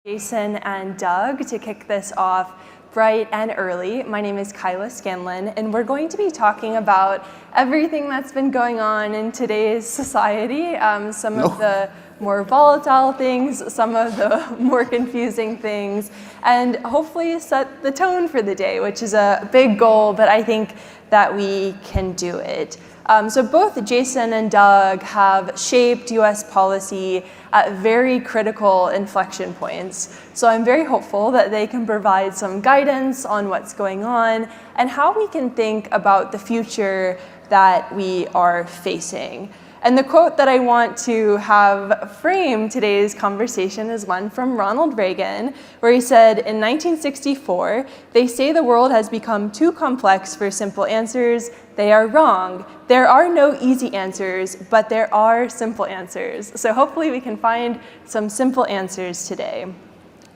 Jason and Doug to kick this off bright and early. My name is Kyla Scanlon, and we're going to be talking about everything that's been going on in today's society, some of the more volatile things, some of the more confusing things, and hopefully set the tone for the day, which is a big goal, but I think that we can do it. So both Jason and Doug have shaped US policy at very critical inflection points. So I'm very hopeful that they can provide some guidance on what's going on and how we can think about the future that we are facing. And the quote that I want to have frame today's conversation is one from Ronald Reagan, where he said, in 1964, "They say the world has become too complex for simple answers. They are wrong. There are no easy answers, but there are simple answers." So hopefully we can find some simple answers today.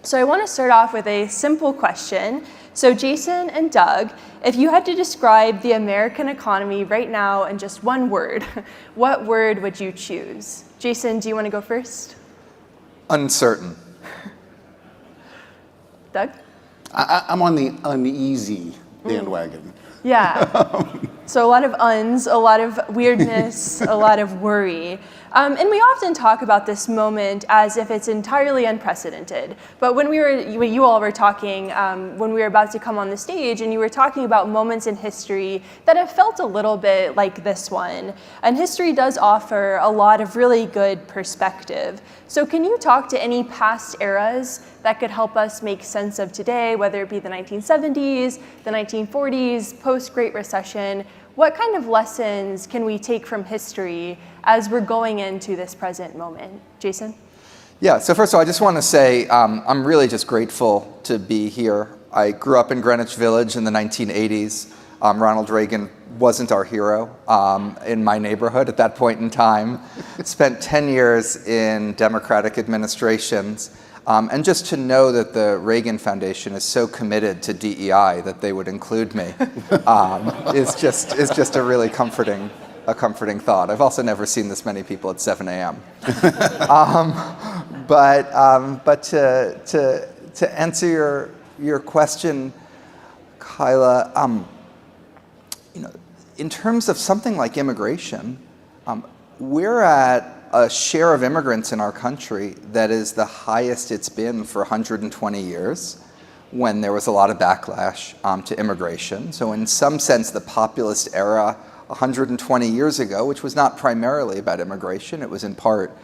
So I want to start off with a simple question. So Jason and Doug, if you had to describe the American economy right now in just one word, what word would you choose? Jason, do you want to go first? Uncertain. Doug? I'm on the uneasy bandwagon. Yeah. So a lot of uns, a lot of weirdness, a lot of worry. And we often talk about this moment as if it's entirely unprecedented. But when you all were talking, when we were about to come on the stage, and you were talking about moments in history that have felt a little bit like this one. And history does offer a lot of really good perspective. So can you talk to any past eras that could help us make sense of today, whether it be the 1970s, the 1940s, post-Great Recession? What kind of lessons can we take from history as we're going into this present moment? Jason? Yeah, so first of all, I just want to say I'm really just grateful to be here. I grew up in Greenwich Village in the 1980s. Ronald Reagan wasn't our hero in my neighborhood at that point in time. Spent 10 years in Democratic administrations. And just to know that the Reagan Foundation is so committed to DEI that they would include me is just a really comforting thought. I've also never seen this many people at 7 a.m. But to answer your question, Kyla, in terms of something like immigration, we're at a share of immigrants in our country that is the highest it's been for 120 years, when there was a lot of backlash to immigration. So in some sense, the populist era 120 years ago, which was not primarily about immigration, it was in part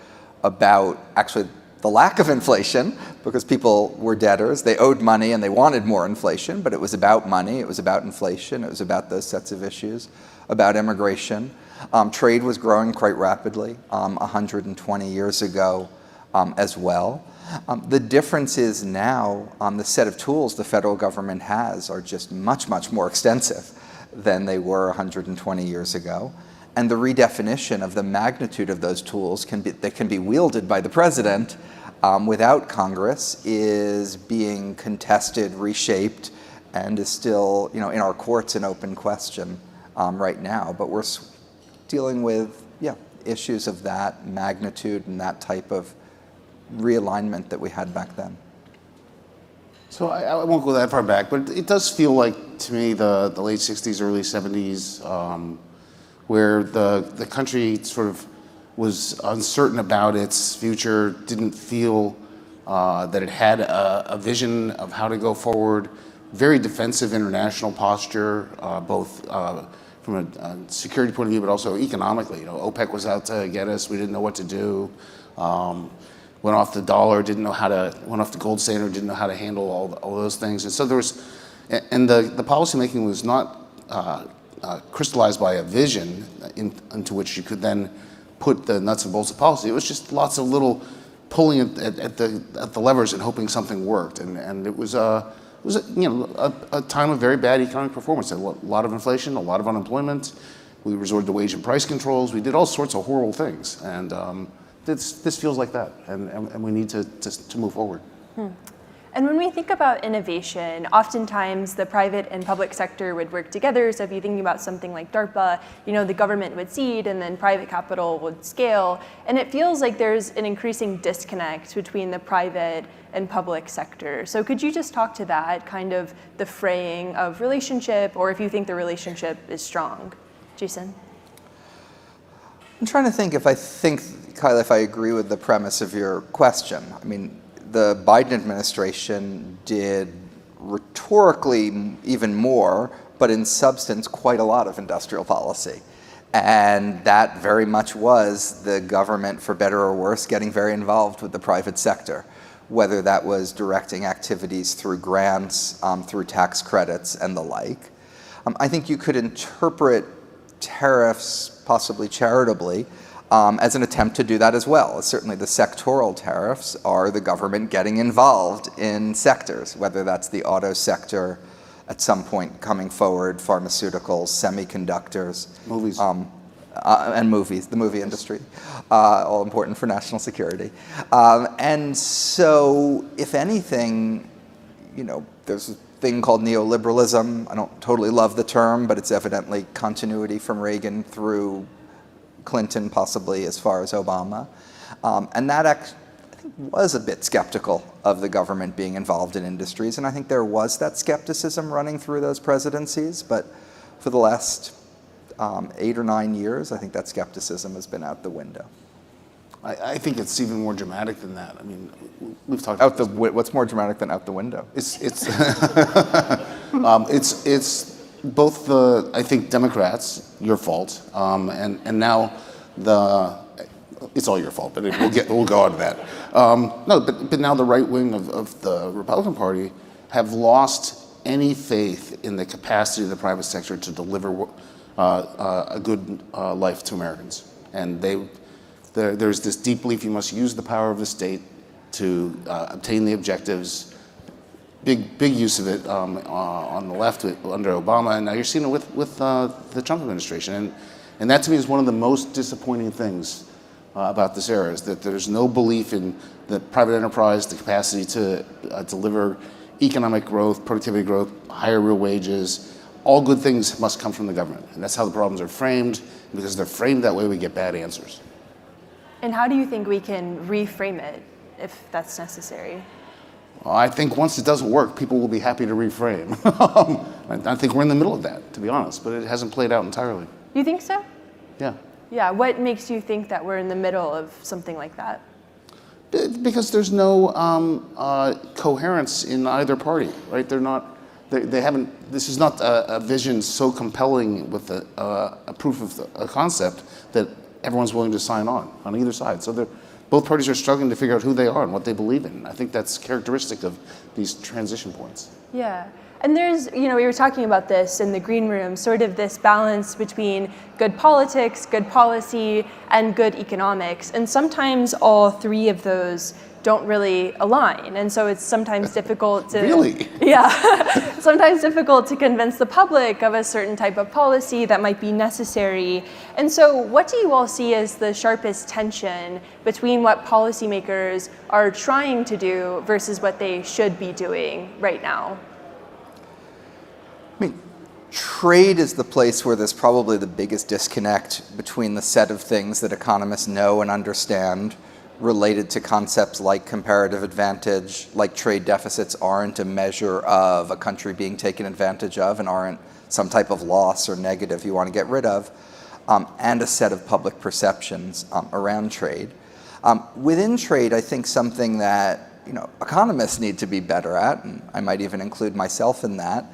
about actually the lack of inflation, because people were debtors, they owed money and they wanted more inflation, but it was about money, it was about inflation, it was about those sets of issues, about immigration. Trade was growing quite rapidly 120 years ago as well. The difference is now the set of tools the federal government has are just much, much more extensive than they were 120 years ago. And the redefinition of the magnitude of those tools that can be wielded by the president without Congress is being contested, reshaped, and is still in our courts an open question right now. But we're dealing with issues of that magnitude and that type of realignment that we had back then. So I won't go that far back, but it does feel like to me the late 60s, early 70s, where the country sort of was uncertain about its future, didn't feel that it had a vision of how to go forward, very defensive international posture, both from a security point of view, but also economically. OPEC was out to get us. We didn't know what to do. Went off the dollar, went off the gold standard, didn't know how to handle all those things. And so there was, and the policymaking was not crystallized by a vision into which you could then put the nuts and bolts of policy. It was just lots of little pulling at the levers and hoping something worked. And it was a time of very bad economic performance. A lot of inflation, a lot of unemployment. We resorted to wage and price controls. We did all sorts of horrible things. And this feels like that. And we need to move forward. And when we think about innovation, oftentimes the private and public sector would work together. So if you're thinking about something like DARPA, the government would seed and then private capital would scale. And it feels like there's an increasing disconnect between the private and public sector. So could you just talk to that, kind of the fraying of relationship, or if you think the relationship is strong? Jason? I'm trying to think, Kyla, if I agree with the premise of your question. I mean, the Biden administration did rhetorically even more, but in substance quite a lot of industrial policy. And that very much was the government, for better or worse, getting very involved with the private sector, whether that was directing activities through grants, through tax credits, and the like. I think you could interpret tariffs, possibly charitably, as an attempt to do that as well. Certainly the sectoral tariffs are the government getting involved in sectors, whether that's the auto sector at some point coming forward, pharmaceuticals, semiconductors. Movies. And movies, the movie industry, all important for national security. And so, if anything, there's a thing called neoliberalism. I don't totally love the term, but it's evidently continuity from Reagan through Clinton, possibly as far as Obama. And that I think was a bit skeptical of the government being involved in industries. And I think there was that skepticism running through those presidencies. But for the last 8 or 9 years, I think that skepticism has been out the window. I think it's even more dramatic than that. I mean, we've talked about what's more dramatic than out the window? It's both the, I think, Democrats, your fault, and now it's all your fault, but we'll go on to that. No, but now the right wing of the Republican Party have lost any faith in the capacity of the private sector to deliver a good life to Americans, and there's this deep belief you must use the power of the state to obtain the objectives. Big use of it on the left under Obama, and now you're seeing it with the Trump administration, and that to me is one of the most disappointing things about this era, is that there's no belief in the private enterprise, the capacity to deliver economic growth, productivity growth, higher real wages. All good things must come from the government, and that's how the problems are framed. And because they're framed that way, we get bad answers. And how do you think we can reframe it, if that's necessary? I think once it doesn't work, people will be happy to reframe. I think we're in the middle of that, to be honest, but it hasn't played out entirely. You think so? Yeah. Yeah, what makes you think that we're in the middle of something like that? Because there's no coherence in either party, right? They haven't, this is not a vision so compelling with a proof of a concept that everyone's willing to sign on either side. So both parties are struggling to figure out who they are and what they believe in. I think that's characteristic of these transition points. Yeah. And there's, we were talking about this in the green room, sort of this balance between good politics, good policy, and good economics. And sometimes all three of those don't really align. And so it's sometimes difficult to... Really? Yeah. Sometimes difficult to convince the public of a certain type of policy that might be necessary. And so what do you all see as the sharpest tension between what policymakers are trying to do versus what they should be doing right now? I mean, trade is the place where there's probably the biggest disconnect between the set of things that economists know and understand related to concepts like comparative advantage, like trade deficits aren't a measure of a country being taken advantage of and aren't some type of loss or negative you want to get rid of, and a set of public perceptions around trade. Within trade, I think something that economists need to be better at, and I might even include myself in that,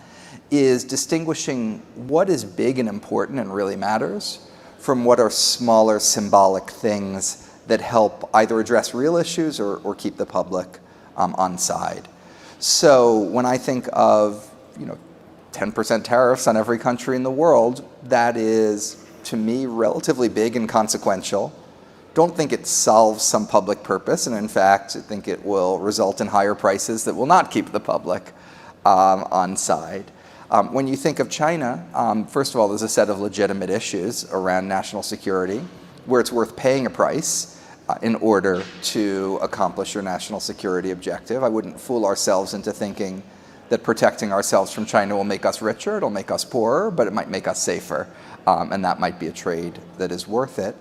is distinguishing what is big and important and really matters from what are smaller symbolic things that help either address real issues or keep the public on side. So when I think of 10% tariffs on every country in the world, that is, to me, relatively big and consequential. Don't think it solves some public purpose, and in fact, I think it will result in higher prices that will not keep the public on side. When you think of China, first of all, there's a set of legitimate issues around national security where it's worth paying a price in order to accomplish your national security objective. I wouldn't fool ourselves into thinking that protecting ourselves from China will make us richer, it'll make us poorer, but it might make us safer. And that might be a trade that is worth it.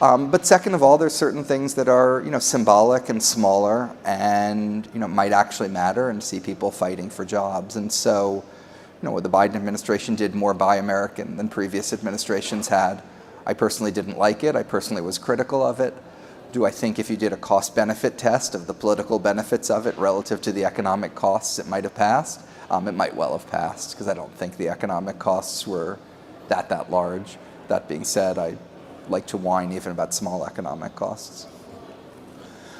But second of all, there's certain things that are symbolic and smaller and might actually matter and see people fighting for jobs. And so what the Biden administration did more Buy American than previous administrations had. I personally didn't like it. I personally was critical of it. Do I think if you did a cost-benefit test of the political benefits of it relative to the economic costs, it might have passed? It might well have passed, because I don't think the economic costs were that large. That being said, I like to whine even about small economic costs.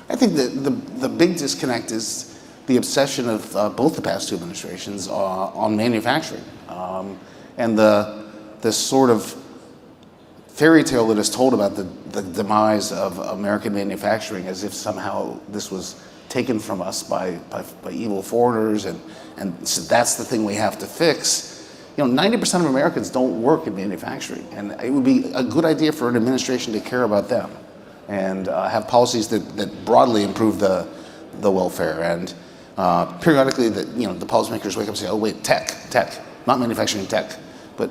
I think that the big disconnect is the obsession of both the past two administrations on manufacturing, and the sort of fairy tale that is told about the demise of American manufacturing, as if somehow this was taken from us by evil foreigners, and so that's the thing we have to fix. 90% of Americans don't work in manufacturing, and it would be a good idea for an administration to care about them and have policies that broadly improve the welfare. And periodically, the policymakers wake up and say, "Oh wait, tech, not manufacturing, tech." But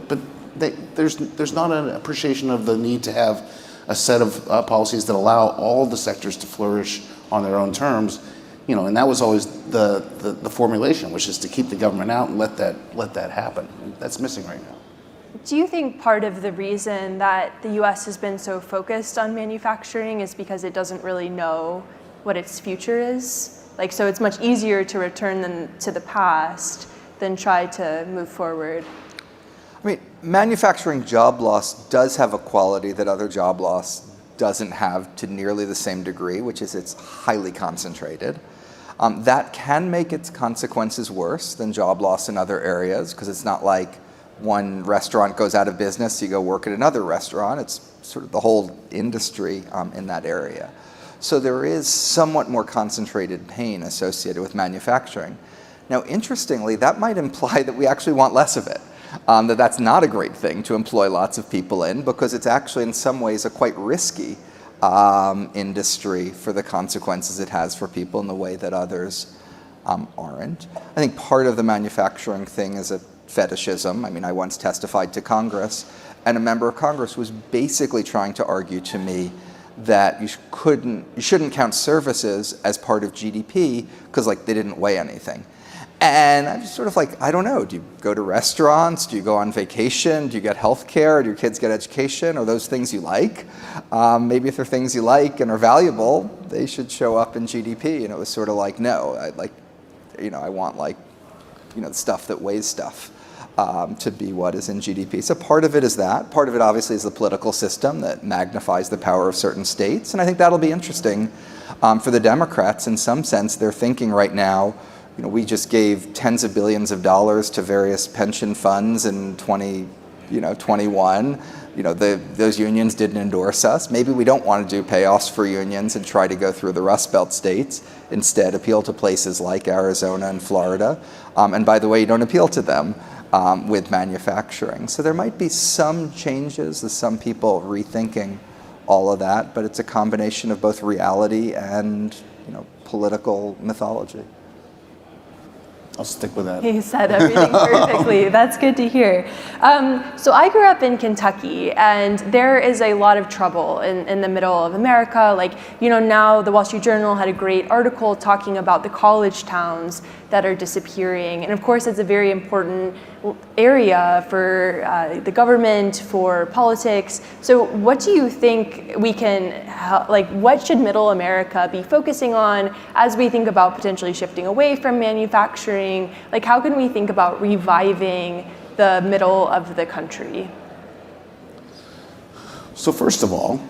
there's not an appreciation of the need to have a set of policies that allow all the sectors to flourish on their own terms. And that was always the formulation, which is to keep the government out and let that happen. And that's missing right now. Do you think part of the reason that the U.S. has been so focused on manufacturing is because it doesn't really know what its future is? So it's much easier to return to the past than try to move forward. I mean, manufacturing job loss does have a quality that other job loss doesn't have to nearly the same degree, which is it's highly concentrated. That can make its consequences worse than job loss in other areas, because it's not like one restaurant goes out of business, you go work at another restaurant. It's sort of the whole industry in that area. So there is somewhat more concentrated pain associated with manufacturing. Now, interestingly, that might imply that we actually want less of it. That's not a great thing to employ lots of people in, because it's actually in some ways a quite risky industry for the consequences it has for people in the way that others aren't. I think part of the manufacturing thing is a fetishism. I mean, I once testified to Congress, and a member of Congress was basically trying to argue to me that you shouldn't count services as part of GDP because they didn't weigh anything. And I'm just sort of I don't know, do you go to restaurants? Do you go on vacation? Do you get health care? Do your kids get education? Are those things you like? Maybe if they're things you like and are valuable, they should show up in GDP. And it was sort of no, I want the stuff that weighs stuff to be what is in GDP. So part of it is that. Part of it obviously is the political system that magnifies the power of certain states. And I think that'll be interesting for the Democrats. In some sense, they're thinking right now, we just gave tens of billions of dollars to various pension funds in 2021. Those unions didn't endorse us. Maybe we don't want to do payoffs for unions and try to go through the Rust Belt states. Instead, appeal to places like Arizona and Florida. And by the way, you don't appeal to them with manufacturing. So there might be some changes, there's some people rethinking all of that, but it's a combination of both reality and political mythology. I'll stick with that. He said everything perfectly. That's good to hear. So I grew up in Kentucky, and there is a lot of trouble in the middle of America. Now the Wall Street Journal had a great article talking about the college towns that are disappearing. And of course, it's a very important area for the government, for politics. So what do you think we can, what should middle America be focusing on as we think about potentially shifting away from manufacturing? How can we think about reviving the middle of the country? So first of all,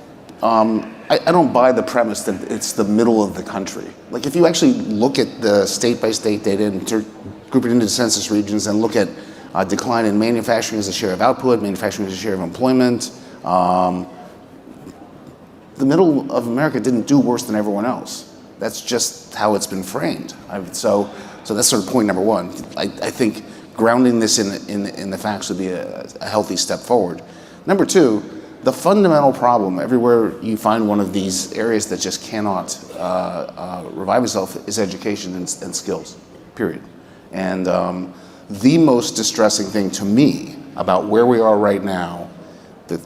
I don't buy the premise that it's the middle of the country. If you actually look at the state-by-state data and group it into census regions and look at decline in manufacturing as a share of output, manufacturing as a share of employment, the middle of America didn't do worse than everyone else. That's just how it's been framed. So that's sort of point number one. I think grounding this in the facts would be a healthy step forward. Number two, the fundamental problem everywhere you find one of these areas that just cannot revive itself is education and skills, period. And the most distressing thing to me about where we are right now, the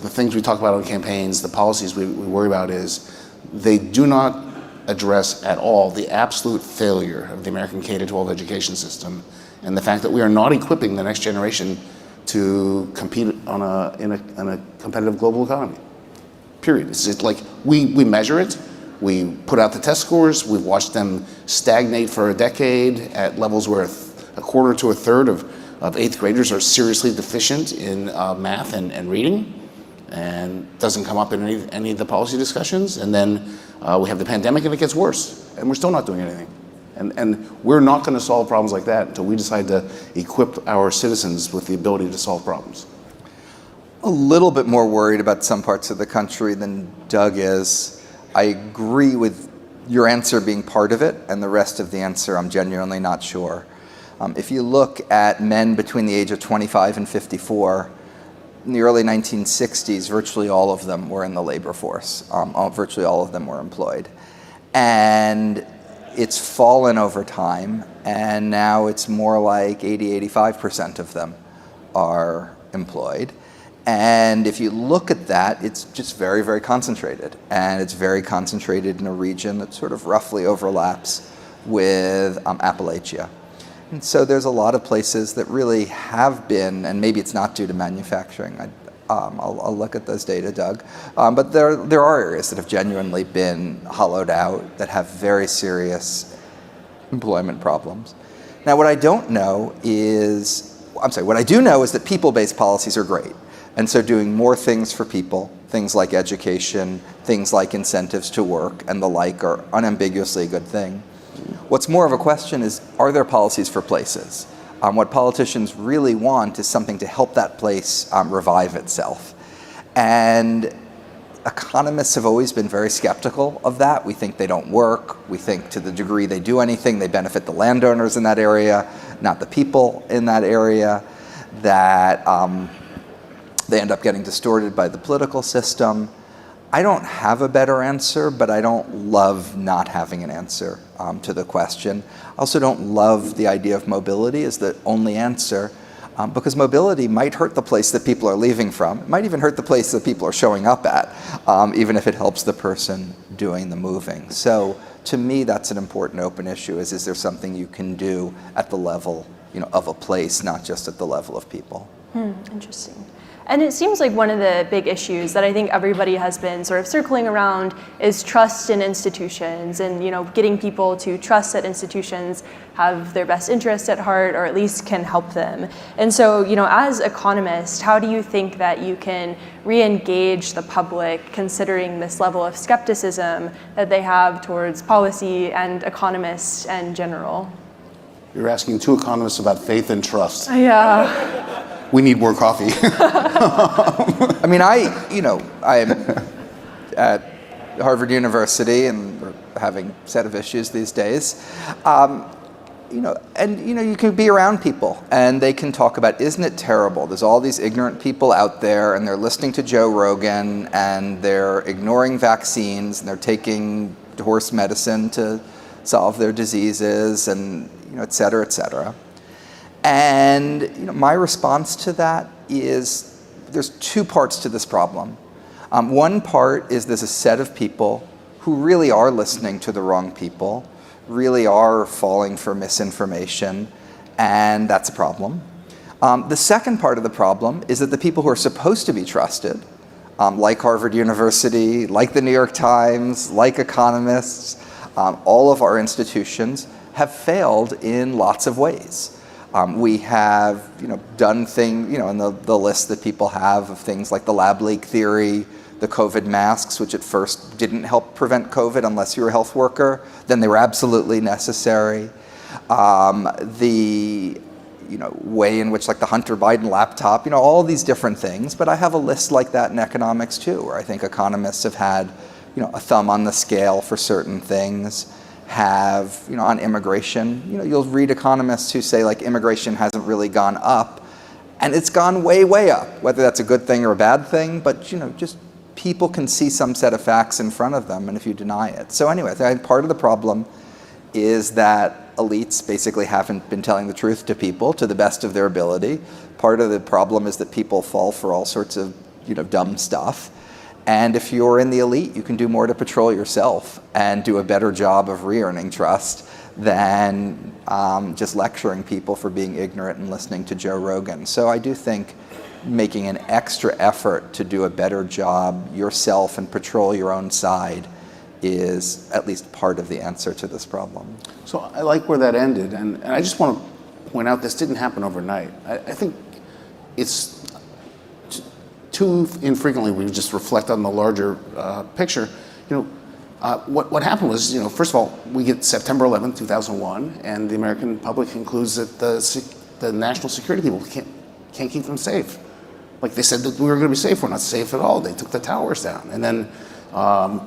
things we talk about on campaigns, the policies we worry about, is they do not address at all the absolute failure of the American K-12 education system and the fact that we are not equipping the next generation to compete in a competitive global economy. Period. It's just like we measure it, we put out the test scores, we've watched them stagnate for a decade at levels where a quarter to a third of 8th graders are seriously deficient in math and reading, and doesn't come up in any of the policy discussions. And then we have the pandemic and it gets worse, and we're still not doing anything. And we're not going to solve problems like that until we decide to equip our citizens with the ability to solve problems. A little bit more worried about some parts of the country than Doug is. I agree with your answer being part of it, and the rest of the answer I'm genuinely not sure. If you look at men between the age of 25 and 54, in the early 1960s, virtually all of them were in the labor force. Virtually all of them were employed. And it's fallen over time, and now it's more like 85% of them are employed. And if you look at that, it's just very, very concentrated. And it's very concentrated in a region that sort of roughly overlaps with Appalachia. And so there's a lot of places that really have been, and maybe it's not due to manufacturing, I'll look at those data, Doug. But there are areas that have genuinely been hollowed out, that have very serious employment problems. Now, what I do know is that people-based policies are great. And so doing more things for people, things like education, things like incentives to work and the like, are unambiguously a good thing. What's more of a question is, are there policies for places? What politicians really want is something to help that place revive itself. And economists have always been very skeptical of that. We think they don't work. We think to the degree they do anything, they benefit the landowners in that area, not the people in that area, that they end up getting distorted by the political system. I don't have a better answer, but I don't love not having an answer to the question. I also don't love the idea of mobility as the only answer, because mobility might hurt the place that people are leaving from. It might even hurt the place that people are showing up at, even if it helps the person doing the moving. So to me, that's an important open issue, is there something you can do at the level, of a place, not just at the level of people. Interesting. And it seems like one of the big issues that I think everybody has been sort of circling around is trust in institutions, and getting people to trust that institutions have their best interests at heart, or at least can help them. And so, as economists, how do you think that you can re-engage the public, considering this level of skepticism that they have towards policy and economists in general? You're asking two economists about faith and trust. Yeah. We need more coffee. I mean, I'm at Harvard University, and we're having a set of issues these days. You can be around people, and they can talk about, isn't it terrible? There's all these ignorant people out there, and they're listening to Joe Rogan, and they're ignoring vaccines, and they're taking horse medicine to solve their diseases, and et cetera, et cetera. And my response to that is, there's two parts to this problem. One part is there's a set of people who really are listening to the wrong people, really are falling for misinformation, and that's a problem. The second part of the problem is that the people who are supposed to be trusted, like Harvard University, like the New York Times, like economists, all of our institutions have failed in lots of ways. We have, done things, in the list that people have of things like the lab leak theory, the COVID masks, which at first didn't help prevent COVID unless you were a health worker. Then they were absolutely necessary. The way in which, like the Hunter Biden laptop, all these different things. But I have a list like that in economics too, where I think economists have had, a thumb on the scale for certain things. Have, on immigration, you'll read economists who say, like, immigration hasn't really gone up, And it's gone way, way up, whether that's a good thing or a bad thing, but just people can see some set of facts in front of them, and if you deny it. So anyway, I think part of the problem is that elites basically haven't been telling the truth to people to the best of their ability. Part of the problem is that people fall for all sorts of dumb stuff. And if you're in the elite, you can do more to patrol yourself and do a better job of re-earning trust than just lecturing people for being ignorant and listening to Joe Rogan. So I do think making an extra effort to do a better job yourself and patrol your own side is at least part of the answer to this problem. So I like where that ended, and I just want to point out this didn't happen overnight. I think it's too infrequently we just reflect on the larger picture. What happened was, first of all, we get September 11th, 2001, and the American public concludes that the national security people can't keep them safe. Like they said that we were going to be safe. We're not safe at all. They took the towers down. And then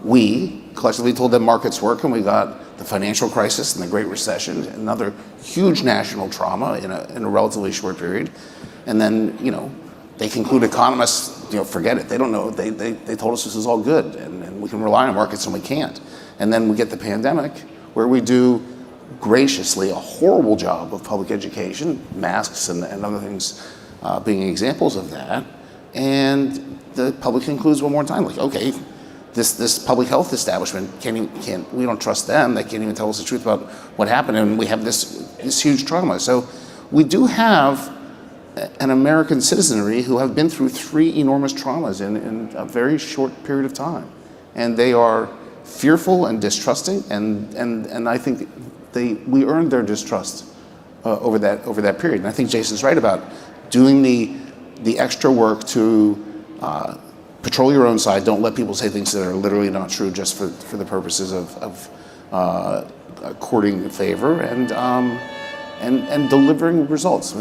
we collectively told them markets work, and we got the financial crisis and the Great Recession, another huge national trauma in a relatively short period. And then, they conclude economists, forget it. They don't know. They told us this is all good, and we can rely on markets, and we can't. And then we get the pandemic, where we do graciously a horrible job of public education, masks and other things being examples of that. And the public concludes one more time, like, okay, this public health establishment we don't trust them. They can't even tell us the truth about what happened, and we have this huge trauma. So we do have an American citizenry who have been through 3 enormous traumas in a very short period of time, and they are fearful and distrusting, and I think we earned their distrust over that period. And I think Jason's right about doing the extra work to patrol your own side. Don't let people say things that are literally not true just for the purposes of courting favor and delivering results.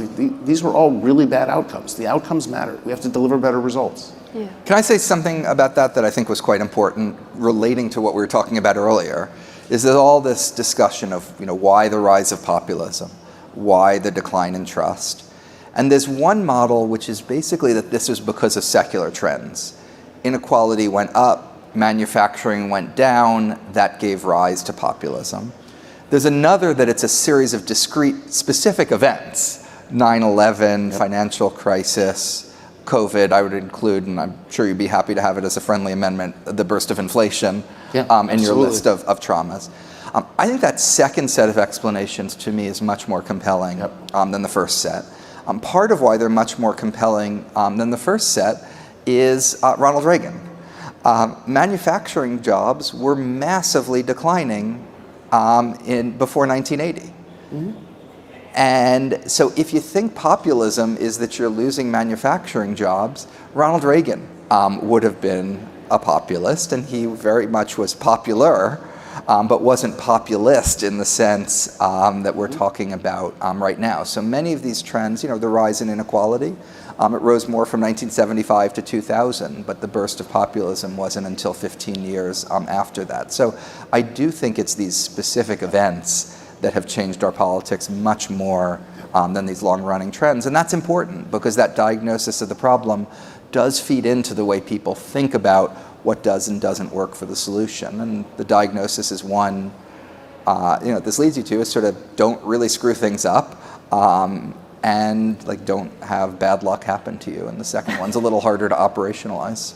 These were all really bad outcomes. The outcomes matter. We have to deliver better results. Yeah. Can I say something about that I think was quite important, relating to what we were talking about earlier? Is that all this discussion of why the rise of populism, why the decline in trust, and there's one model which is basically that this was because of secular trends. Inequality went up, manufacturing went down, that gave rise to populism. There's another that it's a series of discrete, specific events. 9/11, financial crisis, COVID, I would include, and I'm sure you'd be happy to have it as a friendly amendment, the burst of inflation in your list of traumas. I think that second set of explanations to me is much more compelling than the first set. Part of why they're much more compelling than the first set is Ronald Reagan. Manufacturing jobs were massively declining before 1980. Mm-hmm. And so if you think populism is that you're losing manufacturing jobs, Ronald Reagan would have been a populist, and he very much was popular, but wasn't populist in the sense that we're talking about right now. So many of these trends, the rise in inequality, it rose more from 1975 to 2000, but the burst of populism wasn't until 15 years after that. So I do think it's these specific events that have changed our politics much more than these long-running trends. And that's important because that diagnosis of the problem does feed into the way people think about what does and doesn't work for the solution. And the diagnosis is one, this leads you to is sort of don't really screw things up and don't have bad luck happen to you. And the second one's a little harder to operationalize.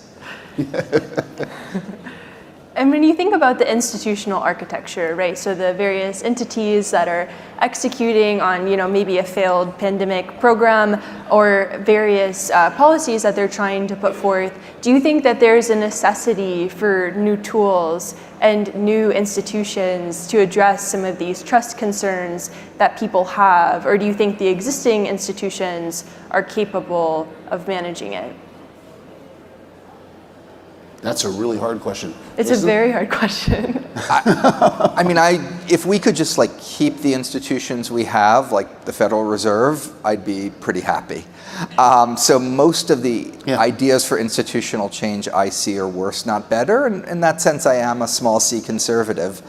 And when you think about the institutional architecture, right, so the various entities that are executing on, maybe a failed pandemic program or various policies that they're trying to put forth, do you think that there's a necessity for new tools and new institutions to address some of these trust concerns that people have? Or do you think the existing institutions are capable of managing it? That's a really hard question. It's a very hard question. If we could just keep the institutions we have, like the Federal Reserve, I'd be pretty happy. So most of the ideas for institutional change I see are worse, not better. And in that sense, I am a small c conservative,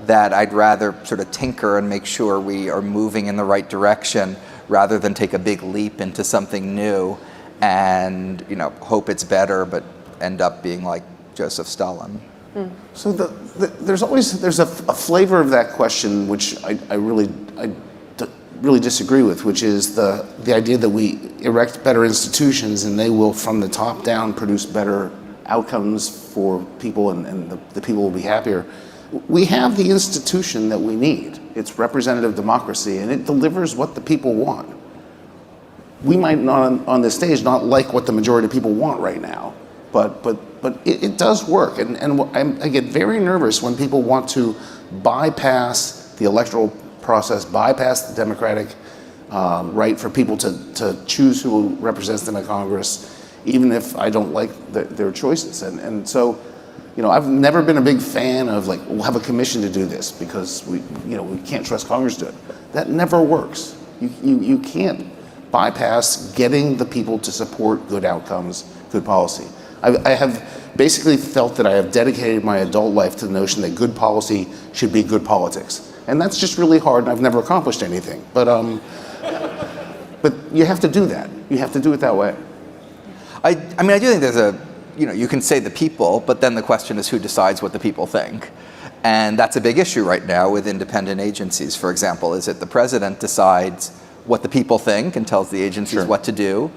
that I'd rather sort of tinker and make sure we are moving in the right direction rather than take a big leap into something new and hope it's better, but end up being like Joseph Stalin. So there's a flavor of that question which I really disagree with, which is the idea that we erect better institutions and they will, from the top down, produce better outcomes for people and the people will be happier. We have the institution that we need. It's representative democracy, and it delivers what the people want. We might not on this stage not like what the majority of people want right now, but it does work. And I get very nervous when people want to bypass the electoral process, bypass the democratic right for people to choose who represents them in Congress, even if I don't like their choices. And so, I've never been a big fan of we'll have a commission to do this because we can't trust Congress to do it. That never works. You can't bypass getting the people to support good outcomes, good policy. I have basically felt that I have dedicated my adult life to the notion that good policy should be good politics. And that's just really hard, and I've never accomplished anything. But you have to do that. You have to do it that way. I do think there's you can say the people, but then the question is who decides what the people think. And that's a big issue right now with independent agencies. For example, is it the president decides what the people think and tells the agencies what to do?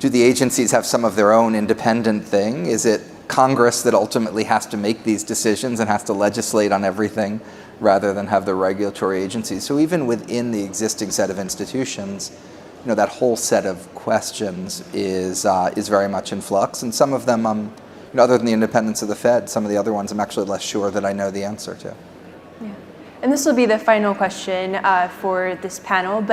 Do the agencies have some of their own independent thing? Is it Congress that ultimately has to make these decisions and has to legislate on everything rather than have the regulatory agencies? So even within the existing set of institutions, that whole set of questions is very much in flux. And some of them, other than the independence of the Fed, some of the other ones I'm actually less sure that I know the answer to. Yeah. And this will be the final question for this panel,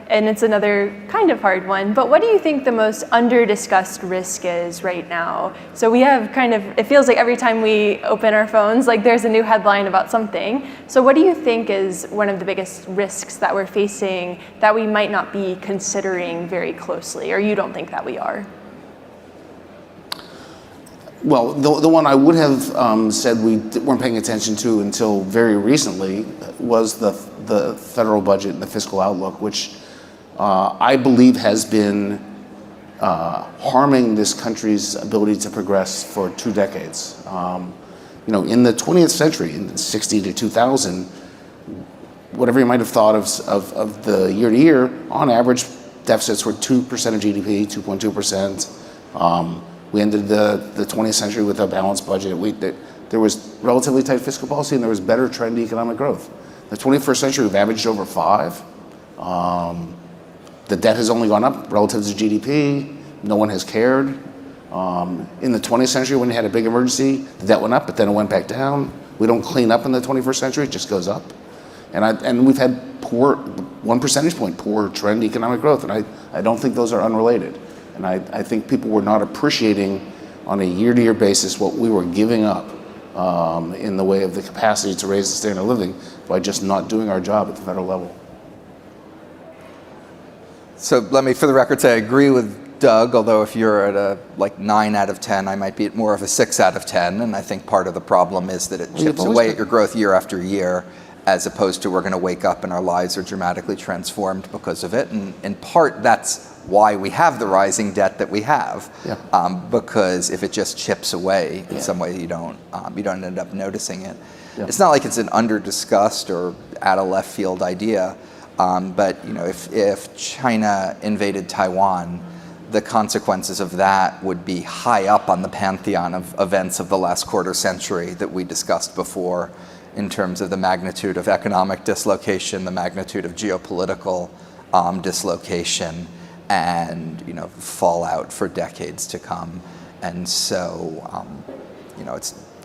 and it's another kind of hard one, but what do you think the most under-discussed risk is right now? So we have it feels like every time we open our phones, there's a new headline about something. So what do you think is one of the biggest risks that we're facing that we might not be considering very closely, or you don't think that we are? Well, the one I would have said we weren't paying attention to until very recently was the federal budget and the fiscal outlook, which I believe has been harming this country's ability to progress for 2 decades. In the 20th century, in 60 to 2000, whatever you might have thought of the year to year, on average, deficits were 2% of GDP, 2.2%. We ended the 20th century with a balanced budget. There was relatively tight fiscal policy and there was better trend economic growth. The 21st century, we've averaged over 5. The debt has only gone up relative to GDP. No one has cared. In the 20th century, when you had a big emergency, the debt went up, but then it went back down. We don't clean up in the 21st century, it just goes up. And we've had 1 percentage point, poor trend economic growth, and I don't think those are unrelated. And I think people were not appreciating on a year-to-year basis what we were giving up in the way of the capacity to raise the standard of living by just not doing our job at the federal level. So let me, for the record, say I agree with Doug, although if you're at a 9 out of 10, I might be at more of a 6 out of 10. And I think part of the problem is that it chips away at your growth year after year, as opposed to we're going to wake up and our lives are dramatically transformed because of it. And in part, that's why we have the rising debt that we have. Yeah. Because if it just chips away in some way, you don't end up noticing it. Yeah. It's not like it's an under-discussed or at a left field idea. But if China invaded Taiwan, the consequences of that would be high up on the pantheon of events of the last quarter century that we discussed before, in terms of the magnitude of economic dislocation, the magnitude of geopolitical dislocation, and fallout for decades to come. And so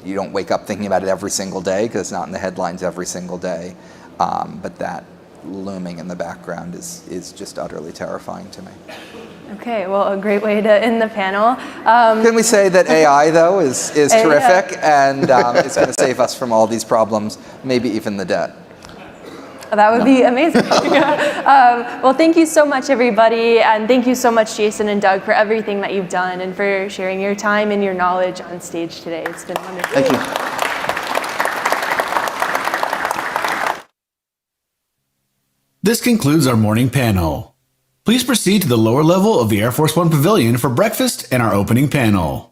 you don't wake up thinking about it every single day because it's not in the headlines every single day, but that looming in the background is just utterly terrifying to me. Okay, well, a great way to end the panel. Can we say that AI, though, is terrific and is going to save us from all these problems, maybe even the debt? That would be amazing. Well, thank you so much, everybody, and thank you so much, Jason and Doug, for everything that you've done and for sharing your time and your knowledge on stage today. It's been wonderful. Thank you. This concludes our morning panel. Please proceed to the lower level of the Air Force One Pavilion for breakfast and our opening panel.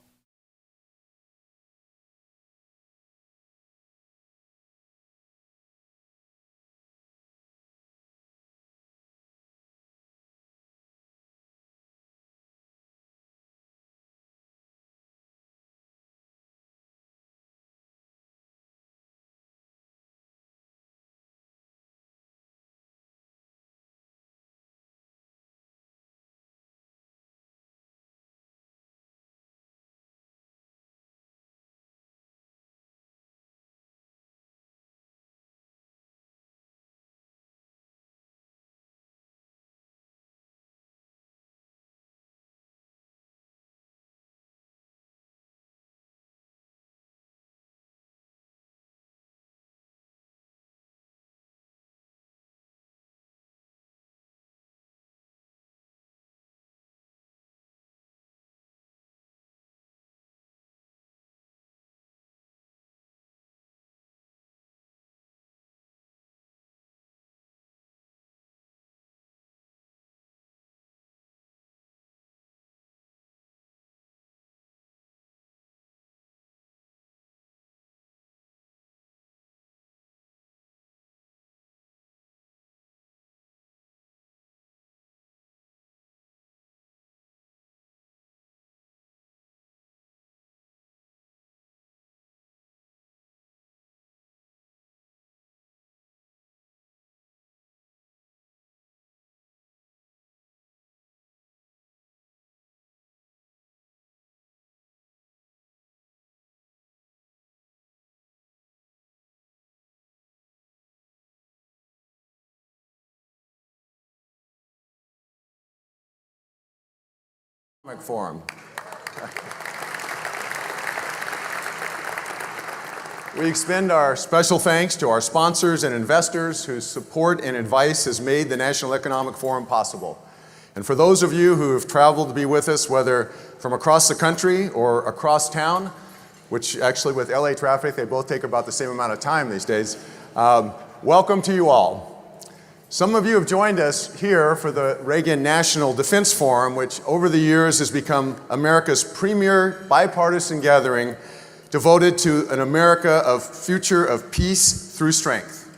Economic Forum. We extend our special thanks to our sponsors and investors whose support and advice has made the National Economic Forum possible. And for those of you who have traveled to be with us, whether from across the country or across town, which actually with LA traffic, they both take about the same amount of time these days, welcome to you all. Some of you have joined us here for the Reagan National Defense Forum, which over the years has become America's premier bipartisan gathering devoted to an America of future of peace through strength.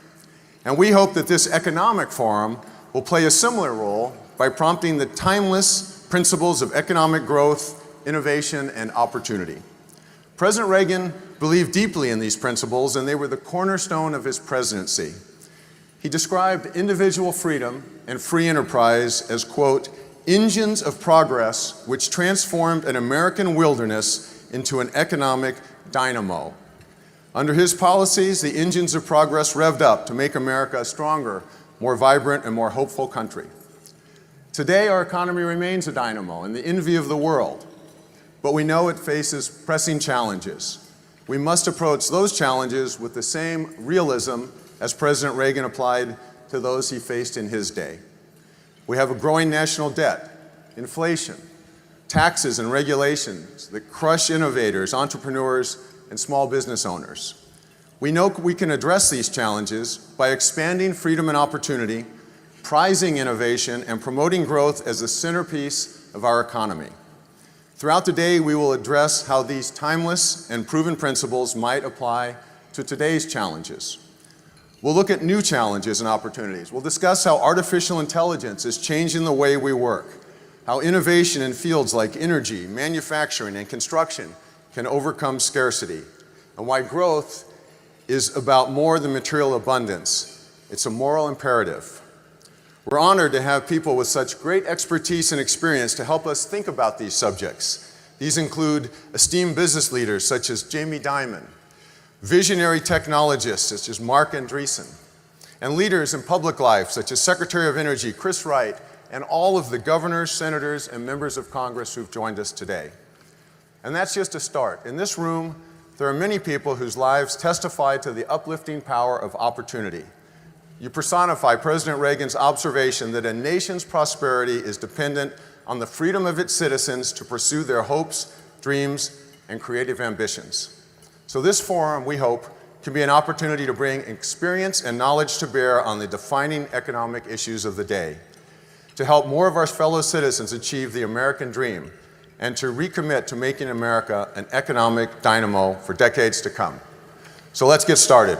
And we hope that this economic forum will play a similar role by prompting the timeless principles of economic growth, innovation, and opportunity. President Reagan believed deeply in these principles, and they were the cornerstone of his presidency. He described individual freedom and free enterprise as, quote, engines of progress which transformed an American wilderness into an economic dynamo. Under his policies, the engines of progress revved up to make America a stronger, more vibrant, and more hopeful country. Today, our economy remains a dynamo and the envy of the world, but we know it faces pressing challenges. We must approach those challenges with the same realism as President Reagan applied to those he faced in his day. We have a growing national debt, inflation, taxes and regulations that crush innovators, entrepreneurs, and small business owners. We know we can address these challenges by expanding freedom and opportunity, prizing innovation, and promoting growth as the centerpiece of our economy. Throughout the day, we will address how these timeless and proven principles might apply to today's challenges. We'll look at new challenges and opportunities. We'll discuss how artificial intelligence is changing the way we work, how innovation in fields like energy, manufacturing, and construction can overcome scarcity, and why growth is about more than material abundance. It's a moral imperative. We're honored to have people with such great expertise and experience to help us think about these subjects. These include esteemed business leaders such as Jamie Dimon, visionary technologists such as Mark Andreessen, and leaders in public life such as Secretary of Energy Chris Wright, and all of the governors, senators, and members of Congress who've joined us today. And that's just a start. In this room, there are many people whose lives testify to the uplifting power of opportunity. You personify President Reagan's observation that a nation's prosperity is dependent on the freedom of its citizens to pursue their hopes, dreams, and creative ambitions. So this forum, we hope, can be an opportunity to bring experience and knowledge to bear on the defining economic issues of the day. to help more of our fellow citizens achieve the American dream and to recommit to making America an economic dynamo for decades to come. So let's get started.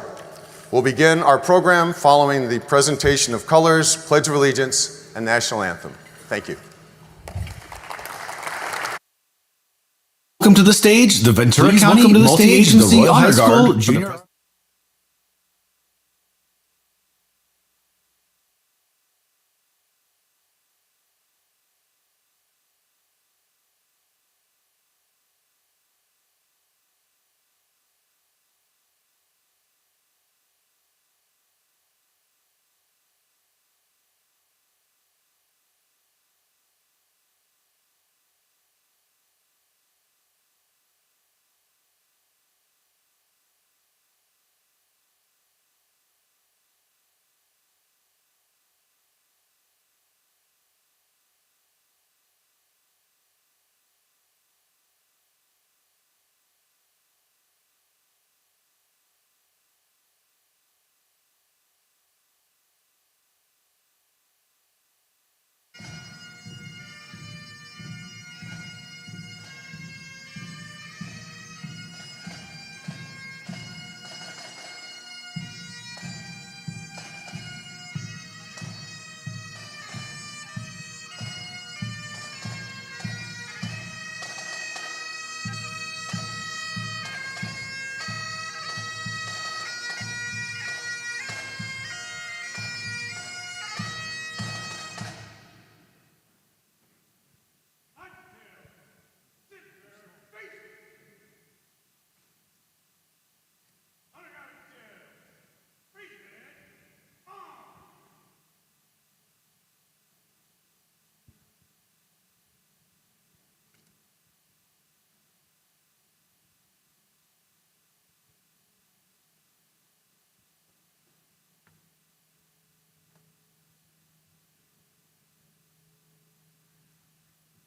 We'll begin our program following the presentation of colors, Pledge of Allegiance, and National Anthem. Thank you. Welcome to the stage, the Ventura County Multi-Agency Honor Guard Junior.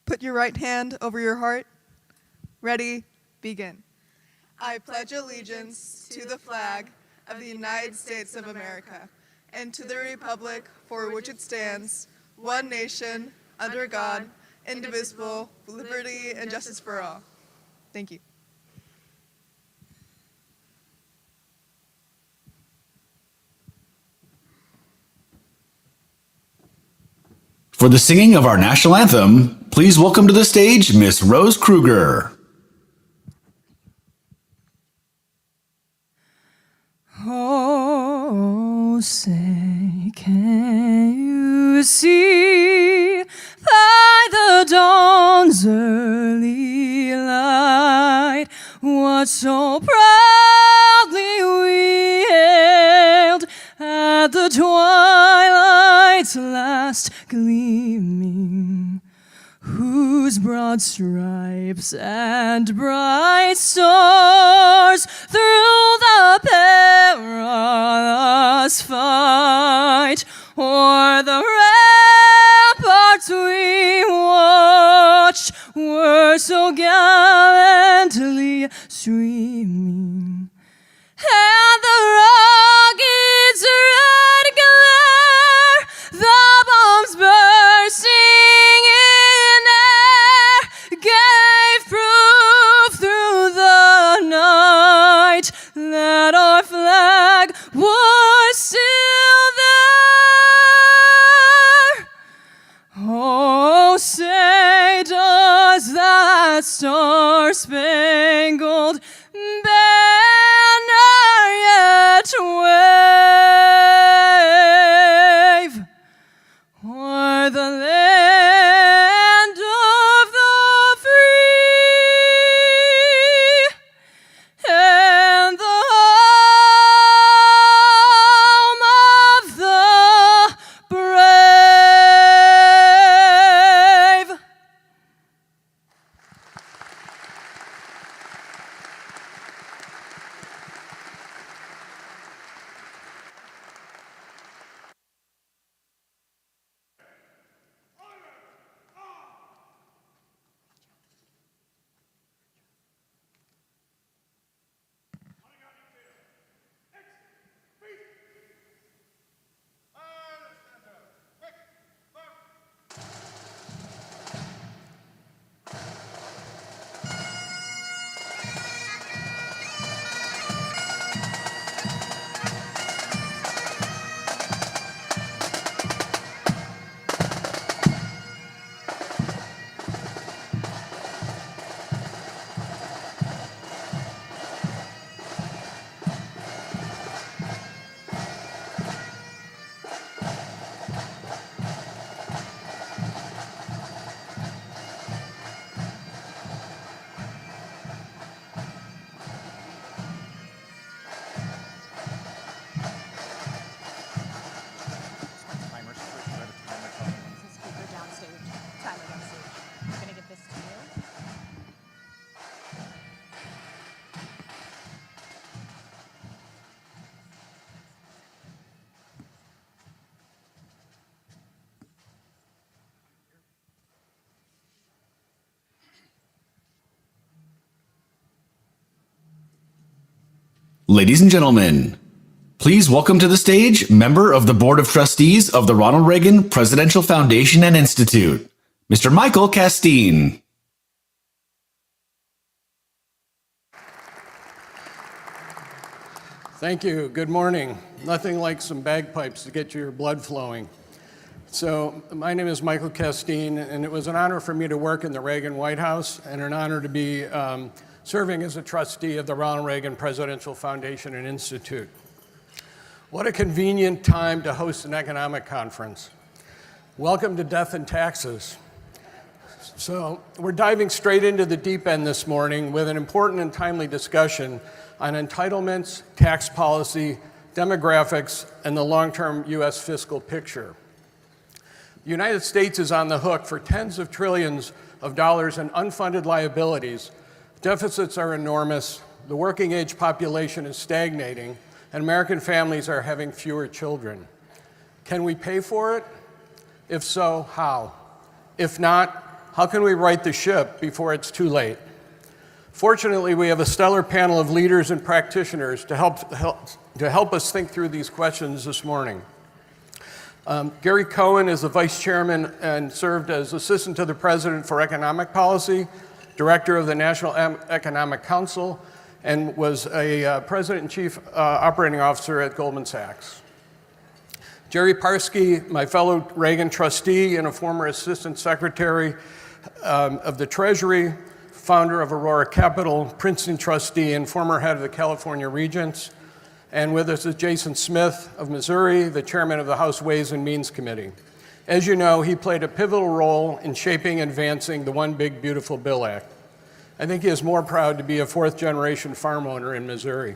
Put your right hand over your heart. Ready, begin. I pledge allegiance to the flag of the United States of America and to the republic for which it stands, one nation, under God, indivisible, with liberty and justice for all. Thank you. For the singing of our national anthem, please welcome to the stage Miss Rose Kruger. Oh, say, can you see by the dawn's early light what so proudly we hailed at the twilight's last gleaming, whose broad stripes and bright stars through the perilous fight o'er the ramparts we watched were so gallantly streaming, and the rocket's red glare, the bombs bursting in air, gave proof through the night that our flag was still there. Oh, say, does that star-spangled banner Ladies and gentlemen, please welcome to the stage member of the Board of Trustees of the Ronald Reagan Presidential Foundation and Institute, Mr. Michael Castine. Thank you. Good morning. Nothing like some bagpipes to get your blood flowing. So my name is Michael Castine, and it was an honor for me to work in the Reagan White House and an honor to be serving as a trustee of the Ronald Reagan Presidential Foundation and Institute. What a convenient time to host an economic conference. Welcome to Death and Taxes. So we're diving straight into the deep end this morning with an important and timely discussion on entitlements, tax policy, demographics, and the long-term U.S. fiscal picture. The United States is on the hook for tens of trillions of dollars in unfunded liabilities. Deficits are enormous, the working age population is stagnating, and American families are having fewer children. Can we pay for it? If so, how? If not, how can we right the ship before it's too late? Fortunately, we have a stellar panel of leaders and practitioners to help us think through these questions this morning. Gary Cohen is the vice chairman and served as assistant to the president for economic policy, director of the National Economic Council, and was a president and chief operating officer at Goldman Sachs. Jerry Parsky, my fellow Reagan trustee and a former assistant secretary of the Treasury, founder of Aurora Capital, Princeton trustee, and former head of the California Regents. And with us is Jason Smith of Missouri, the chairman of the House Ways and Means Committee. As you know, he played a pivotal role in shaping and advancing the One Big Beautiful Bill Act. I think he is more proud to be a fourth-generation farm owner in Missouri.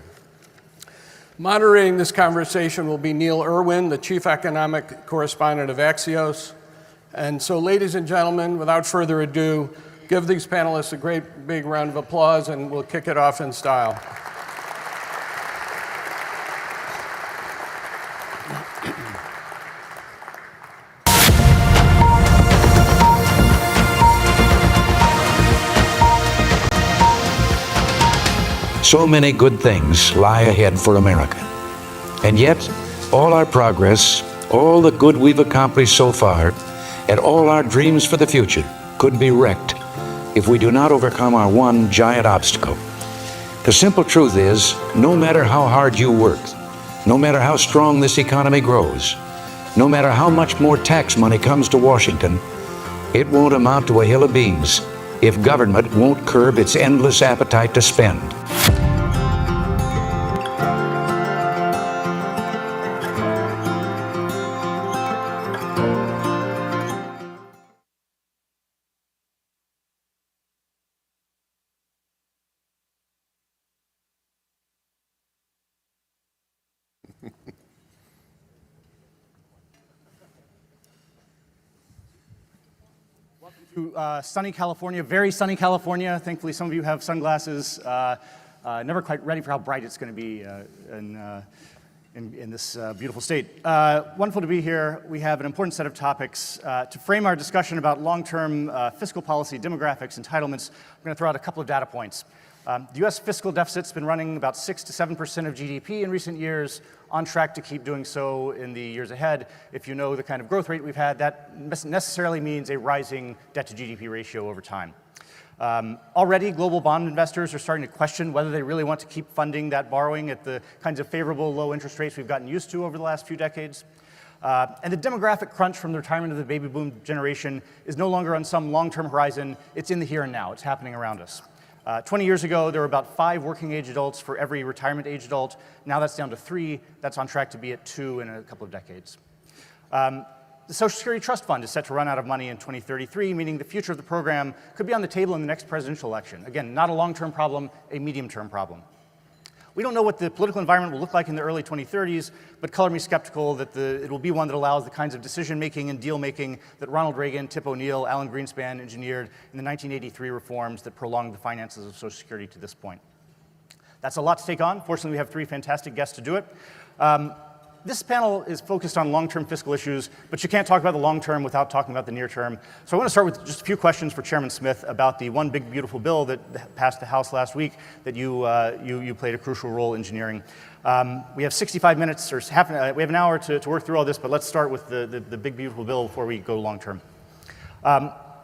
Moderating this conversation will be Neil Irwin, the chief economic correspondent of Axios. And so, ladies and gentlemen, without further ado, give these panelists a great big round of applause, and we'll kick it off in style. So many good things lie ahead for America. And yet, all our progress, all the good we've accomplished so far, and all our dreams for the future could be wrecked if we do not overcome our one giant obstacle. The simple truth is, no matter how hard you work, no matter how strong this economy grows, no matter how much more tax money comes to Washington, it won't amount to a hill of beans if government won't curb its endless appetite to spend. Sunny California, very sunny California. Thankfully, some of you have sunglasses. Never quite ready for how bright it's going to be in this beautiful state. Wonderful to be here. We have an important set of topics. To frame our discussion about long-term fiscal policy, demographics, entitlements, we're going to throw out a couple of data points. The U.S. fiscal deficit's been running about 6 to 7% of GDP in recent years, on track to keep doing so in the years ahead. If you know the kind of growth rate we've had, that necessarily means a rising debt-to-GDP ratio over time. Already, global bond investors are starting to question whether they really want to keep funding that borrowing at the kinds of favorable low interest rates we've gotten used to over the last few decades. And the demographic crunch from the retirement of the baby boom generation is no longer on some long-term horizon. It's in the here and now. It's happening around us. 20 years ago, there were about 5 working age adults for every retirement age adult. Now that's down to 3. That's on track to be at 2 in a couple of decades. The Social Security Trust Fund is set to run out of money in 2033, meaning the future of the program could be on the table in the next presidential election. Again, not a long-term problem, a medium-term problem. We don't know what the political environment will look like in the early 2030s, but color me skeptical that it will be one that allows the kinds of decision-making and deal-making that Ronald Reagan, Tip O'Neill, Alan Greenspan engineered in the 1983 reforms that prolonged the finances of Social Security to this point. That's a lot to take on. Fortunately, we have 3 fantastic guests to do it. This panel is focused on long-term fiscal issues, but you can't talk about the long term without talking about the near term. So I want to start with just a few questions for Chairman Smith about the one big beautiful bill that passed the House last week that you played a crucial role engineering. We have 65 minutes, or we have an hour to work through all this, but let's start with the big beautiful bill before we go long term.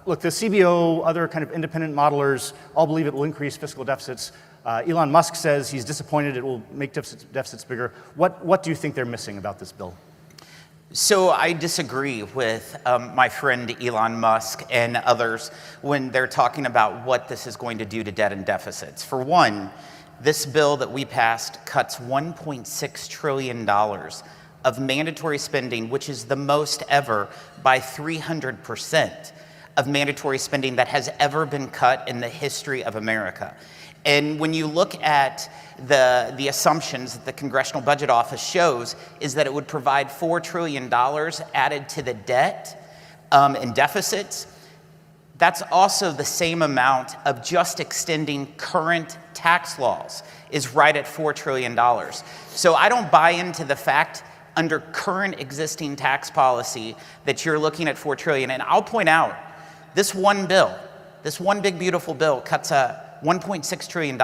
Look, the CBO, other kind of independent modelers all believe it will increase fiscal deficits. Elon Musk says he's disappointed it will make deficits bigger. What do you think they're missing about this bill? So I disagree with my friend Elon Musk and others when they're talking about what this is going to do to debt and deficits. For one, this bill that we passed cuts $1.6 trillion of mandatory spending, which is the most ever, by 300% of mandatory spending that has ever been cut in the history of America. And when you look at the assumptions that the Congressional Budget Office shows is that it would provide $4 trillion added to the debt and deficits. That's also the same amount of just extending current tax laws is right at $4 trillion. So I don't buy into the fact under current existing tax policy that you're looking at $4 trillion. And I'll point out, this one bill, this one big beautiful bill cuts $1.6 trillion.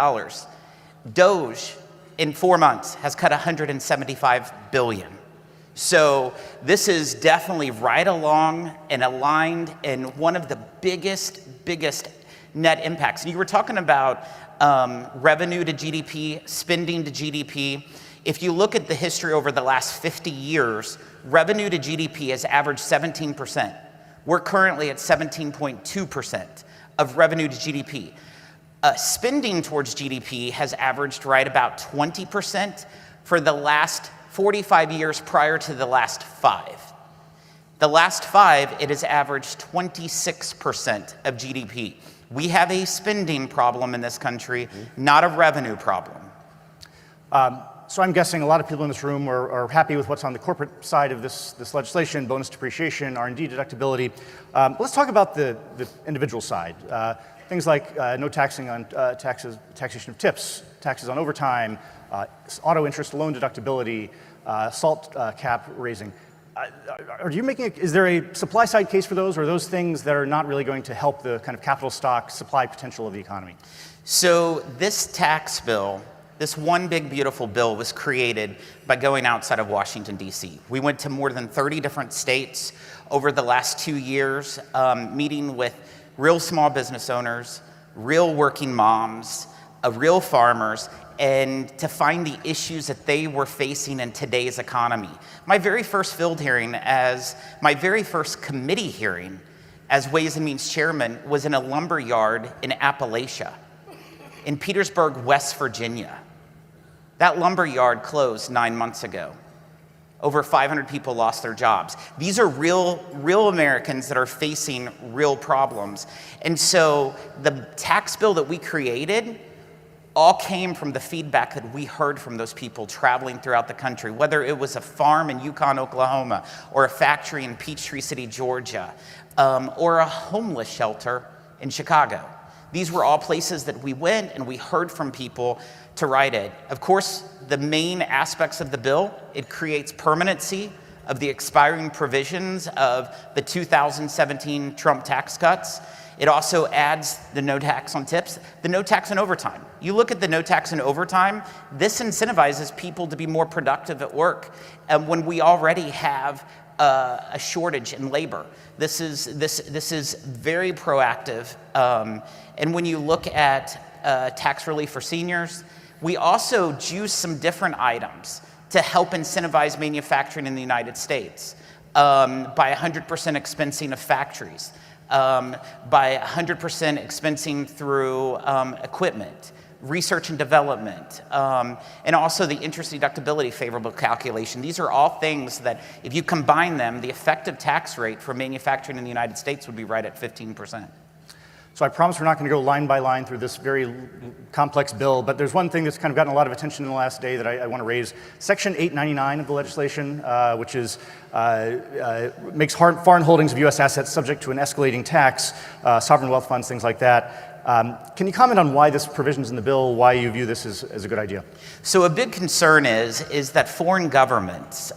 DOGE in 4 months has cut $175 billion. So this is definitely right along and aligned and one of the biggest net impacts. And you were talking about revenue to GDP, spending to GDP. If you look at the history over the last 50 years, revenue to GDP has averaged 17%. We're currently at 17.2% of revenue to GDP. Spending towards GDP has averaged right about 20% for the last 45 years prior to the last 5. The last 5, it has averaged 26% of GDP. We have a spending problem in this country, not a revenue problem. So I'm guessing a lot of people in this room are happy with what's on the corporate side of this legislation, bonus depreciation, R&D deductibility. Let's talk about the individual side. Things like no taxing on taxation of tips, taxes on overtime, auto interest loan deductibility, SALT cap raising. Is there a supply side case for those, or are those things that are not really going to help the kind of capital stock supply potential of the economy? So this tax bill, this one big beautiful bill, was created by going outside of Washington, D.C. We went to more than 30 different states over the last 2 years, meeting with real small business owners, real working moms, real farmers, and to find the issues that they were facing in today's economy. My very first field hearing, my very first committee hearing as Ways and Means Chairman, was in a lumber yard in Appalachia, in Petersburg, West Virginia. That lumber yard closed 9 months ago. Over 500 people lost their jobs. These are real Americans that are facing real problems. And so the tax bill that we created all came from the feedback that we heard from those people traveling throughout the country, whether it was a farm in Yukon, Oklahoma, or a factory in Peachtree City, Georgia, or a homeless shelter in Chicago. These were all places that we went and we heard from people to write it. Of course, the main aspects of the bill, it creates permanency of the expiring provisions of the 2017 Trump tax cuts. It also adds the no tax on tips, the no tax on overtime. You look at the no tax on overtime, this incentivizes people to be more productive at work when we already have a shortage in labor. This is very proactive. And when you look at tax relief for seniors, we also juice some different items to help incentivize manufacturing in the United States by 100% expensing of factories, by 100% expensing through equipment, research and development, and also the interest deductibility favorable calculation. These are all things that, if you combine them, the effective tax rate for manufacturing in the United States would be right at 15%. So I promise we're not going to go line by line through this very complex bill, but there's one thing that's kind of gotten a lot of attention in the last day that I want to raise. Section 899 of the legislation, which makes foreign holdings of U.S. assets subject to an escalating tax, sovereign wealth funds, things like that. Can you comment on why this provision's in the bill, why you view this as a good idea? So a big concern is that foreign governments,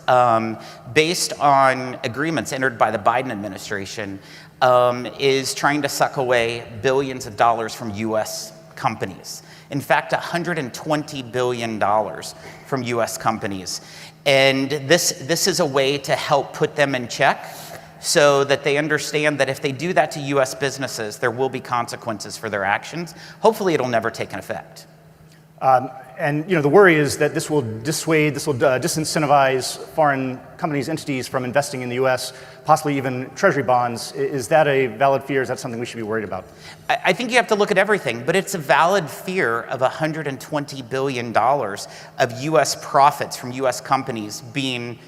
based on agreements entered by the Biden administration, is trying to suck away billions of dollars from U.S. companies. In fact, $120 billion from U.S. companies. And this is a way to help put them in check so that they understand that if they do that to U.S. businesses, there will be consequences for their actions. Hopefully, it'll never take an effect. And the worry is that this will dissuade, this will disincentivize foreign companies, entities from investing in the U.S., possibly even treasury bonds. Is that a valid fear? Is that something we should be worried about? I think you have to look at everything, but it's a valid fear of $120 billion of U.S. profits from U.S. companies being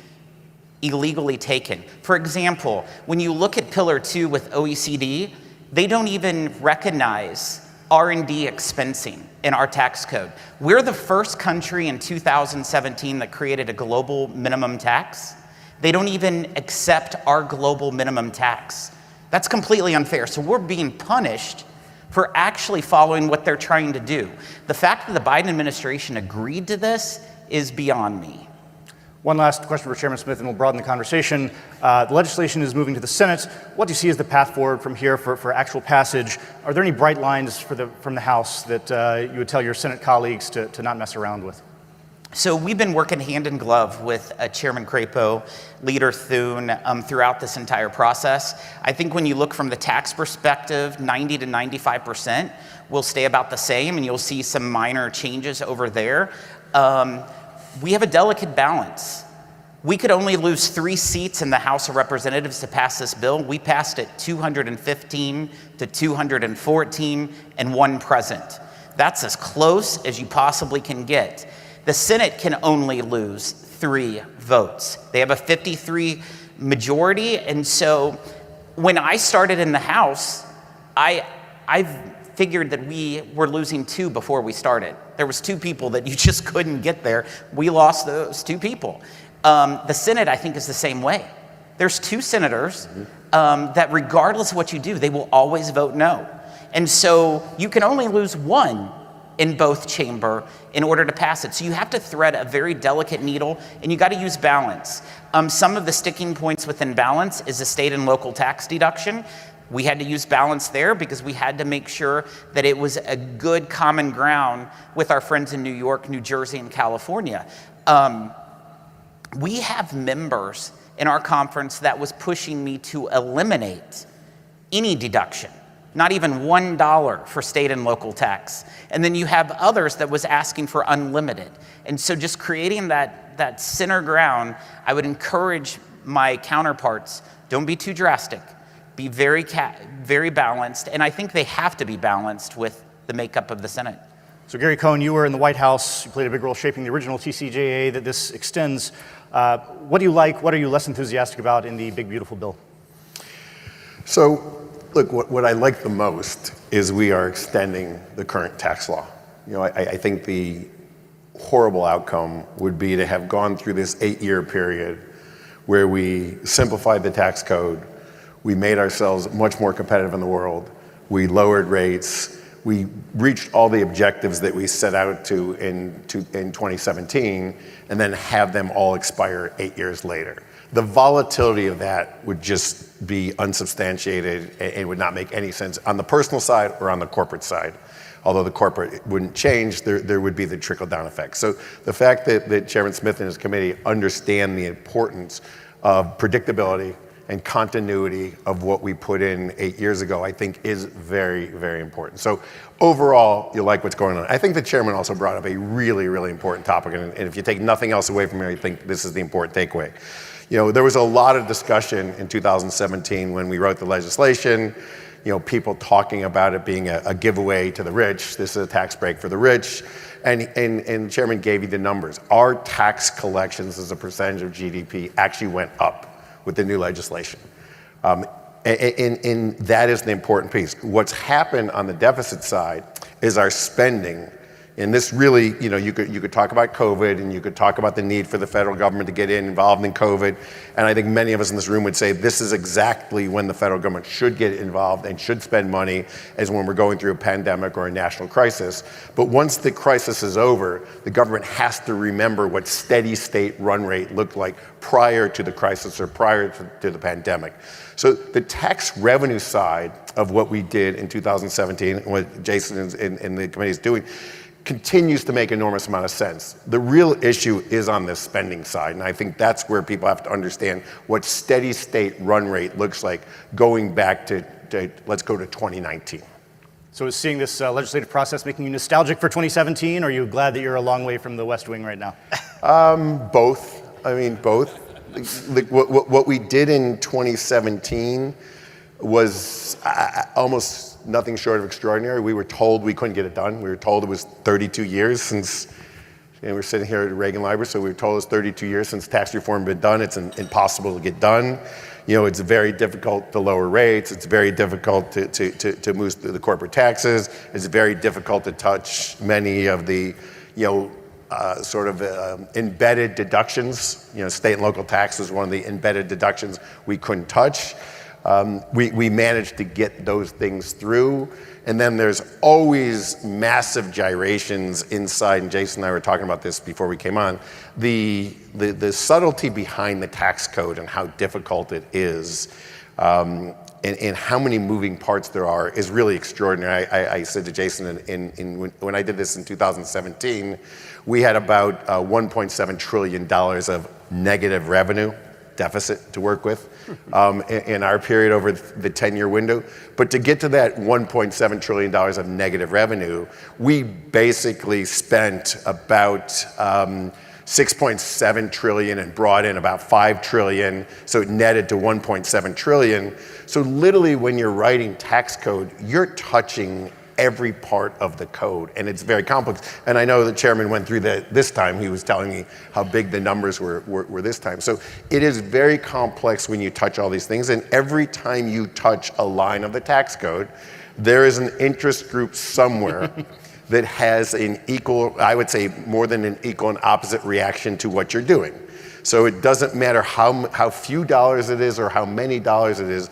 illegally taken. For example, when you look at Pillar 2 with OECD, they don't even recognize R&D expensing in our tax code. We're the first country in 2017 that created a global minimum tax. They don't even accept our global minimum tax. That's completely unfair. So we're being punished for actually following what they're trying to do. The fact that the Biden administration agreed to this is beyond me. One last question for Chairman Smith, and we'll broaden the conversation. The legislation is moving to the Senate. What do you see as the path forward from here for actual passage? Are there any bright lines from the House that you would tell your Senate colleagues to not mess around with? So we've been working hand in glove with Chairman Crapo, Leader Thune, throughout this entire process. I think when you look from the tax perspective, 90 to 95% will stay about the same, and you'll see some minor changes over there. We have a delicate balance. We could only lose 3 seats in the House of Representatives to pass this bill. We passed it 215 to 214 and 1 present. That's as close as you possibly can get. The Senate can only lose 3 votes. They have a 53 majority, and so when I started in the House, I figured that we were losing 2 before we started. There was 2 people that you just couldn't get there. We lost those 2 people. The Senate, I think, is the same way. There's 2 senators that regardless of what you do, they will always vote no. And so you can only lose 1 in both chamber in order to pass it. So you have to thread a very delicate needle, and you got to use balance. Some of the sticking points within balance is the state and local tax deduction. We had to use balance there because we had to make sure that it was a good common ground with our friends in New York, New Jersey, and California. We have members in our conference that was pushing me to eliminate any deduction, not even $1 for state and local tax. And then you have others that was asking for unlimited. And so just creating that center ground, I would encourage my counterparts, don't be too drastic. Be very balanced, and I think they have to be balanced with the makeup of the Senate. So Gary Cohn, you were in the White House. You played a big role shaping the original TCJA that this extends. What do you like? What are you less enthusiastic about in the big, beautiful bill? So, look, what I like the most is we are extending the current tax law. I think the horrible outcome would be to have gone through this 8-year period where we simplified the tax code. We made ourselves much more competitive in the world. We lowered rates. We reached all the objectives that we set out to in 2017, and then have them all expire 8 years later. The volatility of that would just be unsubstantiated and would not make any sense on the personal side or on the corporate side. Although the corporate wouldn't change, there would be the trickle-down effect. So the fact that Chairman Smith and his committee understand the importance of predictability and continuity of what we put in 8 years ago, I think is very, very important. So overall, you like what's going on. I think the chairman also brought up a really, really important topic, and if you take nothing else away from here, I think this is the important takeaway. There was a lot of discussion in 2017 when we wrote the legislation, people talking about it being a giveaway to the rich. This is a tax break for the rich. And the chairman gave you the numbers. Our tax collections as a percentage of GDP actually went up with the new legislation. And that is the important piece. What's happened on the deficit side is our spending And this really, you could talk about COVID, and you could talk about the need for the federal government to get involved in COVID. And I think many of us in this room would say this is exactly when the federal government should get involved and should spend money, as when we're going through a pandemic or a national crisis. But once the crisis is over, the government has to remember what steady state run rate looked like prior to the crisis or prior to the pandemic. So the tax revenue side of what we did in 2017, and what Jason and the committee is doing, continues to make enormous amount of sense. The real issue is on the spending side, and I think that's where people have to understand what steady state run rate looks like going back to let's go to 2019. So is seeing this legislative process making you nostalgic for 2017, or are you glad that you're a long way from the West Wing right now? Both. I mean, both. What we did in 2017 was almost nothing short of extraordinary. We were told we couldn't get it done. We were told it was 32 years since, we're sitting here at the Reagan Library, so we were told it's 32 years since tax reform had been done. It's impossible to get done. It's very difficult to lower rates. It's very difficult to move the corporate taxes. It's very difficult to touch many of the, embedded deductions. State and local tax was one of the embedded deductions we couldn't touch. We managed to get those things through, and then there's always massive gyrations inside, and Jason and I were talking about this before we came on, the subtlety behind the tax code and how difficult it is, and how many moving parts there are is really extraordinary. I said to Jason when I did this in 2017, we had about $1.7 trillion of negative revenue deficit to work with in our period over the 10-year window. But to get to that $1.7 trillion of negative revenue, we basically spent about $6.7 trillion and brought in about $5 trillion, so it netted to $1.7 trillion. So literally when you're writing tax code, you're touching every part of the code, and it's very complex. And I know the chairman went through that this time. He was telling me how big the numbers were this time. So it is very complex when you touch all these things, and every time you touch a line of the tax code, there is an interest group somewhere that has an equal, I would say more than an equal and opposite reaction to what you're doing. So it doesn't matter how few dollars it is or how many dollars it is,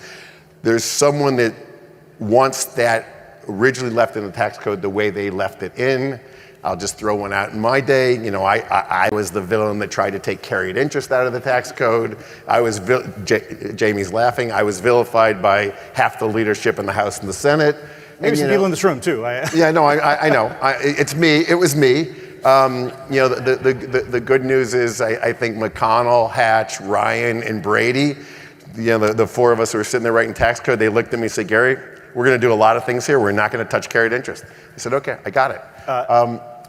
there's someone that wants that originally left in the tax code the way they left it in. I'll just throw one out. In my day, I was the villain that tried to take carried interest out of the tax code. Jamie's laughing. I was vilified by half the leadership in the House and the Senate. Maybe some people in this room too. Yeah, no, I know. It's me. It was me. The good news is I think McConnell, Hatch, Ryan, and Brady, the four of us who were sitting there writing tax code, they looked at me and said, Gary, we're going to do a lot of things here. We're not going to touch carried interest. I said, okay, I got it.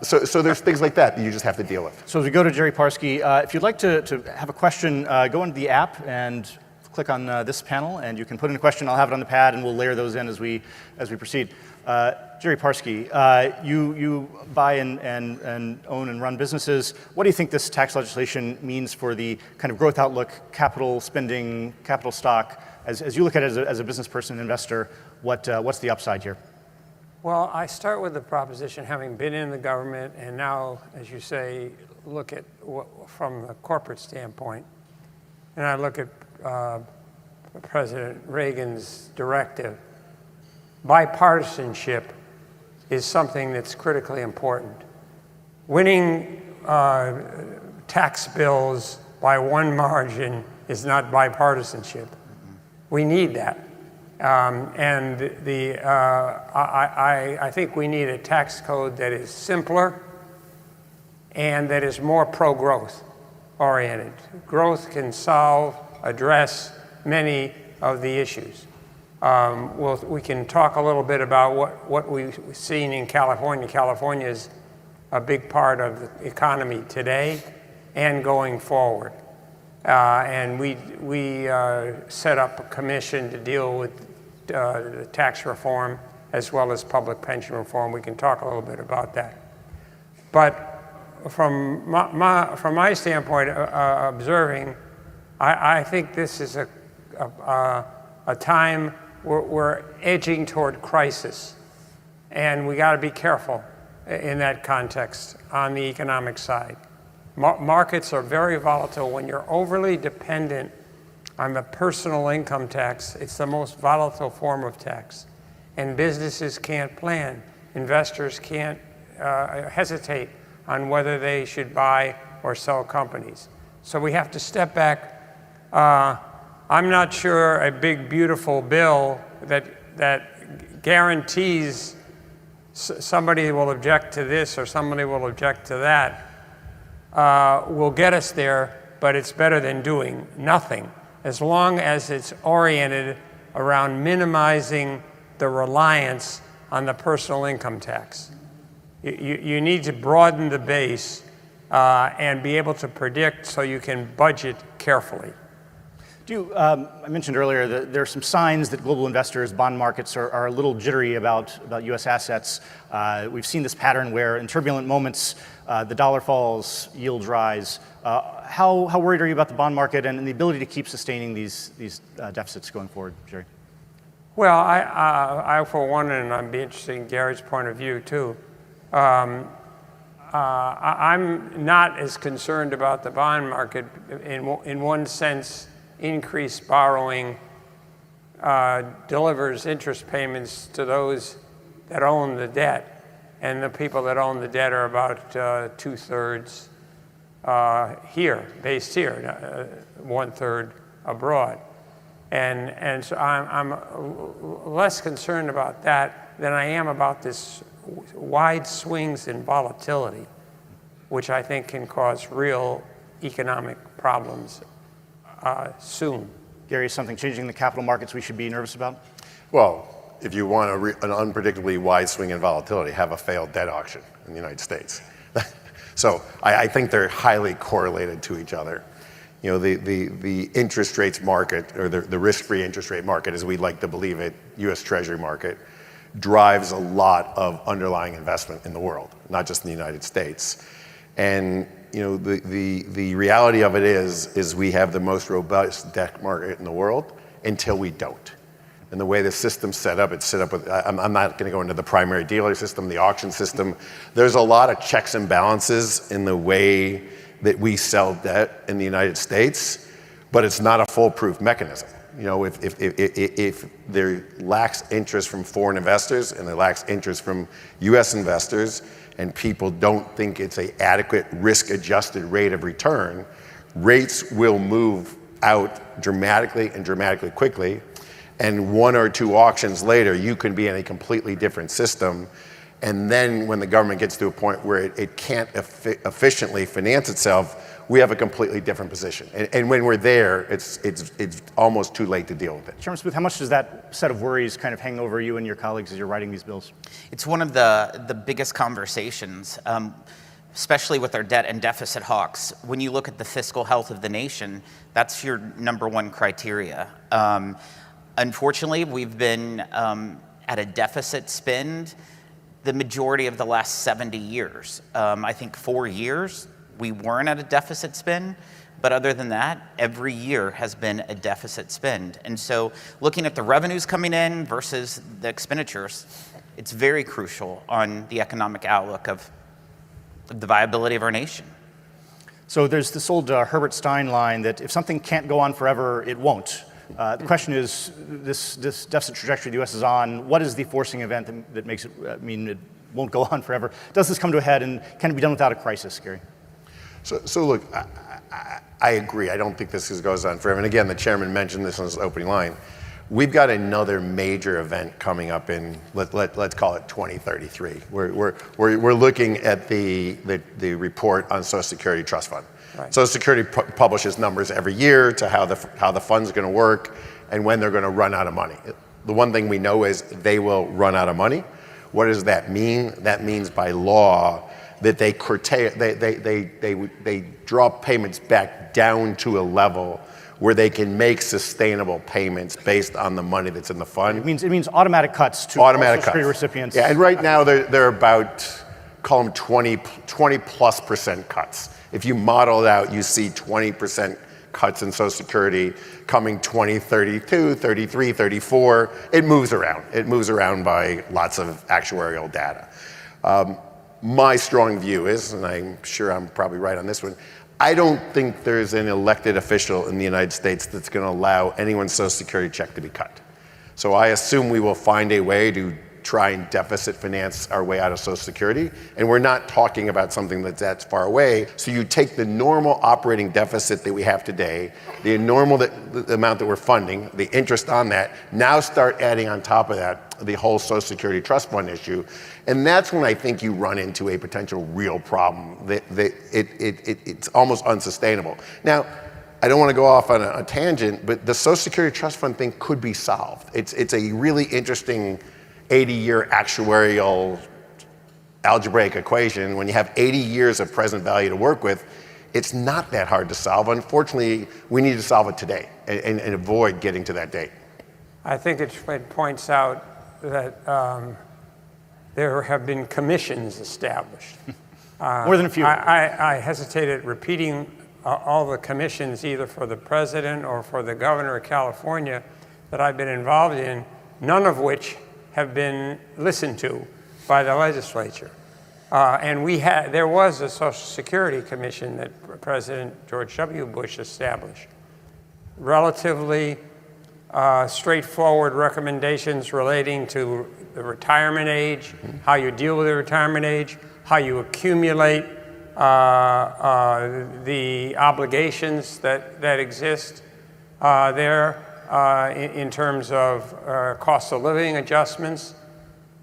So there's things like that you just have to deal with. So as we go to Jerry Parsky, if you'd like to have a question, go into the app and click on this panel, and you can put in a question. I'll have it on the pad, and we'll layer those in as we proceed. Jerry Parsky, you buy and own and run businesses. What do you think this tax legislation means for the kind of growth outlook, capital spending, capital stock? As you look at it as a business person, investor, what's the upside here? Well, I start with the proposition, having been in the government and now, as you say, look at from the corporate standpoint, and I look at President Reagan's directive. Bipartisanship is something that's critically important. Winning tax bills by one margin is not bipartisanship. We need that. I think we need a tax code that is simpler and that is more pro-growth oriented. Growth can address many of the issues. We can talk a little bit about what we've seen in California. California is a big part of the economy today and going forward. And we set up a commission to deal with the tax reform as well as public pension reform. We can talk a little bit about that. But from my standpoint, observing, I think this is a time we're edging toward crisis, and we got to be careful in that context on the economic side. Markets are very volatile. When you're overly dependent on the personal income tax, it's the most volatile form of tax. And businesses can't plan. Investors can't hesitate on whether they should buy or sell companies. So we have to step back. I'm not sure a big, beautiful bill that guarantees somebody will object to this or somebody will object to that will get us there, but it's better than doing nothing, as long as it's oriented around minimizing the reliance on the personal income tax. You need to broaden the base and be able to predict so you can budget carefully. I mentioned earlier that there are some signs that global investors, bond markets are a little jittery about U.S. assets. We've seen this pattern where in turbulent moments, the dollar falls, yields rise. How worried are you about the bond market and the ability to keep sustaining these deficits going forward, Jerry? Well, I for one, and I'd be interested in Gary's point of view too, I'm not as concerned about the bond market. In one sense, increased borrowing delivers interest payments to those that own the debt, and the people that own the debt are about 2/3 here, based here, 1/3 abroad. And so I'm less concerned about that than I am about this wide swings in volatility, which I think can cause real economic problems soon. Gary, is something changing in the capital markets we should be nervous about? Well, if you want an unpredictably wide swing in volatility, have a failed debt auction in the United States. So I think they're highly correlated to each other. You know, the interest rates market, or the risk-free interest rate market, as we like to believe it, U.S. Treasury market, drives a lot of underlying investment in the world, not just in the United States. And you know, the reality of it is we have the most robust debt market in the world until we don't. And the way the system's set up, it's set up with, I'm not going to go into the primary dealer system, the auction system. There's a lot of checks and balances in the way that we sell debt in the United States, but it's not a foolproof mechanism. You know, if there lacks interest from foreign investors and there lacks interest from U.S. investors, and people don't think it's an adequate risk-adjusted rate of return, rates will move out dramatically and dramatically quickly. And one or two auctions later, you can be in a completely different system. And then when the government gets to a point where it can't efficiently finance itself, we have a completely different position. And when we're there, it's almost too late to deal with it. Chairman Smith, how much does that set of worries kind of hang over you and your colleagues as you're writing these bills? It's one of the biggest conversations, especially with our debt and deficit hawks. When you look at the fiscal health of the nation, that's your number one criteria. Unfortunately, we've been at a deficit spend the majority of the last 70 years. I think 4 years, we weren't at a deficit spend, but other than that, every year has been a deficit spend. And so looking at the revenues coming in versus the expenditures, it's very crucial on the economic outlook of the viability of our nation. So there's this old Herbert Stein line that if something can't go on forever, it won't. The question is, this deficit trajectory the U.S. is on, what is the forcing event that makes it mean it won't go on forever? Does this come to a head, and can it be done without a crisis, Gary? So look, I agree. I don't think this goes on forever. And again, the chairman mentioned this in his opening line. We've got another major event coming up in, let's call it 2033. We're looking at the report on Social Security Trust Fund. Right. Social Security publishes numbers every year to how the fund's going to work and when they're going to run out of money. The one thing we know is they will run out of money. What does that mean? That means by law that they curtail, they drop payments back down to a level where they can make sustainable payments based on the money that's in the fund. It means automatic cuts to Social Security recipients. Yeah, and right now they're about, call them 20+% cuts. If you model it out, you see 20% cuts in Social Security coming 2032, 33, 34. It moves around. It moves around by lots of actuarial data. my strong view is, and I'm sure I'm probably right on this one, I don't think there's an elected official in the United States that's going to allow anyone's Social Security check to be cut. So I assume we will find a way to try and deficit finance our way out of Social Security. And we're not talking about something that's far away. So you take the normal operating deficit that we have today, the the amount that we're funding, the interest on that, now start adding on top of that the whole Social Security trust fund issue. And that's when I think you run into a potential real problem. It's almost unsustainable. Now, I don't want to go off on a tangent, but the Social Security trust fund thing could be solved. It's a really interesting 80-year actuarial algebraic equation. When you have 80 years of present value to work with, it's not that hard to solve. Unfortunately, we need to solve it today and avoid getting to that date. I think it points out that there have been commissions established. More than a few. I hesitated repeating all the commissions, either for the president or for the governor of California, that I've been involved in, none of which have been listened to by the legislature. And there was a Social Security Commission that President George W. Bush established. Relatively straightforward recommendations relating to the retirement age, how you deal with the retirement age, how you accumulate the obligations that exist there. In terms of cost of living adjustments,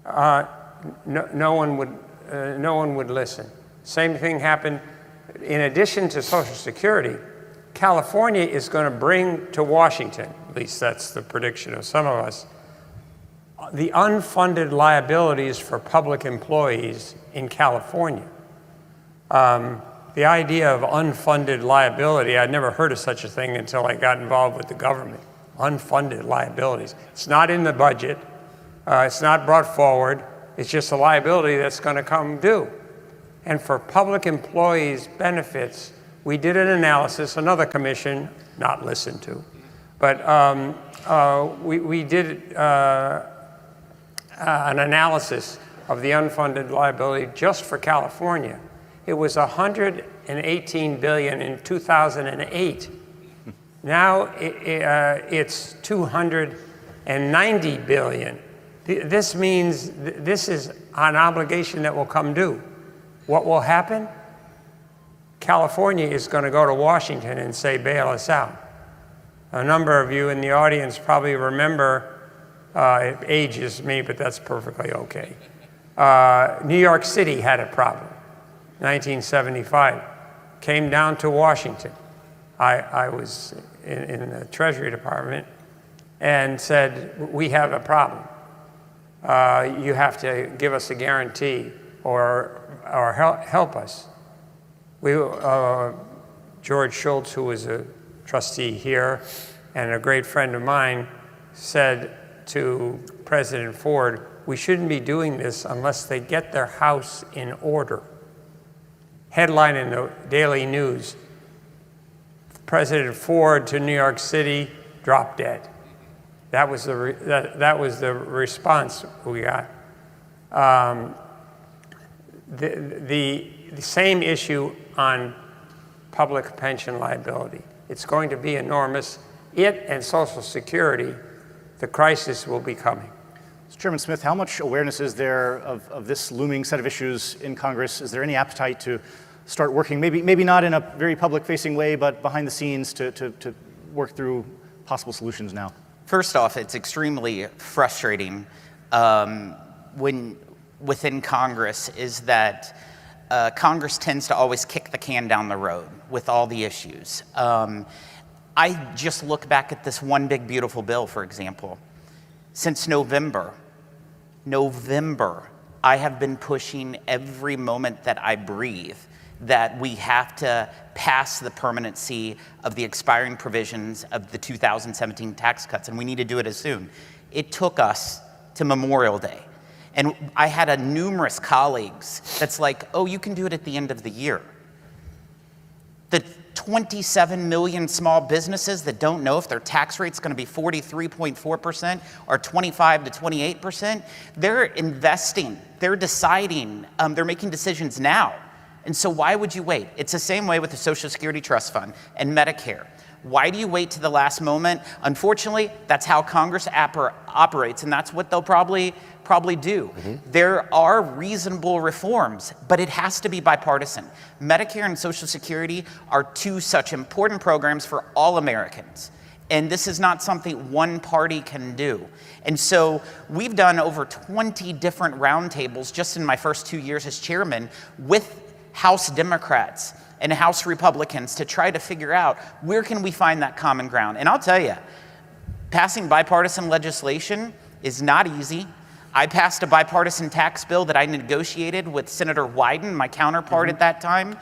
no one would listen. Same thing happened. In addition to Social Security, California is going to bring to Washington, at least that's the prediction of some of us, the unfunded liabilities for public employees in California. The idea of unfunded liability, I'd never heard of such a thing until I got involved with the government. Unfunded liabilities. It's not in the budget. It's not brought forward. It's just a liability that's going to come due. And for public employees' benefits, we did an analysis, another commission, not listened to, but we did an analysis of the unfunded liability just for California. It was $118 billion in 2008. Now it's $290 billion. This means this is an obligation that will come due. What will happen? California is going to go to Washington and say, bail us out. A number of you in the audience probably remember, it ages me, but that's perfectly okay. New York City had a problem. 1975, came down to Washington. I was in the Treasury Department and said, we have a problem. You have to give us a guarantee or help us. George Schultz, who was a trustee here and a great friend of mine, said to President Ford, we shouldn't be doing this unless they get their house in order. Headline in the Daily News, President Ford to New York City, drop dead. That was the response we got. The same issue on public pension liability. It's going to be enormous. It and Social Security, the crisis will be coming. So Chairman Smith, how much awareness is there of this looming set of issues in Congress? Is there any appetite to start working, maybe not in a very public-facing way, but behind the scenes to work through possible solutions now? First off, it's extremely frustrating within Congress is that Congress tends to always kick the can down the road with all the issues. I just look back at this one big beautiful bill, for example. Since November, I have been pushing every moment that I breathe that we have to pass the permanency of the expiring provisions of the 2017 tax cuts, and we need to do it as soon. It took us to Memorial Day. And I had numerous colleagues that's like, oh, you can do it at the end of the year. The 27 million small businesses that don't know if their tax rate's going to be 43.4% or 25 to 28%. They're investing, they're deciding, they're making decisions now. And so why would you wait? It's the same way with the Social Security Trust Fund and Medicare. Why do you wait to the last moment? Unfortunately, that's how Congress operates, and that's what they'll probably do. There are reasonable reforms, but it has to be bipartisan. Medicare and Social Security are two such important programs for all Americans. And this is not something one party can do. And so we've done over 20 different roundtables just in my first 2 years as chairman with House Democrats and House Republicans to try to figure out where can we find that common ground. And I'll tell you, passing bipartisan legislation is not easy. I passed a bipartisan tax bill that I negotiated with Senator Wyden, my counterpart at that time,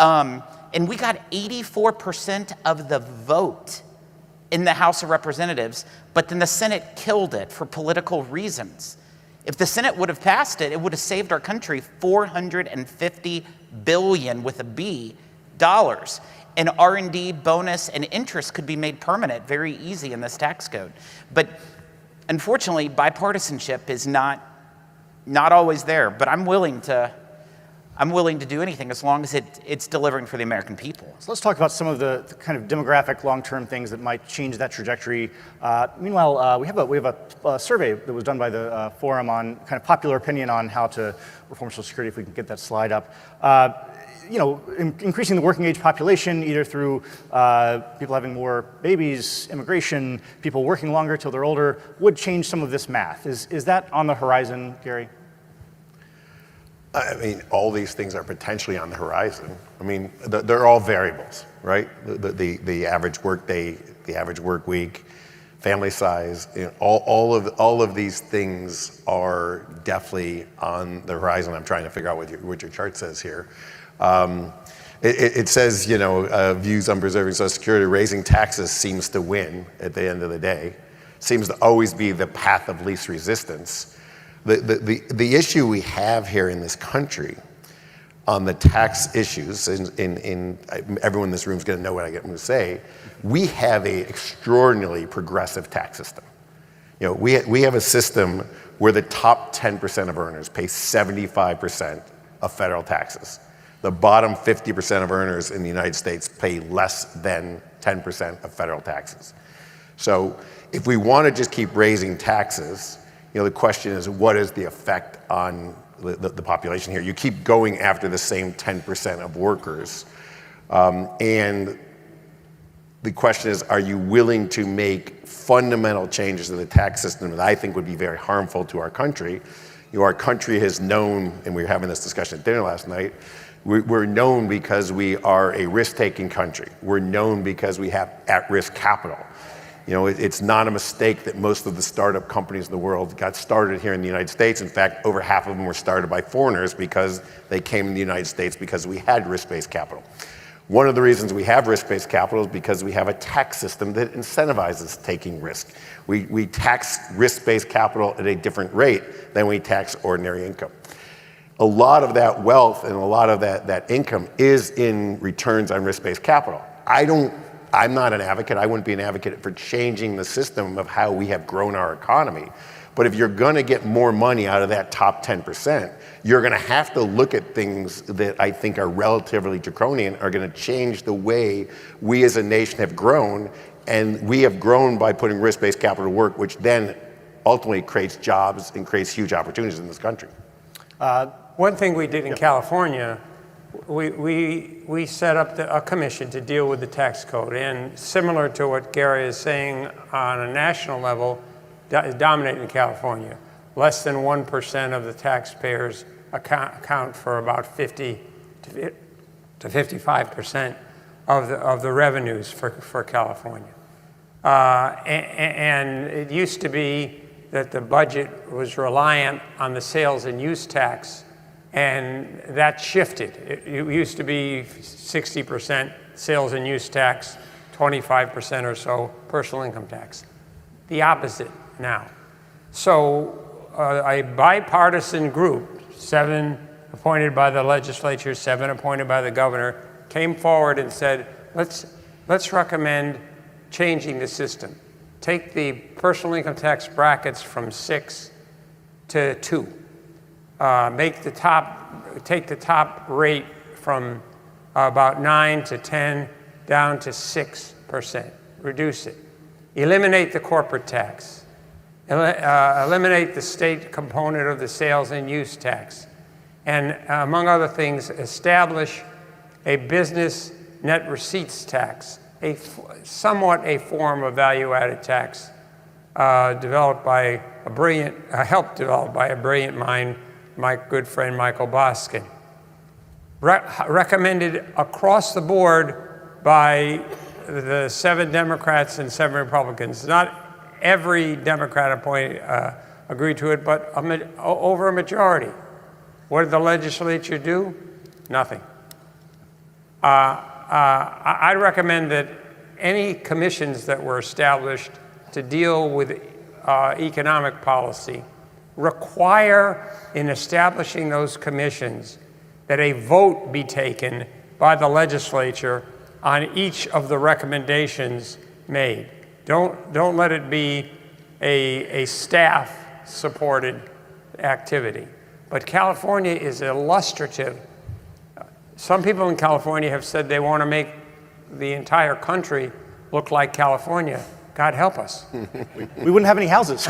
and we got 84% of the vote in the House of Representatives, but then the Senate killed it for political reasons. If the Senate would have passed it, it would have saved our country $450 billion with a B dollars. And R&D, bonus, and interest could be made permanent very easy in this tax code. But unfortunately, bipartisanship is not always there. But I'm willing to do anything as long as it's delivering for the American people. So let's talk about some of the kind of demographic long-term things that might change that trajectory. Meanwhile, we have a survey that was done by the forum on kind of popular opinion on how to reform Social Security, if we can get that slide up. Increasing the working age population, either through people having more babies, immigration, people working longer till they're older, would change some of this math. Is that on the horizon, Gary? I mean, all these things are potentially on the horizon. I mean, they're all variables, right? The average work day, the average work week, family size, all of these things are definitely on the horizon. I'm trying to figure out what your chart says here. It says, views on preserving Social Security, raising taxes seems to win at the end of the day, seems to always be the path of least resistance. The issue we have here in this country on the tax issues, in everyone in this room is going to know what I'm going to say, we have an extraordinarily progressive tax system. We have a system where the top 10% of earners pay 75% of federal taxes. The bottom 50% of earners in the United States pay less than 10% of federal taxes. So if we want to just keep raising taxes, the question is, what is the effect on the population here? You keep going after the same 10% of workers. And the question is, are you willing to make fundamental changes to the tax system that I think would be very harmful to our country? Our country has known, and we were having this discussion at dinner last night, we're known because we are a risk-taking country. We're known because we have at-risk capital. It's not a mistake that most of the startup companies in the world got started here in the United States. In fact, over half of them were started by foreigners because they came to the United States because we had risk-based capital. One of the reasons we have risk-based capital is because we have a tax system that incentivizes taking risk. We tax risk-based capital at a different rate than we tax ordinary income. A lot of that wealth and a lot of that income is in returns on risk-based capital. I'm not an advocate. I wouldn't be an advocate for changing the system of how we have grown our economy. But if you're going to get more money out of that top 10%, you're going to have to look at things that I think are relatively draconian, are going to change the way we as a nation have grown. And we have grown by putting risk-based capital to work, which then ultimately creates jobs and creates huge opportunities in this country. One thing we did in California, we set up a commission to deal with the tax code, and similar to what Gary is saying on a national level, is dominating in California. Less than 1% of the taxpayers account for about 50 to 55% of the revenues for California. And it used to be that the budget was reliant on the sales and use tax, and that shifted. It used to be 60% sales and use tax, 25% or so personal income tax. The opposite now. So a bipartisan group, 7 appointed by the legislature, 7 appointed by the governor, came forward and said, let's recommend changing the system. Take the personal income tax brackets from 6 to 2. Take the top rate from about 9 to 10 down to 6%. Reduce it. Eliminate the corporate tax. Eliminate the state component of the sales and use tax. And among other things, establish a business net receipts tax, somewhat a form of value-added tax helped develop by a brilliant mind, my good friend Michael Boskin. Recommended across the board by the 7 Democrats and 7 Republicans. Not every Democrat agreed to it, but over a majority. What did the legislature do? Nothing. I recommend that any commissions that were established to deal with economic policy require, in establishing those commissions, that a vote be taken by the legislature on each of the recommendations made. Don't let it be a staff-supported activity. But California is illustrative. Some people in California have said they want to make the entire country look like California. God help us. We wouldn't have any houses.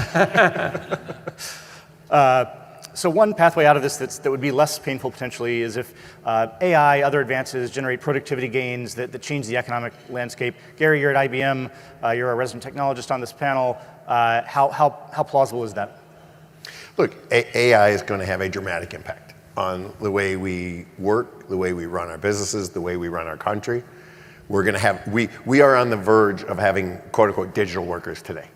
So one pathway out of this that would be less painful potentially is if AI, other advances generate productivity gains that change the economic landscape. Gary, you're at IBM. You're a resident technologist on this panel. How plausible is that? Look, AI is going to have a dramatic impact on the way we work, the way we run our businesses, the way we run our country. We're going to have, we are on the verge of having quote unquote digital workers today.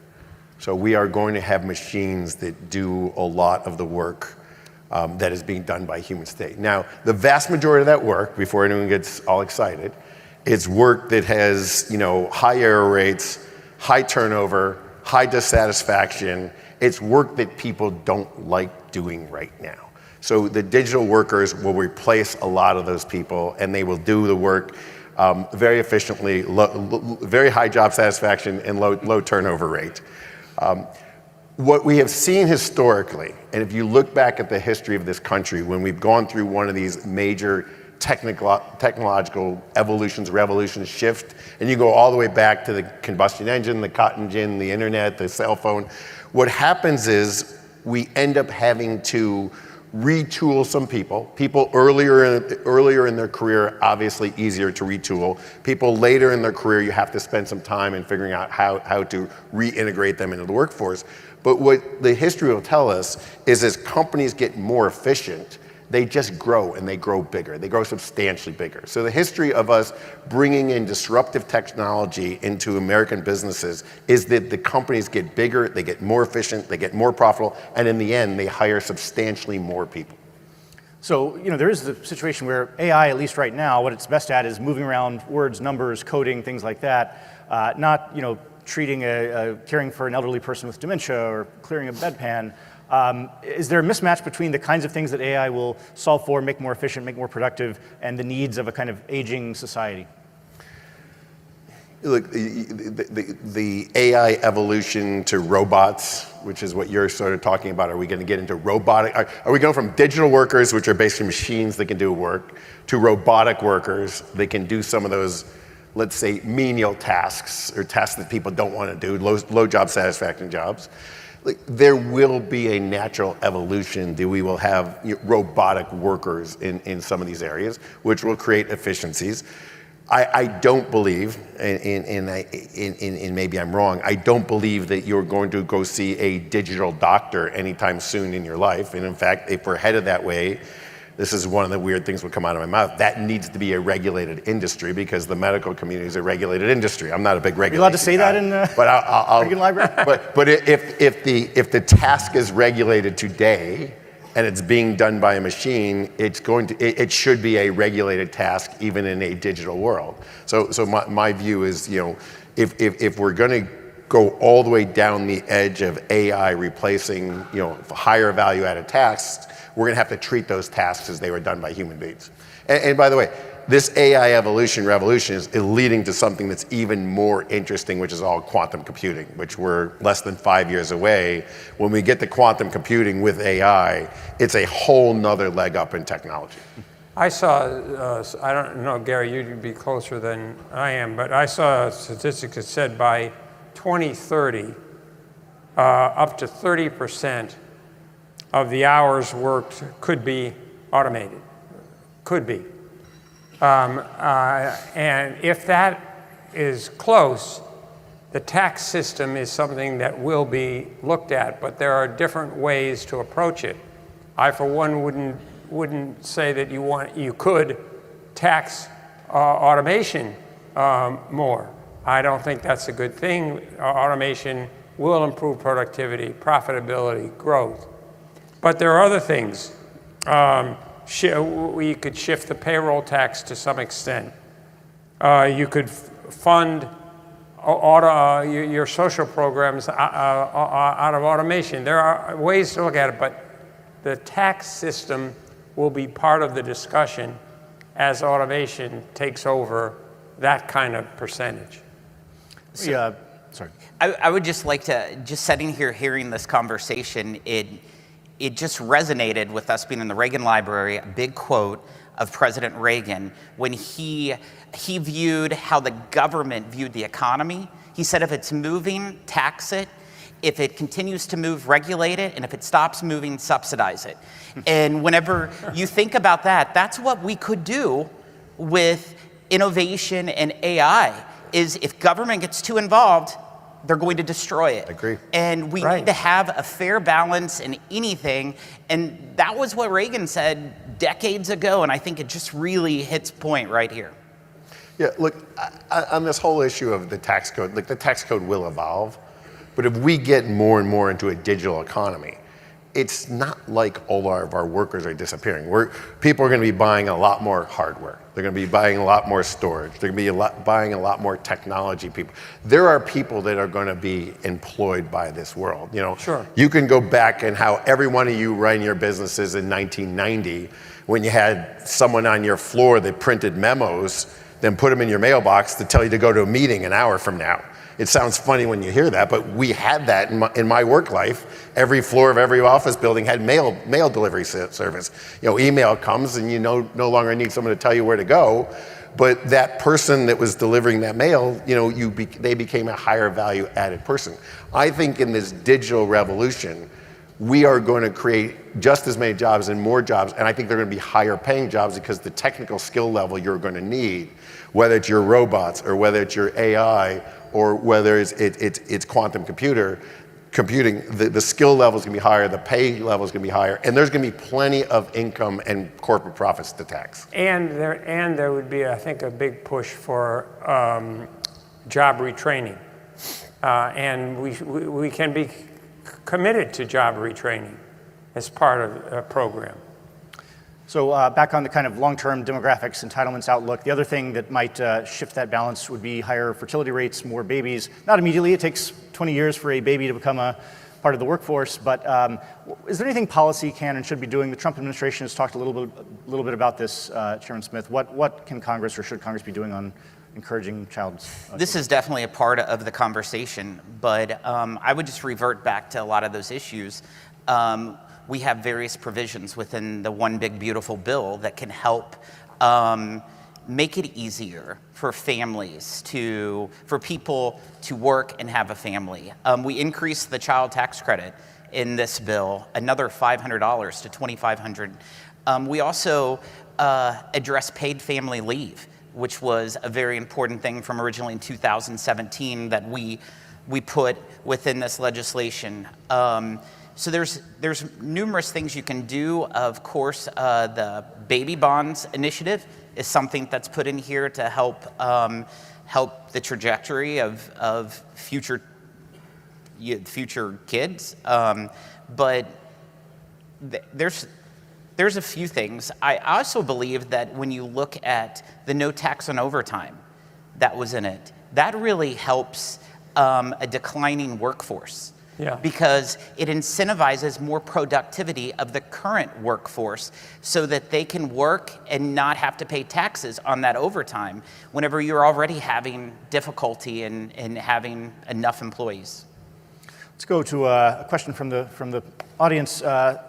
So we are going to have machines that do a lot of the work that is being done by humans today. Now, the vast majority of that work, before anyone gets all excited, is work that has, high error rates, high turnover, high dissatisfaction. It's work that people don't like doing right now. So the digital workers will replace a lot of those people, and they will do the work very efficiently, very high job satisfaction and low turnover rate. What we have seen historically, and if you look back at the history of this country, when we've gone through one of these major technological evolutions, revolutions, shift, and you go all the way back to the combustion engine, the cotton gin, the internet, the cell phone, what happens is we end up having to retool some people. People earlier in their career, obviously easier to retool. People later in their career, you have to spend some time in figuring out how to reintegrate them into the workforce. But what the history will tell us is as companies get more efficient, they just grow and they grow bigger. They grow substantially bigger. So the history of us bringing in disruptive technology into American businesses is that the companies get bigger, they get more efficient, they get more profitable, and in the end, they hire substantially more people. So, there is the situation where AI, at least right now, what it's best at is moving around words, numbers, coding, things like that, not, treating caring for an elderly person with dementia or clearing a bedpan. Is there a mismatch between the kinds of things that AI will solve for, make more efficient, make more productive, and the needs of a kind of aging society? Look, the AI evolution to robots, which is what you're sort of talking about, are we going to get into robotic? Are we going from digital workers, which are basically machines that can do work, to robotic workers that can do some of those, let's say, menial tasks or tasks that people don't want to do, low job satisfaction jobs? There will be a natural evolution that we will have robotic workers in some of these areas, which will create efficiencies. I don't believe, and maybe I'm wrong, I don't believe that you're going to go see a digital doctor anytime soon in your life. And in fact, if we're headed that way, this is one of the weird things that will come out of my mouth. That needs to be a regulated industry because the medical community is a regulated industry. I'm not a big regulator. Are you allowed to say that in the Reagan Library? But if the task is regulated today and it's being done by a machine, it should be a regulated task even in a digital world. So my view is, if we're going to go all the way down the edge of AI replacing, higher value added tasks, we're going to have to treat those tasks as they were done by human beings. And by the way, this AI revolution is leading to something that's even more interesting, which is all quantum computing, which we're less than 5 years away. When we get to quantum computing with AI, it's a whole nother leg up in technology. I saw, I don't know, Gary, you'd be closer than I am, but I saw a statistic that said by 2030, up to 30% of the hours worked could be automated. Could be. And if that is close, the tax system is something that will be looked at, but there are different ways to approach it. I, for one, wouldn't say that you could tax automation more. I don't think that's a good thing. Automation will improve productivity, profitability, growth. But there are other things. We could shift the payroll tax to some extent. You could fund your social programs out of automation. There are ways to look at it, but the tax system will be part of the discussion as automation takes over that kind of percentage. Sorry. I would just like to, just sitting here hearing this conversation, it just resonated with us being in the Reagan Library, a big quote of President Reagan when he viewed how the government viewed the economy. He said, if it's moving, tax it. If it continues to move, regulate it. And if it stops moving, subsidize it. And whenever you think about that, that's what we could do with innovation and AI, is if government gets too involved, they're going to destroy it. I agree. And we need to have a fair balance in anything. And that was what Reagan said decades ago. And I think it just really hits point right here. Yeah, look, on this whole issue of the tax code, like the tax code will evolve. But if we get more and more into a digital economy, it's not like all of our workers are disappearing. People are going to be buying a lot more hardware. They're going to be buying a lot more storage. They're going to be buying a lot more technology people. There are people that are going to be employed by this world. Sure. You can go back and how every one of you ran your businesses in 1990 when you had someone on your floor that printed memos, then put them in your mailbox to tell you to go to a meeting an hour from now. It sounds funny when you hear that, but we had that in my work life. Every floor of every office building had mail delivery service. Email comes and you no longer need someone to tell you where to go, but that person that was delivering that mail, they became a higher value added person. I think in this digital revolution, we are going to create just as many jobs and more jobs, and I think they're going to be higher paying jobs because the technical skill level you're going to need, whether it's your robots or whether it's your AI or whether it's quantum computing, the skill level is going to be higher, the pay level is going to be higher, and there's going to be plenty of income and corporate profits to tax. And there would be, I think, a big push for job retraining, and we can be committed to job retraining as part of a program. So back on the kind of long-term demographics, entitlements outlook, the other thing that might shift that balance would be higher fertility rates, more babies. Not immediately, it takes 20 years for a baby to become a part of the workforce, but is there anything policy can and should be doing? The Trump administration has talked a little bit about this, Chairman Smith. What can Congress or should Congress be doing on encouraging child? This is definitely a part of the conversation, but I would just revert back to a lot of those issues. We have various provisions within the One Big Beautiful Bill that can help make it easier for families for people to work and have a family. We increased the child tax credit in this bill, another $500 to $2,500. We also address paid family leave, which was a very important thing from originally in 2017 that we put within this legislation. So there's numerous things you can do. Of course, the baby bonds initiative is something that's put in here to help the trajectory of future kids. But there's a few things. I also believe that when you look at the no tax on overtime that was in it, that really helps a declining workforce. Yeah. Because it incentivizes more productivity of the current workforce so that they can work and not have to pay taxes on that overtime whenever you're already having difficulty in having enough employees. Let's go to a question from the audience.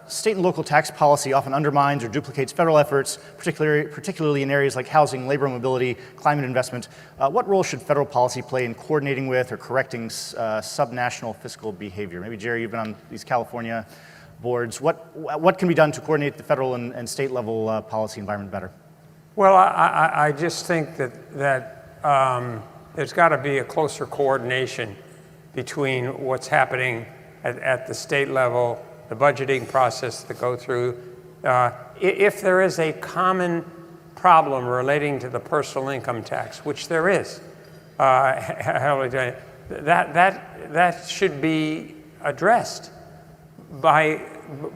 State and local tax policy often undermines or duplicates federal efforts, particularly in areas like housing, labor mobility, climate investment. What role should federal policy play in coordinating with or correcting subnational fiscal behavior? Maybe, Jerry, you've been on these California boards. What can be done to coordinate the federal and state level policy environment better? Well, I just think that there's got to be a closer coordination between what's happening at the state level, the budgeting process that go through. If there is a common problem relating to the personal income tax, which there is, that should be addressed by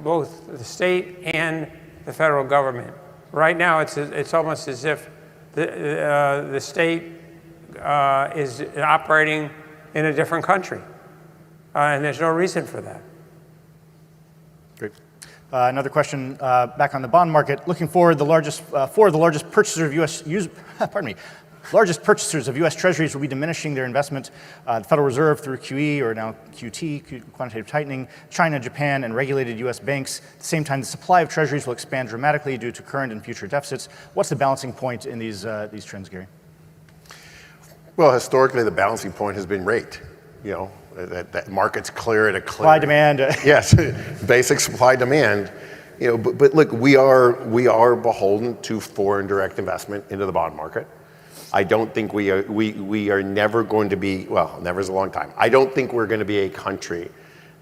both the state and the federal government. Right now, it's almost as if the state is operating in a different country, and there's no reason for that. Great. Another question back on the bond market. Looking forward, four of the largest purchasers of largest purchasers of U.S. Treasuries will be diminishing their investment. The Federal Reserve through QE, or now QT, quantitative tightening, China, Japan, and regulated U.S. banks. At the same time, the supply of Treasuries will expand dramatically due to current and future deficits. What's the balancing point in these trends, Gary? Well, historically, the balancing point has been rate. You know, that market's clear at a clear. Supply demand. Yes, basic supply demand. You know, but look, we are beholden to foreign direct investment into the bond market. I don't think we are never going to be, well, never is a long time. I don't think we're going to be a country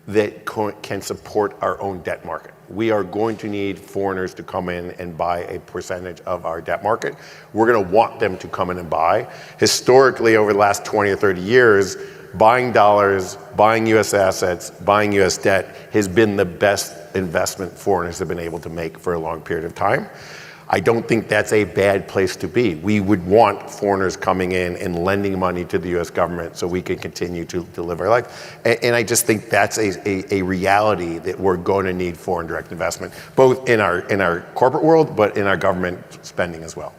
that can support our own debt market. We are going to need foreigners to come in and buy a percentage of our debt market. We're going to want them to come in and buy. Historically, over the last 20 or 30 years, buying dollars, buying U.S. assets, buying U.S. debt has been the best investment foreigners have been able to make for a long period of time. I don't think that's a bad place to be. We would want foreigners coming in and lending money to the U.S. government so we can continue to live our life. And I just think that's a reality that we're going to need foreign direct investment, both in our corporate world, but in our government spending as well.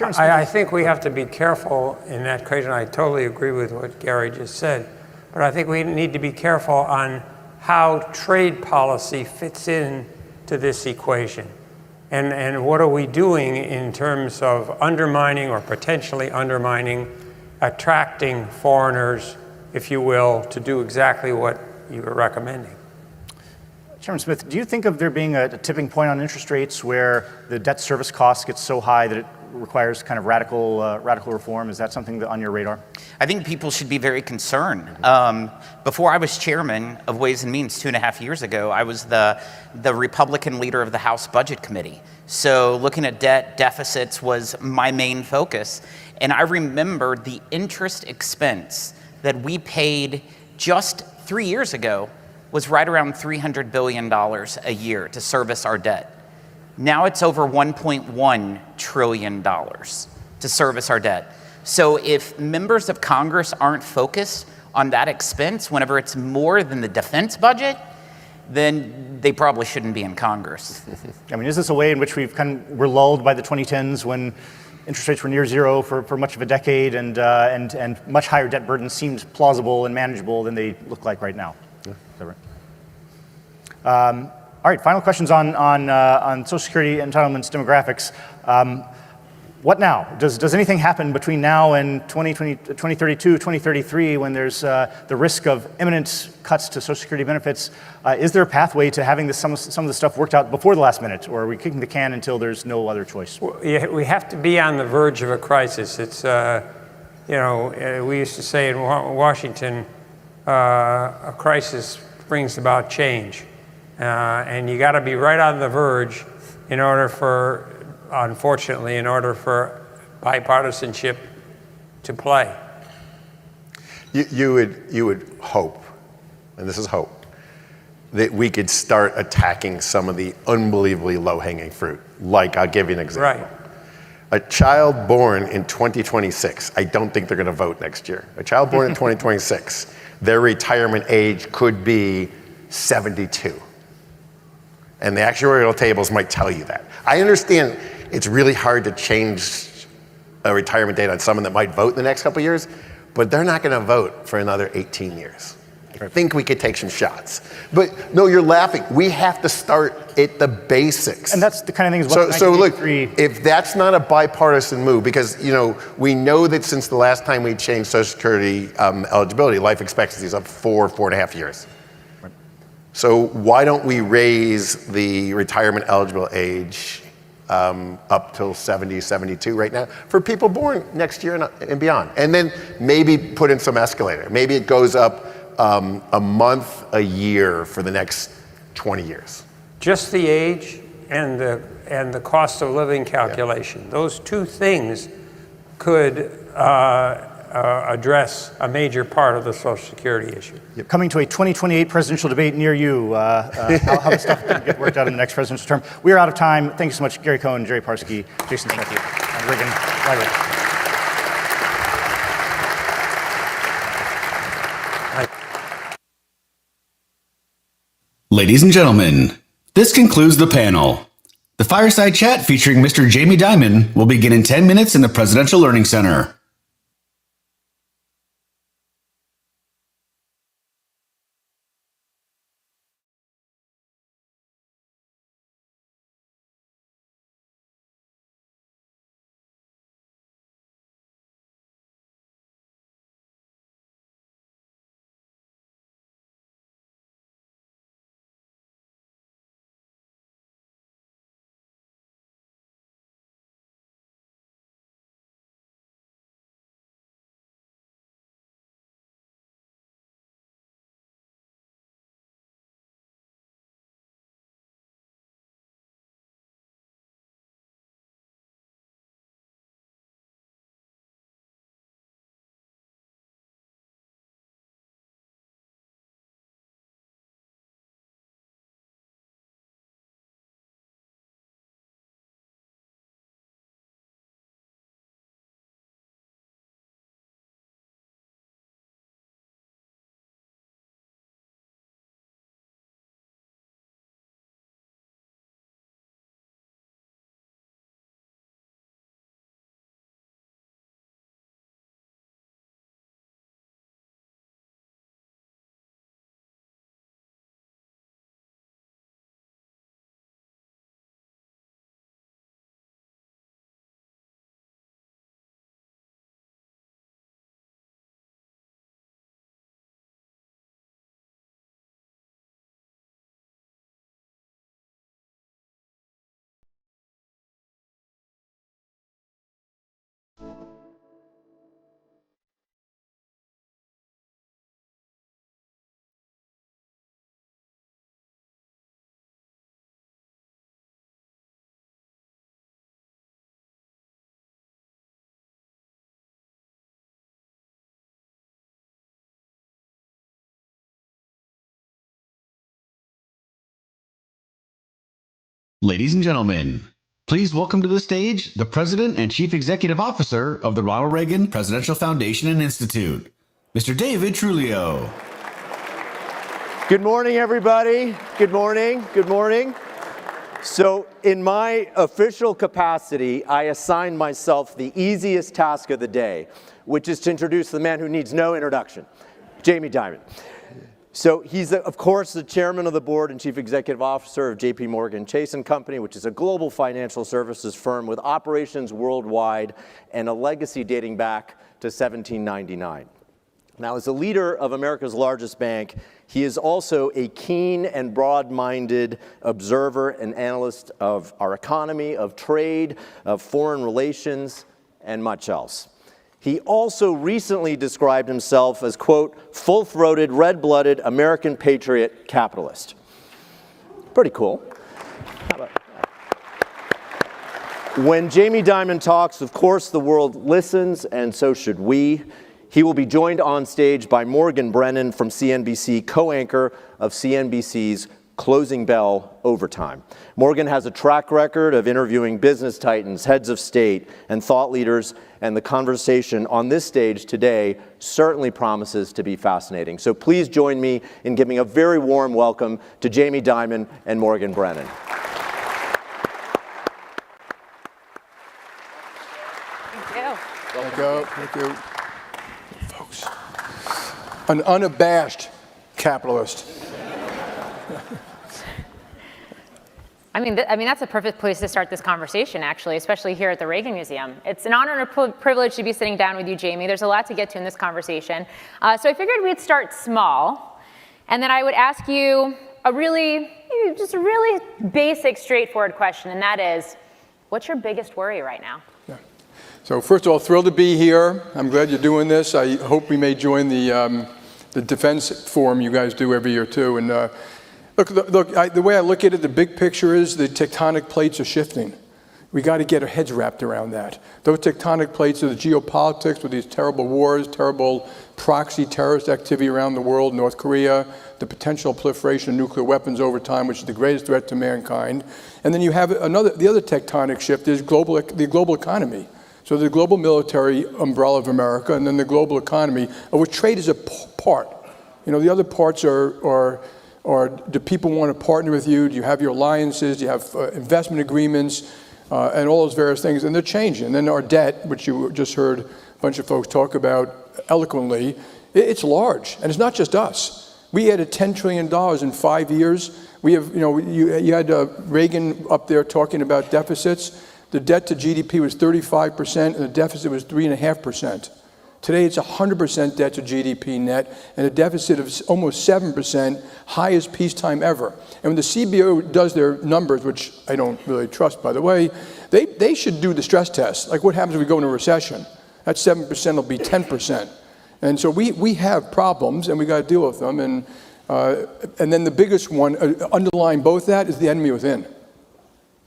I think we have to be careful in that equation. I totally agree with what Gary just said, but I think we need to be careful on how trade policy fits in to this equation. And what are we doing in terms of undermining or potentially undermining, attracting foreigners, if you will, to do exactly what you are recommending? Chairman Smith, do you think of there being a tipping point on interest rates where the debt service cost gets so high that it requires kind of radical reform? Is that something on your radar? I think people should be very concerned. Before I was chairman of Ways and Means 2.5 years ago, I was the Republican leader of the House Budget Committee. So looking at debt deficits was my main focus. And I remember the interest expense that we paid just 3 years ago was right around $300 billion a year to service our debt. Now it's over $1.1 trillion to service our debt. So if members of Congress aren't focused on that expense whenever it's more than the defense budget, then they probably shouldn't be in Congress. I mean, is this a way in which we're lulled by the 2010s when interest rates were near zero for much of a decade and much higher debt burdens seemed plausible and manageable than they look like right now? Yeah. Is that right? All right, final questions on Social Security entitlements, demographics. What now? Does anything happen between now and 2032, 2033 when there's the risk of imminent cuts to Social Security benefits? Is there a pathway to having some of the stuff worked out before the last minute, or are we kicking the can until there's no other choice? Well, yeah, we have to be on the verge of a crisis. It's, we used to say in Washington, a crisis brings about change. And you got to be right on the verge in order for bipartisanship to play. You would hope, and this is hope, that we could start attacking some of the unbelievably low-hanging fruit. Like, I'll give you an example. Right. A child born in 2026, I don't think they're going to vote next year. A child born in 2026, their retirement age could be 72. And the actuarial tables might tell you that. I understand it's really hard to change a retirement date on someone that might vote in the next couple of years, but they're not going to vote for another 18 years. I think we could take some shots. But no, you're laughing. We have to start at the basics. And that's the kind of thing. So look, if that's not a bipartisan move, because we know that since the last time we changed Social Security eligibility, life expectancy is up 4.5 years. Right. So why don't we raise the retirement eligible age up till 70, 72 right now for people born next year and beyond? And then maybe put in some escalator. Maybe it goes up a month a year for the next 20 years. Just the age and the cost of living calculation. Yeah. Those two things could address a major part of the Social Security issue. Yep. Coming to a 2028 presidential debate near you, how the stuff can get worked out in the next presidential term. We are out of time. Thank you so much, Gary Cohn, Jerry Parsky, Jason Smith, and Reagan. Ladies and gentlemen, this concludes the panel. The Fireside Chat featuring Mr. Jamie Dimon will begin in 10 minutes in the Presidential Learning Center. Ladies and gentlemen, please welcome to the stage the President and Chief Executive Officer of the Ronald Reagan Presidential Foundation and Institute, Mr. David Trulio. Good morning, everybody. Good morning. Good morning. So in my official capacity, I assigned myself the easiest task of the day, which is to introduce the man who needs no introduction, Jamie Dimon. So he's, of course, the chairman of the board and chief executive officer of J.P. Morgan Chase & Company, which is a global financial services firm with operations worldwide and a legacy dating back to 1799. Now, as a leader of America's largest bank, he is also a keen and broad-minded observer and analyst of our economy, of trade, of foreign relations, and much else. He also recently described himself as, quote, full-throated, red-blooded American patriot capitalist. Pretty cool. How about that? When Jamie Dimon talks, of course, the world listens, and so should we. He will be joined on stage by Morgan Brennan from CNBC, co-anchor of CNBC's closing bell overtime. Morgan has a track record of interviewing business titans, heads of state, and thought leaders, and the conversation on this stage today certainly promises to be fascinating. So please join me in giving a very warm welcome to Jamie Dimon and Morgan Brennan. Thank you. Thank you. Folks, an unabashed capitalist. I mean, that's a perfect place to start this conversation, actually, especially here at the Reagan Museum. It's an honor and a privilege to be sitting down with you, Jamie. There's a lot to get to in this conversation. So I figured we'd start small, and then I would ask you just a really basic, straightforward question, and that is, what's your biggest worry right now? So first of all, thrilled to be here. I'm glad you're doing this. I hope we may join the defense forum you guys do every year too. And the way I look at it, the big picture is the tectonic plates are shifting. We got to get our heads wrapped around that. Those tectonic plates are the geopolitics with these terrible wars, terrible proxy terrorist activity around the world, North Korea, the potential proliferation of nuclear weapons over time, which is the greatest threat to mankind. And then you have the other tectonic shift is the global economy. So the global military umbrella of America, and then the global economy, of which trade is a part. The other parts are do people want to partner with you? Do you have your alliances? Do you have investment agreements? And all those various things, and they're changing. And then our debt, which you just heard a bunch of folks talk about eloquently, it's large, and it's not just us. We added $10 trillion in 5 years. We have, you had Reagan up there talking about deficits. The debt to GDP was 35%, and the deficit was 3.5%. Today, it's 100% debt to GDP net, and a deficit of almost 7%, highest peacetime ever. And when the CBO does their numbers, which I don't really trust, by the way, they should do the stress test. Like, what happens if we go into a recession? That 7% will be 10%. And so we have problems, and we got to deal with them. And then the biggest one, underlying both that, is the enemy within.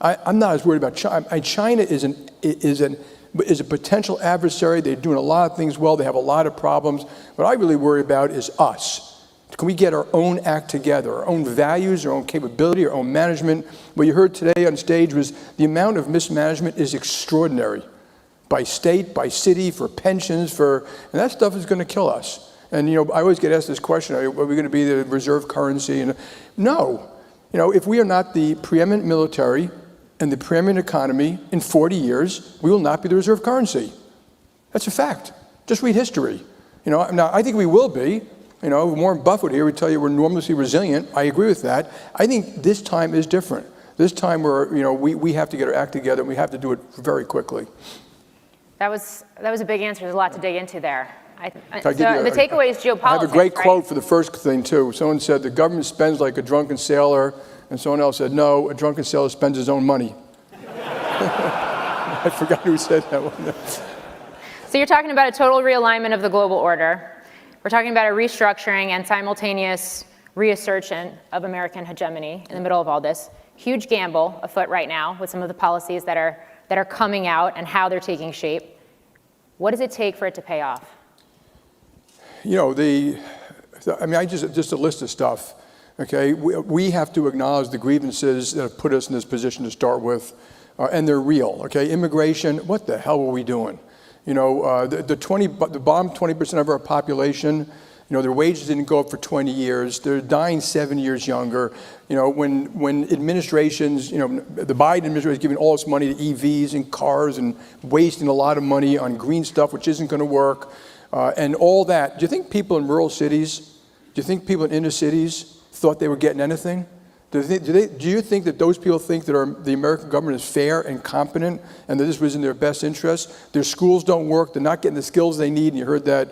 I'm not as worried about China. China is a potential adversary. They're doing a lot of things well. They have a lot of problems. What I really worry about is us. Can we get our own act together, our own values, our own capability, our own management? What you heard today on stage was the amount of mismanagement is extraordinary. By state, by city, for pensions, and that stuff is going to kill us. And I always get asked this question, are we going to be the reserve currency? And no. If we are not the preeminent military and the preeminent economy in 40 years, we will not be the reserve currency. That's a fact. Just read history. Now I think we will be. Warren Buffett here would tell you we're enormously resilient. I agree with that. I think this time is different. This time we have to get our act together, and we have to do it very quickly. That was a big answer. There's a lot to dig into there. So the takeaway is geopolitics. I have a great quote right? for the first thing too. Someone said the government spends like a drunken sailor, and someone else said, no, a drunken sailor spends his own money. I forgot who said that one. So you're talking about a total realignment of the global order. We're talking about a restructuring and simultaneous reassertion of American hegemony in the middle of all this. Huge gamble afoot right now with some of the policies that are coming out and how they're taking shape. What does it take for it to pay off? Just a list of stuff. Okay, we have to acknowledge the grievances that have put us in this position to start with, and they're real. Okay, immigration. What the hell were we doing? The bottom 20% of our population, their wages didn't go up for 20 years. They're dying 7 years younger. When administrations, the Biden administration is giving all this money to EVs and cars and wasting a lot of money on green stuff, which isn't going to work, and all that. Do you think people in rural cities, do you think people in inner cities thought they were getting anything? Do you think that those people think that the American government is fair and competent and that this was in their best interest? Their schools don't work. They're not getting the skills they need, and you heard that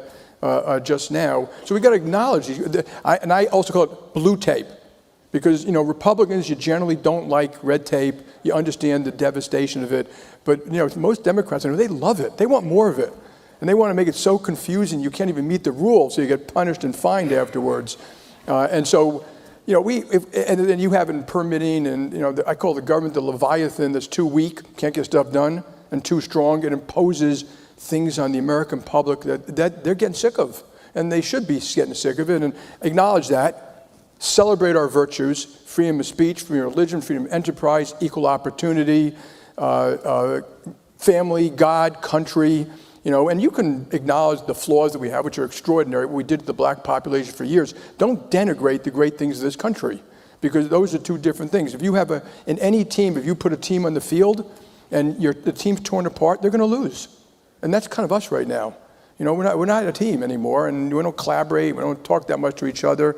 just now. So we got to acknowledge these. And I also call it blue tape, because Republicans, you generally don't like red tape. You understand the devastation of it, but most Democrats, they love it. They want more of it, and they want to make it so confusing you can't even meet the rules, so you get punished and fined afterwards. And so. And then you have it in permitting, and I call the government the Leviathan that's too weak, can't get stuff done, and too strong. It imposes things on the American public that they're getting sick of, and they should be getting sick of it, and acknowledge that. celebrate our virtues: freedom of speech, freedom of religion, freedom of enterprise, equal opportunity, family, God, country. And you can acknowledge the flaws that we have, which are extraordinary, what we did to the black population for years. Don't denigrate the great things of this country, because those are two different things. If you have in any team, if you put a team on the field and the team's torn apart, they're going to lose. And that's kind of us right now. We're not a team anymore, and we don't collaborate, we don't talk that much to each other.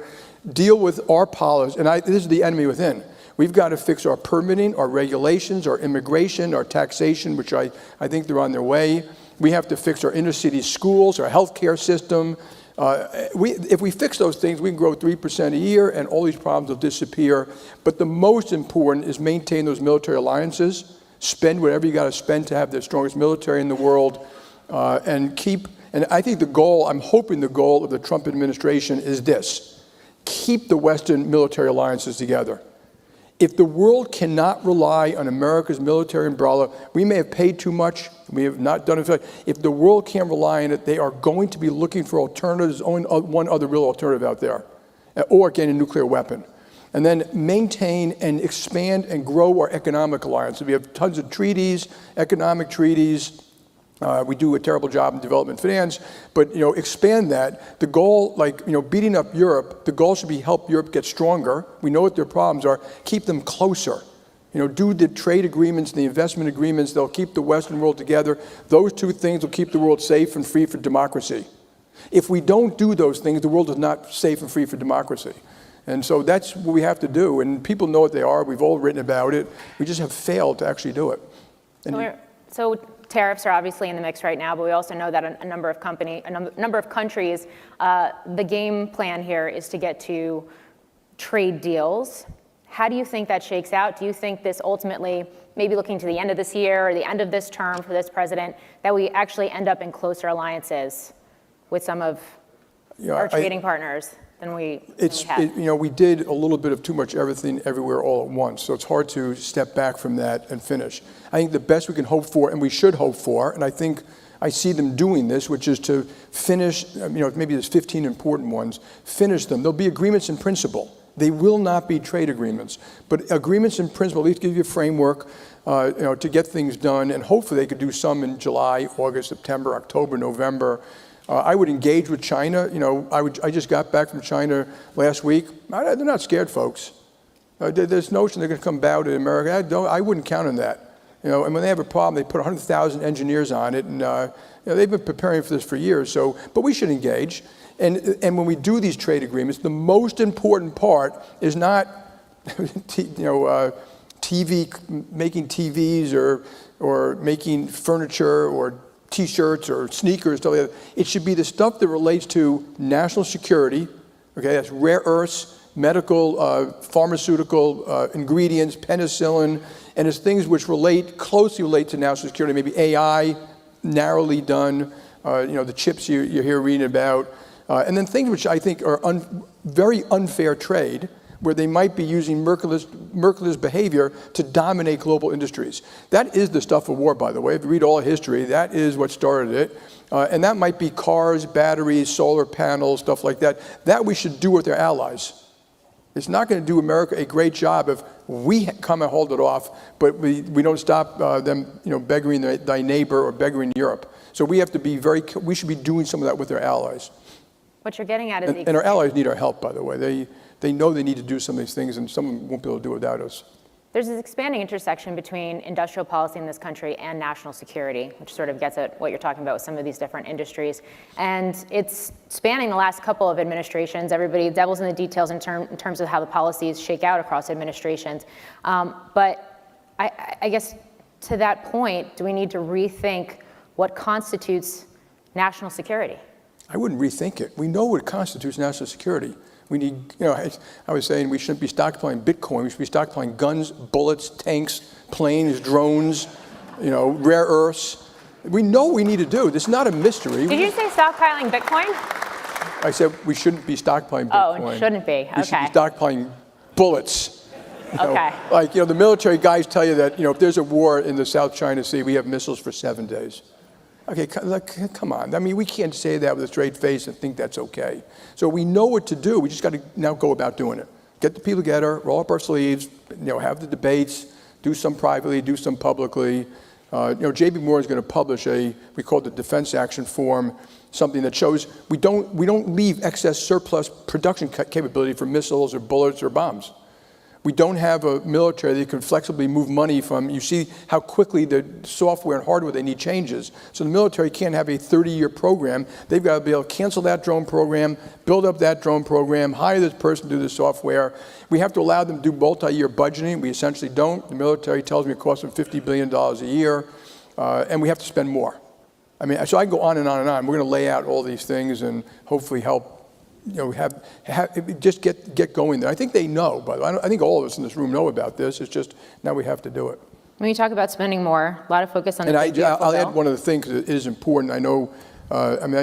Deal with our policies, and this is the enemy within. We've got to fix our permitting, our regulations, our immigration, our taxation, which I think they're on their way. We have to fix our inner city schools, our healthcare system. If we fix those things, we can grow 3% a year, and all these problems will disappear. But the most important is maintain those military alliances, spend whatever you got to spend to have the strongest military in the world, and I think I'm hoping the goal of the Trump administration is this: keep the Western military alliances together. If the world cannot rely on America's military umbrella, we may have paid too much, we have not done it. If the world can't rely on it, they are going to be looking for alternatives. There's only one other real alternative out there, or getting a nuclear weapon. And then maintain and expand and grow our economic alliance. We have tons of treaties, economic treaties. We do a terrible job in development finance, but expand that. The goal, beating up Europe, the goal should be help Europe get stronger. We know what their problems are. Keep them closer. Do the trade agreements and the investment agreements. They'll keep the Western world together. Those two things will keep the world safe and free for democracy. If we don't do those things, the world is not safe and free for democracy. And so that's what we have to do. And people know what they are. We've all written about it. We just have failed to actually do it. So tariffs are obviously in the mix right now, but we also know that a number of countries, the game plan here is to get to trade deals. How do you think that shakes out? Do you think this ultimately, maybe looking to the end of this year or the end of this term for this president, that we actually end up in closer alliances with some of our trading partners than we had? We did a little bit of too much everything everywhere all at once, so it's hard to step back from that and finish. I think the best we can hope for, and we should hope for, and I think I see them doing this, which is to finish, maybe there's 15 important ones, finish them. There'll be agreements in principle. They will not be trade agreements, but agreements in principle at least give you a framework to get things done, and hopefully they could do some in July, August, September, October, November. I would engage with China. I just got back from China last week. They're not scared, folks. This notion they're going to come bow to America, I wouldn't count on that. And when they have a problem, they put 100,000 engineers on it, and they've been preparing for this for years. But we should engage. And when we do these trade agreements, the most important part is not, making TVs or making furniture or T-shirts or sneakers, stuff like that. It should be the stuff that relates to national security. Okay, that's rare earths, medical, pharmaceutical ingredients, penicillin, and it's things which closely relate to national security. Maybe AI, narrowly done. The chips you hear reading about, and then things which I think are very unfair trade, where they might be using merciless behavior to dominate global industries. That is the stuff of war, by the way. If you read all history, that is what started it. And that might be cars, batteries, solar panels, stuff like that. That we should do with their allies. It's not going to do America a great job if we come and hold it off, but we don't stop them, beggaring thy neighbor or beggaring Europe. So we have to be we should be doing some of that with their allies. What you're getting at is and our allies need our help, by the way. They know they need to do some of these things, and some of them won't be able to do it without us. There's this expanding intersection between industrial policy in this country and national security, which sort of gets at what you're talking about with some of these different industries. And it's spanning the last couple of administrations. Everybody devils in the details in terms of how the policies shake out across administrations. But I guess to that point, do we need to rethink what constitutes national security? I wouldn't rethink it. We know what constitutes national security. We need, I was saying we shouldn't be stockpiling Bitcoin. We should be stockpiling guns, bullets, tanks, planes, drones, rare earths. We know what we need to do. This is not a mystery. Did you say stockpiling Bitcoin? I said we shouldn't be stockpiling Bitcoin. Oh, it shouldn't be. Okay. We should be stockpiling bullets. Okay. The military guys tell you that, if there's a war in the South China Sea, we have missiles for 7 days. Okay, come on. I mean, we can't say that with a straight face and think that's okay. So we know what to do. We just got to now go about doing it. get the people together, roll up our sleeves, have the debates, do some privately, do some publicly. J.B. Moore is going to publish we call it the Defense Action Forum, something that shows we don't leave excess surplus production capability for missiles or bullets or bombs. We don't have a military that can flexibly move money from, you see how quickly the software and hardware they need changes. So the military can't have a 30-year program. They've got to be able to cancel that drone program, build up that drone program, hire this person to do the software. We have to allow them to do multi-year budgeting. We essentially don't. The military tells me it costs them $50 billion a year, and we have to spend more. I mean, so I can go on and on and on. We're going to lay out all these things and hopefully help just get going there. I think they know, but I think all of us in this room know about this. It's just now we have to do it. When you talk about spending more, a lot of focus on the And I'll add one of the things that is important. I know,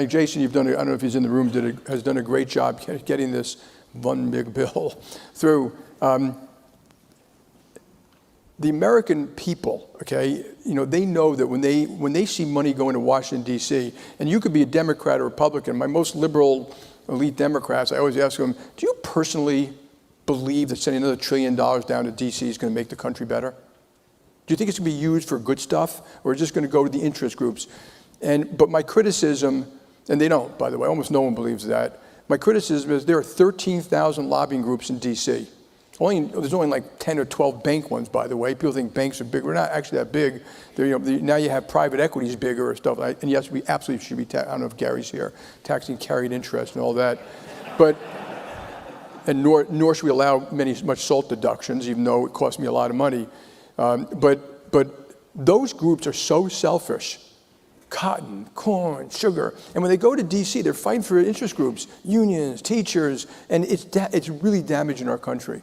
Jason, you've done, I don't know if he's in the room, has done a great job getting this one big bill through. The American people, okay, they know that when they see money going to Washington, D.C., and you could be a Democrat or Republican, my most liberal elite Democrats, I always ask them, do you personally believe that sending another $1 trillion down to D.C. is going to make the country better? Do you think it's going to be used for good stuff, or is it just going to go to the interest groups? But my criticism, and they don't, by the way, almost no one believes that. My criticism is there are 13,000 lobbying groups in D.C. There's only like 10 or 12 bank ones, by the way. People think banks are big. We're not actually that big. Now you have private equity is bigger or stuff. And yes, we absolutely should be, I don't know if Gary's here, taxing carried interest and all that. And nor should we allow much SALT deductions, even though it costs me a lot of money. But those groups are so selfish. Cotton, corn, sugar. And when they go to D.C., they're fighting for interest groups, unions, teachers, and it's really damaging our country.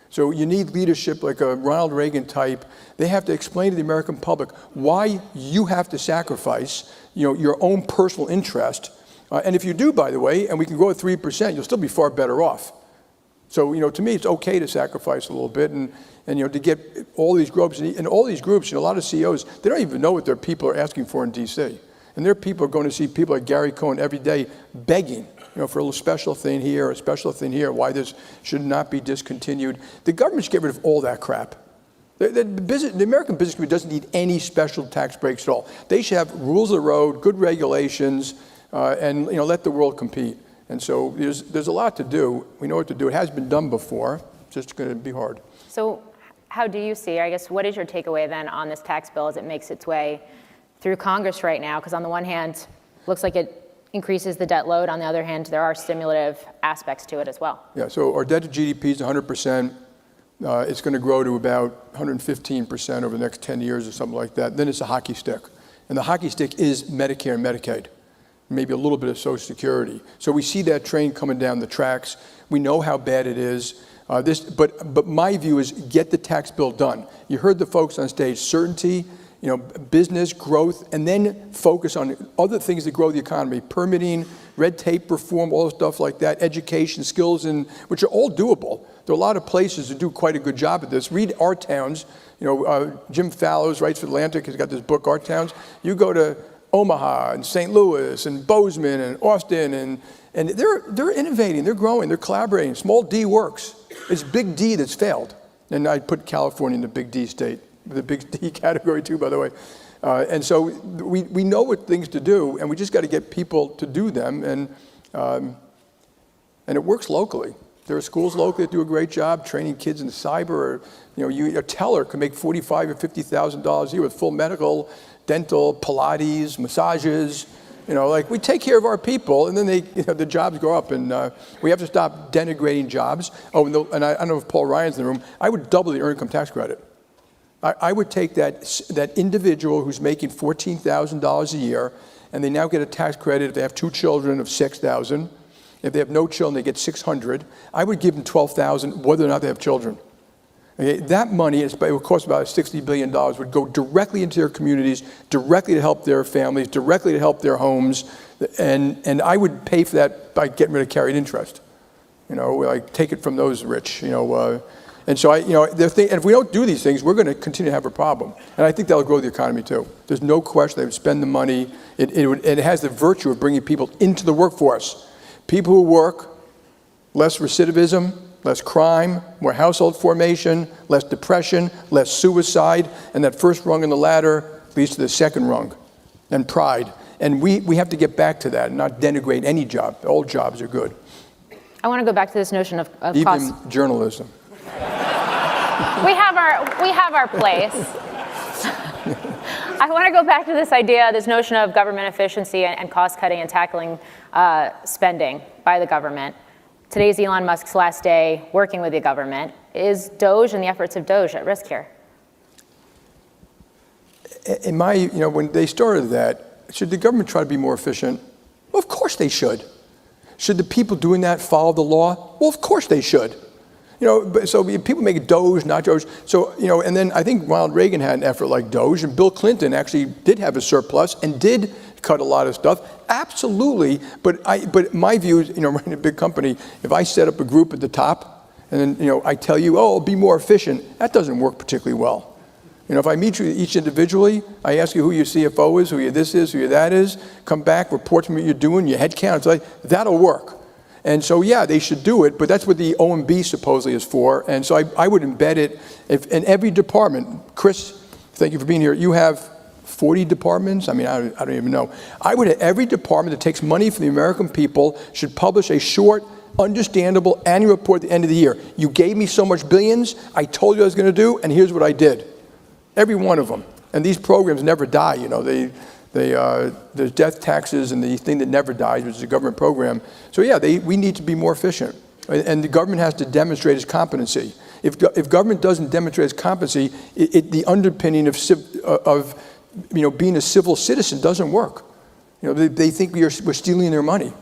So you need leadership like a Ronald Reagan type. They have to explain to the American public why you have to sacrifice your own personal interest. And if you do, by the way, and we can grow at 3%, you'll still be far better off. So to me, it's okay to sacrifice a little bit and to get all these groups. And all these groups, a lot of CEOs, they don't even know what their people are asking for in D.C. And their people are going to see people like Gary Cohn every day begging, for a little special thing here, a special thing here, why this should not be discontinued. The government should get rid of all that crap. The American business community doesn't need any special tax breaks at all. They should have rules of the road, good regulations, and let the world compete. And so there's a lot to do. We know what to do. It has been done before. It's just going to be hard. So how do you see, I guess, what is your takeaway then on this tax bill as it makes its way through Congress right now? Because on the one hand, looks like it increases the debt load. On the other hand, there are stimulative aspects to it as well. Yeah, so our debt to GDP is 100%. It's going to grow to about 115% over the next 10 years or something like that. Then it's a hockey stick. And the hockey stick is Medicare and Medicaid, maybe a little bit of Social Security. So we see that train coming down the tracks. We know how bad it is. But my view is get the tax bill done. You heard the folks on stage, certainty, business growth, and then focus on other things that grow the economy, permitting, red tape reform, all stuff like that, education, skills, which are all doable. There are a lot of places that do quite a good job at this. Read Our Towns. Jim Fallows writes for Atlantic. He's got this book, Our Towns. You go to Omaha and St. Louis and Bozeman and Austin, and they're innovating, they're growing, they're collaborating. Small D works. It's big D that's failed. And I put California in the big D state, the big D category too, by the way. And so we know what things to do, and we just got to get people to do them, and it works locally. There are schools locally that do a great job training kids in cyber. A teller can make $45,000 or $50,000 a year with full medical, dental, Pilates, massages. We take care of our people, and then the jobs go up, and we have to stop denigrating jobs. Oh, and I don't know if Paul Ryan's in the room. I would double the earned income tax credit. I would take that individual who's making $14,000 a year, and they now get a tax credit if they have 2 children of $6,000. If they have no children, they get $600. I would give them $12,000, whether or not they have children. Okay, that money, it would cost about $60 billion, would go directly into their communities, directly to help their families, directly to help their homes, and I would pay for that by getting rid of carried interest. Take it from those rich. And so and if we don't do these things, we're going to continue to have a problem. And I think that'll grow the economy too. There's no question they would spend the money. It has the virtue of bringing people into the workforce. People who work, less recidivism, less crime, more household formation, less depression, less suicide, and that first rung in the ladder leads to the second rung, and pride. And we have to get back to that and not denigrate any job. All jobs are good. I want to go back to this notion of Even cost. journalism. We have our place. I want to go back to this idea, this notion of government efficiency and cost cutting and tackling spending by the government. Today's Elon Musk's last day working with the government. Is Doge and the efforts of Doge at risk here? In my, when they started that, should the government try to be more efficient? Well, of course they should. Should the people doing that follow the law? Well, of course they should. So people make Doge, not Doge. So, and then I think Ronald Reagan had an effort like Doge, and Bill Clinton actually did have a surplus and did cut a lot of stuff. Absolutely. But my view is, running a big company, if I set up a group at the top and then, I tell you, oh, be more efficient, that doesn't work particularly well. If I meet you each individually, I ask you who your CFO is, who your this is, who your that is, come back, report to me what you're doing, your head count, it's like, that'll work. And so, yeah, they should do it, but that's what the OMB supposedly is for. And so I would embed it in every department. Chris, thank you for being here. You have 40 departments? I mean, I don't even know. I would have every department that takes money from the American people should publish a short, understandable annual report at the end of the year. You gave me so much billions, I told you I was going to do, and here's what I did. Every one of them. And these programs never die, there's death taxes and the thing that never dies, which is a government program. So yeah, we need to be more efficient. And the government has to demonstrate its competency. If government doesn't demonstrate its competency, the underpinning of being a civil citizen doesn't work. They think we're stealing their money.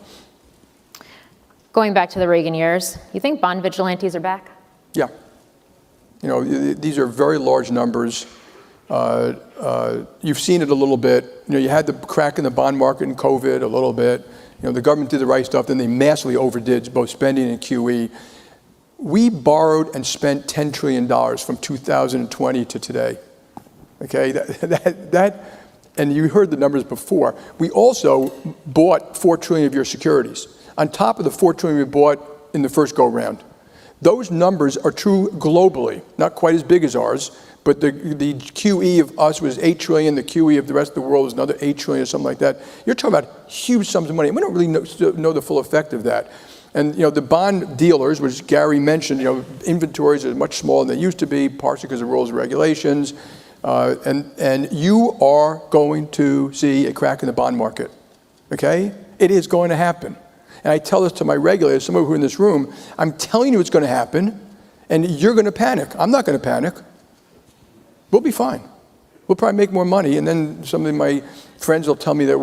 Going back to the Reagan years, you think bond vigilantes are back? Yeah. These are very large numbers. You've seen it a little bit. You had the crack in the bond market in COVID a little bit. The government did the right stuff, then they massively overdid both spending and QE. We borrowed and spent $10 trillion from 2020 to today. Okay, and you heard the numbers before. We also bought $4 trillion of your securities, on top of the $4 trillion we bought in the first go-round. Those numbers are true globally, not quite as big as ours, but the QE of us was $8 trillion, the QE of the rest of the world was another $8 trillion or something like that. You're talking about huge sums of money. And we don't really know the full effect of that. And the bond dealers, which Gary mentioned, inventories are much smaller than they used to be, partially because of rules and regulations. And you are going to see a crack in the bond market, okay? It is going to happen. And I tell this to my regulators, some of who are in this room, I'm telling you it's going to happen, and you're going to panic. I'm not going to panic. We'll be fine. We'll probably make more money, and then some of my friends will tell me that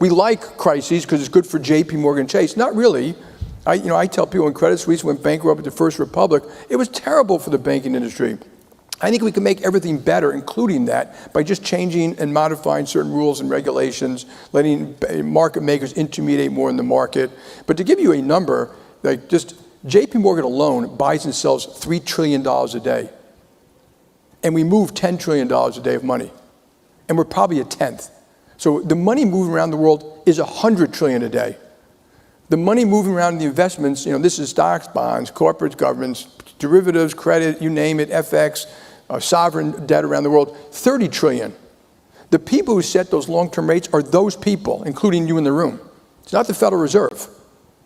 we like crises because it's good for JP Morgan Chase. Not really. I tell people when Credit Suisse went bankrupt at the First Republic, it was terrible for the banking industry. I think we can make everything better, including that, by just changing and modifying certain rules and regulations, letting market makers intermediate more in the market. But to give you a number, like just JP Morgan alone buys and sells $3 trillion a day. And we move $10 trillion a day of money. And we're probably a tenth. So the money moving around the world is $100 trillion a day. The money moving around in the investments, this is stocks, bonds, corporates, governments, derivatives, credit, you name it, FX, sovereign debt around the world, 30 trillion. The people who set those long-term rates are those people, including you in the room. It's not the Federal Reserve.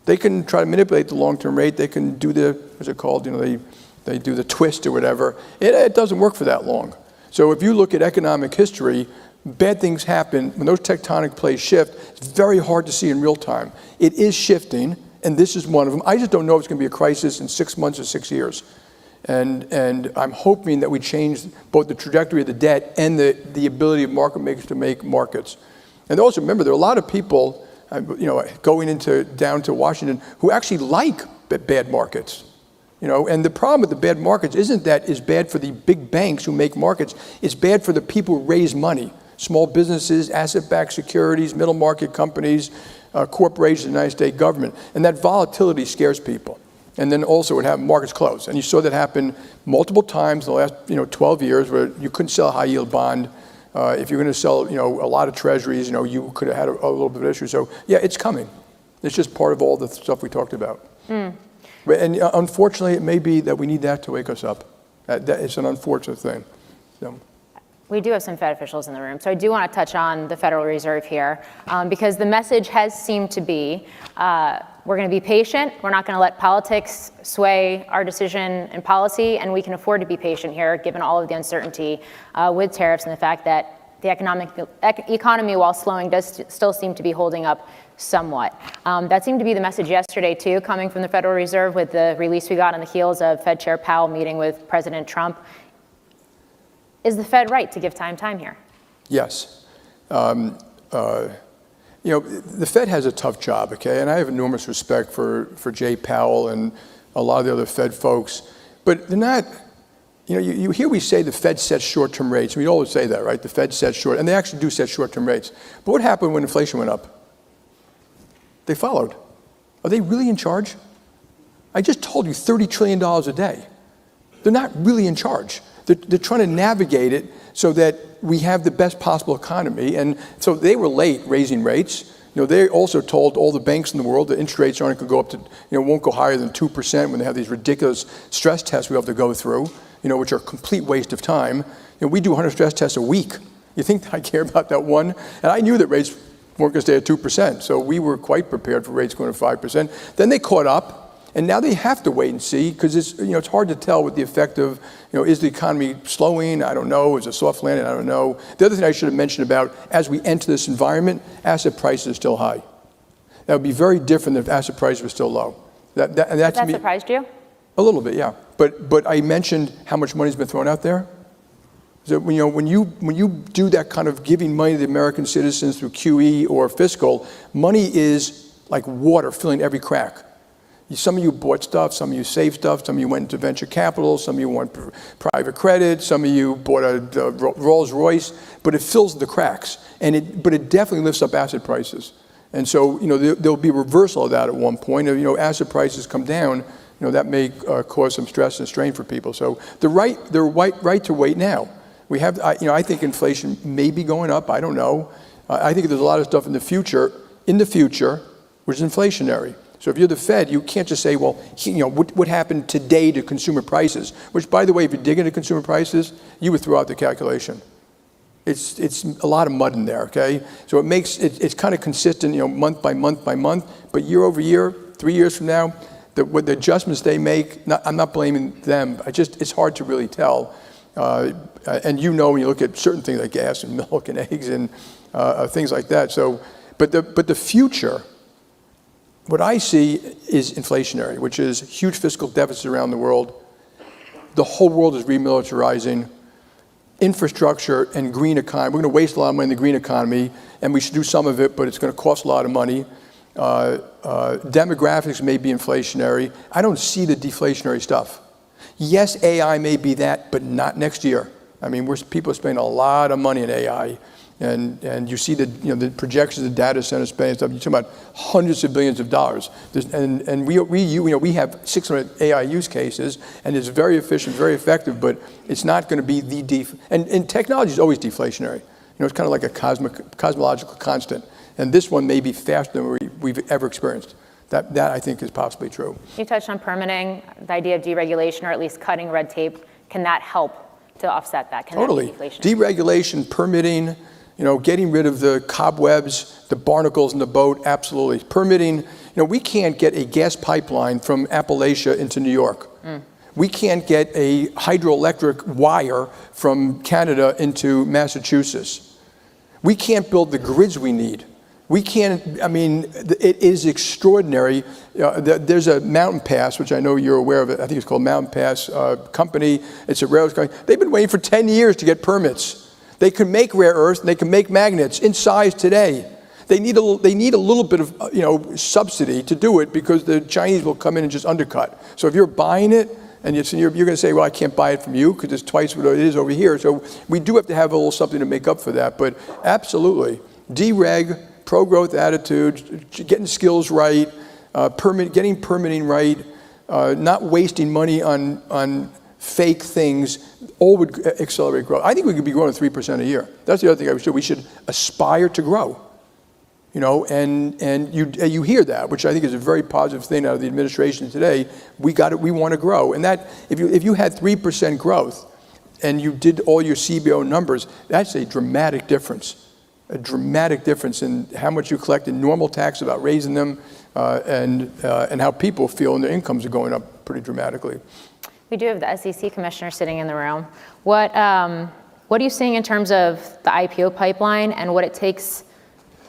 They can try to manipulate the long-term rate. They can do what's it called? They do the twist or whatever. It doesn't work for that long. So if you look at economic history, bad things happen. When those tectonic plates shift, it's very hard to see in real time. It is shifting, and this is one of them. I just don't know if it's going to be a crisis in 6 months or 6 years. And I'm hoping that we change both the trajectory of the debt and the ability of market makers to make markets. And also remember, there are a lot of people, going down to Washington who actually like bad markets. And the problem with the bad markets isn't that it's bad for the big banks who make markets. It's bad for the people who raise money, small businesses, asset-backed securities, middle market companies, corporations, the United States government. And that volatility scares people. And then also it happened, markets closed. And you saw that happen multiple times in the last 12 years where you couldn't sell a high yield bond. If you're going to sell a lot of treasuries, you could have had a little bit of issue. So yeah, it's coming. It's just part of all the stuff we talked about. And unfortunately, it may be that we need that to wake us up. It's an unfortunate thing. So. We do have some Fed officials in the room, so I do want to touch on the Federal Reserve here, because the message has seemed to be, we're going to be patient, we're not going to let politics sway our decision and policy, and we can afford to be patient here, given all of the uncertainty with tariffs and the fact that the economy, while slowing, does still seem to be holding up somewhat. That seemed to be the message yesterday, too, coming from the Federal Reserve with the release we got on the heels of Fed Chair Powell meeting with President Trump. Is the Fed right to give time here? Yes. The Fed has a tough job, okay? And I have enormous respect for Jay Powell and a lot of the other Fed folks. But they're not, you hear we say the Fed sets short-term rates. We always say that, right? The Fed sets and they actually do set short-term rates. But what happened when inflation went up? They followed. Are they really in charge? I just told you $30 trillion a day. They're not really in charge. They're trying to navigate it so that we have the best possible economy. And so they were late raising rates. They also told all the banks in the world that interest rates aren't going to go up to, won't go higher than 2% when they have these ridiculous stress tests we have to go through, which are a complete waste of time. We do 100 stress tests a week. You think I care about that one? And I knew that rates weren't going to stay at 2%. So we were quite prepared for rates going to 5%. Then they caught up. And now they have to wait and see, because it's hard to tell what the effect of, is the economy slowing? I don't know. Is it soft landing? I don't know. The other thing I should have mentioned about, as we enter this environment, asset prices are still high. That would be very different if asset prices were still low. Has that surprised you? A little bit, yeah. But I mentioned how much money's been thrown out there. So, when you do that kind of giving money to the American citizens through QE or Fiscal, money is like water filling every crack. Some of you bought stuff, some of you saved stuff, some of you went into venture capital, some of you went private credit, some of you bought a Rolls Royce, but it fills the cracks, but it definitely lifts up asset prices. And so, there'll be a reversal of that at one point. Asset prices come down, that may cause some stress and strain for people. So they're right to wait now. We have, I think inflation may be going up. I don't know. I think there's a lot of stuff in the future, which is inflationary. So if you're the Fed, you can't just say, well, what happened today to consumer prices? Which, by the way, if you dig into consumer prices, you would throw out the calculation. It's a lot of mud in there, okay? So it's kind of consistent, month by month by month. But year over year, 3 years from now, what the adjustments they make, I'm not blaming them. It's hard to really tell. And when you look at certain things like gas and milk and eggs and things like that. So, but the future. What I see is inflationary, which is huge fiscal deficits around the world. The whole world is remilitarizing. Infrastructure and green economy. We're going to waste a lot of money in the green economy, and we should do some of it, but it's going to cost a lot of money. Demographics may be inflationary. I don't see the deflationary stuff. Yes, AI may be that, but not next year. I mean, people are spending a lot of money in AI. And you see the projections of data center spending and stuff. You're talking about hundreds of billions of dollars. And we have 600 AI use cases, and it's very efficient, very effective. But it's not going to be and technology is always deflationary. It's kind of like a cosmological constant. And this one may be faster than we've ever experienced. That I think is possibly true. You touched on permitting, the idea of deregulation, or at least cutting red tape. Can that help to offset that? Can Totally. That be deflation? Deregulation, permitting. Getting rid of the cobwebs, the barnacles in the boat, absolutely. Permitting, we can't get a gas pipeline from Appalachia into New York. We can't get a hydroelectric wire from Canada into Massachusetts. We can't build the grids we need. We can't, it is extraordinary. There's a mountain pass, which I know you're aware of it. I think it's called Mountain Pass Company. It's a railroad company. They've been waiting for 10 years to get permits. They can make rare earths, and they can make magnets in size today. They need a little bit of subsidy to do it, because the Chinese will come in and just undercut. So if you're buying it, and you're going to say, well, I can't buy it from you because it's twice what it is over here. So we do have to have a little something to make up for that. But absolutely, dereg, pro-growth attitude, getting skills right, getting permitting right, not wasting money on fake things, all would accelerate growth. I think we could be growing at 3% a year. That's the other thing I would say. We should aspire to grow. You know, and you hear that, which I think is a very positive thing out of the administration today. We want to grow, and that if you had 3% growth, and you did all your CBO numbers, that's a dramatic difference in how much you collect in normal tax about raising them, and how people feel and their incomes are going up pretty dramatically. We do have the SEC commissioner sitting in the room. What are you seeing in terms of the IPO pipeline and what it takes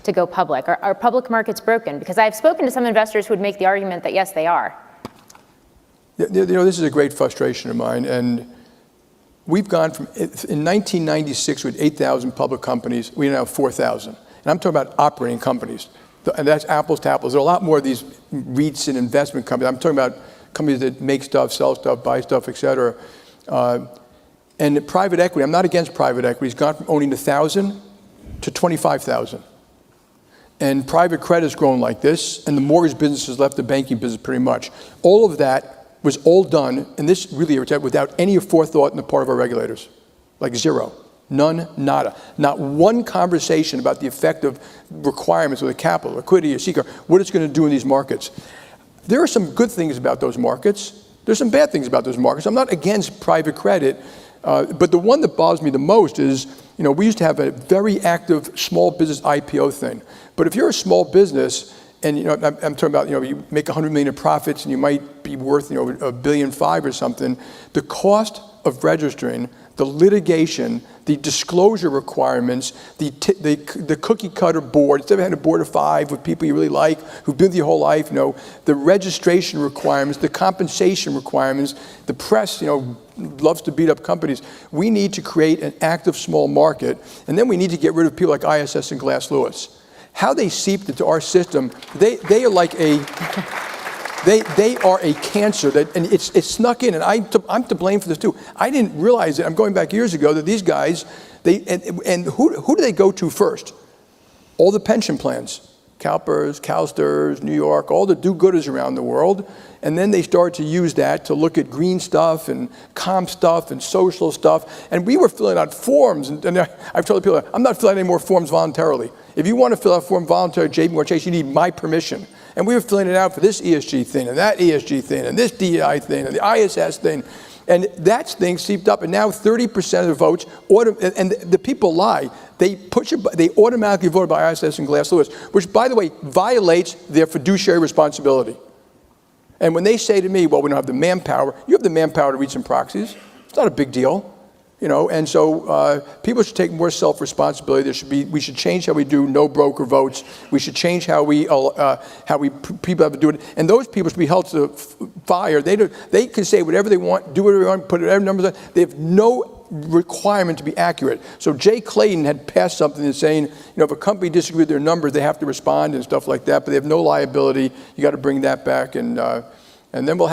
to go public? Are public markets broken? Because I've spoken to some investors who would make the argument that yes, they are. You know, this is a great frustration of mine, and we've gone from, in 1996 we had 8,000 public companies, we now have 4,000. And I'm talking about operating companies, and that's apples to apples. There are a lot more of these REITs and investment companies. I'm talking about companies that make stuff, sell stuff, buy stuff, et cetera. And private equity, I'm not against private equity, it's gone from owning 1,000 to 25,000. And private credit has grown like this, and the mortgage business has left the banking business pretty much. All of that was all done, and this really without any forethought on the part of our regulators. Like zero. None, nada. Not one conversation about the effect of requirements of the capital, liquidity, or CCAR, what it's going to do in these markets. There are some good things about those markets. There's some bad things about those markets. I'm not against private credit, but the one that bothers me the most is, you know, we used to have a very active small business IPO thing. But if you're a small business, and you know, I'm talking about, you know, you make 100 million in profits and you might be worth, you know, $1.5 billion or something, the cost of registering, the litigation, the disclosure requirements, the cookie cutter board, instead of having a board of 5 with people you really like, who've been with you your whole life, you know, the registration requirements, the compensation requirements, the press, you know, loves to beat up companies. We need to create an active small market, and then we need to get rid of people like ISS and Glass Lewis. How they seeped into our system, they are like they are a cancer that, and it's snuck in, and I'm to blame for this too. I didn't realize it. I'm going back years ago that these guys, and who do they go to first? All the pension plans, CalPERS, CalSTRS, New York, all the do-gooders around the world, and then they started to use that to look at green stuff and comp stuff and social stuff, and we were filling out forms, and I've told people, I'm not filling out any more forms voluntarily. If you want to fill out a form voluntarily at JPMorgan Chase, you need my permission. And we were filling it out for this ESG thing, and that ESG thing, and this DEI thing, and the ISS thing. And that thing seeped up, and now 30% of the votes, and the people lie. They automatically voted by ISS and Glass Lewis, which, by the way, violates their fiduciary responsibility. And when they say to me, well, we don't have the manpower, you have the manpower to read some proxies. It's not a big deal. You know, and so people should take more self-responsibility. We should change how we do no broker votes. We should change how people have to do it. And those people should be held to fire. They can say whatever they want, do whatever they want, put whatever numbers on. They have no requirement to be accurate. So Jay Clayton had passed something that's saying, you know, if a company disagrees with their numbers, they have to respond and stuff like that. But they have no liability. You got to bring that back, and then we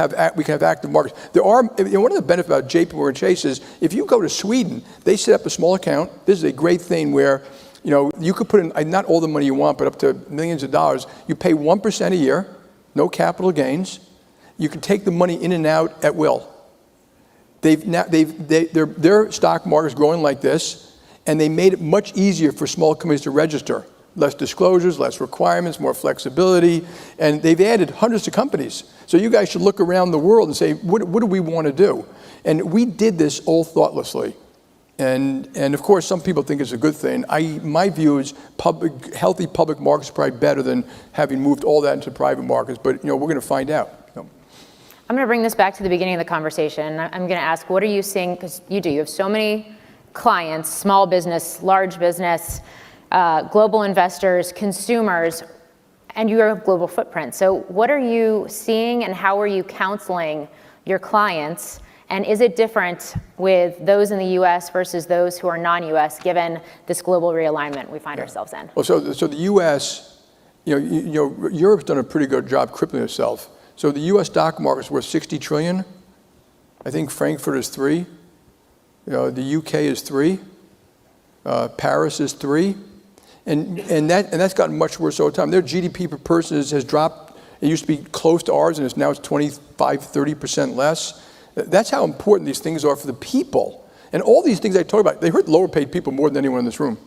can have active markets. There are, you know, one of the benefits about JPMorgan Chase is if you go to Sweden, they set up a small account. This is a great thing where, you know, you could put in not all the money you want, but up to millions of dollars. You pay 1% a year, no capital gains. You can take the money in and out at will. Their stock market is growing like this, and they made it much easier for small companies to register. Less disclosures, less requirements, more flexibility, and they've added hundreds of companies. So you guys should look around the world and say, what do we want to do? And we did this all thoughtlessly. And of course, some people think it's a good thing. My view is healthy public markets are probably better than having moved all that into private markets, but you know, we're going to find out. I'm going to bring this back to the beginning of the conversation. I'm going to ask, what are you seeing, because you have so many clients, small business, large business, global investors, consumers, and you have a global footprint. So what are you seeing and how are you counseling your clients? And is it different with those in the US versus those who are non-US, given this global realignment we find ourselves in? Well, so the US, you know, Europe's done a pretty good job crippling itself. So the US stock market's worth 60 trillion. I think Frankfurt is 3. You know, the UK is 3. Paris is 3. And that's gotten much worse over time. Their GDP per person has dropped. It used to be close to ours, and now it's 25-30% less. That's how important these things are for the people. And all these things I talk about, they hurt lower paid people more than anyone in this room.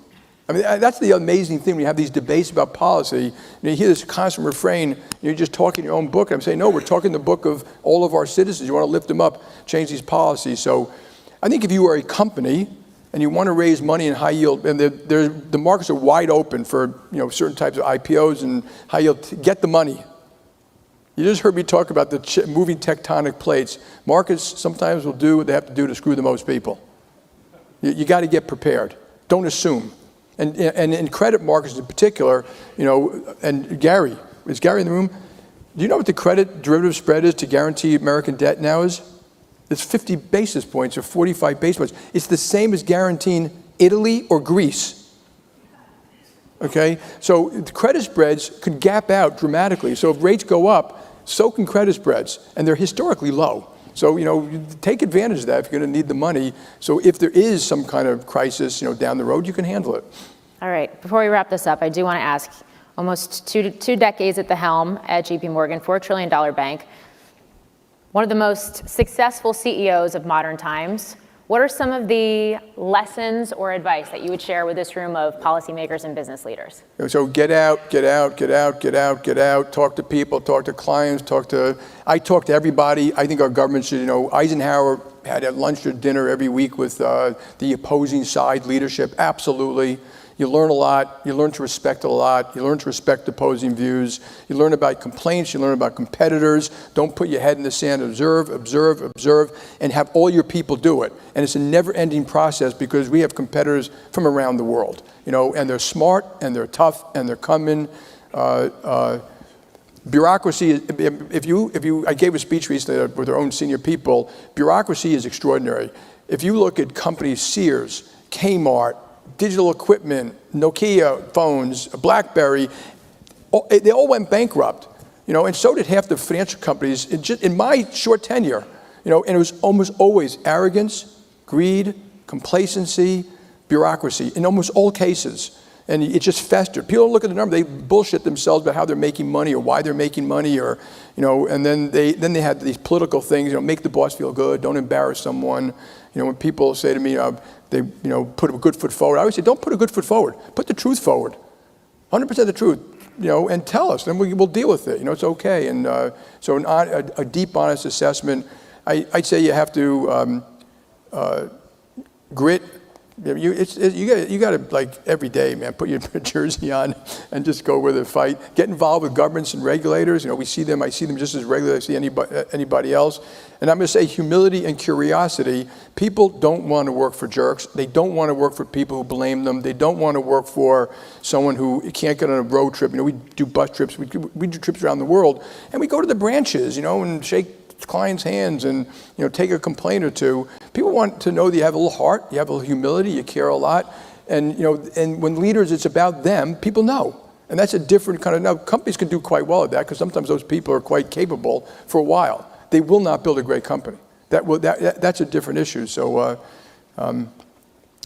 I mean, that's the amazing thing. We have these debates about policy. You hear this constant refrain, you're just talking your own book. I'm saying, no, we're talking the book of all of our citizens. You want to lift them up, change these policies. So I think if you are a company and you want to raise money in high yield, and the markets are wide open for certain types of IPOs and high yield, get the money. You just heard me talk about the moving tectonic plates. Markets sometimes will do what they have to do to screw the most people. You got to get prepared. Don't assume. And in credit markets in particular, and Gary, is Gary in the room? Do you know what the credit derivative spread is to guarantee American debt now is? It's 50 basis points or 45 basis points. It's the same as guaranteeing Italy or Greece. Okay? So the credit spreads could gap out dramatically. So if rates go up, so can credit spreads, and they're historically low. So, take advantage of that if you're going to need the money. So if there is some kind of crisis, down the road, you can handle it. All right. Before we wrap this up, I do want to ask, almost two decades at the helm at JP Morgan, $4 trillion bank, one of the most successful CEOs of modern times. What are some of the lessons or advice that you would share with this room of policymakers and business leaders? So get out, talk to people, talk to clients, I talk to everybody. I think our government should, Eisenhower had a lunch or dinner every week with the opposing side leadership, absolutely. You learn a lot, you learn to respect a lot, you learn to respect opposing views, you learn about complaints, you learn about competitors. Don't put your head in the sand, observe, and have all your people do it. And it's a never-ending process because we have competitors from around the world, and they're smart, and they're tough, and they're coming. Bureaucracy, I gave a speech recently with our own senior people, bureaucracy is extraordinary. If you look at companies, Sears, Kmart, digital equipment, Nokia phones, BlackBerry, they all went bankrupt, and so did half the financial companies in my short tenure, and it was almost always arrogance, greed, complacency, bureaucracy in almost all cases. And it just festered. People don't look at the number, they bullshit themselves about how they're making money or why they're making money, or, and then they had these political things, make the boss feel good, don't embarrass someone. When people say to me, they put a good foot forward, I always say, don't put a good foot forward, put the truth forward. 100% the truth, and tell us, then we'll deal with it, it's okay. And so a deep, honest assessment, I'd say you have to grit. You got to, like, every day, man, put your jersey on and just go with the fight. Get involved with governments and regulators. I see them just as regularly as I see anybody else. And I'm going to say humility and curiosity. People don't want to work for jerks. They don't want to work for people who blame them. They don't want to work for someone who can't get on a road trip. We do bus trips. We do trips around the world. And we go to the branches, and shake clients' hands and take a complaint or two. People want to know that you have a little heart, you have a little humility, you care a lot, and and when leaders, it's about them. People know, and that's a different kind of. Now, companies can do quite well at that because sometimes those people are quite capable for a while. They will not build a great company. That's a different issue. So.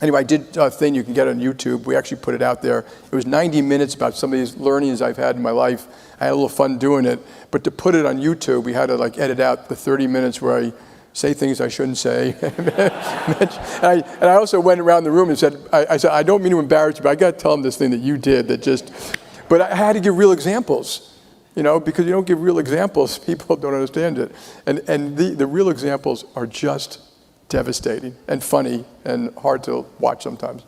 Anyway, I did a thing you can get on YouTube. We actually put it out there. It was 90 minutes about some of these learnings I've had in my life. I had a little fun doing it. But to put it on YouTube, we had to edit out the 30 minutes where I say things I shouldn't say. and I also went around the room and said, I said, I don't mean to embarrass you, but I got to tell them this thing that you did that just, but I had to give real examples, because you don't give real examples, people don't understand it. And the real examples are just devastating and funny and hard to watch sometimes.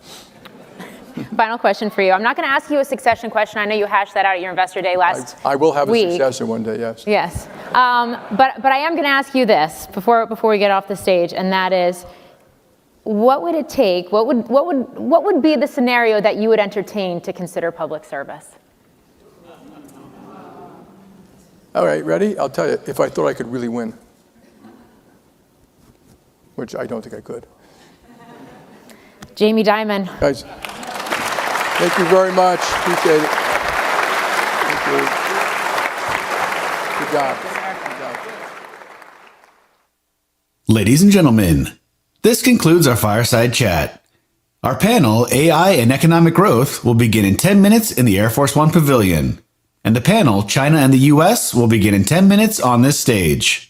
Final question for you. I'm not going to ask you a succession question. I know you hashed that out at your investor day last week. I will have a successor one day, yes. Yes. But I am going to ask you this before we get off the stage, and that is, what would it take, what would be the scenario that you would entertain to consider public service? All right, ready? I'll tell you, if I thought I could really win. Which I don't think I could. Jamie Dimon. Guys, thank you very much. Appreciate it. Thank you. Good job. Ladies and gentlemen, this concludes our Fireside Chat. Our panel, AI and Economic Growth, will begin in 10 minutes in the Air Force One Pavilion. And the panel, China and the U.S., will begin in 10 minutes on this stage.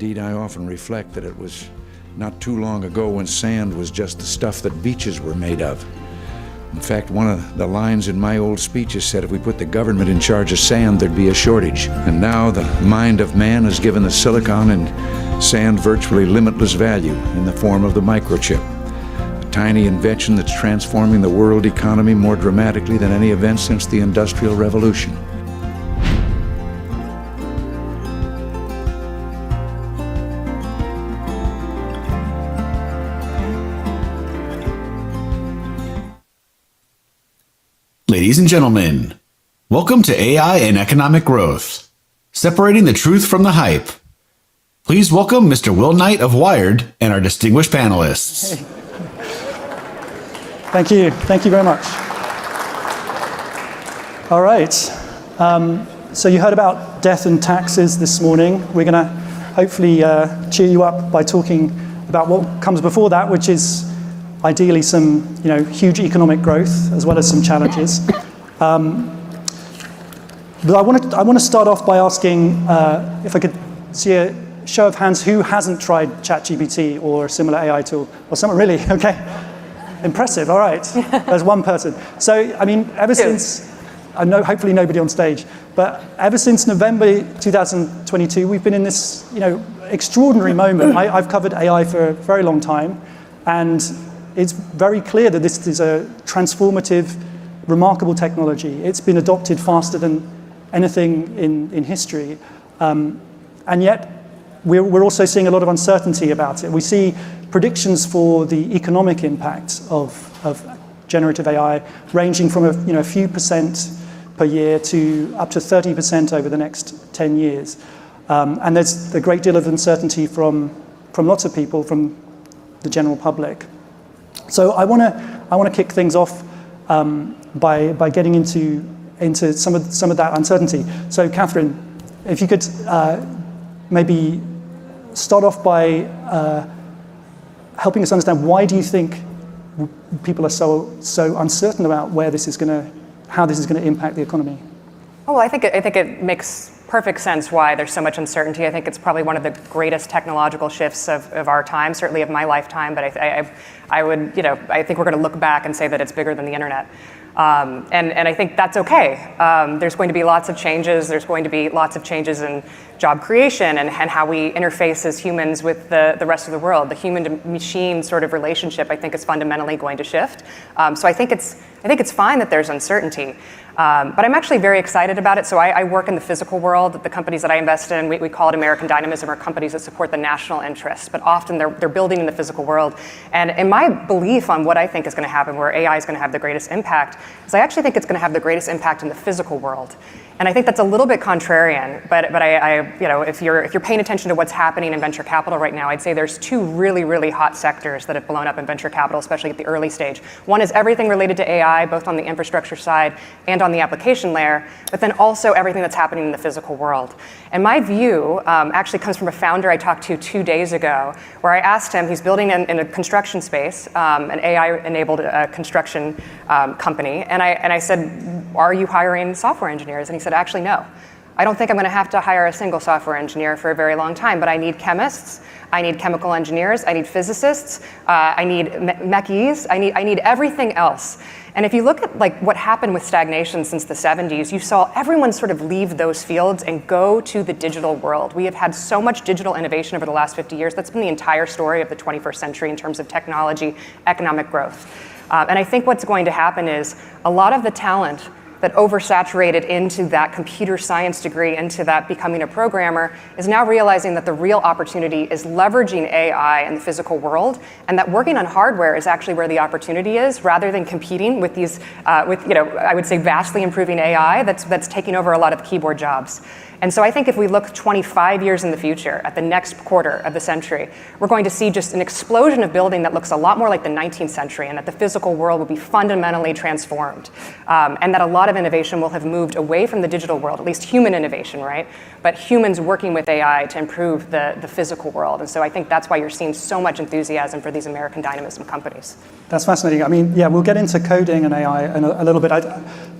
Indeed, I often reflect that it was not too long ago when sand was just the stuff that beaches were made of. In fact, one of the lines in my old speeches said if we put the government in charge of sand, there'd be a shortage. And now the mind of man has given the silicon and sand virtually limitless value in the form of the microchip, a tiny invention that's transforming the world economy more dramatically than any event since the Industrial Revolution. Ladies and gentlemen, welcome to AI and Economic Growth, separating the truth from the hype. Please welcome Mr. Will Knight of Wired and our distinguished panelists. Hey. Thank you very much. All right, so you heard about death and taxes this morning. We're going to hopefully cheer you up by talking about what comes before that, which is ideally some huge economic growth as well as some challenges. But I want to start off by asking if I could see a show of hands who hasn't tried ChatGPT or a similar AI tool, or someone really, okay. Impressive, all right. There's one person. So, I mean, ever since, I know hopefully nobody on stage, but ever since November 2022, we've been in this extraordinary moment. I've covered AI for a very long time, and it's very clear that this is a transformative, remarkable technology. It's been adopted faster than anything in history. And yet, we're also seeing a lot of uncertainty about it. We see predictions for the economic impact of generative AI ranging from a few percent per year to up to 30% over the next 10 years. And there's a great deal of uncertainty from lots of people, from the general public. So I want to kick things off by getting into some of that uncertainty. So Catherine, if you could maybe start off by helping us understand why do you think people are so uncertain about how this is going to impact the economy? Oh, well, I think it makes perfect sense why there's so much uncertainty. I think it's probably one of the greatest technological shifts of our time, certainly of my lifetime. But I think we're going to look back and say that it's bigger than the internet. And I think that's okay. There's going to be lots of changes. There's going to be lots of changes in job creation and how we interface as humans with the rest of the world. The human-to-machine sort of relationship, I think, is fundamentally going to shift. So I think it's fine that there's uncertainty. But I'm actually very excited about it. So I work in the physical world. The companies that I invest in, we call it American Dynamism, are companies that support the national interests. But often they're building in the physical world. And in my belief on what I think is going to happen, where AI is going to have the greatest impact, is I actually think it's going to have the greatest impact in the physical world. And I think that's a little bit contrarian, but if you're paying attention to what's happening in venture capital right now, I'd say there's two really, really hot sectors that have blown up in venture capital, especially at the early stage. One is everything related to AI, both on the infrastructure side and on the application layer, but then also everything that's happening in the physical world. And my view actually comes from a founder I talked to 2 days ago, where I asked him, he's building in a construction space, an AI-enabled construction company, and I said, are you hiring software engineers? And he said, actually, no. I don't think I'm going to have to hire a single software engineer for a very long time, but I need chemists, I need chemical engineers, I need physicists, I need mechies, I need everything else. And if you look at what happened with stagnation since the 70s, you saw everyone sort of leave those fields and go to the digital world. We have had so much digital innovation over the last 50 years. That's been the entire story of the 21st century in terms of technology, economic growth. And I think what's going to happen is a lot of the talent that oversaturated into that computer science degree, into that becoming a programmer, is now realizing that the real opportunity is leveraging AI in the physical world, and that working on hardware is actually where the opportunity is, rather than competing with these, I would say vastly improving AI that's taking over a lot of the keyboard jobs. And so I think if we look 25 years in the future, at the next quarter of the century, we're going to see just an explosion of building that looks a lot more like the 19th century, and that the physical world will be fundamentally transformed. And that a lot of innovation will have moved away from the digital world, at least human innovation, right? But humans working with AI to improve the physical world. And so I think that's why you're seeing so much enthusiasm for these American Dynamism companies. That's fascinating. I mean, yeah, we'll get into coding and AI in a little bit.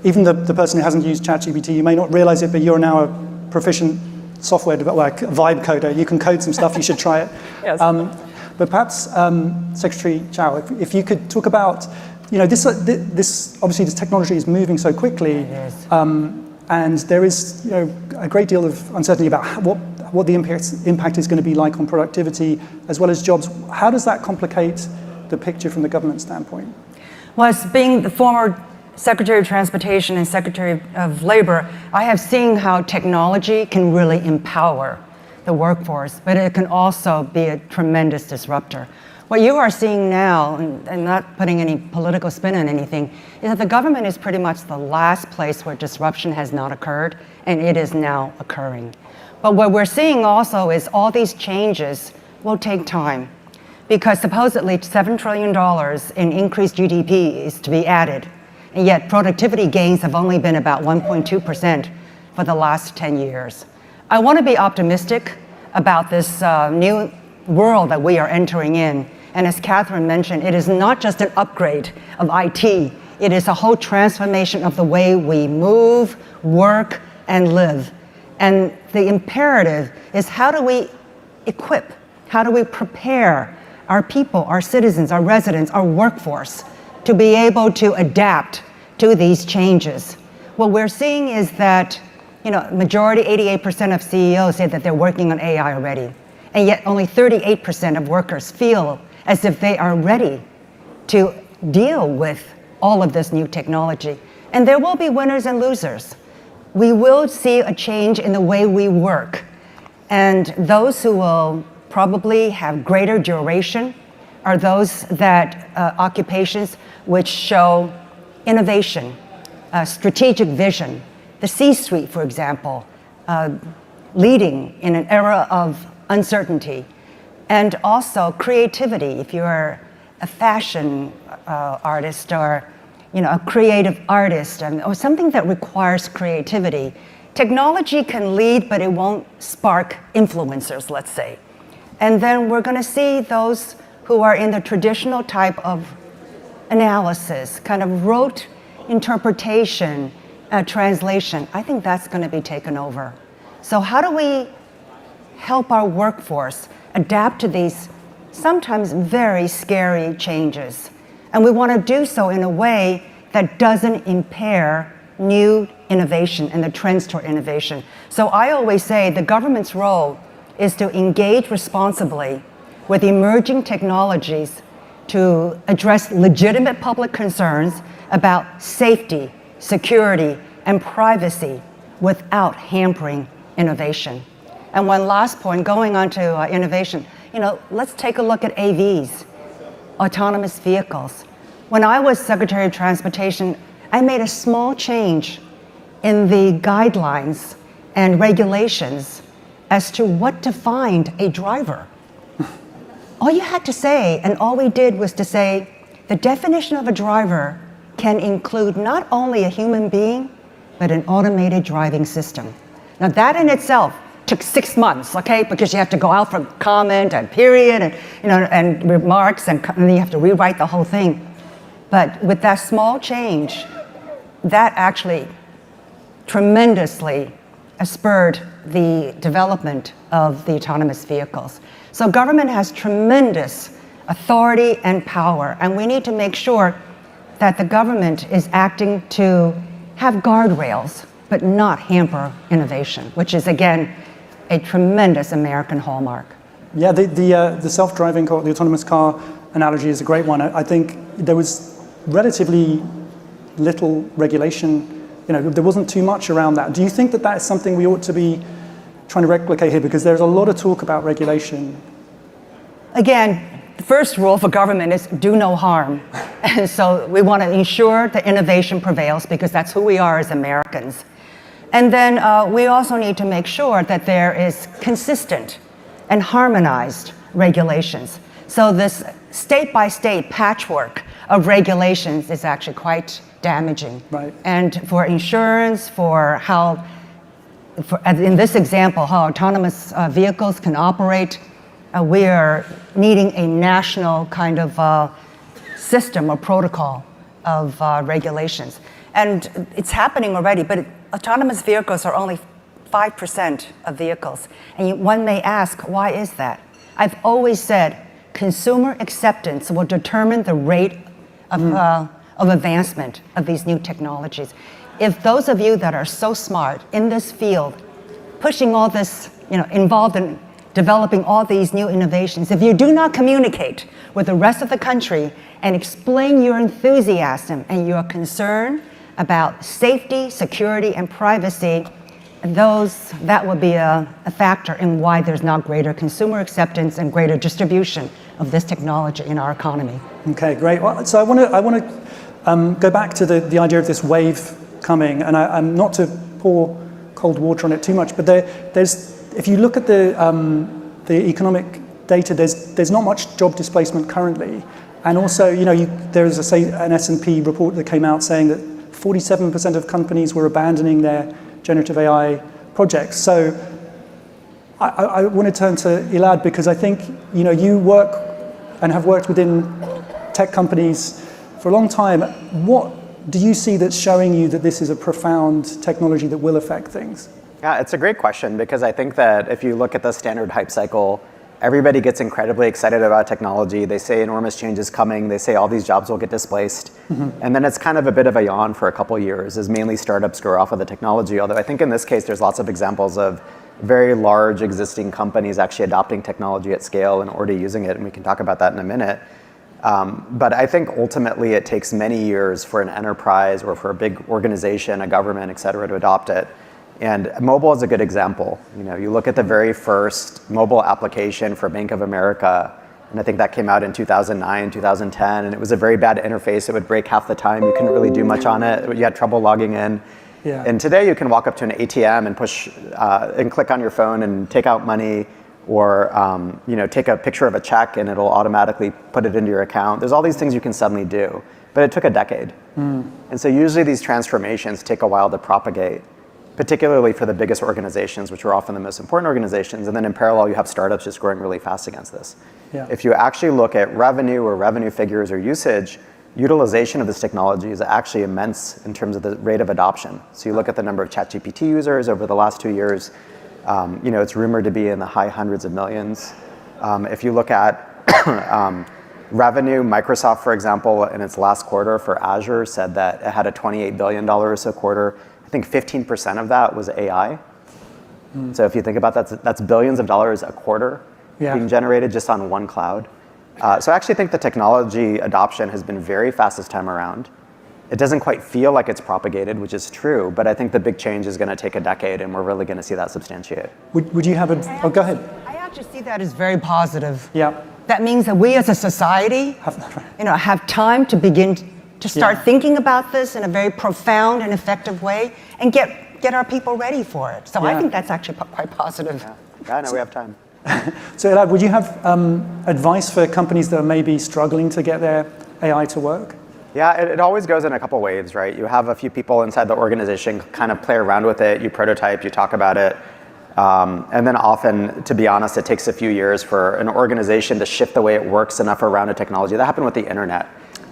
Even the person who hasn't used ChatGPT, you may not realize it, but you're now a proficient software like vibe coder. You can code some stuff. You should try it. Yes. But perhaps, Secretary Chow, if you could talk about, this obviously this technology is moving so quickly, and there is a great deal of uncertainty about what the impact is going to be like on productivity as well as jobs. How does that complicate the picture from the government standpoint? Well, as being the former Secretary of Transportation and Secretary of Labor, I have seen how technology can really empower the workforce, but it can also be a tremendous disruptor. What you are seeing now, and not putting any political spin on anything, is that the government is pretty much the last place where disruption has not occurred, and it is now occurring. But what we're seeing also is all these changes will take time, because supposedly $7 trillion in increased GDP is to be added, and yet productivity gains have only been about 1.2% for the last 10 years. I want to be optimistic about this new world that we are entering in. And as Catherine mentioned, it is not just an upgrade of IT, it is a whole transformation of the way we move, work, and live. And the imperative is, how do we equip, how do we prepare our people, our citizens, our residents, our workforce to be able to adapt to these changes? What we're seeing is that, majority, 88% of CEOs say that they're working on AI already. And yet only 38% of workers feel as if they are ready to deal with all of this new technology. And there will be winners and losers. We will see a change in the way we work. And those who will probably have greater duration are those that occupations which show innovation, strategic vision. The C-suite, for example, leading in an era of uncertainty, and also creativity. If you're a fashion artist or a creative artist, or something that requires creativity, technology can lead, but it won't spark influencers, let's say. And then we're going to see those who are in the traditional type of analysis, kind of rote interpretation, translation. I think that's going to be taken over. So how do we help our workforce adapt to these sometimes very scary changes? And we want to do so in a way that doesn't impair new innovation and the trends toward innovation. So I always say the government's role is to engage responsibly with emerging technologies to address legitimate public concerns about safety, security, and privacy without hampering innovation. And one last point, going on to innovation, let's take a look at AVs, autonomous vehicles. When I was Secretary of Transportation, I made a small change in the guidelines and regulations as to what defined a driver. All you had to say, and all we did was to say, the definition of a driver can include not only a human being, but an automated driving system. Now that in itself took 6 months, okay? Because you have to go out for comment and period and, and remarks, and then you have to rewrite the whole thing. But with that small change, that actually tremendously spurred the development of the autonomous vehicles. So government has tremendous authority and power, and we need to make sure that the government is acting to have guardrails, but not hamper innovation, which is, again, a tremendous American hallmark. Yeah, the self-driving car, the autonomous car analogy is a great one. I think there was relatively little regulation. There wasn't too much around that. Do you think that is something we ought to be trying to replicate here? Because there's a lot of talk about regulation. Again, the first rule for government is do no harm. And so we want to ensure that innovation prevails, because that's who we are as Americans. And then we also need to make sure that there is consistent and harmonized regulations. So this state-by-state patchwork of regulations is actually quite damaging. Right. And for insurance, in this example, how autonomous vehicles can operate, we are needing a national kind of system or protocol of regulations. And it's happening already, but autonomous vehicles are only 5% of vehicles. And one may ask, why is that? I've always said consumer acceptance will determine the rate of advancement of these new technologies. If those of you that are so smart in this field, pushing all this, involved in developing all these new innovations, if you do not communicate with the rest of the country and explain your enthusiasm and your concern about safety, security, and privacy, that will be a factor in why there's not greater consumer acceptance and greater distribution of this technology in our economy. Okay, great. Well, so I want to go back to the idea of this wave coming, and I'm not to pour cold water on it too much, but if you look at the economic data, there's not much job displacement currently, and also there's an S&P report that came out saying that 47% of companies were abandoning their generative AI projects. So I want to turn to Elad, because I think you work and have worked within tech companies for a long time. What do you see that's showing you that this is a profound technology that will affect things? Yeah, it's a great question, because I think that if you look at the standard hype cycle, everybody gets incredibly excited about technology. They say enormous change is coming. They say all these jobs will get displaced. And then it's kind of a bit of a yawn for a couple years as mainly startups grow off of the technology. Although I think in this case, there's lots of examples of very large existing companies actually adopting technology at scale and already using it. And we can talk about that in a minute. But I think ultimately it takes many years for an enterprise or for a big organization, a government, et cetera, to adopt it. And mobile is a good example. You look at the very first mobile application for Bank of America, and I think that came out in 2009, 2010, and it was a very bad interface. It would break half the time. You couldn't really do much on it. You had trouble logging in. Yeah. And today you can walk up to an ATM and push and click on your phone and take out money, or take a picture of a check and it'll automatically put it into your account. There's all these things you can suddenly do, but it took a decade. And so usually these transformations take a while to propagate, particularly for the biggest organizations, which are often the most important organizations. And then in parallel, you have startups just growing really fast against this. Yeah. If you actually look at revenue or revenue figures or usage, utilization of this technology is actually immense in terms of the rate of adoption. So you look at the number of ChatGPT users over the last 2 years, it's rumored to be in the high hundreds of millions. If you look at revenue, Microsoft, for example, in its last quarter for Azure said that it had a $28 billion or so quarter. I think 15% of that was AI. So if you think about that, that's billions of dollars a quarter being generated just on one cloud. So I actually think the technology adoption has been very fast this time around. It doesn't quite feel like it's propagated, which is true, but I think the big change is going to take a decade, and we're really going to see that substantiate. Would you have oh, go ahead. I actually see that as very positive. Yeah. That means that we as a society, have time to begin to start thinking about this in a very profound and effective way, and get our people ready for it. So I think that's actually quite positive. Yeah, no, we have time. So Elad, would you have advice for companies that are maybe struggling to get their AI to work? Yeah, it always goes in a couple waves, right? You have a few people inside the organization kind of play around with it, you prototype, you talk about it. And then often, to be honest, it takes a few years for an organization to shift the way it works enough around a technology. That happened with the internet.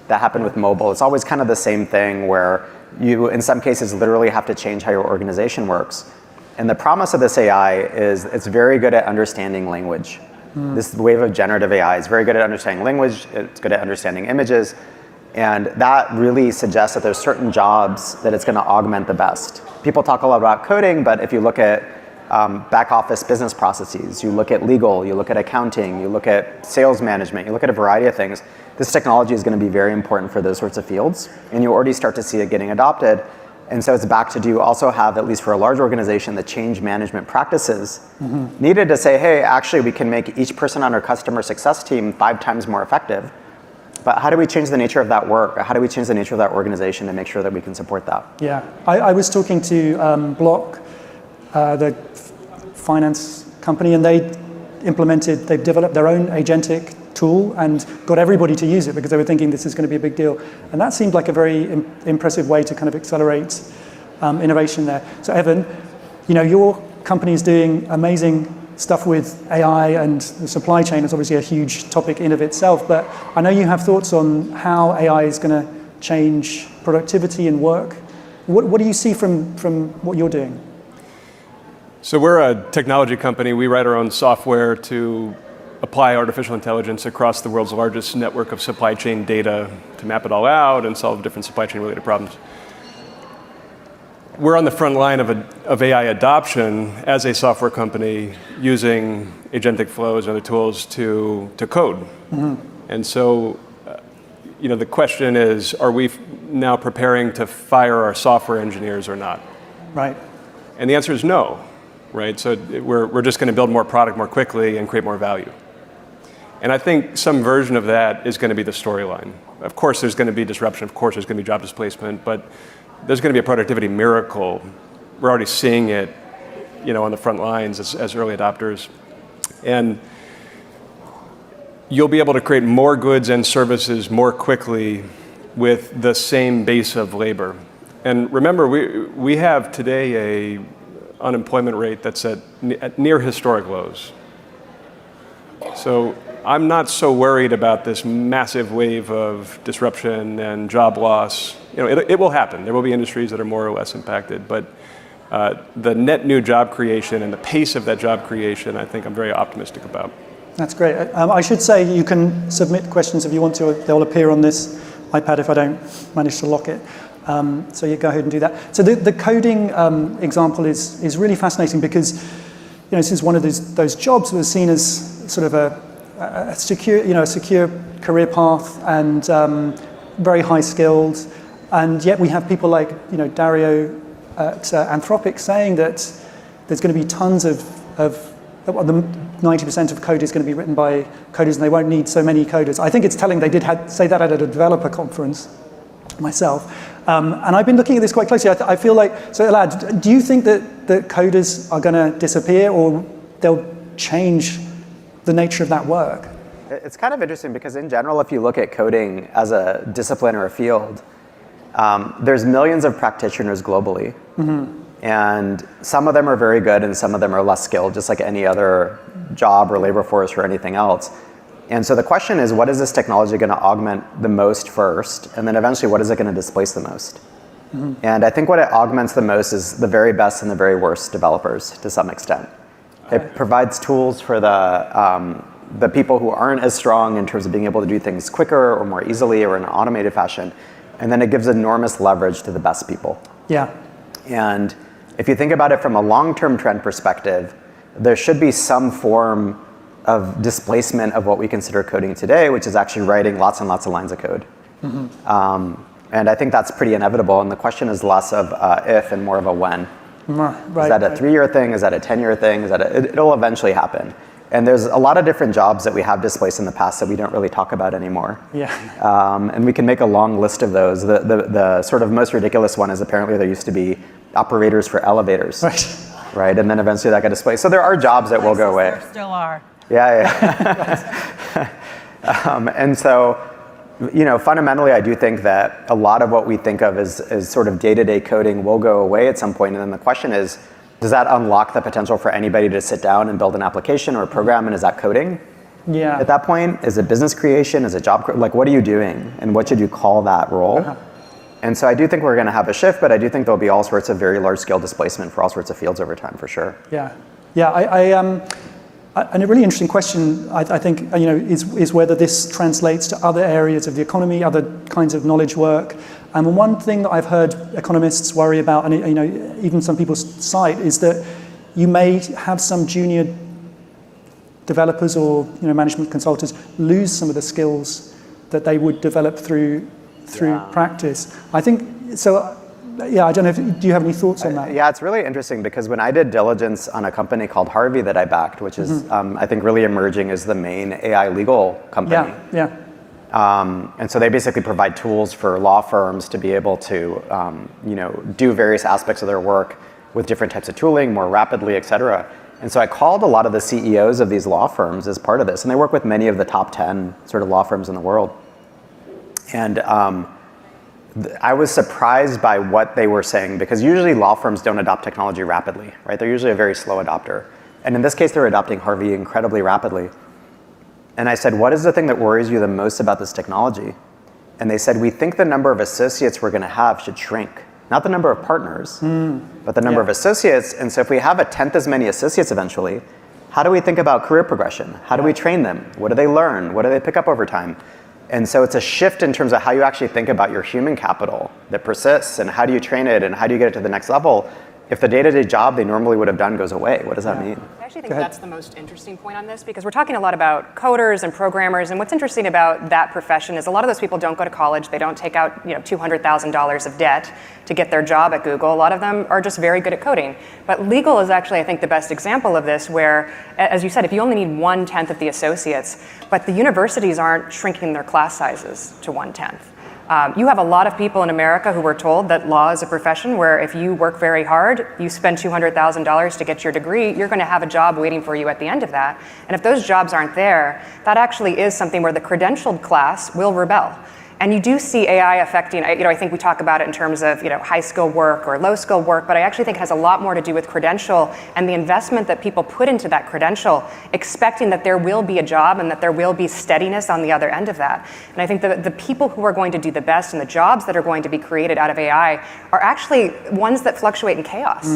That happened with mobile. It's always kind of the same thing where you, in some cases, literally have to change how your organization works. And the promise of this AI is it's very good at understanding language. This wave of generative AI is very good at understanding language. It's good at understanding images. And that really suggests that there's certain jobs that it's going to augment the best. People talk a lot about coding, but if you look at back office business processes, you look at legal, you look at accounting, you look at sales management, you look at a variety of things, this technology is going to be very important for those sorts of fields. And you already start to see it getting adopted. And so it's back to, do you also have, at least for a large organization, the change management practices needed to say, hey, actually we can make each person on our customer success team 5 times more effective. But how do we change the nature of that work? How do we change the nature of that organization to make sure that we can support that? Yeah, I was talking to Block, the finance company, and they've developed their own agentic tool and got everybody to use it because they were thinking this is going to be a big deal. And that seemed like a very impressive way to kind of accelerate innovation there. So Evan, your company is doing amazing stuff with AI, and the supply chain is obviously a huge topic in of itself, but I know you have thoughts on how AI is going to change productivity and work. What do you see from what you're doing? So we're a technology company. We write our own software to apply artificial intelligence across the world's largest network of supply chain data to map it all out and solve different supply chain related problems. We're on the front line of AI adoption as a software company using agentic flows and other tools to code. Mm-hmm. And so, the question is, are we now preparing to fire our software engineers or not? Right. And the answer is no, right? So we're just going to build more product more quickly and create more value. And I think some version of that is going to be the storyline. Of course, there's going to be disruption. Of course, there's going to be job displacement, but there's going to be a productivity miracle. We're already seeing it, on the front lines as early adopters. And you'll be able to create more goods and services more quickly with the same base of labor. And remember, we have today a unemployment rate that's at near historic lows. So I'm not so worried about this massive wave of disruption and job loss. It will happen. There will be industries that are more or less impacted, but the net new job creation and the pace of that job creation, I think I'm very optimistic about. That's great. I should say you can submit questions if you want to. They'll appear on this iPad if I don't manage to lock it. So you go ahead and do that. So the coding example is really fascinating because this is one of those jobs that was seen as sort of a secure career path and very high skilled, and yet we have people like Dario at Anthropic saying that there's going to be tons of the 90% of code is going to be written by coders, and they won't need so many coders. I think it's telling they did say that at a developer conference myself. And I've been looking at this quite closely. I feel like, so Elad, do you think that coders are going to disappear or they'll change the nature of that work? It's kind of interesting because in general, if you look at coding as a discipline or a field, there's millions of practitioners globally. Mm-hmm. And some of them are very good and some of them are less skilled, just like any other job or labor force or anything else. And so the question is, what is this technology going to augment the most first? And then eventually, what is it going to displace the most? Mm-hmm. And I think what it augments the most is the very best and the very worst developers to some extent. It provides tools for the people who aren't as strong in terms of being able to do things quicker or more easily or in an automated fashion. And then it gives enormous leverage to the best people. Yeah. And if you think about it from a long-term trend perspective, there should be some form of displacement of what we consider coding today, which is actually writing lots and lots of lines of code. Mm-hmm. And I think that's pretty inevitable. And the question is less of if and more of a when. Right, is that a 3-year thing? Is that a 10-year thing? It'll eventually happen. And there's a lot of different jobs that we have displaced in the past that we don't really talk about anymore. Yeah. And we can make a long list of those. The sort of most ridiculous one is apparently there used to be operators for elevators. Right. And then eventually that got displaced. So there are jobs that will go away. There still are. Yeah. And so, fundamentally, I do think that a lot of what we think of as sort of day-to-day coding will go away at some point. And then the question is, does that unlock the potential for anybody to sit down and build an application or a program, and is that coding? Yeah. At that point, is it business creation? Is it job? What are you doing? And what should you call that role? Uh-huh. And so I do think we're going to have a shift, but I do think there'll be all sorts of very large-scale displacement for all sorts of fields over time, for sure. Yeah. And a really interesting question, I think, is whether this translates to other areas of the economy, other kinds of knowledge work. And one thing that I've heard economists worry about, and even some people cite, is that you may have some junior developers or management consultants lose some of the skills that they would develop through practice. I think so. Yeah, I don't know. Do you have any thoughts on that? Yeah, it's really interesting because when I did diligence on a company called Harvey that I backed, which is, I think, really emerging as the main AI legal company. Yeah. And so they basically provide tools for law firms to be able to, do various aspects of their work with different types of tooling more rapidly, et cetera. And so I called a lot of the CEOs of these law firms as part of this, and they work with many of the top 10 sort of law firms in the world. And I was surprised by what they were saying, because usually law firms don't adopt technology rapidly, right? They're usually a very slow adopter. And in this case, they're adopting Harvey incredibly rapidly. And I said, what is the thing that worries you the most about this technology? And they said, we think the number of associates we're going to have should shrink. not the number of partners, but the number of associates. And so if we have 1/10 as many associates eventually, how do we think about career progression? How do we train them? What do they learn? What do they pick up over time? And so it's a shift in terms of how you actually think about your human capital that persists, and how do you train it, and how do you get it to the next level if the day-to-day job they normally would have done goes away? What does that mean? I actually think that's the most interesting point on this, because we're talking a lot about coders and programmers, and what's interesting about that profession is a lot of those people don't go to college, they don't take out $200,000 of debt to get their job at Google. A lot of them are just very good at coding. But legal is actually, I think, the best example of this, where, as you said, if you only need 1/10 of the associates, but the universities aren't shrinking their class sizes to 1/10. You have a lot of people in America who were told that law is a profession where if you work very hard, you spend $200,000 to get your degree, you're going to have a job waiting for you at the end of that. And if those jobs aren't there, that actually is something where the credentialed class will rebel. And you do see AI affecting, I think we talk about it in terms of high skill work or low skill work, but I actually think it has a lot more to do with credential and the investment that people put into that credential, expecting that there will be a job and that there will be steadiness on the other end of that. And I think that the people who are going to do the best and the jobs that are going to be created out of AI are actually ones that fluctuate in chaos.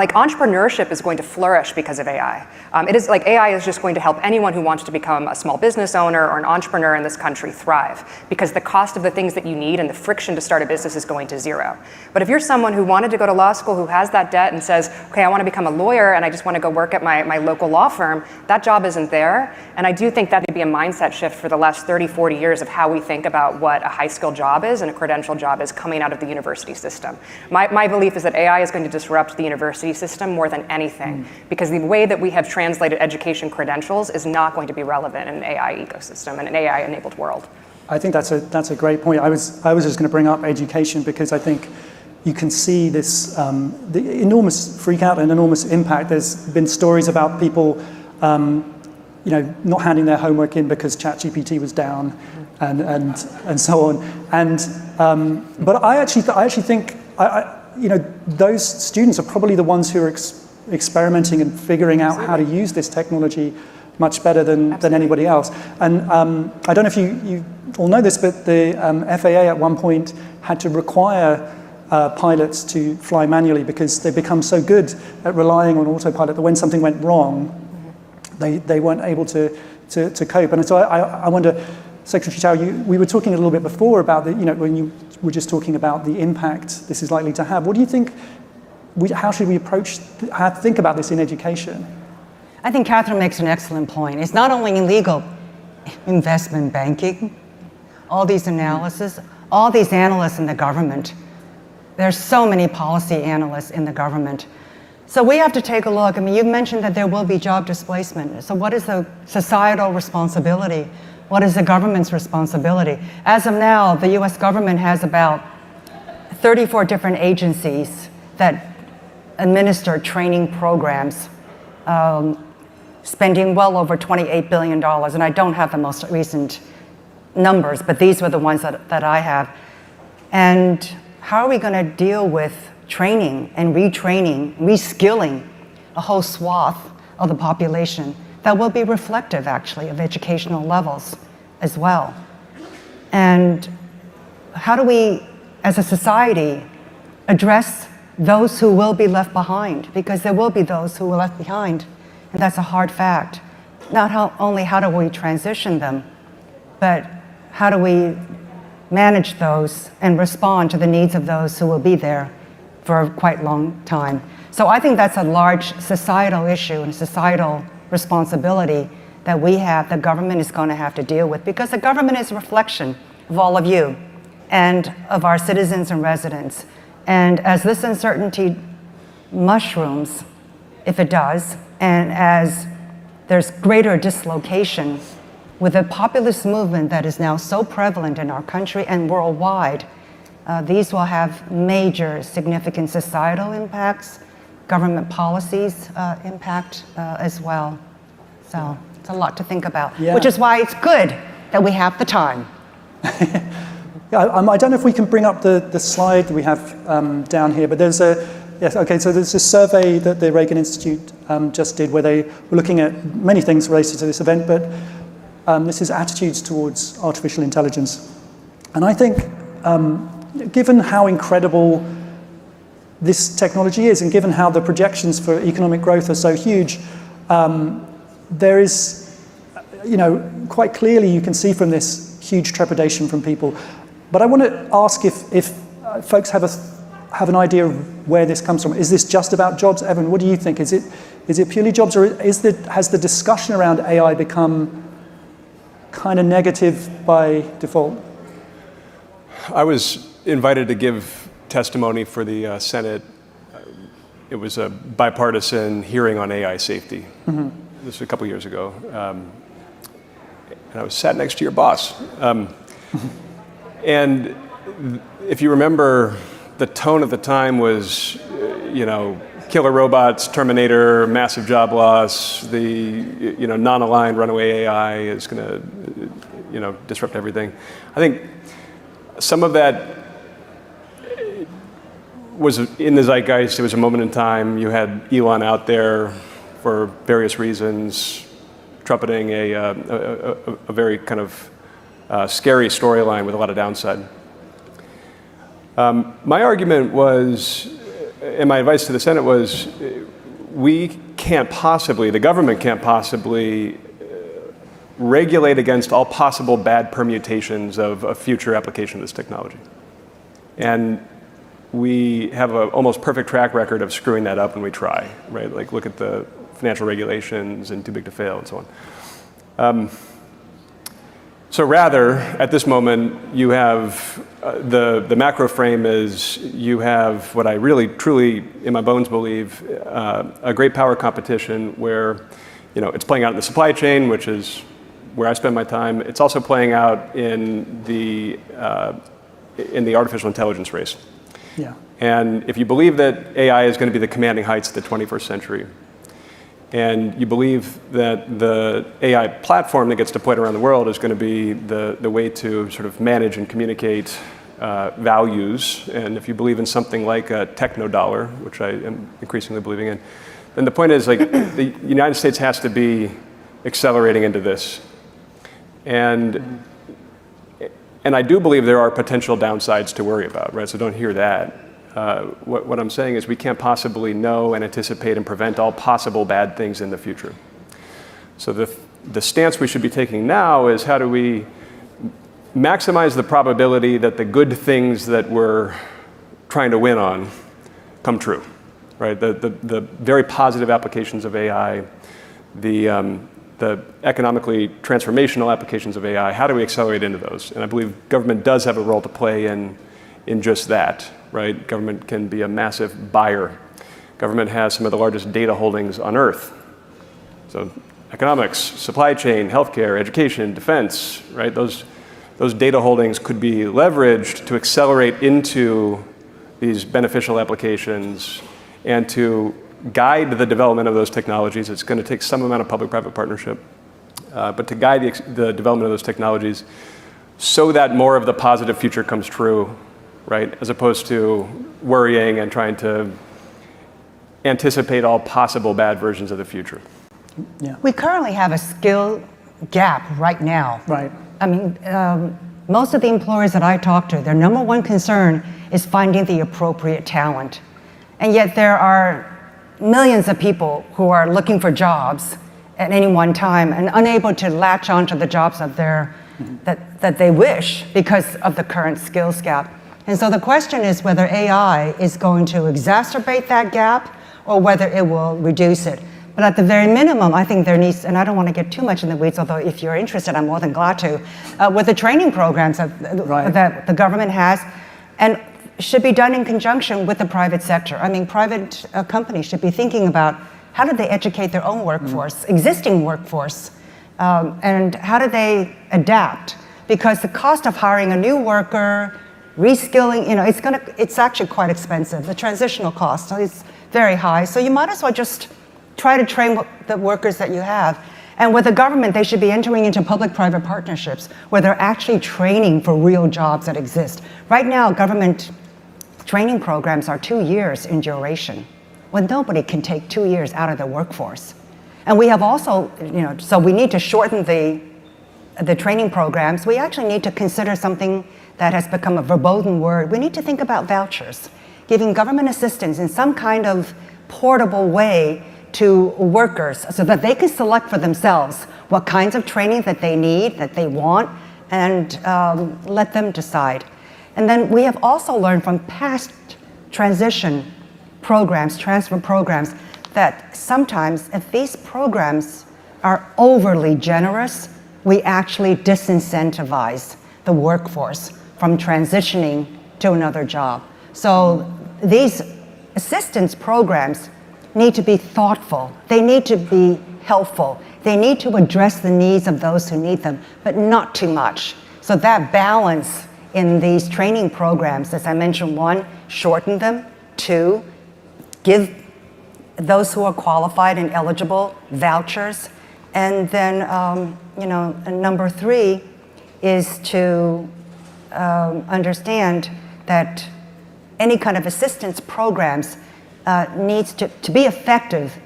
Like entrepreneurship is going to flourish because of AI. It is like AI is just going to help anyone who wants to become a small business owner or an entrepreneur in this country thrive, because the cost of the things that you need and the friction to start a business is going to zero. But if you're someone who wanted to go to law school, who has that debt and says, okay, I want to become a lawyer and I just want to go work at my local law firm, that job isn't there. And I do think that would be a mindset shift for the last 30, 40 years of how we think about what a high skill job is and a credential job is coming out of the university system. My belief is that AI is going to disrupt the university system more than anything, because the way that we have translated education credentials is not going to be relevant in an AI ecosystem and an AI enabled world. I think that's a great point. I was just going to bring up education, because I think you can see this the enormous freak out and enormous impact. There's been stories about people not handing their homework in because ChatGPT was down, and so on. But I actually think those students are probably the ones who are experimenting and figuring out how to use this technology much better than anybody else. And I don't know if you all know this, but the FAA at one point had to require pilots to fly manually, because they become so good at relying on autopilot that when something went wrong, they weren't able to cope. And so I wonder, Secretary Chow, we were talking a little bit before about when you were just talking about the impact this is likely to have. What do you think? How should we think about this in education? I think Catherine makes an excellent point. It's not only in legal, investment banking, all these analysis, all these analysts in the government. There's so many policy analysts in the government. So we have to take a look. I mean, you've mentioned that there will be job displacement. So what is the societal responsibility? What is the government's responsibility? As of now, the US government has about 34 different agencies that administer training programs, spending well over $28 billion. And I don't have the most recent numbers, but these were the ones that I have. And how are we going to deal with training and retraining, reskilling a whole swath of the population that will be reflective, actually, of educational levels as well? And how do we, as a society, address those who will be left behind? Because there will be those who are left behind, and that's a hard fact. Not only how do we transition them, but how do we manage those and respond to the needs of those who will be there for a quite long time. So I think that's a large societal issue and societal responsibility that we have, the government is going to have to deal with, because the government is a reflection of all of you and of our citizens and residents. And as this uncertainty mushrooms, if it does, and as there's greater dislocation with a populist movement that is now so prevalent in our country and worldwide, these will have major significant societal impacts, government policies impact as well. So it's a lot to think about, which is why it's good that we have the time. I don't know if we can bring up the slide that we have down here, but there's so there's a survey that the Reagan Institute just did, where they were looking at many things related to this event, but this is attitudes towards artificial intelligence. And I think, given how incredible this technology is, and given how the projections for economic growth are so huge, there is, quite clearly you can see from this huge trepidation from people. But I want to ask if folks have an idea of where this comes from. Is this just about jobs? Evan, what do you think? Is it purely jobs, or has the discussion around AI become kind of negative by default? I was invited to give testimony for the Senate. It was a bipartisan hearing on AI safety. Mm-hmm. This was a couple years ago. And I was sat next to your boss. And if you remember, the tone at the time was, killer robots, Terminator, massive job loss, the non-aligned runaway AI is going to disrupt everything. I think some of that was in the zeitgeist. It was a moment in time. You had Elon out there for various reasons, trumpeting a very kind of scary storyline with a lot of downside. My argument was, and my advice to the Senate was, the government can't possibly regulate against all possible bad permutations of a future application of this technology. And we have an almost perfect track record of screwing that up when we try, right? Like look at the financial regulations and too big to fail and so on. So rather, at this moment, you have the macro frame is you have what I really, truly, in my bones believe, a great power competition where, it's playing out in the supply chain, which is where I spend my time. It's also playing out in the artificial intelligence race. Yeah. And if you believe that AI is going to be the commanding heights of the 21st century, and you believe that the AI platform that gets deployed around the world is going to be the way to sort of manage and communicate values, and if you believe in something like a techno-dollar, which I am increasingly believing in, then the point is, like, the United States has to be accelerating into this. And I do believe there are potential downsides to worry about, right? So don't hear that. What I'm saying is we can't possibly know and anticipate and prevent all possible bad things in the future. So the stance we should be taking now is how do we maximize the probability that the good things that we're trying to win on come true, right? The very positive applications of AI, the economically transformational applications of AI, how do we accelerate into those? And I believe government does have a role to play in just that, right? Government can be a massive buyer. Government has some of the largest data holdings on Earth. So economics, supply chain, healthcare, education, defense, right? Those data holdings could be leveraged to accelerate into these beneficial applications and to guide the development of those technologies. It's going to take some amount of public-private partnership, but to guide the development of those technologies so that more of the positive future comes true, right? As opposed to worrying and trying to anticipate all possible bad versions of the future. Yeah. We currently have a skill gap right now. Right. I mean, most of the employers that I talk to, their number one concern is finding the appropriate talent. And yet there are millions of people who are looking for jobs at any one time and unable to latch onto the jobs of that they wish because of the current skills gap. And so the question is whether AI is going to exacerbate that gap or whether it will reduce it. But at the very minimum, I think there needs, and I don't want to get too much in the weeds, although if you're interested, I'm more than glad to, with the training programs that the government has, and should be done in conjunction with the private sector. I mean, private companies should be thinking about how do they educate their own workforce, existing workforce, and how do they adapt? Because the cost of hiring a new worker, reskilling, it's actually quite expensive. The transitional cost is very high. So you might as well just try to train the workers that you have. And with the government, they should be entering into public-private partnerships where they're actually training for real jobs that exist. Right now, government training programs are 2 years in duration. Well, nobody can take 2 years out of the workforce. And we have also, so we need to shorten the training programs. We actually need to consider something that has become a verboten word. We need to think about vouchers. giving government assistance in some kind of portable way to workers so that they can select for themselves what kinds of training that they need, that they want, and let them decide. And then we have also learned from past transition programs, transfer programs, that sometimes if these programs are overly generous, we actually disincentivize the workforce from transitioning to another job. So these assistance programs need to be thoughtful. They need to be helpful. They need to address the needs of those who need them, but not too much. So that balance in these training programs, as I mentioned, one, shorten them. Two, give those who are qualified and eligible vouchers. And then, and number three is to understand that any kind of assistance programs needs to be effective,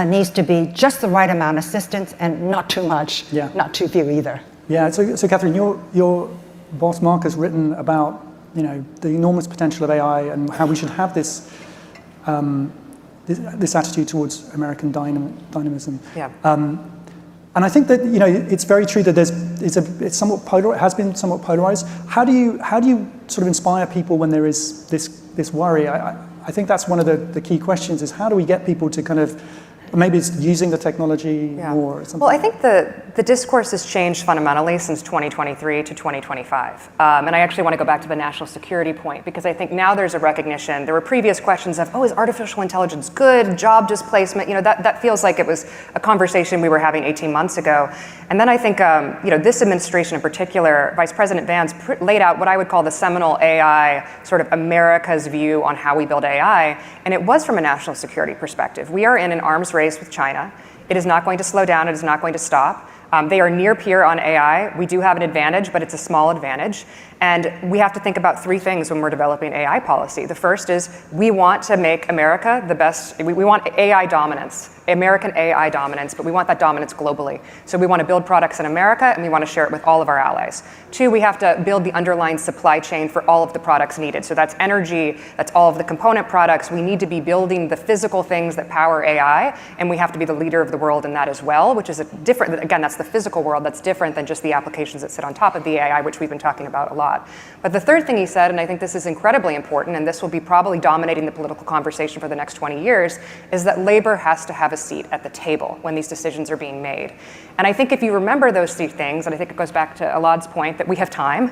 needs to be just the right amount of assistance and not too much, not too few either. Yeah, so Catherine, your boss Mark has written about the enormous potential of AI and how we should have this this attitude towards American dynamism. Yeah. And I think that it's very true that it's somewhat polar. It has been somewhat polarized. How do you sort of inspire people when there is this worry? I think that's one of the key questions: is how do we get people to kind of maybe it's using the technology more or something? Well, I think the discourse has changed fundamentally since 2023 to 2025. And I actually want to go back to the national security point, because I think now there's a recognition. There were previous questions of, is artificial intelligence good? Job displacement? That feels like it was a conversation we were having 18 months ago. And then I think, this administration in particular, Vice President Vance laid out what I would call the seminal AI, sort of America's view on how we build AI. And it was from a national security perspective. We are in an arms race with China. It is not going to slow down. It is not going to stop. They are near peer on AI. We do have an advantage, but it's a small advantage. And we have to think about three things when we're developing AI policy. The first is we want to make America the best. We want AI dominance, American AI dominance, but we want that dominance globally. So we want to build products in America, and we want to share it with all of our allies. Two, we have to build the underlying supply chain for all of the products needed. So that's energy, that's all of the component products. We need to be building the physical things that power AI, and we have to be the leader of the world in that as well, which is a different, again, that's the physical world. That's different than just the applications that sit on top of the AI, which we've been talking about a lot. But the third thing he said, and I think this is incredibly important, and this will be probably dominating the political conversation for the next 20 years, is that labor has to have a seat at the table when these decisions are being made. And I think if you remember those three things, and I think it goes back to Alad's point that we have time,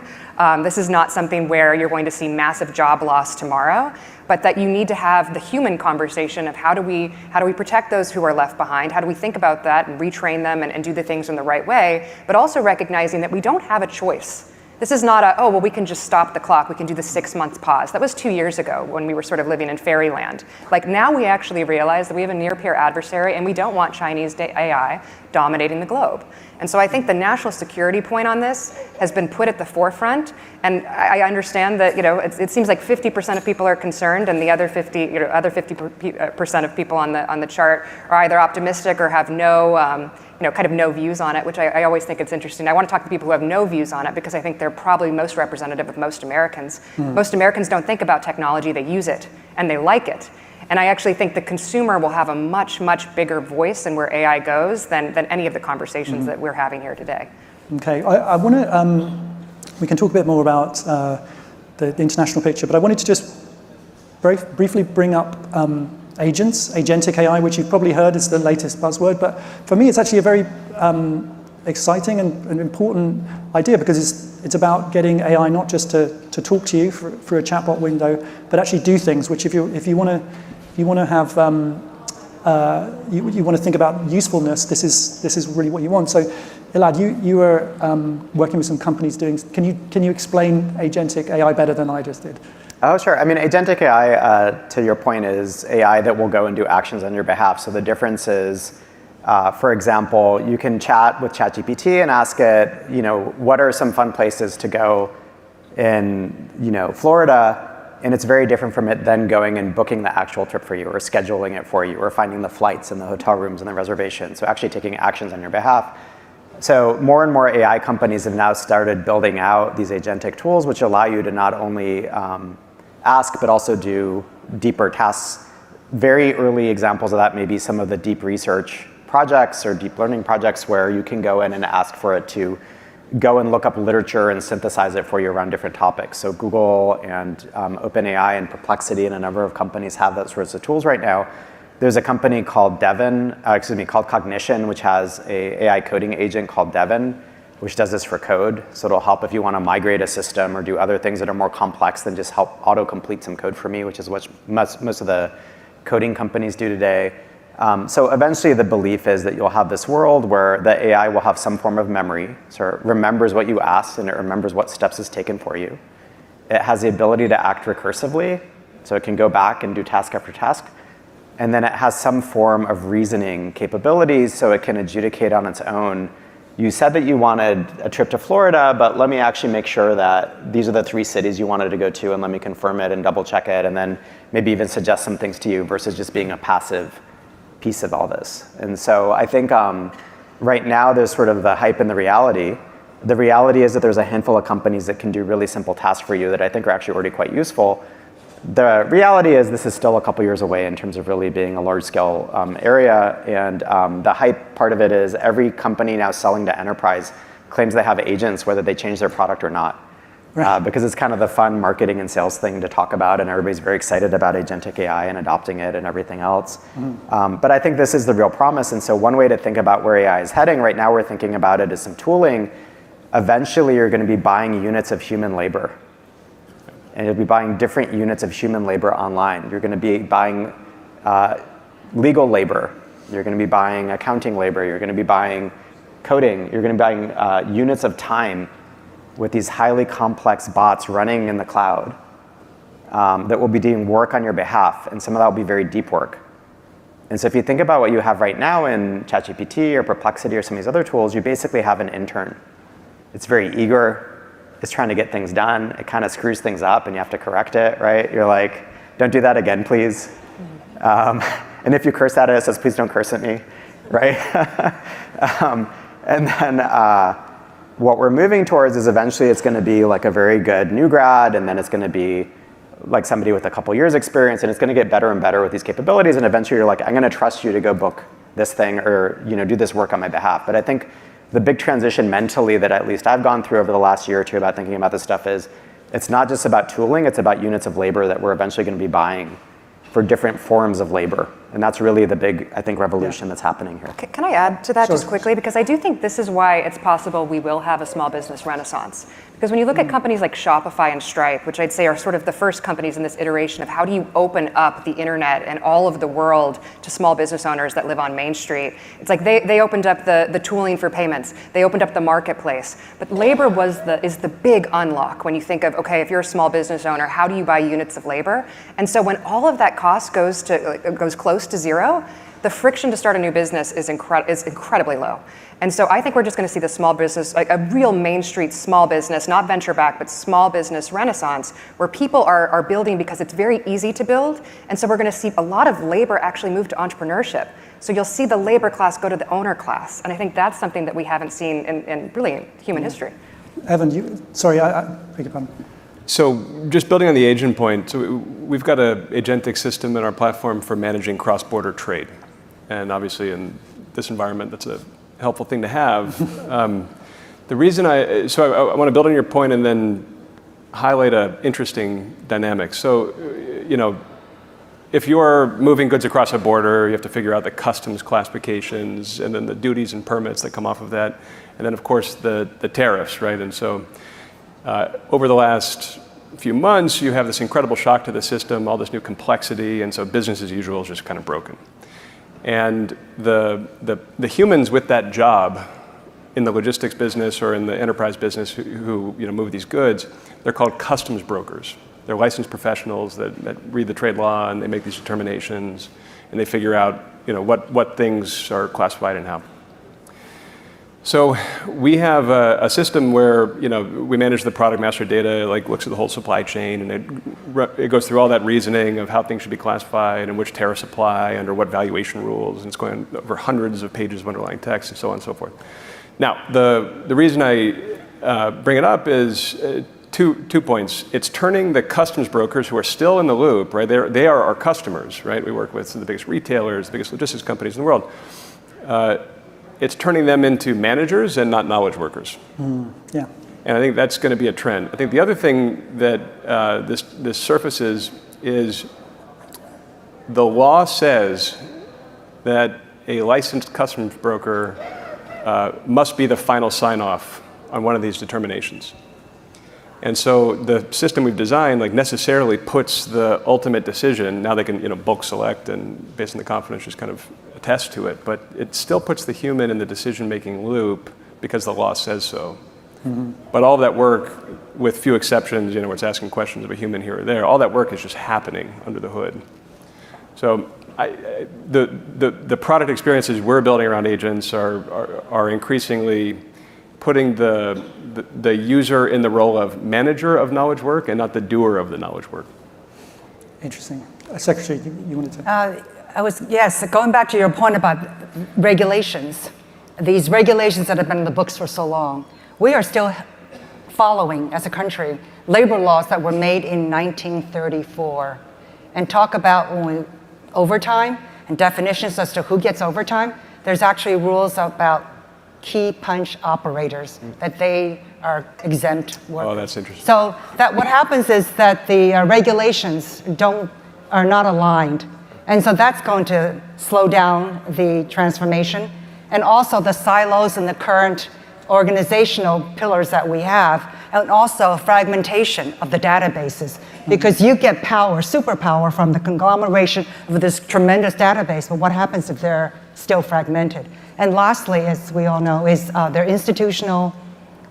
this is not something where you're going to see massive job loss tomorrow, but that you need to have the human conversation of how do we protect those who are left behind, how do we think about that and retrain them and do the things in the right way, but also recognizing that we don't have a choice. This is not we can just stop the clock, we can do the 6 months pause. That was 2 years ago when we were sort of living in fairyland. Like now we actually realize that we have a near-peer adversary and we don't want Chinese AI dominating the globe. And so I think the national security point on this has been put at the forefront. And I understand that it seems like 50% of people are concerned, and the other 50% of people on the chart are either optimistic or have no kind of no views on it, which I always think it's interesting. I want to talk to people who have no views on it because I think they're probably most representative of most Americans. Most Americans don't think about technology, they use it and they like it. And I actually think the consumer will have a much, much bigger voice in where AI goes than any of the conversations that we're having here today. Okay, I want to, we can talk a bit more about the international picture, but I wanted to just very briefly bring up agents, agentic AI, which you've probably heard is the latest buzzword, but for me it's actually a very exciting and important idea because it's about getting AI not just to talk to you through a chatbot window, but actually do things, which if you want to have you want to think about usefulness, this is really what you want. So Elad, you were working with some companies doing, can you explain agentic AI better than I just did? Oh, sure. I mean, agentic AI, to your point, is AI that will go and do actions on your behalf. So the difference is, for example, you can chat with ChatGPT and ask it, what are some fun places to go in, Florida? And it's very different from it then going and booking the actual trip for you or scheduling it for you or finding the flights and the hotel rooms and the reservations. So actually taking actions on your behalf. So more and more AI companies have now started building out these agentic tools, which allow you to not only ask, but also do deeper tasks. Very early examples of that may be some of the deep research projects or deep learning projects where you can go in and ask for it to go and look up literature and synthesize it for you around different topics. So Google and OpenAI and Perplexity and a number of companies have those sorts of tools right now. There's a company called called Cognition, which has a AI coding agent called Devin, which does this for code. So it'll help if you want to migrate a system or do other things that are more complex than just help auto-complete some code for me, which is what most of the coding companies do today. So eventually the belief is that you'll have this world where the AI will have some form of memory, so it remembers what you asked and it remembers what steps is taken for you. It has the ability to act recursively, so it can go back and do task after task. And then it has some form of reasoning capabilities so it can adjudicate on its own. You said that you wanted a trip to Florida, but let me actually make sure that these are the 3 cities you wanted to go to, and let me confirm it and double check it, and then maybe even suggest some things to you versus just being a passive piece of all this. And so I think right now there's sort of the hype and the reality. The reality is that there's a handful of companies that can do really simple tasks for you that I think are actually already quite useful. The reality is this is still a couple years away in terms of really being a large-scale area, and the hype part of it is every company now selling to enterprise claims they have agents whether they change their product or not. Because it's kind of the fun marketing and sales thing to talk about, and everybody's very excited about agentic AI and adopting it and everything else. But I think this is the real promise, and so one way to think about where AI is heading, right now we're thinking about it as some tooling. Eventually you're going to be buying units of human labor. And you'll be buying different units of human labor online. You're going to be buying legal labor. You're going to be buying accounting labor. You're going to be buying coding. You're going to be buying units of time with these highly complex bots running in the cloud that will be doing work on your behalf. And some of that will be very deep work. And so if you think about what you have right now in ChatGPT or Perplexity or some of these other tools, you basically have an intern. It's very eager. It's trying to get things done. It kind of screws things up and you have to correct it, right? You're like, don't do that again, please. And if you curse at it, it says, please don't curse at me, right? And then what we're moving towards is eventually it's going to be like a very good new grad, and then it's going to be like somebody with a couple years experience, and it's going to get better and better with these capabilities, and eventually you're like, I'm going to trust you to go book this thing or do this work on my behalf. But I think the big transition mentally that at least I've gone through over the last year or two about thinking about this stuff is it's not just about tooling, it's about units of labor that we're eventually going to be buying for different forms of labor. And that's really the big, I think, revolution that's happening here. Can I add to that just quickly? Because I do think this is why it's possible we will have a small business renaissance. Because when you look at companies like Shopify and Stripe, which I'd say are sort of the first companies in this iteration of how do you open up the internet and all of the world to small business owners that live on Main Street, it's like they opened up the tooling for payments. They opened up the marketplace. But labor is the big unlock when you think of, okay, if you're a small business owner, how do you buy units of labor? And so when all of that cost goes close to zero, the friction to start a new business is incredibly low. And so I think we're just going to see the small business, like a real Main Street small business, not venture back, but small business renaissance, where people are building because it's very easy to build. And so we're going to see a lot of labor actually move to entrepreneurship. So you'll see the labor class go to the owner class. And I think that's something that we haven't seen in really human history. Evan, I beg your pardon. So just building on the agent point, so we've got an agentic system in our platform for managing cross-border trade. And obviously in this environment, that's a helpful thing to have. The reason I want to build on your point and then highlight an interesting dynamic. So, if you're moving goods across a border, you have to figure out the customs classifications and then the duties and permits that come off of that. And then of course the tariffs, right? And so over the last few months, you have this incredible shock to the system, all this new complexity, and so business as usual is just kind of broken. And the humans with that job in the logistics business or in the enterprise business who move these goods, they're called customs brokers. They're licensed professionals that read the trade law and they make these determinations and they figure out what things are classified and how. So we have a system where we manage the product master data, looks at the whole supply chain, and it goes through all that reasoning of how things should be classified and which tariffs apply under what valuation rules, and it's going over hundreds of pages of underlying text and so on and so forth. Now, the reason I bring it up is two points. It's turning the customs brokers who are still in the loop, right? They are our customers, right? We work with some of the biggest retailers, the biggest logistics companies in the world. It's turning them into managers and not knowledge workers. Yeah. And I think that's going to be a trend. I think the other thing that this surfaces is the law says that a licensed customs broker must be the final sign-off on one of these determinations. And so the system we've designed necessarily puts the ultimate decision. Now they can bulk select and based on the confidence just kind of attest to it, but it still puts the human in the decision-making loop because the law says so. But all that work, with few exceptions, where it's asking questions of a human here or there, all that work is just happening under the hood. So the product experiences we're building around agents are increasingly putting the user in the role of manager of knowledge work and not the doer of the knowledge work. Interesting. Secretary, you wanted to? Yes, going back to your point about regulations, these regulations that have been in the books for so long, we are still following, as a country, labor laws that were made in 1934. And talk about overtime and definitions as to who gets overtime. There's actually rules about key punch operators, that they are exempt workers. Oh, that's interesting. So that what happens is that the regulations are not aligned. And so that's going to slow down the transformation. And also the silos and the current organizational pillars that we have, and also fragmentation of the databases, because you get power, superpower from the conglomeration of this tremendous database, but what happens if they're still fragmented? And lastly, as we all know, is there are institutional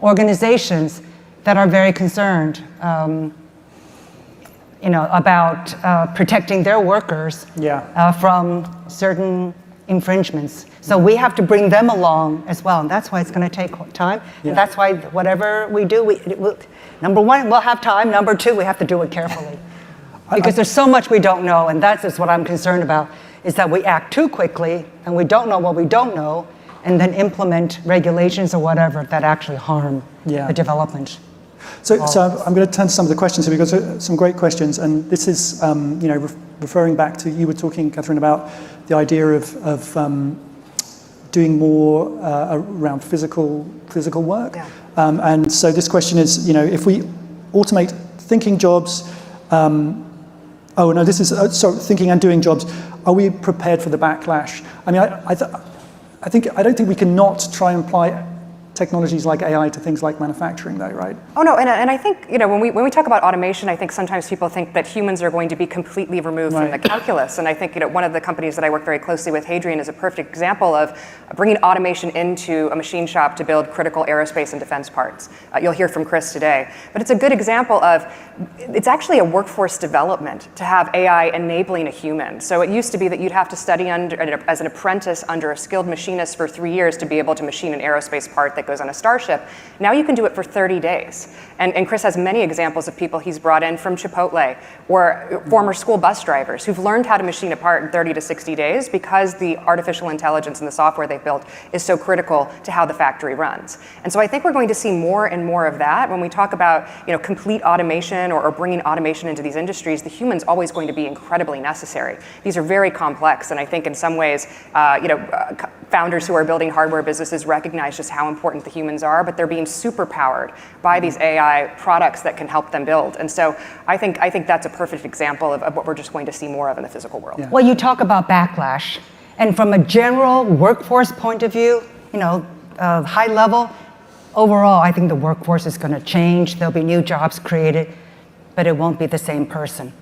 organizations that are very concerned about protecting their workers from certain infringements. So we have to bring them along as well, and that's why it's going to take time. And that's why whatever we do, number one, we'll have time. Number two, we have to do it carefully, because there's so much we don't know, and that's just what I'm concerned about, is that we act too quickly and we don't know what we don't know, and then implement regulations or whatever that actually harm the development. So I'm going to turn to some of the questions here. We've got some great questions, and this is referring back to, you were talking, Catherine, about the idea of doing more around physical work. And so this question is, if we automate thinking jobs, thinking and doing jobs, are we prepared for the backlash? I mean, I don't think we can not try and apply technologies like AI to things like manufacturing, though, right? Oh no, and I think when we talk about automation, I think sometimes people think that humans are going to be completely removed from the calculus. And I think one of the companies that I work very closely with, Hadrian, is a perfect example of bringing automation into a machine shop to build critical aerospace and defense parts. You'll hear from Chris today, but it's a good example of it's actually a workforce development to have AI enabling a human. So it used to be that you'd have to study as an apprentice under a skilled machinist for 3 years to be able to machine an aerospace part that goes on a starship. Now you can do it for 30 days. And Chris has many examples of people he's brought in from Chipotle or former school bus drivers who've learned how to machine a part in 30 to 60 days because the artificial intelligence and the software they've built is so critical to how the factory runs. And so I think we're going to see more and more of that. When we talk about complete automation or bringing automation into these industries, the human's always going to be incredibly necessary. These are very complex, and I think in some ways, founders who are building hardware businesses recognize just how important the humans are, but they're being superpowered by these AI products that can help them build. And so I think that's a perfect example of what we're just going to see more of in the physical world. Well, you talk about backlash, and from a general workforce point of view, high level, overall, I think the workforce is going to change. There'll be new jobs created, but it won't be the same person.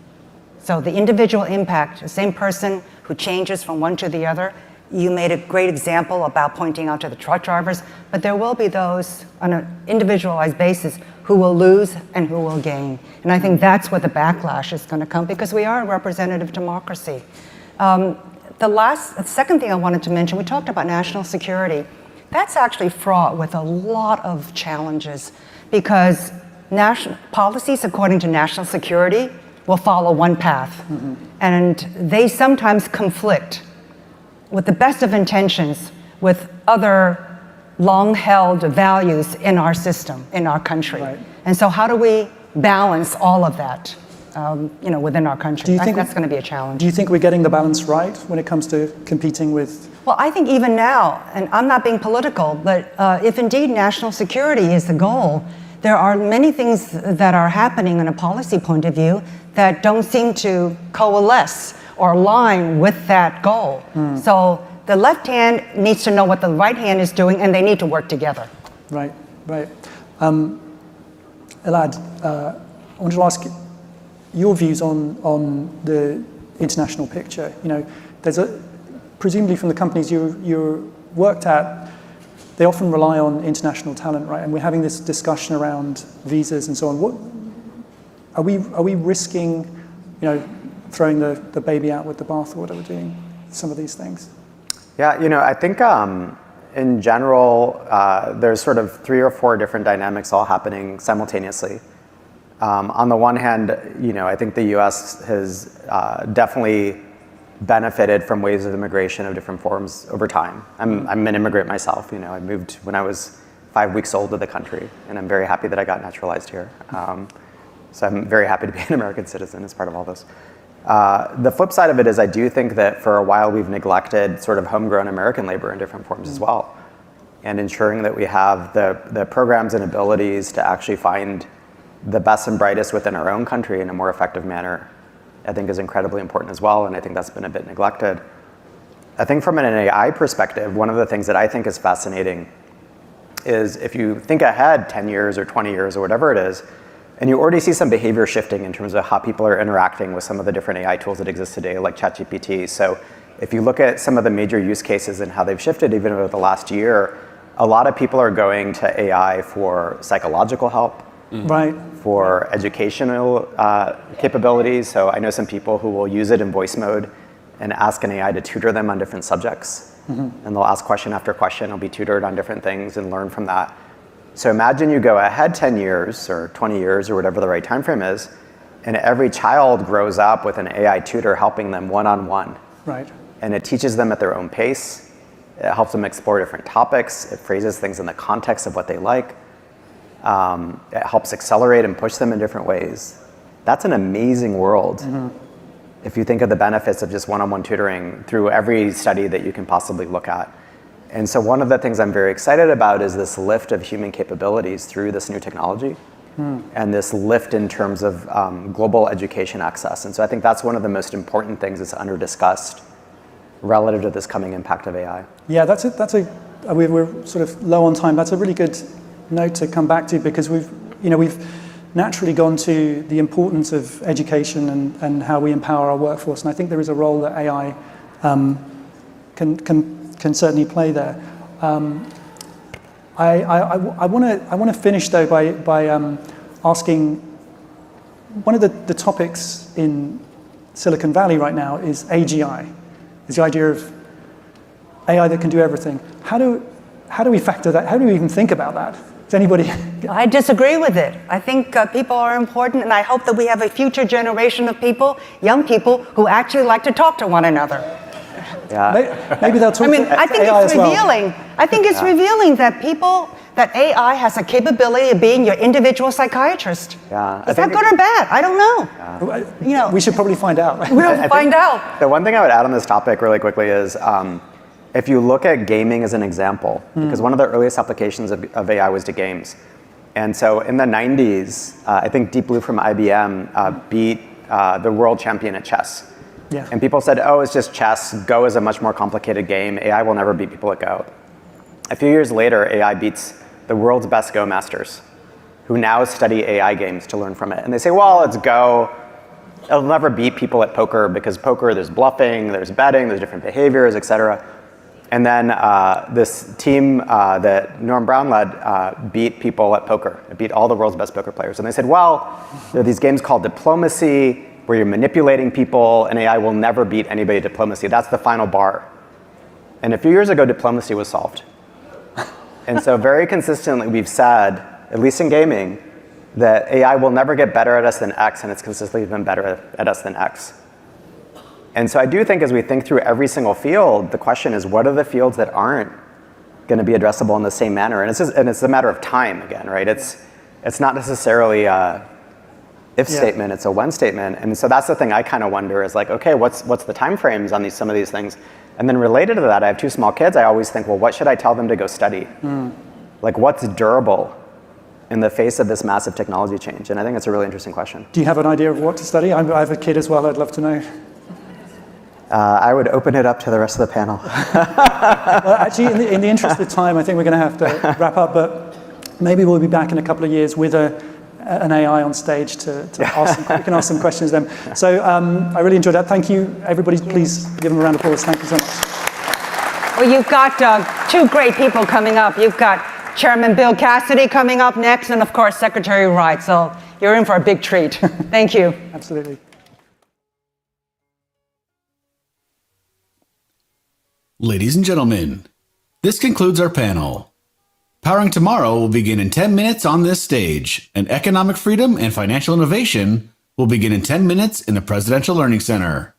So the individual impact, the same person who changes from one to the other. You made a great example about pointing out to the truck drivers, but there will be those on an individualized basis who will lose and who will gain. And I think that's where the backlash is going to come, because we are a representative democracy. The second thing I wanted to mention, we talked about national security. That's actually fraught with a lot of challenges, because national policies according to national security will follow one path. And they sometimes conflict with the best of intentions with other long-held values in our system, in our country. Right. And so how do we balance all of that, within our country? I think that's going to be a challenge. Do you think we're getting the balance right when it comes to competing with? Well, I think even now, and I'm not being political, but if indeed national security is the goal, there are many things that are happening in a policy point of view that don't seem to coalesce or align with that goal. So the left hand needs to know what the right hand is doing, and they need to work together. Right, right. Elad, I want to ask your views on the international picture. There's presumably from the companies you worked at, they often rely on international talent, right? And we're having this discussion around visas and so on. What are we risking, throwing the baby out with the bathwater with doing some of these things? Yeah, I think in general, there's sort of 3 or 4 different dynamics all happening simultaneously. On the one hand, I think the US has definitely benefited from waves of immigration of different forms over time. I'm an immigrant myself. I moved when I was 5 weeks old to the country, and I'm very happy that I got naturalized here. So I'm very happy to be an American citizen as part of all this. The flip side of it is I do think that for a while we've neglected sort of homegrown American labor in different forms as well. And ensuring that we have the programs and abilities to actually find the best and brightest within our own country in a more effective manner, I think is incredibly important as well, and I think that's been a bit neglected. I think from an AI perspective, one of the things that I think is fascinating is if you think ahead 10 years or 20 years or whatever it is, and you already see some behavior shifting in terms of how people are interacting with some of the different AI tools that exist today, like ChatGPT. So if you look at some of the major use cases and how they've shifted even over the last year, a lot of people are going to AI for psychological help, right, for educational capabilities. So I know some people who will use it in voice mode and ask an AI to tutor them on different subjects. And they'll ask question after question, they'll be tutored on different things and learn from that. So imagine you go ahead 10 years or 20 years or whatever the right time frame is, and every child grows up with an AI tutor helping them one-on-one. Right. And it teaches them at their own pace. It helps them explore different topics. It phrases things in the context of what they like. It helps accelerate and push them in different ways. That's an amazing world. If you think of the benefits of just one-on-one tutoring through every study that you can possibly look at. And so one of the things I'm very excited about is this lift of human capabilities through this new technology and this lift in terms of global education access. And so I think that's one of the most important things that's under-discussed relative to this coming impact of AI. Yeah, we're sort of low on time. That's a really good note to come back to because we've naturally gone to the importance of education and how we empower our workforce. And I think there is a role that AI can certainly play there. I want to finish though by asking one of the topics in Silicon Valley right now is AGI. Is the idea of AI that can do everything. How do we factor that? How do we even think about that? Does anybody? I disagree with it. I think people are important, and I hope that we have a future generation of people, young people, who actually like to talk to one another. Yeah. Maybe they'll talk to I think AI it's as well. revealing. I think it's revealing that AI has a capability of being your individual psychiatrist. Yeah. Is that good or bad? I don't know. We should probably find out. We'll find out. The one thing I would add on this topic really quickly is if you look at gaming as an example, because one of the earliest applications of AI was to games. And so in the 90s, I think Deep Blue from IBM beat the world champion at chess. Yeah. And people said, oh, it's just chess. Go is a much more complicated game. AI will never beat people at Go. A few years later, AI beats the world's best Go masters, who now study AI games to learn from it. And they say, well, it's Go. It'll never beat people at poker because poker, there's bluffing, there's betting, there's different behaviors, et cetera. And then this team that Norm Brown led beat people at poker. It beat all the world's best poker players. And they said, well, there are these games called diplomacy, where you're manipulating people, and AI will never beat anybody at diplomacy. That's the final bar. And a few years ago, diplomacy was solved. And so very consistently, we've said, at least in gaming, that AI will never get better at us than X, and it's consistently been better at us than X. And so I do think as we think through every single field, the question is, what are the fields that aren't going to be addressable in the same manner. And it's a matter of time again, right? It's not necessarily a if statement, it's a when statement. And so that's the thing I kind of wonder is like, okay, what's the time frames on some of these things? And then related to that, I have 2 small kids. I always think, well, what should I tell them to go study? Like what's durable in the face of this massive technology change? And I think it's a really interesting question. Do you have an idea of what to study? I have a kid as well. I'd love to know. I would open it up to the rest of the panel. Well, actually, in the interest of time, I think we're going to have to wrap up. But maybe we'll be back in a couple of years with an AI on stage to ask we can ask some questions then. So I really enjoyed that. Thank you, everybody. Please give them a round of applause. Thank you so much. Well, you've got 2 great people coming up. You've got Chairman Bill Cassidy coming up next, and of course, Secretary Wright. So you're in for a big treat. Thank you. Absolutely. Ladies and gentlemen, this concludes our panel. Powering Tomorrow will begin in 10 minutes on this stage, and Economic Freedom and Financial Innovation will begin in 10 minutes in the Presidential Learning Center.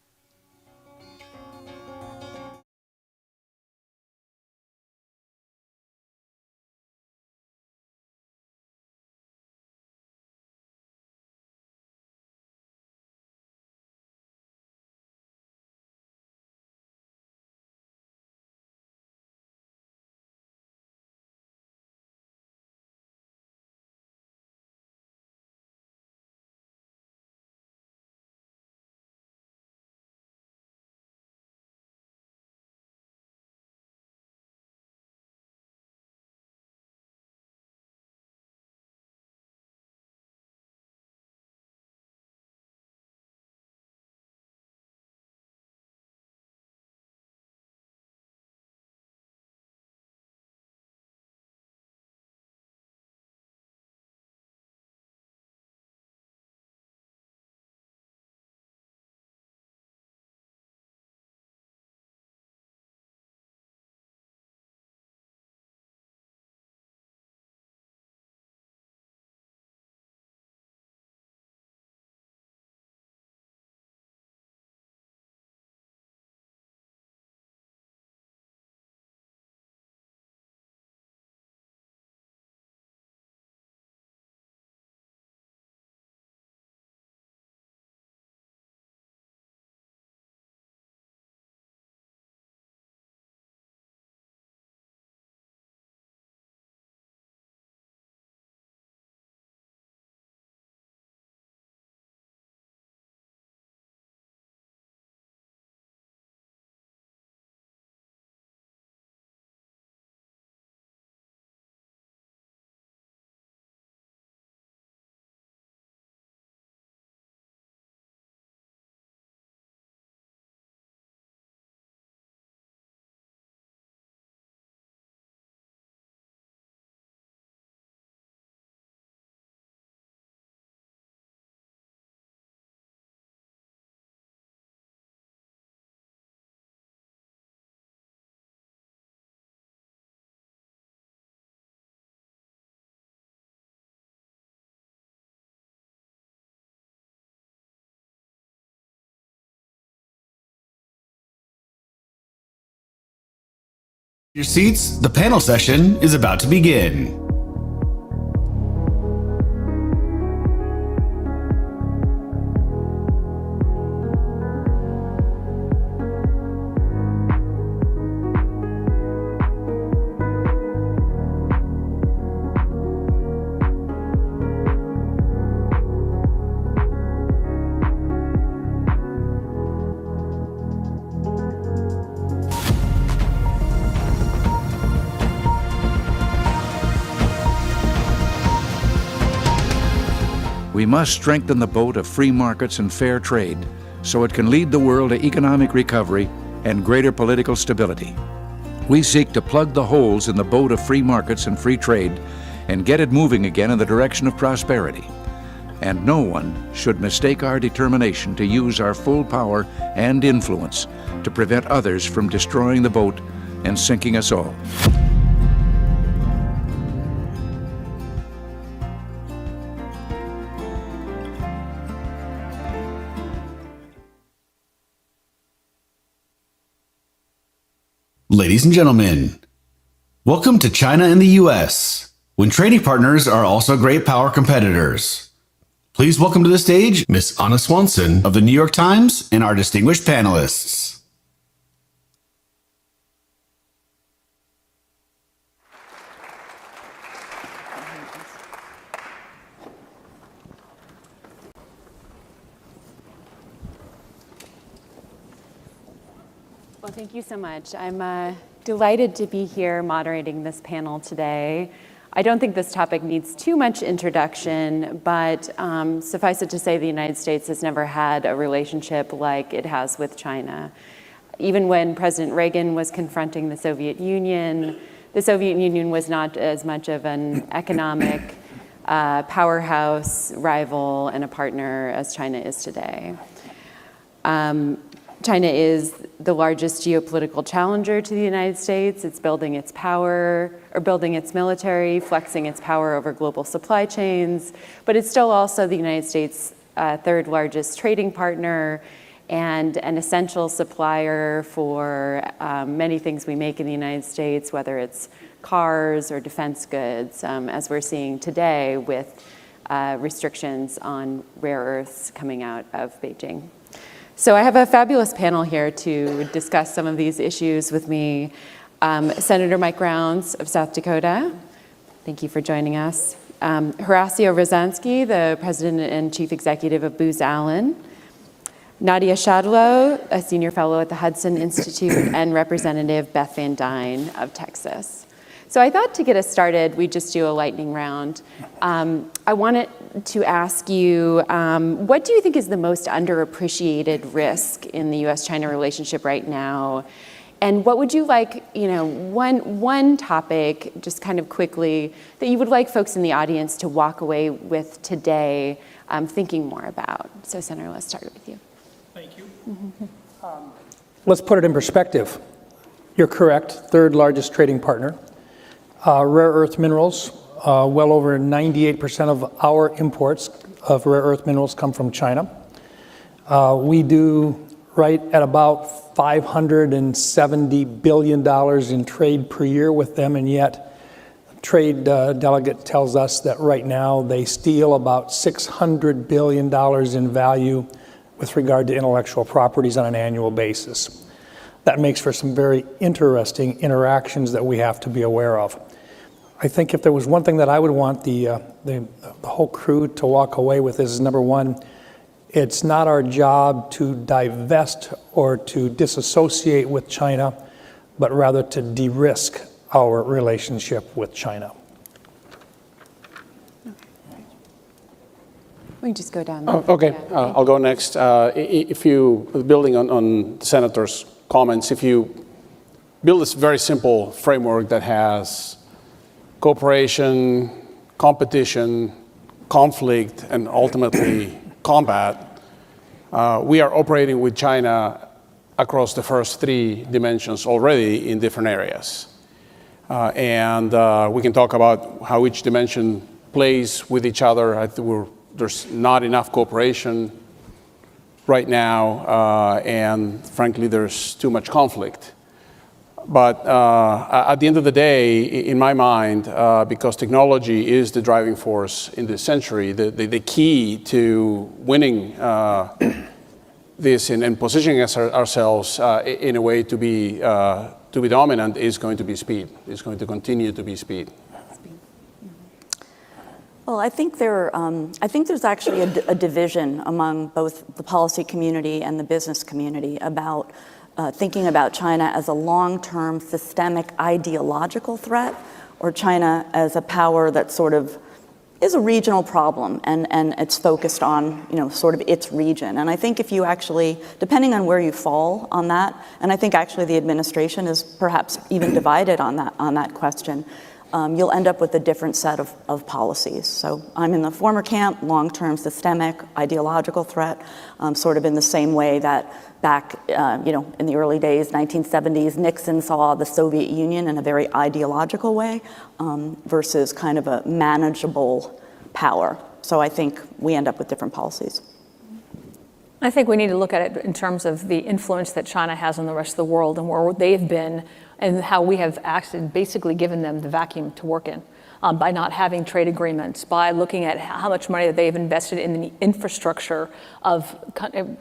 Your seats, the panel session is about to begin. We must strengthen the boat of free markets and fair trade so it can lead the world to economic recovery and greater political stability. We seek to plug the holes in the boat of free markets and free trade and get it moving again in the direction of prosperity. And no one should mistake our determination to use our full power and influence to prevent others from destroying the boat and sinking us all. Ladies and gentlemen, Welcome to China and the US, when trading partners are also great power competitors. Please welcome to the stage Ms. Anna Swanson of the New York Times and our distinguished panelists. Well, thank you so much. I'm delighted to be here moderating this panel today. I don't think this topic needs too much introduction, but suffice it to say the United States has never had a relationship like it has with China. Even when President Reagan was confronting the Soviet Union was not as much of an economic powerhouse, rival, and a partner as China is today. China is the largest geopolitical challenger to the United States. It's building its power, or building its military, flexing its power over global supply chains, but it's still also the United States' third largest trading partner and an essential supplier for many things we make in the United States, whether it's cars or defense goods, as we're seeing today with restrictions on rare earths coming out of Beijing. So I have a fabulous panel here to discuss some of these issues with me. Senator Mike Rounds of South Dakota, thank you for joining us. Horacio Rozansky, the President and Chief Executive of Booz Allen. Nadia Shadlow, a Senior Fellow at the Hudson Institute, and Representative Beth Van Dyne of Texas. So I thought to get us started, we'd just do a lightning round. I wanted to ask you, what do you think is the most underappreciated risk in the US-China relationship right now? And what would you like, one topic, just kind of quickly, that you would like folks in the audience to walk away with today, thinking more about? So Senator, let's start with you. Thank you. Let's put it in perspective. You're correct, third largest trading partner. Rare earth minerals, well over 98% of our imports of rare earth minerals come from China. We do right at about $570 billion in trade per year with them, and yet trade delegate tells us that right now they steal about $600 billion in value with regard to intellectual properties on an annual basis. That makes for some very interesting interactions that we have to be aware of. I think if there was one thing that I would want the whole crew to walk away with is, number one, it's not our job to divest or to disassociate with China, but rather to de-risk our relationship with China. We can just go down. Okay, I'll go next. If you, building on the Senator's comments, if you build this very simple framework that has cooperation, competition, conflict, and ultimately combat, we are operating with China across the first three dimensions already in different areas. And we can talk about how each dimension plays with each other. I think there's not enough cooperation right now, and frankly, there's too much conflict. But at the end of the day, in my mind, because technology is the driving force in this century, the key to winning this and positioning ourselves in a way to be dominant is going to be speed. It's going to continue to be speed. Well, I think there's actually a division among both the policy community and the business community about thinking about China as a long-term systemic ideological threat, or China as a power that sort of is a regional problem and it's focused on, sort of its region. And I think if you actually, depending on where you fall on that, and I think actually the administration is perhaps even divided on that question, you'll end up with a different set of policies. So I'm in the former camp, long-term systemic ideological threat, sort of in the same way that back in the early days, 1970s, Nixon saw the Soviet Union in a very ideological way versus kind of a manageable power. So I think we end up with different policies. I think we need to look at it in terms of the influence that China has on the rest of the world and where they've been and how we have acted, basically given them the vacuum to work in. By not having trade agreements, by looking at how much money that they've invested in the infrastructure of,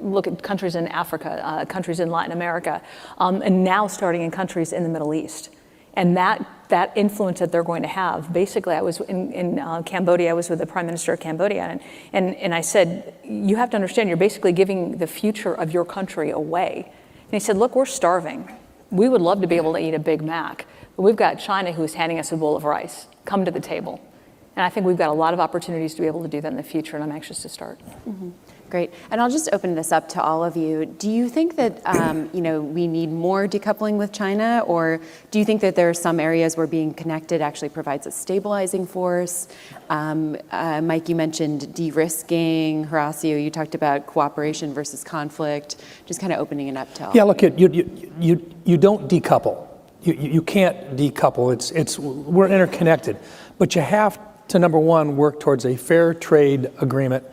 look at countries in Africa, countries in Latin America, and now starting in countries in the Middle East. And that influence that they're going to have, basically I was in Cambodia, I was with the Prime Minister of Cambodia, and I said, you have to understand, you're basically giving the future of your country away. And he said, look, we're starving. We would love to be able to eat a Big Mac, but we've got China who's handing us a bowl of rice. Come to the table. And I think we've got a lot of opportunities to be able to do that in the future, and I'm anxious to start. Mm-hmm. Great. And I'll just open this up to all of you. Do you think that we need more decoupling with China, or do you think that there are some areas where being connected actually provides a stabilizing force? Mike, you mentioned de-risking. Horacio, you talked about cooperation versus conflict. Just kind of opening it up to all. Yeah, look, you don't decouple. You can't decouple. We're interconnected, but you have to, number one, work towards a fair trade agreement.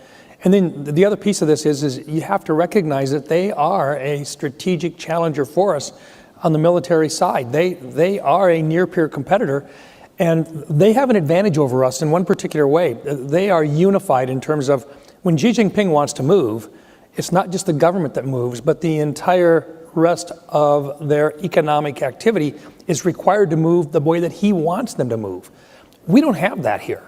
And then the other piece of this is you have to recognize that they are a strategic challenger for us on the military side. They are a near-peer competitor, and they have an advantage over us in one particular way. They are unified in terms of when Xi Jinping wants to move, it's not just the government that moves, but the entire rest of their economic activity is required to move the way that he wants them to move. We don't have that here.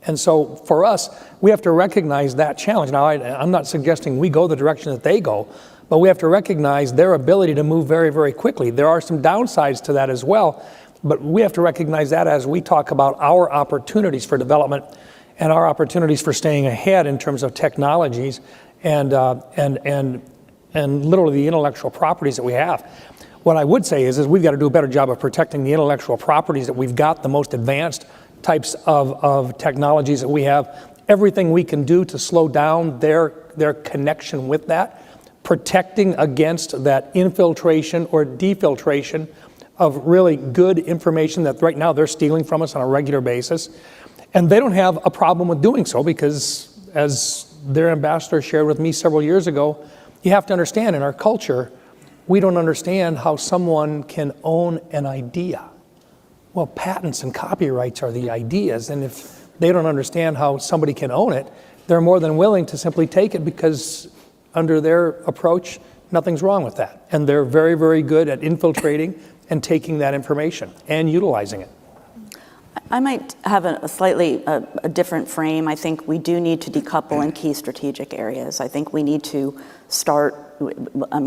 And so for us, we have to recognize that challenge. Now, I'm not suggesting we go the direction that they go, but we have to recognize their ability to move very, very quickly. There are some downsides to that as well, but we have to recognize that as we talk about our opportunities for development and our opportunities for staying ahead in terms of technologies and literally the intellectual properties that we have. What I would say is we've got to do a better job of protecting the intellectual properties that we've got, the most advanced types of technologies that we have. Everything we can do to slow down their connection with that, protecting against that infiltration or defiltration of really good information that right now they're stealing from us on a regular basis. And they don't have a problem with doing so because, as their ambassador shared with me several years ago, you have to understand, in our culture, we don't understand how someone can own an idea. Well, patents and copyrights are the ideas, and if they don't understand how somebody can own it, they're more than willing to simply take it because under their approach, nothing's wrong with that. And they're very, very good at infiltrating and taking that information and utilizing it. I might have a slightly different frame. I think we do need to decouple in key strategic areas. I think we need to start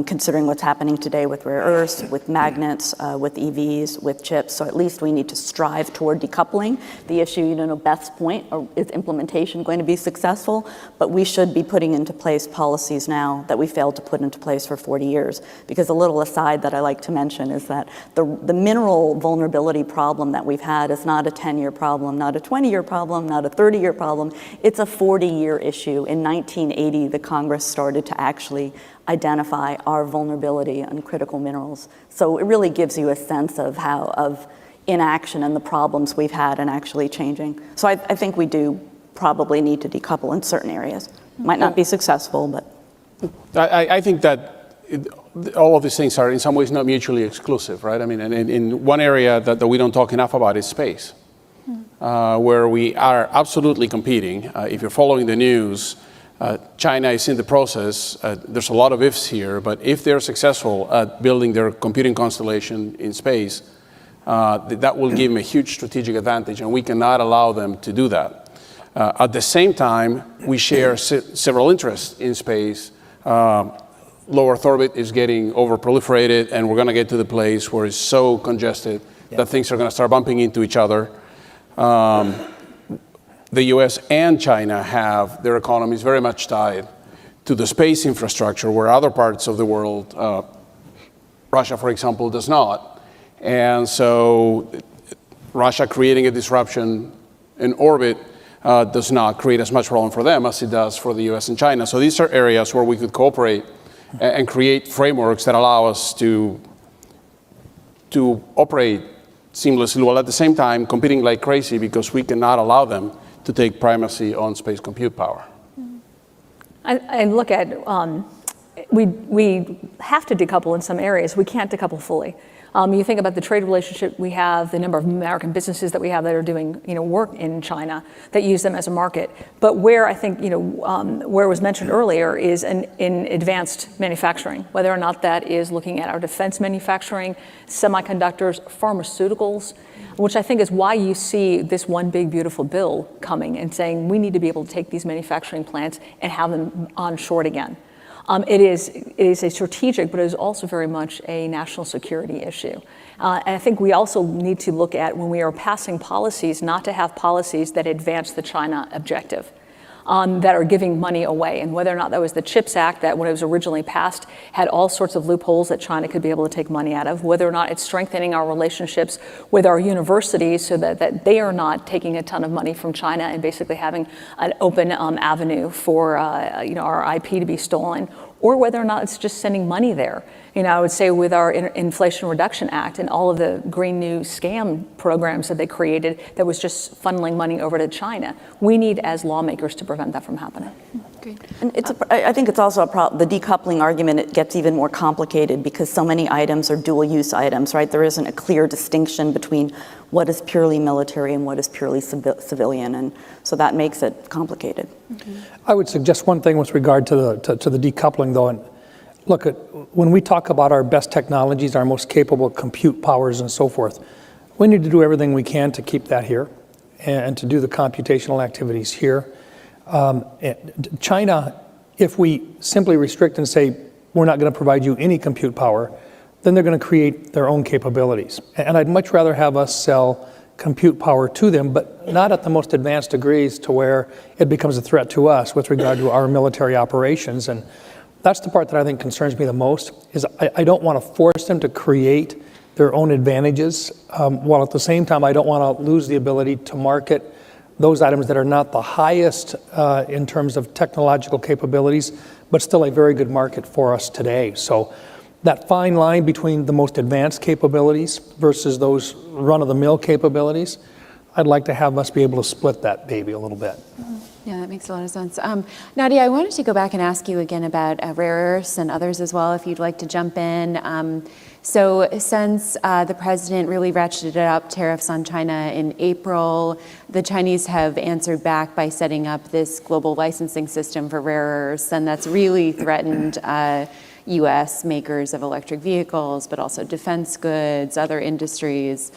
considering what's happening today with rare earths, with magnets, with EVs, with chips. So at least we need to strive toward decoupling. The issue, Beth's point, is implementation going to be successful? But we should be putting into place policies now that we failed to put into place for 40 years. Because a little aside that I like to mention is that the mineral vulnerability problem that we've had is not a 10-year problem, not a 20-year problem, not a 30-year problem. It's a 40-year issue. In 1980, the Congress started to actually identify our vulnerability on critical minerals. So it really gives you a sense of inaction and the problems we've had and actually changing. So I think we do probably need to decouple in certain areas. Might not be successful, but. I think that all of these things are in some ways not mutually exclusive, right? I mean, and in one area that we don't talk enough about is space, where we are absolutely competing. If you're following the news, China is in the process. There's a lot of ifs here, but if they're successful at building their computing constellation in space, that will give them a huge strategic advantage, and we cannot allow them to do that. At the same time, we share several interests in space. Low Earth orbit is getting over-proliferated, and we're going to get to the place where it's so congested that things are going to start bumping into each other. The US and China have their economies very much tied to the space infrastructure, where other parts of the world, Russia, for example, does not. And so Russia creating a disruption in orbit does not create as much problem for them as it does for the US and China. So these are areas where we could cooperate and create frameworks that allow us to operate seamlessly, while at the same time competing like crazy because we cannot allow them to take primacy on space compute power. I look at, we have to decouple in some areas. We can't decouple fully. You think about the trade relationship we have, the number of American businesses that we have that are doing, work in China that use them as a market. But where I think, where it was mentioned earlier is in advanced manufacturing, whether or not that is looking at our defense manufacturing, semiconductors, pharmaceuticals, which I think is why you see this one big beautiful bill coming and saying we need to be able to take these manufacturing plants and have them onshored again. It is a strategic, but it is also very much a national security issue. And I think we also need to look at, when we are passing policies, not to have policies that advance the China objective, that are giving money away. And whether or not that was the CHIPS Act that when it was originally passed had all sorts of loopholes that China could be able to take money out of, whether or not it's strengthening our relationships with our universities so that they are not taking a ton of money from China and basically having an open avenue for our IP to be stolen, or whether or not it's just sending money there. I would say with our Inflation Reduction Act and all of the Green New scam programs that they created that was just funneling money over to China, we need as lawmakers to prevent that from happening. Great. And I think it's also the decoupling argument, it gets even more complicated because so many items are dual use items, right? There isn't a clear distinction between what is purely military and what is purely civilian, and so that makes it complicated. Mm-hmm. I would suggest one thing with regard to the decoupling, though, and look, when we talk about our best technologies, our most capable compute powers and so forth, we need to do everything we can to keep that here and to do the computational activities here. China, if we simply restrict and say, we're not going to provide you any compute power, then they're going to create their own capabilities. And I'd much rather have us sell compute power to them, but not at the most advanced degrees to where it becomes a threat to us with regard to our military operations. And that's the part that I think concerns me the most, is I don't want to force them to create their own advantages, while at the same time I don't want to lose the ability to market those items that are not the highest in terms of technological capabilities, but still a very good market for us today. So that fine line between the most advanced capabilities versus those run-of-the-mill capabilities, I'd like to have us be able to split that baby a little bit. Mm-hmm. Yeah, that makes a lot of sense. Nadia, I wanted to go back and ask you again about rare earths and others as well, if you'd like to jump in. So since the president really ratcheted up tariffs on China in April, the Chinese have answered back by setting up this global licensing system for rare earths, and that's really threatened U.S. makers of electric vehicles, but also defense goods, other industries.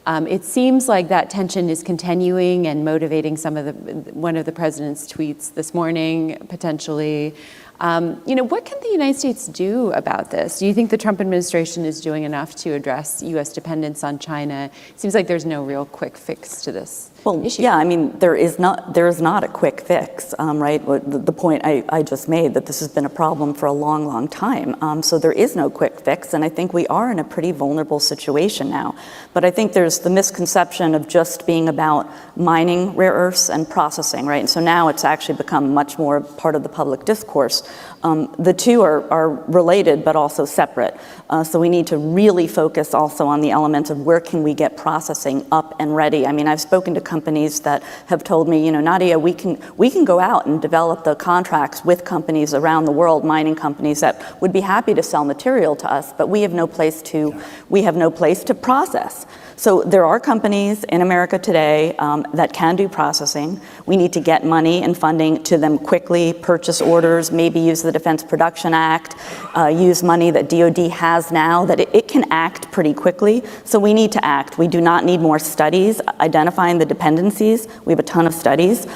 It seems like that tension is continuing and motivating one of the president's tweets this morning, potentially. What can the United States do about this? Do you think the Trump administration is doing enough to address U.S. dependence on China? It seems like there's no real quick fix to this issue. Yeah, I mean, there is not a quick fix, right? The point I just made, that this has been a problem for a long, long time. So there is no quick fix, and I think we are in a pretty vulnerable situation now. But I think there's the misconception of just being about mining rare earths and processing, right? And so now it's actually become much more part of the public discourse. The two are related, but also separate. So we need to really focus also on the element of where can we get processing up and ready. I mean, I've spoken to companies that have told me, Nadia, we can go out and develop the contracts with companies around the world, mining companies that would be happy to sell material to us, but we have no place to process. So there are companies in America today that can do processing. We need to get money and funding to them quickly, purchase orders, maybe use the Defense Production Act, use money that DoD has now, that it can act pretty quickly. So we need to act. We do not need more studies identifying the dependencies. We have a ton of studies.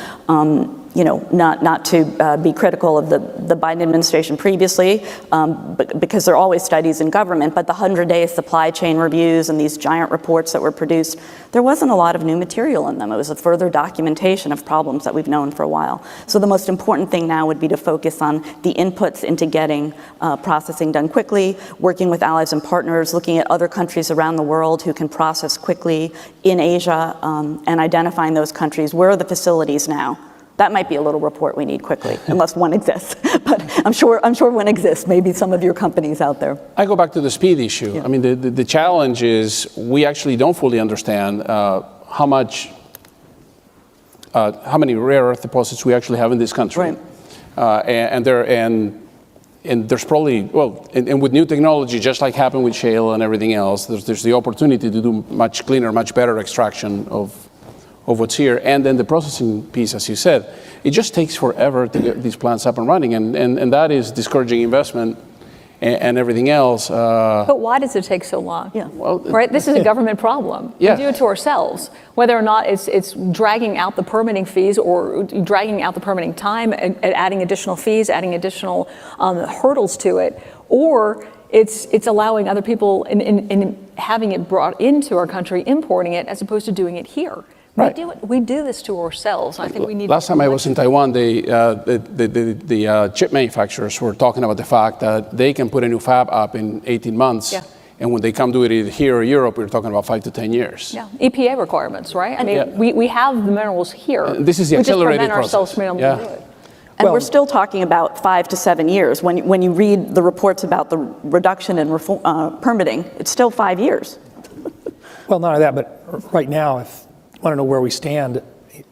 Not to be critical of the Biden administration previously, but because there are always studies in government, but the 100-day supply chain reviews and these giant reports that were produced, there wasn't a lot of new material in them. It was a further documentation of problems that we've known for a while. So the most important thing now would be to focus on the inputs into getting processing done quickly, working with allies and partners, looking at other countries around the world who can process quickly in Asia, and identifying those countries. Where are the facilities now? That might be a little report we need quickly, unless one exists. But I'm sure one exists. Maybe some of your companies out there. I go back to the speed issue. Yeah. I mean, the challenge is we actually don't fully understand how many rare earth deposits we actually have in this country. Right. And and there's probably, well, and with new technology, just like happened with shale and everything else, there's the opportunity to do much cleaner, much better extraction of what's here. And then the processing piece, as you said, it just takes forever to get these plants up and running. And that is discouraging investment and everything else. But why does it take so long? Yeah. Well, right? This is a government problem. Yeah. We do it to ourselves. Whether or not it's dragging out the permitting fees or dragging out the permitting time and adding additional fees, adding additional hurdles to it, or it's allowing other people in having it brought into our country, importing it, as opposed to doing it here. Right. We do this to ourselves. I think we need. Last time I was in Taiwan, the chip manufacturers were talking about the fact that they can put a new fab up in 18 months. Yeah. And when they come do it either here or Europe, we're talking about 5 to 10 years. Yeah, EPA requirements, right? I mean, we have the minerals here. This is the accelerated process. Ourselves from being able to do it. And we're still talking about 5 to 7 years. When you read the reports about the reduction in permitting, it's still 5 years. Well, not only that, but right now, if you want to know where we stand,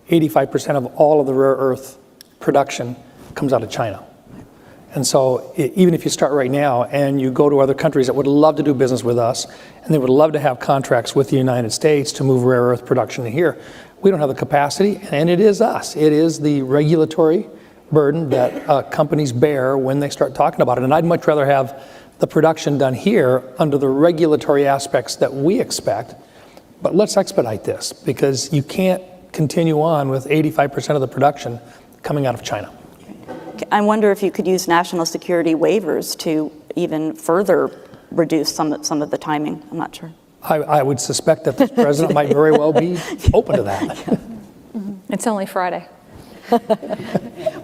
85% of all of the rare earth production comes out of China. And so even if you start right now and you go to other countries that would love to do business with us, and they would love to have contracts with the United States to move rare earth production to here, we don't have the capacity, and it is us. It is the regulatory burden that companies bear when they start talking about it. And I'd much rather have the production done here under the regulatory aspects that we expect. But let's expedite this, because you can't continue on with 85% of the production coming out of China. I wonder if you could use national security waivers to even further reduce some of the timing. I'm not sure. I would suspect that this president might very well be open to that. It's only Friday.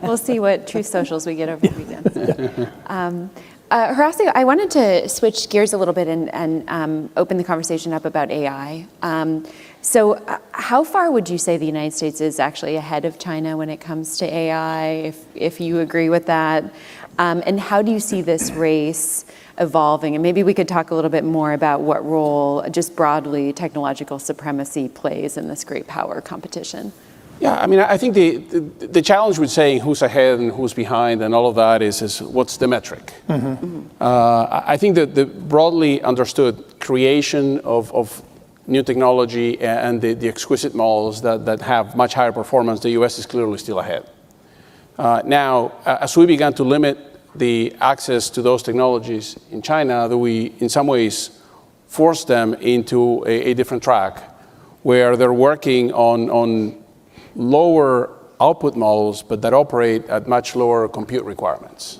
We'll see what truth socials we get over the weekend. Horacio, I wanted to switch gears a little bit and open the conversation up about AI. So how far would you say the United States is actually ahead of China when it comes to AI, if you agree with that? And how do you see this race evolving? And maybe we could talk a little bit more about what role, just broadly, technological supremacy plays in this great power competition. Yeah, I mean, I think the challenge with saying who's ahead and who's behind and all of that is what's the metric? I think that the broadly understood creation of new technology and the exquisite models that have much higher performance, the US is clearly still ahead. Now, as we began to limit the access to those technologies in China, that we, in some ways, forced them into a different track where they're working on lower output models, but that operate at much lower compute requirements.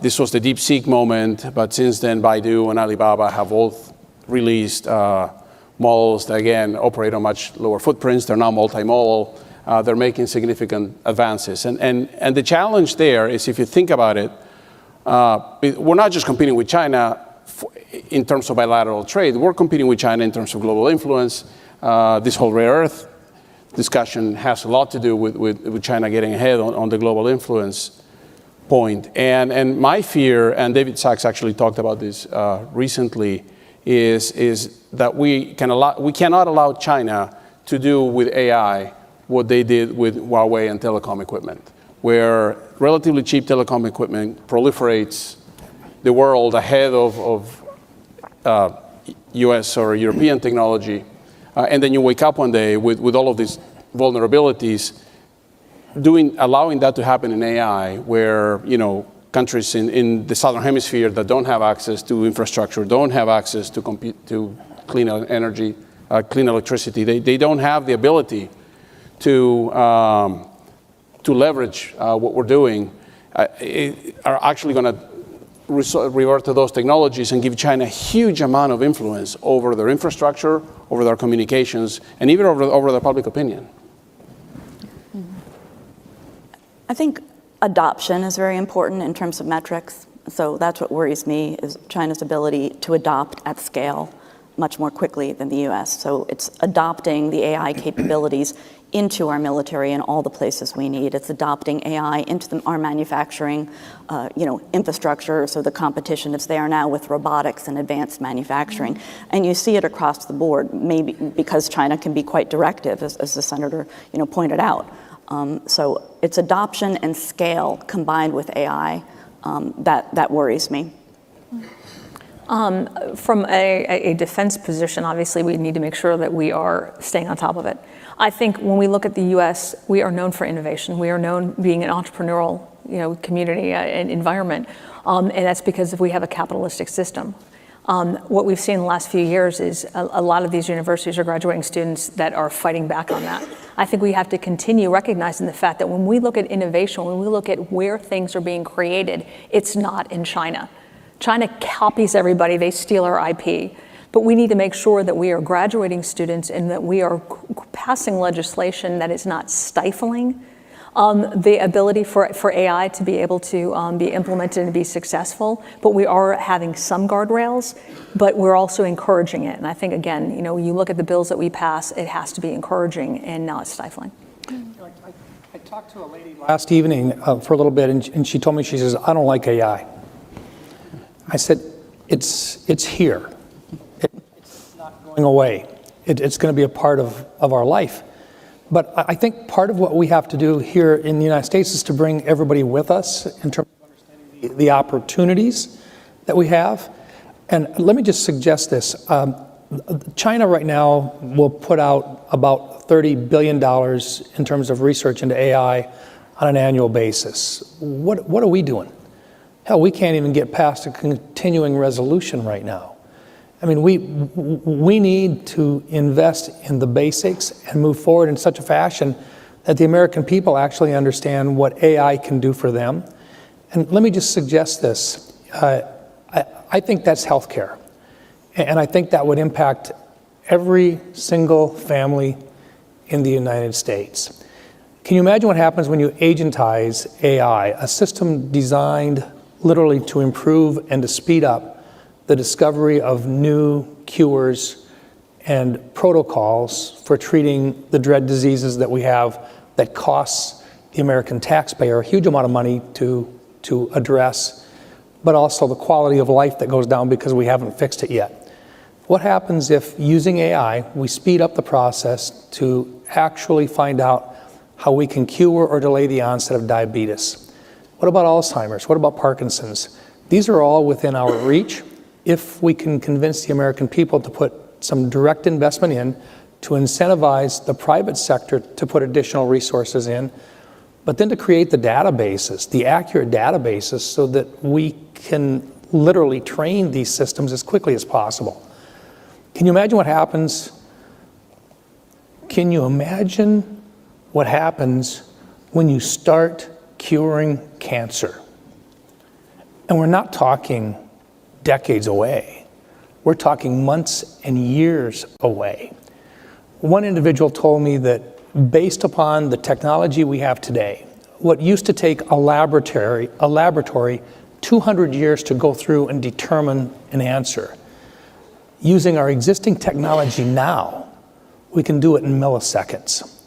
This was the DeepSeek moment, but since then, Baidu and Alibaba have both released models that, again, operate on much lower footprints. They're now multimodal. They're making significant advances. And the challenge there is, if you think about it, we're not just competing with China in terms of bilateral trade. We're competing with China in terms of global influence. This whole rare earth discussion has a lot to do with China getting ahead on the global influence point. And my fear, and David Sachs actually talked about this recently, is that we cannot allow China to do with AI what they did with Huawei and telecom equipment, where relatively cheap telecom equipment proliferates the world ahead of US or European technology. And then you wake up one day with all of these vulnerabilities, allowing that to happen in AI, where countries in the southern hemisphere that don't have access to infrastructure, don't have access to clean energy, clean electricity, they don't have the ability to leverage what we're doing, are actually going to revert to those technologies and give China a huge amount of influence over their infrastructure, over their communications, and even over their public opinion. I think adoption is very important in terms of metrics. So that's what worries me, is China's ability to adopt at scale much more quickly than the US. So it's adopting the AI capabilities into our military in all the places we need. It's adopting AI into our manufacturing, infrastructure. So the competition is there now with robotics and advanced manufacturing. And you see it across the board, maybe because China can be quite directive, as the senator, pointed out. So it's adoption and scale combined with AI that worries me. From a defense position, obviously, we need to make sure that we are staying on top of it. I think when we look at the U.S., we are known for innovation. We are known being an entrepreneurial, community and environment, and that's because we have a capitalistic system. What we've seen in the last few years is a lot of these universities are graduating students that are fighting back on that. I think we have to continue recognizing the fact that when we look at innovation, when we look at where things are being created, it's not in China. China copies everybody, they steal our IP. But we need to make sure that we are graduating students and that we are passing legislation that is not stifling the ability for AI to be able to be implemented and be successful. But we are having some guardrails, but we're also encouraging it. And I think, again, you look at the bills that we pass, it has to be encouraging and not stifling. I talked to a lady last evening for a little bit, and she told me, she says, I don't like AI. I said, it's here. It's not going away. It's going to be a part of our life. But I think part of what we have to do here in the United States is to bring everybody with us in terms of understanding the opportunities that we have. And let me just suggest this. China right now will put out about $30 billion in terms of research into AI on an annual basis. What are we doing? Hell, we can't even get past a continuing resolution right now. I mean, we need to invest in the basics and move forward in such a fashion that the American people actually understand what AI can do for them. And let me just suggest this. I think that's healthcare. And I think that would impact every single family in the United States. Can you imagine what happens when you agentize AI, a system designed literally to improve and to speed up the discovery of new cures and protocols for treating the dread diseases that we have that costs the American taxpayer a huge amount of money to address, but also the quality of life that goes down because we haven't fixed it yet. What happens if, using AI, we speed up the process to actually find out how we can cure or delay the onset of diabetes? What about Alzheimer's? What about Parkinson's? These are all within our reach if we can convince the American people to put some direct investment in, to incentivize the private sector to put additional resources in, but then to create the databases, the accurate databases, so that we can literally train these systems as quickly as possible. Can you imagine what happens? Can you imagine what happens when you start curing cancer? And we're not talking decades away. We're talking months and years away. One individual told me that based upon the technology we have today, what used to take a laboratory 200 years to go through and determine an answer, using our existing technology now, we can do it in milliseconds.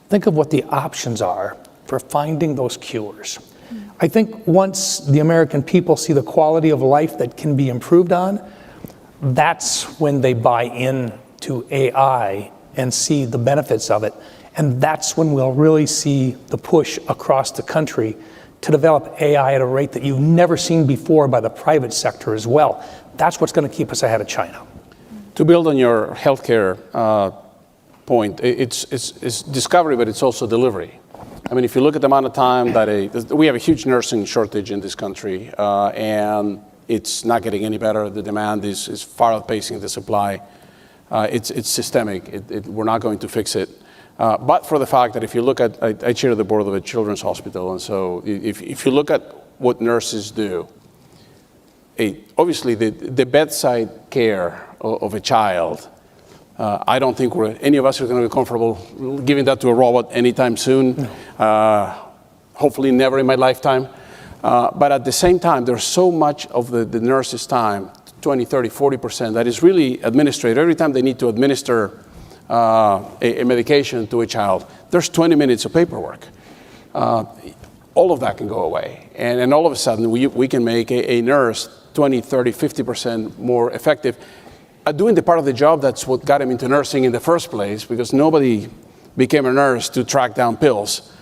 Think of what the options are for finding those cures. I think once the American people see the quality of life that can be improved on, that's when they buy into AI and see the benefits of it. And that's when we'll really see the push across the country to develop AI at a rate that you've never seen before by the private sector as well. That's what's going to keep us ahead of China. To build on your healthcare point, it's discovery, but it's also delivery. I mean, if you look at the amount of time that we have a huge nursing shortage in this country, and it's not getting any better. The demand is far outpacing the supply. It's systemic. We're not going to fix it. But for the fact that if you look at, I chair the board of a children's hospital, and so if you look at what nurses do, obviously the bedside care of a child, I don't think any of us are going to be comfortable giving that to a robot anytime soon. Hopefully never in my lifetime. But at the same time, there's so much of the nurse's time, 20, 30, 40%, that is really administrative. Every time they need to administer a medication to a child, there's 20 minutes of paperwork. All of that can go away. And all of a sudden, we can make a nurse 20, 30, 50% more effective at doing the part of the job that's what got him into nursing in the first place, because nobody became a nurse to track down pills.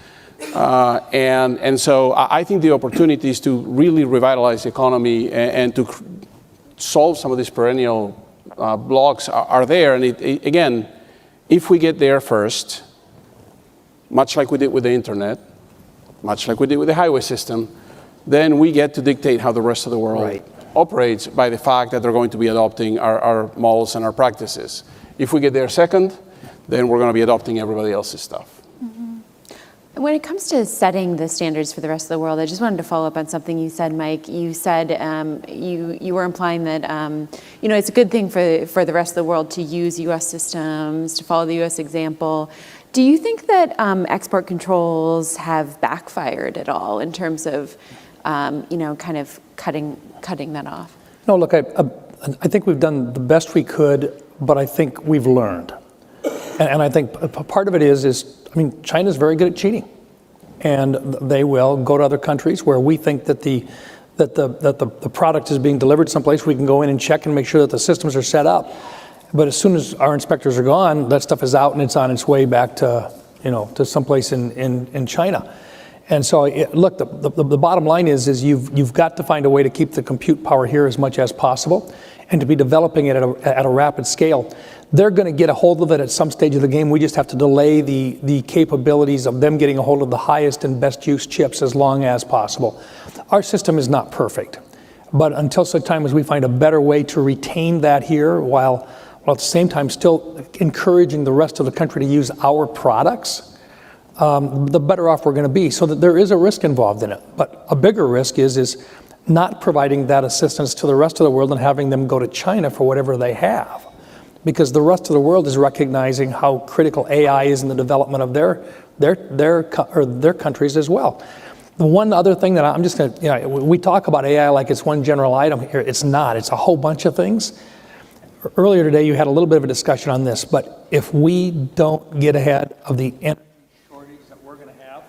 And so I think the opportunities to really revitalize the economy and to solve some of these perennial blocks are there. And again, if we get there first, much like we did with the internet, much like we did with the highway system, then we get to dictate how the rest of the world operates by the fact that they're going to be adopting our models and our practices. If we get there second, then we're going to be adopting everybody else's stuff. When it comes to setting the standards for the rest of the world, I just wanted to follow up on something you said, Mike. You said you were implying that it's a good thing for the rest of the world to use U.S. systems, to follow the U.S. example. Do you think that export controls have backfired at all in terms of kind of cutting that off? No, look, I think we've done the best we could, but I think we've learned. And I think part of it is China's very good at cheating, and they will go to other countries where we think that the product is being delivered someplace. We can go in and check and make sure that the systems are set up. But as soon as our inspectors are gone, that stuff is out and it's on its way back to someplace in China. And so, look, the bottom line is you've got to find a way to keep the compute power here as much as possible, and to be developing it at a rapid scale. They're going to get a hold of it at some stage of the game. We just have to delay the capabilities of them getting a hold of the highest and best use chips as long as possible. Our system is not perfect, but until such time as we find a better way to retain that here while at the same time still encouraging the rest of the country to use our products, the better off we're going to be. So that there is a risk involved in it. But a bigger risk is not providing that assistance to the rest of the world and having them go to China for whatever they have. Because the rest of the world is recognizing how critical AI is in the development of their countries as well. The one other thing that I'm just going to, we talk about AI like it's one general item here. It's not. It's a whole bunch of things. Earlier today, you had a little bit of a discussion on this, but if we don't get ahead of the energy shortage that we're going to have,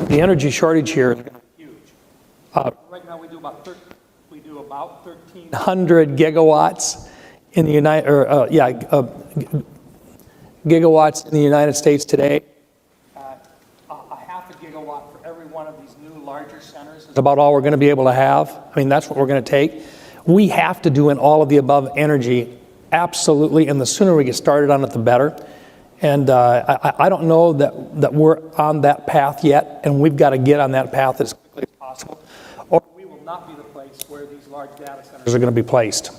the energy shortage here is going to be huge. Right now, we do about 1,300 gigawatts in the gigawatts in the United States today. A half a gigawatt for every one of these new larger centers is about all we're going to be able to have. That's what we're going to take. We have to do an all of the above energy, absolutely, and the sooner we get started on it, the better. And I don't know that we're on that path yet, and we've got to get on that path as quickly as possible, or we will not be the place where these large data centers are going to be placed.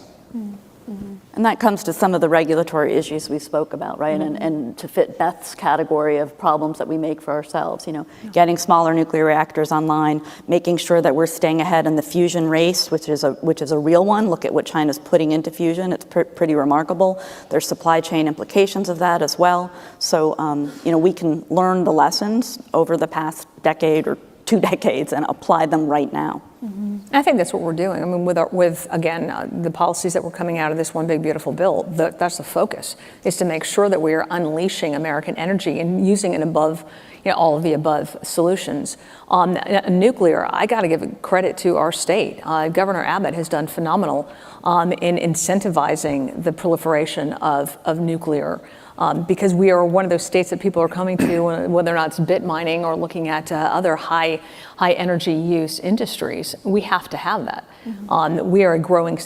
And that comes to some of the regulatory issues we spoke about, right? And to fit Beth's category of problems that we make for ourselves, getting smaller nuclear reactors online, making sure that we're staying ahead in the fusion race, which is a real one. Look at what China's putting into fusion. It's pretty remarkable. There's supply chain implications of that as well. So, we can learn the lessons over the past decade or 2 decades and apply them right now. I think that's what we're doing. With the policies that were coming out of this one big beautiful bill, that's the focus, is to make sure that we are unleashing American energy and using it above, all of the above solutions. On nuclear, I got to give credit to our state. Governor Abbott has done phenomenal in incentivizing the proliferation of nuclear. Because we are one of those states that people are coming to, whether or not it's bit mining or looking at other high energy use industries. We have to have that. We are a growing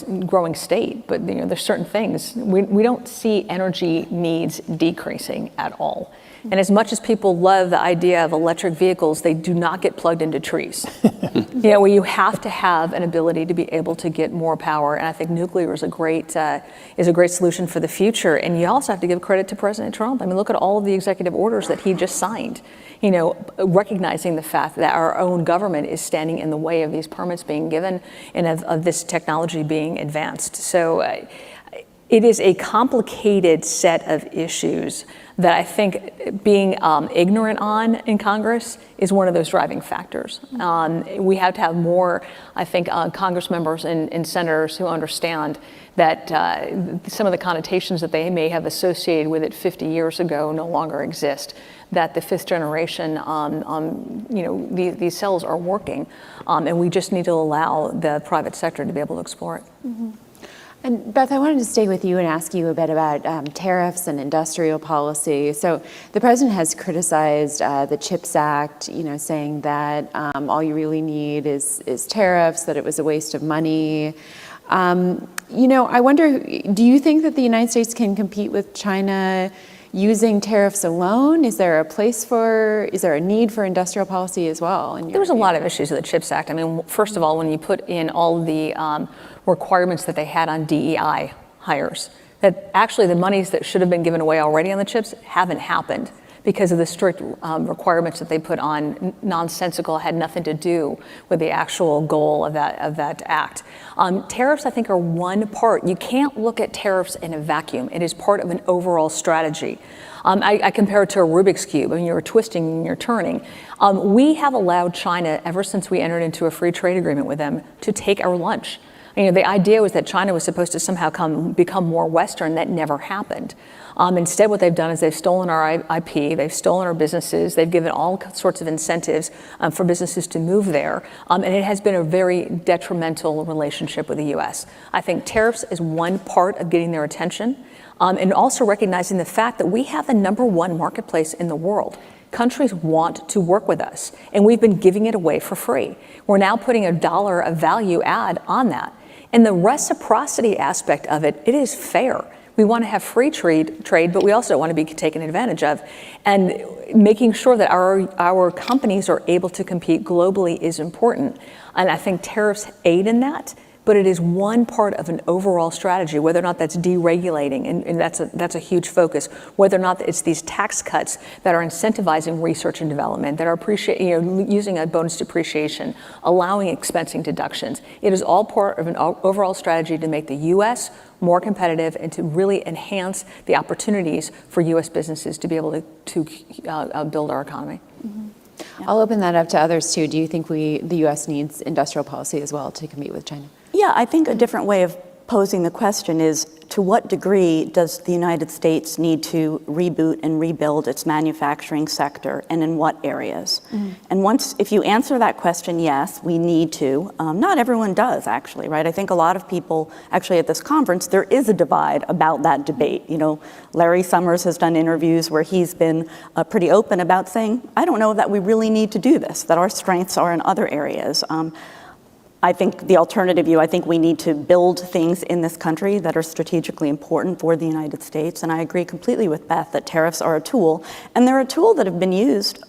state, but there's certain things we don't see energy needs decreasing at all. And as much as people love the idea of electric vehicles, they do not get plugged into trees. Where you have to have an ability to be able to get more power, and I think nuclear is a great solution for the future. And you also have to give credit to President Trump. Look at all of the executive orders that he just signed. Recognizing the fact that our own government is standing in the way of these permits being given and of this technology being advanced. So it is a complicated set of issues that I think being ignorant on in Congress is one of those driving factors. We have to have more, I think, Congress members and senators who understand that some of the connotations that they may have associated with it 50 years ago no longer exist, that the fifth generation, these cells are working, and we just need to allow the private sector to be able to explore it. And Beth, I wanted to stay with you and ask you a bit about tariffs and industrial policy. So the president has criticized the CHIPS Act, saying that all you really need is tariffs, that it was a waste of money. I wonder, do you think that the United States can compete with China using tariffs alone? Is there a need for industrial policy as well? There was a lot of issues with the CHIPS Act. I mean, first of all, when you put in all the requirements that they had on DEI hires, that actually the monies that should have been given away already on the CHIPS haven't happened because of the strict requirements that they put on, nonsensical, had nothing to do with the actual goal of that act. Tariffs, I think, are one part. You can't look at tariffs in a vacuum. It is part of an overall strategy. I compare it to a Rubik's Cube. I mean, you're twisting and you're turning. We have allowed China, ever since we entered into a free trade agreement with them, to take our lunch. The idea was that China was supposed to somehow become more Western. That never happened. Instead, what they've done is they've stolen our IP, they've stolen our businesses, they've given all sorts of incentives for businesses to move there, and it has been a very detrimental relationship with the U.S. I think tariffs is one part of getting their attention, and also recognizing the fact that we have the #1 marketplace in the world. Countries want to work with us, and we've been giving it away for free. We're now putting $1 of value add on that. And the reciprocity aspect of it, it is fair. We want to have free trade, but we also want to be taken advantage of. And making sure that our companies are able to compete globally is important. And I think tariffs aid in that, but it is one part of an overall strategy, whether or not that's deregulating, and that's a huge focus, whether or not it's these tax cuts that are incentivizing research and development, that are using a bonus depreciation, allowing expensing deductions. It is all part of an overall strategy to make the U.S. more competitive and to really enhance the opportunities for U.S. businesses to be able to build our economy. Mm-hmm. Yeah. I'll open that up to others too. Do you think the U.S. needs industrial policy as well to compete with China? Yeah, I think a different way of posing the question is, to what degree does the United States need to reboot and rebuild its manufacturing sector, and in what areas? Mm-hmm. And if you answer that question, yes, we need to. Not everyone does, actually, right? I think a lot of people, actually at this conference, there is a divide about that debate. Larry Summers has done interviews where he's been pretty open about saying, I don't know that we really need to do this, that our strengths are in other areas. I think the alternative view, I think we need to build things in this country that are strategically important for the United States. And I agree completely with Beth that tariffs are a tool. And they're a tool that have been used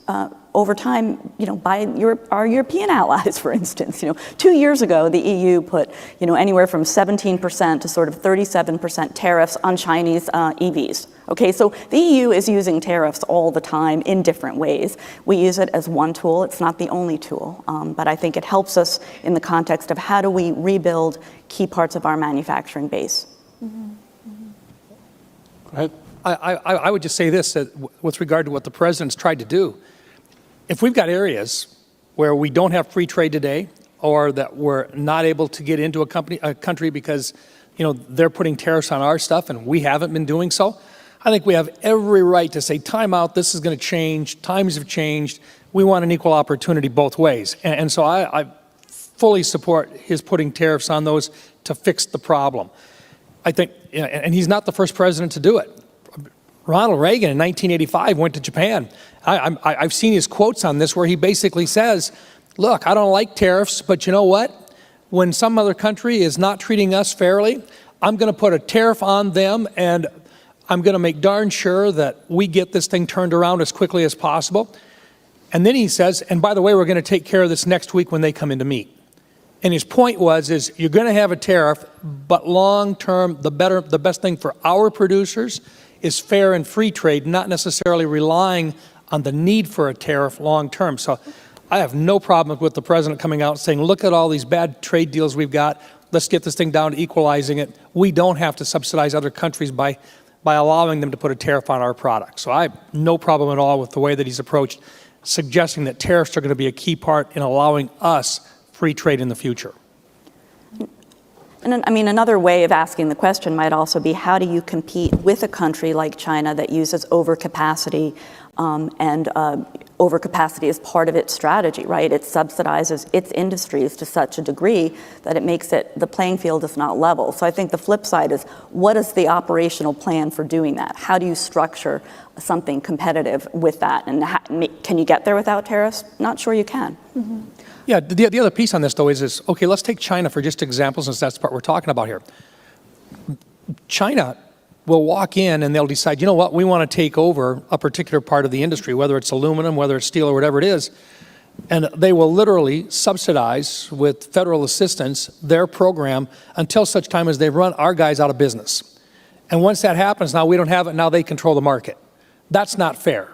over time, by our European allies, for instance. 2 years ago, the EU put, anywhere from 17% to sort of 37% tariffs on Chinese EVs. Okay, so the EU is using tariffs all the time in different ways. We use it as one tool. It's not the only tool, but I think it helps us in the context of how do we rebuild key parts of our manufacturing base. Mm-hmm. Go ahead. I would just say this, that with regard to what the president's tried to do, if we've got areas where we don't have free trade today, or that we're not able to get into a country because they're putting tariffs on our stuff and we haven't been doing so, I think we have every right to say, time out, this is going to change, times have changed, we want an equal opportunity both ways. And so I fully support his putting tariffs on those to fix the problem. I think, and he's not the first president to do it. Ronald Reagan in 1985 went to Japan. I've seen his quotes on this where he basically says, look, I don't like tariffs, but you know what? When some other country is not treating us fairly, I'm going to put a tariff on them, and I'm going to make darn sure that we get this thing turned around as quickly as possible. And then he says, and by the way, we're going to take care of this next week when they come in to meet. And his point is you're going to have a tariff, but long term, the best thing for our producers is fair and free trade, not necessarily relying on the need for a tariff long term. So I have no problem with the president coming out and saying, look at all these bad trade deals we've got. Let's get this thing down to equalizing it. We don't have to subsidize other countries by allowing them to put a tariff on our products. So I have no problem at all with the way that he's approached suggesting that tariffs are going to be a key part in allowing us free trade in the future. And another way of asking the question might also be, how do you compete with a country like China that uses overcapacity and overcapacity is part of its strategy, right? It subsidizes its industries to such a degree that it makes the playing field is not level. So I think the flip side is, what is the operational plan for doing that? How do you structure something competitive with that? And can you get there without tariffs? Not sure you can. Mm-hmm. Yeah, the other piece on this, though, is okay, let's take China for just example, since that's the part we're talking about here. China will walk in and they'll decide, you know what, we want to take over a particular part of the industry, whether it's aluminum, whether it's steel, or whatever it is, and they will literally subsidize with federal assistance their program until such time as they've run our guys out of business. And once that happens, now we don't have it, now they control the market. That's not fair.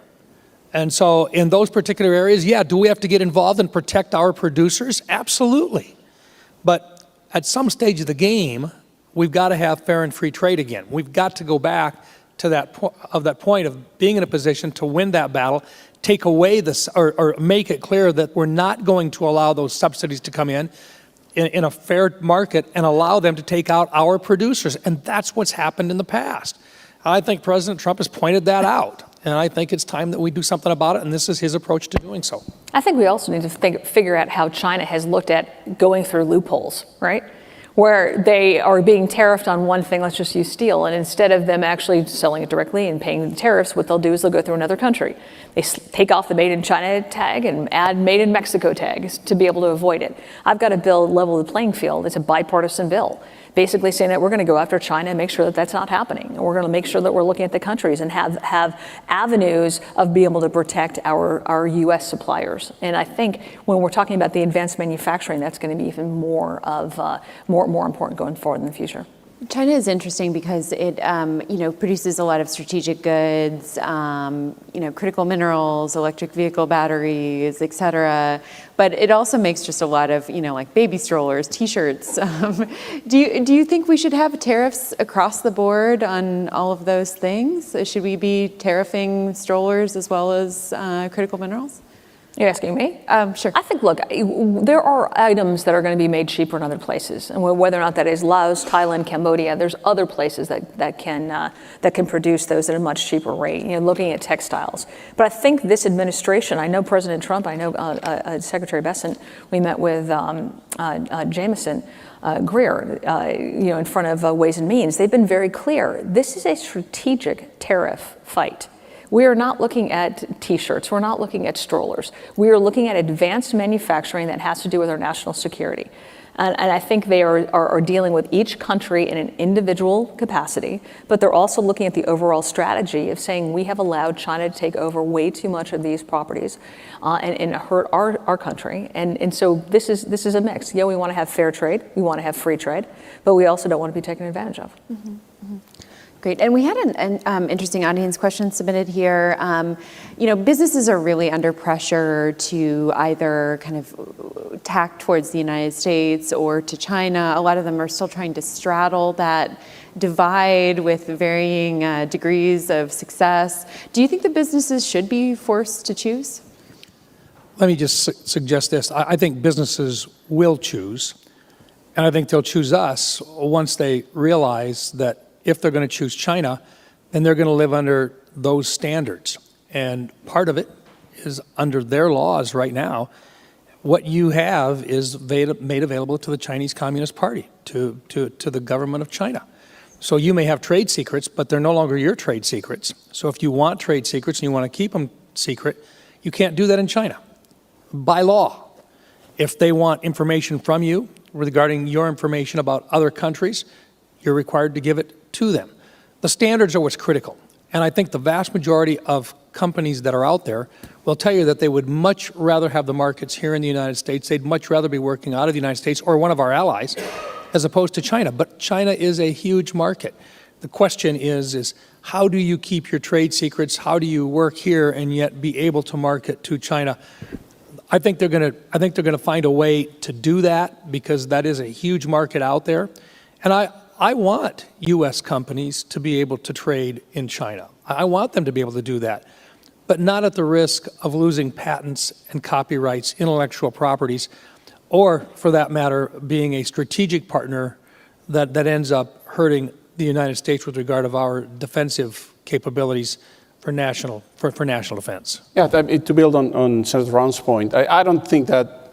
And so in those particular areas, yeah, do we have to get involved and protect our producers? Absolutely. But at some stage of the game, we've got to have fair and free trade again. We've got to go back to that point of being in a position to win that battle, take away this, or make it clear that we're not going to allow those subsidies to come in a fair market and allow them to take out our producers. And that's what's happened in the past. I think President Trump has pointed that out. And I think it's time that we do something about it, and this is his approach to doing so. I think we also need to figure out how China has looked at going through loopholes, right? Where they are being tariffed on one thing, let's just use steel, and instead of them actually selling it directly and paying the tariffs, what they'll do is they'll go through another country. They take off the Made in China tag and add Made in Mexico tags to be able to avoid it. I've got a bill level the playing field. It's a bipartisan bill, basically saying that we're going to go after China and make sure that that's not happening. And we're going to make sure that we're looking at the countries and have avenues of being able to protect our U.S. suppliers. And I think when we're talking about the advanced manufacturing, that's going to be even more important going forward in the future. China is interesting because it, produces a lot of strategic goods, critical minerals, electric vehicle batteries, et cetera. But it also makes just a lot of, like baby strollers, T-shirts. Do you think we should have tariffs across the board on all of those things? Should we be tariffing strollers as well as critical minerals? You're asking me? Sure. I think, look, there are items that are going to be made cheaper in other places, and whether or not that is Laos, Thailand, Cambodia, there's other places that can produce those at a much cheaper rate. Looking at textiles. But I think this administration, I know President Trump, I know Secretary Bessent, we met with Jameson Greer, in front of Ways and Means. They've been very clear. This is a strategic tariff fight. We are not looking at T-shirts. We're not looking at strollers. We are looking at advanced manufacturing that has to do with our national security. And I think they are dealing with each country in an individual capacity, but they're also looking at the overall strategy of saying we have allowed China to take over way too much of these properties and hurt our country. And so this is a mix. Yeah, we want to have fair trade. We want to have free trade, but we also don't want to be taken advantage of. Mm-hmm. Mm-hmm. Great. And we had an interesting audience question submitted here. Businesses are really under pressure to either kind of tack towards the United States or to China. A lot of them are still trying to straddle that divide with varying degrees of success. Do you think the businesses should be forced to choose? Let me just suggest this. I think businesses will choose, and I think they'll choose us once they realize that if they're going to choose China, then they're going to live under those standards. And part of it is under their laws right now. What you have is made available to the Chinese Communist Party, to the government of China. So you may have trade secrets, but they're no longer your trade secrets. So if you want trade secrets and you want to keep them secret, you can't do that in China by law. If they want information from you regarding your information about other countries, you're required to give it to them. The standards are what's critical. And I think the vast majority of companies that are out there will tell you that they would much rather have the markets here in the United States. They'd much rather be working out of the United States or one of our allies as opposed to China. But China is a huge market. The question is how do you keep your trade secrets? How do you work here and yet be able to market to China? I think they're going to find a way to do that because that is a huge market out there. And I want U.S. companies to be able to trade in China. I want them to be able to do that, but not at the risk of losing patents and copyrights, intellectual properties, or, for that matter, being a strategic partner that ends up hurting the United States with regard of our defensive capabilities national defense. Yeah, to build on Senator Ron's point, I don't think that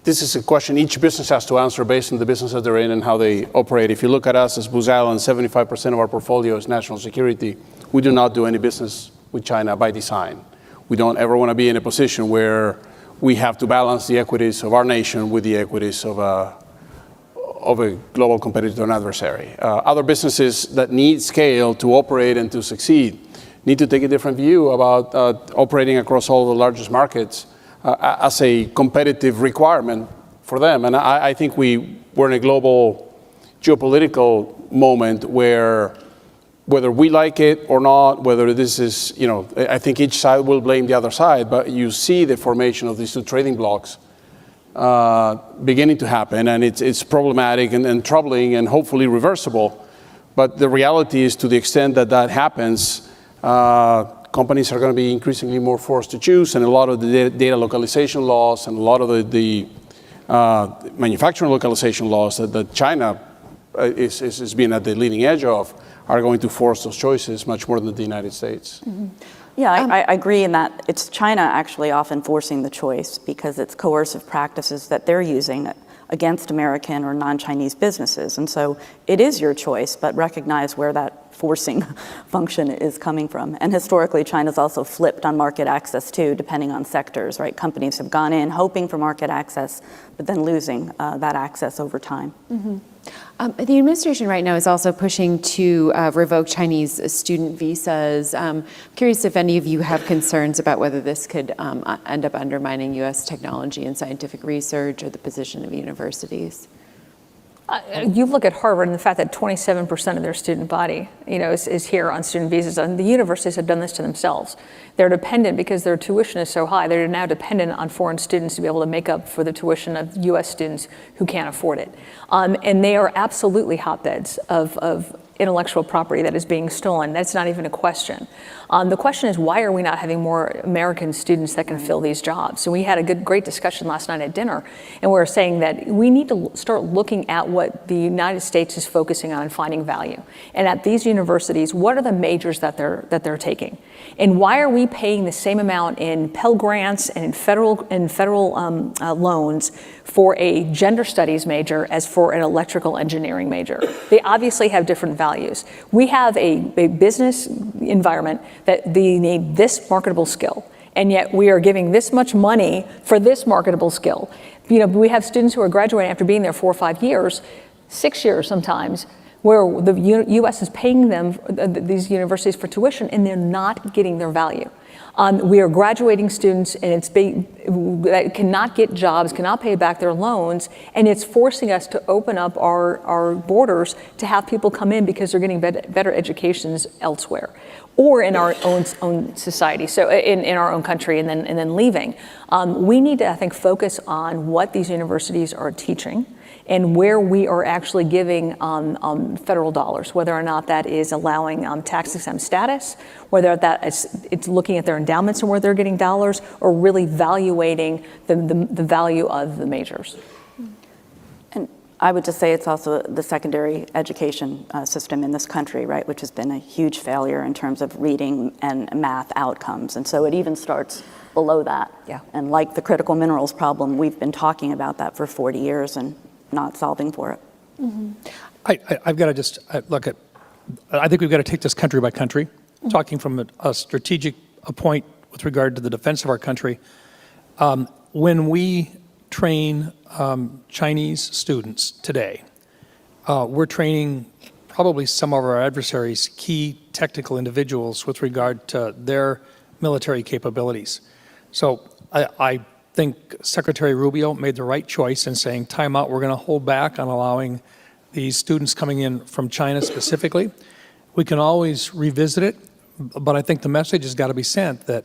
this is a question each business has to answer based on the business that they're in and how they operate. If you look at us as Booz Allen, 75% of our portfolio is national security. We do not do any business with China by design. We don't ever want to be in a position where we have to balance the equities of our nation with the equities of a global competitor and adversary. Other businesses that need scale to operate and to succeed need to take a different view about operating across all the largest markets as a competitive requirement for them. And I think we're in a global geopolitical moment where whether we like it or not, whether this is, I think each side will blame the other side, but you see the formation of these two trading blocs beginning to happen, and it's problematic and troubling and hopefully reversible. But the reality is, to the extent that that happens, companies are going to be increasingly more forced to choose, and a lot of the data localization laws and a lot of the manufacturing localization laws that China is being at the leading edge of are going to force those choices much more than the United States. Mm-hmm. Yeah, I agree in that it's China actually often forcing the choice because it's coercive practices that they're using against American or non-Chinese businesses. And so it is your choice, but recognize where that forcing function is coming from. And historically, China's also flipped on market access too, depending on sectors, right? Companies have gone in hoping for market access, but then losing that access over time. Mm-hmm. The administration right now is also pushing to revoke Chinese student visas. Curious if any of you have concerns about whether this could end up undermining U.S. technology and scientific research or the position of universities. You look at Harvard and the fact that 27% of their student body, is here on student visas, and the universities have done this to themselves. They're dependent because their tuition is so high. They're now dependent on foreign students to be able to make up for the tuition of U.S. students who can't afford it. And they are absolutely hotbeds of intellectual property that is being stolen. That's not even a question. The question is, why are we not having more American students that can fill these jobs? So we had a great discussion last night at dinner, and we were saying that we need to start looking at what the United States is focusing on and finding value. And at these universities, what are the majors that they're taking? And why are we paying the same amount in Pell Grants and in federal loans for a gender studies major as for an electrical engineering major? They obviously have different values. We have a business environment that they need this marketable skill, and yet we are giving this much money for this marketable skill. We have students who are graduating after being there 4 or 5 years, 6 years sometimes, where the U.S. is paying them, these universities, for tuition, and they're not getting their value. We are graduating students, and that cannot get jobs, cannot pay back their loans, and it's forcing us to open up our borders to have people come in because they're getting better educations elsewhere, or in our own society, so in our own country, and then leaving. We need to, I think, focus on what these universities are teaching and where we are actually giving federal dollars, whether or not that is allowing tax-exempt status, whether that it's looking at their endowments and where they're getting dollars, or really valuating the value of the majors. And I would just say it's also the secondary education system in this country, right, which has been a huge failure in terms of reading and math outcomes. And so it even starts below that. Yeah. And like the critical minerals problem, we've been talking about that for 40 years and not solving for it. Mm-hmm. I've got to just look at, I think we've got to take this country by country, talking from a strategic point with regard to the defense of our country. When we train Chinese students today, we're training probably some of our adversaries' key technical individuals with regard to their military capabilities. So I think Secretary Rubio made the right choice in saying, time out, we're going to hold back on allowing these students coming in from China specifically. We can always revisit it, but I think the message has got to be sent that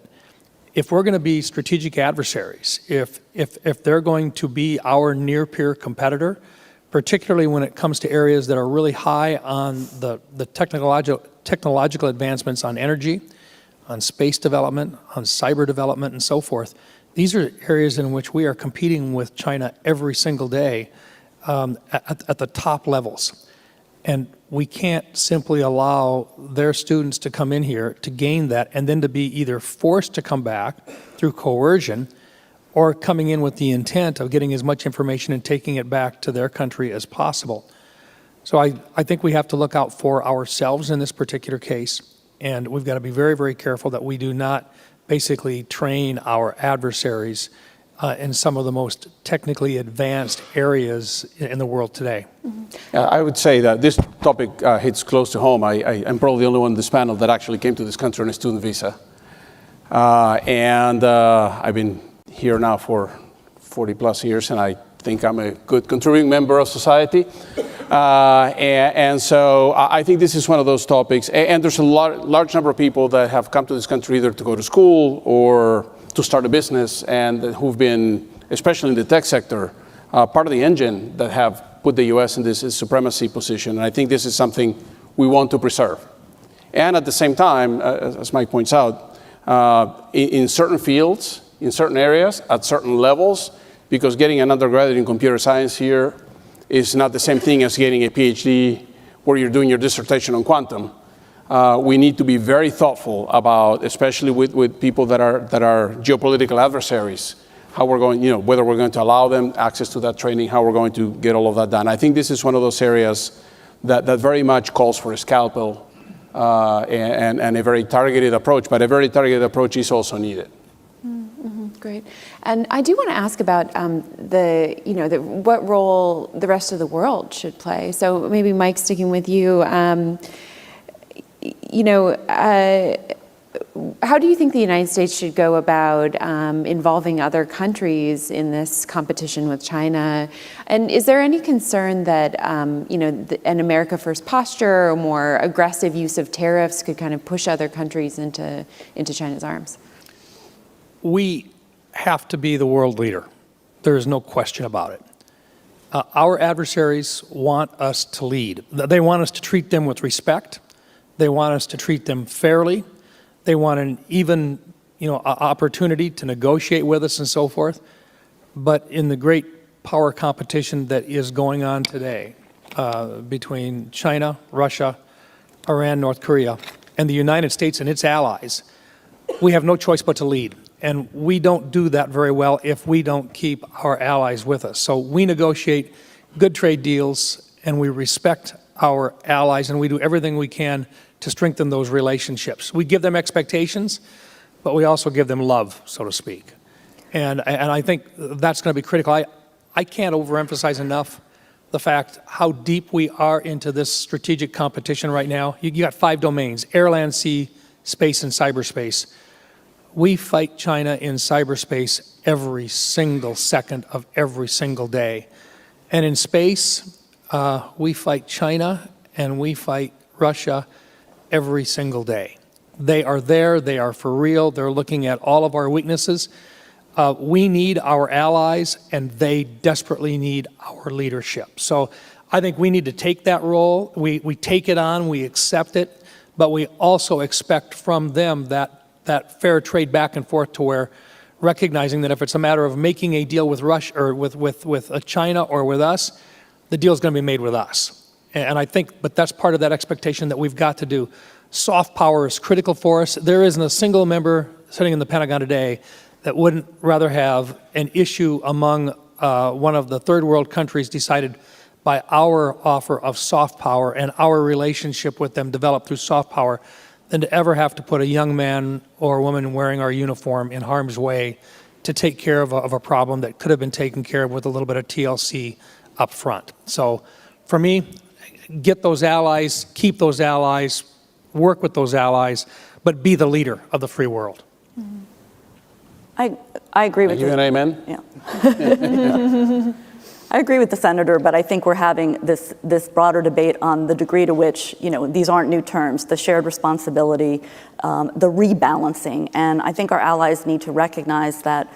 if we're going to be strategic adversaries, if they're going to be our near-peer competitor, particularly when it comes to areas that are really high on the technological advancements on energy, on space development, on cyber development, and so forth, these are areas in which we are competing with China every single day at the top levels. And we can't simply allow their students to come in here to gain that and then to be either forced to come back through coercion or coming in with the intent of getting as much information and taking it back to their country as possible. So I think we have to look out for ourselves in this particular case, and we've got to be very, very careful that we do not basically train our adversaries in some of the most technically advanced areas in the world today. I would say that this topic hits close to home. I'm probably the only one in this panel that actually came to this country on a student visa. And I've been here now for 40 plus years, and I think I'm a good contributing member of society. And so I think this is one of those topics. And there's a large number of people that have come to this country either to go to school or to start a business, and who've been, especially in the tech sector, part of the engine that have put the U.S. in this supremacy position. And I think this is something we want to preserve. And at the same time, as Mike points out, in certain fields, in certain areas, at certain levels, because getting an undergraduate in computer science here is not the same thing as getting a PhD where you're doing your dissertation on quantum. We need to be very thoughtful about, especially with people that are geopolitical adversaries, how we're going, whether we're going to allow them access to that training, how we're going to get all of that done. I think this is one of those areas that very much calls for a scalpel and a very targeted approach, but a very targeted approach is also needed. Great. And I do want to ask about what role the rest of the world should play. So maybe Mike, sticking with you, how do you think the United States should go about involving other countries in this competition with China? And is there any concern that an America First posture or more aggressive use of tariffs could kind of push other countries into China's arms? We have to be the world leader. There is no question about it. Our adversaries want us to lead. They want us to treat them with respect. They want us to treat them fairly. They want an even, opportunity to negotiate with us and so forth. But in the great power competition that is going on today between China, Russia, Iran, North Korea, and the United States and its allies, we have no choice but to lead. And we don't do that very well if we don't keep our allies with us. So we negotiate good trade deals, and we respect our allies, and we do everything we can to strengthen those relationships. We give them expectations, but we also give them love, so to speak. And I think that's going to be critical. I can't overemphasize enough the fact how deep we are into this strategic competition right now. You got 5 domains: air, land, sea, space, and cyberspace. We fight China in cyberspace every single second of every single day. And in space, we fight China and we fight Russia every single day. They are there, they are for real, they're looking at all of our weaknesses. We need our allies, and they desperately need our leadership. So I think we need to take that role. We take it on, we accept it, but we also expect from them that fair trade back and forth, to where recognizing that if it's a matter of making a deal with Russia or with China or with us, the deal is going to be made with us. And I think, but that's part of that expectation that we've got to do. Soft power is critical for us. There isn't a single member sitting in the Pentagon today that wouldn't rather have an issue among one of the third world countries decided by our offer of soft power and our relationship with them developed through soft power than to ever have to put a young man or woman wearing our uniform in harm's way to take care of a problem that could have been taken care of with a little bit of TLC up front. So for me, get those allies, keep those allies, work with those allies, but be the leader of the free world. I agree with you. An amen? Yeah. I agree with the senator, but I think we're having this broader debate on the degree to which, these aren't new terms, the shared responsibility, the rebalancing. And I think our allies need to recognize that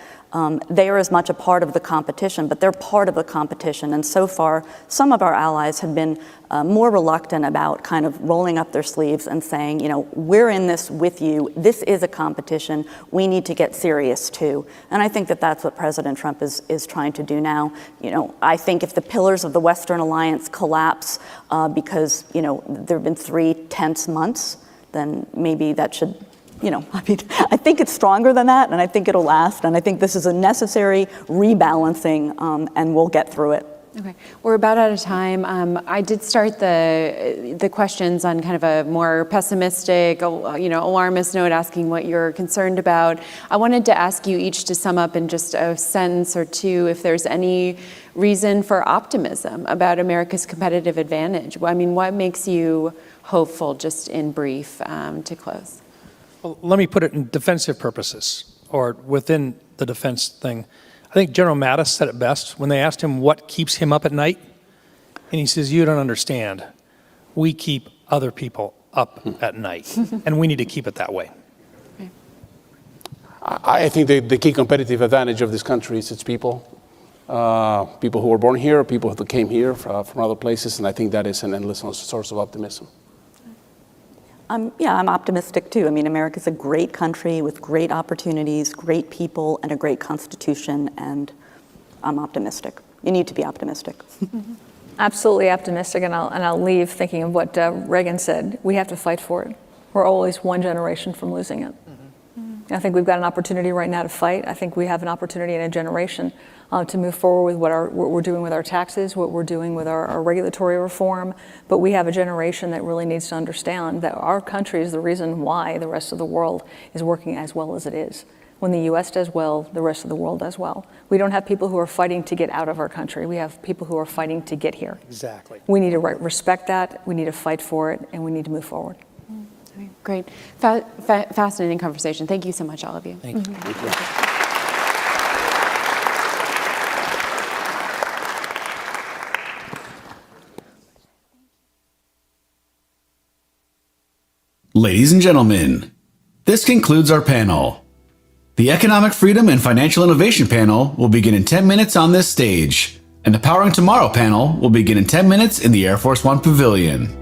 they are as much a part of the competition, but they're part of the competition. And so far, some of our allies have been more reluctant about kind of rolling up their sleeves and saying, you know, we're in this with you. This is a competition. We need to get serious too. And I think that that's what President Trump is trying to do now. You know, I think if the pillars of the Western alliance collapse because, you know, there have been 3 tense months, then maybe that should, you know, I mean, I think it's stronger than that, and I think it'll last, and I think this is a necessary rebalancing, and we'll get through it. Okay, we're about out of time. I did start the questions on kind of a more pessimistic, you know, alarmist note, asking what you're concerned about. I wanted to ask you each to sum up in just a sentence or two if there's any reason for optimism about America's competitive advantage. I mean, what makes you hopeful, just in brief, to close? Well, let me put it in defensive purposes, or within the defense thing. I think General Mattis said it best when they asked him what keeps him up at night. And he says, you don't understand. We keep other people up at night, and we need to keep it that way. I think the key competitive advantage of this country is its people. People who were born here, people who came here from other places, and I think that is an endless source of optimism. Yeah, I'm optimistic too. I mean, America's a great country with great opportunities, great people, and a great constitution, and I'm optimistic. You need to be optimistic. Absolutely optimistic, and I'll leave thinking of what Reagan said. We have to fight for it. We're always one generation from losing it. I think we've got an opportunity right now to fight. I think we have an opportunity in a generation to move forward with what we're doing with our taxes, what we're doing with our regulatory reform. But we have a generation that really needs to understand that our country is the reason why the rest of the world is working as well as it is. When the U.S. does well, the rest of the world does well. We don't have people who are fighting to get out of our country. We have people who are fighting to get here. Exactly. We need to respect that. We need to fight for it, and we need to move forward. Great. Fascinating conversation. Thank you so much, all of you. Thank you. Thank you. Ladies and gentlemen, this concludes our panel. The Economic Freedom and Financial Innovation panel will begin in 10 minutes on this stage, and the Powering Tomorrow panel will begin in 10 minutes in the Air Force One Pavilion.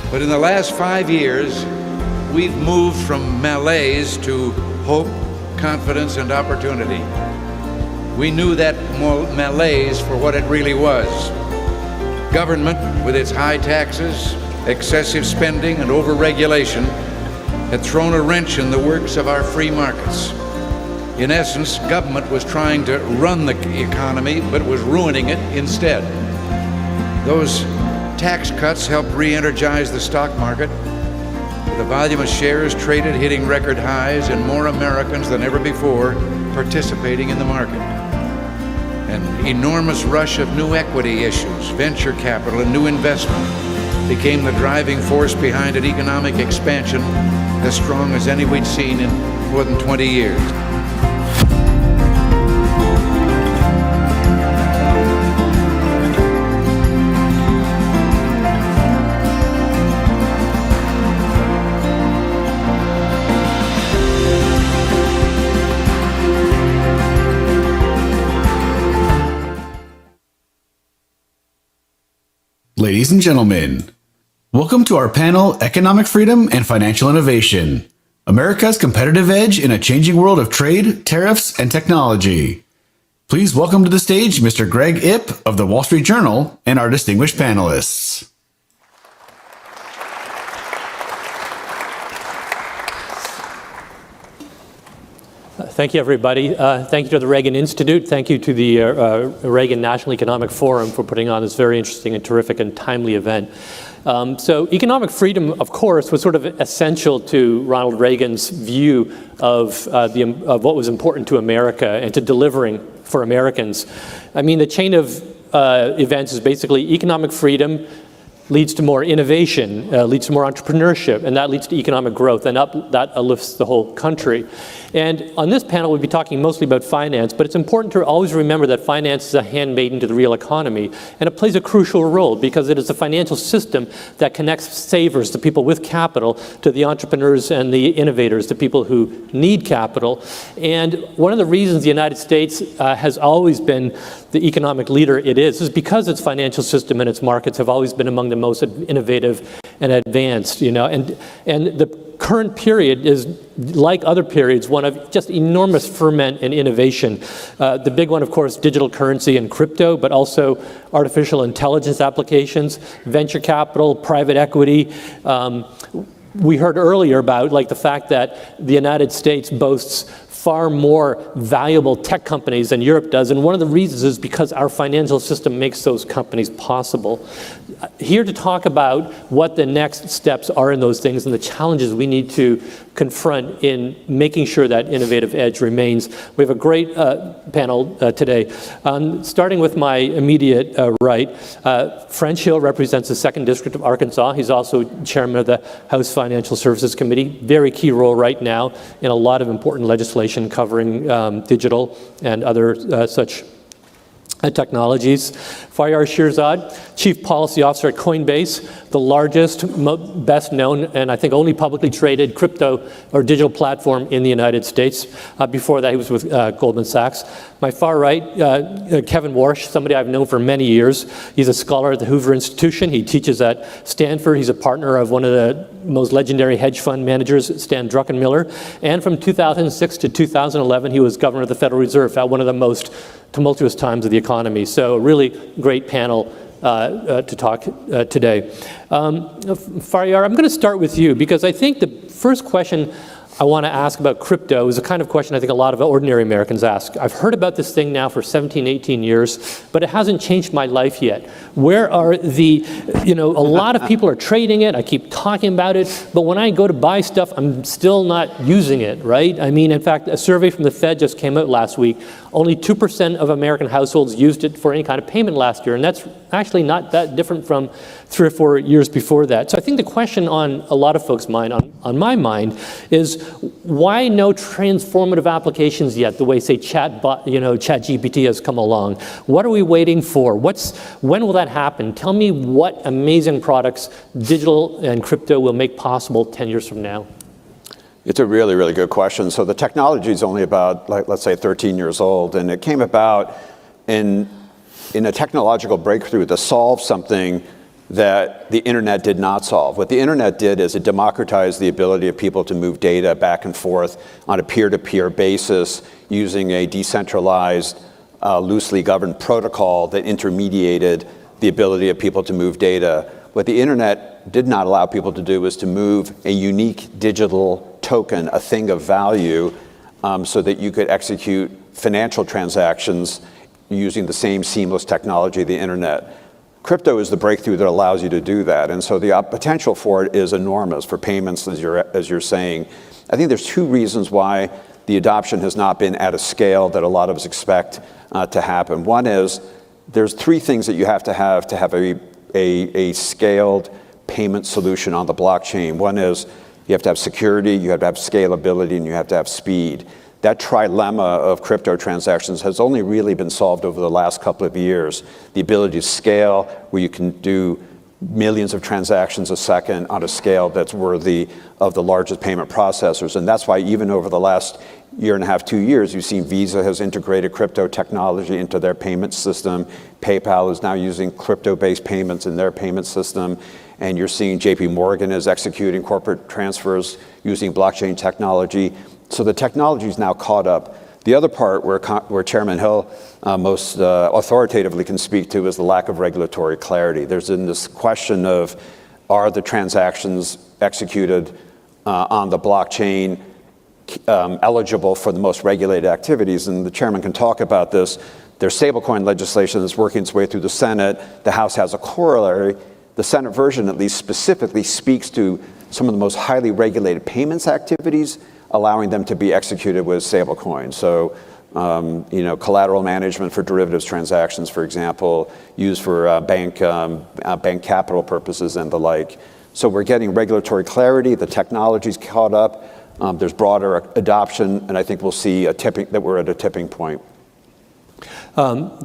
But in the last 5 years, we've moved from malaise to hope, confidence, and opportunity. We knew that malaise for what it really was. Government, with its high taxes, excessive spending, and overregulation, had thrown a wrench in the works of our free markets. In essence, government was trying to run the economy, but was ruining it instead. Those tax cuts helped re-energize the stock market, with the volume of shares traded hitting record highs and more Americans than ever before participating in the market. An enormous rush of new equity issues, venture capital, and new investment became the driving force behind an economic expansion as strong as any we'd seen in more than 20 years. Ladies and gentlemen, welcome to our panel, Economic Freedom and Financial Innovation, America's Competitive Edge in a Changing World of Trade, Tariffs, and Technology. Please welcome to the stage Mr. Greg Ip of the Wall Street Journal and our distinguished panelists. Thank you, everybody. Thank you to the Reagan Institute. Thank you to the Reagan National Economic Forum for putting on this very interesting and terrific and timely event. So economic freedom, of course, was sort of essential to Ronald Reagan's view of what was important to America and to delivering for Americans. I mean, the chain of events is basically economic freedom leads to more innovation, leads to more entrepreneurship, and that leads to economic growth, and that lifts the whole country. And on this panel, we'll be talking mostly about finance, but it's important to always remember that finance is a handmaiden to the real economy, and it plays a crucial role because it is the financial system that connects savers, the people with capital, to the entrepreneurs and the innovators, the people who need capital. And one of the reasons the United States has always been the economic leader it is because its financial system and its markets have always been among the most innovative and advanced, and the current period is, like other periods, one of just enormous ferment and innovation. The big one, of course, digital currency and crypto, but also artificial intelligence applications, venture capital, private equity. We heard earlier about the fact that the United States boasts far more valuable tech companies than Europe does, and one of the reasons is because our financial system makes those companies possible. Here to talk about what the next steps are in those things and the challenges we need to confront in making sure that innovative edge remains. We have a great panel today. Starting with my immediate right, French Hill represents the 2nd District of Arkansas. He's also chairman of the House Financial Services Committee. Very key role right now in a lot of important legislation covering digital and other such technologies. Faryar Shirzad, Chief Policy Officer at Coinbase, the largest, best known, and I think only publicly traded crypto or digital platform in the United States. Before that, he was with Goldman Sachs. My far right, Kevin Warsh, somebody I've known for many years. He's a scholar at the Hoover Institution. He teaches at Stanford. He's a partner of one of the most legendary hedge fund managers, Stan Druckenmiller. And from 2006 to 2011, he was governor of the Federal Reserve at one of the most tumultuous times of the economy. So a really great panel to talk today. Faryar, I'm going to start with you because I think the first question I want to ask about crypto is the kind of question I think a lot of ordinary Americans ask. I've heard about this thing now for 17, 18 years, but it hasn't changed my life yet. Where are the, a lot of people are trading it. I keep talking about it, but when I go to buy stuff, I'm still not using it, right? I mean, in fact, a survey from the Fed just came out last week. Only 2% of American households used it for any kind of payment last year, and that's actually not that different from 3 or 4 years before that. So I think the question on a lot of folks' mind, on my mind, is why no transformative applications yet, the way, say, ChatGPT has come along? What are we waiting for? When will that happen? Tell me what amazing products digital and crypto will make possible 10 years from now. It's a really, really good question. So the technology is only about, let's say, 13 years old, and it came about in a technological breakthrough to solve something that the internet did not solve. What the internet did is it democratized the ability of people to move data back and forth on a peer-to-peer basis using a decentralized, loosely governed protocol that intermediated the ability of people to move data. What the internet did not allow people to do was to move a unique digital token, a thing of value, so that you could execute financial transactions using the same seamless technology of the internet. Crypto is the breakthrough that allows you to do that, and so the potential for it is enormous for payments, as you're saying. I think there's 2 reasons why the adoption has not been at a scale that a lot of us expect to happen. One is there's 3 things that you have to have a scaled payment solution on the blockchain. One is You have to have security, you have to have scalability, and you have to have speed. That trilemma of crypto transactions has only really been solved over the last couple of years. The ability to scale, where you can do millions of transactions a second on a scale that's worthy of the largest payment processors. And that's why even over the last year and a half, 2 years, you've seen Visa has integrated crypto technology into their payment system. PayPal is now using crypto-based payments in their payment system. And you're seeing JP Morgan is executing corporate transfers using blockchain technology. So the technology is now caught up. The other part where Chairman Hill most authoritatively can speak to is the lack of regulatory clarity. There's been this question of, are the transactions executed on the blockchain eligible for the most regulated activities? And the chairman can talk about this. There's stablecoin legislation that's working its way through the Senate. The House has a corollary. The Senate version at least specifically speaks to some of the most highly regulated payments activities, allowing them to be executed with stablecoins. So, collateral management for derivatives transactions, for example, used for bank capital purposes and the like. So we're getting regulatory clarity. The technology's caught up. There's broader adoption, and I think we'll see that we're at a tipping point.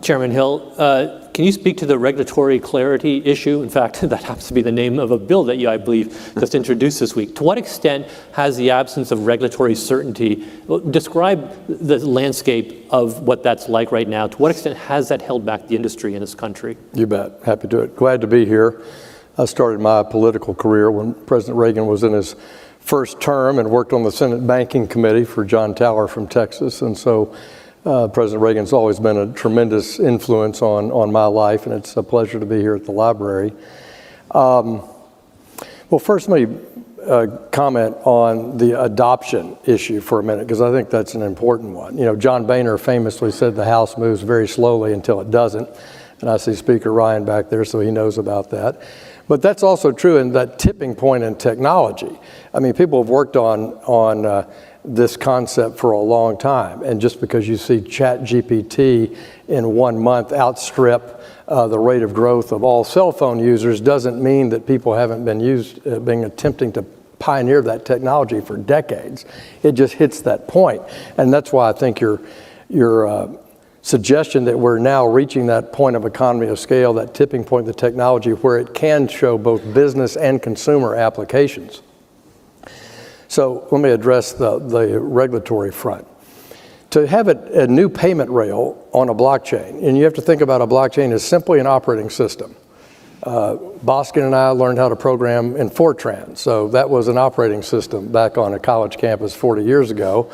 Chairman Hill, can you speak to the regulatory clarity issue? In fact, that happens to be the name of a bill that you, I believe, just introduced this week. To what extent has the absence of regulatory certainty, describe the landscape of what that's like right now, to what extent has that held back the industry in this country? You bet. Happy to do it. Glad to be here. I started my political career when President Reagan was in his first term and worked on the Senate Banking Committee for John Tower from Texas. And so President Reagan's always been a tremendous influence on my life, and it's a pleasure to be here at the library. Well, first, let me comment on the adoption issue for a minute, because I think that's an important one. John Boehner famously said the House moves very slowly until it doesn't, and I see Speaker Ryan back there, so he knows about that. But that's also true in that tipping point in technology. I mean, people have worked on this concept for a long time, and just because you see ChatGPT in 1 month outstrip the rate of growth of all cell phone users doesn't mean that people haven't been attempting to pioneer that technology for decades. It just hits that point, and that's why I think your suggestion that we're now reaching that point of economy of scale, that tipping point of the technology where it can show both business and consumer applications. So let me address the regulatory front. To have a new payment rail on a blockchain, and you have to think about a blockchain as simply an operating system. Boskin and I learned how to program in Fortran, so that was an operating system back on a college campus 40 years ago.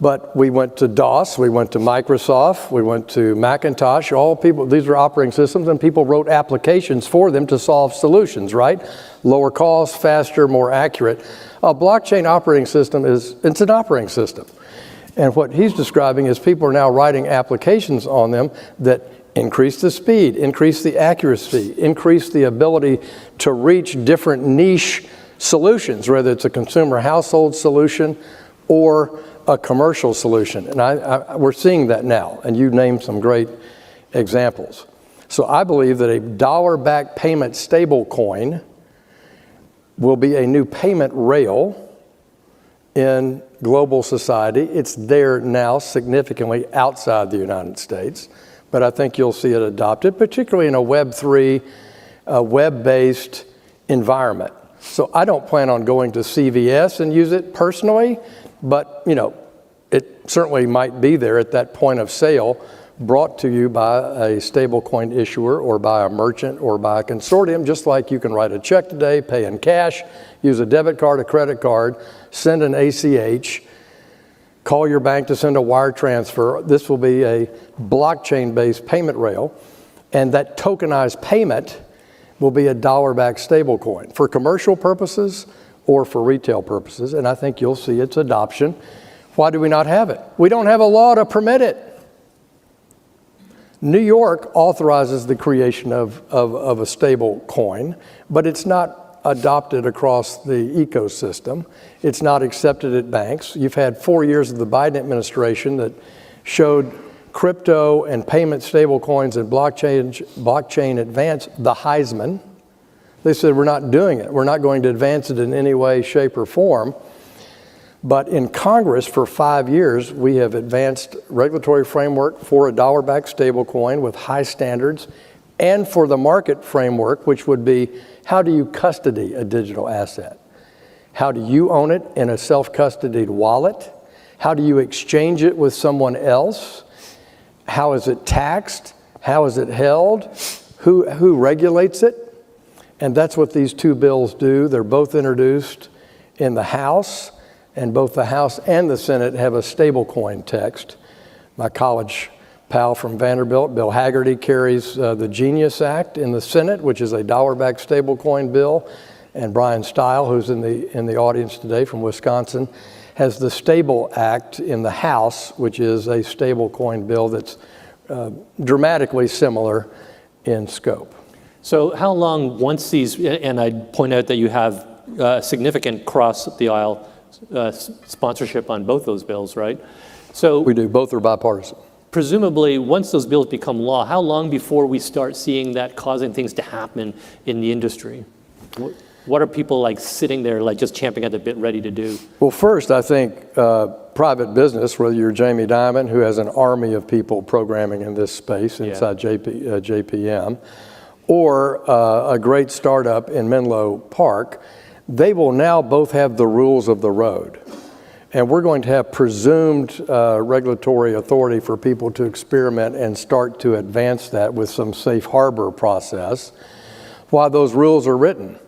But we went to DOS, we went to Microsoft, we went to Macintosh, these are operating systems, and people wrote applications for them to solve solutions, right? Lower cost, faster, more accurate. A blockchain operating system it's an operating system. And what he's describing is people are now writing applications on them that increase the speed, increase the accuracy, increase the ability to reach different niche solutions, whether it's a consumer household solution or a commercial solution. And we're seeing that now, and you named some great examples. So I believe that a dollar-backed payment stable coin will be a new payment rail in global society. It's there now significantly outside the United States, but I think you'll see it adopted, particularly in a Web3, web-based environment. So I don't plan on going to CVS and use it personally, but it certainly might be there at that point of sale, brought to you by a stablecoin issuer or by a merchant or by a consortium, just like you can write a check today, pay in cash, use a debit card, a credit card, send an ACH, call your bank to send a wire transfer. This will be a blockchain-based payment rail, and that tokenized payment will be a dollar-backed stablecoin for commercial purposes or for retail purposes, and I think you'll see its adoption. Why do we not have it? We don't have a law to permit it. New York authorizes the creation of a stable coin, but it's not adopted across the ecosystem. It's not accepted at banks. You've had 4 years of the Biden administration that showed crypto and payment stable coins and blockchain advance the Heisman. They said, we're not doing it. We're not going to advance it in any way, shape, or form. But in Congress for 5 years, we have advanced regulatory framework for a dollar-backed stablecoin with high standards, and for the market framework, which would be, how do you custody a digital asset? How do you own it in a self-custodied wallet? How do you exchange it with someone else? How is it taxed? How is it held? Who regulates it? And that's what these two bills do. They're both introduced in the House, and both the House and the Senate have a stablecoin text. My college pal from Vanderbilt, Bill Hagerty, carries the Genius Act in the Senate, which is a dollar-backed stablecoin bill. And Brian Stile, who's in the audience today from Wisconsin, has the Stable Act in the House, which is a stablecoin bill that's dramatically similar in scope. So how long, once these, and I'd point out that you have significant cross-the-aisle sponsorship on both those bills, right? So we do. Both are bipartisan. Presumably, once those bills become law, how long before we start seeing that causing things to happen in the industry? What are people like sitting there, like just champing at the bit, ready to do? Well, first, I think private business, whether you're Jamie Dimon, who has an army of people programming in this space inside JPM, or a great startup in Menlo Park, they will now both have the rules of the road. And we're going to have presumed regulatory authority for people to experiment and start to advance that with some safe harbor process while those rules are written.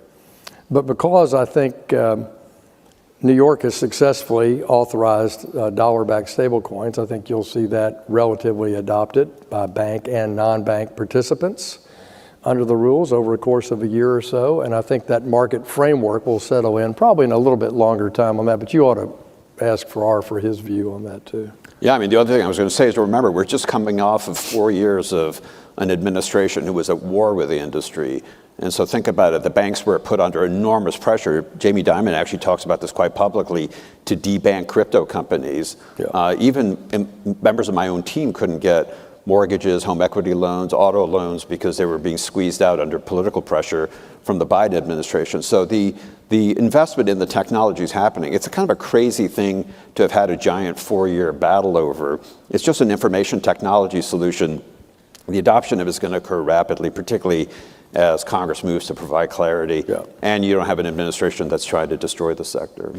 But because I think New York has successfully authorized dollar-backed stablecoins, I think you'll see that relatively adopted by bank and non-bank participants under the rules over the course of a year or so. And I think that market framework will settle in probably in a little bit longer time on that, but you ought to ask Farrar for his view on that too. Yeah, I mean, the other thing I was going to say is to remember, we're just coming off of 4 years of an administration who was at war with the industry. And so think about it, the banks were put under enormous pressure. Jamie Dimon actually talks about this quite publicly, to debank crypto companies. Yeah. Even members of my own team couldn't get mortgages, home equity loans, auto loans, because they were being squeezed out under political pressure from the Biden administration. So the investment in the technology is happening. It's a kind of a crazy thing to have had a giant 4-year battle over. It's just an information technology solution. The adoption of it is going to occur rapidly, particularly as Congress moves to provide clarity, and you don't have an administration that's trying to destroy the sector.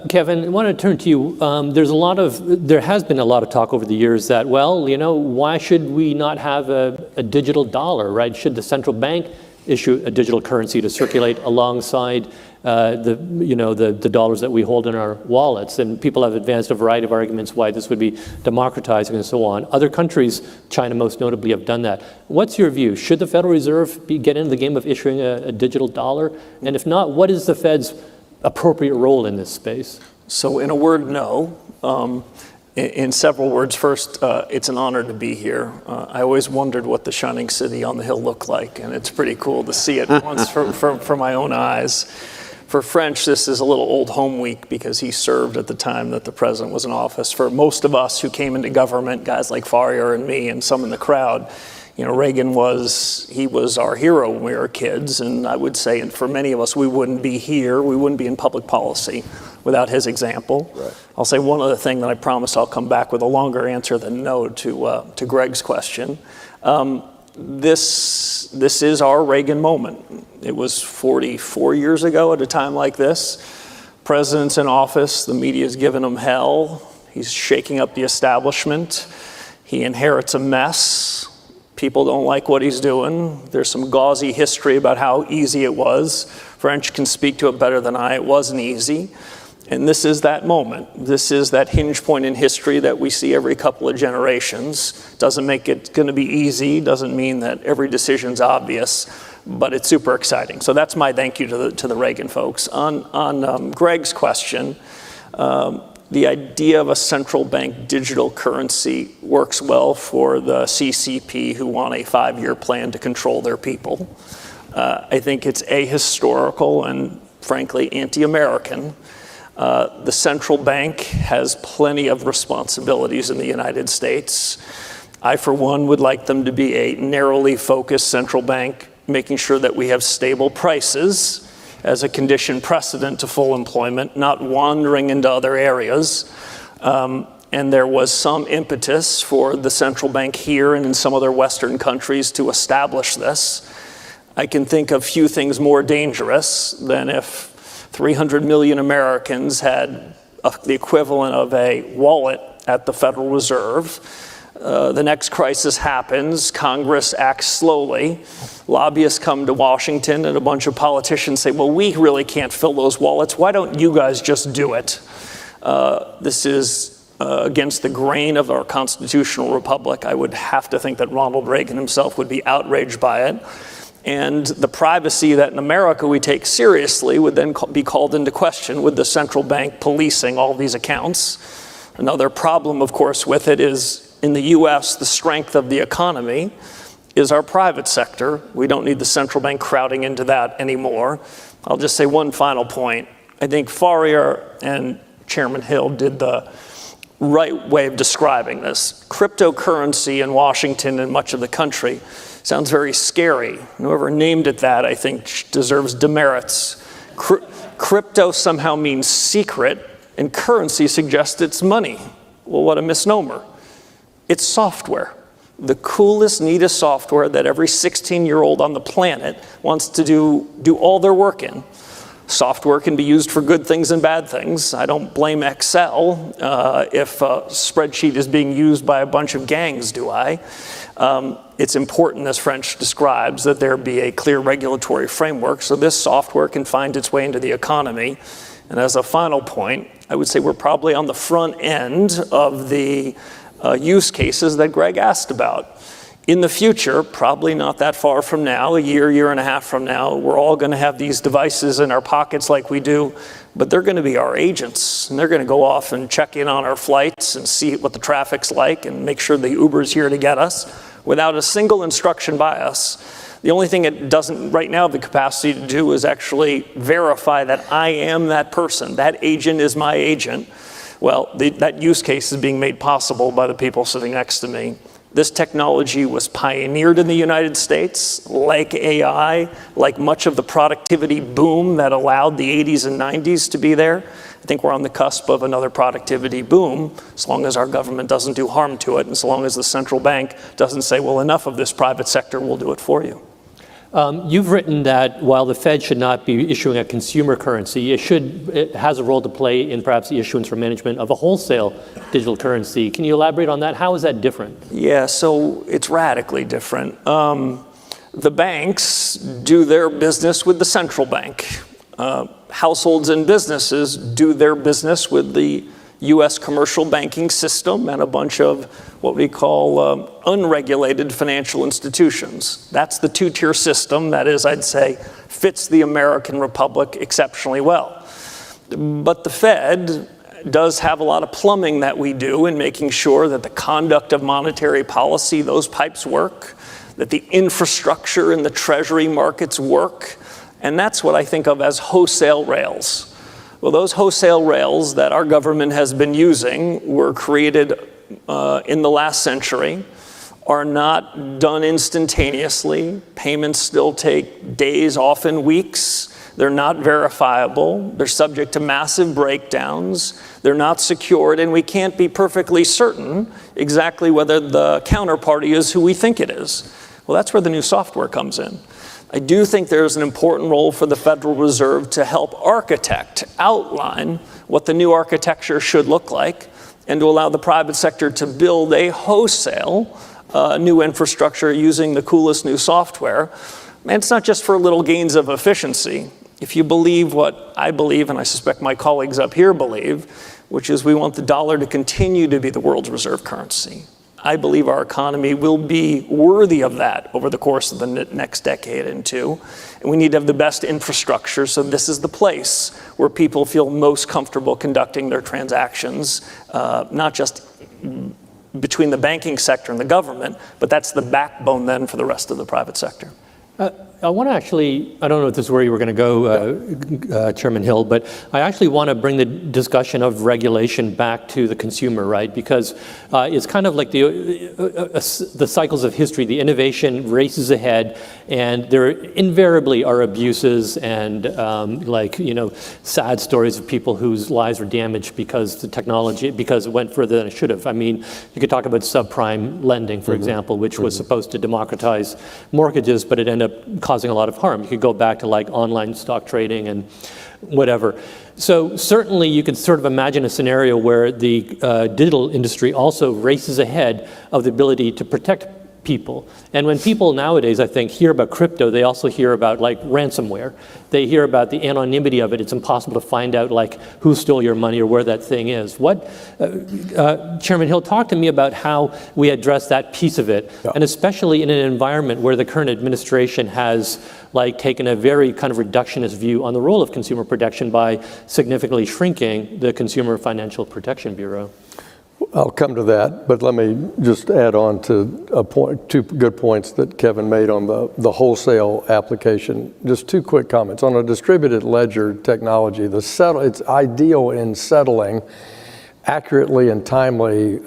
Kevin, I want to turn to you. There has been a lot of talk over the years that, well, you know, why should we not have a digital dollar, right? Should the central bank issue a digital currency to circulate alongside the dollars that we hold in our wallets? And people have advanced a variety of arguments why this would be democratizing and so on. Other countries, China most notably, have done that. What's your view? Should the Federal Reserve get into the game of issuing a digital dollar? And if not, what is the Fed's appropriate role in this space? So in a word, no. In several words, first, it's an honor to be here. I always wondered what the shining city on the hill looked like, and it's pretty cool to see it once from my own eyes. For French, this is a little old home week because he served at the time that the president was in office. For most of us who came into government, guys like Farrar and me and some in the crowd, you know, Reagan was our hero when we were kids, and I would say, and for many of us, we wouldn't be here, we wouldn't be in public policy without his example. Right. I'll say one other thing that I promise I'll come back with a longer answer than no to Greg's question. This is our Reagan moment. It was 44 years ago at a time like this. President's in office, the media's giving him hell. He's shaking up the establishment. He inherits a mess. People don't like what he's doing. There's some gauzy history about how easy it was. French can speak to it better than I. It wasn't easy. And this is that moment. This is that hinge point in history that we see every couple of generations. Doesn't make it going to be easy. Doesn't mean that every decision's obvious, but it's super exciting. So that's my thank you to the Reagan folks. On Greg's question, the idea of a central bank digital currency works well for the CCP who want a 5-year plan to control their people. I think it's ahistorical and frankly anti-American. The central bank has plenty of responsibilities in the United States. I, for one, would like them to be a narrowly focused central bank, making sure that we have stable prices as a condition precedent to full employment, not wandering into other areas. And there was some impetus for the central bank here and in some other Western countries to establish this. I can think of few things more dangerous than if 300 million Americans had the equivalent of a wallet at the Federal Reserve. The next crisis happens, Congress acts slowly, lobbyists come to Washington, and a bunch of politicians say, well, we really can't fill those wallets. Why don't you guys just do it? This is against the grain of our constitutional republic. I would have to think that Ronald Reagan himself would be outraged by it. And the privacy that in America we take seriously would then be called into question with the central bank policing all these accounts. Another problem, of course, with it is in the US, the strength of the economy is our private sector. We don't need the central bank crowding into that anymore. I'll just say one final point. I think Farrier and Chairman Hill did the right way of describing this. Cryptocurrency in Washington and much of the country sounds very scary. Whoever named it that, I think, deserves demerits. Crypto somehow means secret, and currency suggests it's money. Well, what a misnomer. It's software. The coolest, neatest software that every 16-year-old on the planet wants to do all their work in. Software can be used for good things and bad things. I don't blame Excel if a spreadsheet is being used by a bunch of gangs, do I? It's important, as French describes, that there be a clear regulatory framework so this software can find its way into the economy. And as a final point, I would say we're probably on the front end of the use cases that Greg asked about. In the future, probably not that far from now, a year and a half from now, we're all going to have these devices in our pockets like we do, but they're going to be our agents, and they're going to go off and check in on our flights and see what the traffic's like and make sure the Uber's here to get us without a single instruction by us. The only thing it doesn't right now have the capacity to do is actually verify that I am that person, that agent is my agent. Well, that use case is being made possible by the people sitting next to me. This technology was pioneered in the United States, like AI, like much of the productivity boom that allowed the 80s and 90s to be there. I think we're on the cusp of another productivity boom, as long as our government doesn't do harm to it, and so long as the central bank doesn't say, well, enough of this private sector, we'll do it for you. You've written that while the Fed should not be issuing a consumer currency, it has a role to play in perhaps the issuance or management of a wholesale digital currency. Can you elaborate on that? How is that different? Yeah, so it's radically different. The banks do their business with the central bank. Households and businesses do their business with the U.S. commercial banking system and a bunch of what we call unregulated financial institutions. That's the two-tier system that is, I'd say, fits the American Republic exceptionally well. But the Fed does have a lot of plumbing that we do in making sure that the conduct of monetary policy, those pipes work, that the infrastructure in the treasury markets work, and that's what I think of as wholesale rails. Well, those wholesale rails that our government has been using were created in the last century, are not done instantaneously. Payments still take days, often weeks. They're not verifiable. They're subject to massive breakdowns. They're not secured, and we can't be perfectly certain exactly whether the counterparty is who we think it is. Well, that's where the new software comes in. I do think there's an important role for the Federal Reserve to help architect, outline what the new architecture should look like, and to allow the private sector to build a wholesale new infrastructure using the coolest new software. And it's not just for little gains of efficiency. If you believe what I believe, and I suspect my colleagues up here believe, which is we want the dollar to continue to be the world's reserve currency, I believe our economy will be worthy of that over the course of the next decade and two. And we need to have the best infrastructure, so this is the place where people feel most comfortable conducting their transactions, not just between the banking sector and the government, but that's the backbone then for the rest of the private sector. I want to actually, I don't know if this is where you were going to go, Chairman Hill, but I actually want to bring the discussion of regulation back to the consumer, right? Because it's kind of like the cycles of history. The innovation races ahead, and there invariably are abuses and sad stories of people whose lives were damaged because the technology, because it went further than it should have. I mean, you could talk about subprime lending, for example, which was supposed to democratize mortgages, but it ended up causing a lot of harm. You could go back to like online stock trading and whatever. So certainly you could sort of imagine a scenario where the digital industry also races ahead of the ability to protect people. And when people nowadays, I think, hear about crypto, they also hear about like ransomware. They hear about the anonymity of it. It's impossible to find out like who stole your money or where that thing is. Chairman Hill, talk to me about how we address that piece of it, and especially in an environment where the current administration has like taken a very kind of reductionist view on the role of consumer protection by significantly shrinking the Consumer Financial Protection Bureau. I'll come to that, but let me just add on to two good points that Kevin made on the wholesale application. Just two quick comments. On a distributed ledger technology, it's ideal in settling accurately and timely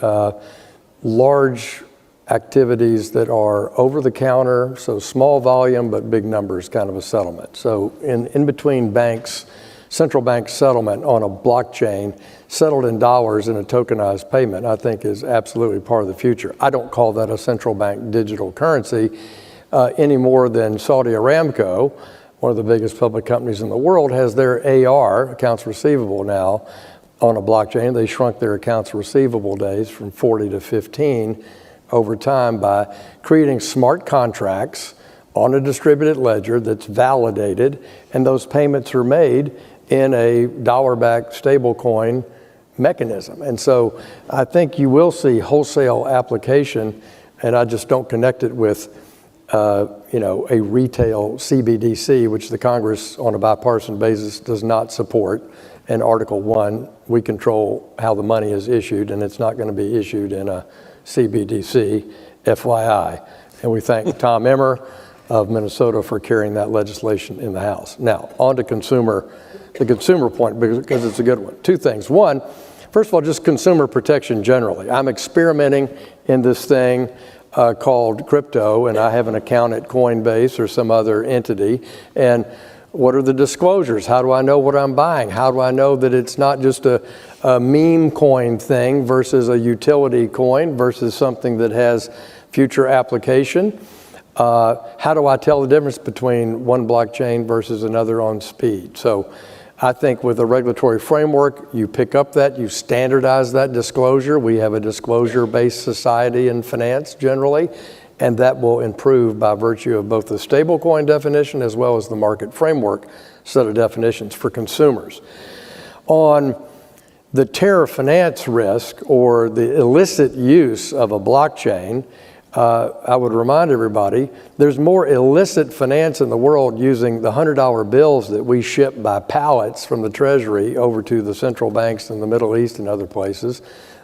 large activities that are over the counter, so small volume but big numbers kind of a settlement. So in between banks, central bank settlement on a blockchain settled in dollars in a tokenized payment, I think is absolutely part of the future. I don't call that a central bank digital currency any more than Saudi Aramco, one of the biggest public companies in the world, has their AR, accounts receivable now, on a blockchain. They shrunk their accounts receivable days from 40 to 15 over time by creating smart contracts on a distributed ledger that's validated, and those payments are made in a dollar-backed stablecoin mechanism. And so I think you will see wholesale application, and I just don't connect it with a retail CBDC, which the Congress on a bipartisan basis does not support. In Article 1, we control how the money is issued, and it's not going to be issued in a CBDC, FYI. And we thank Tom Emmer of Minnesota for carrying that legislation in the House. Now, on to the consumer point, because it's a good one. Two things. One, first of all, just consumer protection generally. I'm experimenting in this thing called crypto, and I have an account at Coinbase or some other entity. And what are the disclosures? How do I know what I'm buying? How do I know that it's not just a meme coin thing versus a utility coin versus something that has future application? How do I tell the difference between one blockchain versus another on speed? So I think with a regulatory framework, you pick up that, you standardize that disclosure. We have a disclosure-based society in finance generally, and that will improve by virtue of both the stablecoin definition as well as the market framework set of definitions for consumers. On the terror finance risk or the illicit use of a blockchain, I would remind everybody, there's more illicit finance in the world using the $100 bills that we ship by pallets from the Treasury over to the central banks in the Middle East and other places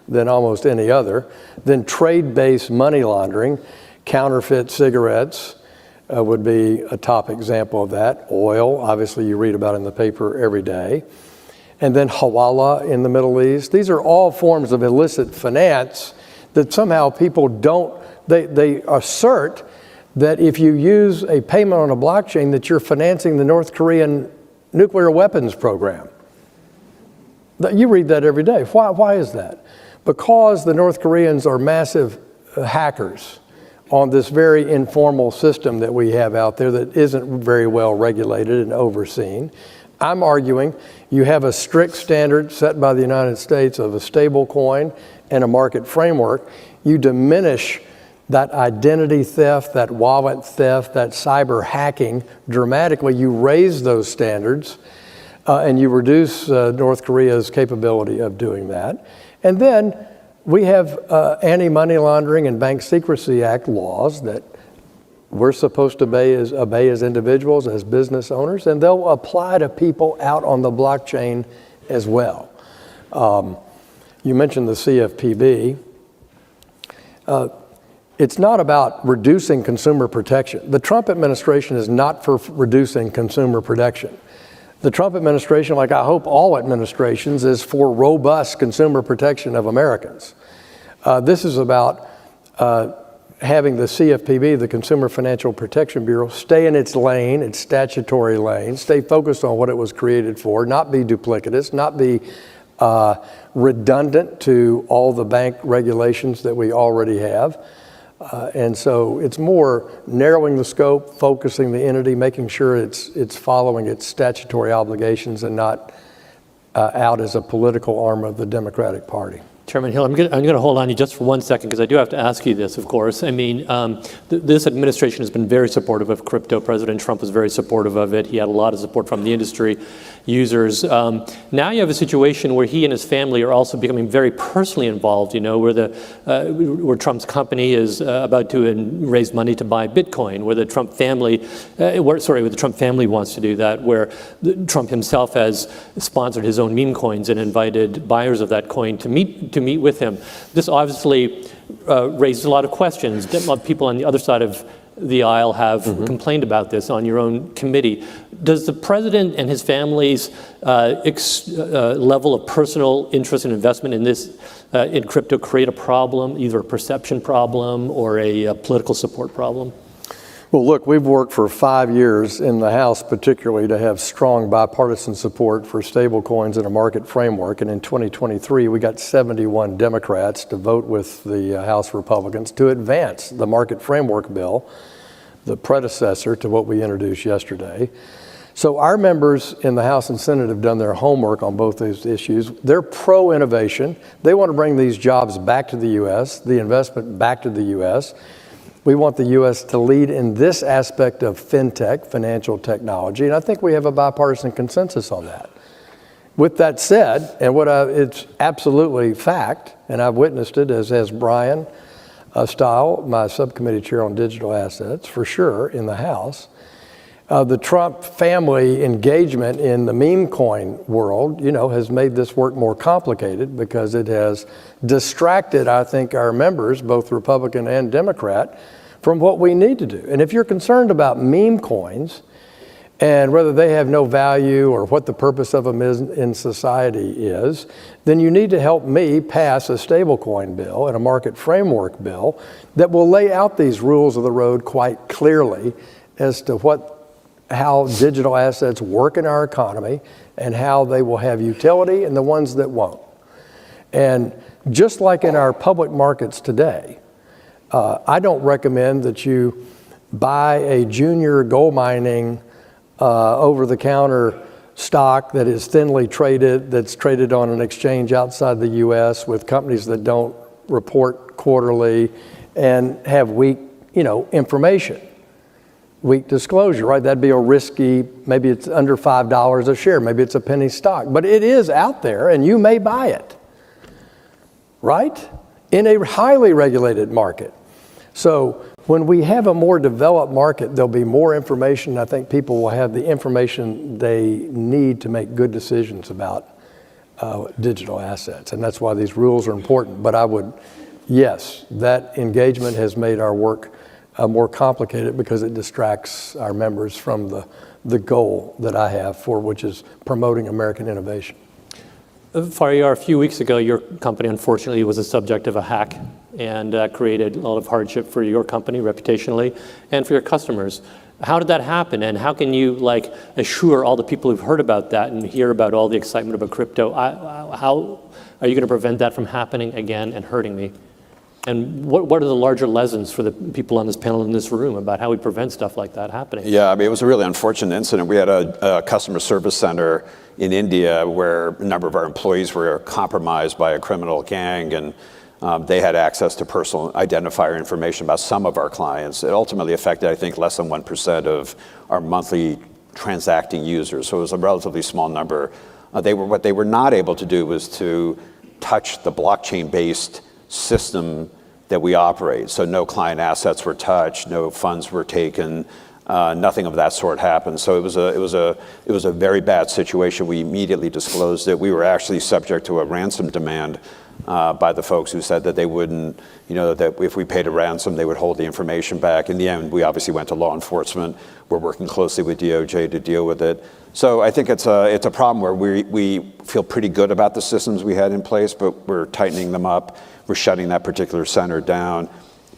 than almost any other, than trade-based money laundering. Counterfeit cigarettes would be a top example of that. Oil, obviously you read about in the paper every day. And then hawala in the Middle East. These are all forms of illicit finance that somehow people don't. They assert that if you use a payment on a blockchain that you're financing the North Korean nuclear weapons program. You read that every day. Why is that? Because the North Koreans are massive hackers on this very informal system that we have out there that isn't very well regulated and overseen. I'm arguing you have a strict standard set by the United States of a stable coin and a market framework. You diminish that identity theft, that wallet theft, that cyber hacking dramatically. You raise those standards and you reduce North Korea's capability of doing that. And then we have Anti-Money Laundering and Bank Secrecy Act laws that we're supposed to obey as individuals, as business owners, and they'll apply to people out on the blockchain as well. You mentioned the CFPB. it's not about reducing consumer protection. The Trump administration is not for reducing consumer protection. The Trump administration, like I hope all administrations, is for robust consumer protection of Americans. This is about having the CFPB, the Consumer Financial Protection Bureau, stay in its lane, its statutory lane, stay focused on what it was created for, not be duplicitous, not be redundant to all the bank regulations that we already have. And so it's more narrowing the scope, focusing the entity, making sure it's following its statutory obligations and not out as a political arm of the Democratic Party. Chairman Hill, I'm going to hold on you just for 1 second because I do have to ask you this, of course. I mean, this administration has been very supportive of crypto. President Trump was very supportive of it. He had a lot of support from the industry users. Now you have a situation where he and his family are also becoming very personally involved, you know, where Trump's company is about to raise money to buy Bitcoin, where the Trump family, where the Trump family wants to do that, where Trump himself has sponsored his own meme coins and invited buyers of that coin to meet with him. This obviously raises a lot of questions. People on the other side of the aisle have complained about this on your own committee. Does the president and his family's level of personal interest and investment in this, in crypto, create a problem, either a perception problem or a political support problem? Well, look, we've worked for 5 years in the House, particularly, to have strong bipartisan support for stable coins and a market framework. And in 2023, we got 71 Democrats to vote with the House Republicans to advance the market framework bill, the predecessor to what we introduced yesterday. So our members in the House and Senate have done their homework on both these issues. They're pro-innovation. They want to bring these jobs back to the U.S., the investment back to the U.S., We want the U.S. to lead in this aspect of fintech, financial technology, and I think we have a bipartisan consensus on that. With that said, and it's absolutely fact, and I've witnessed it, as has Brian Stile, my subcommittee chair on digital assets, for sure, in the House. The Trump family engagement in the meme coin world, has made this work more complicated because it has distracted, I think, our members, both Republican and Democrat, from what we need to do. And if you're concerned about meme coins and whether they have no value or what the purpose of them is in society is, then you need to help me pass a stablecoin bill and a market framework bill that will lay out these rules of the road quite clearly as to how digital assets work in our economy and how they will have utility and the ones that won't. And just like in our public markets today, I don't recommend that you buy a junior gold mining over-the-counter stock that is thinly traded, that's traded on an exchange outside the U.S. with companies that don't report quarterly and have weak, information. Weak disclosure, right? That'd be a risky, maybe it's under $5 a share, maybe it's a penny stock, but it is out there and you may buy it, right? In a highly regulated market. So when we have a more developed market, there'll be more information. I think people will have the information they need to make good decisions about digital assets. And that's why these rules are important. But yes, that engagement has made our work more complicated because it distracts our members from the goal that I have which is promoting American innovation. Faryar, a few weeks ago, your company, unfortunately, was the subject of a hack and created a lot of hardship for your company, reputationally, and for your customers. How did that happen, and how can you assure all the people who've heard about that and hear about all the excitement about crypto, how are you going to prevent that from happening again and hurting me? And what are the larger lessons for the people on this panel in this room about how we prevent stuff like that happening? Yeah, it was a really unfortunate incident. We had a customer service center in India where a number of our employees were compromised by a criminal gang, and they had access to personal identifier information about some of our clients. It ultimately affected, I think, less than 1% of our monthly transacting users, so it was a relatively small number. What they were not able to do was to touch the blockchain-based system that we operate. So no client assets were touched, no funds were taken, nothing of that sort happened. So it was a very bad situation. We immediately disclosed it. We were actually subject to a ransom demand by the folks who said that they wouldn't, that if we paid a ransom, they would hold the information back. In the end, we obviously went to law enforcement. We're working closely with DOJ to deal with it. So I think it's a problem where we feel pretty good about the systems we had in place, but we're tightening them up. We're shutting that particular center down.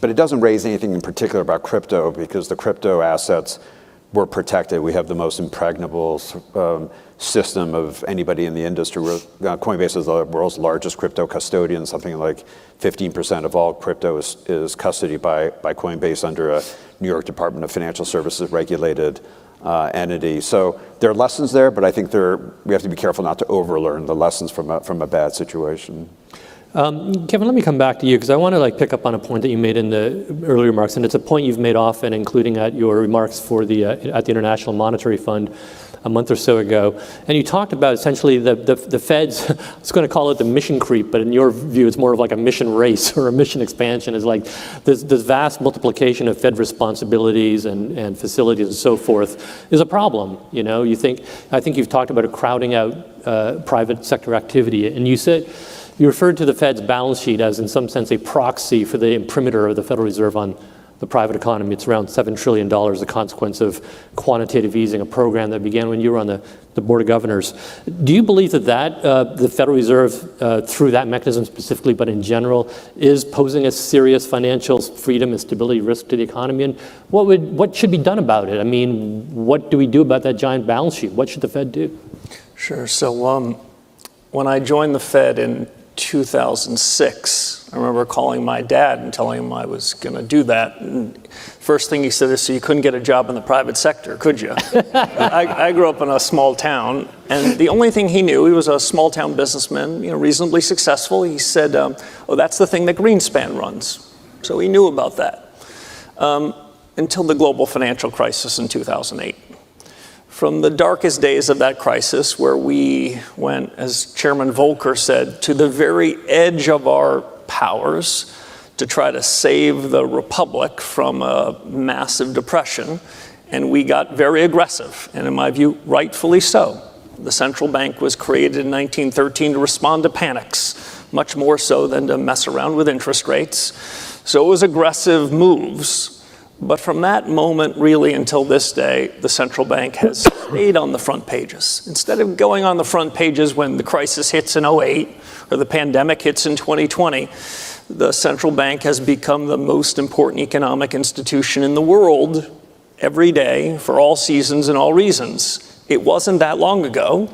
But it doesn't raise anything in particular about crypto, because the crypto assets were protected. We have the most impregnable system of anybody in the industry. Coinbase is the world's largest crypto custodian. Something like 15% of all crypto is custodied by Coinbase under a New York Department of Financial Services regulated entity. So there are lessons there, but I think we have to be careful not to overlearn the lessons from a bad situation. Kevin, let me come back to you, because I want to pick up on a point that you made in the earlier remarks, and it's a point you've made often, including at your remarks for at the International Monetary Fund a month or so ago. And you talked about essentially the Fed's, I was going to call it the mission creep, but in your view, it's more of like a mission race or a mission expansion. Is like this vast multiplication of Fed responsibilities and facilities and so forth is a problem. I think you've talked about it crowding out private sector activity, and you referred to the Fed's balance sheet as, in some sense, a proxy for the imprimatur of the Federal Reserve on the private economy. It's around $7 trillion, a consequence of quantitative easing, a program that began when you were on the Board of Governors. Do you believe that the Federal Reserve, through that mechanism specifically, but in general, is posing a serious financial freedom and stability risk to the economy? And what should be done about it? I mean, what do we do about that giant balance sheet? What should the Fed do? Sure. So when I joined the Fed in 2006, I remember calling my dad and telling him I was going to do that. And first thing he said is, so you couldn't get a job in the private sector, could you? I grew up in a small town, and the only thing he knew, he was a small town businessman, reasonably successful. He said, oh, that's the thing that Greenspan runs. So he knew about that until the global financial crisis in 2008. From the darkest days of that crisis, where we went, as Chairman Volcker said, to the very edge of our powers to try to save the republic from a massive depression, and we got very aggressive, and in my view, rightfully so. The central bank was created in 1913 to respond to panics, much more so than to mess around with interest rates. So it was aggressive moves. But from that moment, really, until this day, the central bank has stayed on the front pages. Instead of going on the front pages when the crisis hits in 2008 or the pandemic hits in 2020, the central bank has become the most important economic institution in the world every day for all seasons and all reasons. It wasn't that long ago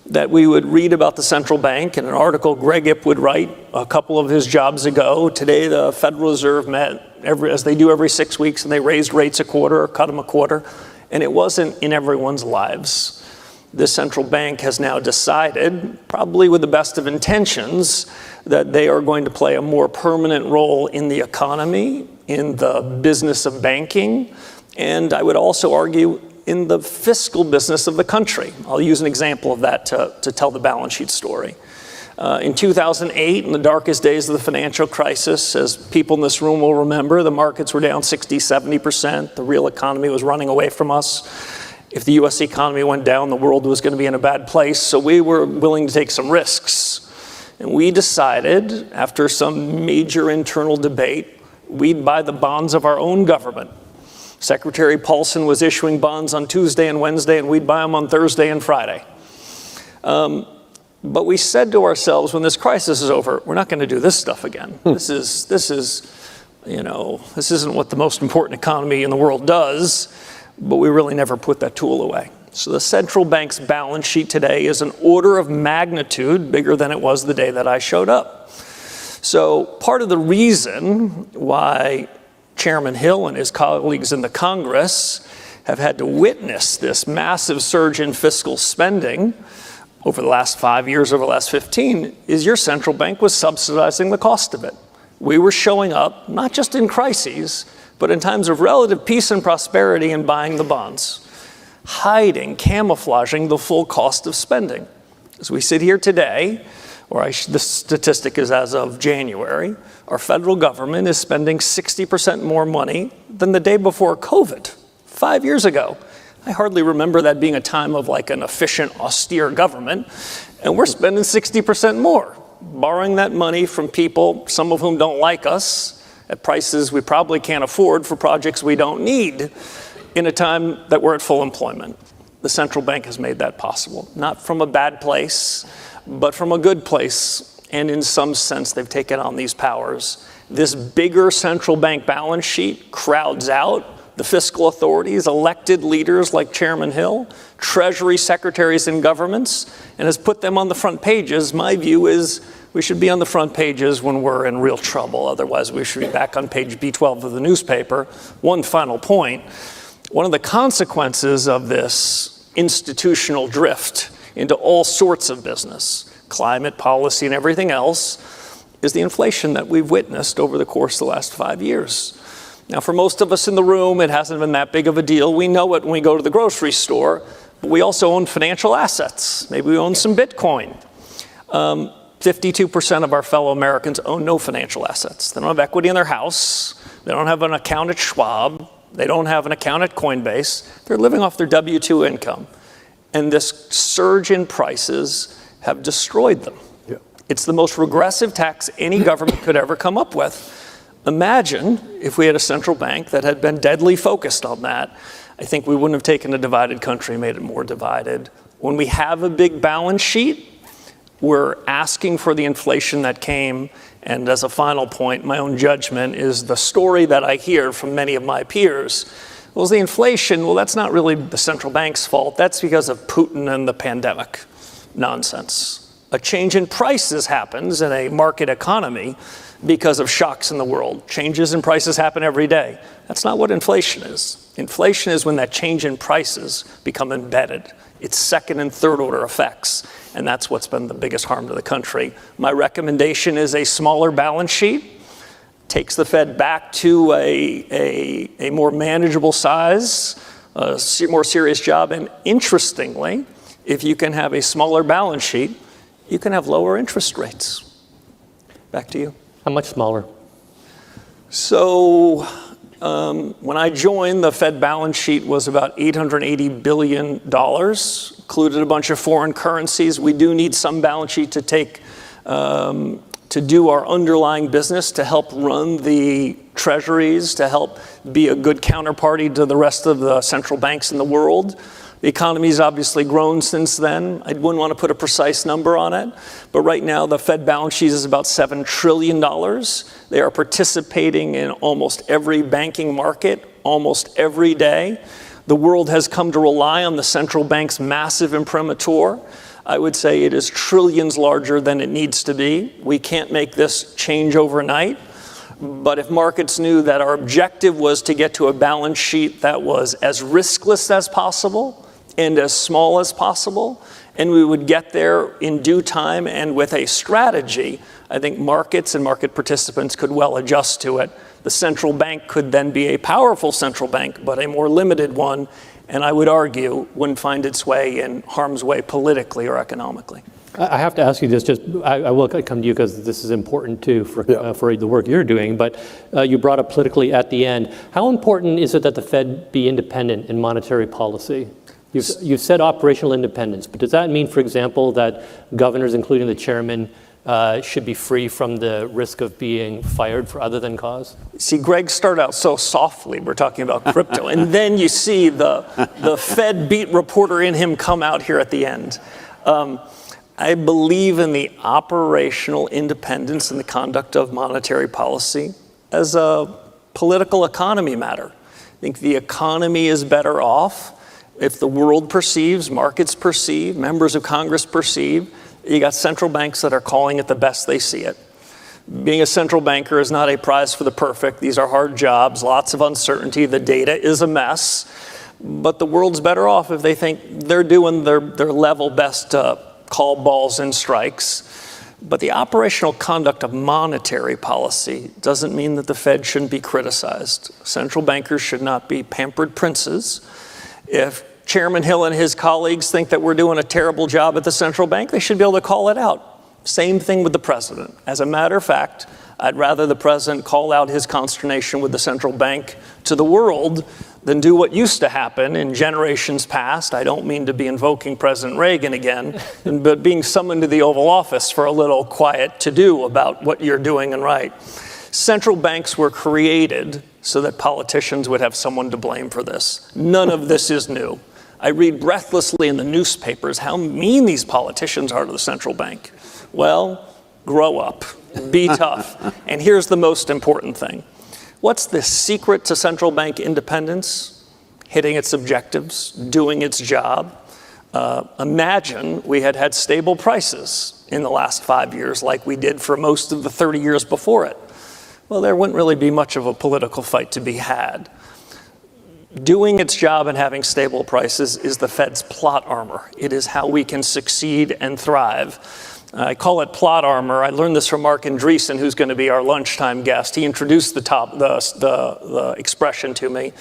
that we would read about the central bank in an article Greg Ip would write a couple of his jobs ago. Today, the Federal Reserve met as they do every 6 weeks, and they raised rates a quarter or cut them a quarter, and it wasn't in everyone's lives. This central bank has now decided, probably with the best of intentions, that they are going to play a more permanent role in the economy, in the business of banking, and I would also argue in the fiscal business of the country. I'll use an example of that to tell the balance sheet story. In 2008, in the darkest days of the financial crisis, as people in this room will remember, the markets were down 60, 70%. The real economy was running away from us. If the US economy went down, the world was going to be in a bad place. So we were willing to take some risks. And we decided, after some major internal debate, we'd buy the bonds of our own government. Secretary Paulson was issuing bonds on Tuesday and Wednesday, and we'd buy them on Thursday and Friday. But we said to ourselves, when this crisis is over, we're not going to do this stuff again. This isn't what the most important economy in the world does, but we really never put that tool away. So the central bank's balance sheet today is an order of magnitude bigger than it was the day that I showed up. So part of the reason why Chairman Hill and his colleagues in the Congress have had to witness this massive surge in fiscal spending over the last 5 years, over the last 15, is your central bank was subsidizing the cost of it. We were showing up, not just in crises, but in times of relative peace and prosperity, and buying the bonds, hiding, camouflaging the full cost of spending. As we sit here today, the statistic is as of January, our federal government is spending 60% more money than the day before COVID, 5 years ago. I hardly remember that being a time of like an efficient, austere government, and we're spending 60% more. borrowing that money from people, some of whom don't like us, at prices we probably can't afford for projects we don't need, in a time that we're at full employment. The central bank has made that possible, not from a bad place, but from a good place. And in some sense, they've taken on these powers. This bigger central bank balance sheet crowds out the fiscal authorities, elected leaders like Chairman Hill, Treasury secretaries in governments, and has put them on the front pages. My view is we should be on the front pages when we're in real trouble. Otherwise, we should be back on page B12 of the newspaper. One final point. One of the consequences of this institutional drift into all sorts of business, climate policy and everything else, is the inflation that we've witnessed over the course of the last 5 years. Now, for most of us in the room, it hasn't been that big of a deal. We know it when we go to the grocery store, but we also own financial assets. Maybe we own some Bitcoin. 52% of our fellow Americans own no financial assets. They don't have equity in their house. They don't have an account at Schwab. They don't have an account at Coinbase. They're living off their W-2 income. And this surge in prices have destroyed them. Yeah. It's the most regressive tax any government could ever come up with. Imagine if we had a central bank that had been deadly focused on that. I think we wouldn't have taken a divided country and made it more divided. When we have a big balance sheet, we're asking for the inflation that came. And as a final point, my own judgment is the story that I hear from many of my peers. Well, the inflation, well, that's not really the central bank's fault. That's because of Putin and the pandemic. Nonsense. A change in prices happens in a market economy because of shocks in the world. Changes in prices happen every day. That's not what inflation is. Inflation is when that change in prices become embedded. It's second and third order effects. And that's what's been the biggest harm to the country. My recommendation is a smaller balance sheet, takes the Fed back to a more manageable size, a more serious job. And interestingly, if you can have a smaller balance sheet, you can have lower interest rates. Back to you. How much smaller? So when I joined, the Fed balance sheet was about $880 billion, included a bunch of foreign currencies. We do need some balance sheet to take to do our underlying business, to help run the treasuries, to help be a good counterparty to the rest of the central banks in the world. The economy's obviously grown since then. I wouldn't want to put a precise number on it, but right now the Fed balance sheet is about $7 trillion. They are participating in almost every banking market, almost every day. The world has come to rely on the central bank's massive imprimatur. I would say it is trillions larger than it needs to be. We can't make this change overnight. But if markets knew that our objective was to get to a balance sheet that was as riskless as possible and as small as possible, and we would get there in due time and with a strategy, I think markets and market participants could well adjust to it. The central bank could then be a powerful central bank, but a more limited one, and I would argue wouldn't find its way in harm's way politically or economically. I have to ask you this, I will come to you because this is important too for the work you're doing, but you brought up politically at the end. How important is it that the Fed be independent in monetary policy? You've said operational independence, but does that mean, for example, that governors, including the chairman, should be free from the risk of being fired for other than cause? See, Greg started out so softly, we're talking about crypto, and then you see the Fed beat reporter in him come out here at the end. I believe in the operational independence and the conduct of monetary policy as a political economy matter. I think the economy is better off if the world perceives, markets perceive, members of Congress perceive. You got central banks that are calling it the best they see it. Being a central banker is not a prize for the perfect. These are hard jobs, lots of uncertainty. The data is a mess. But the world's better off if they think they're doing their level best to call balls and strikes. But the operational conduct of monetary policy doesn't mean that the Fed shouldn't be criticized. Central bankers should not be pampered princes. If Chairman Hill and his colleagues think that we're doing a terrible job at the central bank, they should be able to call it out. Same thing with the president. As a matter of fact, I'd rather the president call out his consternation with the central bank to the world than do what used to happen in generations past. I don't mean to be invoking President Reagan again, but being summoned to the Oval Office for a little quiet to-do about what you're doing and right. Central banks were created so that politicians would have someone to blame for this. None of this is new. I read breathlessly in the newspapers how mean these politicians are to the central bank. Well, grow up, be tough. And here's the most important thing. What's the secret to central bank independence? Hitting its objectives, doing its job. Imagine we had had stable prices in the last 5 years like we did for most of the 30 years before it. Well, there wouldn't really be much of a political fight to be had. Doing its job and having stable prices is the Fed's plot armor. It is how we can succeed and thrive. I call it plot armor. I learned this from Mark Andreessen, who's going to be our lunchtime guest. He introduced the expression to me.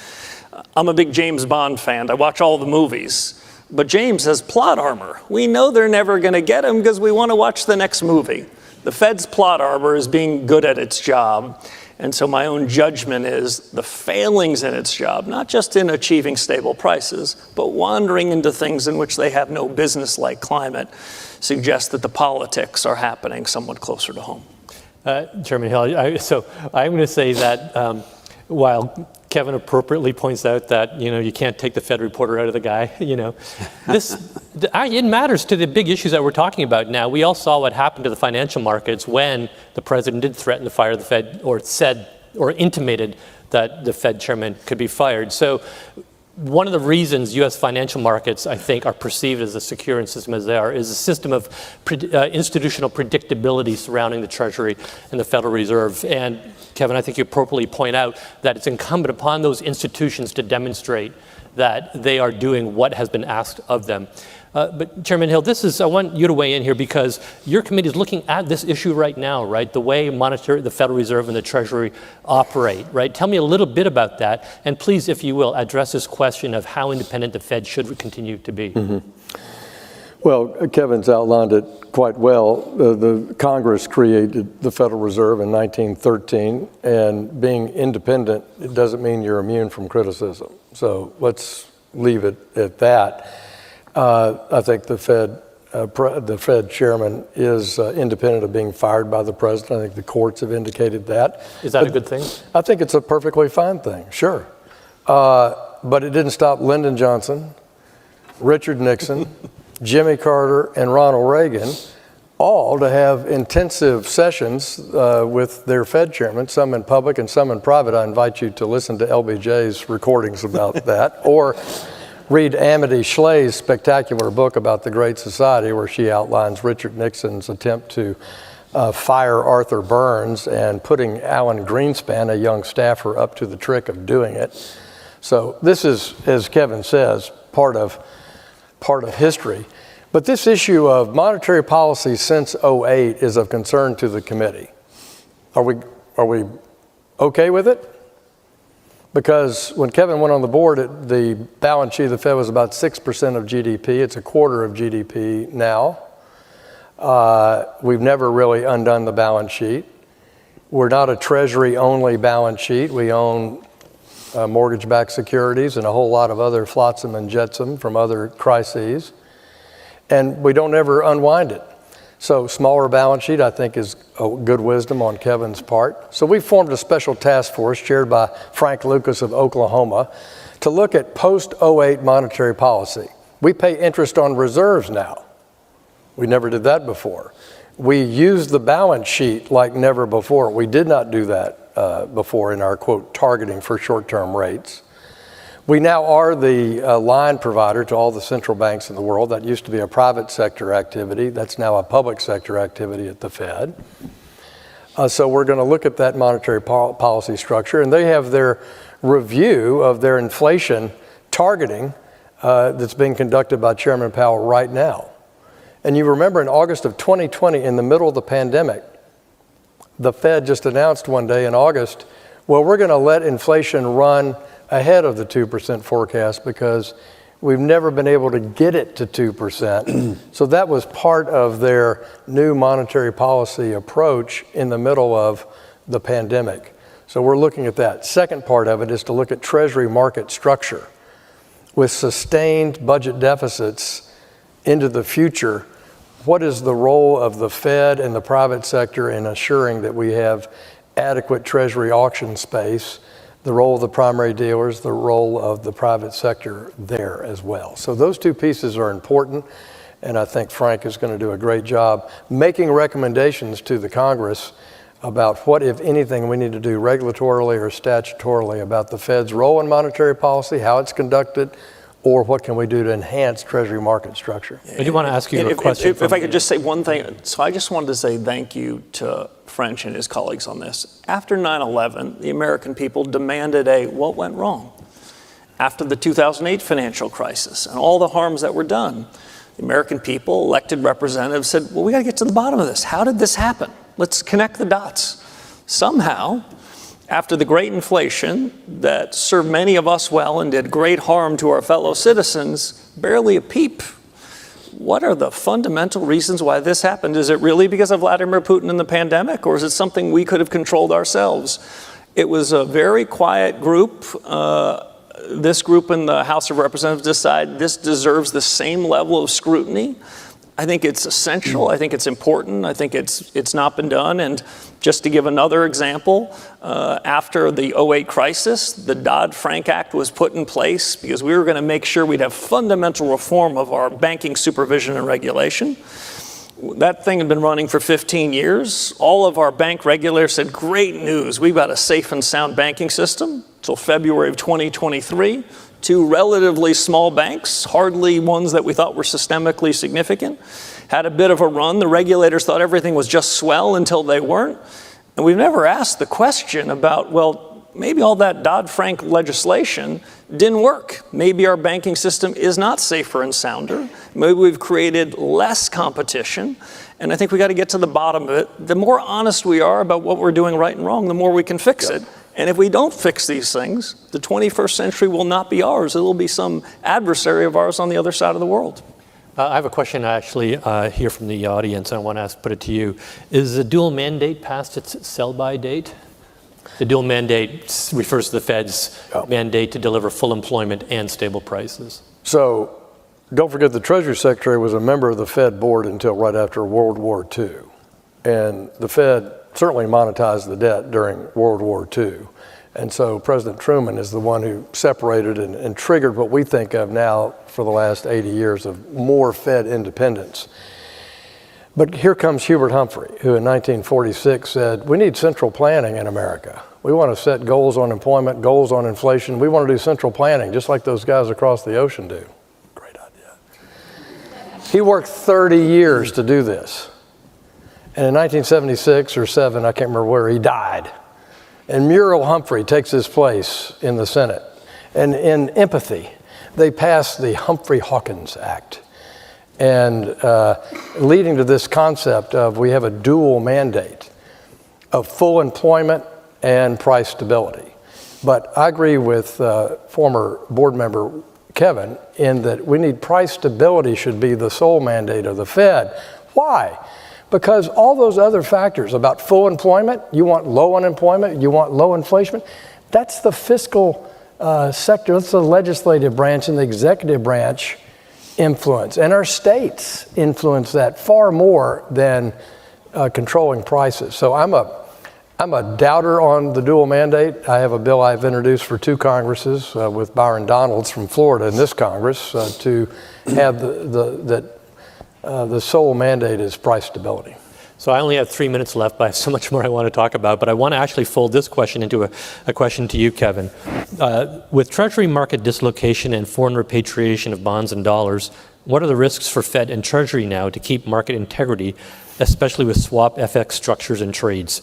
I'm a big James Bond fan. I watch all the movies. But James has plot armor. We know they're never going to get him because we want to watch the next movie. The Fed's plot armor is being good at its job. And so my own judgment is the failings in its job, not just in achieving stable prices, but wandering into things in which they have no business, like climate, suggest that the politics are happening somewhat closer to home. Chairman Hill, so I'm going to say that while Kevin appropriately points out that, you can't take the Fed reporter out of the guy, it matters to the big issues that we're talking about now. We all saw what happened to the financial markets when the president did threaten to fire the Fed, or said or intimated that the Fed chairman could be fired. So one of the reasons U.S. financial markets, I think, are perceived as a secure system as they are is a system of institutional predictability surrounding the Treasury and the Federal Reserve. And Kevin, I think you appropriately point out that it's incumbent upon those institutions to demonstrate that they are doing what has been asked of them. But Chairman Hill, I want you to weigh in here because your committee is looking at this issue right now, right? The way the Federal Reserve and the Treasury operate, right? Tell me a little bit about that. And please, if you will, address this question of how independent the Fed should continue to be. Mm-hmm. Well, Kevin's outlined it quite well. The Congress created the Federal Reserve in 1913, and being independent, it doesn't mean you're immune from criticism. So let's leave it at that. I think the Fed chairman is independent of being fired by the president. I think the courts have indicated that. Is that a good thing? I think it's a perfectly fine thing, sure. But it didn't stop Lyndon Johnson, Richard Nixon, Jimmy Carter, and Ronald Reagan all to have intensive sessions with their Fed chairman, some in public and some in private. I invite you to listen to LBJ's recordings about that, or read Amity Schlei's spectacular book about the Great Society, where she outlines Richard Nixon's attempt to fire Arthur Burns and putting Alan Greenspan, a young staffer, up to the trick of doing it. So this is, as Kevin says, part of history. But this issue of monetary policy since 2008 is of concern to the committee. Are we okay with it? Because when Kevin went on the board, the balance sheet of the Fed was about 6% of GDP. It's a quarter of GDP now. We've never really undone the balance sheet. We're not a Treasury-only balance sheet. We own mortgage-backed securities and a whole lot of other flotsam and jetsam from other crises. And we don't ever unwind it. So smaller balance sheet, I think, is a good wisdom on Kevin's part. So we formed a special task force chaired by Frank Lucas of Oklahoma to look at post-08 monetary policy. We pay interest on reserves now. We never did that before. We use the balance sheet like never before. We did not do that before in our, quote, targeting for short-term rates. We now are the line provider to all the central banks in the world. That used to be a private sector activity. That's now a public sector activity at the Fed. So we're going to look at that monetary policy structure, and they have their review of their inflation targeting that's being conducted by Chairman Powell right now. And you remember in August of 2020, in the middle of the pandemic, the Fed just announced one day in August, well, we're going to let inflation run ahead of the 2% forecast because we've never been able to get it to 2%. So that was part of their new monetary policy approach in the middle of the pandemic. So we're looking at that. Second part of it is to look at Treasury market structure. With sustained budget deficits into the future, what is the role of the Fed and the private sector in assuring that we have adequate Treasury auction space, the role of the primary dealers, the role of the private sector there as well. So those two pieces are important, and I think Frank is going to do a great job making recommendations to the Congress about what, if anything, we need to do regulatorily or statutorily about the Fed's role in monetary policy, how it's conducted, or what can we do to enhance Treasury market structure. I do want to ask you a question. If I could just say one thing. So I just wanted to say thank you to French and his colleagues on this. After 9/11, the American people demanded what went wrong? After the 2008 financial crisis and all the harms that were done, the American people, elected representatives said, well, we got to get to the bottom of this. How did this happen? Let's connect the dots. Somehow, after the great inflation that served many of us well and did great harm to our fellow citizens, barely a peep. What are the fundamental reasons why this happened? Is it really because of Vladimir Putin and the pandemic, or is it something we could have controlled ourselves? It was a very quiet group. This group in the House of Representatives decided this deserves the same level of scrutiny. I think it's essential. I think it's important. I think it's not been done. And just to give another example, after the 2008 crisis, the Dodd-Frank Act was put in place because we were going to make sure we'd have fundamental reform of our banking supervision and regulation. That thing had been running for 15 years. All of our bank regulators said, great news, we've got a safe and sound banking system. Until February of 2023. Two relatively small banks, hardly ones that we thought were systemically significant, had a bit of a run. The regulators thought everything was just swell until they weren't. And we've never asked the question about, well, maybe all that Dodd-Frank legislation didn't work. Maybe our banking system is not safer and sounder. Maybe we've created less competition. And I think we got to get to the bottom of it. The more honest we are about what we're doing right and wrong, the more we can fix it. And if we don't fix these things, the 21st century will not be ours. It will be some adversary of ours on the other side of the world. I have a question actually here from the audience. I want to put it to you. Is the dual mandate past its sell-by date? The dual mandate refers to the Fed's mandate to deliver full employment and stable prices. So don't forget the Treasury Secretary was a member of the Fed board until right after World War II. And the Fed certainly monetized the debt during World War II. And so President Truman is the one who separated and triggered what we think of now for the last 80 years of more Fed independence. But here comes Hubert Humphrey, who in 1946 said, we need central planning in America. We want to set goals on employment, goals on inflation. We want to do central planning, just like those guys across the ocean do. Great idea. He worked 30 years to do this. And in 1976 or 7, I can't remember where, he died. And Muriel Humphrey takes his place in the Senate. And in empathy, they passed the Humphrey-Hawkins Act. And leading to this concept of we have a dual mandate of full employment and price stability. But I agree with former board member Kevin in that we need price stability should be the sole mandate of the Fed. Why? Because all those other factors about full employment, you want low unemployment, you want low inflation, that's the fiscal sector, that's the legislative branch and the executive branch influence. And our states influence that far more than controlling prices. So I'm a doubter on the dual mandate. I have a bill I've introduced for 2 Congresses with Byron Donalds from Florida in this Congress to have the sole mandate is price stability. So I only have 3 minutes left, but I have so much more I want to talk about. But I want to actually fold this question into a question to you, Kevin. With Treasury market dislocation and foreign repatriation of bonds and dollars, what are the risks for Fed and Treasury now to keep market integrity, especially with swap FX structures and trades?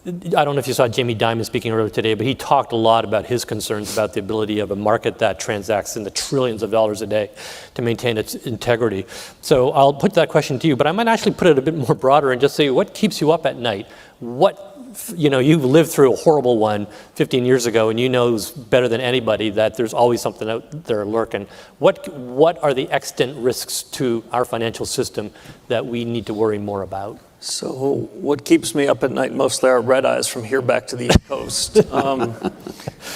I don't know if you saw Jamie Dimon speaking earlier today, but he talked a lot about his concerns about the ability of a market that transacts in the trillions of dollars a day to maintain its integrity. So I'll put that question to you, but I might actually put it a bit more broader and just say, what keeps you up at night? You've lived through a horrible one 15 years ago, and you know better than anybody that there's always something out there lurking. What are the extant risks to our financial system that we need to worry more about? So what keeps me up at night mostly are red eyes from here back to the East Coast.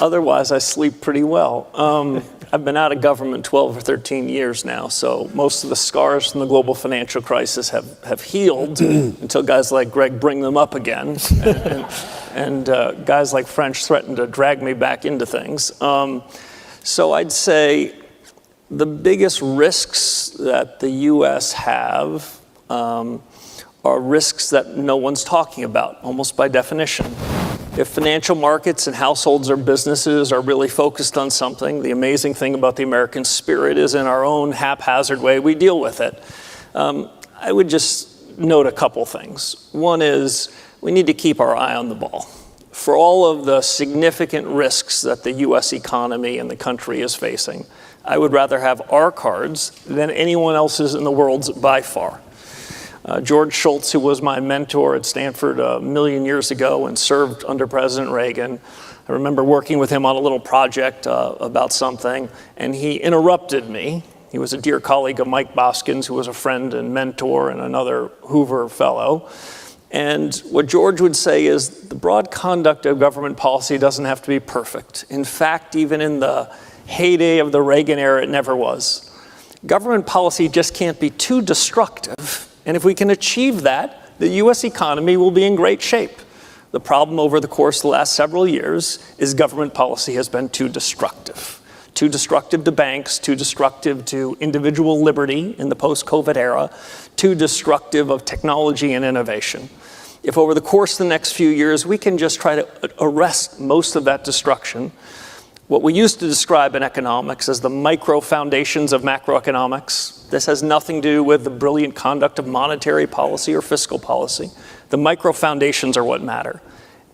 Otherwise, I sleep pretty well. I've been out of government 12 or 13 years now, so most of the scars from the global financial crisis have healed until guys like Greg bring them up again, and guys like French threaten to drag me back into things. So I'd say the biggest risks that the U.S. have are risks that no one's talking about, almost by definition. If financial markets and households or businesses are really focused on something, the amazing thing about the American spirit is in our own haphazard way we deal with it. I would just note a couple things. One is we need to keep our eye on the ball. For all of the significant risks that the U.S. economy and the country is facing, I would rather have our cards than anyone else's in the world by far. George Shultz, who was my mentor at Stanford a million years ago and served under President Reagan, I remember working with him on a little project about something, and he interrupted me. He was a dear colleague of Mike Boskins, who was a friend and mentor and another Hoover fellow. And what George would say is the broad conduct of government policy doesn't have to be perfect. In fact, even in the heyday of the Reagan era, it never was. Government policy just can't be too destructive. And if we can achieve that, the U.S. economy will be in great shape. The problem over the course of the last several years is government policy has been too destructive. Too destructive to banks, too destructive to individual liberty in the post-COVID era, too destructive of technology and innovation. If over the course of the next few years we can just try to arrest most of that destruction, what we used to describe in economics as the micro foundations of macroeconomics. This has nothing to do with the brilliant conduct of monetary policy or fiscal policy. The micro foundations are what matter.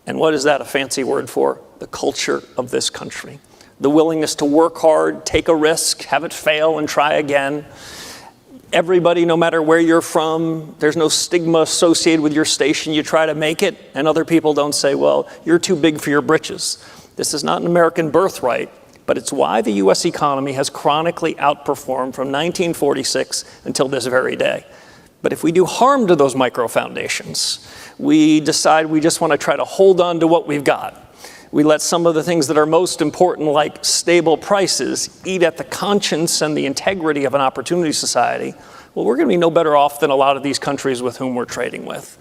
And what is that a fancy word for? The culture of this country. The willingness to work hard, take a risk, have it fail, and try again. Everybody, no matter where you're from, there's no stigma associated with your station. You try to make it, and other people don't say, well, you're too big for your britches. This is not an American birthright, but it's why the U.S. economy has chronically outperformed from 1946 until this very day. But if we do harm to those micro foundations, we decide we just want to try to hold on to what we've got. We let some of the things that are most important, like stable prices, eat at the conscience and the integrity of an opportunity society. Well, we're going to be no better off than a lot of these countries with whom we're trading with.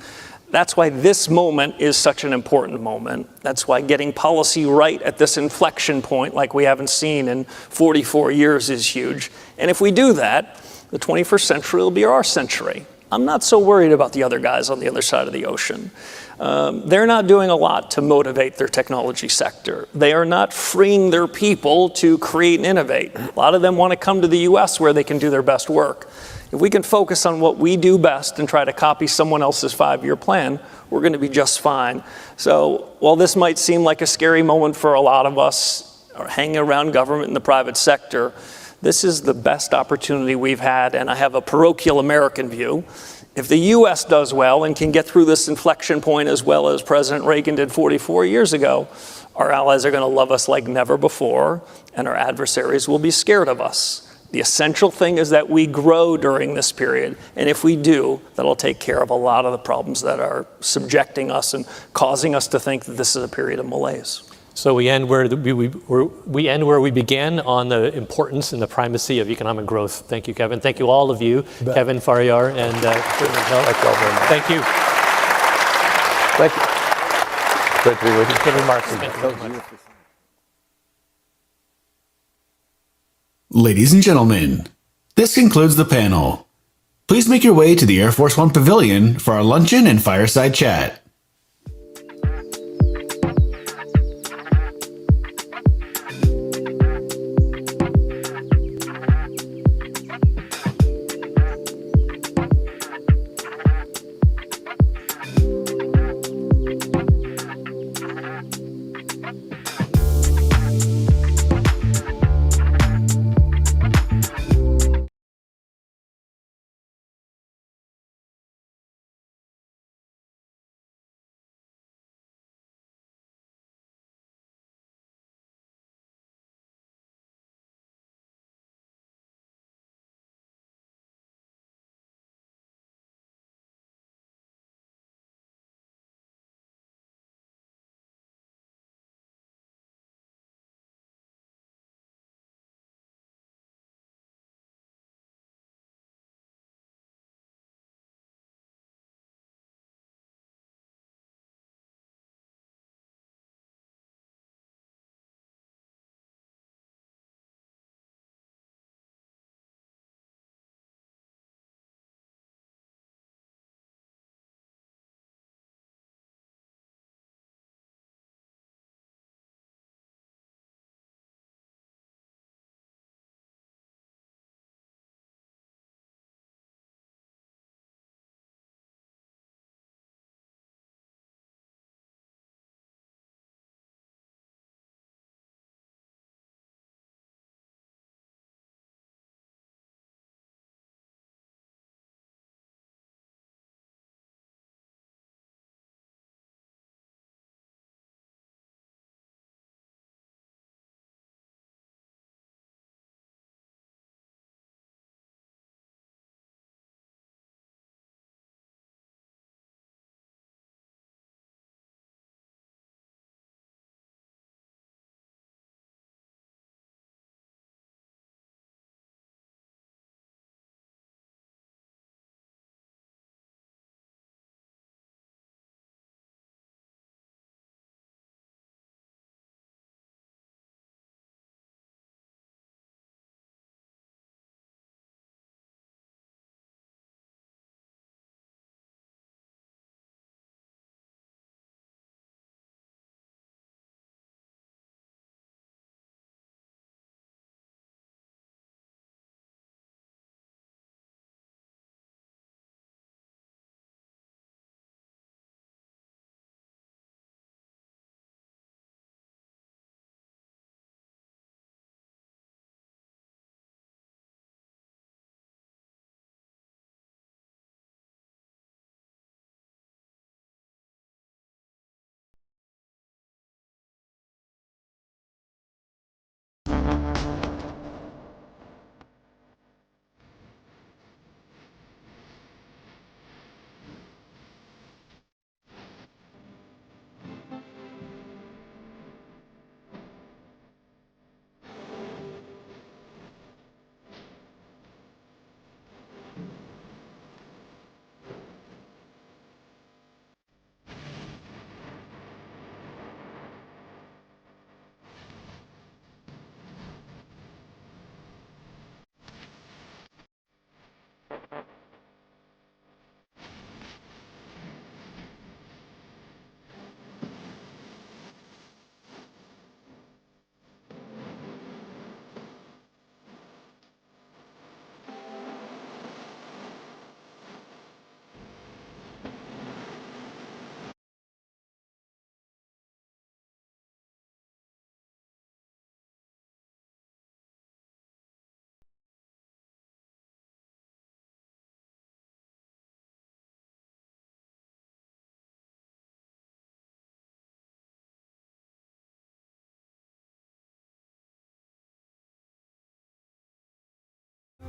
That's why this moment is such an important moment. That's why getting policy right at this inflection point, like we haven't seen in 44 years, is huge. And if we do that, the 21st century will be our century. I'm not so worried about the other guys on the other side of the ocean. They're not doing a lot to motivate their technology sector. They are not freeing their people to create and innovate. A lot of them want to come to the US where they can do their best work. If we can focus on what we do best and try to copy someone else's 5-year plan, we're going to be just fine. So while this might seem like a scary moment for a lot of us hanging around government and the private sector, this is the best opportunity we've had, and I have a parochial American view. If the U.S. does well and can get through this inflection point as well as President Reagan did 44 years ago, our allies are going to love us like never before, and our adversaries will be scared of us. The essential thing is that we grow during this period, and if we do, that'll take care of a lot of the problems that are subjecting us and causing us to think that this is a period of malaise. So we end where we began on the importance and the primacy of economic growth. Thank you, Kevin. Thank you, all of you, Kevin, Faryar, and thank you. Thank you. Great to be with you. Good remarks. Thank you very much. Ladies and gentlemen, this concludes the panel. Please make your way to the Air Force One Pavilion for our luncheon and fireside chat.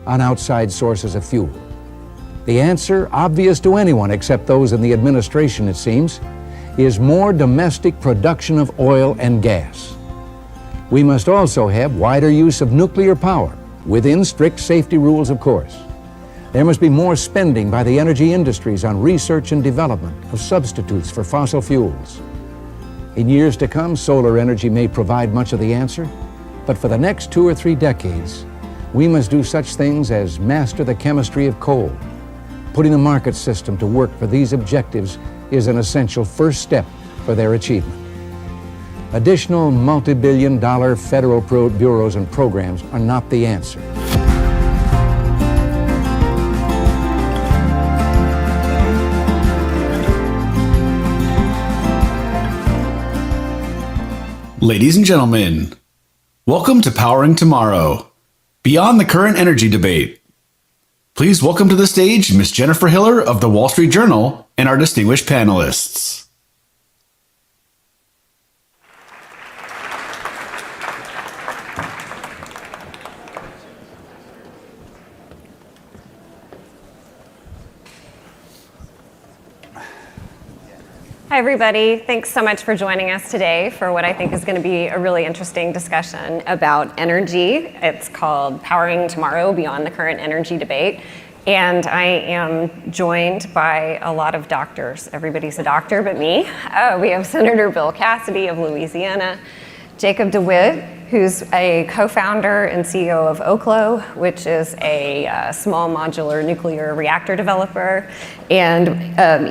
on outside sources of fuel? The answer, obvious to anyone except those in the administration, it seems, is more domestic production of oil and gas. We must also have wider use of nuclear power, within strict safety rules, of course. There must be more spending by the energy industries on research and development of substitutes for fossil fuels. In years to come, solar energy may provide much of the answer, but for the next 2 or 3 decades, we must do such things as master the chemistry of coal. Putting the market system to work for these objectives is an essential first step for their achievement. Additional multi-billion-dollar federal bureaus and programs are not the answer. Ladies and gentlemen, welcome to Powering Tomorrow, Beyond the Current Energy Debate. Please welcome to the stage Ms. Jennifer Hiller of the Wall Street Journal and our distinguished panelists. Hi, everybody. Thanks so much for joining us today for what I think is going to be a really interesting discussion about energy. It's called Powering Tomorrow, Beyond the Current Energy Debate. And I am joined by a lot of doctors. Everybody's a doctor but me. We have Senator Bill Cassidy of Louisiana, Jacob DeWitt, who's a co-founder and CEO of Oklo, which is a small modular nuclear reactor developer, and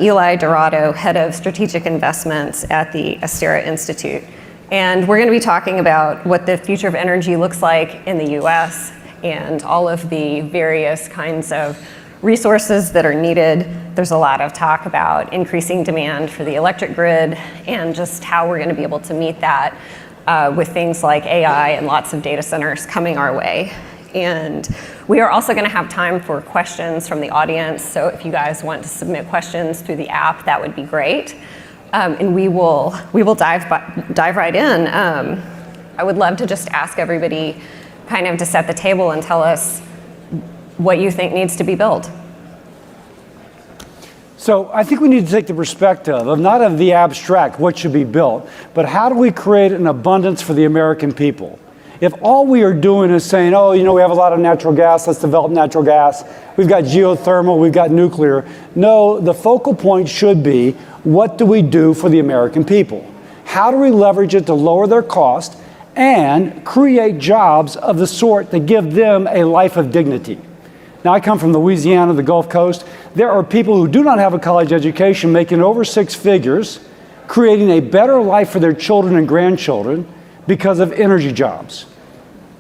Eli Dorado, head of strategic investments at the Astera Institute. And we're going to be talking about what the future of energy looks like in the US and all of the various kinds of resources that are needed. There's a lot of talk about increasing demand for the electric grid and just how we're going to be able to meet that with things like AI and lots of data centers coming our way. And we are also going to have time for questions from the audience. So if you guys want to submit questions through the app, that would be great. And we will dive right in. I would love to just ask everybody kind of to set the table and tell us what you think needs to be built. So I think we need to take the perspective of not of the abstract, what should be built, but how do we create an abundance for the American people? If all we are doing is saying, oh, you know, we have a lot of natural gas, let's develop natural gas, we've got geothermal, we've got nuclear. No, the focal point should be, what do we do for the American people? How do we leverage it to lower their cost and create jobs of the sort that give them a life of dignity? Now, I come from Louisiana, the Gulf Coast. There are people who do not have a college education making over 6 figures, creating a better life for their children and grandchildren because of energy jobs.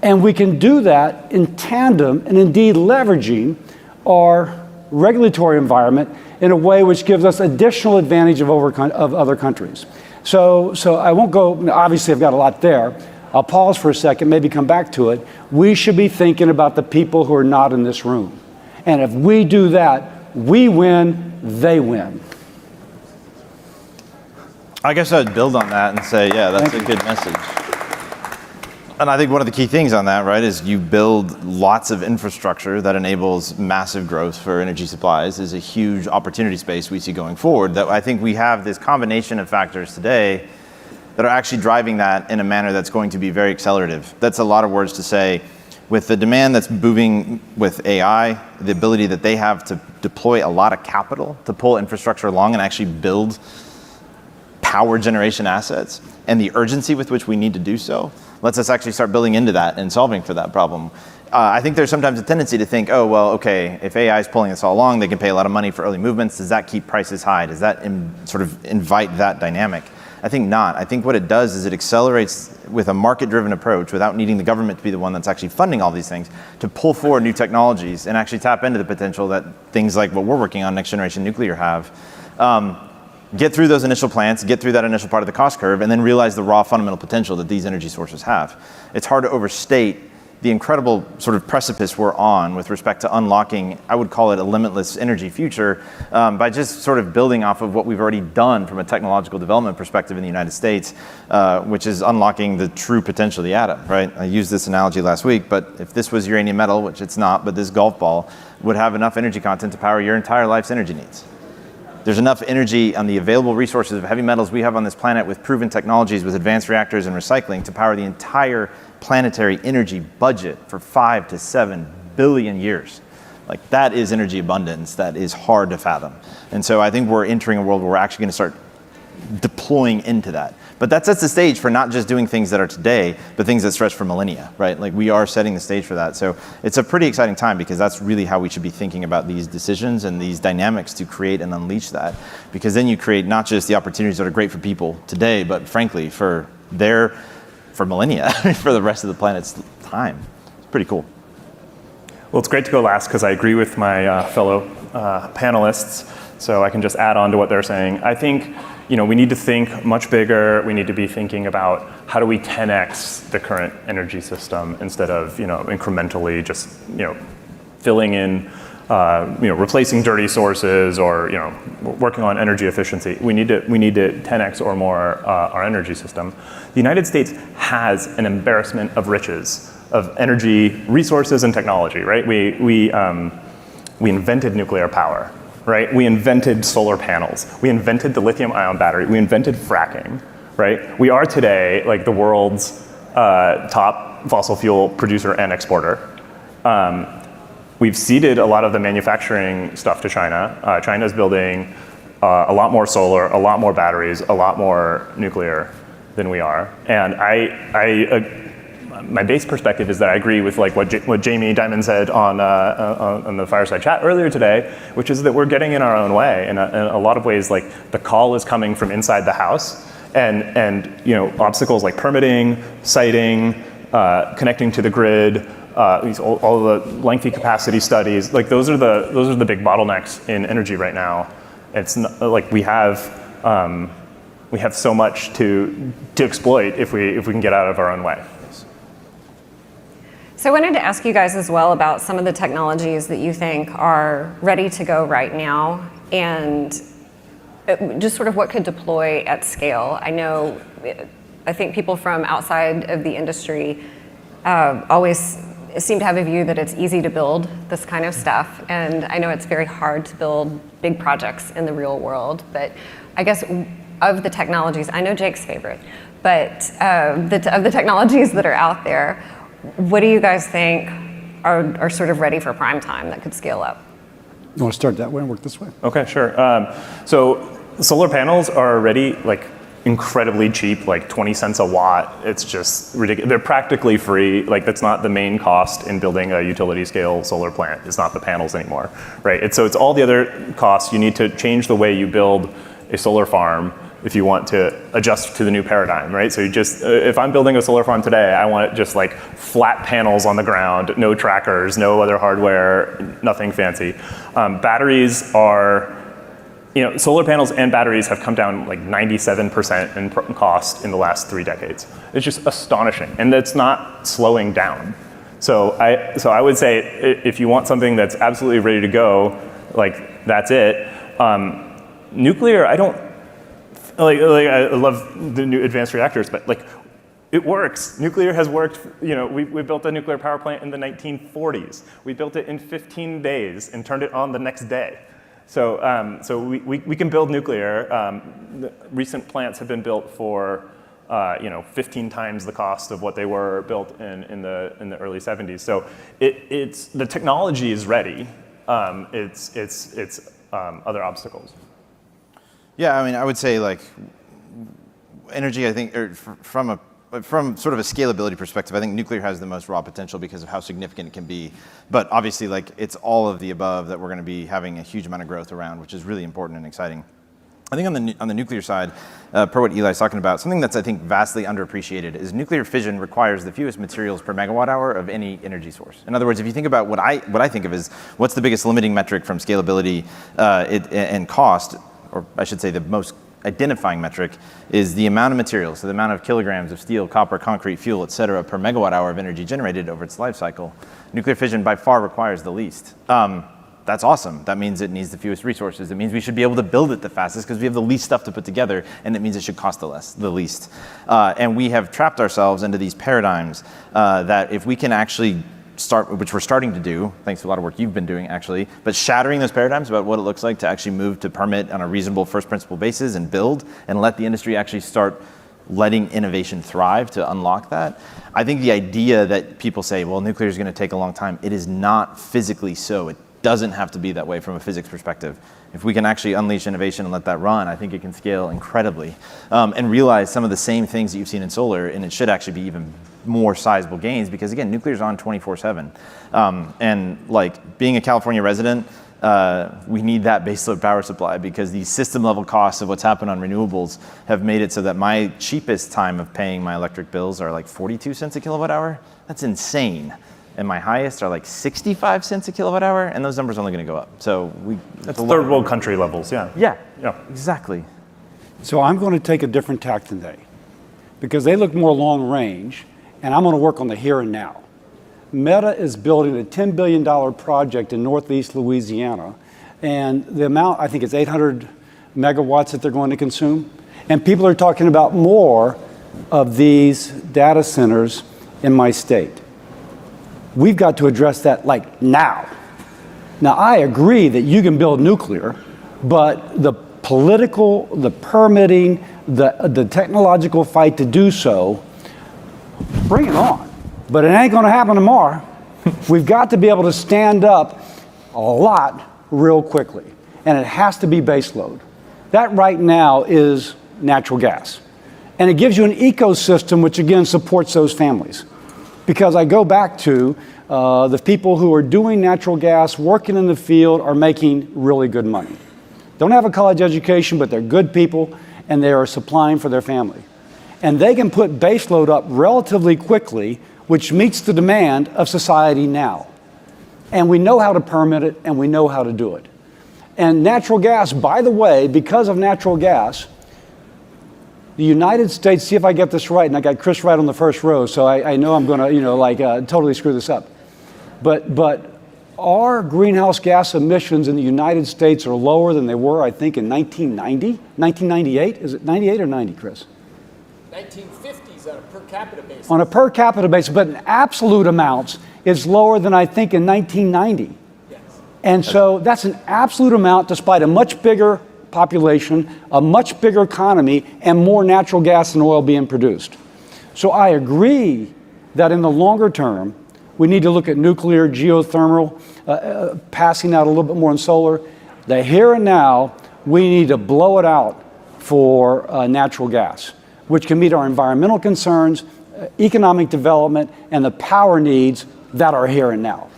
And we can do that in tandem and indeed leveraging our regulatory environment in a way which gives us additional advantage of other countries. So I won't go, obviously I've got a lot there. I'll pause for a second, maybe come back to it. We should be thinking about the people who are not in this room. And if we do that, we win, they win. I guess I'd build on that and say, yeah, that's a good message. And I think one of the key things on that, right, is you build lots of infrastructure that enables massive growth for energy supplies is a huge opportunity space we see going forward. That I think we have this combination of factors today that are actually driving that in a manner that's going to be very accelerative. That's a lot of words to say. With the demand that's moving with AI, the ability that they have to deploy a lot of capital to pull infrastructure along and actually build power generation assets, and the urgency with which we need to do so, lets us actually start building into that and solving for that problem. I think there's sometimes a tendency to think, oh, well, okay, if AI is pulling this all along, they can pay a lot of money for early movements. Does that keep prices high? Does that sort of invite that dynamic? I think not. I think what it does is it accelerates with a market-driven approach without needing the government to be the one that's actually funding all these things to pull forward new technologies and actually tap into the potential that things like what we're working on, next generation nuclear, have. Get through those initial plants, get through that initial part of the cost curve, and then realize the raw fundamental potential that these energy sources have. It's hard to overstate the incredible sort of precipice we're on with respect to unlocking, I would call it a limitless energy future, by just sort of building off of what we've already done from a technological development perspective in the United States, which is unlocking the true potential of the atom, right? I used this analogy last week, but if this was uranium metal, which it's not, but this golf ball would have enough energy content to power your entire life's energy needs. There's enough energy on the available resources of heavy metals we have on this planet with proven technologies, with advanced reactors and recycling to power the entire planetary energy budget for 5 to 7 billion years. Like, that is energy abundance that is hard to fathom. And so I think we're entering a world where we're actually going to start deploying into that. But that sets the stage for not just doing things that are today, but things that stretch for millennia, right? Like, we are setting the stage for that. So it's a pretty exciting time, because that's really how we should be thinking about these decisions and these dynamics to create and unleash that. Because then you create not just the opportunities that are great for people today, but frankly, for millennia, for the rest of the planet's time. It's pretty cool. Well, it's great to go last, because I agree with my fellow panelists, so I can just add on to what they're saying. I think, we need to think much bigger. We need to be thinking about how do we 10x the current energy system instead of, incrementally just, filling in, replacing dirty sources or, working on energy efficiency. We need to 10x or more our energy system. The United States has an embarrassment of riches of energy resources and technology, right? We invented nuclear power. Right? We invented solar panels. We invented the lithium-ion battery. We invented fracking, right? We are today like the world's top fossil fuel producer and exporter. We've ceded a lot of the manufacturing stuff to China. China's building a lot more solar, a lot more batteries, a lot more nuclear than we are. And my base perspective is that I agree with like what Jamie Dimon said on the Fireside Chat earlier today, which is that we're getting in our own way. And in a lot of ways, like, the call is coming from inside the house, and obstacles like permitting, siting, connecting to the grid, all the lengthy capacity studies, like those are the big bottlenecks in energy right now. It's not, like we have so much to exploit if we can get out of our own way. So I wanted to ask you guys as well about some of the technologies that you think are ready to go right now, and just sort of what could deploy at scale. I think people from outside of the industry always seem to have a view that it's easy to build this kind of stuff, and I know it's very hard to build big projects in the real world, but I guess of the technologies, I know Jake's favorite, but of the technologies that are out there, what do you guys think are sort of ready for prime time that could scale up? You want to start that way and work this way? Okay, sure. So solar panels are already like incredibly cheap, like 20 cents a watt. It's just ridiculous. They're practically free. Like, that's not the main cost in building a utility scale solar plant. It's not the panels anymore, right? So it's all the other costs. You need to change the way you build a solar farm if you want to adjust to the new paradigm, right? So you just, if I'm building a solar farm today, I want just like flat panels on the ground, no trackers, no other hardware, nothing fancy. Batteries are, solar panels and batteries have come down like 97% in cost in the last 3 decades. It's just astonishing, and that's not slowing down. So I would say if you want something that's absolutely ready to go, like, that's it. Nuclear, I don't, I love the new advanced reactors, but like, it works. Nuclear has worked. We built a nuclear power plant in the 1940s. We built it in 15 days and turned it on the next day. So we can build nuclear. Recent plants have been built for 15 times the cost of what they were built in the early 70s. So it's the technology is ready. It's other obstacles. Yeah, I mean, I would say like energy, I think, from sort of a scalability perspective, I think nuclear has the most raw potential because of how significant it can be. But obviously, like, it's all of the above that we're going to be having a huge amount of growth around, which is really important and exciting. I think on the nuclear side, per what Eli's talking about, something that's, I think, vastly underappreciated is nuclear fission requires the fewest materials per megawatt hour of any energy source. In other words, if you think about what I think of as what's the biggest limiting metric from scalability and cost, or I should say the most identifying metric is the amount of materials, so the amount of kilograms of steel, copper, concrete, fuel, et cetera, per megawatt hour of energy generated over its life cycle. Nuclear fission by far requires the least. That's awesome. That means it needs the fewest resources. It means we should be able to build it the fastest because we have the least stuff to put together, and it means it should cost the least. And we have trapped ourselves into these paradigms that if we can actually start, which we're starting to do, thanks to a lot of work you've been doing actually, but shattering those paradigms about what it looks like to actually move to permit on a reasonable first principle basis and build and let the industry actually start letting innovation thrive to unlock that. I think the idea that people say, well, nuclear is going to take a long time, it is not physically so. It doesn't have to be that way from a physics perspective. If we can actually unleash innovation and let that run, I think it can scale incredibly and realize some of the same things that you've seen in solar, and it should actually be even more sizable gains because, again, nuclear is on 24/7. And like being a California resident, we need that baseload power supply because the system level costs of what's happened on renewables have made it so that my cheapest time of paying my electric bills are like 42 cents a kilowatt hour. That's insane. And my highest are like 65 cents a kilowatt hour, and those numbers are only going to go up. So that's third world country levels, yeah. Yeah, exactly. So I'm going to take a different tack than they, because they look more long range, and I'm going to work on the here and now. Meta is building a $10 billion project in Northeast Louisiana, and the amount, I think it's 800 megawatts that they're going to consume. And people are talking about more of these data centers in my state. We've got to address that like now. Now, I agree that you can build nuclear, but the political, the permitting, the technological fight to do so, bring it on. But it ain't going to happen tomorrow. We've got to be able to stand up a lot real quickly, and it has to be baseload. That right now is natural gas. And it gives you an ecosystem which, again, supports those families. Because I go back to the people who are doing natural gas, working in the field, are making really good money. Don't have a college education, but they're good people, and they are supplying for their family. And they can put baseload up relatively quickly, which meets the demand of society now. And we know how to permit it, and we know how to do it. And natural gas, by the way, because of natural gas, the United States, see if I get this right, and I got Chris right on the first row, so I know I'm going to, totally screw this up. But our greenhouse gas emissions in the United States are lower than they were, I think, in 1990, 1998. Is it 98 or 90, Chris? 1950s on a per capita basis. On a per capita basis, but in absolute amounts, it's lower than I think in 1990. Yes. And so that's an absolute amount despite a much bigger population, a much bigger economy, and more natural gas and oil being produced. So I agree that in the longer term, we need to look at nuclear, geothermal, passing out a little bit more in solar. The here and now, we need to blow it out for natural gas, which can meet our environmental concerns, economic development, and the power needs that are here and now.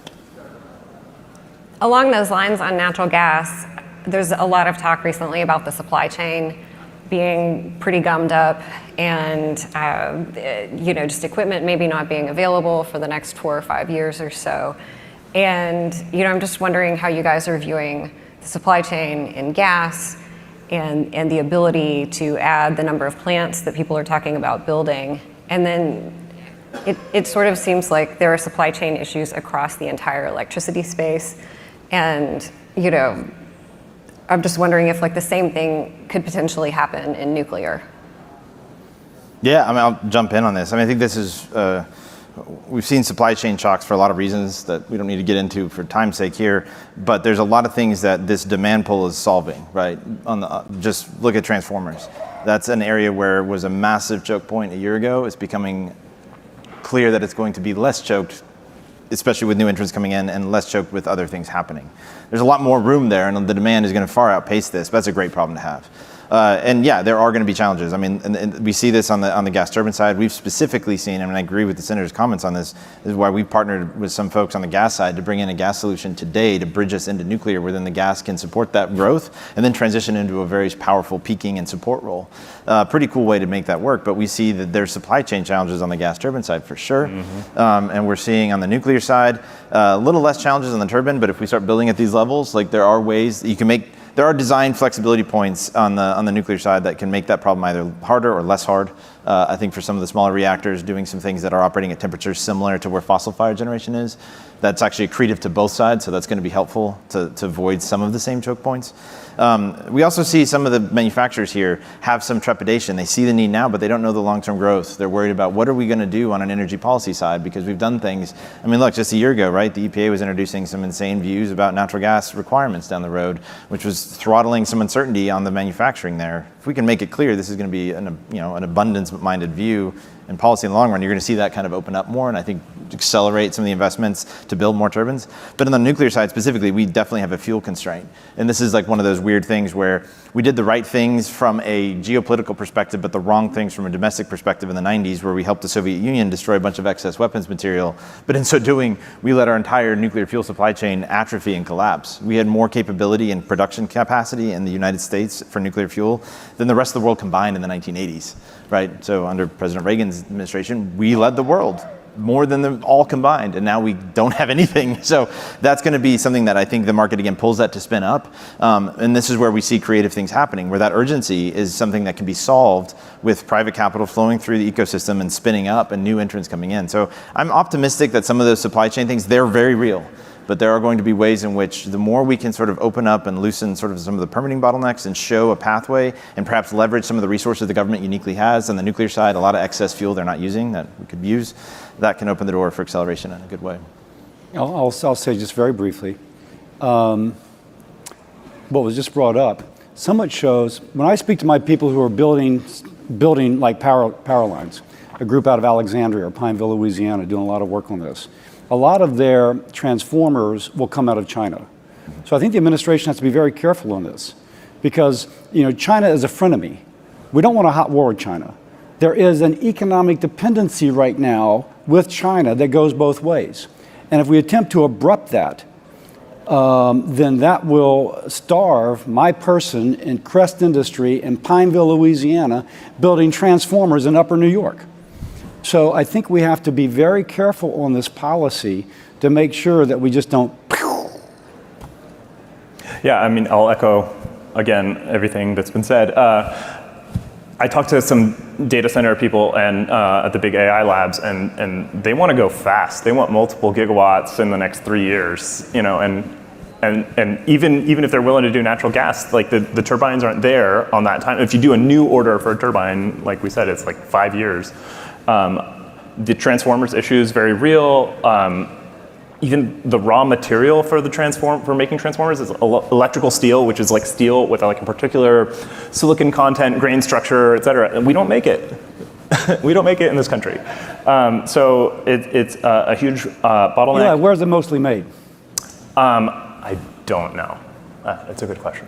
Along those lines on natural gas, there's a lot of talk recently about the supply chain being pretty gummed up and just equipment maybe not being available for the next 4 or 5 years or so. And I'm just wondering how you guys are viewing the supply chain in gas and the ability to add the number of plants that people are talking about building. And then it sort of seems like there are supply chain issues across the entire electricity space. And I'm just wondering if the same thing could potentially happen in nuclear. Yeah, I'll jump in on this. I think this is, we've seen supply chain shocks for a lot of reasons that we don't need to get into for time's sake here, but there's a lot of things that this demand pull is solving, right? Just look at transformers. That's an area where it was a massive choke point a year ago. It's becoming clear that it's going to be less choked, especially with new entrants coming in, and less choked with other things happening. There's a lot more room there, and the demand is going to far outpace this, but that's a great problem to have. And yeah, there are going to be challenges. And we see this on the gas turbine side. We've specifically seen, I agree with the senator's comments on this. This is why we've partnered with some folks on the gas side to bring in a gas solution today to bridge us into nuclear, where then the gas can support that growth and then transition into a very powerful peaking and support role. Pretty cool way to make that work. But we see that there's supply chain challenges on the gas turbine side for sure. Mm-hmm. And we're seeing on the nuclear side a little less challenges on the turbine. But if we start building at these levels, there are ways that you can make there are design flexibility points on the nuclear side that can make that problem either harder or less hard. I think for some of the smaller reactors, doing some things that are operating at temperatures similar to where fossil fire generation is, that's actually accretive to both sides, so that's going to be helpful to avoid some of the same choke points. We also see some of the manufacturers here have some trepidation. They see the need now, but they don't know the long-term growth. They're worried about what are we going to do on an energy policy side, because we've done things. I mean, look, just a year ago, right, the EPA was introducing some insane views about natural gas requirements down the road, which was throttling some uncertainty on the manufacturing there. If we can make it clear this is going to be an abundance-minded view and policy in the long run, you're going to see that kind of open up more, and I think accelerate some of the investments to build more turbines. But on the nuclear side specifically, we definitely have a fuel constraint. And this is like one of those weird things where we did the right things from a geopolitical perspective, but the wrong things from a domestic perspective in the 90s, where we helped the Soviet Union destroy a bunch of excess weapons material. But in so doing, we let our entire nuclear fuel supply chain atrophy and collapse. We had more capability and production capacity in the United States for nuclear fuel than the rest of the world combined in the 1980s, right? So under President Reagan's administration, we led the world more than them all combined, and now we don't have anything. So that's going to be something that I think the market again pulls that to spin up, and this is where we see creative things happening, where that urgency is something that can be solved with private capital flowing through the ecosystem and spinning up and new entrants coming in. So I'm optimistic that some of those supply chain things, they're very real. But there are going to be ways in which the more we can sort of open up and loosen sort of some of the permitting bottlenecks and show a pathway and perhaps leverage some of the resources the government uniquely has on the nuclear side, a lot of excess fuel they're not using that we could use, that can open the door for acceleration in a good way. I'll say just very briefly, what was just brought up, somewhat shows, when I speak to my people who are building like power lines, a group out of Alexandria or Pineville, Louisiana, doing a lot of work on this. A lot of their transformers will come out of China. So I think the administration has to be very careful on this, because China is a frenemy. We don't want a hot war with China. There is an economic dependency right now with China that goes both ways. And if we attempt to abrupt that, then that will starve my person in Crest Industry in Pineville, Louisiana, building transformers in Upper New York. So I think we have to be very careful on this policy to make sure that we just don't. Yeah, I mean, I'll echo, again, everything that's been said. I talked to some data center people and at the big AI labs, and they want to go fast. They want multiple gigawatts in the next 3 years, and even if they're willing to do natural gas, like the turbines aren't there on that time. If you do a new order for a turbine, like we said, it's like 5 years. The transformers issue is very real. Even the raw material for making transformers is electrical steel, which is like steel with like a particular silicon content, grain structure, et cetera. And we don't make it. We don't make it in this country. So it's a huge bottleneck. Yeah, where's it mostly made? I don't know. That's a good question.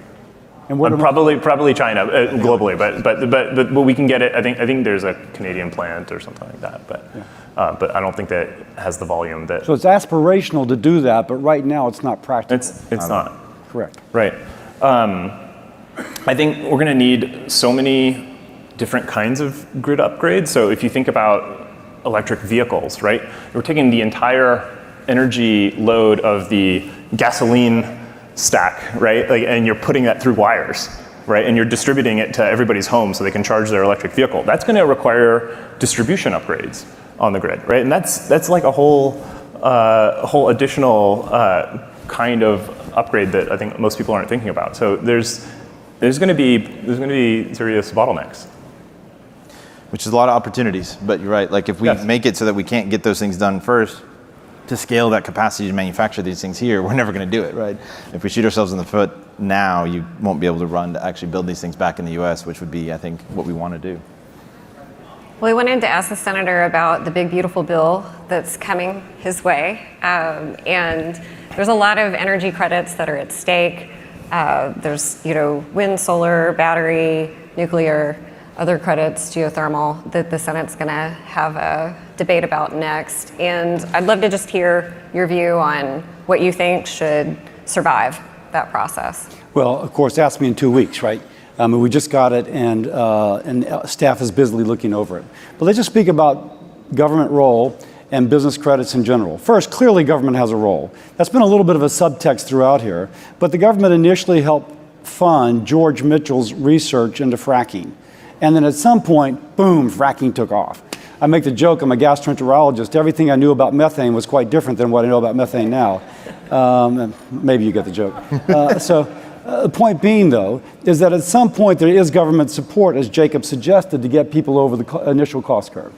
And probably China globally, but we can get it. I think there's a Canadian plant or something like that, but I don't think that has the volume that. So it's aspirational to do that, but right now it's not practical. It's not. Correct. Right. I think we're going to need so many different kinds of grid upgrades. So if you think about electric vehicles, right, we're taking the entire energy load of the gasoline stack, right? And you're putting that through wires, right? And you're distributing it to everybody's home so they can charge their electric vehicle. That's going to require distribution upgrades on the grid, right? And that's like a whole additional kind of upgrade that I think most people aren't thinking about. So there's going to be serious bottlenecks. Which is a lot of opportunities, but you're right. Like if we make it so that we can't get those things done first, to scale that capacity to manufacture these things here, we're never going to do it, right? If we shoot ourselves in the foot now, you won't be able to run to actually build these things back in the US, which would be, I think, what we want to do. Well, I wanted to ask the senator about the big, beautiful bill that's coming his way. And there's a lot of energy credits that are at stake. There's, wind, solar, battery, nuclear, other credits, geothermal, that the Senate's going to have a debate about next. And I'd love to just hear your view on what you think should survive that process. Well, of course, ask me in 2 weeks, right? We just got it, and staff is busily looking over it. But let's just speak about government role and business credits in general. First, clearly government has a role. That's been a little bit of a subtext throughout here, but the government initially helped fund George Mitchell's research into fracking. And then at some point, boom, fracking took off. I make the joke, I'm a gastroenterologist. Everything I knew about methane was quite different than what I know about methane now. Maybe you get the joke. The point being, though, is that at some point there is government support, as Jacob suggested, to get people over the initial cost curve.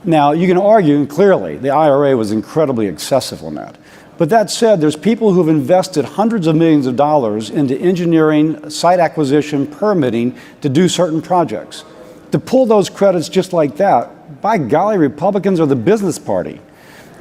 Now, you can argue, and clearly, the IRA was incredibly excessive on that. But that said, there's people who've invested hundreds of millions of dollars into engineering, site acquisition, permitting to do certain projects. To pull those credits just like that, by golly, Republicans are the business party.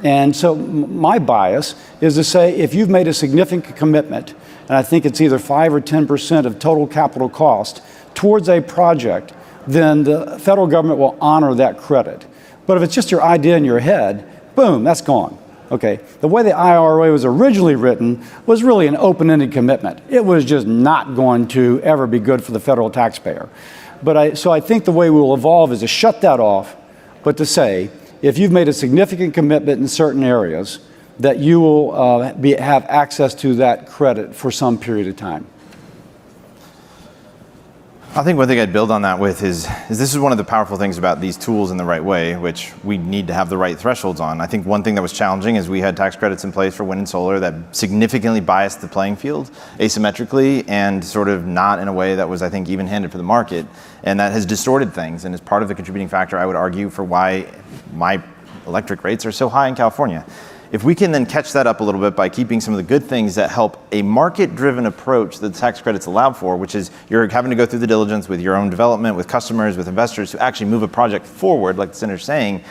And so my bias is to say, if you've made a significant commitment, and I think it's either 5 or 10% of total capital cost towards a project, then the federal government will honor that credit. But if it's just your idea in your head, boom, that's gone. Okay, the way the IRA was originally written was really an open-ended commitment. It was just not going to ever be good for the federal taxpayer. So I think the way we will evolve is to shut that off, but to say, if you've made a significant commitment in certain areas, that you will have access to that credit for some period of time. I think one thing I'd build on that with is this is one of the powerful things about these tools in the right way, which we need to have the right thresholds on. I think one thing that was challenging is we had tax credits in place for wind and solar that significantly biased the playing field asymmetrically and sort of not in a way that was, I think, even-handed for the market. And that has distorted things and is part of the contributing factor, I would argue, for why my electric rates are so high in California. If we can then catch that up a little bit by keeping some of the good things that help a market-driven approach that the tax credits allow for, which is you're having to go through the diligence with your own development, with customers, with investors to actually move a project forward, like the senator's saying,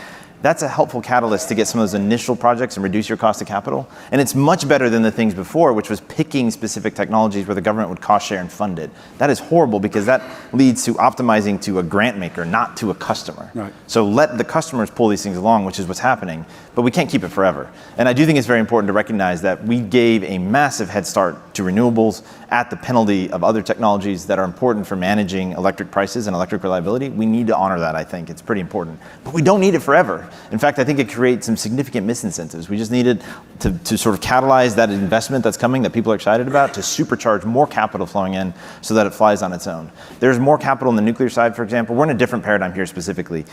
that's a helpful catalyst to get some of those initial projects and reduce your cost of capital. And it's much better than the things before, which was picking specific technologies where the government would cost share and fund it. That is horrible because that leads to optimizing to a grant maker, not to a customer. Right. So let the customers pull these things along, which is what's happening, but we can't keep it forever. And I do think it's very important to recognize that we gave a massive head start to renewables at the penalty of other technologies that are important for managing electric prices and electric reliability. We need to honor that, I think. It's pretty important. But we don't need it forever. In fact, I think it creates some significant misincentives. We just needed to sort of catalyze that investment that's coming that people are excited about to supercharge more capital flowing in so that it flies on its own. There's more capital on the nuclear side, for example. We're in a different paradigm here specifically.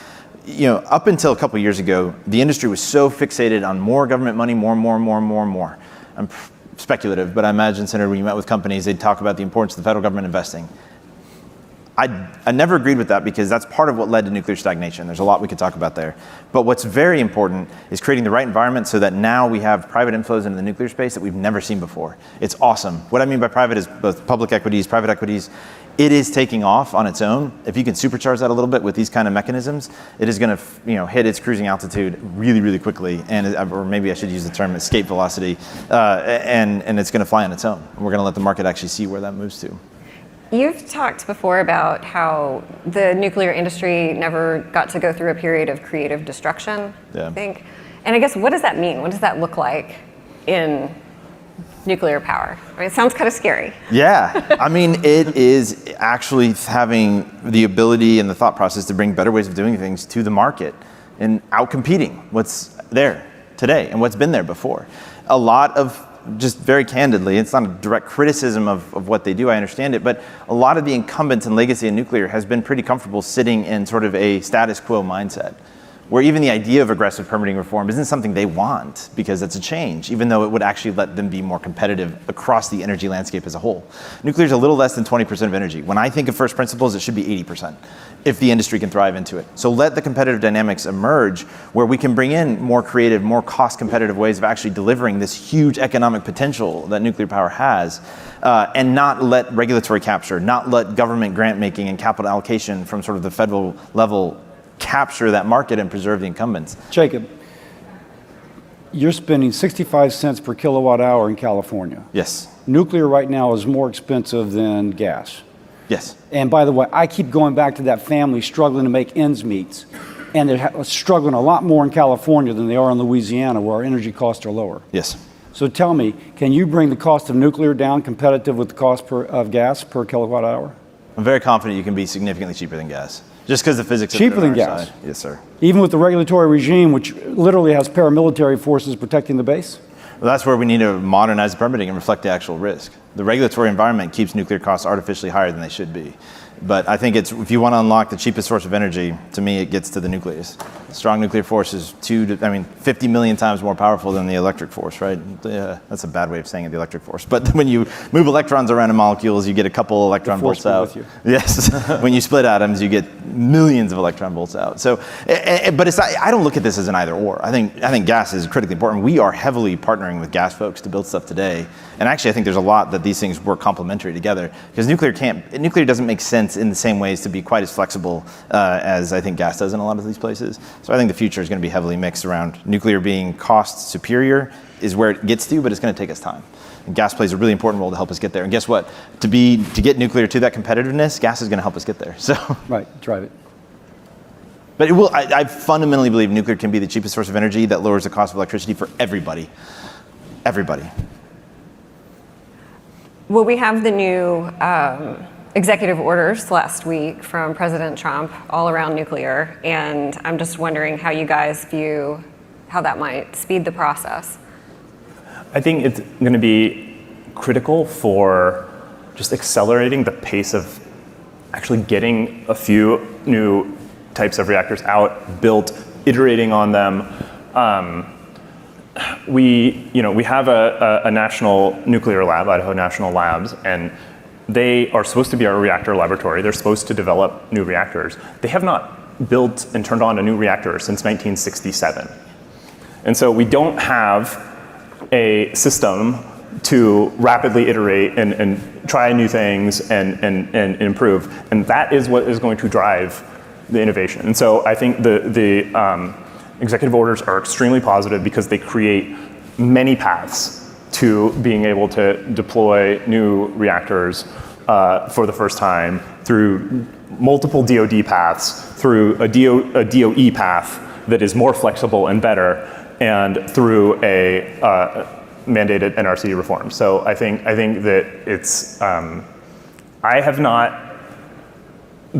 You know, up until a couple of years ago, the industry was so fixated on more government money, more. I'm speculative, but I imagine, Senator, when you met with companies, they'd talk about the importance of the federal government investing. I never agreed with that because that's part of what led to nuclear stagnation. There's a lot we could talk about there. But what's very important is creating the right environment so that now we have private inflows into the nuclear space that we've never seen before. It's awesome. What I mean by private is both public equities, private equities. It is taking off on its own. If you can supercharge that a little bit with these kind of mechanisms, it is going to hit its cruising altitude really, really quickly, or maybe I should use the term escape velocity, and it's going to fly on its own. We're going to let the market actually see where that moves to. You've talked before about how the nuclear industry never got to go through a period of creative destruction, I think. And I guess, what does that mean? What does that look like in nuclear power? I mean, it sounds kind of scary. Yeah, I mean, it is actually having the ability and the thought process to bring better ways of doing things to the market and out-competing what's there today and what's been there before. A lot of, just very candidly, it's not a direct criticism of what they do, I understand it, but a lot of the incumbents and legacy in nuclear has been pretty comfortable sitting in sort of a status quo mindset, where even the idea of aggressive permitting reform isn't something they want because it's a change, even though it would actually let them be more competitive across the energy landscape as a whole. Nuclear is a little less than 20% of energy. When I think of first principles, it should be 80% if the industry can thrive into it. So let the competitive dynamics emerge where we can bring in more creative, more cost competitive ways of actually delivering this huge economic potential that nuclear power has, and not let regulatory capture, not let government grant making and capital allocation from sort of the federal level capture that market and preserve the incumbents. Jacob, you're spending 65 cents per kilowatt hour in California. Yes. Nuclear right now is more expensive than gas. Yes. And by the way, I keep going back to that family struggling to make ends meet. And they're struggling a lot more in California than they are in Louisiana, where our energy costs are lower. Yes. So tell me, can you bring the cost of nuclear down competitive with the cost of gas per kilowatt hour? I'm very confident you can be significantly cheaper than gas. Just because the physics cheaper than on our gas. Side. Yes, sir. Even with the regulatory regime, which literally has paramilitary forces protecting the base? Well, that's where we need to modernize the permitting and reflect the actual risk. The regulatory environment keeps nuclear costs artificially higher than they should be. But I think if you want to unlock the cheapest source of energy, to me, it gets to the nucleus. A strong nuclear force is 50 million times more powerful than the electric force, right? That's a bad way of saying it, the electric force. But when you move electrons around in molecules, you get a couple electron volts out. Yes. When you split atoms, you get millions of electron volts out. So, but it's not, I don't look at this as an either or. I think gas is critically important. We are heavily partnering with gas folks to build stuff today. And actually, I think there's a lot that these things work complementary together, because nuclear doesn't make sense in the same ways to be quite as flexible as I think gas does in a lot of these places. So I think the future is going to be heavily mixed around nuclear being cost superior is where it gets to, but it's going to take us time. And gas plays a really important role to help us get there. And guess what? To get nuclear to that competitiveness, gas is going to help us get there. So right, drive it. But it will. I fundamentally believe nuclear can be the cheapest source of energy that lowers the cost of electricity for everybody. Everybody. Well, we have the new executive orders last week from President Trump all around nuclear, and I'm just wondering how you guys view how that might speed the process. I think it's going to be critical for just accelerating the pace of actually getting a few new types of reactors out, built, iterating on them. We have a national nuclear lab, Idaho National Labs, and they are supposed to be our reactor laboratory. They're supposed to develop new reactors. They have not built and turned on a new reactor since 1967. And so we don't have a system to rapidly iterate and try new things and improve. And that is what is going to drive the innovation. And so I think the executive orders are extremely positive because they create many paths to being able to deploy new reactors for the first time through multiple DoD paths, through a DOE path that is more flexible and better, and through a mandated NRC reform. So I think that it's, I have not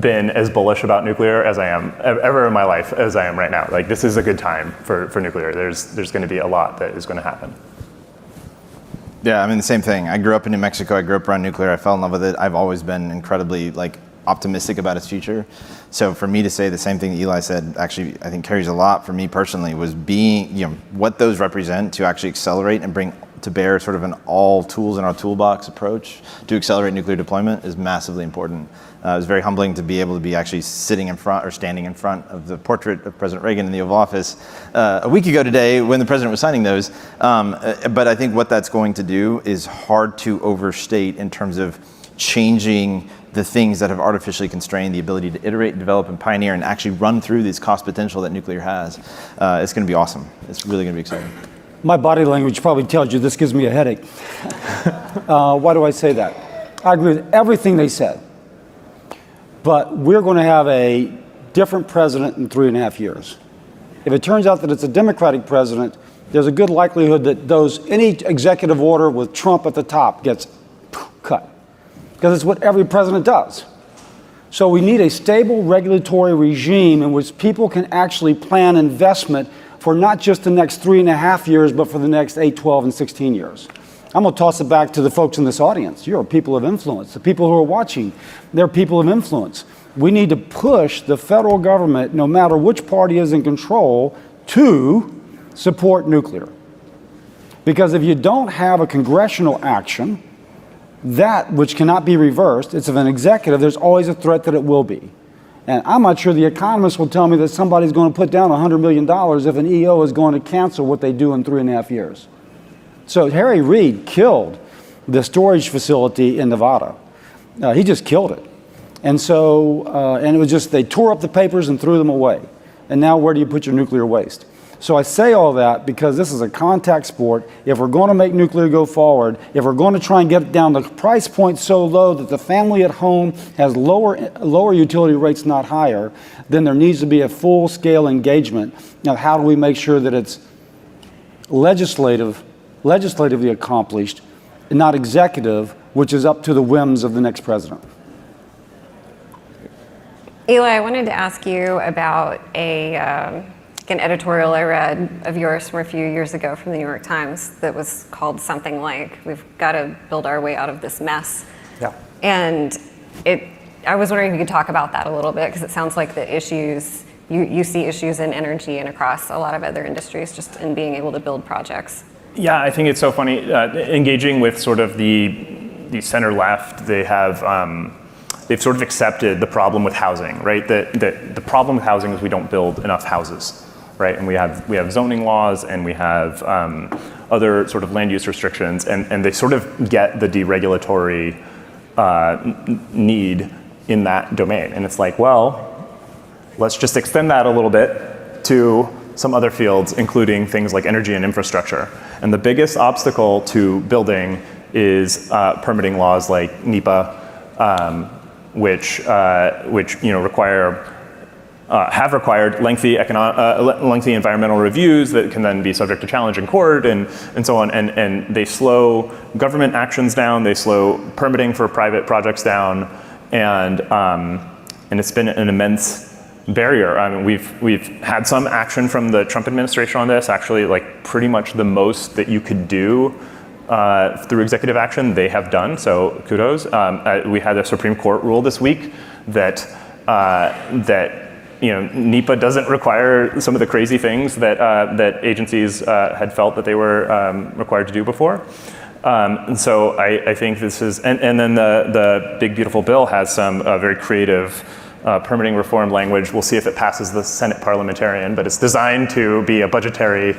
been as bullish about nuclear as I am ever in my life as I am right now. Like, this is a good time for nuclear. There's going to be a lot that is going to happen. Yeah, I mean, the same thing. I grew up in New Mexico. I grew up around nuclear. I fell in love with it. I've always been incredibly optimistic about its future. So for me to say the same thing that Eli said, actually, I think carries a lot for me personally, was being, what those represent to actually accelerate and bring to bear sort of an all tools in our toolbox approach to accelerate nuclear deployment is massively important. It was very humbling to be able to be actually sitting in front or standing in front of the portrait of President Reagan in the Oval Office a week ago today when the president was signing those. But I think what that's going to do is hard to overstate in terms of changing the things that have artificially constrained the ability to iterate, develop, and pioneer, and actually run through this cost potential that nuclear has. It's going to be awesome. It's really going to be exciting. My body language probably tells you this gives me a headache. Why do I say that? I agree with everything they said. But we're going to have a different president in 3.5 years. If it turns out that it's a Democratic president, there's a good likelihood that any executive order with Trump at the top gets cut. Because it's what every president does. So we need a stable regulatory regime in which people can actually plan investment for not just the next 3.5 years, but for the next 8, 12, and 16 years. I'm going to toss it back to the folks in this audience. You're people of influence. The people who are watching, they're people of influence. We need to push the federal government, no matter which party is in control, to support nuclear. Because if you don't have a congressional action, that which cannot be reversed, it's of an executive, there's always a threat that it will be. And I'm not sure the economists will tell me that somebody's going to put down $100 million if an EO is going to cancel what they do in 3.5 years. So Harry Reid killed the storage facility in Nevada. He just killed it. And so, and it was just, they tore up the papers and threw them away. And now where do you put your nuclear waste? So I say all that because this is a contact sport. If we're going to make nuclear go forward, if we're going to try and get it down the price point so low that the family at home has lower utility rates, not higher, then there needs to be a full-scale engagement. Now, how do we make sure that it's legislatively accomplished, and not executive, which is up to the whims of the next president? Eli, I wanted to ask you about an editorial I read of yours from a few years ago from the New York Times that was called something like, we've got to build our way out of this mess. Yeah. And I was wondering if you could talk about that a little bit, because it sounds like the issues, you see issues in energy and across a lot of other industries just in being able to build projects. Yeah, I think it's so funny, engaging with sort of the center left, they've sort of accepted the problem with housing, right? That the problem with housing is we don't build enough houses, right? And we have zoning laws, and we have other sort of land use restrictions, and they sort of get the deregulatory need in that domain. And it's like, well, let's just extend that a little bit to some other fields, including things like energy and infrastructure. And the biggest obstacle to building is permitting laws like NEPA, which have required lengthy environmental reviews that can then be subject to challenge in court and so on. And they slow government actions down. They slow permitting for private projects down, and it's been an immense barrier. I mean, we've had some action from the Trump administration on this. Actually, like pretty much the most that you could do through executive action, they have done. So kudos. We had a Supreme Court rule this week that NEPA doesn't require some of the crazy things that agencies had felt that they were required to do before. And so I think this is, and then the Big Beautiful Bill has some very creative permitting reform language. We'll see if it passes the Senate parliamentarian, but it's designed to be a budgetary,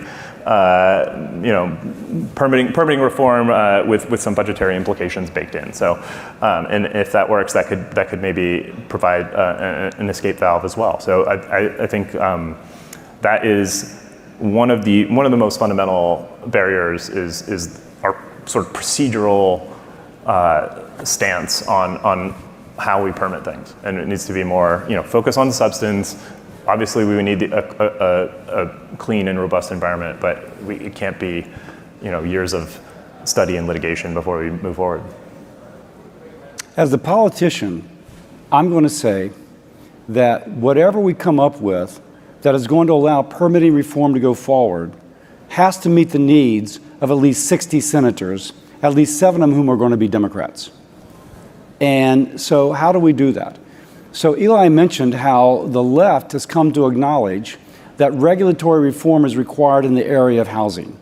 permitting reform with some budgetary implications baked in. So, and if that works, that could maybe provide an escape valve as well. So I think that is one of the most fundamental barriers is our sort of procedural stance on how we permit things, and it needs to be more, focus on the substance. Obviously, we would need a clean and robust environment, but it can't be, years of study and litigation before we move forward. As a politician, I'm going to say that whatever we come up with that is going to allow permitting reform to go forward has to meet the needs of at least 60 senators, at least 7 of whom are going to be Democrats. And so how do we do that? So Eli mentioned how the left has come to acknowledge that regulatory reform is required in the area of housing.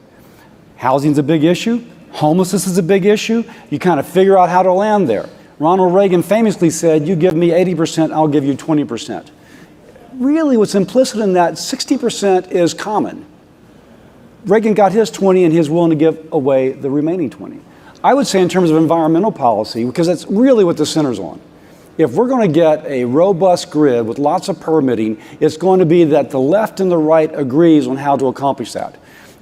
Housing is a big issue. Homelessness is a big issue. You kind of figure out how to land there. Ronald Reagan famously said, you give me 80%, I'll give you 20%. Really, what's implicit in that, 60% is common. Reagan got his 20 and he's willing to give away the remaining 20. I would say in terms of environmental policy, because that's really what the center's on. If we're going to get a robust grid with lots of permitting, it's going to be that the left and the right agrees on how to accomplish that.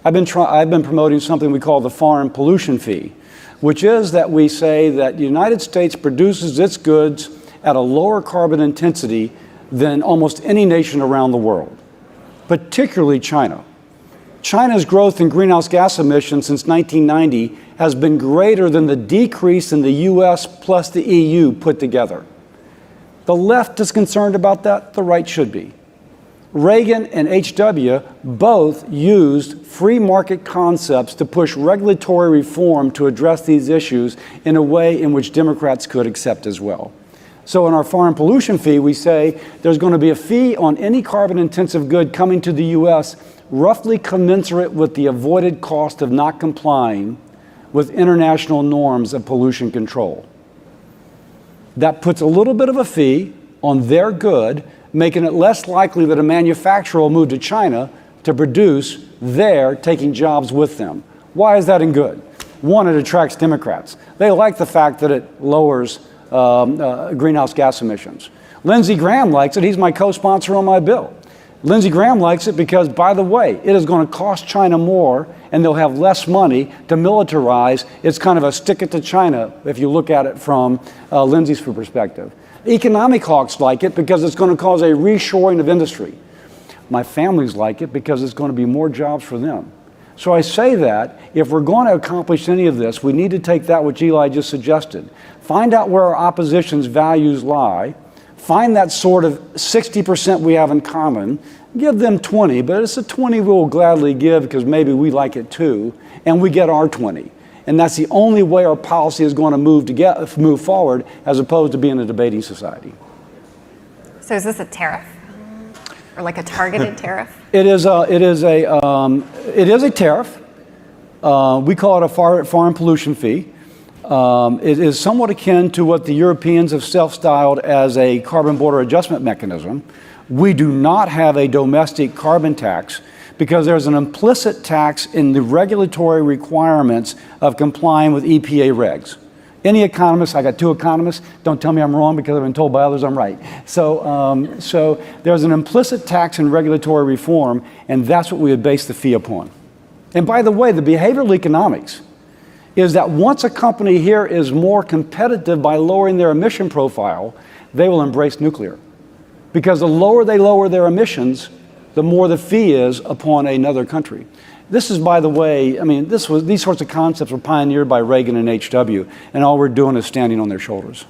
I've been promoting something we call the foreign pollution fee, which is that we say that the United States produces its goods at a lower carbon intensity than almost any nation around the world, particularly China. China's growth in greenhouse gas emissions since 1990 has been greater than the decrease in the US plus the EU put together. The left is concerned about that, the right should be. Reagan and HW both used free market concepts to push regulatory reform to address these issues in a way in which Democrats could accept as well. So in our foreign pollution fee, we say there's going to be a fee on any carbon-intensive good coming to the US roughly commensurate with the avoided cost of not complying with international norms of pollution control. That puts a little bit of a fee on their good, making it less likely that a manufacturer will move to China to produce there, taking jobs with them. Why is that in good? One, it attracts Democrats. They like the fact that it lowers greenhouse gas emissions. Lindsey Graham likes it. He's my co-sponsor on my bill. Lindsey Graham likes it because, by the way, it is going to cost China more and they'll have less money to militarize. It's kind of a stick it to China if you look at it from Lindsey's perspective. Economic hawks like it because it's going to cause a reshoring of industry. My families like it because it's going to be more jobs for them. So I say that if we're going to accomplish any of this, we need to take that which Eli just suggested. Find out where our opposition's values lie. Find that sort of 60% we have in common, give them 20, but it's a 20 we'll gladly give because maybe we like it too, and we get our 20. And that's the only way our policy is going to move forward, as opposed to being a debating society. So is this a tariff? Or like a targeted tariff? It is a tariff. We call it a foreign pollution fee. It is somewhat akin to what the Europeans have self-styled as a carbon border adjustment mechanism. We do not have a domestic carbon tax because there's an implicit tax in the regulatory requirements of complying with EPA regs. Any economist, I got two economists, don't tell me I'm wrong because I've been told by others I'm right. So there's an implicit tax in regulatory reform, and that's what we would base the fee upon. And by the way, the behavioral economics is that once a company here is more competitive by lowering their emission profile, they will embrace nuclear. Because the lower they lower their emissions, the more the fee is upon another country. This is, by the way, I mean, these sorts of concepts were pioneered by Reagan and HW, and all we're doing is standing on their shoulders.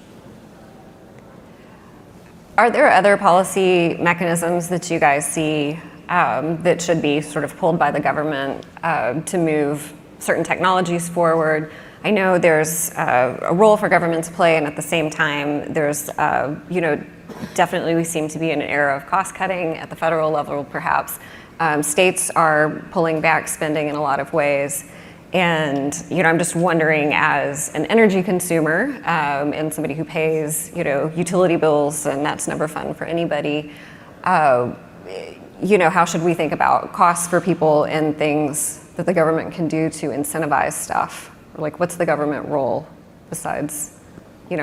Are there other policy mechanisms that you guys see that should be sort of pulled by the government to move certain technologies forward? I know there's a role for government to play, and at the same time, there's, definitely we seem to be in an era of cost cutting at the federal level, perhaps. States are pulling back spending in a lot of ways. And, I'm just wondering, as an energy consumer and somebody who pays, utility bills, and that's never fun for anybody, how should we think about costs for people and things that the government can do to incentivize stuff? Like, what's the government role besides,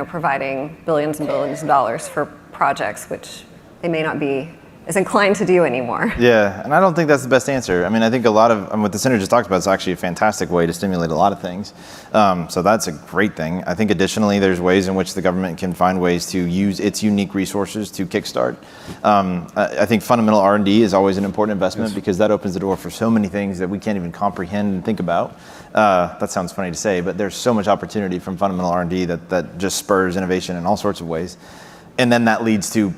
providing billions and billions of dollars for projects, which they may not be as inclined to do anymore? Yeah, and I don't think that's the best answer. I mean, I think a lot of what the senator just talked about is actually a fantastic way to stimulate a lot of things. So that's a great thing. I think additionally, there's ways in which the government can find ways to use its unique resources to kickstart. I think fundamental R&D is always an important investment because that opens the door for so many things that we can't even comprehend and think about. That sounds funny to say, but there's so much opportunity from fundamental R&D that just spurs innovation in all sorts of ways. And then that leads to,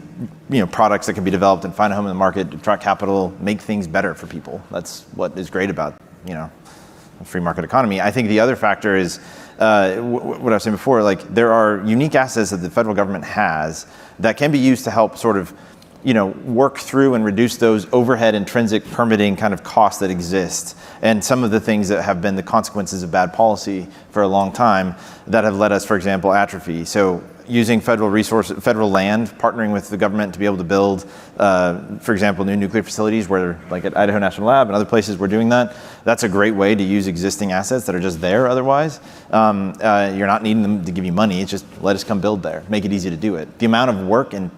products that can be developed and find a home in the market, attract capital, make things better for people. That's what is great about, a free market economy. I think the other factor is what I was saying before. Like, there are unique assets that the federal government has that can be used to help sort of, work through and reduce those overhead intrinsic permitting kind of costs that exist. And some of the things that have been the consequences of bad policy for a long time that have led us, for example, atrophy. So using federal land, partnering with the government to be able to build, for example, new nuclear facilities where, like at Idaho National Lab and other places we're doing that. That's a great way to use existing assets that are just there otherwise. You're not needing them to give you money, it's just let us come build there, make it easy to do it. The amount of work and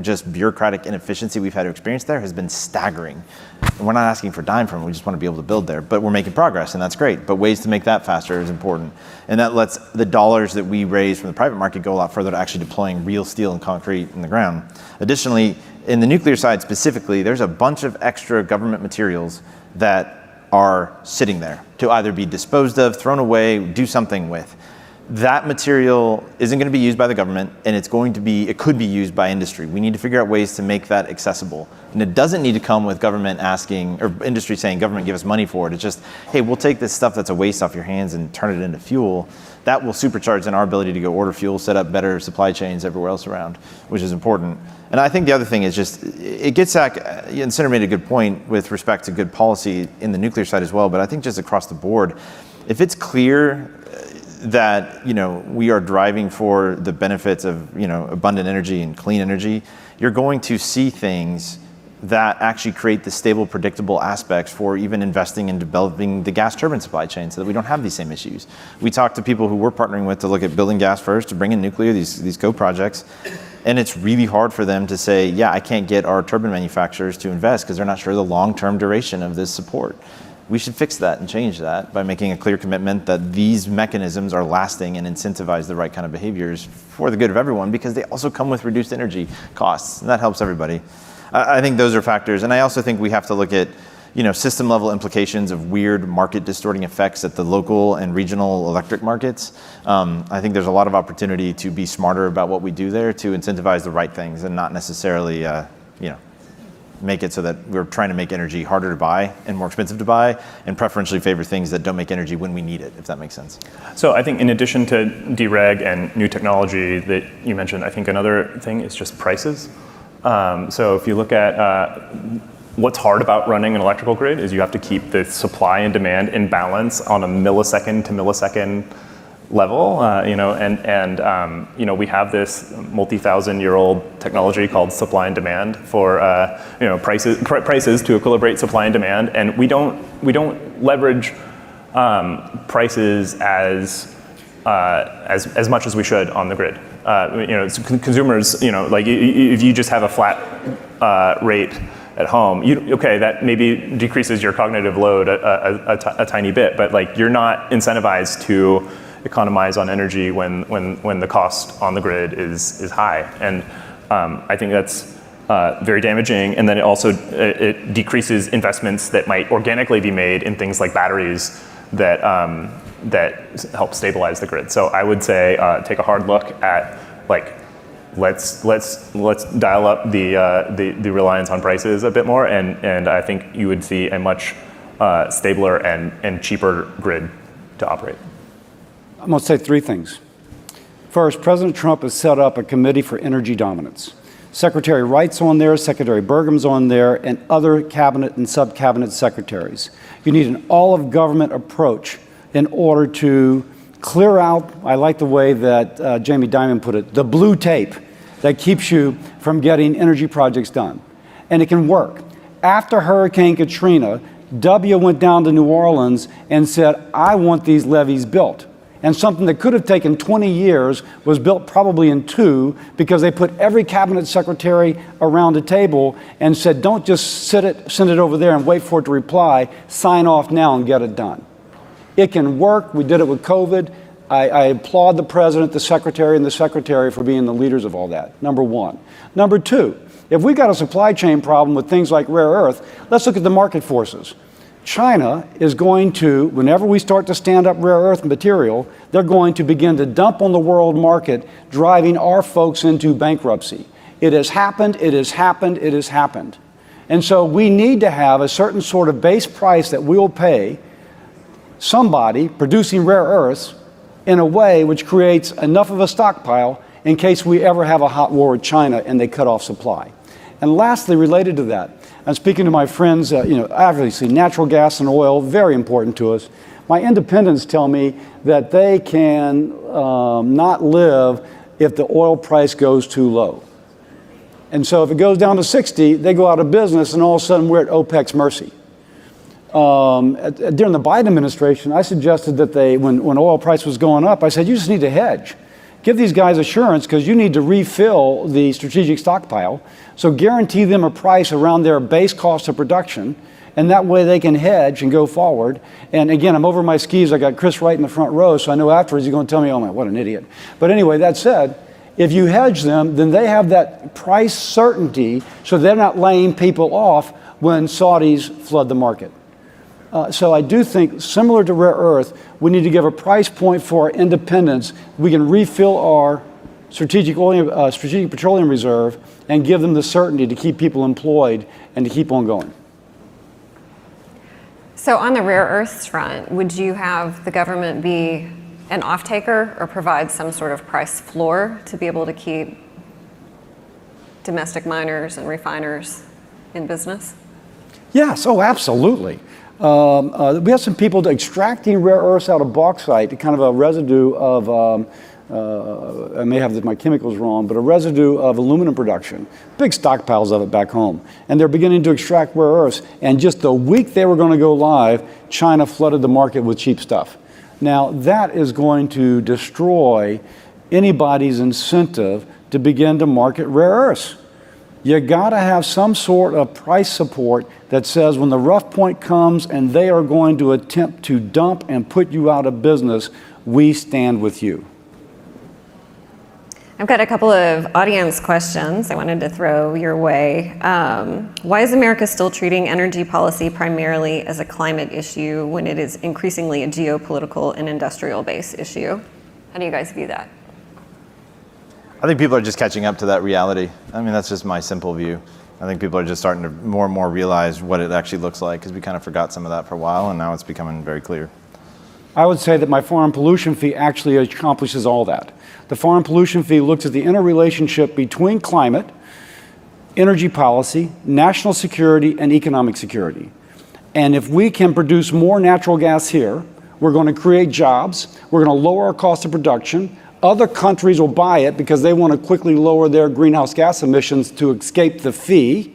just bureaucratic inefficiency we've had to experience there has been staggering. And we're not asking for a dime from it, we just want to be able to build there. But we're making progress, and that's great. But ways to make that faster is important. And that lets the dollars that we raise from the private market go a lot further to actually deploying real steel and concrete in the ground. Additionally, in the nuclear side specifically, there's a bunch of extra government materials that are sitting there to either be disposed of, thrown away, do something with. That material isn't going to be used by the government, and it could be used by industry. We need to figure out ways to make that accessible. And it doesn't need to come with government asking, or industry saying, government, give us money for it. It's just, hey, we'll take this stuff that's a waste off your hands and turn it into fuel. That will supercharge in our ability to go order fuel, set up better supply chains everywhere else around, which is important. And I think the other thing is just, it gets back, and Senator made a good point with respect to good policy in the nuclear side as well, but I think just across the board, if it's clear that we are driving for the benefits of abundant energy and clean energy, you're going to see things that actually create the stable, predictable aspects for even investing in developing the gas turbine supply chain so that we don't have these same issues. We talked to people who we're partnering with to look at building gas first, to bring in nuclear, these co-projects, and it's really hard for them to say, yeah, I can't get our turbine manufacturers to invest because they're not sure the long-term duration of this support. We should fix that and change that by making a clear commitment that these mechanisms are lasting and incentivize the right kind of behaviors for the good of everyone, because they also come with reduced energy costs, and that helps everybody. I think those are factors. And I also think we have to look at system level implications of weird market distorting effects at the local and regional electric markets. I think there's a lot of opportunity to be smarter about what we do there to incentivize the right things and not necessarily make it so that we're trying to make energy harder to buy and more expensive to buy, and preferentially favor things that don't make energy when we need it, if that makes sense. So I think in addition to dereg and new technology that you mentioned, I think another thing is just prices. So if you look at what's hard about running an electrical grid is you have to keep the supply and demand in balance on a millisecond to millisecond level, we have this multi-thousand-year-old technology called supply and demand for prices to equilibrate supply and demand, and we don't leverage prices as much as we should on the grid. Consumers, like if you just have a flat rate at home, that maybe decreases your cognitive load a tiny bit, but like you're not incentivized to economize on energy when the cost on the grid is high, and I think that's very damaging. And then it decreases investments that might organically be made in things like batteries that help stabilize the grid. So I would say take a hard look at let's dial up the reliance on prices a bit more, and I think you would see a much stabler and cheaper grid to operate. I'm going to say three things. First, President Trump has set up a committee for energy dominance. Secretary Wright's on there, Secretary Burgum's on there, and other cabinet and sub-cabinet secretaries. You need an all-of-government approach in order to clear out, I like the way that Jamie Dimon put it, the blue tape that keeps you from getting energy projects done. And it can work. After Hurricane Katrina, W went down to New Orleans and said, I want these levees built. And something that could have taken 20 years was built probably in 2 because they put every cabinet secretary around a table and said, don't just send it over there and wait for it to reply, sign off now and get it done. It can work. We did it with COVID. I applaud the president, the secretary for being the leaders of all that, number one. Number two, if we've got a supply chain problem with things like rare earth, let's look at the market forces. China is going to, whenever we start to stand up rare earth material, they're going to begin to dump on the world market, driving our folks into bankruptcy. It has happened, it has happened, it has happened. And so we need to have a certain sort of base price that we'll pay somebody producing rare earths in a way which creates enough of a stockpile in case we ever have a hot war with China and they cut off supply. And lastly, related to that, I'm speaking to my friends, obviously natural gas and oil, very important to us. My independents tell me that they can not live if the oil price goes too low. And so if it goes down to 60, they go out of business and all of a sudden we're at OPEC's mercy. During the Biden administration, I suggested that when oil price was going up, I said, you just need to hedge. Give these guys assurance because you need to refill the strategic stockpile. So guarantee them a price around their base cost of production, and that way they can hedge and go forward. And again, I'm over my skis. I got Chris right in the front row, so I know afterwards he's going to tell me, oh my, what an idiot. But anyway, that said, if you hedge them, then they have that price certainty so they're not laying people off when Saudis flood the market. So I do think, similar to rare earth, we need to give a price point for our independence. We can refill our strategic petroleum reserve and give them the certainty to keep people employed and to keep on going. So on the rare earths front, would you have the government be an off-taker or provide some sort of price floor to be able to keep domestic miners and refiners in business? Yes, oh, absolutely. We have some people extracting rare earths out of bauxite, kind of a residue of, I may have my chemicals wrong, but a residue of aluminum production. Big stockpiles of it back home. And they're beginning to extract rare earths. And just the week they were going to go live, China flooded the market with cheap stuff. Now, that is going to destroy anybody's incentive to begin to market rare earths. You got to have some sort of price support that says when the rough point comes and they are going to attempt to dump and put you out of business, we stand with you. I've got a couple of audience questions I wanted to throw your way. Why is America still treating energy policy primarily as a climate issue when it is increasingly a geopolitical and industrial base issue? How do you guys view that? I think people are just catching up to that reality. I mean, that's just my simple view. I think people are just starting to more and more realize what it actually looks like, because we kind of forgot some of that for a while, and now it's becoming very clear. I would say that my foreign pollution fee actually accomplishes all that. The foreign pollution fee looks at the interrelationship between climate, energy policy, national security, and economic security. And if we can produce more natural gas here, we're going to create jobs, we're going to lower our cost of production, other countries will buy it because they want to quickly lower their greenhouse gas emissions to escape the fee,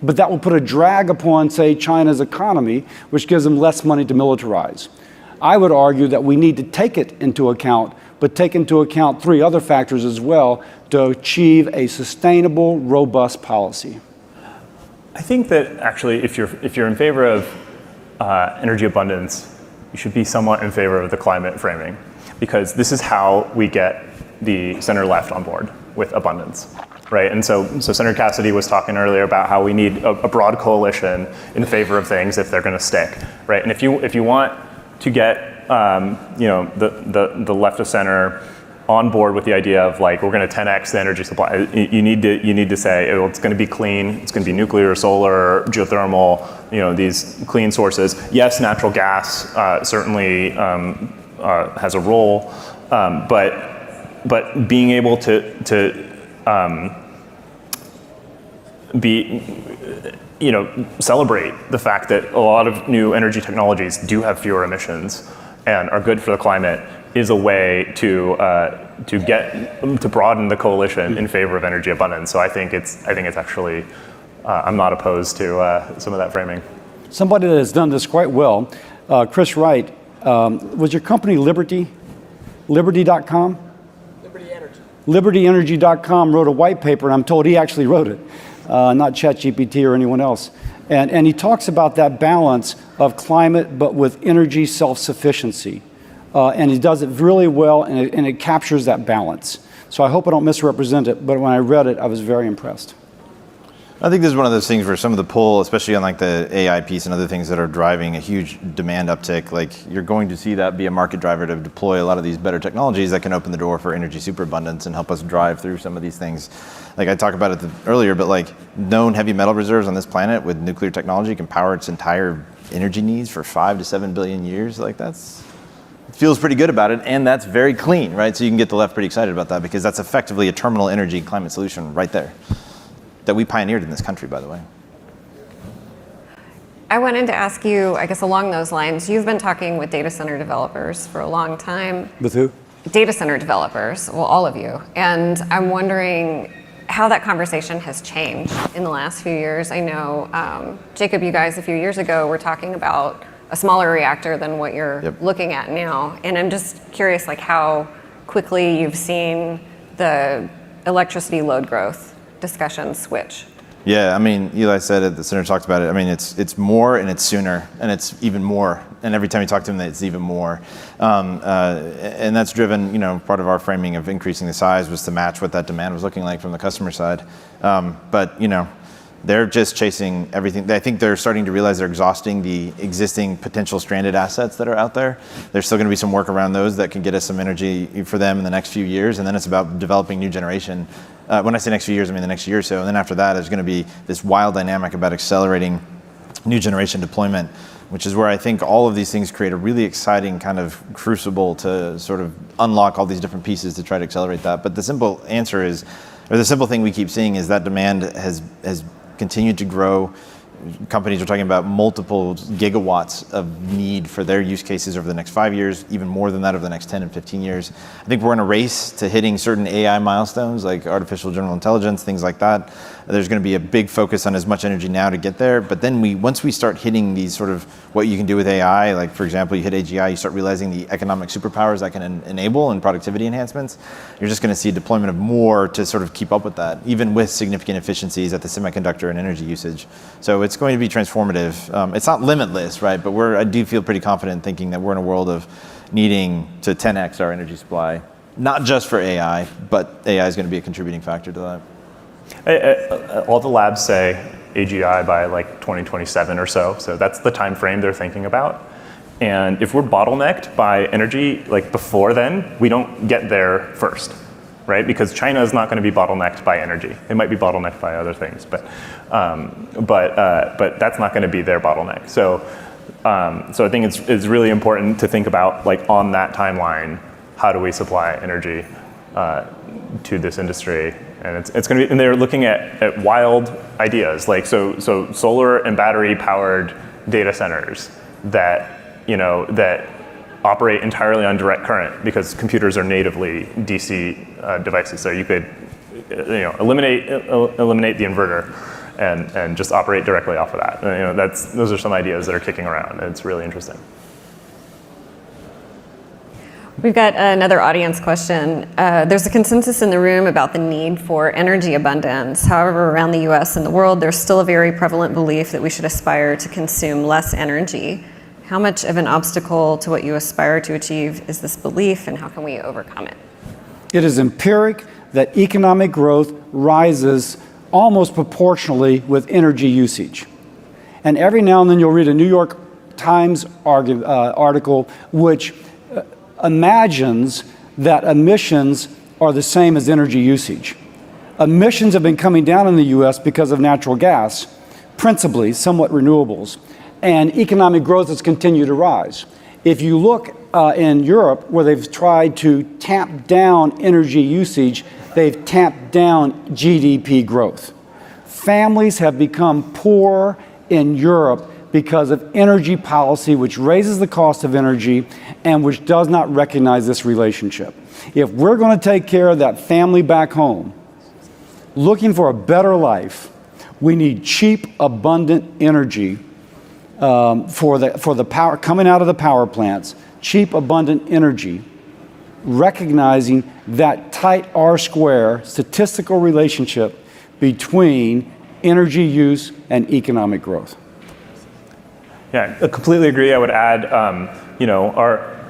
but that will put a drag upon, say, China's economy, which gives them less money to militarize. I would argue that we need to take it into account, but take into account 3 other factors as well to achieve a sustainable, robust policy. I think that actually, if you're in favor of energy abundance, you should be somewhat in favor of the climate framing, because this is how we get the center left on board with abundance, right? And so Senator Cassidy was talking earlier about how we need a broad coalition in favor of things if they're going to stick, right? And if you want to get the left of center on board with the idea of like we're going to 10x the energy supply, you need to say it's going to be clean, it's going to be nuclear, solar, geothermal, these clean sources. Yes, natural gas certainly has a role, but being able to celebrate the fact that a lot of new energy technologies do have fewer emissions and are good for the climate is a way to broaden the coalition in favor of energy abundance. So I think it's actually I'm not opposed to some of that framing. Somebody that has done this quite well, Chris Wright, was your company Liberty? Liberty.com? Liberty Energy. LibertyEnergy.com wrote a white paper, and I'm told he actually wrote it, not ChatGPT or anyone else. And he talks about that balance of climate, but with energy self-sufficiency. And he does it really well, and it captures that balance. So I hope I don't misrepresent it, but when I read it, I was very impressed. I think this is one of those things where some of the pull, especially on like the AI piece and other things that are driving a huge demand uptick, like you're going to see that be a market driver to deploy a lot of these better technologies that can open the door for energy superabundance and help us drive through some of these things. Like I talked about it earlier, but like known heavy metal reserves on this planet with nuclear technology can power its entire energy needs for 5 to 7 billion years. Like it feels pretty good about it, and that's very clean, right? So you can get the left pretty excited about that because that's effectively a terminal energy climate solution right there that we pioneered in this country, by the way. I wanted to ask you, I guess along those lines, you've been talking with data center developers for a long time. With who? Data center developers, well, all of you. And I'm wondering how that conversation has changed in the last few years. I know, Jacob, you guys a few years ago were talking about a smaller reactor than what you're looking at now. And I'm just curious, like how quickly you've seen the electricity load growth discussion switch. Yeah, I mean, Eli said it, the senator talked about it. I mean, it's more and it's sooner and it's even more. And every time you talk to him, it's even more. And that's driven, part of our framing of increasing the size was to match what that demand was looking like from the customer side. But they're just chasing everything. I think they're starting to realize they're exhausting the existing potential stranded assets that are out there. There's still going to be some work around those that can get us some energy for them in the next few years. And then it's about developing new generation. When I say next few years, I mean the next year or so. And then after that, there's going to be this wild dynamic about accelerating new generation deployment, which is where I think all of these things create a really exciting kind of crucible to sort of unlock all these different pieces to try to accelerate that. But the simple answer is, or the simple thing we keep seeing is that demand has continued to grow. Companies are talking about multiple gigawatts of need for their use cases over the next 5 years, even more than that over the next 10 and 15 years. I think we're in a race to hitting certain AI milestones like artificial general intelligence, things like that. There's going to be a big focus on as much energy now to get there. But then once we start hitting these sort of what you can do with AI, like for example, you hit AGI, you start realizing the economic superpowers that can enable and productivity enhancements, you're just going to see a deployment of more to sort of keep up with that, even with significant efficiencies at the semiconductor and energy usage. So it's going to be transformative. It's not limitless, right? But I do feel pretty confident thinking that we're in a world of needing to 10x our energy supply, not just for AI, but AI is going to be a contributing factor to that. All the labs say AGI by like 2027 or so. So that's the time frame they're thinking about. And if we're bottlenecked by energy like before then, we don't get there first, right? Because China is not going to be bottlenecked by energy. It might be bottlenecked by other things, but that's not going to be their bottleneck. So I think it's really important to think about, like, on that timeline, how do we supply energy to this industry? And it's going to be, and they're looking at wild ideas, like so solar and battery powered data centers that operate entirely on direct current, because computers are natively DC devices. So you could eliminate the inverter and just operate directly off of that. Those are some ideas that are kicking around, and it's really interesting. We've got another audience question. There's a consensus in the room about the need for energy abundance. However, around the US and the world, there's still a very prevalent belief that we should aspire to consume less energy. How much of an obstacle to what you aspire to achieve is this belief, and how can we overcome it? It is empiric that economic growth rises almost proportionally with energy usage. And every now and then you'll read a New York Times article which imagines that emissions are the same as energy usage. Emissions have been coming down in the US because of natural gas, principally, somewhat renewables, and economic growth has continued to rise. If you look in Europe, where they've tried to tamp down energy usage, they've tamped down GDP growth. Families have become poor in Europe because of energy policy, which raises the cost of energy and which does not recognize this relationship. If we're going to take care of that family back home, looking for a better life, we need cheap, abundant energy for the power coming out of the power plants, cheap, abundant energy, recognizing that tight R-square statistical relationship between energy use and economic growth. Yeah, I completely agree. I would add,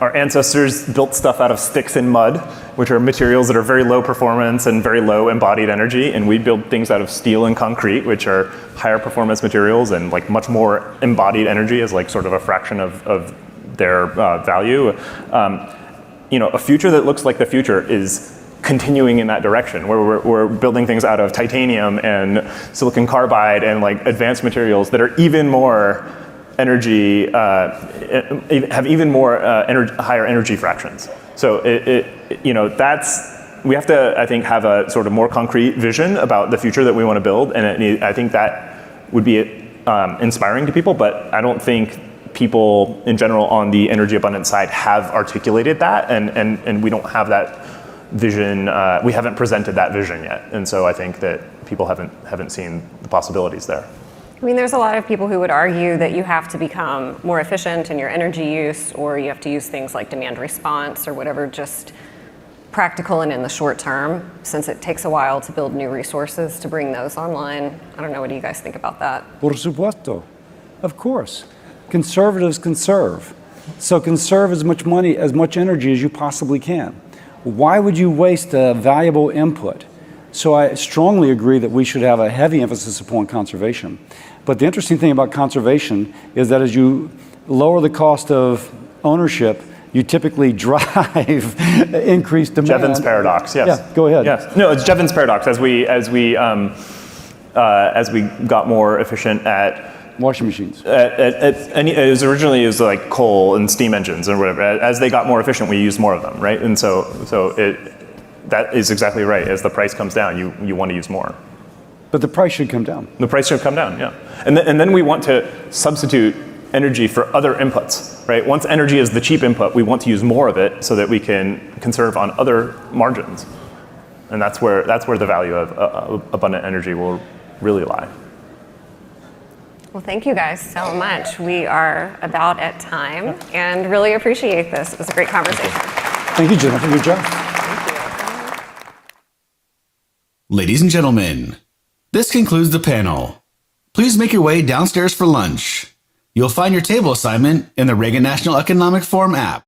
our ancestors built stuff out of sticks and mud, which are materials that are very low performance and very low embodied energy, and we build things out of steel and concrete, which are higher performance materials and like much more embodied energy as like sort of a fraction of their value. A future that looks like the future is continuing in that direction, where we're building things out of titanium and silicon carbide and like advanced materials that are even more energy, have even more higher energy fractions. So we have to, I think, have a sort of more concrete vision about the future that we want to build, and I think that would be inspiring to people, but I don't think people in general on the energy abundance side have articulated that, and we don't have that vision. We haven't presented that vision yet, and so I think that people haven't seen the possibilities there. I mean, there's a lot of people who would argue that you have to become more efficient in your energy use, or you have to use things like demand response or whatever, just practical and in the short term, since it takes a while to build new resources to bring those online. I don't know, what do you guys think about that? Por supuesto. Of course. Conservatives conserve. So conserve as much money, as much energy as you possibly can. Why would you waste a valuable input? So I strongly agree that we should have a heavy emphasis upon conservation. But the interesting thing about conservation is that as you lower the cost of ownership, you typically drive increased demand. Jevons paradox, yes. Yeah, go ahead. Yes. No, it's Jevons paradox. As we got more efficient at washing machines. It was originally like coal and steam engines and whatever. As they got more efficient, we used more of them, right? And so that is exactly right. As the price comes down, you want to use more. But the price should come down. The price should come down, yeah. And then we want to substitute energy for other inputs, right? Once energy is the cheap input, we want to use more of it so that we can conserve on other margins. And that's where the value of abundant energy will really lie. Well, thank you guys so much. We are about at time and really appreciate this. It was a great conversation. Thank you, Jennifer. Good job. Ladies and gentlemen, this concludes the panel. Please make your way downstairs for lunch. You'll find your table assignment in the Reagan National Economic Forum app.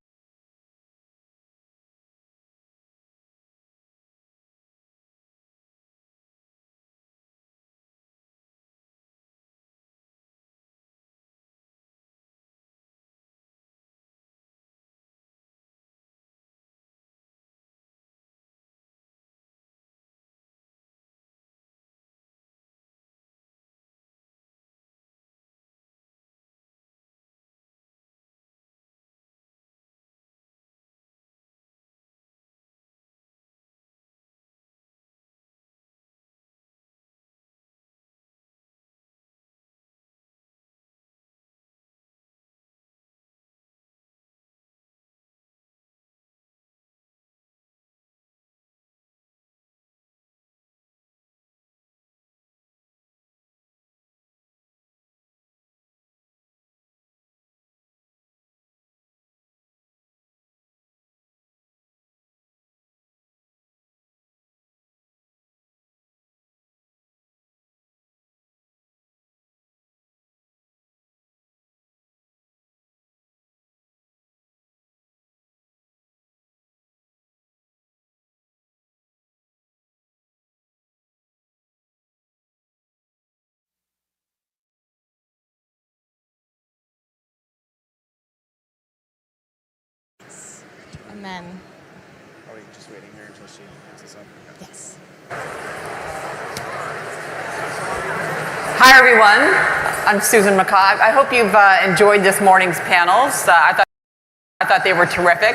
And then. Are we just waiting here until she picks us up? Yes. Hi, everyone. I'm Susan McCaw. I hope you've enjoyed this morning's panels. I thought they were terrific.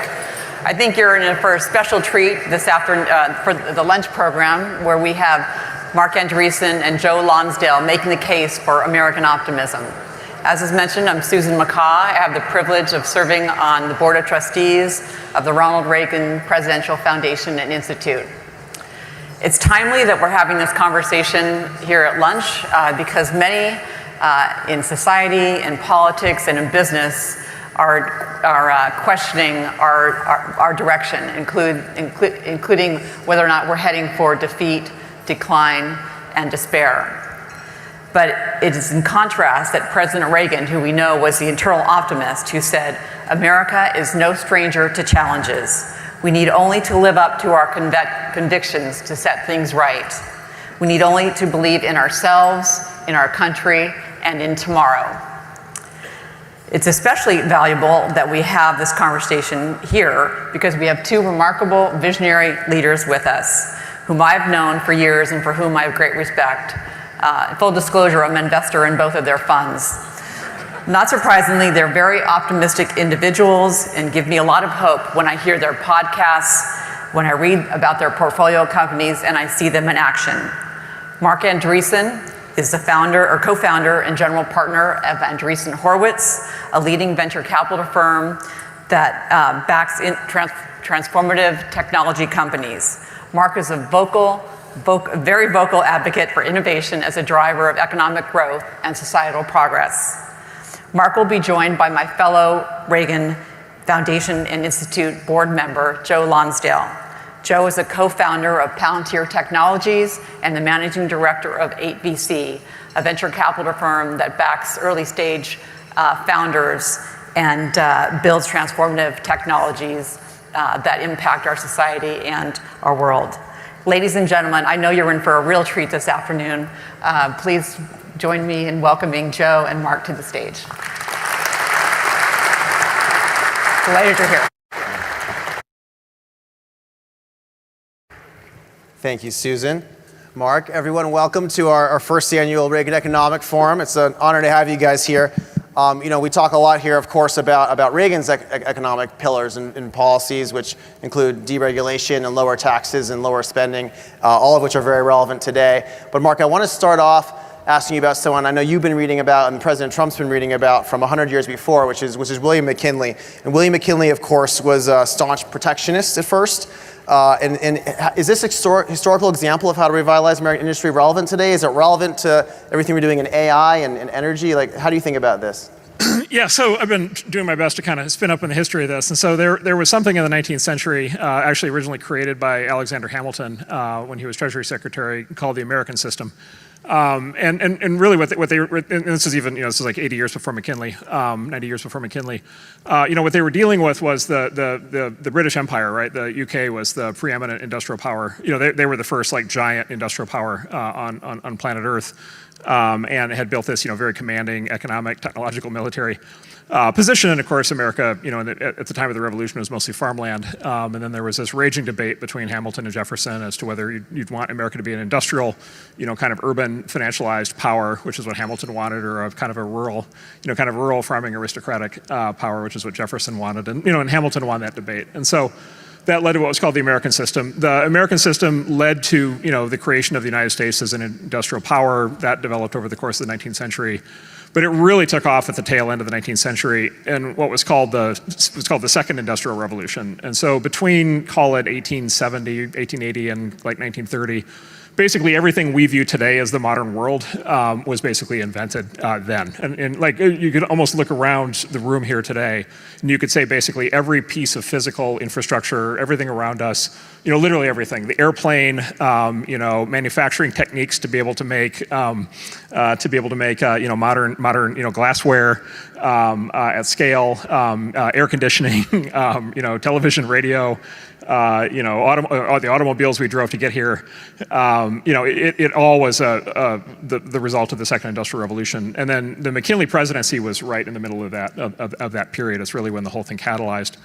I think you're in for a special treat this afternoon for the lunch program, where we have Mark Andreessen and Joe Lonsdale making the case for American optimism. As is mentioned, I'm Susan McCaw. I have the privilege of serving on the Board of Trustees of the Ronald Reagan Presidential Foundation and Institute. It's timely that we're having this conversation here at lunch because many in society, in politics, and in business are questioning our direction, including whether or not we're heading for defeat, decline, and despair. But it is in contrast that President Reagan, who we know was the eternal optimist, who said, "America is no stranger to challenges. We need only to live up to our convictions to set things right. We need only to believe in ourselves, in our country, and in tomorrow." It's especially valuable that we have this conversation here because we have two remarkable visionary leaders with us, whom I've known for years and for whom I have great respect. Full disclosure, I'm an investor in both of their funds. Not surprisingly, they're very optimistic individuals and give me a lot of hope when I hear their podcasts, when I read about their portfolio companies, and I see them in action. Mark Andreessen is the founder or co-founder and general partner of Andreessen Horowitz, a leading venture capital firm that backs transformative technology companies. Mark is a very vocal advocate for innovation as a driver of economic growth and societal progress. Mark will be joined by my fellow Reagan Foundation and Institute board member, Joe Lonsdale. Joe is a co-founder of Palantir Technologies and the managing director of 8VC, a venture capital firm that backs early stage founders and builds transformative technologies that impact our society and our world. Ladies and gentlemen, I know you're in for a real treat this afternoon. Please join me in welcoming Joe and Mark to the stage. Delighted you're here. Thank you, Susan. Mark, everyone, welcome to our first annual Reagan Economic Forum. It's an honor to have you guys here. We talk a lot here, of course, about Reagan's economic pillars and policies, which include deregulation and lower taxes and lower spending, all of which are very relevant today. But Mark, I want to start off asking you about someone I know you've been reading about and President Trump's been reading about from 100 years before, which is William McKinley. And William McKinley, of course, was a staunch protectionist at first. And is this historical example of how to revitalize American industry relevant today? Is it relevant to everything we're doing in AI and energy? Like, how do you think about this? Yeah, so I've been doing my best to kind of spin up in the history of this. And so there was something in the 19th century, actually originally created by Alexander Hamilton when he was Treasury Secretary, called the American system. And really what they were, and this is even, this is like 80 years before McKinley, 90 years before McKinley. What they were dealing with was the British Empire, right? The UK was the preeminent industrial power. They were the first like giant industrial power on planet Earth. And had built this, very commanding economic, technological, military position. And of course, America, at the time of the Revolution, was mostly farmland. And then there was this raging debate between Hamilton and Jefferson as to whether you'd want America to be an industrial, kind of urban, financialized power, which is what Hamilton wanted, or a kind of a rural, kind of rural farming aristocratic power, which is what Jefferson wanted. And and Hamilton won that debate. And so that led to what was called the American system. The American system led to, the creation of the United States as an industrial power. That developed over the course of the 19th century. But it really took off at the tail end of the 19th century in what was called the Second Industrial Revolution. And so between, call it 1870, 1880, and like 1930, basically everything we view today as the modern world was basically invented then. And like you could almost look around the room here today and you could say basically every piece of physical infrastructure, everything around us, literally everything, the airplane, manufacturing techniques to be able to make modern glassware at scale, air conditioning, television, radio, the automobiles we drove to get here, it all was the result of the Second Industrial Revolution. And then the McKinley presidency was right in the middle of that period. It's really when the whole thing catalyzed.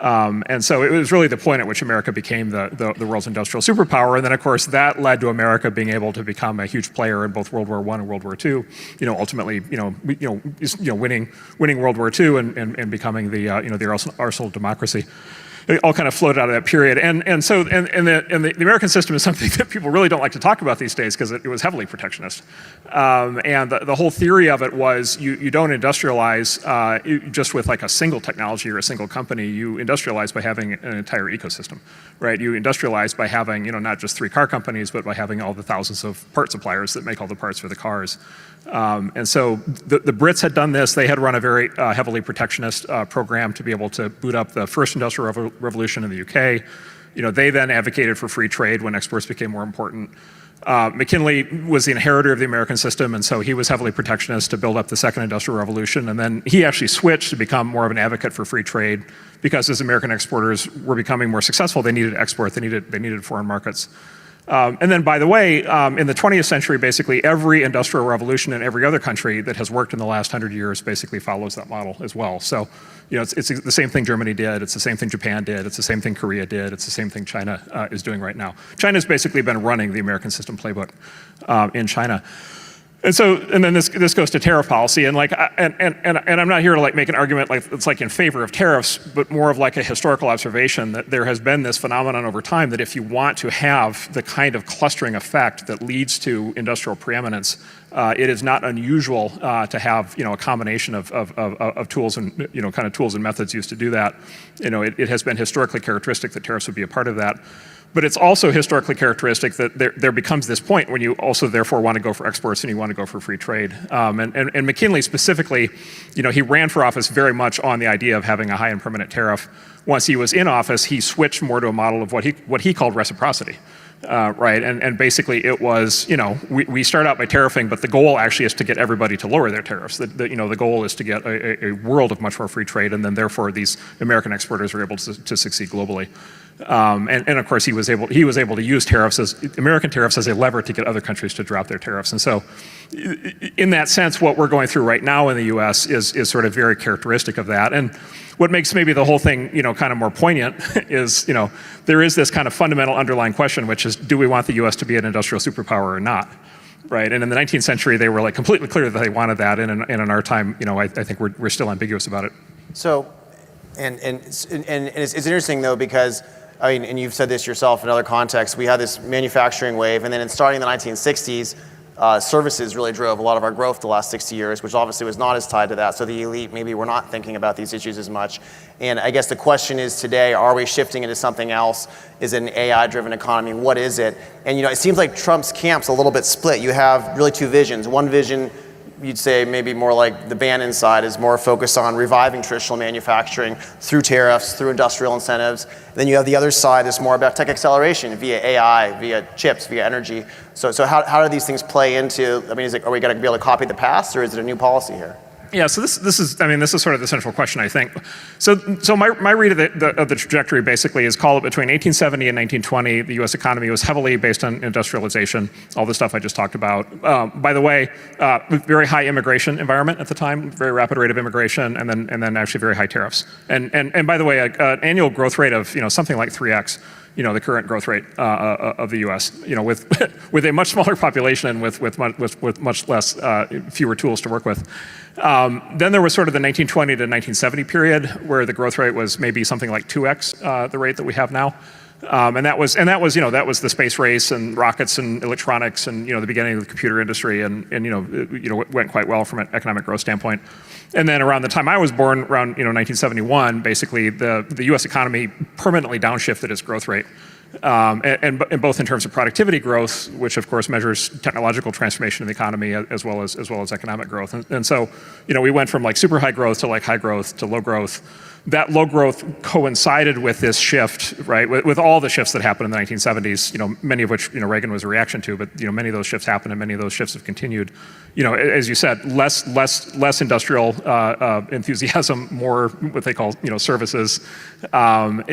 And so it was really the point at which America became the world's industrial superpower. And then, of course, that led to America being able to become a huge player in both World War I and World War II. Ultimately, winning World War II and becoming the arsenal democracy. It all kind of flowed out of that period. And so the American system is something that people really don't like to talk about these days because it was heavily protectionist. And the whole theory of it was you don't industrialize just with like a single technology or a single company. You industrialize by having an entire ecosystem, right? You industrialize by having, not just 3 car companies, but by having all the thousands of part suppliers that make all the parts for the cars. And so the Brits had done this. They had run a very heavily protectionist program to be able to boot up the first industrial revolution in the UK. They then advocated for free trade when exports became more important. McKinley was the inheritor of the American system, and so he was heavily protectionist to build up the second industrial revolution. And then he actually switched to become more of an advocate for free trade because as American exporters were becoming more successful, they needed to export. They needed foreign markets. And then, by the way, in the 20th century, basically every industrial revolution in every other country that has worked in the last 100 years basically follows that model as well. So, it's the same thing Germany did. It's the same thing Japan did. It's the same thing Korea did. It's the same thing China is doing right now. China's basically been running the American system playbook in China. And then this goes to tariff policy, and I'm not here to make an argument it's in favor of tariffs, but more of a historical observation that there has been this phenomenon over time that if you want to have the kind of clustering effect that leads to industrial preeminence, it is not unusual to have a combination of tools and tools and methods used to do that. It has been historically characteristic that tariffs would be a part of that. But it's also historically characteristic that there becomes this point when you also therefore want to go for exports and you want to go for free trade. And McKinley specifically, he ran for office very much on the idea of having a high and permanent tariff. Once he was in office, he switched more to a model of what he called reciprocity. Right, and basically it was, we start out by tariffing, but the goal actually is to get everybody to lower their tariffs. The goal is to get a world of much more free trade, and then therefore these American exporters are able to succeed globally. And of course he was able to use American tariffs as a lever to get other countries to drop their tariffs. And so, in that sense, what we're going through right now in the U.S. is sort of very characteristic of that. And what makes maybe the whole thing, kind of more poignant is, there is this kind of fundamental underlying question, which is, do we want the U.S. to be an industrial superpower or not? Right, and in the 19th century, they were completely clear that they wanted that, and in our time, I think we're still ambiguous about it. So, and it's interesting though because. And you've said this yourself in other contexts, we had this manufacturing wave, and then starting in the 1960s, services really drove a lot of our growth the last 60 years, which obviously was not as tied to that. So the elite maybe were not thinking about these issues as much. And I guess the question is today, are we shifting into something else? Is it an AI-driven economy? What is it? And it seems like Trump's camp's a little bit split. You have really 2 visions. One vision, you'd say maybe more like the Bannon side is more focused on reviving traditional manufacturing through tariffs, through industrial incentives. Then you have the other side is more about tech acceleration via AI, via chips, via energy. So how do these things play into, are we going to be able to copy the past, or is it a new policy here? Yeah, so this is sort of the central question, I think. So my read of the trajectory basically is call it between 1870 and 1920, the U.S. economy was heavily based on industrialization, all the stuff I just talked about. By the way, very high immigration environment at the time, very rapid rate of immigration, and then actually very high tariffs. And by the way, an annual growth rate of something like 3x. The current growth rate of the U.S. With a much smaller population and with much less fewer tools to work with. Then there was sort of the 1920 to 1970 period where the growth rate was maybe something like 2x the rate that we have now. And that was the space race and rockets and electronics and the beginning of the computer industry and it went quite well from an economic growth standpoint. And then around the time I was born, around 1971, basically the U.S. economy permanently downshifted its growth rate, and both in terms of productivity growth, which of course measures technological transformation in the economy, as well as economic growth. And so we went from super high growth to high growth to low growth. That low growth coincided with this shift, right? With all the shifts that happened in the 1970s, many of which Reagan was a reaction to, but many of those shifts happened, and many of those shifts have continued. As you said, less industrial enthusiasm, more what they call services. And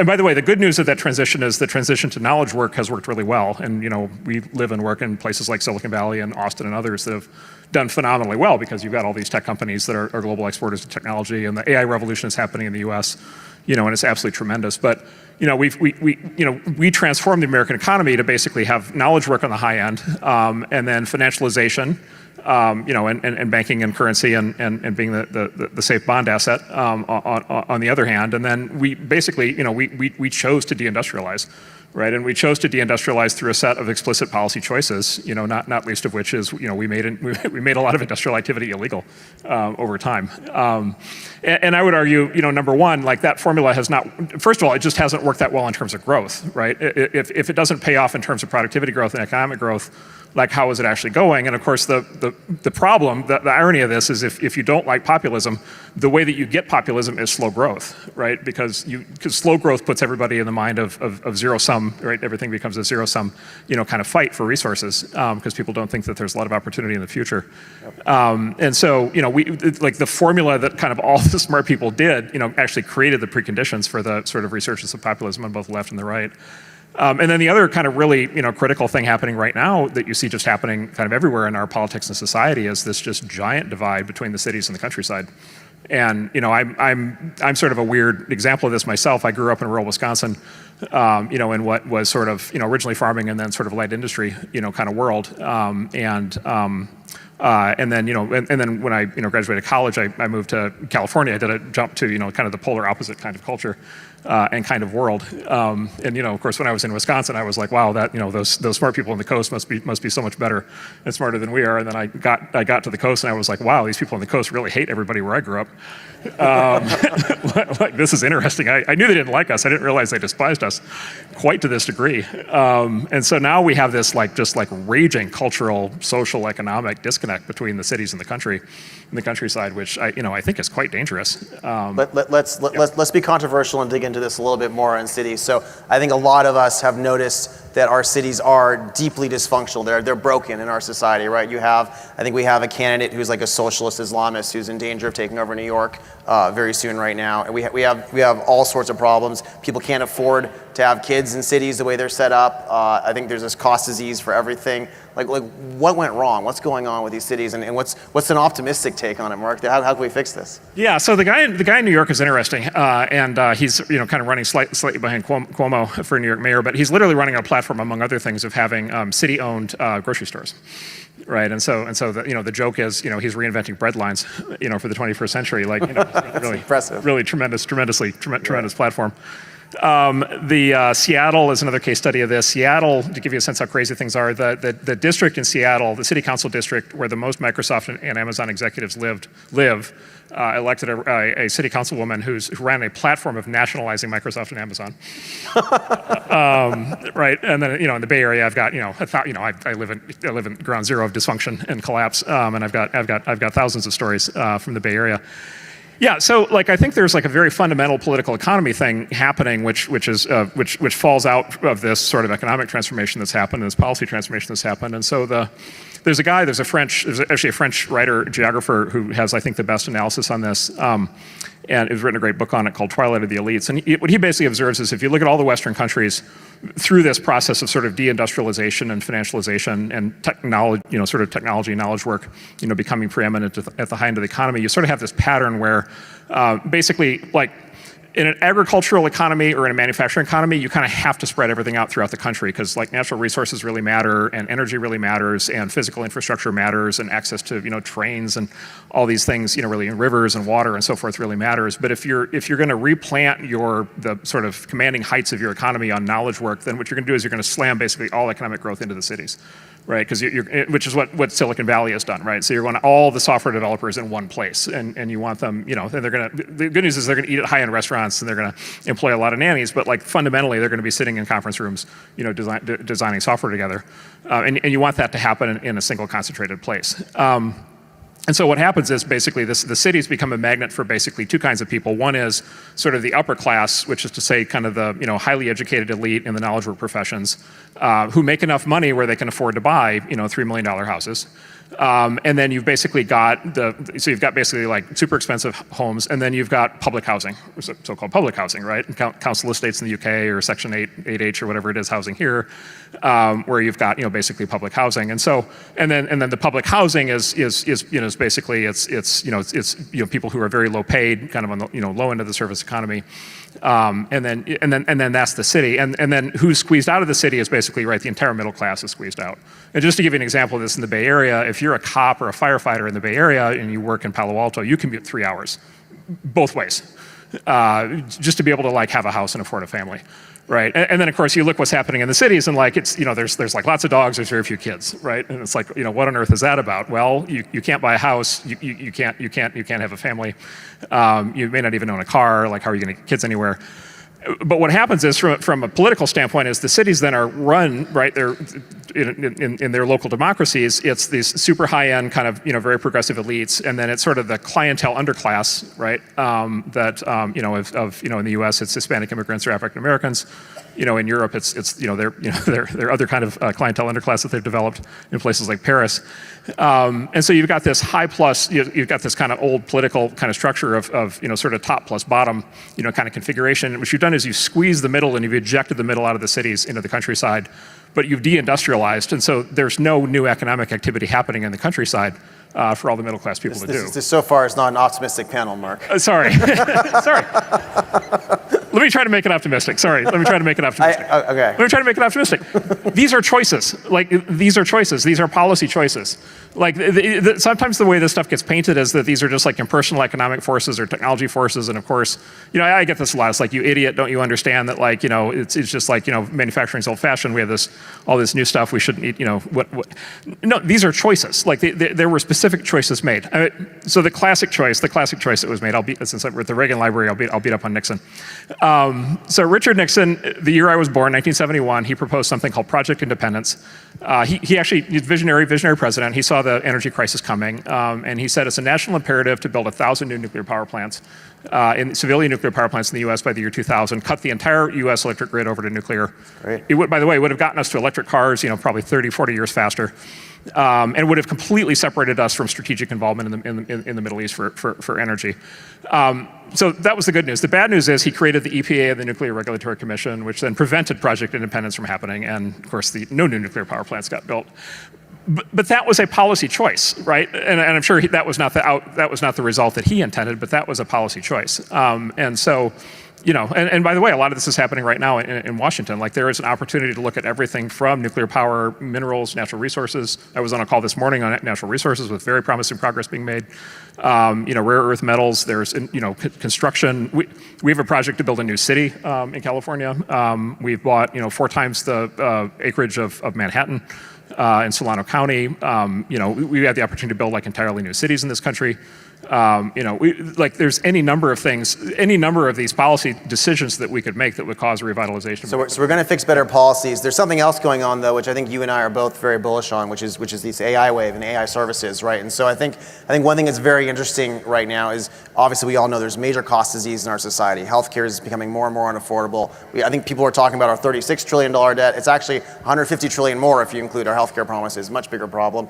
by the way, the good news of that transition is the transition to knowledge work has worked really well, and we live and work in places like Silicon Valley and Austin and others that have done phenomenally well because you've got all these tech companies that are global exporters of technology, and the AI revolution is happening in the U.S. and it's absolutely tremendous. But we transformed the American economy to basically have knowledge work on the high end, and then financialization, and banking and currency and being the safe bond asset on the other hand. And then we basically, we chose to deindustrialize. Right, and we chose to deindustrialize through a set of explicit policy choices, not least of which is, we made a lot of industrial activity illegal over time. And I would argue, number one, like that formula has not. First of all, it just hasn't worked that well in terms of growth, right? If it doesn't pay off in terms of productivity growth and economic growth, like how is it actually going? And of course, the problem, the irony of this is if you don't like populism, the way that you get populism is slow growth, right? Because slow growth puts everybody in the mind of zero sum, right? Everything becomes a zero sum, kind of fight for resources because people don't think that there's a lot of opportunity in the future. And so, we like the formula that kind of all the smart people did, actually created the preconditions for the sort of resurgence of populism on both the left and the right. And then the other kind of really, critical thing happening right now that you see just happening kind of everywhere in our politics and society is this just giant divide between the cities and the countryside. And I'm sort of a weird example of this myself. I grew up in rural Wisconsin, in what was sort of originally farming and then sort of light industry, kind of world. And then when I graduated college, I moved to California. I did a jump to kind of the polar opposite kind of culture and kind of world. And of course, when I was in Wisconsin, I was like, wow, that those smart people on the coast must be so much better and smarter than we are. And then I got to the coast and I was like, wow, these people on the coast really hate everybody where I grew up. Like this is interesting. I knew they didn't like us. I didn't realize they despised us quite to this degree. And so now we have this just raging cultural, social, economic disconnect between the cities and the countryside, which I think is quite dangerous. Let's be controversial and dig into this a little bit more on cities. So I think a lot of us have noticed that our cities are deeply dysfunctional. They're broken in our society, right? I think we have a candidate who's like a socialist Islamist who's in danger of taking over New York very soon right now. And we have all sorts of problems. People can't afford to have kids in cities the way they're set up. I think there's this cost disease for everything. Like what went wrong? What's going on with these cities? And what's an optimistic take on it, Mark? How can we fix this? Yeah, so the guy in New York is interesting, and he's kind of running slightly behind Cuomo for New York mayor, but he's literally running a platform, among other things, of having city-owned grocery stores. Right, and so the joke is he's reinventing bread lines for the 21st century, really impressive, really tremendous platform. Seattle is another case study of this. Seattle, to give you a sense how crazy things are, the district in Seattle, the city council district where the most Microsoft and Amazon executives live, elected a city councilwoman who ran a platform of nationalizing Microsoft and Amazon. Right, and then in the Bay Area, I've got I live in ground zero of dysfunction and collapse, and I've got thousands of stories from the Bay Area. Yeah, so I think there's a very fundamental political economy thing happening, which falls out of this sort of economic transformation that's happened, this policy transformation that's happened, and so there's actually a French writer, geographer who has, I think, the best analysis on this, and has written a great book on it called Twilight of the Elites. And what he basically observes is if you look at all the Western countries through this process of sort of deindustrialization and financialization and technology, sort of technology and knowledge work, becoming preeminent at the high end of the economy, you sort of have this pattern where basically in an agricultural economy or in a manufacturing economy, you kind of have to spread everything out throughout the country because natural resources really matter and energy really matters and physical infrastructure matters and access to trains and all these things really in rivers and water and so forth really matters. But if you're going to replant the sort of commanding heights of your economy on knowledge work, then what you're going to do is you're going to slam basically all economic growth into the cities. Right, because which is what Silicon Valley has done, right? So you're going all the software developers in one place, and you want them, and they're going to. The good news is they're going to eat at high-end restaurants, and they're going to employ a lot of nannies. But fundamentally, they're going to be sitting in conference rooms, designing software together, and you want that to happen in a single concentrated place. And so what happens is basically the cities become a magnet for basically two kinds of people. One is sort of the upper class, which is to say kind of the highly educated elite in the knowledge work professions who make enough money where they can afford to buy $3 million houses. And then you've basically got so you've got basically like super expensive homes, and then you've got public housing, so-called public housing, right? And council estates in the UK or Section 8H or whatever it is, housing here, where you've got basically public housing, and then the public housing is basically it's people who are very low paid, kind of on the low end of the service economy. And then that's the city, and then who's squeezed out of the city is basically the entire middle class is squeezed out. And just to give you an example of this in the Bay Area, if you're a cop or a firefighter in the Bay Area and you work in Palo Alto, you commute 3 hours, both ways, just to be able to have a house and afford a family. Right, and then of course you look what's happening in the cities, and it's there's lots of dogs, there's very few kids, right? And it's what on earth is that about? Well, you can't buy a house, you can't have a family, you may not even own a car. How are you going to get kids anywhere? But what happens is, from a political standpoint, is the cities then are run they're in their local democracies. It's these super high-end kind of very progressive elites, and then it's sort of the clientele underclass, right? In the U.S. it's Hispanic immigrants or African Americans. In Europe it's they're other kind of clientele underclass that they've developed in places like Paris. And so you've got this high plus, you've got this kind of old political kind of structure of sort of top plus bottom, kind of configuration. What you've done is you've squeezed the middle and you've ejected the middle out of the cities into the countryside, but you've deindustrialized, and so there's no new economic activity happening in the countryside for all the middle class people to do. This so far is not an optimistic panel, Mark. Sorry. Sorry. Let me try to make it optimistic. Sorry. Let me try to make it optimistic. Okay. Let me try to make it optimistic. These are choices. These are choices. These are policy choices. Sometimes the way this stuff gets painted is that these are just impersonal economic forces or technology forces. And of course, I get this a lot. It's you idiot, don't you understand that it's just manufacturing's old fashioned. We have all this new stuff. We shouldn't eat. No, these are choices. There were specific choices made. So the classic choice that was made. Since we're at the Reagan Library, I'll beat up on Nixon. So Richard Nixon, the year I was born, 1971, he proposed something called Project Independence. He's visionary president. He saw the energy crisis coming, and he said it's a national imperative to build 1,000 new nuclear power plants, civilian nuclear power plants in the U.S. by the year 2000, cut the entire U.S. electric grid over to nuclear. Great. It would, by the way, would have gotten us to electric cars, probably 30, 40 years faster, and would have completely separated us from strategic involvement in the Middle East for energy. So that was the good news. The bad news is he created the EPA and the Nuclear Regulatory Commission, which then prevented Project Independence from happening, and of course no new nuclear power plants got built. But that was a policy choice, right? And I'm sure that was not the result that he intended, but that was a policy choice. And so, and by the way, a lot of this is happening right now in Washington. There is an opportunity to look at everything from nuclear power, minerals, natural resources. I was on a call this morning on natural resources with very promising progress being made. Rare earth metals. There's construction. We have a project to build a new city in California. We've bought 4 times the acreage of Manhattan. In Solano County, we have the opportunity to build entirely new cities in this country. There's any number of things, any number of these policy decisions that we could make that would cause revitalization. So we're going to fix better policies. There's something else going on though, which I think you and I are both very bullish on, which is this AI wave and AI services, right? And so I think one thing that's very interesting right now is obviously we all know there's major cost disease in our society. Healthcare is becoming more and more unaffordable. I think people are talking about our $36 trillion debt. It's actually $150 trillion more if you include our healthcare promises. Much bigger problem.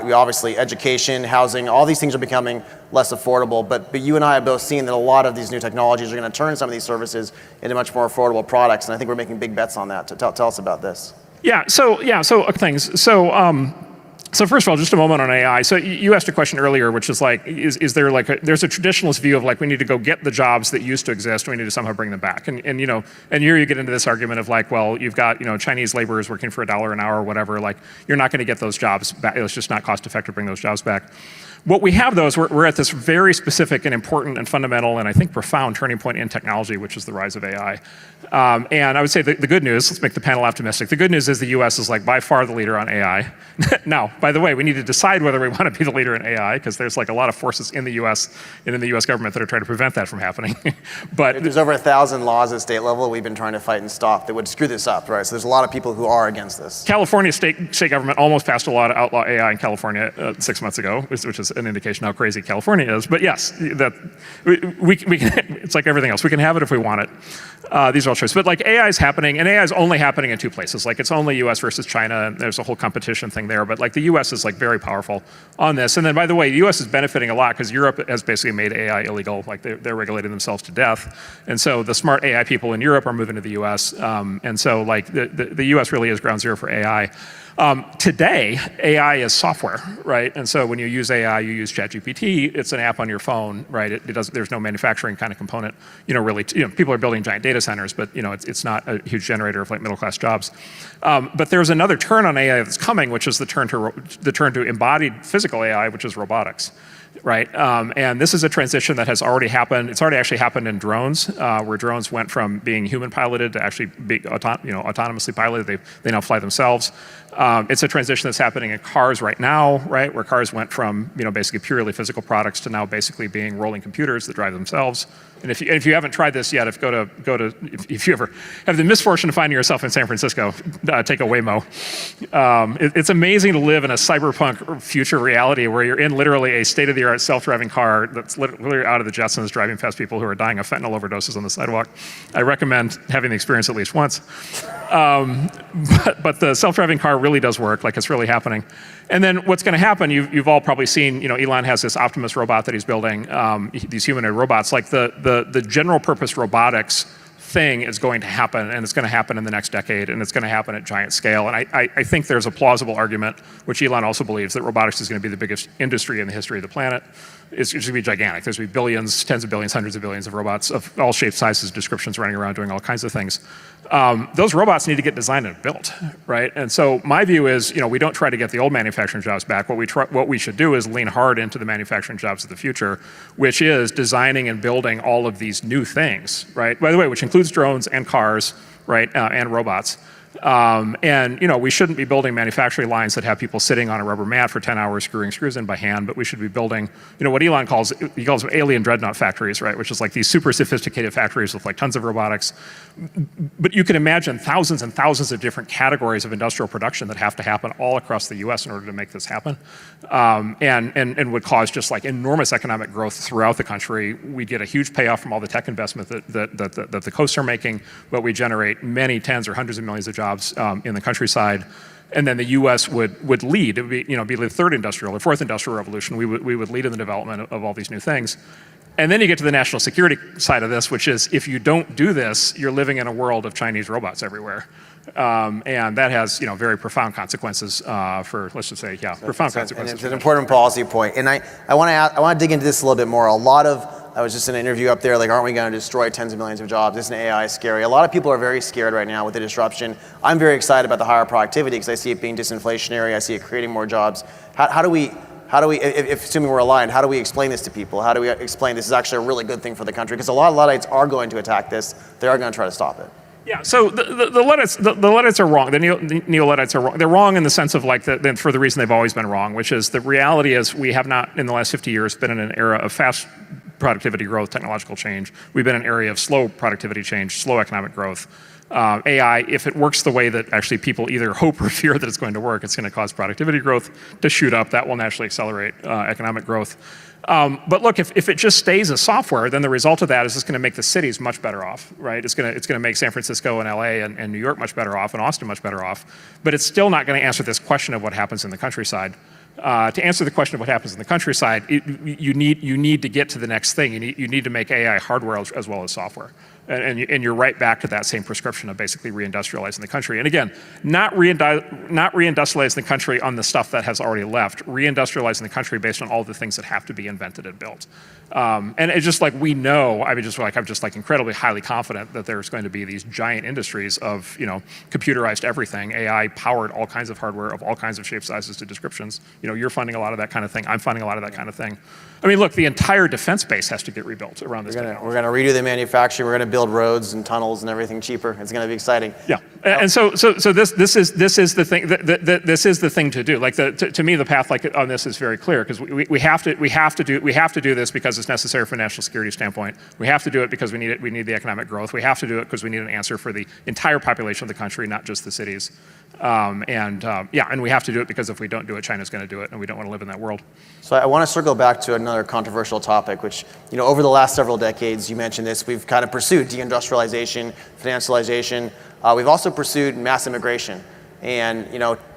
We obviously education, housing, all these things are becoming less affordable, but you and I have both seen that a lot of these new technologies are going to turn some of these services into much more affordable products, and I think we're making big bets on that. So tell us about this. So things. So first of all, just a moment on AI. So you asked a question earlier, which is is there there's a traditionalist view of we need to go get the jobs that used to exist, we need to somehow bring them back. And here you get into this argument of well, you've got Chinese laborers working for $1 an hour or whatever. You're not going to get those jobs back. It's just not cost effective to bring those jobs back. What we have though is we're at this very specific and important and fundamental and I think profound turning point in technology, which is the rise of AI. And I would say the good news, let's make the panel optimistic. The good news is the US is by far the leader on AI. Now, by the way, we need to decide whether we want to be the leader in AI because there's a lot of forces in the US and in the US government that are trying to prevent that from happening. But there's over 1,000 laws at state level we've been trying to fight and stop that would screw this up, right? So there's a lot of people who are against this. California state government almost passed a law to outlaw AI in California 6 months ago, which is is an indication how crazy California is. But yes, that we can, it's like everything else. We can have it if we want it. These are all choices. But like AI is happening, and AI is only happening in two places. Like it's only US versus China, and there's a whole competition thing there. But like the US is like very powerful on this. And then by the way, the US is benefiting a lot because Europe has basically made AI illegal. Like they're regulating themselves to death. And so the smart AI people in Europe are moving to the US. And so like the US really is ground zero for AI. Today, AI is software, right? And so when you use AI, you use ChatGPT. It's an app on your phone, right? It doesn't. There's no manufacturing kind of component, really. People are building giant data centers, but it's not a huge generator of like middle-class jobs. But there's another turn on AI that's coming, which is the turn to embodied physical AI, which is robotics. Right, and this is a transition that has already happened. It's already actually happened in drones, where drones went from being human piloted to actually being autonomously piloted. They now fly themselves. It's a transition that's happening in cars right now, right, where cars went from basically purely physical products to now basically being rolling computers that drive themselves. And if you haven't tried this yet, if you ever have the misfortune of finding yourself in San Francisco, take a Waymo. It's amazing to live in a cyberpunk future reality where you're in literally a state-of-the-art self-driving car that's literally out of the Jetsons, driving past people who are dying of fentanyl overdoses on the sidewalk. I recommend having the experience at least once. But the self-driving car really does work, like it's really happening. And then what's going to happen, you've all probably seen, Elon has this Optimus robot that he's building, these humanoid robots. Like the general purpose robotics thing is going to happen, and it's going to happen in the next decade, and it's going to happen at giant scale. And I think there's a plausible argument, which Elon also believes, that robotics is going to be the biggest industry in the history of the planet. It's going to be gigantic. There's going to be billions, tens of billions, hundreds of billions of robots of all shapes, sizes, descriptions running around doing all kinds of things. Those robots need to get designed and built, right? And so my view is, we don't try to get the old manufacturing jobs back. What we should do is lean hard into the manufacturing jobs of the future, which is designing and building all of these new things, right? By the way, which includes drones and cars, right, and robots. And we shouldn't be building manufacturing lines that have people sitting on a rubber mat for 10 hours screwing screws in by hand, but we should be building, what Elon calls alien dreadnought factories, right? Which is like these super sophisticated factories with like tons of robotics. But you can imagine thousands and thousands of different categories of industrial production that have to happen all across the US in order to make this happen. And would cause just like enormous economic growth throughout the country. We get a huge payoff from all the tech investment that the coasts are making, but we generate many tens or hundreds of millions of jobs in the countryside. And then the U.S. would lead. It would be the third industrial or fourth industrial revolution. We would lead in the development of all these new things. And then you get to the national security side of this, which is if you don't do this, you're living in a world of Chinese robots everywhere. And that has very profound consequences for, let's just say, profound consequences. And it's an important policy point. And I want to dig into this a little bit more. I was just in an interview up there, like, aren't we going to destroy tens of millions of jobs? Isn't AI scary? A lot of people are very scared right now with the disruption. I'm very excited about the higher productivity because I see it being disinflationary. I see it creating more jobs. How do we, if assuming we're aligned, how do we explain this to people? How do we explain this is actually a really good thing for the country? Because a lot of Luddites are going to attack this. They are going to try to stop it. Yeah, so the Luddites are wrong. The neo-Luddites are wrong. They're wrong in the sense of like for the reason they've always been wrong, which is the reality is we have not in the last 50 years been in an era of fast productivity growth, technological change. We've been in an area of slow productivity change, slow economic growth. AI, if it works the way that actually people either hope or fear that it's going to work, it's going to cause productivity growth to shoot up. That will naturally accelerate economic growth. But look, if it just stays as software, then the result of that is it's going to make the cities much better off, right? It's going to make San Francisco and LA and New York much better off and Austin much better off. But it's still not going to answer this question of what happens in the countryside. To answer the question of what happens in the countryside, you need to get to the next thing. You need to make AI hardware as well as software. And you're right back to that same prescription of basically reindustrializing the country. And again, not reindustrializing the country on the stuff that has already left, reindustrializing the country based on all the things that have to be invented and built. And it's just like we know, I'm just like incredibly highly confident that there's going to be these giant industries of computerized everything, AI powered all kinds of hardware of all kinds of shapes, sizes to descriptions. You're funding a lot of that kind of thing. I'm funding a lot of that kind of thing. I mean, look, the entire defense base has to get rebuilt around this. We're going to redo the manufacturing. We're going to build roads and tunnels and everything cheaper. It's going to be exciting. Yeah. And so this is the thing. This is the thing to do. Like to me, the path like on this is very clear because we have to do this because it's necessary from a national security standpoint. We have to do it because we need it. We need the economic growth. We have to do it because we need an answer for the entire population of the country, not just the cities. And we have to do it because if we don't do it, China's going to do it, and we don't want to live in that world. So I want to circle back to another controversial topic, which, over the last several decades, you mentioned this, we've kind of pursued deindustrialization, financialization. We've also pursued mass immigration. And,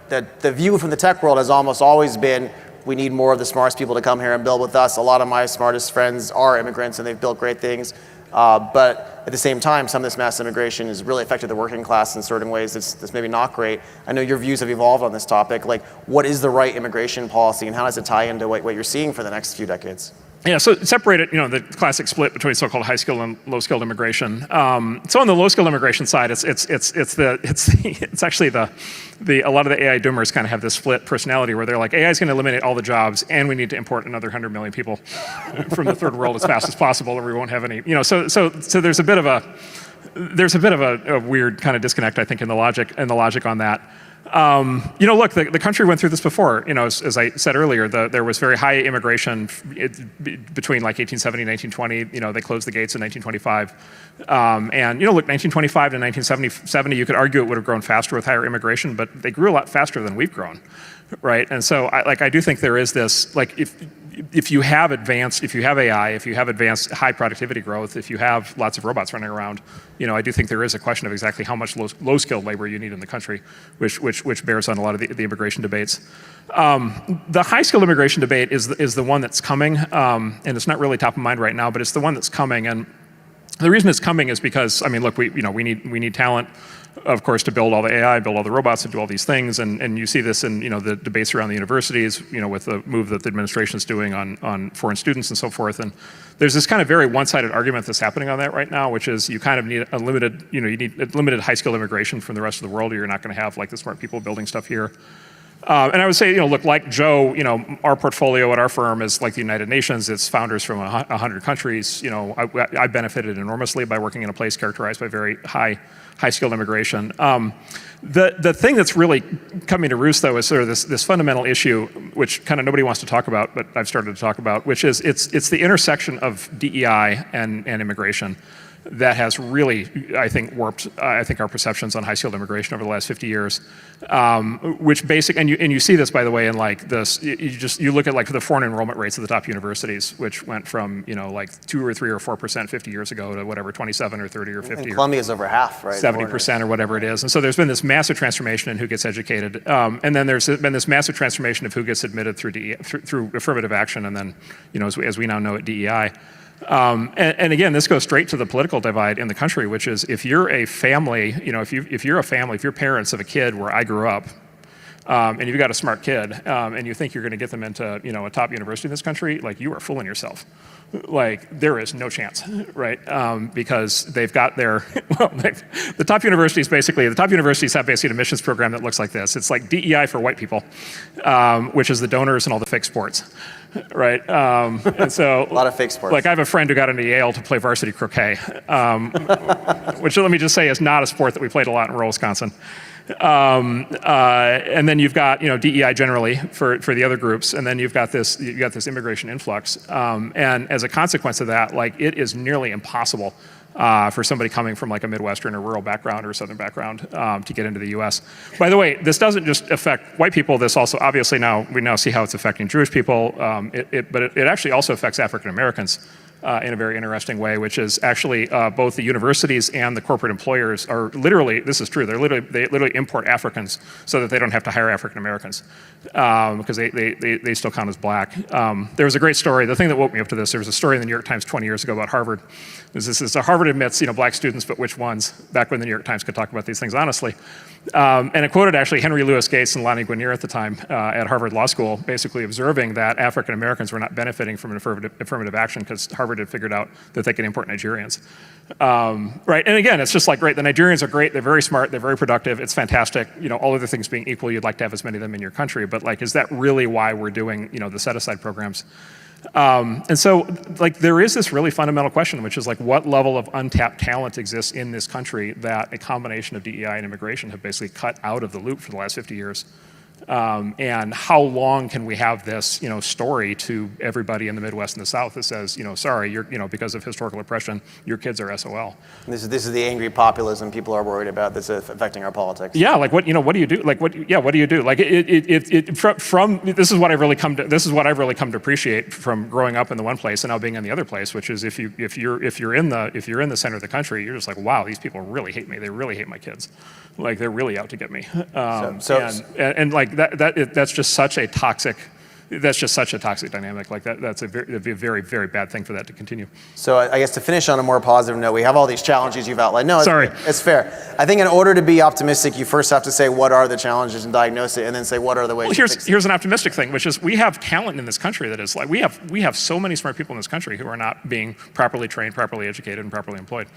the view from the tech world has almost always been, we need more of the smartest people to come here and build with us. A lot of my smartest friends are immigrants and they've built great things. But at the same time, some of this mass immigration has really affected the working class in certain ways that's maybe not great. I know your views have evolved on this topic. Like, what is the right immigration policy and how does it tie into what you're seeing for the next few decades? Yeah, so separated, the classic split between so-called high-skilled and low-skilled immigration. So on the low-skilled immigration side, it's actually a lot of the AI doomers kind of have this split personality where they're like, AI is going to eliminate all the jobs, and we need to import another 100 million people from the third world as fast as possible, or we won't have any. So there's a bit of a weird kind of disconnect, I think, in the logic on that. Look, the country went through this before. As I said earlier, there was very high immigration between like 1870 and 1920. They closed the gates in 1925. Look, 1925 to 1970, you could argue it would have grown faster with higher immigration, but they grew a lot faster than we've grown, right? And so, I do think there is this, like, if you have AI, if you have advanced high productivity growth, if you have lots of robots running around, I do think there is a question of exactly how much low-skilled labor you need in the country, which bears on a lot of the immigration debates. The high-skilled immigration debate is the one that's coming, and it's not really top of mind right now, but it's the one that's coming. And the reason it's coming is because, look, we need talent, of course, to build all the AI, build all the robots, to do all these things, and you see this in the debates around the universities, with the move that the administration is doing on foreign students and so forth. And there's this kind of very one-sided argument that's happening on that right now, which is you kind of need a limited, you need limited high-skilled immigration from the rest of the world, or you're not going to have like the smart people building stuff here. And I would say, look, like Joe, our portfolio at our firm is like the United Nations. It's founders from 100 countries. I benefited enormously by working in a place characterized by very high-skilled immigration. The thing that's really coming to roost, though, is sort of this fundamental issue, which kind of nobody wants to talk about, but I've started to talk about, which is it's the intersection of DEI and immigration that has really, I think, warped, our perceptions on high-skilled immigration over the last 50 years. Which and you see this, by the way, in like this, you look at like the foreign enrollment rates of the top universities, which went from, like 2 or 3 or 4% 50 years ago to whatever, 27 or 30 or 50. And Columbia's over half, right? 70% or whatever it is. And so there's been this massive transformation in who gets educated. And then there's been this massive transformation of who gets admitted through affirmative action, and then, as we now know at DEI. And again, this goes straight to the political divide in the country, which is if you're a family, if you're parents of a kid where I grew up, and you've got a smart kid, and you think you're going to get them into, a top university in this country, like, you are fooling yourself. Like, there is no chance, right? Because they've got the top universities have basically an admissions program that looks like this. It's like DEI for white people, which is the donors and all the fake sports, right? And so a lot of fake sports. Like, I have a friend who got into Yale to play varsity croquet, which, let me just say, is not a sport that we played a lot in rural Wisconsin. And then you've got DEI generally for the other groups, and then you've got this immigration influx, and as a consequence of that, like, it is nearly impossible for somebody coming from like a Midwestern or rural background or Southern background to get into the U.S. By the way, this doesn't just affect white people. This also, obviously, we now see how it's affecting Jewish people, but it actually also affects African Americans in a very interesting way, which is actually both the universities and the corporate employers are literally, this is true, they literally import Africans so that they don't have to hire African Americans because they still count as black. There was a great story, the thing that woke me up to this, there was a story in the New York Times 20 years ago about Harvard. This is Harvard admits black students, but which ones, back when the New York Times could talk about these things honestly. And it quoted actually Henry Louis Gates and Lonnie Guinier at the time at Harvard Law School, basically observing that African Americans were not benefiting from an affirmative action because Harvard had figured out that they could import Nigerians. Right, and again, it's just like, right, the Nigerians are great, they're very smart, they're very productive, it's fantastic. All other things being equal, you'd like to have as many of them in your country, but like, is that really why we're doing, the set-aside programs? And so, like, there is this really fundamental question, which is like, what level of untapped talent exists in this country that a combination of DEI and immigration have basically cut out of the loop for the last 50 years? And how long can we have this, story to everybody in the Midwest and the South that says, sorry, you're, because of historical oppression, your kids are SOL. This is the angry populism people are worried about that's affecting our politics. Yeah, like what do you do? Like what do you do? Like this is what I've really come to appreciate from growing up in the one place and now being in the other place, which is if you're in the center of the country, you're just like, wow, these people really hate me. They really hate my kids. Like they're really out to get me. And like that's just such a toxic dynamic. Like that'd be a very, very bad thing for that to continue. So I guess to finish on a more positive note, we have all these challenges you've outlined. No, sorry, it's fair. I think in order to be optimistic, you first have to say what are the challenges and diagnose it, and then say what are the ways. Well, here's an optimistic thing, which is we have talent in this country that is like we have so many smart people in this country who are not being properly trained, properly educated, and properly employed.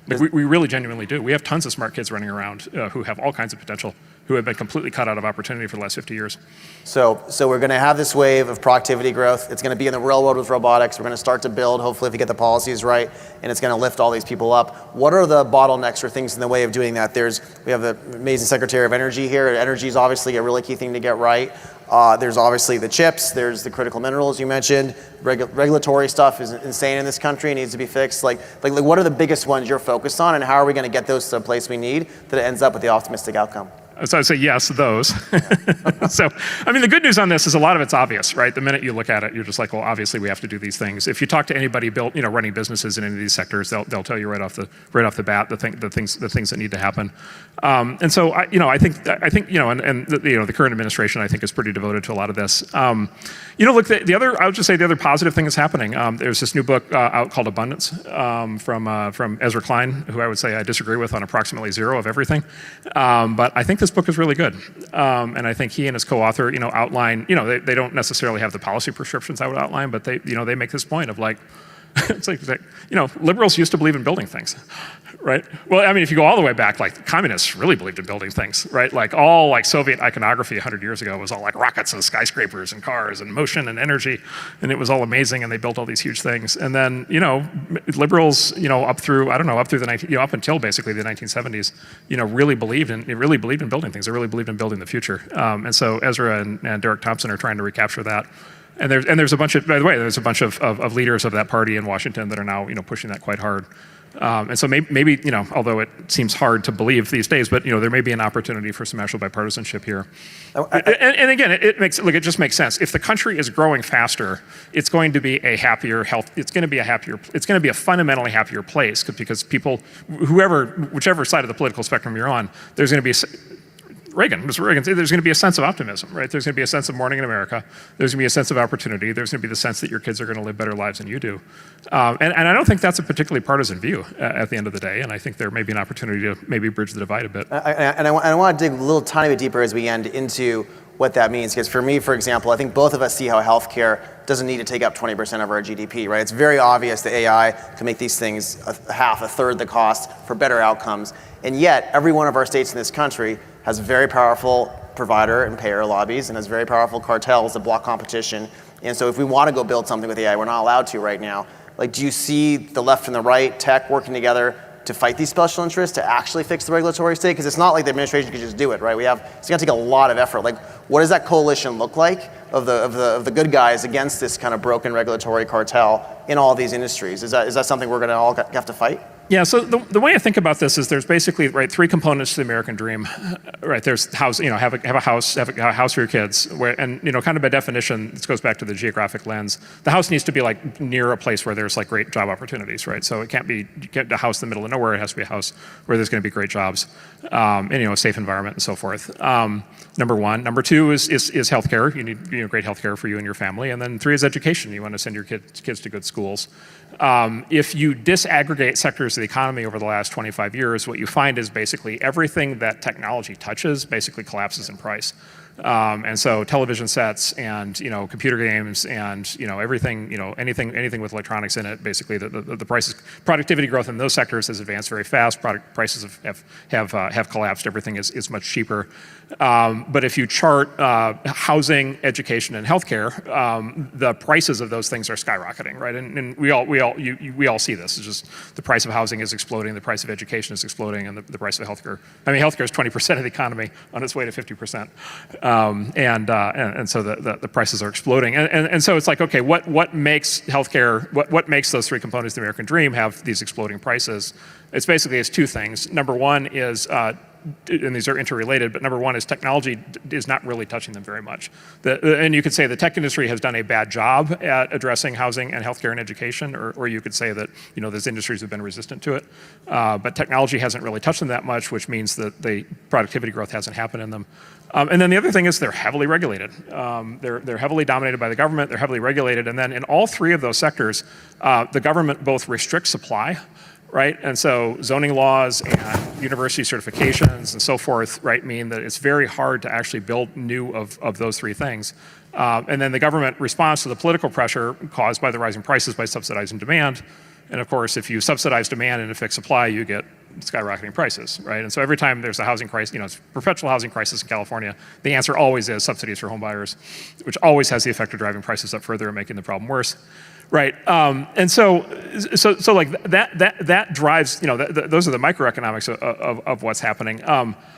Like we really genuinely do. We have tons of smart kids running around who have all kinds of potential, who have been completely cut out of opportunity for the last 50 years. So we're going to have this wave of productivity growth. It's going to be in the real world with robotics. We're going to start to build, hopefully, if we get the policies right, and it's going to lift all these people up. What are the bottlenecks or things in the way of doing that? We have the amazing Secretary of Energy here. Energy is obviously a really key thing to get right. There's obviously the chips. There's the critical minerals you mentioned. Regulatory stuff is insane in this country. It needs to be fixed. Like what are the biggest ones you're focused on, and how are we going to get those to a place we need that it ends up with the optimistic outcome? So I'd say yes, those. So, I mean, the good news on this is a lot of it's obvious, right? The minute you look at it, you're just like, well, obviously we have to do these things. If you talk to anybody running businesses in any of these sectors, they'll tell you right off the bat the things that need to happen. And so, I think the current administration, I think, is pretty devoted to a lot of this. Look, I would just say the other positive thing that's happening. There's this new book out called Abundance from Ezra Klein, who I would say I disagree with on approximately zero of everything. But I think this book is really good. And I think he and his co-author, outline, they don't necessarily have the policy prescriptions I would outline, but they make this point of like, it's like, liberals used to believe in building things, right? Well, I mean, if you go all the way back, like communists really believed in building things, right? Like all like Soviet iconography 100 years ago was all like rockets and skyscrapers and cars and motion and energy, and it was all amazing, and they built all these huge things. And then, liberals, up until basically the 1970s, really believed in building things. They really believed in building the future. And so Ezra and Derek Thompson are trying to recapture that. And there's a bunch of, by the way, there's a bunch of leaders of that party in Washington that are now, pushing that quite hard. And so maybe, although it seems hard to believe these days, but, there may be an opportunity for some actual bipartisanship here. And again, it just makes sense. If the country is growing faster, it's going to be a fundamentally happier place because people, whichever side of the political spectrum you're on, there's going to be Mr. Reagan, there's going to be a sense of optimism, right? There's going to be a sense of morning in America. There's going to be a sense of opportunity. There's going to be the sense that your kids are going to live better lives than you do. And I don't think that's a particularly partisan view at the end of the day. And I think there may be an opportunity to maybe bridge the divide a bit. I want to dig a little tiny bit deeper as we end into what that means. Because for me, for example, I think both of us see how healthcare doesn't need to take up 20% of our GDP, right? It's very obvious that AI can make these things a third the cost for better outcomes. And yet, every one of our states in this country has very powerful provider and payer lobbies and has very powerful cartels that block competition. And so if we want to go build something with AI, we're not allowed to right now. Like, do you see the left and the right, tech working together to fight these special interests, to actually fix the regulatory state? Because it's not like the administration could just do it, right? It's going to take a lot of effort. Like, what does that coalition look like of the good guys against this kind of broken regulatory cartel in all these industries? Is that something we're going to all have to fight? Yeah, so the way I think about this is there's basically three components to the American dream, right? There's house, have a house for your kids, and kind of by definition, this goes back to the geographic lens. The house needs to be like near a place where there's like great job opportunities, right? So it can't be a house in the middle of nowhere. It has to be a house where there's going to be great jobs, and a safe environment and so forth. Number one. Number two is healthcare. You need great healthcare for you and your family, and then three is education. You want to send your kids to good schools. If you disaggregate sectors of the economy over the last 25 years, what you find is basically everything that technology touches basically collapses in price. And so television sets and computer games and everything anything with electronics in it, basically the prices, productivity growth in those sectors has advanced very fast. Product prices have collapsed. Everything is much cheaper. But if you chart housing, education, and healthcare, the prices of those things are skyrocketing, right? And we all see this. It's just the price of housing is exploding, the price of education is exploding, and the price of healthcare. I mean, healthcare is 20% of the economy on its way to 50%, and so the prices are exploding. And so it's like, okay, what makes healthcare? What makes those three components of the American dream have these exploding prices? It's two things. Number one is and these are interrelated, but number one is technology is not really touching them very much. And you could say the tech industry has done a bad job at addressing housing and healthcare and education, or you could say that those industries have been resistant to it. But technology hasn't really touched them that much, which means that the productivity growth hasn't happened in them. And then the other thing is they're heavily regulated. They're heavily dominated by the government, they're heavily regulated, and then in all three of those sectors, the government both restricts supply, right? And so zoning laws and university certifications and so forth, right, mean that it's very hard to actually build new of those three things. And then the government responds to the political pressure caused by the rising prices by subsidizing demand. And of course, if you subsidize demand and a fixed supply, you get skyrocketing prices, right? And so every time there's a housing crisis, it's a perpetual housing crisis in California, the answer always is subsidies for home buyers, which always has the effect of driving prices up further and making the problem worse. Right, and so like that drives, those are the microeconomics of what's happening.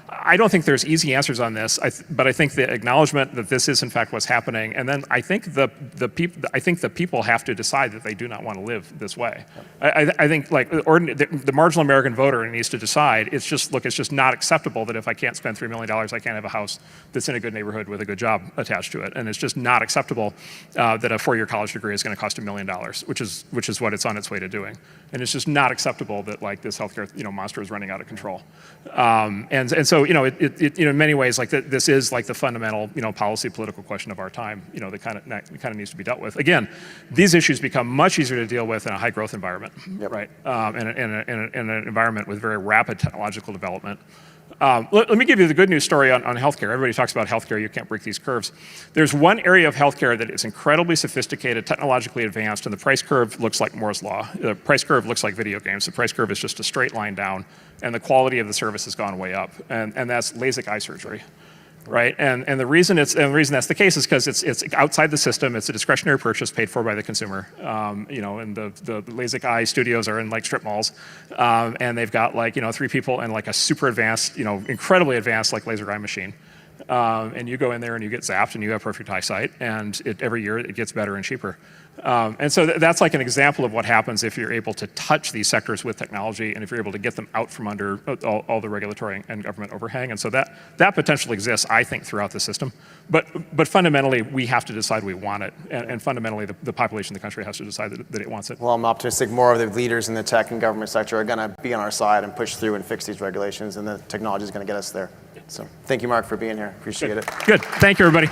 I don't think there's easy answers on this, but I think the acknowledgement that this is in fact what's happening, and then I think the people have to decide that they do not want to live this way. I think like the marginal American voter needs to decide. It's just not acceptable that if I can't spend $3 million, I can't have a house that's in a good neighborhood with a good job attached to it, and it's just not acceptable that a 4-year college degree is going to cost $1 million, which is what it's on its way to doing, and it's just not acceptable that like this healthcare monster is running out of control, and so it in many ways like this is like the fundamental policy political question of our time, that kind of needs to be dealt with. Again, these issues become much easier to deal with in a high growth environment, right? In an environment with very rapid technological development. Let me give you the good news story on healthcare. Everybody talks about healthcare. You can't break these curves. There's one area of healthcare that is incredibly sophisticated, technologically advanced, and the price curve looks like Moore's law. The price curve looks like video games. The price curve is just a straight line down, and the quality of the service has gone way up. And that's LASIK eye surgery. Right, and the reason that's the case is because it's outside the system. It's a discretionary purchase paid for by the consumer. And the LASIK eye studios are in like strip malls, and they've got like 3 people and like a super advanced, incredibly advanced like laser eye machine. And you go in there and you get zapped and you have perfect eyesight, and every year it gets better and cheaper. And so that's like an example of what happens if you're able to touch these sectors with technology, and if you're able to get them out from under all the regulatory and government overhang. And so that potential exists, I think, throughout the system. But fundamentally, we have to decide we want it, and fundamentally, the population of the country has to decide that it wants it. Well, I'm optimistic more of the leaders in the tech and government sector are going to be on our side and push through and fix these regulations, and the technology is going to get us there. So thank you, Mark, for being here. Appreciate it. Good. Thank you, everybody.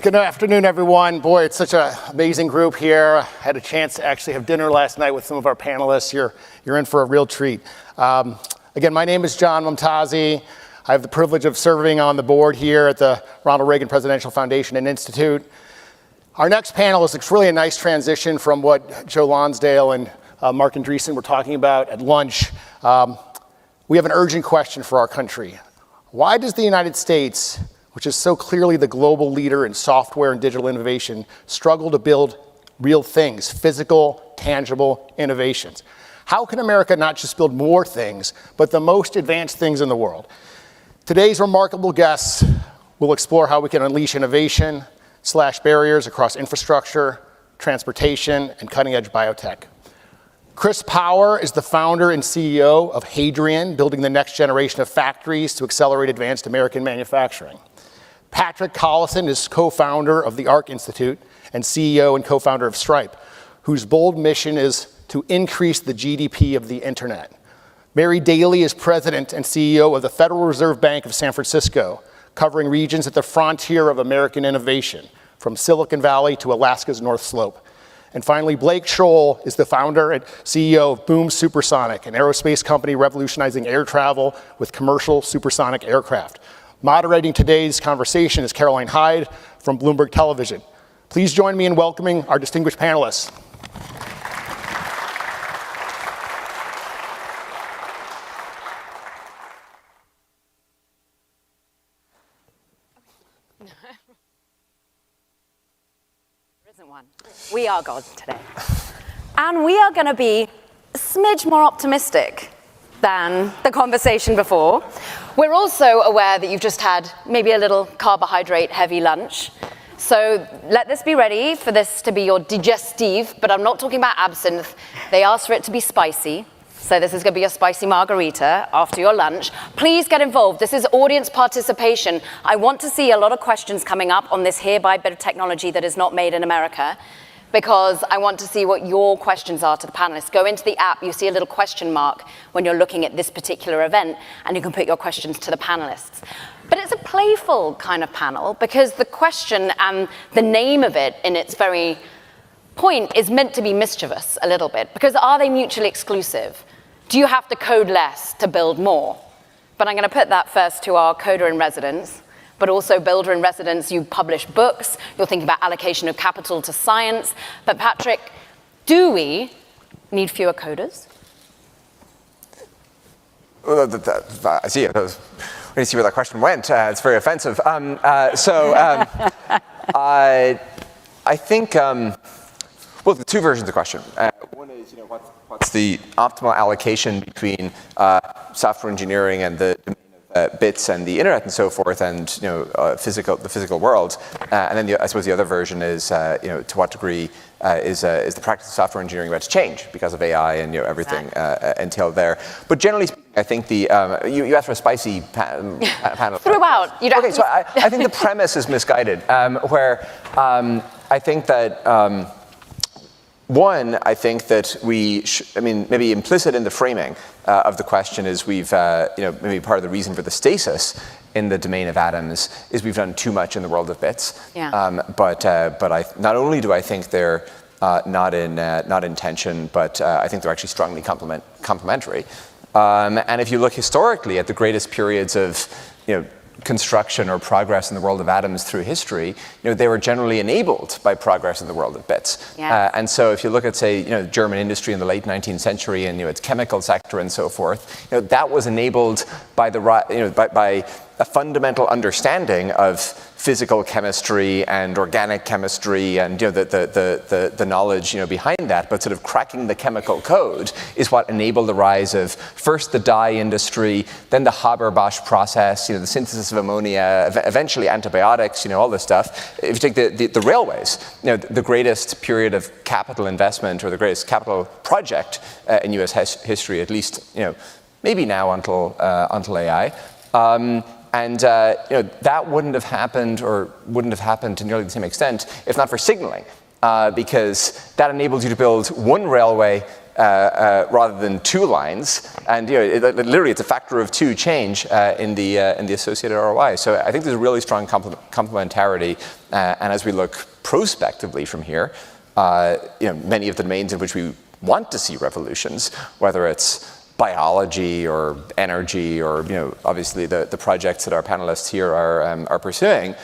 Good afternoon, everyone. Boy, it's such an amazing group here. I had a chance to actually have dinner last night with some of our panelists. You're in for a real treat. Again, my name is John Mumtazi. I have the privilege of serving on the board here at the Ronald Reagan Presidential Foundation and Institute. Our next panel is really a nice transition from what Joe Lonsdale and Mark Andreessen were talking about at lunch. We have an urgent question for our country. Why does the United States, which is so clearly the global leader in software and digital innovation, struggle to build real things, physical, tangible innovations? How can America not just build more things, but the most advanced things in the world? Today's remarkable guests will explore how we can unleash innovation, slash barriers across infrastructure, transportation, and cutting-edge biotech. Chris Power is the founder and CEO of Hadrian, building the next generation of factories to accelerate advanced American manufacturing. Patrick Collison is co-founder of the ARC Institute and CEO and co-founder of Stripe, whose bold mission is to increase the GDP of the internet. Mary Daly is president and CEO of the Federal Reserve Bank of San Francisco, covering regions at the frontier of American innovation, from Silicon Valley to Alaska's North Slope. And finally, Blake Scholl is the founder and CEO of Boom Supersonic, an aerospace company revolutionizing air travel with commercial supersonic aircraft. Moderating today's conversation is Caroline Hyde from Bloomberg Television. Please join me in welcoming our distinguished panelists. We are God today. And we are going to be a smidge more optimistic than the conversation before. We're also aware that you've just had maybe a little carbohydrate-heavy lunch. So let this be ready for this to be your digestive, but I'm not talking about absinthe. They asked for it to be spicy. So this is going to be a spicy margarita after your lunch. Please get involved. This is audience participation. I want to see a lot of questions coming up on this hereby bit of technology that is not made in America, because I want to see what your questions are to the panelists. Go into the app, you see a little question mark when you're looking at this particular event, and you can put your questions to the panelists. But it's a playful kind of panel, because the question and the name of it in its very point is meant to be mischievous a little bit, because are they mutually exclusive? Do you have to code less to build more? But I'm going to put that first to our coder in residence, but also builder in residence. You publish books, you're thinking about allocation of capital to science. But Patrick, do we need fewer coders? I see it. We need to see where that question went. It's very offensive. I think, well, the two versions of the question. One is, what's the optimal allocation between software engineering and the bits and the internet and so forth, and the physical world, and then I suppose the other version is to what degree is the practice of software engineering about to change because of AI and everything entailed there. But generally speaking, I think you asked for a spicy panel. Throughout. Okay, so I think the premise is misguided, where I think that. One, I think that maybe implicit in the framing of the question is maybe part of the reason for the stasis in the domain of atoms is we've done too much in the world of bits. Yeah. But not only do I think they're not in tension, but I think they're actually strongly complementary. And if you look historically at the greatest periods of construction or progress in the world of atoms through history, they were generally enabled by progress in the world of bits. Yeah. And so if you look at, say, German industry in the late 19th century and its chemical sector and so forth, that was enabled by by a fundamental understanding of physical chemistry and organic chemistry and the knowledge behind that, but sort of cracking the chemical code is what enabled the rise of first the dye industry, then the Haber-Bosch process, the synthesis of ammonia, eventually antibiotics, all this stuff. If you take the railways, the greatest period of capital investment or the greatest capital project in U.S. history, at least maybe now until AI. And that wouldn't have happened to nearly the same extent if not for signaling, because that enables you to build one railway rather than 2 lines. And literally, it's a factor of 2 change in the associated ROI. So I think there's a really strong complementarity. And as we look prospectively from here, many of the domains in which we want to see revolutions, whether it's biology or energy or obviously the projects that our panelists here are pursuing,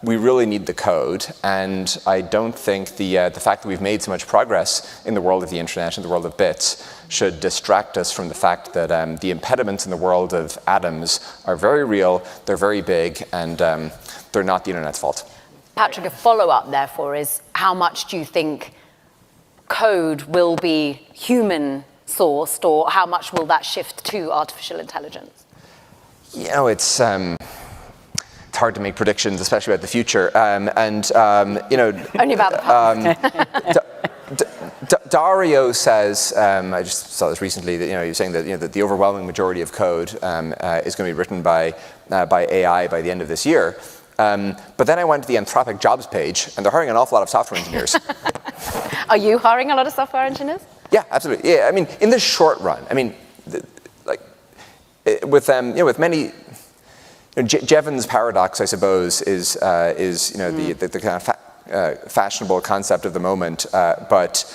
we really need the code. And I don't think the fact that we've made so much progress in the world of the internet and the world of bits should distract us from the fact that the impediments in the world of atoms are very real, they're very big, and they're not the internet's fault. Patrick, a follow-up therefore is, how much do you think code will be human sourced, or how much will that shift to artificial intelligence? It's hard to make predictions, especially about the future. Only about the past. Dario says, I just saw this recently, that you're saying that the overwhelming majority of code is going to be written by AI by the end of this year. But then I went to the Anthropic jobs page, and they're hiring an awful lot of software engineers. Are you hiring a lot of software engineers? Yeah, absolutely. Yeah, I mean, in the short run, I mean, with many, Jevons paradox, I suppose, is the kind of fashionable concept of the moment. But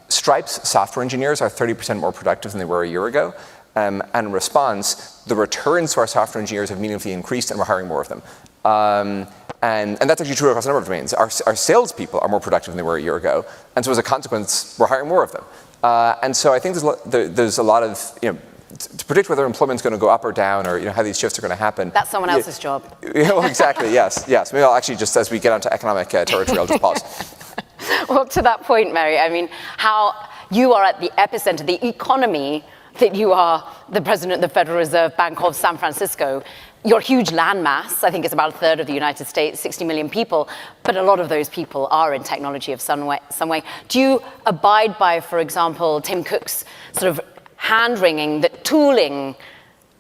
Stripe's software engineers are 30% more productive than they were a year ago. And in response, the returns to our software engineers have meaningfully increased, and we're hiring more of them. And that's actually true across a number of domains. Our salespeople are more productive than they were a year ago, and so as a consequence, we're hiring more of them. And so I think there's a lot of, to predict whether employment's going to go up or down, or how these shifts are going to happen. That's someone else's job. Well, exactly. Yes. Maybe I'll actually, just as we get onto economic territory, I'll just pause. Well, to that point, Mary, I mean, how you are at the epicenter, the economy that you are the president of the Federal Reserve Bank of San Francisco. Your huge landmass, I think it's about a third of the United States, 60 million people, but a lot of those people are in technology of some way. Do you abide by, for example, Tim Cook's sort of hand-wringing that tooling,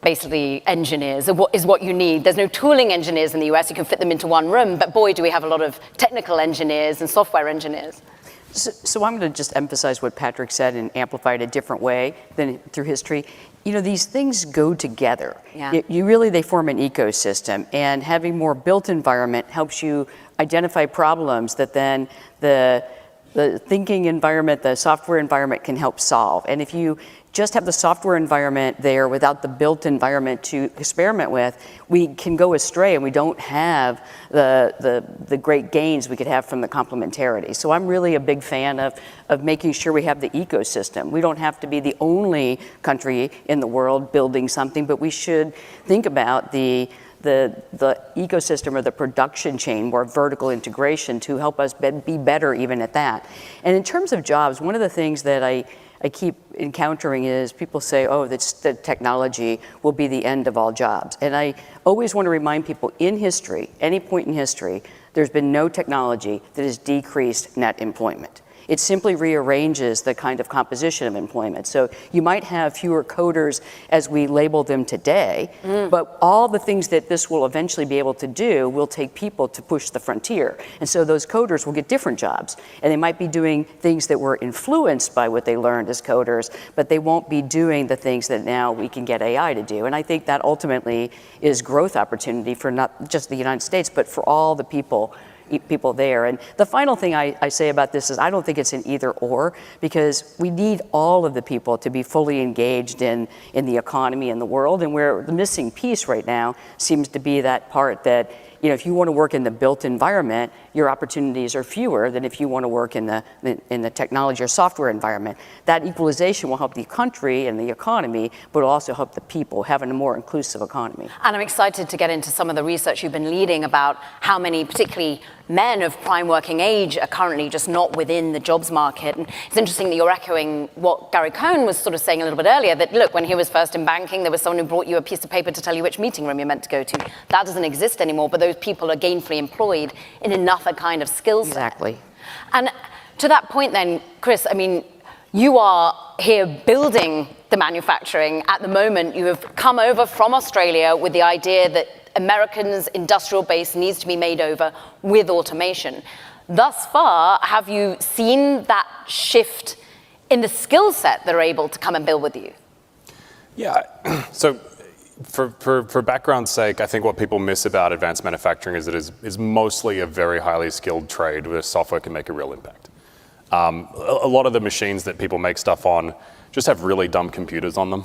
basically engineers, is what you need? There's no tooling engineers in the US, you can fit them into one room, but boy, do we have a lot of technical engineers and software engineers. So I'm going to just emphasize what Patrick said and amplify it a different way than through history. These things go together. Yeah. They form an ecosystem, and having more built environment helps you identify problems that then the thinking environment, the software environment can help solve. And if you just have the software environment there without the built environment to experiment with, we can go astray, and we don't have the great gains we could have from the complementarity. So I'm really a big fan of making sure we have the ecosystem. We don't have to be the only country in the world building something, but we should think about the ecosystem or the production chain, more vertical integration, to help us be better even at that. And in terms of jobs, one of the things that I keep encountering is people say, oh, the technology will be the end of all jobs. And I always want to remind people, in history, any point in history, there's been no technology that has decreased net employment. It simply rearranges the kind of composition of employment. So you might have fewer coders as we label them today, but all the things that this will eventually be able to do will take people to push the frontier. And so those coders will get different jobs. And they might be doing things that were influenced by what they learned as coders, but they won't be doing the things that now we can get AI to do. And I think that ultimately is growth opportunity for not just the United States, but for all the people there. And the final thing I say about this is I don't think it's an either or, because we need all of the people to be fully engaged in the economy and the world. And where the missing piece right now seems to be that part that, if you want to work in the built environment, your opportunities are fewer than if you want to work in the technology or software environment. That equalization will help the country and the economy, but will also help the people having a more inclusive economy. And I'm excited to get into some of the research you've been leading about how many, particularly men of prime working age, are currently just not within the jobs market. And it's interesting that you're echoing what Gary Cohn was sort of saying a little bit earlier, that look, when he was first in banking, there was someone who brought you a piece of paper to tell you which meeting room you're meant to go to. That doesn't exist anymore, but those people are gainfully employed in another kind of skill set. Exactly. And to that point then, Chris, I mean, you are here building the manufacturing at the moment. You have come over from Australia with the idea that Americans' industrial base needs to be made over with automation. Thus far, have you seen that shift in the skill set that are able to come and build with you? Yeah, so for background's sake, I think what people miss about advanced manufacturing is that it is mostly a very highly skilled trade where software can make a real impact. A lot of the machines that people make stuff on just have really dumb computers on them,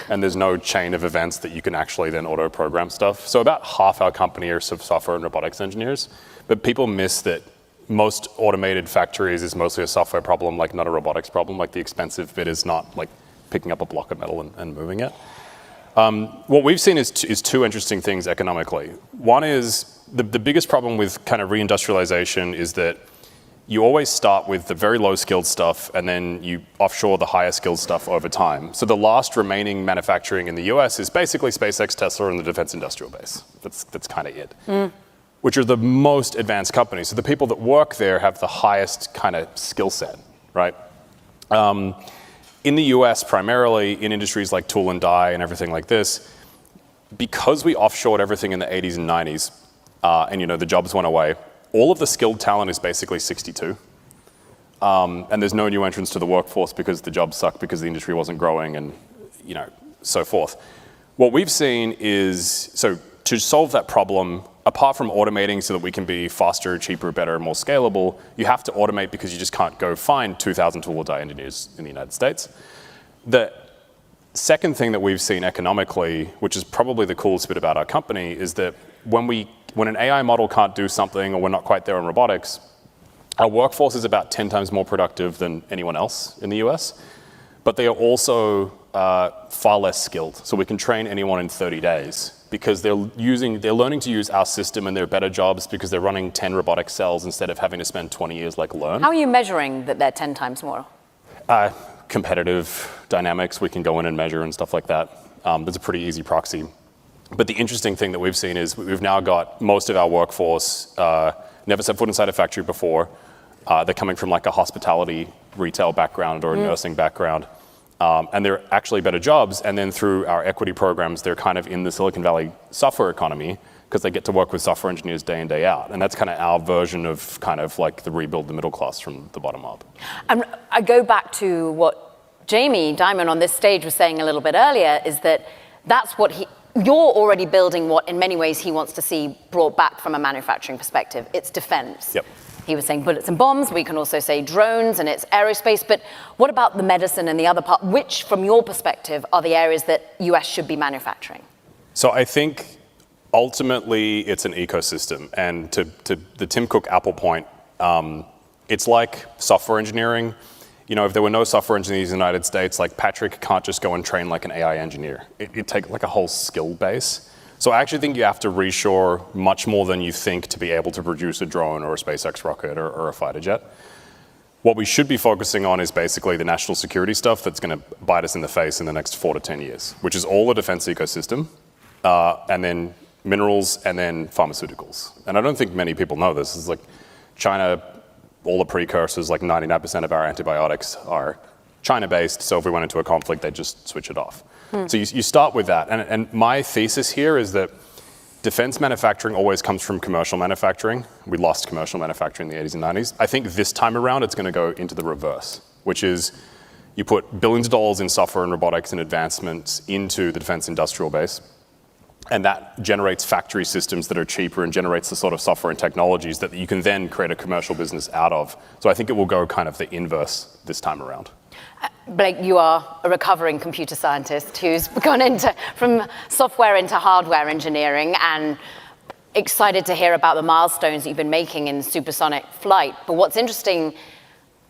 and there's no chain of events that you can actually then auto-program stuff. So about half our company are software and robotics engineers, but people miss that most automated factories is mostly a software problem, like not a robotics problem. Like the expensive bit is not like picking up a block of metal and moving it. What we've seen is two interesting things economically. One is the biggest problem with kind of reindustrialization is that you always start with the very low skilled stuff and then you offshore the higher skilled stuff over time. So the last remaining manufacturing in the US is basically SpaceX, Tesla, and the defense industrial base. That's kind of it. Which are the most advanced companies. So the people that work there have the highest kind of skill set, right? In the US, primarily in industries like tool and die and everything like this, because we offshored everything in the 80s and 90s, and the jobs went away, all of the skilled talent is basically 62. And there's no new entrants to the workforce because the jobs suck because the industry wasn't growing and so forth. What we've seen is, so to solve that problem, apart from automating so that we can be faster, cheaper, better, more scalable, you have to automate because you just can't go find 2,000 tool or die engineers in the United States. The second thing that we've seen economically, which is probably the coolest bit about our company, is that when an AI model can't do something or we're not quite there on robotics, our workforce is about 10 times more productive than anyone else in the US, but they are also far less skilled. So we can train anyone in 30 days because they're learning to use our system and they're better jobs because they're running 10 robotic cells instead of having to spend 20 years learn. How are you measuring that they're 10 times more? Competitive dynamics, we can go in and measure and stuff like that. There's a pretty easy proxy. But the interesting thing that we've seen is we've now got most of our workforce never set foot inside a factory before. They're coming from like a hospitality retail background or a nursing background. And they're actually better jobs. And then through our equity programs, they're kind of in the Silicon Valley software economy because they get to work with software engineers day in, day out. And that's kind of our version of kind of like the rebuild the middle class from the bottom up. And I go back to what Jamie Dimon on this stage was saying a little bit earlier, is that that's what you're already building what in many ways he wants to see brought back from a manufacturing perspective. It's defense. Yep. He was saying bullets and bombs. We can also say drones and it's aerospace. But what about the medicine and the other part? Which, from your perspective, are the areas that US should be manufacturing? So I think ultimately it's an ecosystem. And to the Tim Cook Apple point, it's like software engineering. If there were no software engineers in the United States, like Patrick can't just go and train like an AI engineer. It'd take like a whole skill base. So I actually think you have to reshore much more than you think to be able to produce a drone or a SpaceX rocket or a fighter jet. What we should be focusing on is basically the national security stuff that's going to bite us in the face in the next 4 to 10 years, which is all the defense ecosystem, and then minerals, and then pharmaceuticals. And I don't think many people know this. It's like China, all the precursors, like 99% of our antibiotics are China-based, so if we went into a conflict, they'd just switch it off. So you start with that. And my thesis here is that defense manufacturing always comes from commercial manufacturing. We lost commercial manufacturing in the 80s and 90s. I think this time around, it's going to go into the reverse, which is you put billions of dollars in software and robotics and advancements into the defense industrial base, and that generates factory systems that are cheaper and generates the sort of software and technologies that you can then create a commercial business out of. So I think it will go kind of the inverse this time around. Blake, you are a recovering computer scientist who's gone from software into hardware engineering, and excited to hear about the milestones that you've been making in supersonic flight. But what's interesting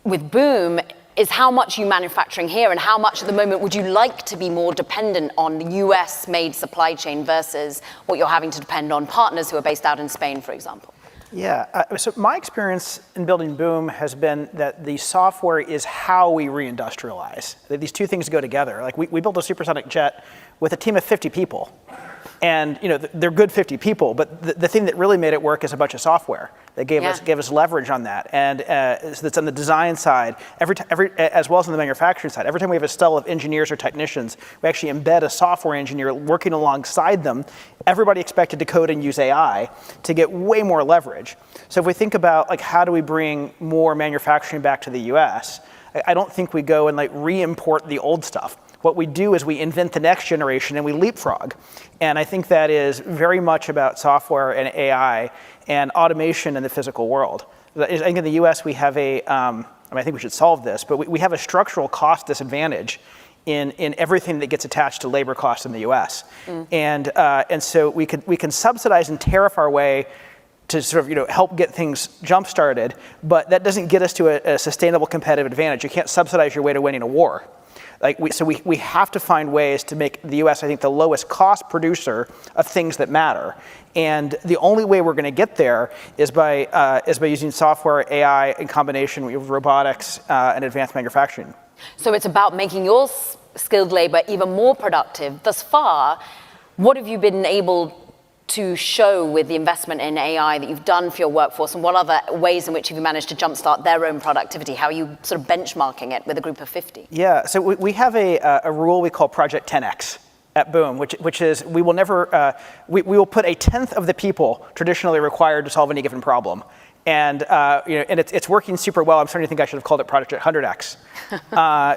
with Boom is how much you manufacturing here and how much at the moment would you like to be more dependent on the US-made supply chain versus what you're having to depend on partners who are based out in Spain, for example? Yeah, so my experience in building Boom has been that the software is how we reindustrialize. These two things go together. Like we built a supersonic jet with a team of 50 people. And they're good 50 people, but the thing that really made it work is a bunch of software that gave us leverage on that. And so that's on the design side, as well as on the manufacturing side. Every time we have a cell of engineers or technicians, we actually embed a software engineer working alongside them. Everybody expected to code and use AI to get way more leverage. So if we think about how do we bring more manufacturing back to the US, I don't think we go and like re-import the old stuff. What we do is we invent the next generation and we leapfrog. And I think that is very much about software and AI and automation in the physical world. I think in the US we have I think we should solve this, but we have a structural cost disadvantage in everything that gets attached to labor costs in the US. And so we can subsidize and tariff our way to sort of help get things jump started, but that doesn't get us to a sustainable competitive advantage. You can't subsidize your way to winning a war. So we have to find ways to make the US, I think, the lowest cost producer of things that matter. And the only way we're going to get there is by using software, AI, in combination with robotics and advanced manufacturing. So it's about making your skilled labor even more productive. Thus far, what have you been able to show with the investment in AI that you've done for your workforce, and what other ways in which have you managed to jumpstart their own productivity? How are you sort of benchmarking it with a group of 50? Yeah, so we have a rule we call Project 10X at Boom, which is we will never, we will put a tenth of the people traditionally required to solve any given problem. And and it's working super well. I'm starting to think I should have called it Project 100X.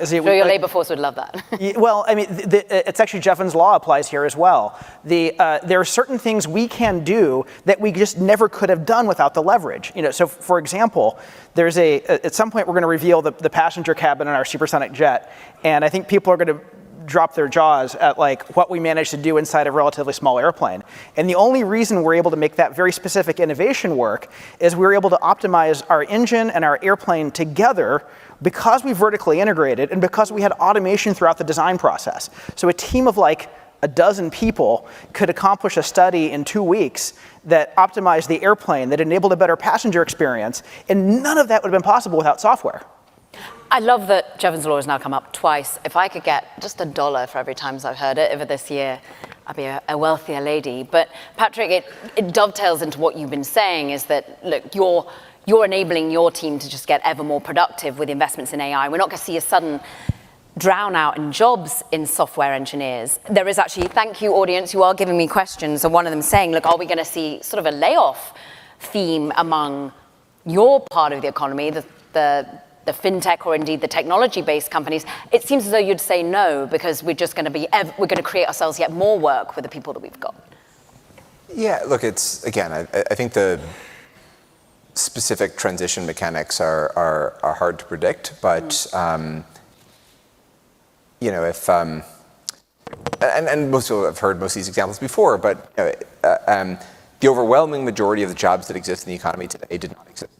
Sure, your labor force would love that. Well, I mean, it's actually Jevons law applies here as well. There are certain things we can do that we just never could have done without the leverage. So for example, there's at some point we're going to reveal the passenger cabin in our supersonic jet, and I think people are going to drop their jaws at like what we managed to do inside a relatively small airplane. And the only reason we're able to make that very specific innovation work is we're able to optimize our engine and our airplane together because we vertically integrated and because we had automation throughout the design process. So a team of like a dozen people could accomplish a study in 2 weeks that optimized the airplane, that enabled a better passenger experience, and none of that would have been possible without software. I love that Jevons Law has now come up twice. If I could get just $1 for every time I've heard it over this year, I'd be a wealthier lady. But Patrick, it dovetails into what you've been saying, is that, look, you're enabling your team to just get ever more productive with investments in AI. We're not going to see a sudden drown out in jobs in software engineers. There is actually, thank you audience, you are giving me questions, and one of them saying, look, are we going to see sort of a layoff theme among your part of the economy, the fintech or indeed the technology-based companies? It seems as though you'd say no, because we're just going to create ourselves yet more work with the people that we've got. Yeah, look, it's, again, I think the specific transition mechanics are hard to predict, but if and most people have heard most of these examples before, but the overwhelming majority of the jobs that exist in the economy today did not exist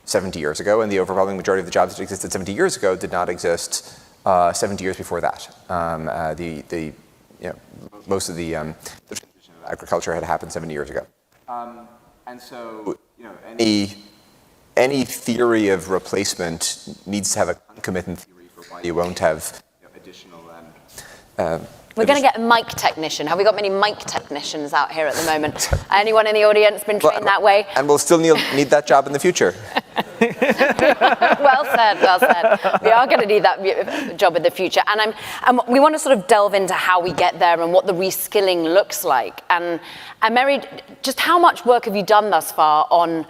70 years ago, and the overwhelming majority of the jobs that existed 70 years ago did not exist 70 years before that. Most of the transition of agriculture had happened 70 years ago, and so any theory of replacement needs to have a concomitant theory for why you won't have additional. We're going to get a mic technician. Have we got many mic technicians out here at the moment? Anyone in the audience been trained that way? And we'll still need that job in the future. Well said, well said. We are going to need that job in the future. And we want to sort of delve into how we get there and what the reskilling looks like. And Mary, just how much work have you done thus far on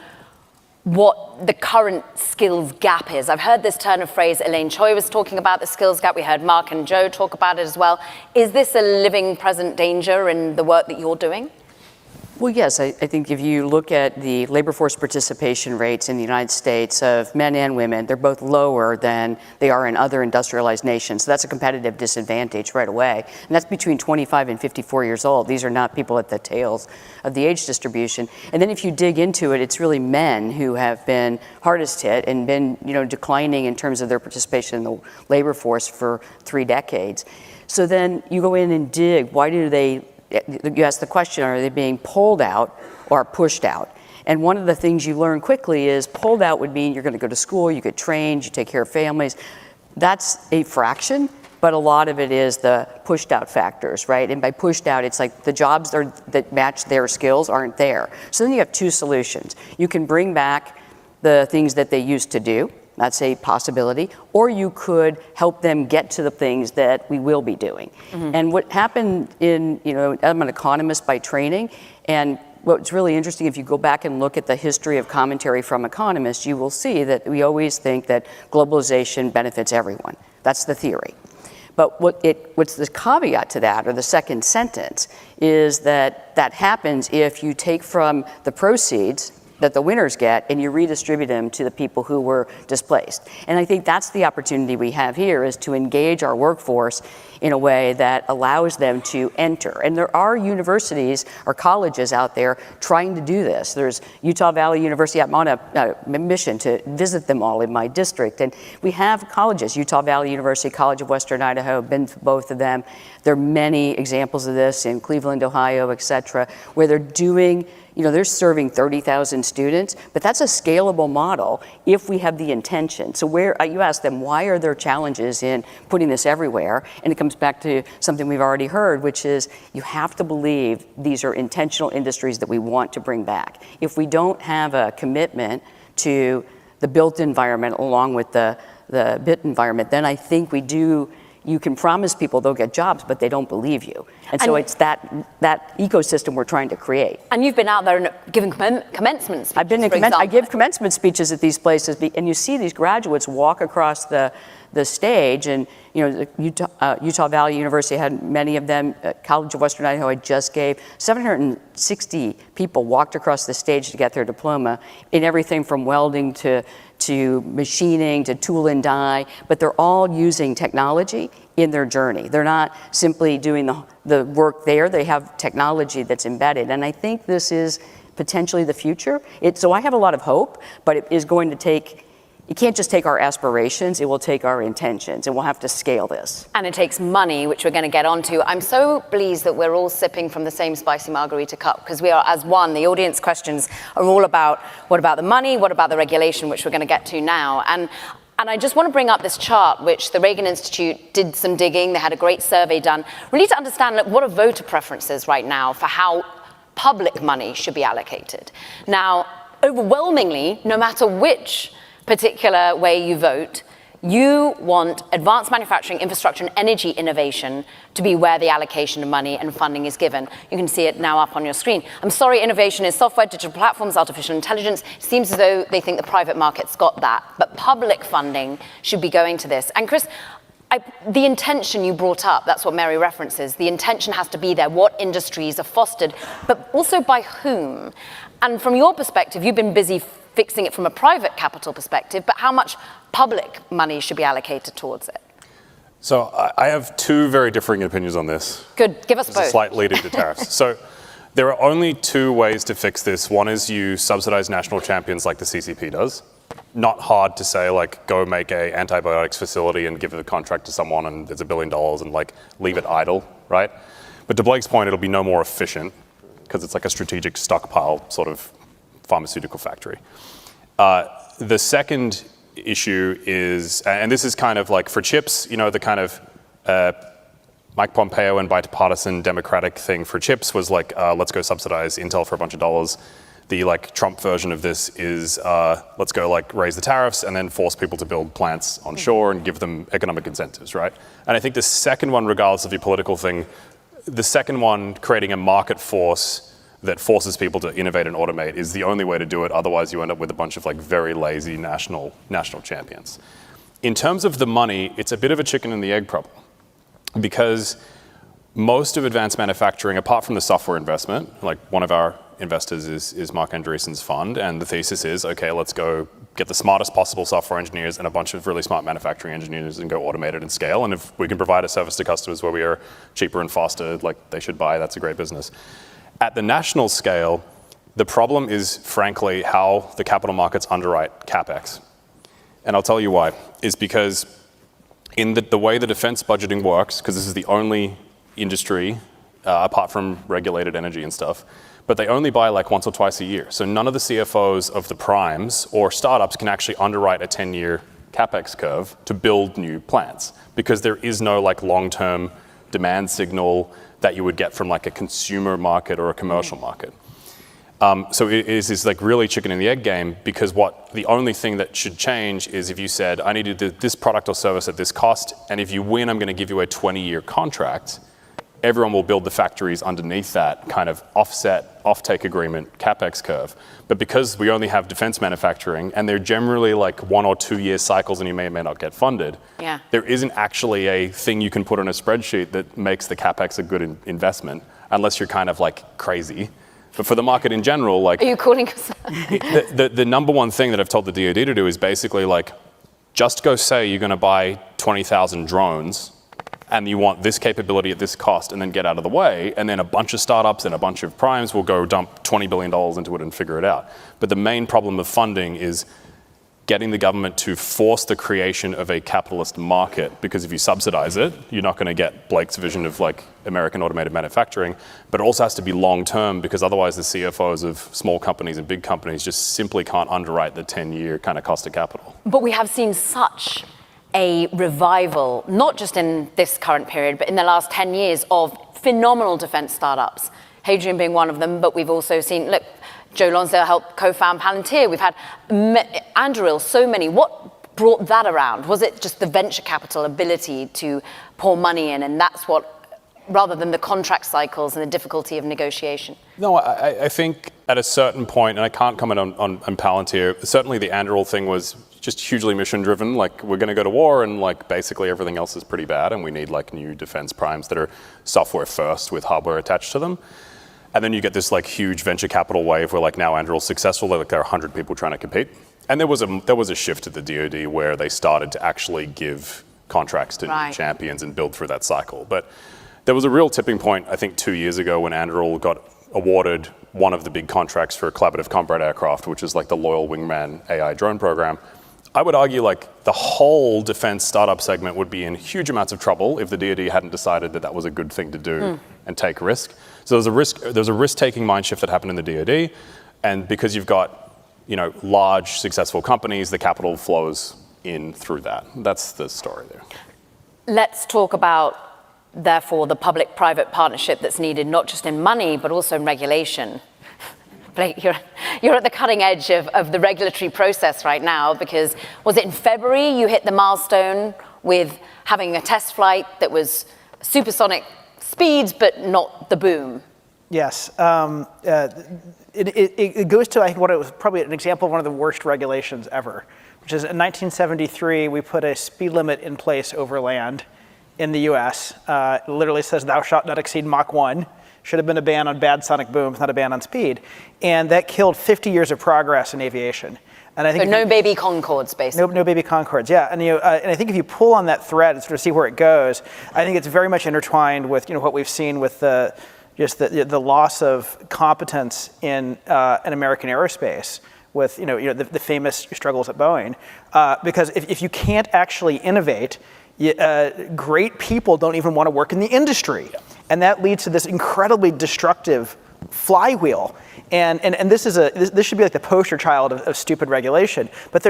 what the current skills gap is? I've heard this turn of phrase. Elaine Choi was talking about the skills gap. We heard Mark and Joe talk about it as well. Is this a living present danger in the work that you're doing? Well, yes, I think if you look at the labor force participation rates in the United States of men and women, they're both lower than they are in other industrialized nations. So that's a competitive disadvantage right away. And that's between 25 and 54 years old. These are not people at the tails of the age distribution. And then if you dig into it, it's really men who have been hardest hit and been, declining in terms of their participation in the labor force for 3 decades. So then you go in and dig, why do they, you ask the question, are they being pulled out or pushed out? And one of the things you learn quickly is pulled out would mean you're going to go to school, you get trained, you take care of families. That's a fraction, but a lot of it is the pushed out factors, right? And by pushed out, it's like the jobs that match their skills aren't there. So then you have 2 solutions. You can bring back the things that they used to do. That's a possibility. Or you could help them get to the things that we will be doing. Mm-hmm. And what happened I'm an economist by training, and what's really interesting, if you go back and look at the history of commentary from economists, you will see that we always think that globalization benefits everyone. That's the theory. But what's the caveat to that, or the second sentence, is that that happens if you take from the proceeds that the winners get and you redistribute them to the people who were displaced. And I think that's the opportunity we have here, is to engage our workforce in a way that allows them to enter. And there are universities or colleges out there trying to do this. There's Utah Valley University. I'm on a mission to visit them all in my district. And we have colleges, Utah Valley University, College of Western Idaho, been to both of them. There are many examples of this in Cleveland, Ohio, et cetera, where they're doing, they're serving 30,000 students, but that's a scalable model if we have the intention. So you ask them, why are there challenges in putting this everywhere? And it comes back to something we've already heard, which is you have to believe these are intentional industries that we want to bring back. If we don't have a commitment to the built environment along with the bit environment, then I think you can promise people they'll get jobs, but they don't believe you. And so it's that ecosystem we're trying to create. And you've been out there and given commencement speeches. I've been I give commencement speeches at these places, and you see these graduates walk across the stage, and Utah Valley University had many of them. College of Western Idaho, I just gave 760 people walked across the stage to get their diploma in everything from welding to machining, to tool and die, but they're all using technology in their journey. They're not simply doing the work there, they have technology that's embedded. And I think this is potentially the future. So I have a lot of hope, but it is going to take, it can't just take our aspirations, it will take our intentions, and we'll have to scale this. And it takes money, which we're going to get onto. I'm so pleased that we're all sipping from the same spicy margarita cup, because we are as one. The audience questions are all about, what about the money, what about the regulation, which we're going to get to now. And I just want to bring up this chart, which the Reagan Institute did some digging. They had a great survey done, really to understand what are voter preferences right now for how public money should be allocated. Now, overwhelmingly, no matter which particular way you vote, you want advanced manufacturing, infrastructure, and energy innovation to be where the allocation of money and funding is given. You can see it now up on your screen. I'm sorry, innovation is software, digital platforms, artificial intelligence. It seems as though they think the private market's got that, but public funding should be going to this. And Chris, the intention you brought up, that's what Mary references, the intention has to be there, what industries are fostered, but also by whom. And from your perspective, you've been busy fixing it from a private capital perspective, but how much public money should be allocated towards it? So I have two very differing opinions on this. Good, give us both. It's a slight lead into tariffs. So there are only two ways to fix this. One is you subsidize national champions like the CCP does. Not hard to say, go make a antibiotics facility and give the contract to someone and it's $1 billion and leave it idle, right? But to Blake's point, it'll be no more efficient because it's like a strategic stockpile sort of pharmaceutical factory. The second issue is, and this is kind of for chips, the kind of Mike Pompeo and bipartisan Democratic thing for chips was let's go subsidize Intel for a bunch of dollars. The Trump version of this is let's go raise the tariffs and then force people to build plants onshore and give them economic incentives, right? And I think the second one, regardless of your political thing, the second one, creating a market force that forces people to innovate and automate, is the only way to do it. Otherwise, you end up with a bunch of very lazy national champions. In terms of the money, it's a bit of a chicken and the egg problem, because most of advanced manufacturing, apart from the software investment, one of our investors is Mark Andreessen's fund, and the thesis is, okay, let's go get the smartest possible software engineers and a bunch of really smart manufacturing engineers and go automate it and scale. And if we can provide a service to customers where we are cheaper and faster, they should buy, that's a great business. At the national scale, the problem is, frankly, how the capital markets underwrite CapEx. And I'll tell you why. Is because in the way the defense budgeting works, because this is the only industry, apart from regulated energy and stuff, but they only buy once or twice a year. So none of the CFOs of the primes or startups can actually underwrite a 10-year CapEx curve to build new plants, because there is no long-term demand signal that you would get from a consumer market or a commercial market. So it is this really chicken and the egg game, because the only thing that should change is if you said, I need to do this product or service at this cost, and if you win, I'm going to give you a 20-year contract. everyone will build the factories underneath that kind of offset, offtake agreement, CapEx curve. But because we only have defense manufacturing, and they're generally like 1 or 2 year cycles and you may or may not get funded, there isn't actually a thing you can put on a spreadsheet that makes the CapEx a good investment, unless you're kind of like crazy. But for the market in general, like... Are you calling us? the number one thing that I've told the DoD to do is basically like, just go say you're going to buy 20,000 drones and you want this capability at this cost, and then get out of the way, and then a bunch of startups and a bunch of primes will go dump $20 billion into it and figure it out. But the main problem of funding is getting the government to force the creation of a capitalist market, because if you subsidize it, you're not going to get Blake's vision of like American automated manufacturing, but it also has to be long-term, because otherwise the CFOs of small companies and big companies just simply can't underwrite the 10-year kind of cost of capital. But we have seen such a revival, not just in this current period, but in the last 10 years of phenomenal defense startups, Hadrian being one of them, but we've also seen, look, Joe Lonsdale helped co-found Palantir. We've had Anduril, so many. What brought that around? Was it just the venture capital ability to pour money in, and that's what, rather than the contract cycles and the difficulty of negotiation? No, I think at a certain point, and I can't comment on Palantir, certainly the Anduril thing was just hugely mission driven. Like, we're going to go to war, and like basically everything else is pretty bad, and we need like new defense primes that are software first with hardware attached to them. And then you get this like huge venture capital wave where like now Anduril's successful, like there are 100 people trying to compete. And there was a shift at the DoD where they started to actually give contracts to new champions and build through that cycle. But there was a real tipping point, I think 2 years ago, when Anduril got awarded one of the big contracts for a collaborative combat aircraft, which is like the Loyal Wingman AI drone program. I would argue like the whole defense startup segment would be in huge amounts of trouble if the DoD hadn't decided that that was a good thing to do and take risk. So there's a risk-taking mind shift that happened in the DoD, and because you've got, you know, large successful companies, the capital flows in through that. That's the story there. Let's talk about, therefore, the public-private partnership that's needed, not just in money, but also in regulation. Blake, you're at the cutting edge of the regulatory process right now, because was it in February you hit the milestone with having a test flight that was supersonic speeds, but not the boom? Yes. It goes to, I think, what it was probably an example of one of the worst regulations ever, which is in 1973, we put a speed limit in place over land in the US. It literally says, thou shalt not exceed Mach 1. Should have been a ban on bad sonic booms, not a ban on speed. And that killed 50 years of progress in aviation. And I think so no baby Concords, basically. No baby Concords, yeah. And and I think if you pull on that thread and sort of see where it goes, I think it's very much intertwined with what we've seen with the loss of competence in American aerospace, with the famous struggles at Boeing, because if you can't actually innovate, great people don't even want to work in the industry, and that leads to this incredibly destructive flywheel. And this should be like the poster child of stupid regulation. But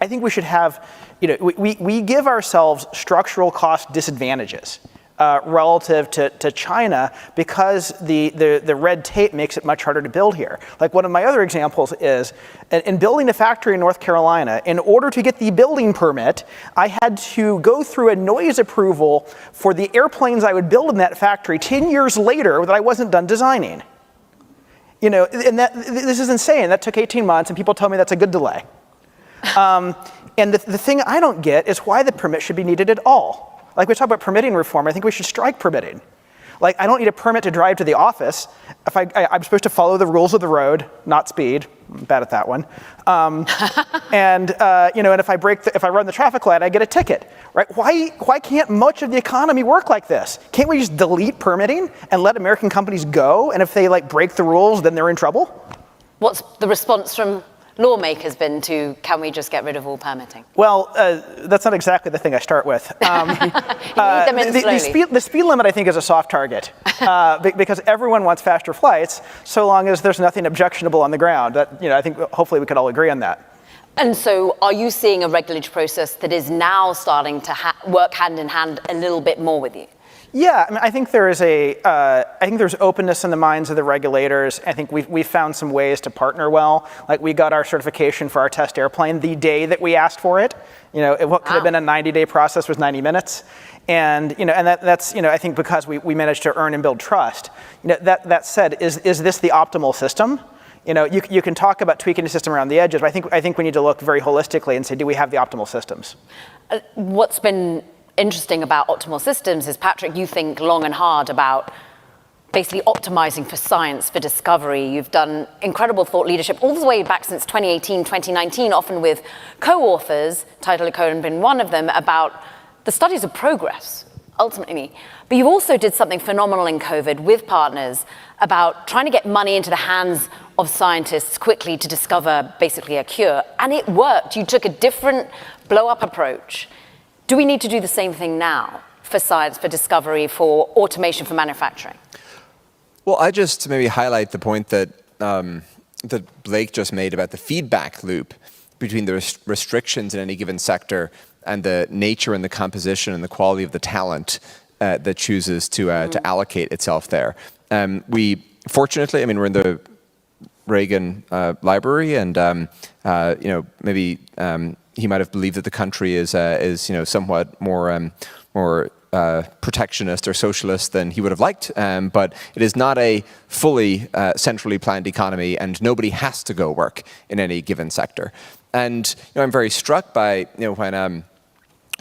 I think we should have, we give ourselves structural cost disadvantages relative to China, because the red tape makes it much harder to build here. Like, one of my other examples is, in building a factory in North Carolina, in order to get the building permit, I had to go through a noise approval for the airplanes I would build in that factory 10 years later that I wasn't done designing. And this is insane. That took 18 months, and people tell me that's a good delay. And the thing I don't get is why the permit should be needed at all. Like, we talk about permitting reform, I think we should strike permitting. Like, I don't need a permit to drive to the office. If I'm supposed to follow the rules of the road, not speed. I'm bad at that one. And if I run the traffic light, I get a ticket, right? Why can't much of the economy work like this? Can't we just delete permitting and let American companies go? And if they break the rules, then they're in trouble? What's the response from lawmakers been to, can we just get rid of all permitting? Well, that's not exactly the thing I start with. The speed limit, I think, is a soft target, because everyone wants faster flights, so long as there's nothing objectionable on the ground. I think hopefully we could all agree on that. And so are you seeing a regulatory process that is now starting to work hand in hand a little bit more with you? Yeah, I mean, I think there's openness in the minds of the regulators. I think we've found some ways to partner well. Like we got our certification for our test airplane the day that we asked for it. What could have been a 90-day process was 90 minutes. And that's I think because we managed to earn and build trust. That said, is this the optimal system? You can talk about tweaking the system around the edges, but I think we need to look very holistically and say, do we have the optimal systems? What's been interesting about optimal systems is, Patrick, you think long and hard about basically optimizing for science, for discovery. You've done incredible thought leadership all the way back since 2018, 2019, often with co-authors, Title Cohen being one of them, about the studies of progress, ultimately. But you also did something phenomenal in COVID with partners about trying to get money into the hands of scientists quickly to discover basically a cure. And it worked. You took a different blow-up approach. Do we need to do the same thing now for science, for discovery, for automation, for manufacturing? Well, I just maybe highlight the point that that Blake just made about the feedback loop between the restrictions in any given sector and the nature and the composition and the quality of the talent that chooses to allocate itself there. We fortunately, we're in the Reagan Library, and maybe he might have believed that the country is somewhat more protectionist or socialist than he would have liked, but it is not a fully centrally planned economy, and nobody has to go work in any given sector. And I'm very struck by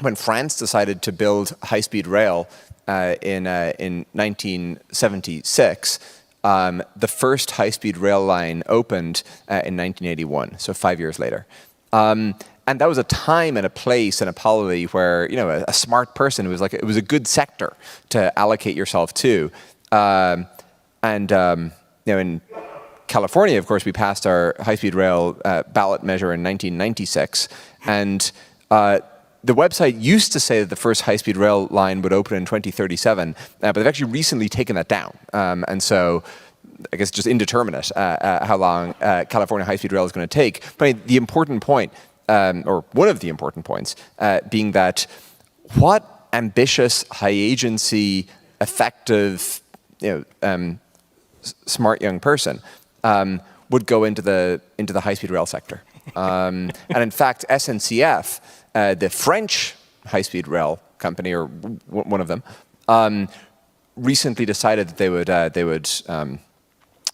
when France decided to build high-speed rail in 1976. The first high-speed rail line opened in 1981, so 5 years later. And that was a time and a place and a polity where a smart person it was a good sector to allocate yourself to. In California, of course, we passed our high-speed rail ballot measure in 1996, and the website used to say that the first high-speed rail line would open in 2037, but they've actually recently taken that down. And so I guess just indeterminate how long California high-speed rail is going to take. But the important point, or one of the important points, being that what ambitious, high-agency, effective, smart young person would go into the high-speed rail sector. And in fact, SNCF, the French high-speed rail company, or one of them, recently decided that they would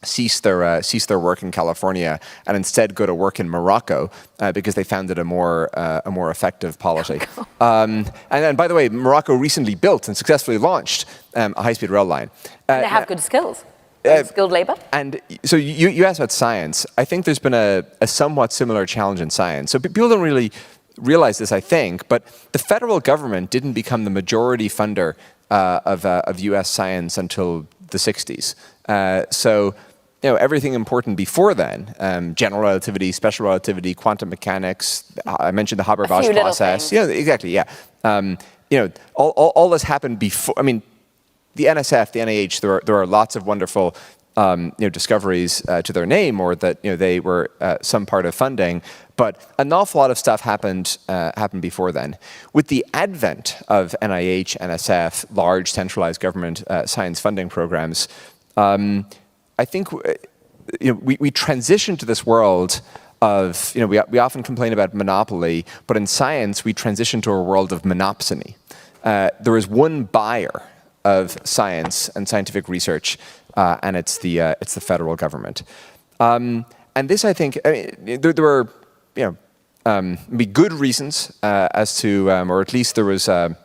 cease their work in California and instead go to work in Morocco because they found it a more effective policy. And by the way, Morocco recently built and successfully launched a high-speed rail line. They have good skills. Skilled labor. And so you asked about science. I think there's been a somewhat similar challenge in science. So people don't really realize this, I think, but the federal government didn't become the majority funder of U.S. science until the 60s. So everything important before then, general relativity, special relativity, quantum mechanics, I mentioned the Haber-Bosch process. Yeah, exactly, yeah. All this happened before, the NSF, the NIH, there are lots of wonderful discoveries to their name, or that they were some part of funding, but an awful lot of stuff happened before then. With the advent of NIH, NSF, large centralized government science funding programs, I think we transition to this world of, we often complain about monopoly, but in science we transition to a world of monopsony. There is one buyer of science and scientific research, and it's the federal government. And this, I think, there were be good reasons as to, or at least there were some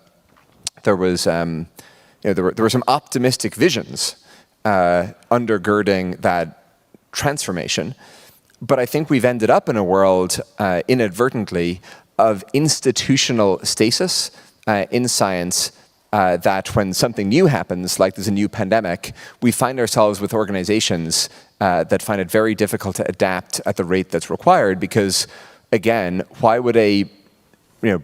optimistic visions undergirding that transformation. But I think we've ended up in a world inadvertently of institutional stasis in science, that when something new happens, like there's a new pandemic, we find ourselves with organizations that find it very difficult to adapt at the rate that's required, because, again, why would a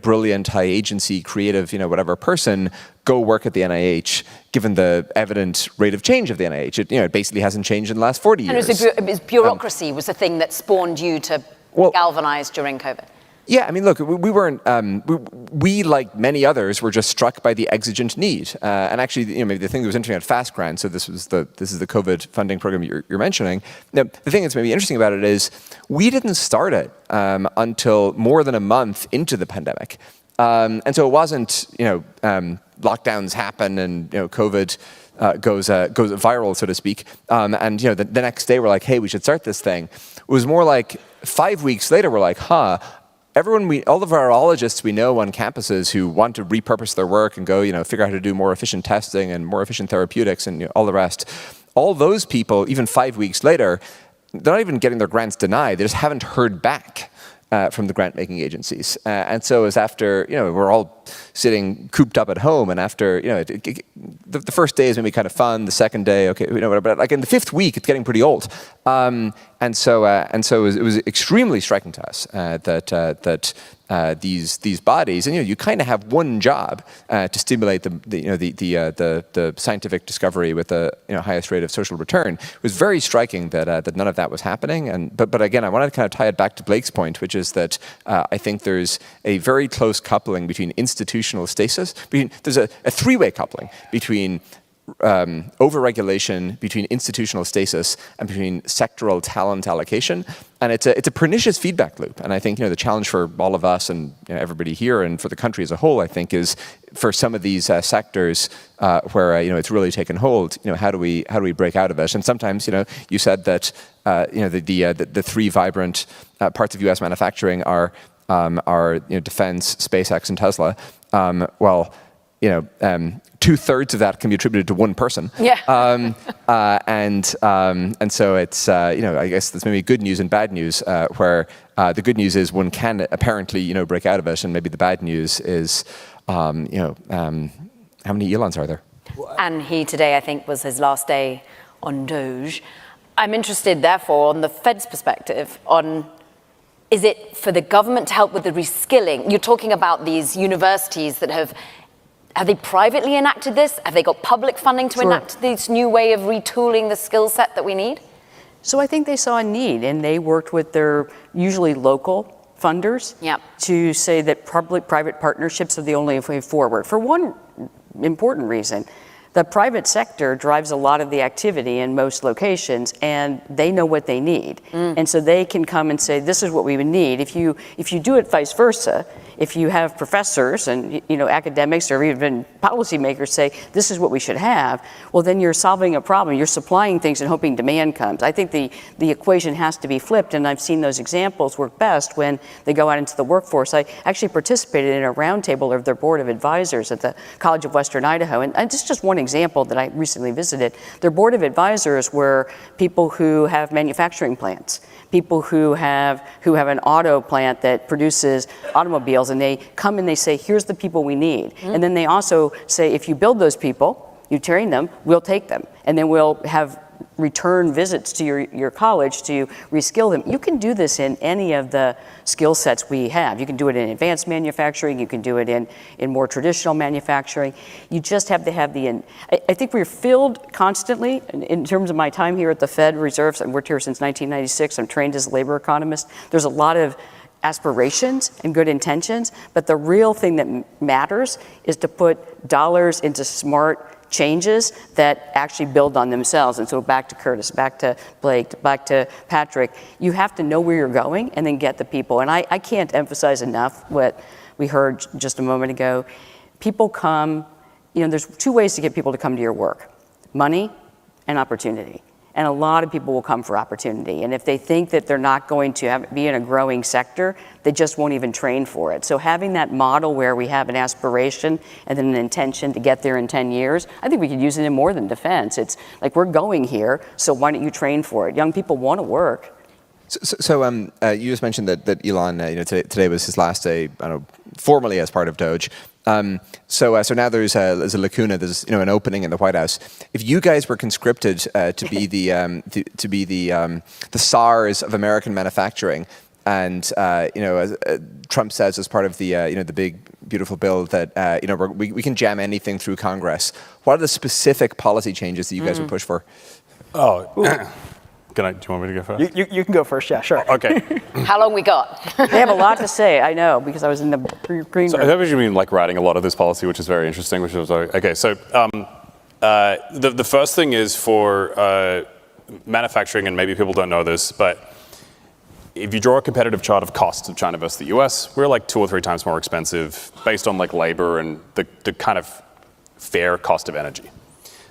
brilliant, high agency, creative, whatever person go work at the NIH, given the evident rate of change of the NIH? It basically hasn't changed in the last 40 years. And it was bureaucracy was the thing that spawned you to galvanize during COVID. Yeah, I mean, look, we weren't, we, like many others, were just struck by the exigent need. And actually, maybe the thing that was interesting at Fast Grant, so this is the COVID funding program you're mentioning. Now, the thing that's maybe interesting about it is we didn't start it until more than a month into the pandemic. And so it wasn't, lockdowns happen and, COVID goes viral, so to speak. And, the next day we're like, hey, we should start this thing. It was more like 5 weeks later, we're like, all of our virologists we know on campuses who want to repurpose their work and go, figure out how to do more efficient testing and more efficient therapeutics and all the rest. All those people, even 5 weeks later, they're not even getting their grants denied. They just haven't heard back from the grant-making agencies. And so as after, we're all sitting cooped up at home, and after, the first day is maybe kind of fun, the second day, okay, whatever, but like in the fifth week, it's getting pretty old. And so it was extremely striking to us that these bodies, and you kind of have one job to stimulate the scientific discovery with the highest rate of social return. It was very striking that none of that was happening. But again, I want to kind of tie it back to Blake's point, which is that I think there's a very close coupling between institutional stasis. There's a three-way coupling between overregulation, between institutional stasis, and between sectoral talent allocation. And it's a pernicious feedback loop. And I think the challenge for all of us and everybody here and for the country as a whole, I think, is for some of these sectors where it's really taken hold. How do we break out of it? And sometimes you said that the three vibrant parts of U.S. manufacturing are defense, SpaceX, and Tesla. 2/3 of that can be attributed to one person. Yeah. And so it's I guess there's maybe good news and bad news. Where the good news is one can apparently break out of it, and maybe the bad news is how many Elons are there? And he today, I think, was his last day on Doge. I'm interested, therefore, on the Fed's perspective on. Is it for the government to help with the reskilling? You're talking about these universities that have they privately enacted this? Have they got public funding to enact this new way of retooling the skill set that we need? So I think they saw a need, and they worked with their usually local funders to say that public-private partnerships are the only way forward. For one important reason, the private sector drives a lot of the activity in most locations, and they know what they need. And so they can come and say, this is what we would need. If you do it vice versa, if you have professors and academics or even policymakers say, this is what we should have, well, then you're solving a problem. You're supplying things and hoping demand comes. I think the equation has to be flipped, and I've seen those examples work best when they go out into the workforce. I actually participated in a roundtable of their board of advisors at the College of Western Idaho, and this is just one example that I recently visited. Their board of advisors were people who have manufacturing plants, people who have an auto plant that produces automobiles, and they come and they say, here's the people we need. And then they also say, if you build those people, you train them, we'll take them. And then we'll have return visits to your college to reskill them. You can do this in any of the skill sets we have. You can do it in advanced manufacturing, you can do it in more traditional manufacturing. You just have to have I think we're filled constantly in terms of my time here at the Fed Reserve. I've worked here since 1996. I'm trained as a labor economist. There's a lot of aspirations and good intentions, but the real thing that matters is to put dollars into smart changes that actually build on themselves. And so back to Curtis, back to Blake, back to Patrick, you have to know where you're going and then get the people. And I can't emphasize enough what we heard just a moment ago. People come, there's two ways to get people to come to your work: money and opportunity. And a lot of people will come for opportunity. And if they think that they're not going to be in a growing sector, they just won't even train for it. So having that model where we have an aspiration and then an intention to get there in 10 years, I think we could use it in more than defense. It's like, we're going here, so why don't you train for it? Young people want to work. So you just mentioned that Elon, today was his last day, formally as part of Doge. So now there's a lacuna. There's an opening in the White House. If you guys were conscripted to be the SARS of American manufacturing, and as Trump says as part of the big beautiful bill that we can jam anything through Congress, what are the specific policy changes that you guys would push for? do you want me to go first? You can go first, yeah, sure. Okay. How long we got? They have a lot to say, I know, because I was in the green So room. I you mean like writing a lot of this policy, which is very interesting, which was, okay, so the first thing is for manufacturing, and maybe people don't know this, but if you draw a competitive chart of costs of China versus the US, we're like 2 or 3 times more expensive based on like labor and the kind of fair cost of energy.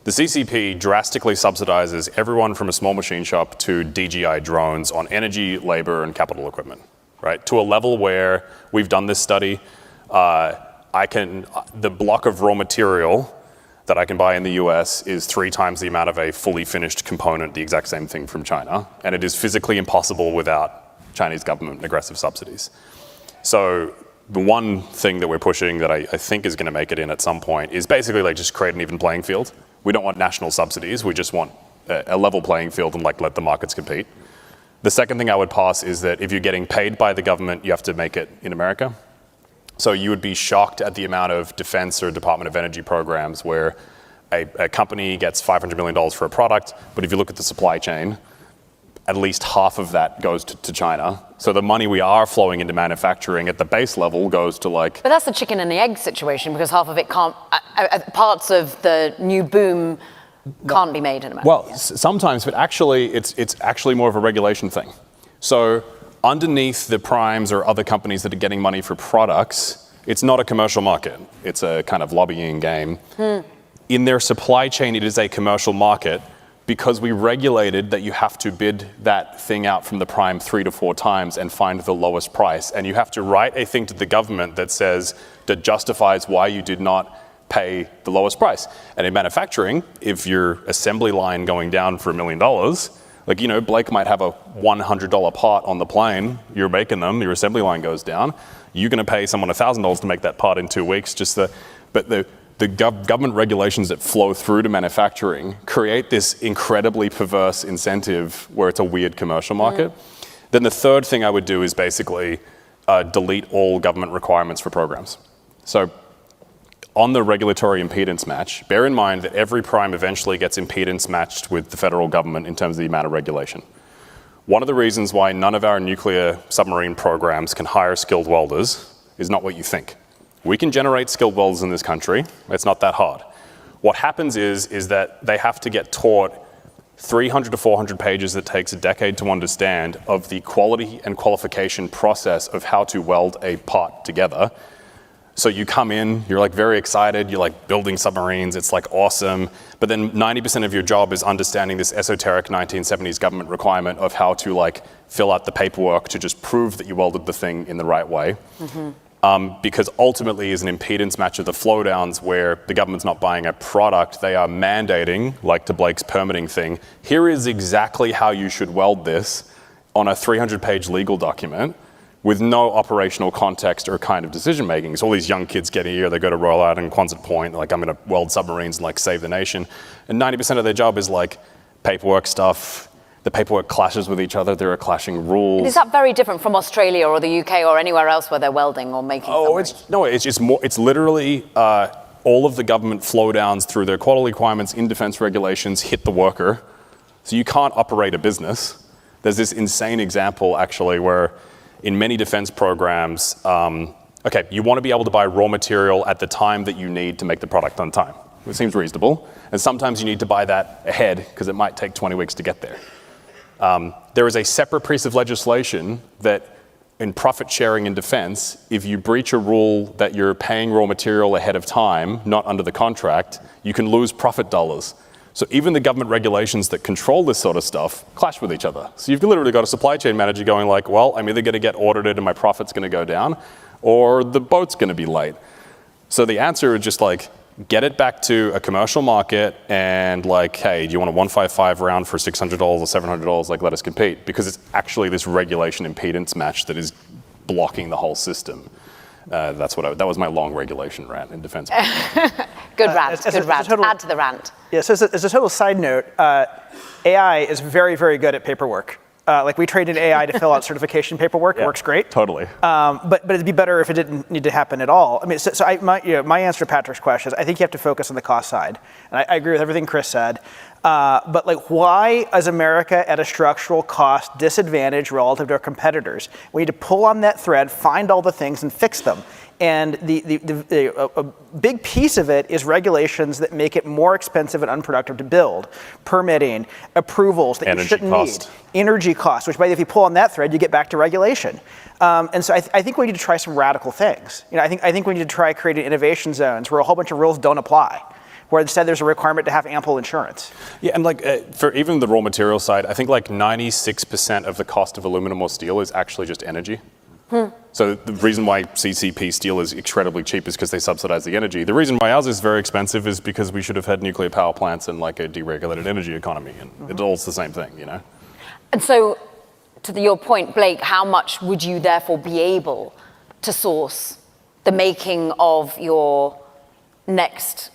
The CCP drastically subsidizes everyone from a small machine shop to DJI drones on energy, labor, and capital equipment, right? To a level where we've done this study, the block of raw material that I can buy in the US is 3 times the amount of a fully finished component, the exact same thing from China, and it is physically impossible without Chinese government aggressive subsidies. So the one thing that we're pushing that I think is going to make it in at some point is basically like just create an even playing field. We don't want national subsidies. We just want a level playing field and like let the markets compete. The second thing I would pass is that if you're getting paid by the government, you have to make it in America. So you would be shocked at the amount of defense or Department of Energy programs where a company gets $500 million for a product, but if you look at the supply chain, at least half of that goes to China. So the money we are flowing into manufacturing at the base level goes to like... But that's the chicken and the egg situation, because half of it can't, parts of the new boom can't be made in America. Well, sometimes, but actually, it's actually more of a regulation thing. So underneath the primes or other companies that are getting money for products, it's not a commercial market. It's a kind of lobbying game. In their supply chain, it is a commercial market, because we regulated that you have to bid that thing out from the prime 3 to 4 times and find the lowest price. And you have to write a thing to the government that justifies why you did not pay the lowest price. And in manufacturing, if your assembly line going down for $1 million, like, you know, Blake might have a $100 part on the plane, you're making them, your assembly line goes down, you're gonna pay someone $1,000 to make that part in 2 weeks, the government regulations that flow through to manufacturing create this incredibly perverse incentive where it's a weird commercial market. Then the third thing I would do is basically delete all government requirements for programs. So on the regulatory impedance match, bear in mind that every prime eventually gets impedance matched with the federal government in terms of the amount of regulation. One of the reasons why none of our nuclear submarine programs can hire skilled welders is not what you think. We can generate skilled welders in this country. It's not that hard. What happens is that they have to get taught 300 to 400 pages that takes a decade to understand of the quality and qualification process of how to weld a part together. So you come in, you're like very excited, you're like building submarines, it's like awesome, but then 90% of your job is understanding this esoteric 1970s government requirement of how to like fill out the paperwork to just prove that you welded the thing in the right way. Because ultimately is an impedance match of the flow downs where the government's not buying a product, they are mandating, like to Blake's permitting thing, here is exactly how you should weld this on a 300-page legal document with no operational context or kind of decision making. So all these young kids get here, they go to Royal Island, Quonset Point, like I'm gonna weld submarines and like save the nation. And 90% of their job is like paperwork stuff. The paperwork clashes with each other, there are clashing rules. Is that very different from Australia or the UK or anywhere else where they're welding or making submarines? It's literally all of the government flow downs through their quality requirements in defense regulations hit the worker. So you can't operate a business. There's this insane example actually where in many defense programs, you want to be able to buy raw material at the time that you need to make the product on time. It seems reasonable. And sometimes you need to buy that ahead because it might take 20 weeks to get there. There is a separate piece of legislation that in profit sharing in defense, if you breach a rule that you're paying raw material ahead of time, not under the contract, you can lose profit dollars. So even the government regulations that control this sort of stuff clash with each other. So you've literally got a supply chain manager going like, well, I'm either gonna get audited and my profit's gonna go down, or the boat's gonna be late. So the answer is just like, get it back to a commercial market and like, hey, do you want a 155 round for $600 or $700? Like, let us compete, because it's actually this regulation impedance match that is blocking the whole system. That was my long regulation rant in defense. Good rant. Add to the rant. Yes, as a total side note, AI is very, very good at paperwork. Like we trained an AI to fill out certification paperwork. It works great. Totally. But it'd be better if it didn't need to happen at all. I mean, my answer to Patrick's question is I think you have to focus on the cost side. And I agree with everything Chris said. But like, why is America at a structural cost disadvantage relative to our competitors? We need to pull on that thread, find all the things, and fix them. And a big piece of it is regulations that make it more expensive and unproductive to build, permitting, approvals that you shouldn't need, energy costs, which by the way, if you pull on that thread, you get back to regulation. And so I think we need to try some radical things. I think we need to try creating innovation zones where a whole bunch of rules don't apply, where instead there's a requirement to have ample insurance. Yeah, and like for even the raw material side, I think like 96% of the cost of aluminum or steel is actually just energy. So the reason why CCP steel is incredibly cheap is because they subsidize the energy. The reason why ours is very expensive is because we should have had nuclear power plants and like a deregulated energy economy, and it's all the same thing, you know? And so, to your point, Blake, how much would you therefore be able to source the making of your next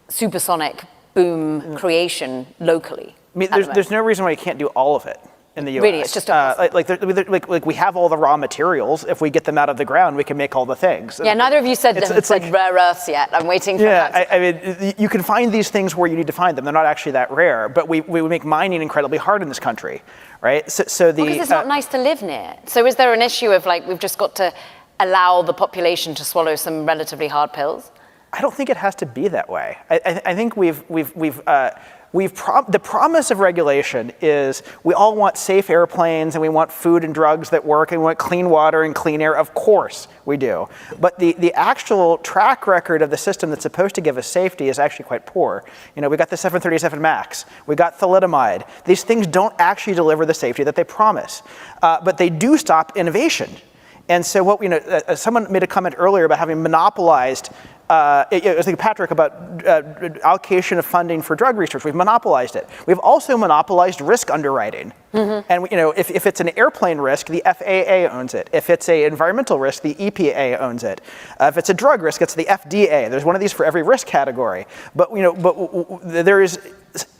supersonic boom creation locally? I mean, there's no reason why you can't do all of it in the U.S. Really, it's just like we have all the raw materials. If we get them out of the ground, we can make all the things. Yeah, neither of you said like rare earths yet. I'm waiting for that. Yeah, I mean, you can find these things where you need to find them. They're not actually that rare, but we make mining incredibly hard in this country, right? So because it's not nice to live near. So is there an issue of like we've just got to allow the population to swallow some relatively hard pills? I don't think it has to be that way. I think the promise of regulation is we all want safe airplanes and we want food and drugs that work and we want clean water and clean air. Of course we do. But the actual track record of the system that's supposed to give us safety is actually quite poor. We got the 737 MAX. We got thalidomide. These things don't actually deliver the safety that they promise. But they do stop innovation. And so someone made a comment earlier about having monopolized I was thinking, Patrick, about allocation of funding for drug research. We've monopolized it. We've also monopolized risk underwriting. And if it's an airplane risk, the FAA owns it. If it's an environmental risk, the EPA owns it. If it's a drug risk, it's the FDA. There's one of these for every risk category. But there is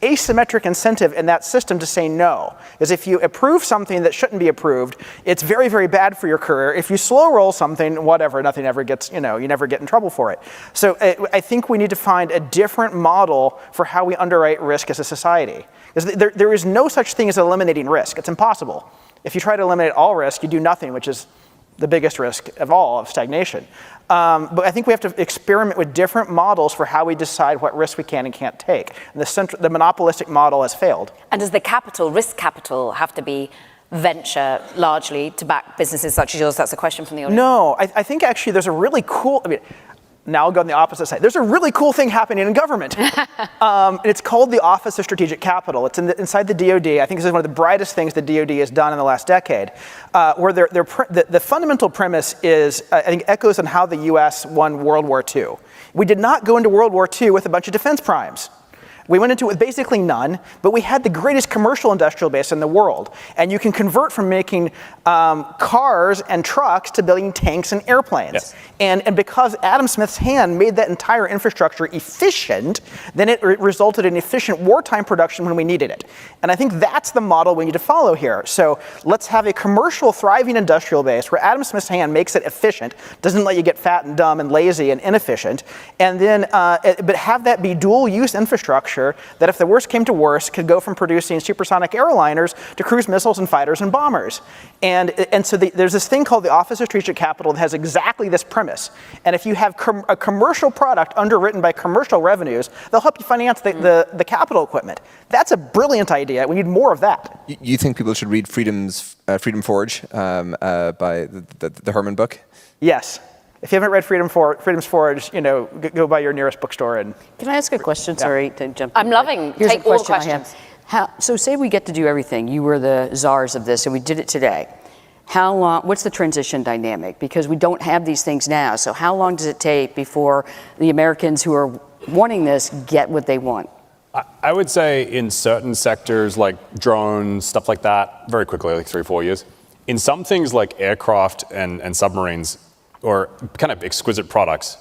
asymmetric incentive in that system to say no. Because if you approve something that shouldn't be approved, it's very, very bad for your career. If you slow roll something, whatever, nothing ever gets, you never get in trouble for it. So I think we need to find a different model for how we underwrite risk as a society. Because there is no such thing as eliminating risk. It's impossible. If you try to eliminate all risk, you do nothing, which is the biggest risk of all, of stagnation. But I think we have to experiment with different models for how we decide what risk we can and can't take. And the monopolistic model has failed. And does the risk capital, have to be venture largely to back businesses such as yours? That's a question from the audience. No, I think actually there's a really cool, now I'll go on the opposite side. There's a really cool thing happening in government. It's called the Office of Strategic Capital. It's inside the DoD. I think this is one of the brightest things the DoD has done in the last decade, where the fundamental premise is, I think, echoes on how the U.S. won World War II. We did not go into World War II with a bunch of defense primes. We went into it with basically none, but we had the greatest commercial industrial base in the world. And you can convert from making cars and trucks to building tanks and airplanes. Yes. And because Adam Smith's hand made that entire infrastructure efficient, then it resulted in efficient wartime production when we needed it. And I think that's the model we need to follow here. So let's have a commercial, thriving industrial base where Adam Smith's hand makes it efficient, doesn't let you get fat and dumb and lazy and inefficient, and then but have that be dual-use infrastructure that if the worst came to worst could go from producing supersonic airliners to cruise missiles and fighters and bombers. And so there's this thing called the Office of Strategic Capital that has exactly this premise. And if you have a commercial product underwritten by commercial revenues, they'll help you finance the capital equipment. That's a brilliant idea. We need more of that. You think people should read Freedom Forge by the Herman book? Yes. If you haven't read Freedom's Forge, go by your nearest bookstore. And can I ask a question? Yeah. Sorry to jump in. I'm loving. Here's take a question all questions. I have. So say we get to do everything. You were the czars of this, and we did it today. How long? What's the transition dynamic? Because we don't have these things now. So how long does it take before the Americans who are wanting this get what they want? I would say in certain sectors like drones, stuff like that, very quickly, like 3 or 4 years. In some things like aircraft and submarines, or kind of exquisite products,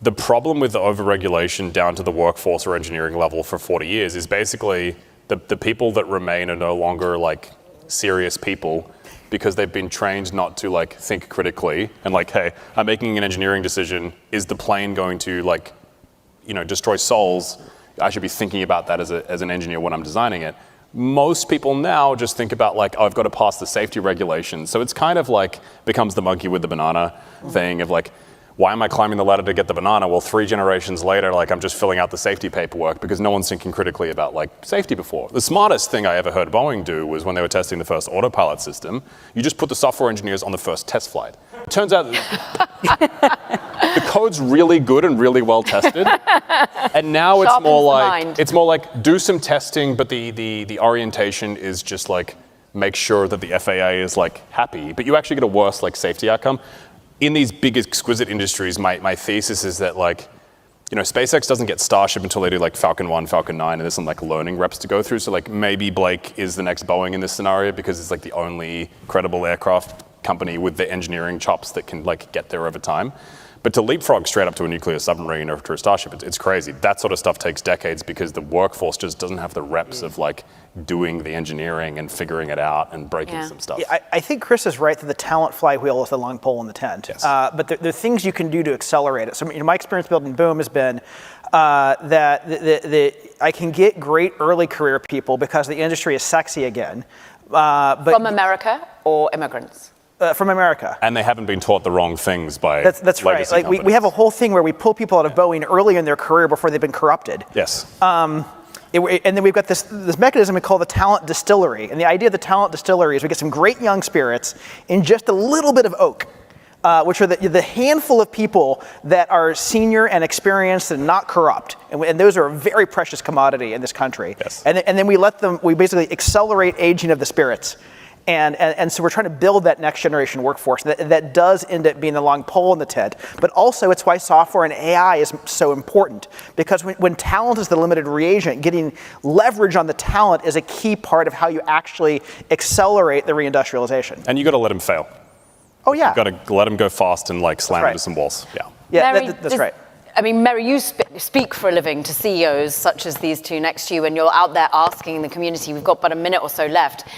the problem with the overregulation down to the workforce or engineering level for 40 years is basically the people that remain are no longer like serious people because they've been trained not to like think critically and like, hey, I'm making an engineering decision. Is the plane going to like, destroy souls? I should be thinking about that as an engineer when I'm designing it. Most people now just think about like, oh, I've got to pass the safety regulations. So it's kind of like becomes the monkey with the banana thing of like, why am I climbing the ladder to get the banana? Well, 3 generations later, like I'm just filling out the safety paperwork because no one's thinking critically about like safety before. The smartest thing I ever heard Boeing do was when they were testing the first autopilot system, you just put the software engineers on the first test flight. It turns out the code's really good and really well tested. And now it's more like do some testing, but the orientation is just like make sure that the FAA is like happy, but you actually get a worse like safety outcome. In these big, exquisite industries, my thesis is that like, SpaceX doesn't get Starship until they do like Falcon 1, Falcon 9, and there's some like learning reps to go through. So like maybe Blake is the next Boeing in this scenario because it's like the only credible aircraft company with the engineering chops that can like get there over time. But to leapfrog straight up to a nuclear submarine or to a Starship, it's crazy. That sort of stuff takes decades because the workforce just doesn't have the reps of like doing the engineering and figuring it out and breaking some stuff. Yeah, I think Chris is right that the talent flywheel is the long pole in the tent. Yes. But there are things you can do to accelerate it. So my experience building Boom has been that I can get great early career people because the industry is sexy again. But from America or immigrants? From America. And they haven't been taught the wrong things by That's right. Like we have a whole thing where we pull people out of Boeing early in their career before they've been corrupted. Yes. And then we've got this mechanism we call the talent distillery. And the idea of the talent distillery is we get some great young spirits in just a little bit of oak, which are the handful of people that are senior and experienced and not corrupt. And those are a very precious commodity in this country. Yes. And then we basically accelerate aging of the spirits. And so we're trying to build that next generation workforce that does end up being the long pole in the tent. But also it's why software and AI is so important. Because when talent is the limited reagent, getting leverage on the talent is a key part of how you actually accelerate the reindustrialization. And you got to let them fail. Oh yeah. You've got to let them go fast and like slam into some walls. Yeah. Yeah, Mary, that's right. I mean, Mary, you speak for a living to CEOs such as these two next to you, and you're out there asking the community. We've got but a minute or so left.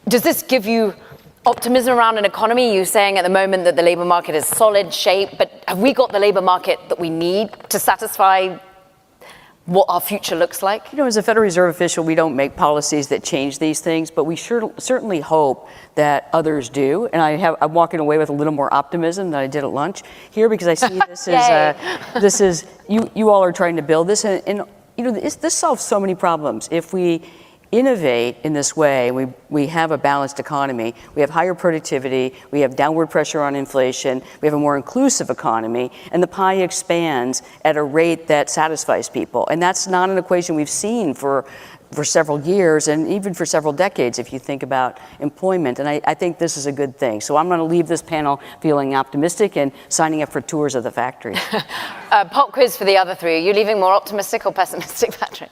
Does this give you optimism around an economy? You're saying at the moment that the labor market is solid shape, but have we got the labor market that we need to satisfy what our future looks like? As a Federal Reserve official, we don't make policies that change these things, but we certainly hope that others do. And I'm walking away with a little more optimism than I did at lunch here because I see this is you all are trying to build this, and this solves so many problems if we innovate in this way. We have a balanced economy, we have higher productivity, we have downward pressure on inflation, we have a more inclusive economy, and the pie expands at a rate that satisfies people. And that's not an equation we've seen for several years and even for several decades if you think about employment. And I think this is a good thing. So I'm going to leave this panel feeling optimistic and signing up for tours of the factory. Pop quiz for the other three. Are you leaving more optimistic or pessimistic, Patrick?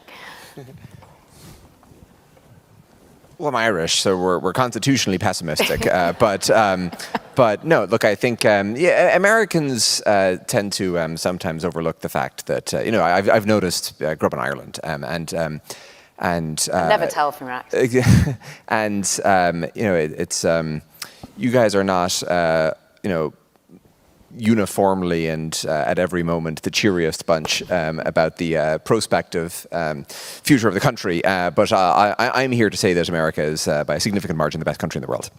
Well, I'm Irish, so we're constitutionally pessimistic. But no, look, I think Americans tend to sometimes overlook the fact that I've noticed. I grew up in Ireland, and never tell from your accent. And it's you guys are not uniformly and at every moment the cheeriest bunch about the prospective future of the country. But I'm here to say that America is, by a significant margin, the best country in the world.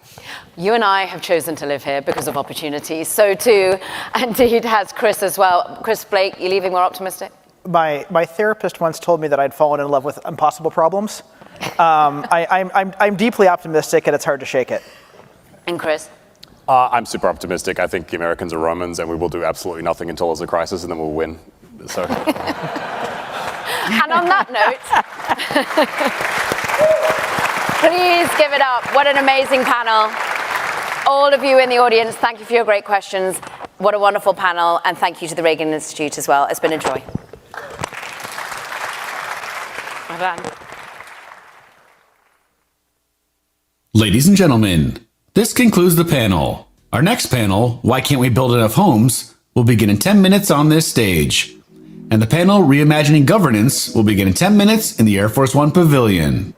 You and I have chosen to live here because of opportunity. So too, indeed, has Chris as well. Chris, Blake, you leaving more optimistic? My therapist once told me that I'd fallen in love with impossible problems. I'm deeply optimistic, and it's hard to shake it. And Chris? I'm super optimistic. I think the Americans are Romans, and we will do absolutely nothing until there's a crisis, and then we'll win. So. And on that note, please give it up. What an amazing panel. All of you in the audience, thank you for your great questions. What a wonderful panel, and thank you to the Reagan Institute as well. It's been a joy. Well done. Ladies and gentlemen, this concludes the panel. Our next panel, Why Can't We Build Enough Homes?, will begin in 10 minutes on this stage. And the panel, Reimagining Governance, will begin in 10 minutes in the Air Force One Pavilion.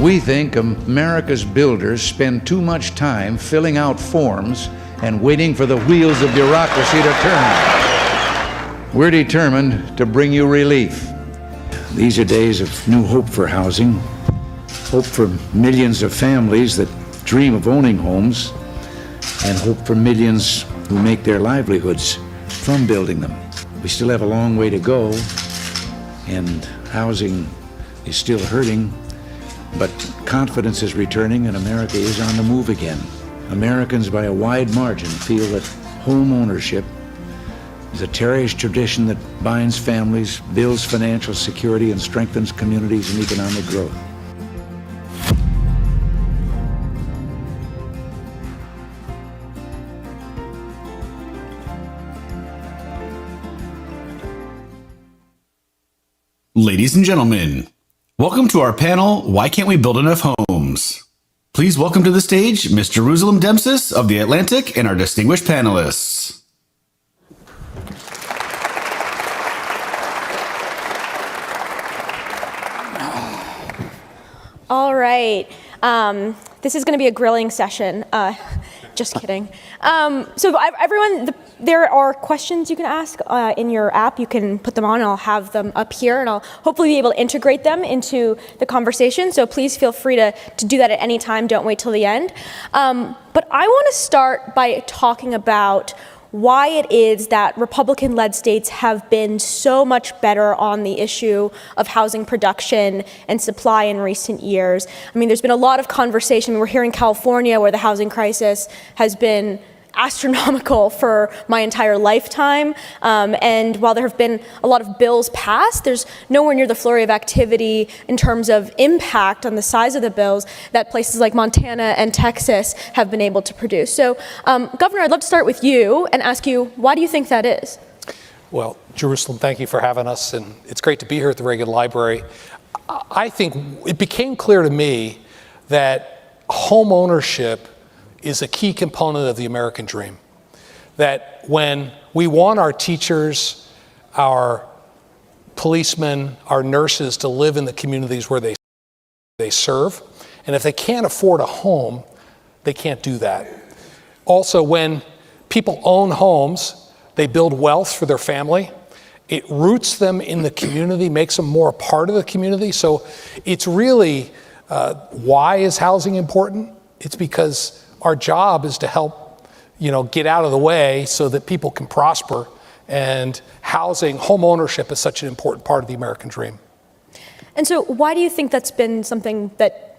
We think America's builders spend too much time filling out forms and waiting for the wheels of bureaucracy to turn. We're determined to bring you relief. These are days of new hope for housing, hope for millions of families that dream of owning homes, and hope for millions who make their livelihoods from building them. We still have a long way to go, and housing is still hurting, but confidence is returning and America is on the move again. Americans by a wide margin feel that home ownership is a cherished tradition that binds families, builds financial security, and strengthens communities and economic growth. Ladies and gentlemen, welcome to our panel, Why Can't We Build Enough Homes? Please welcome to the stage Ms. Jerusalem Dempsis of The Atlantic and our distinguished panelists. All right. This is going to be a grilling session. Just kidding. So everyone, there are questions you can ask in your app. You can put them on, and I'll have them up here, and I'll hopefully be able to integrate them into the conversation. So please feel free to do that at any time. Don't wait till the end. But I want to start by talking about why it is that Republican-led states have been so much better on the issue of housing production and supply in recent years. I mean, there's been a lot of conversation. We're here in California where the housing crisis has been astronomical for my entire lifetime. And while there have been a lot of bills passed, there's nowhere near the flurry of activity in terms of impact on the size of the bills that places like Montana and Texas have been able to produce. So, Governor, I'd love to start with you and ask you, why do you think that is? Well, Jerusalem, thank you for having us, and it's great to be here at the Reagan Library. I think it became clear to me that home ownership is a key component of the American dream. That when we want our teachers, our policemen, our nurses to live in the communities where they serve, and if they can't afford a home, they can't do that. Also, when people own homes, they build wealth for their family. It roots them in the community, makes them more a part of the community. So it's really, why is housing important? It's because our job is to help, get out of the way so that people can prosper. And housing, home ownership is such an important part of the American dream. And so why do you think that's been something that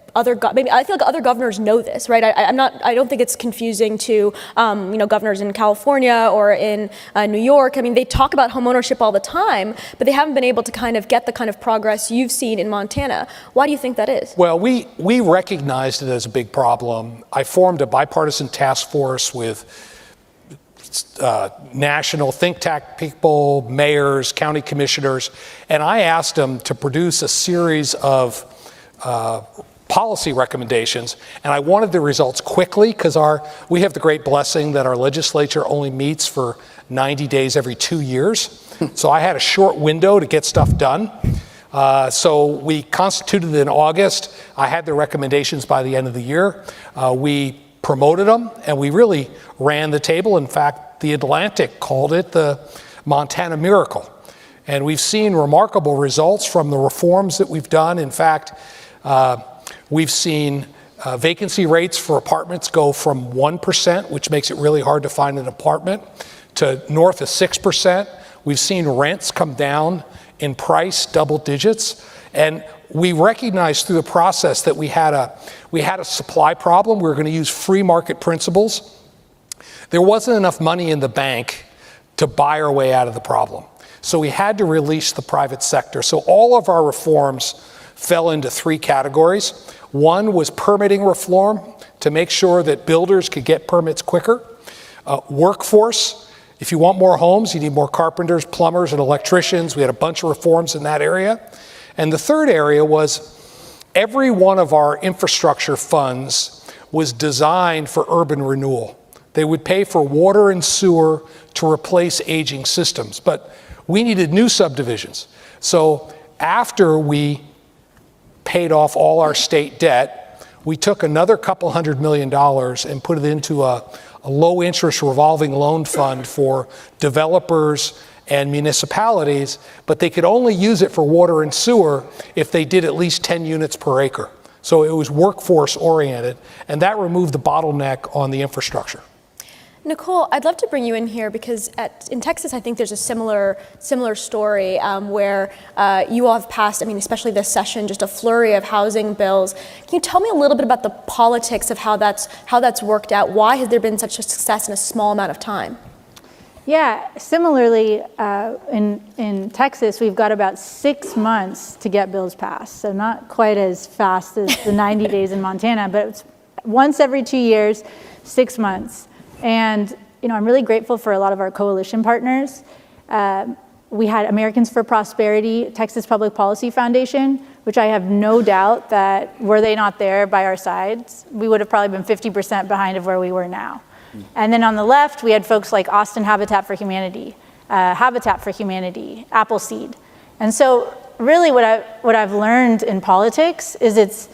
maybe I feel like other governors know this, right? I don't think it's confusing to, governors in California or in New York. I mean, they talk about home ownership all the time, but they haven't been able to kind of get the kind of progress you've seen in Montana. Why do you think that is? Well, we recognized it as a big problem. I formed a bipartisan task force with national think tank people, mayors, county commissioners, and I asked them to produce a series of policy recommendations, and I wanted the results quickly because we have the great blessing that our legislature only meets for 90 days every 2 years. So I had a short window to get stuff done. So we constituted in August. I had the recommendations by the end of the year. We promoted them, and we really ran the table. In fact, The Atlantic called it the Montana Miracle. And we've seen remarkable results from the reforms that we've done. In fact, we've seen vacancy rates for apartments go from 1%, which makes it really hard to find an apartment, to north of 6%. We've seen rents come down in price, double digits. And we recognized through the process that we had a supply problem. We were going to use free market principles. There wasn't enough money in the bank to buy our way out of the problem. So we had to release the private sector. So all of our reforms fell into three categories. One was permitting reform to make sure that builders could get permits quicker. Workforce, if you want more homes, you need more carpenters, plumbers, and electricians. We had a bunch of reforms in that area. And the third area was every one of our infrastructure funds was designed for urban renewal. They would pay for water and sewer to replace aging systems, but we needed new subdivisions. So after we paid off all our state debt. We took another couple $100 million and put it into a low interest revolving loan fund for developers and municipalities, but they could only use it for water and sewer if they did at least 10 units per acre. So it was workforce oriented, and that removed the bottleneck on the infrastructure. Nicole, I'd love to bring you in here because in Texas, I think there's a similar story where you all have passed, I mean, especially this session, just a flurry of housing bills. Can you tell me a little bit about the politics of how that's worked out? Why has there been such a success in a small amount of time? Yeah, similarly, in Texas, we've got about 6 months to get bills passed. So not quite as fast as the 90 days in Montana, but it's once every 2 years, 6 months. And I'm really grateful for a lot of our coalition partners. We had Americans for Prosperity, Texas Public Policy Foundation, which I have no doubt that were they not there by our sides, we would have probably been 50% behind of where we were now. And then on the left, we had folks like Austin Habitat for Humanity, Appleseed. And so really what I've learned in politics is it's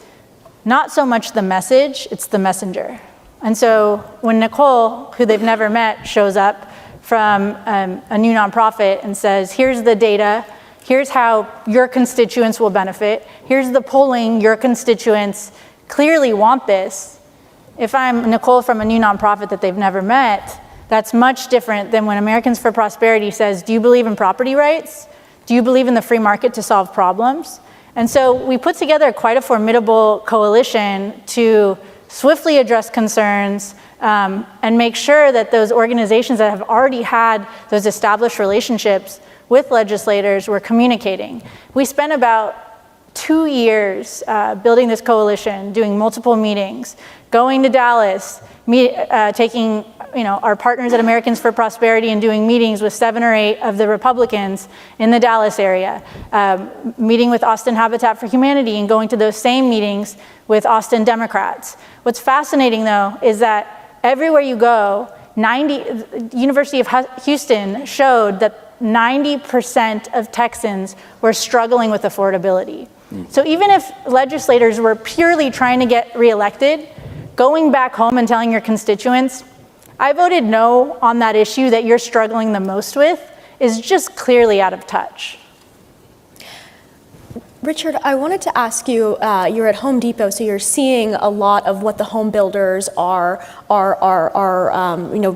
not so much the message, it's the messenger. And so when Nicole, who they've never met, shows up from a new nonprofit and says, here's the data, here's how your constituents will benefit, here's the polling, your constituents clearly want this. If I'm Nicole from a new nonprofit that they've never met, that's much different than when Americans for Prosperity says, do you believe in property rights? Do you believe in the free market to solve problems? And so we put together quite a formidable coalition to swiftly address concerns and make sure that those organizations that have already had those established relationships with legislators were communicating. We spent about 2 years building this coalition, doing multiple meetings, going to Dallas, taking our partners at Americans for Prosperity and doing meetings with 7 or 8 of the Republicans in the Dallas area, meeting with Austin Habitat for Humanity and going to those same meetings with Austin Democrats. What's fascinating though is that everywhere you go, University of Houston showed that 90% of Texans were struggling with affordability. So even if legislators were purely trying to get reelected, going back home and telling your constituents, I voted no on that issue that you're struggling the most with, is just clearly out of touch. Richard, I wanted to ask you, you're at Home Depot, so you're seeing a lot of what the home builders are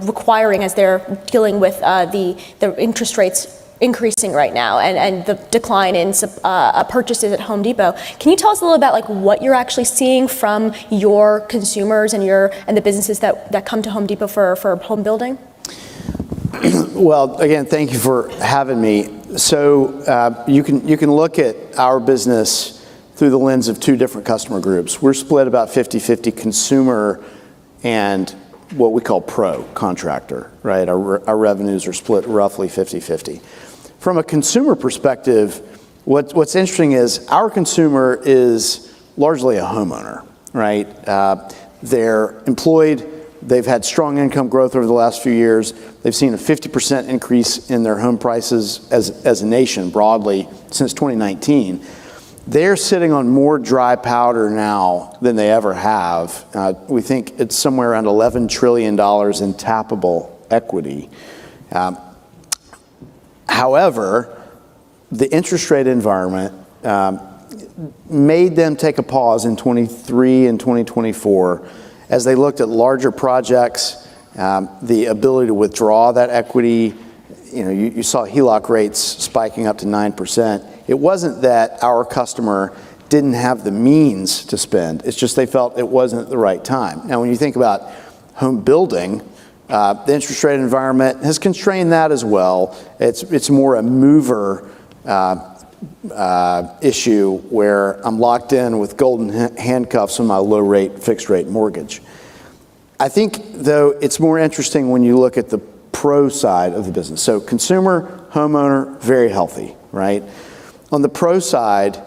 requiring as they're dealing with the interest rates increasing right now and the decline in purchases at Home Depot. Can you tell us a little about like what you're actually seeing from your consumers and the businesses that come to Home Depot for home building? Well, again, thank you for having me. So you can look at our business through the lens of 2 different customer groups. We're split about 50-50 consumer and what we call pro contractor, right? Our revenues are split roughly 50-50. From a consumer perspective, what's interesting is our consumer is largely a homeowner, right? They're employed. They've had strong income growth over the last few years. They've seen a 50% increase in their home prices as a nation broadly since 2019. They're sitting on more dry powder now than they ever have. We think it's somewhere around $11 trillion in tappable equity. However, the interest rate environment made them take a pause in 23 and 2024 as they looked at larger projects, the ability to withdraw that equity. You saw HELOC rates spiking up to 9%. It wasn't that our customer didn't have the means to spend. It's just they felt it wasn't the right time. Now, when you think about home building, the interest rate environment has constrained that as well. It's more a mover issue where I'm locked in with golden handcuffs on my low rate, fixed rate mortgage. I think, though, it's more interesting when you look at the pro side of the business. So consumer, homeowner, very healthy, right? On the pro side,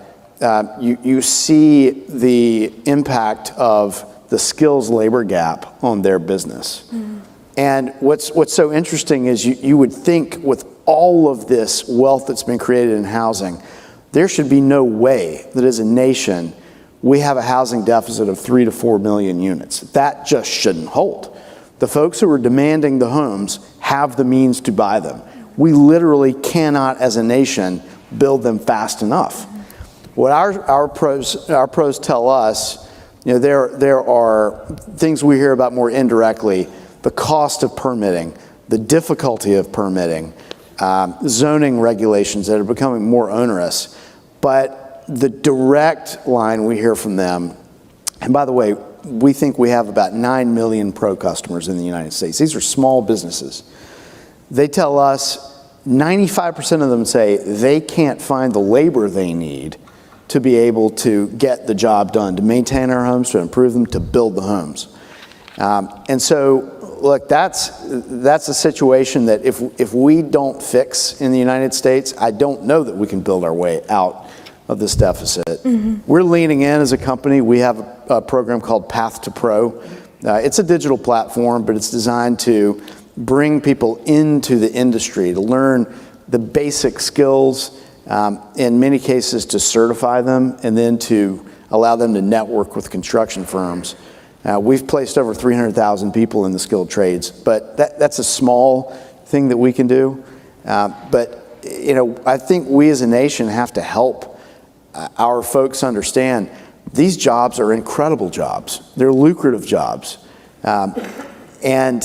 you see the impact of the skills labor gap on their business. Mm-hmm. And what's so interesting is you would think with all of this wealth that's been created in housing, there should be no way that as a nation we have a housing deficit of 3 to 4 million units. That just shouldn't hold. The folks who are demanding the homes have the means to buy them. We literally cannot, as a nation, build them fast enough. What our pros tell us, there are things we hear about more indirectly: the cost of permitting, the difficulty of permitting, zoning regulations that are becoming more onerous. But the direct line we hear from them, and by the way, we think we have about 9 million pro customers in the United States. These are small businesses. They tell us 95% of them say they can't find the labor they need to be able to get the job done, to maintain our homes, to improve them, to build the homes. And so, look, that's a situation that if we don't fix in the United States, I don't know that we can build our way out of this deficit. Mm-hmm. We're leaning in as a company. We have a program called Path to Pro. It's a digital platform, but it's designed to bring people into the industry to learn the basic skills, in many cases to certify them, and then to allow them to network with construction firms. We've placed over 300,000 people in the skilled trades, but that's a small thing that we can do. But I think we as a nation have to help our folks understand these jobs are incredible jobs. They're lucrative jobs, and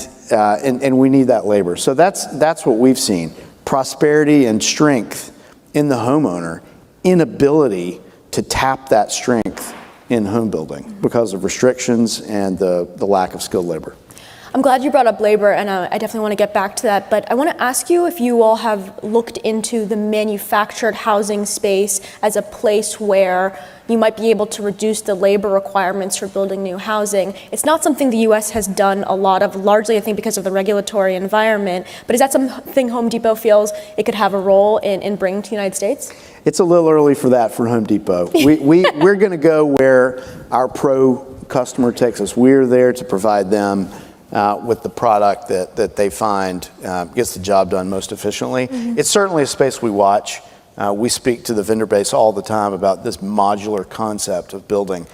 we need that labor. So that's what we've seen: prosperity and strength in the homeowner, inability to tap that strength in home building because of restrictions and the lack of skilled labor. I'm glad you brought up labor, and I definitely want to get back to that, but I want to ask you if you all have looked into the manufactured housing space as a place where you might be able to reduce the labor requirements for building new housing. It's not something the U.S. has done a lot of, largely I think because of the regulatory environment, but is that something Home Depot feels it could have a role in bringing to the United States? It's a little early for that for Home Depot. We're going to go where our pro customer takes us. We're there to provide them with the product that they find gets the job done most efficiently. Mm-hmm. It's certainly a space we watch. We speak to the vendor base all the time about this modular concept of building.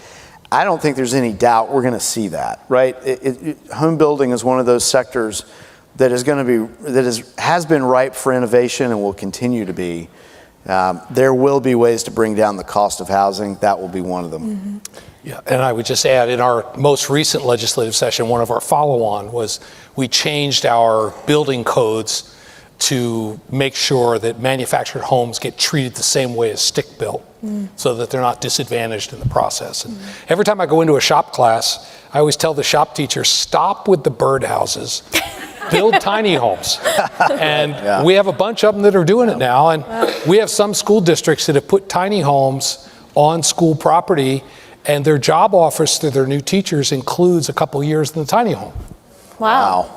I don't think there's any doubt we're going to see that, right? Home building is one of those sectors that is going to be, has been ripe for innovation and will continue to be. There will be ways to bring down the cost of housing. That will be one of them. Mm-hmm. Yeah, and I would just add, in our most recent legislative session, one of our follow-on was we changed our building codes to make sure that manufactured homes get treated the same way as stick-built, so that they're not disadvantaged in the process. And every time I go into a shop class, I always tell the shop teacher, stop with the birdhouses. Build tiny homes. And we have a bunch of them that are doing it now. And we have some school districts that have put tiny homes on school property, and their job offers to their new teachers includes a couple years in the tiny home. Wow.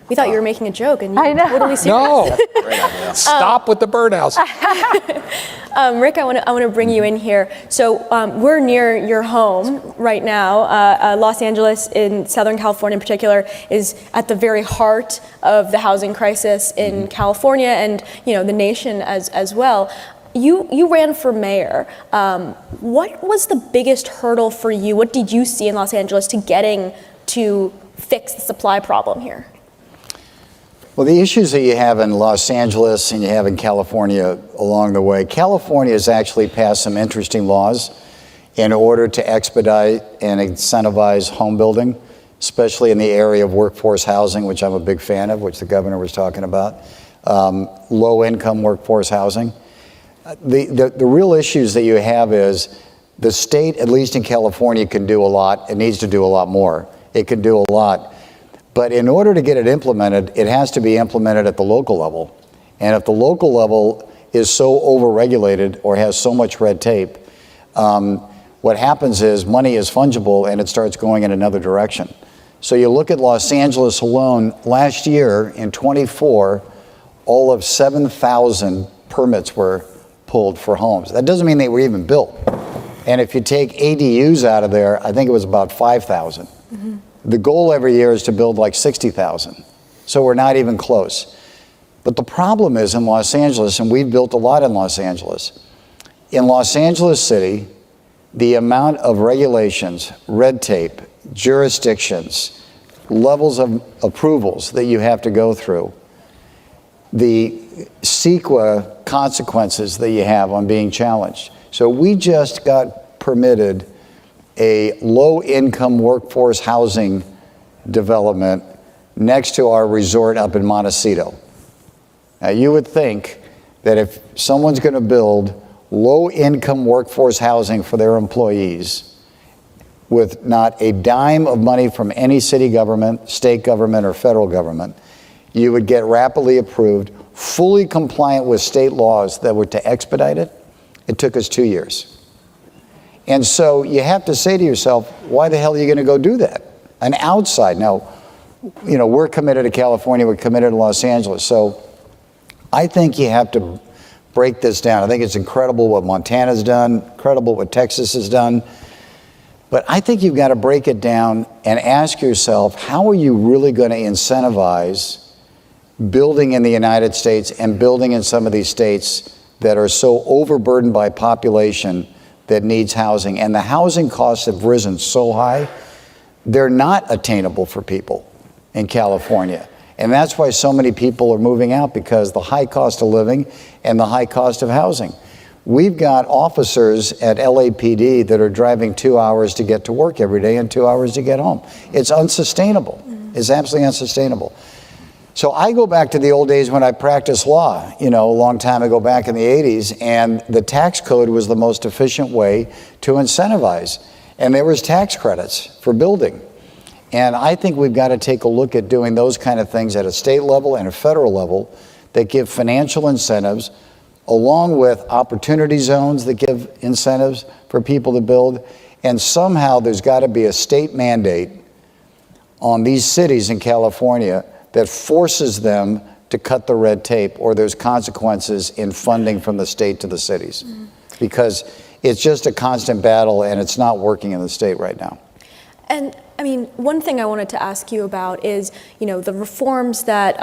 We thought you were making a joke, and you totally serious. No. Stop with the birdhouse. Rick, I want to bring you in here. So we're near your home right now. Los Angeles, in Southern California in particular, is at the very heart of the housing crisis in California and the nation as well. You ran for mayor. What was the biggest hurdle for you? What did you see in Los Angeles to getting to fix the supply problem here? Well, the issues that you have in Los Angeles and you have in California along the way, California has actually passed some interesting laws in order to expedite and incentivize home building, especially in the area of workforce housing, which I'm a big fan of, which the governor was talking about, low-income workforce housing. The real issues that you have is the state, at least in California, can do a lot. It needs to do a lot more. It can do a lot. But in order to get it implemented, it has to be implemented at the local level. And if the local level is so overregulated or has so much red tape, what happens is money is fungible and it starts going in another direction. So you look at Los Angeles alone, last year in 24, all of 7,000 permits were pulled for homes. That doesn't mean they were even built. And if you take ADUs out of there, I think it was about 5,000. Mm-hmm. The goal every year is to build like 60,000. So we're not even close. But the problem is in Los Angeles, and we've built a lot in Los Angeles, In Los Angeles City, the amount of regulations, red tape, jurisdictions, levels of approvals that you have to go through, the CEQA consequences that you have on being challenged. So we just got permitted a low-income workforce housing development next to our resort up in Montecito. Now, you would think that if someone's going to build low-income workforce housing for their employees with not a dime of money from any city government, state government, or federal government, you would get rapidly approved, fully compliant with state laws that were to expedite it. It took us 2 years. And so you have to say to yourself, why the hell are you going to go do that? An outside. Now, you know, we're committed to California, we're committed to Los Angeles. So I think you have to break this down. I think it's incredible what Montana's done, incredible what Texas has done. But I think you've got to break it down and ask yourself, how are you really going to incentivize building in the United States and building in some of these states that are so overburdened by population that needs housing? And the housing costs have risen so high, they're not attainable for people in California. And that's why so many people are moving out, because the high cost of living and the high cost of housing. We've got officers at LAPD that are driving 2 hours to get to work every day and 2 hours to get home. It's unsustainable. It's absolutely unsustainable. So I go back to the old days when I practiced law, you know, a long time ago back in the 80s, and the tax code was the most efficient way to incentivize. And there was tax credits for building. And I think we've got to take a look at doing those kind of things at a state level and a federal level that give financial incentives, along with opportunity zones that give incentives for people to build. And somehow there's got to be a state mandate on these cities in California that forces them to cut the red tape, or there's consequences in funding from the state to the cities. Because it's just a constant battle, and it's not working in the state right now. And I mean, one thing I wanted to ask you about is, you know, the reforms that,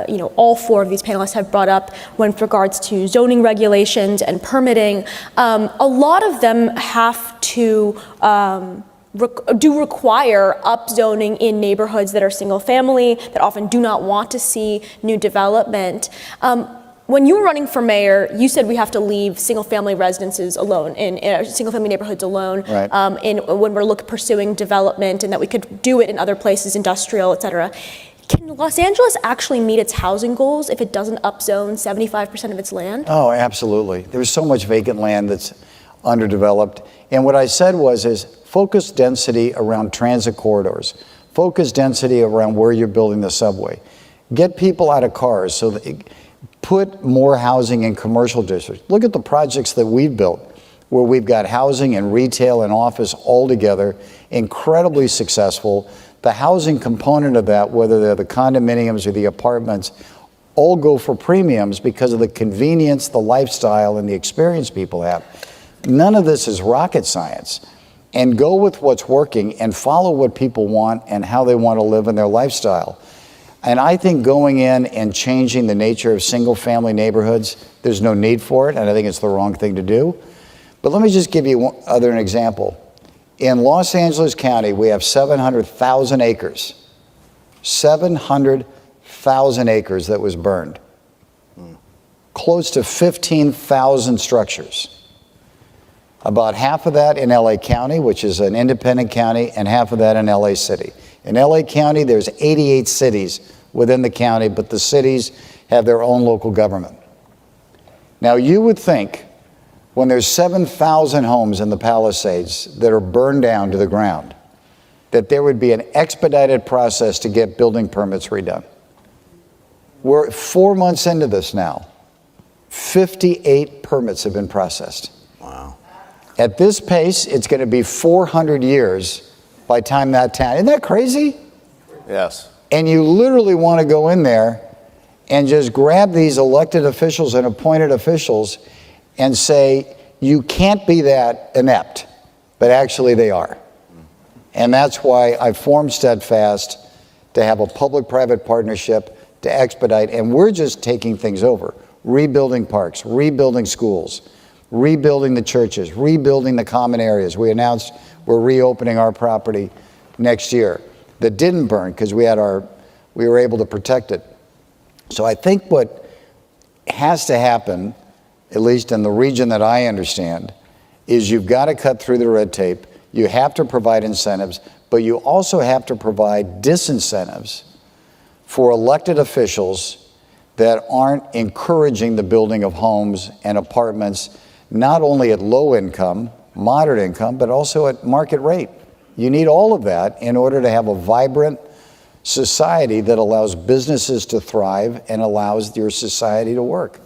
you know, all four of these panelists have brought up with regards to zoning regulations and permitting. A lot of them have to do require upzoning in neighborhoods that are single family, that often do not want to see new development. When you were running for mayor, you said we have to leave single-family residences alone, in single-family neighborhoods alone, right, when we're pursuing development, and that we could do it in other places, industrial, et cetera. Can Los Angeles actually meet its housing goals if it doesn't upzone 75% of its land? Oh, absolutely. There's so much vacant land that's underdeveloped. And what I said is focus density around transit corridors. Focus density around where you're building the subway. Get people out of cars so that put more housing in commercial districts. Look at the projects that we've built, where we've got housing and retail and office all together, incredibly successful. The housing component of that, whether they're the condominiums or the apartments, all go for premiums because of the convenience, the lifestyle, and the experience people have. None of this is rocket science. And go with what's working and follow what people want and how they want to live in their lifestyle. And I think going in and changing the nature of single-family neighborhoods, there's no need for it, and I think it's the wrong thing to do. But let me just give you an example. In Los Angeles County, we have 700,000 acres. 700,000 acres that was burned. Close to 15,000 structures. About half of that in LA County, which is an independent county, and half of that in LA City. In LA County, there's 88 cities within the county, but the cities have their own local government. Now, you would think when there's 7,000 homes in the Palisades that are burned down to the ground, that there would be an expedited process to get building permits redone. We're 4 months into this now. 58 permits have been processed. Wow. At this pace, it's going to be 400 years by the time that town, isn't that crazy? Yes. And you literally want to go in there and just grab these elected officials and appointed officials and say, you can't be that inept, but actually they are. And that's why I formed Steadfast, to have a public-private partnership to expedite, and we're just taking things over, rebuilding parks, rebuilding schools, rebuilding the churches, rebuilding the common areas. We announced we're reopening our property next year that didn't burn because we were able to protect it. So I think what has to happen, at least in the region that I understand, is you've got to cut through the red tape. You have to provide incentives, but you also have to provide disincentives for elected officials that aren't encouraging the building of homes and apartments, not only at low income, moderate income, but also at market rate. You need all of that in order to have a vibrant society that allows businesses to thrive and allows your society to work.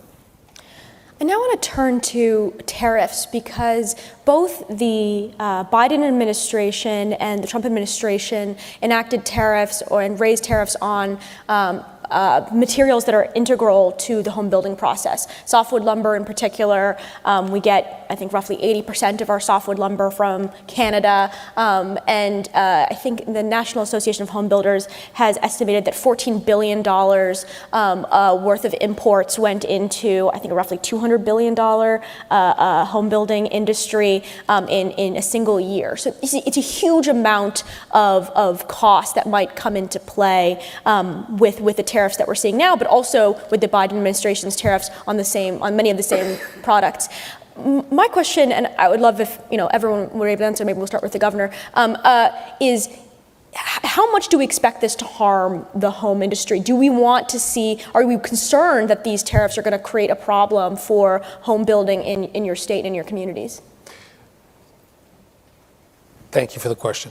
I now want to turn to tariffs because both the Biden administration and the Trump administration enacted tariffs and raised tariffs on materials that are integral to the home building process. Softwood lumber in particular, we get, I think, roughly 80% of our softwood lumber from Canada. And I think the National Association of Home Builders has estimated that $14 billion worth of imports went into, I think, a roughly $200 billion home building industry in a single year. So it's a huge amount of cost that might come into play with the tariffs that we're seeing now, but also with the Biden administration's tariffs on many of the same products. My question, and I would love if everyone were able to answer, maybe we'll start with the governor, is how much do we expect this to harm the home industry? Do we want to see, are we concerned that these tariffs are going to create a problem for home building in your state and in your communities? Thank you for the question.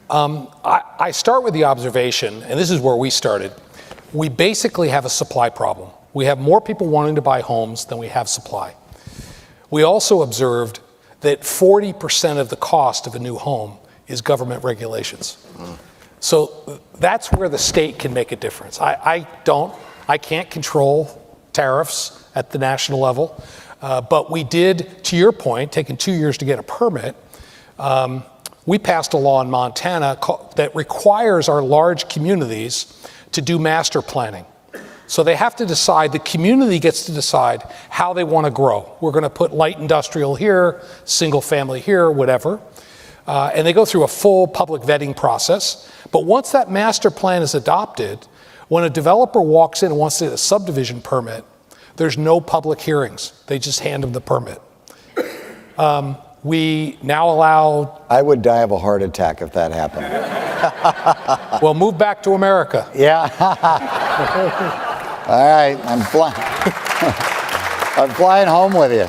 I start with the observation, and this is where we started. We basically have a supply problem. We have more people wanting to buy homes than we have supply. We also observed that 40% of the cost of a new home is government regulations. So that's where the state can make a difference. I can't control tariffs at the national level, but we did, to your point, taking 2 years to get a permit, we passed a law in Montana that requires our large communities to do master planning. So they have to decide, the community gets to decide how they want to grow. We're going to put light industrial here, single family here, whatever. And they go through a full public vetting process. But once that master plan is adopted, when a developer walks in and wants to get a subdivision permit, there's no public hearings. They just hand them the permit. We now allow... I would die of a heart attack if that happened. Well, move back to America. Yeah. All right, I'm flying home with you.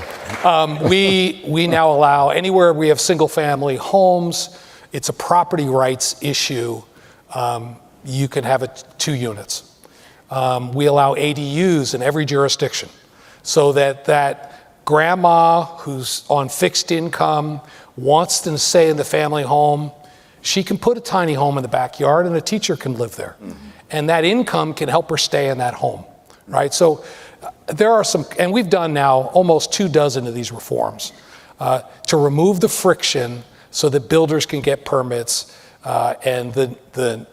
We now allow anywhere we have single family homes, it's a property rights issue. You can have it 2 units. We allow ADUs in every jurisdiction so that grandma who's on fixed income wants to stay in the family home, she can put a tiny home in the backyard and a teacher can live there. Mm-hmm. And that income can help her stay in that home, right? So there are some, and we've done now almost 24 of these reforms to remove the friction so that builders can get permits and the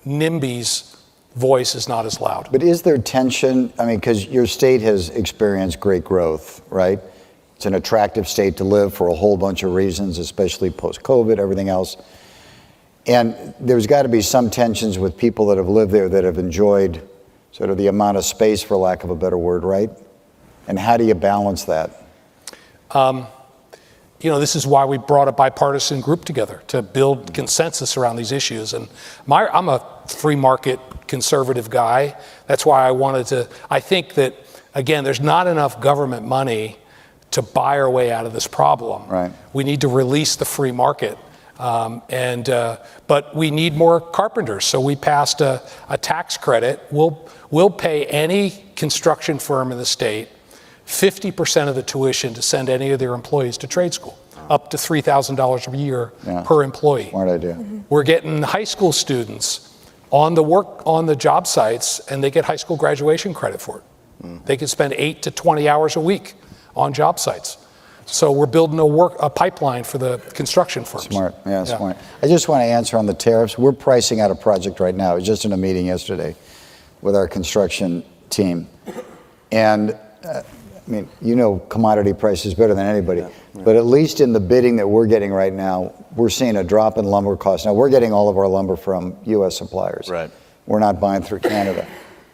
NIMBY's voice is not as loud. But is there tension? I mean, because your state has experienced great growth, right? It's an attractive state to live for a whole bunch of reasons, especially post-COVID, everything else. And there's got to be some tensions with people that have lived there that have enjoyed sort of the amount of space, for lack of a better word, right? And how do you balance that? This is why we brought a bipartisan group together to build consensus around these issues. And I'm a free market conservative guy. That's why I think that, again, there's not enough government money to buy our way out of this problem. Right. We need to release the free market. But we need more carpenters. So we passed a tax credit. We'll pay any construction firm in the state 50% of the tuition to send any of their employees to trade school, up to $3,000 a year per employee. Smart idea. Mm-hmm. We're getting high school students on the job sites, and they get high school graduation credit for it. Mm. They can spend 8 to 20 hours a week on job sites. So we're building a pipeline for the construction firms. Smart, yeah, smart. I just want to answer on the tariffs. We're pricing out a project right now. I was just in a meeting yesterday with our construction team. And I mean, you know commodity prices better than anybody, but at least in the bidding that we're getting right now, we're seeing a drop in lumber costs. Now, we're getting all of our lumber from U.S. suppliers. Right. We're not buying through Canada.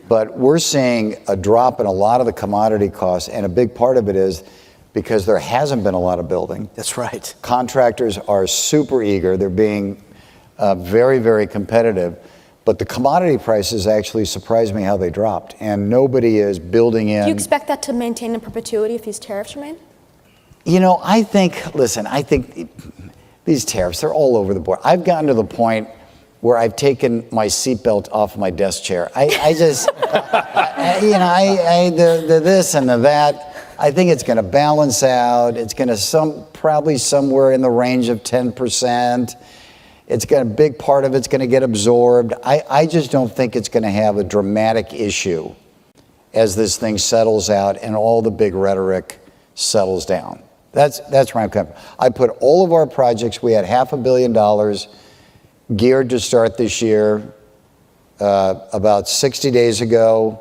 But we're seeing a drop in a lot of the commodity costs, and a big part of it is because there hasn't been a lot of building. That's right. Contractors are super eager. They're being very, very competitive. But the commodity prices actually surprised me how they dropped, and nobody is building in. Do you expect that to maintain in perpetuity if these tariffs remain? You know, I think these tariffs, they're all over the board. I've gotten to the point where I've taken my seatbelt off my desk chair. I just, the this and the that, I think it's going to balance out. It's going to probably somewhere in the range of 10%. It's got a big part of it's going to get absorbed. I just don't think it's going to have a dramatic issue as this thing settles out and all the big rhetoric settles down. That's where I'm coming from. I put all of our projects, we had $500 million geared to start this year. About 60 days ago,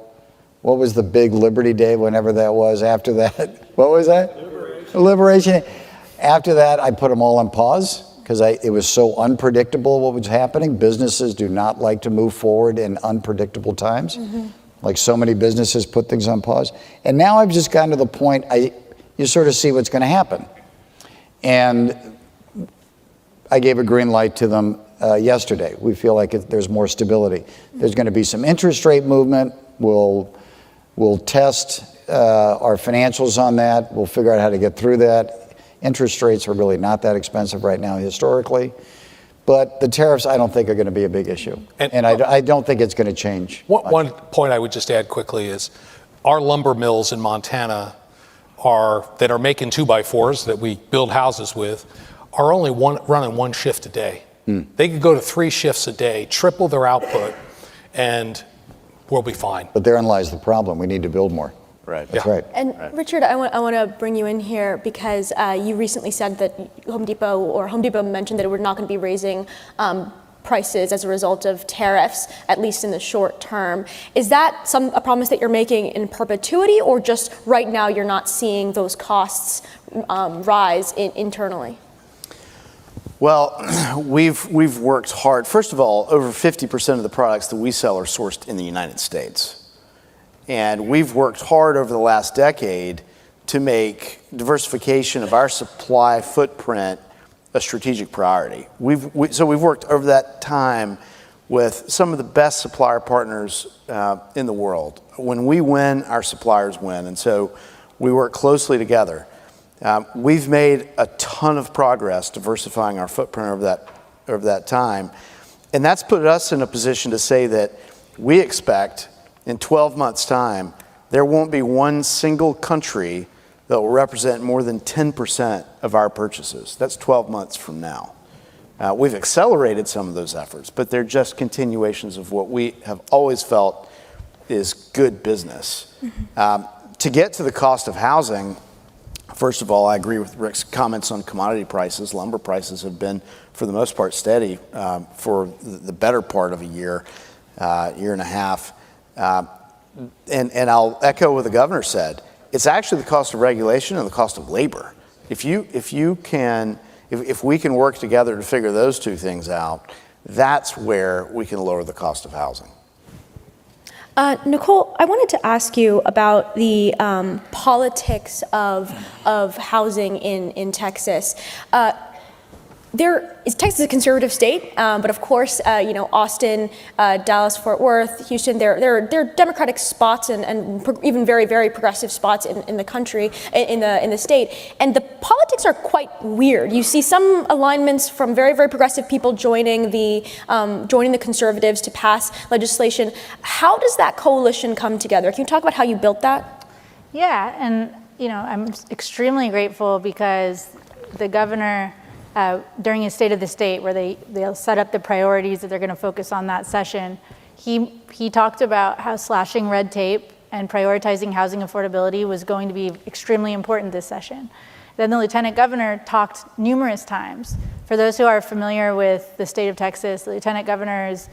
what was the big Liberty Day, whenever that was? After that, what was that? Liberation Day. After that, I put them all on pause because it was so unpredictable what was happening. Businesses do not like to move forward in unpredictable times. Mm-hmm. Like so many businesses put things on pause. And now I've just gotten to the point, you sort of see what's going to happen. And I gave a green light to them yesterday. We feel like there's more stability. There's going to be some interest rate movement. We'll test our financials on that. We'll figure out how to get through that. Interest rates are really not that expensive right now historically. But the tariffs, I don't think, are going to be a big issue. And I don't think it's going to change. One point I would just add quickly is our lumber mills in Montana that are making 2x4s that we build houses with are only running one shift a day. They could go to 3 shifts a day, triple their output, and we'll be fine. But therein lies the problem. We need to build more. Right. That's right. And Richard, I want to bring you in here because you recently said that Home Depot mentioned that we're not going to be raising prices as a result of tariffs, at least in the short term. Is that a promise that you're making in perpetuity, or just right now you're not seeing those costs rise internally? Well, we've worked hard. First of all, over 50% of the products that we sell are sourced in the United States. And we've worked hard over the last decade to make diversification of our supply footprint a strategic priority. So we've worked over that time with some of the best supplier partners in the world. When we win, our suppliers win. And so we work closely together. We've made a ton of progress diversifying our footprint over that time. And that's put us in a position to say that we expect in 12 months' time, there won't be one single country that will represent more than 10% of our purchases. That's 12 months from now. We've accelerated some of those efforts, but they're just continuations of what we have always felt is good business. Mm-hmm. To get to the cost of housing, first of all, I agree with Rick's comments on commodity prices. Lumber prices have been, for the most part, steady for the better part of a year and a half. And I'll echo what the governor said. It's actually the cost of regulation and the cost of labor. If we can work together to figure those two things out, that's where we can lower the cost of housing. Nicole, I wanted to ask you about the politics of housing in Texas. Texas is a conservative state, but of course, Austin, Dallas, Fort Worth, Houston, they're Democratic spots and even very, very progressive spots in the country, in the state. And the politics are quite weird. You see some alignments from very, very progressive people joining the conservatives to pass legislation. How does that coalition come together? Can you talk about how you built that? Yeah, and I'm extremely grateful because the governor, during his State of the State, where they'll set up the priorities that they're going to focus on that session, he talked about how slashing red tape and prioritizing housing affordability was going to be extremely important this session. Then the lieutenant governor talked numerous times. For those who are familiar with the state of Texas, the lieutenant governor is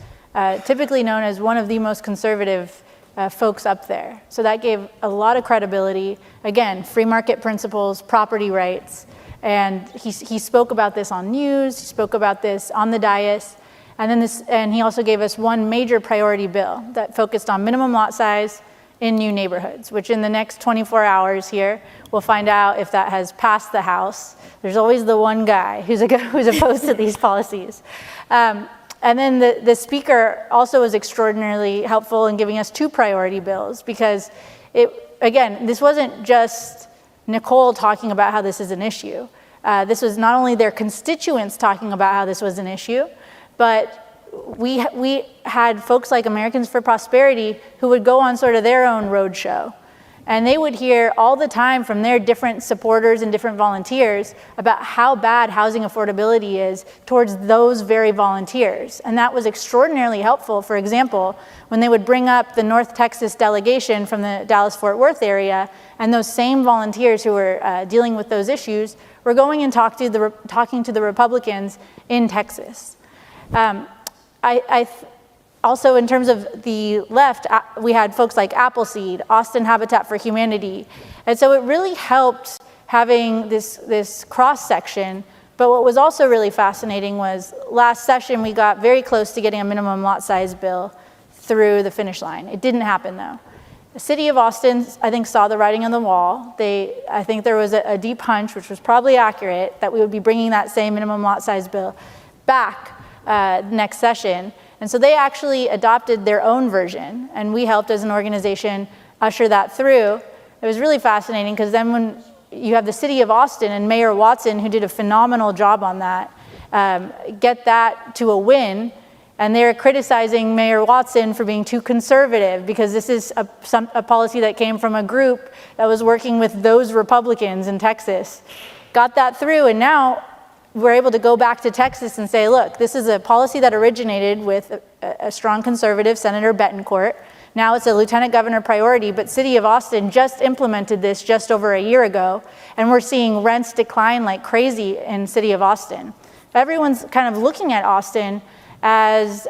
typically known as one of the most conservative folks up there. So that gave a lot of credibility. Again, free market principles, property rights. And he spoke about this on news, he spoke about this on the dais. And he also gave us one major priority bill that focused on minimum lot size in new neighborhoods, which in the next 24 hours here, we'll find out if that has passed the House. There's always the one guy who's opposed to these policies. And then the speaker also was extraordinarily helpful in giving us 2 priority bills because again, this wasn't just Nicole talking about how this is an issue. This was not only their constituents talking about how this was an issue, but we had folks like Americans for Prosperity who would go on sort of their own roadshow. And they would hear all the time from their different supporters and different volunteers about how bad housing affordability is towards those very volunteers. And that was extraordinarily helpful. For example, when they would bring up the North Texas delegation from the Dallas-Fort Worth area, and those same volunteers who were dealing with those issues were going and talking to the Republicans in Texas. Also, in terms of the left, we had folks like Appleseed, Austin Habitat for Humanity. And so it really helped having this cross-section. But what was also really fascinating was last session, we got very close to getting a minimum lot size bill through the finish line. It didn't happen, though. The city of Austin, I think, saw the writing on the wall. I think there was a deep hunch, which was probably accurate, that we would be bringing that same minimum lot size bill back next session. And so they actually adopted their own version, and we helped as an organization usher that through. It was really fascinating because then when you have the city of Austin and Mayor Watson, who did a phenomenal job on that, get that to a win, and they're criticizing Mayor Watson for being too conservative because this is a policy that came from a group that was working with those Republicans in Texas. Got that through, and now we're able to go back to Texas and say, look, this is a policy that originated with a strong conservative, Senator Betancourt. Now it's a lieutenant governor priority, but City of Austin just implemented this just over a year ago, and we're seeing rents decline like crazy in City of Austin. Everyone's kind of looking at Austin as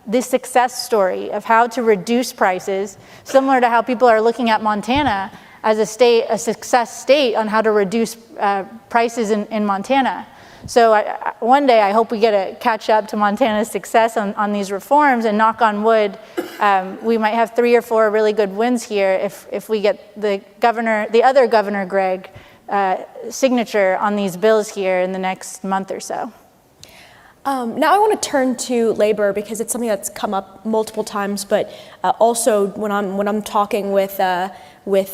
this success story of how to reduce prices, similar to how people are looking at Montana as a success state on how to reduce prices in Montana. So one day I hope we get to catch up to Montana's success on these reforms, and knock on wood, we might have 3 or 4 really good wins here if we get the other Governor Gregg signature on these bills here in the next month or so. Now I want to turn to labor because it's something that's come up multiple times, but also when I'm talking with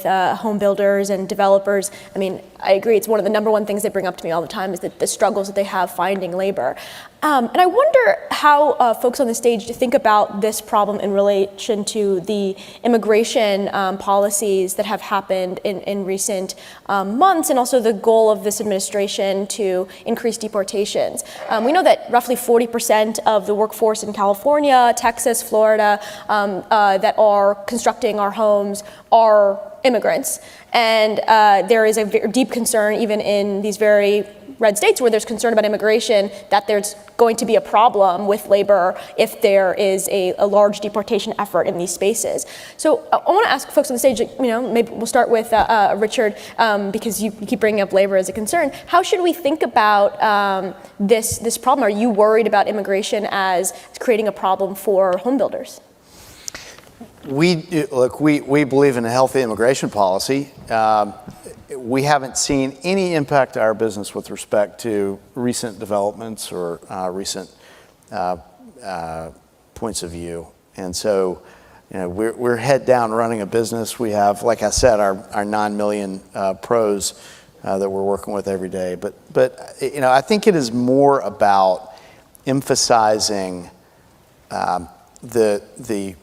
home builders and developers, I mean, I agree, it's one of the number one things they bring up to me all the time is that the struggles that they have finding labor. And I wonder how folks on the stage think about this problem in relation to the immigration policies that have happened in recent months, and also the goal of this administration to increase deportations. We know that roughly 40% of the workforce in California, Texas, Florida, that are constructing our homes are immigrants. And there is a deep concern, even in these very red states where there's concern about immigration, that there's going to be a problem with labor if there is a large deportation effort in these spaces. So I want to ask folks on the stage, maybe we'll start with Richard, because you keep bringing up labor as a concern. How should we think about this problem? Are you worried about immigration as creating a problem for home builders? We believe in a healthy immigration policy. We haven't seen any impact to our business with respect to recent developments or recent points of view. And so, we're head down running a business. We have, like I said, our 9 million pros that we're working with every day. But I think it is more about emphasizing the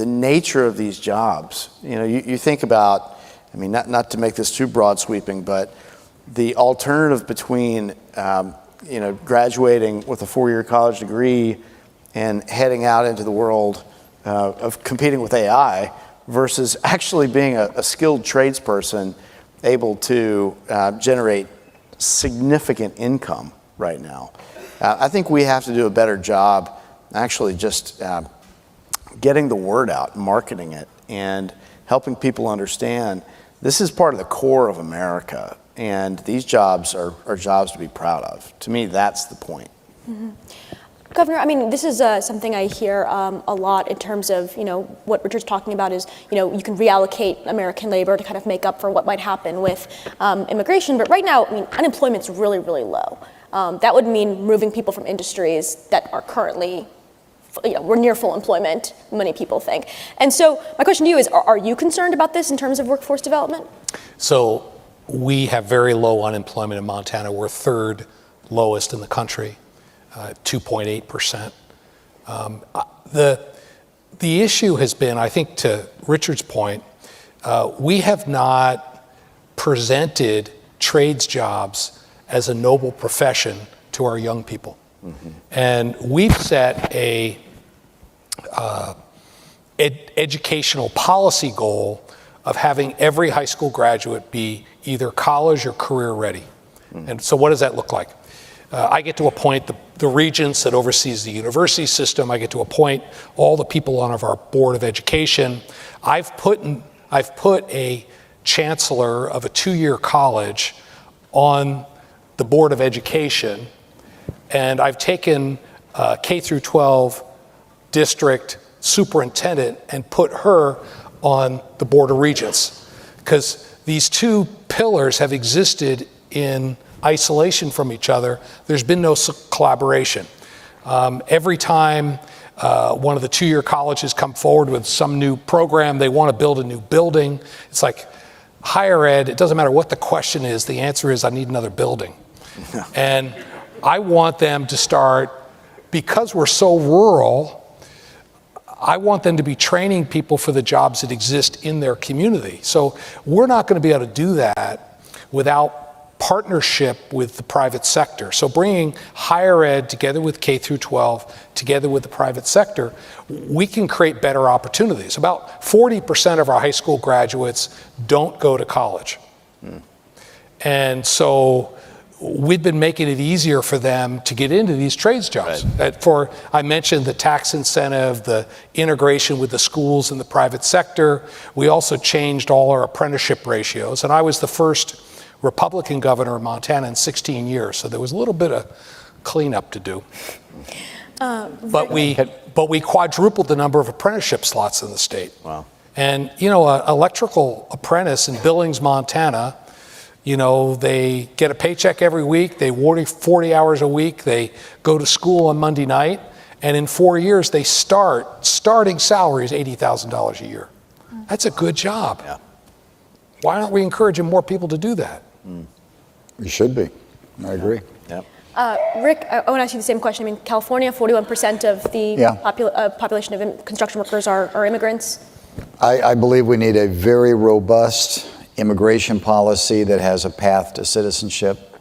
nature of these jobs. You think about, not to make this too broad sweeping, but the alternative between, graduating with a 4-year college degree and heading out into the world of competing with AI versus actually being a skilled tradesperson able to generate significant income right now. I think we have to do a better job actually just getting the word out, marketing it, and helping people understand this is part of the core of America, and these jobs are jobs to be proud of. To me, that's the point. Mm-hmm. Governor, I mean, this is something I hear a lot in terms of, what Richard's talking about is, you can reallocate American labor to kind of make up for what might happen with immigration. But right now, I mean, unemployment's really, really low. That would mean moving people from industries that are currently, we're near full employment, many people think. And so my question to you is, are you concerned about this in terms of workforce development? So we have very low unemployment in Montana. We're third lowest in the country. 2.8%. The issue has been, I think to Richard's point, we have not presented trades jobs as a noble profession to our young people. Mm-hmm. And we've set a educational policy goal of having every high school graduate be either college or career ready. Mm-hmm. And so what does that look like? I get to appoint the regents that oversees the university system. I get to appoint all the people on our board of education. I've put a chancellor of a 2-year college on the board of education, and I've taken K through 12 district superintendent and put her on the board of regents, because these two pillars have existed in isolation from each other. There's been no collaboration. Every time one of the 2-year colleges come forward with some new program, they want to build a new building. It's like higher ed, it doesn't matter what the question is, the answer is I need another building. And I want them to start, because we're so rural, I want them to be training people for the jobs that exist in their community. So we're not going to be able to do that without partnership with the private sector. So bringing higher ed together with K through 12, together with the private sector, we can create better opportunities. About 40% of our high school graduates don't go to college. And so we've been making it easier for them to get into these trades jobs. Right. I mentioned the tax incentive, the integration with the schools and the private sector. We also changed all our apprenticeship ratios, and I was the first Republican governor of Montana in 16 years, so there was a little bit of cleanup to do. But we quadrupled the number of apprenticeship slots in the state. Wow. And an electrical apprentice in Billings, Montana, they get a paycheck every week, they work 40 hours a week, they go to school on Monday night, and in 4 years they starting salary is $80,000 a year. That's a good job. Yeah. Why aren't we encouraging more people to do that? We should be. I agree. Yep. Rick, I want to ask you the same question. I mean, California, 41% of the population of construction workers are immigrants. I believe we need a very robust immigration policy that has a path to citizenship.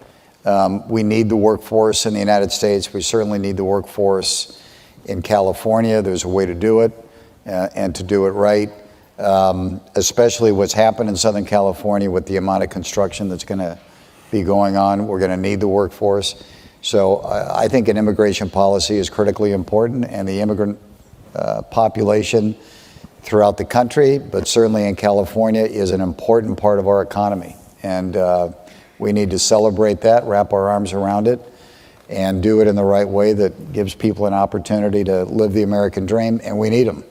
We need the workforce in the United States. We certainly need the workforce in California. There's a way to do it and to do it right. Especially what's happened in Southern California with the amount of construction that's going to be going on. We're going to need the workforce. So I think an immigration policy is critically important, and the immigrant population throughout the country, but certainly in California, is an important part of our economy. And we need to celebrate that, wrap our arms around it, and do it in the right way that gives people an opportunity to live the American dream, and we need them.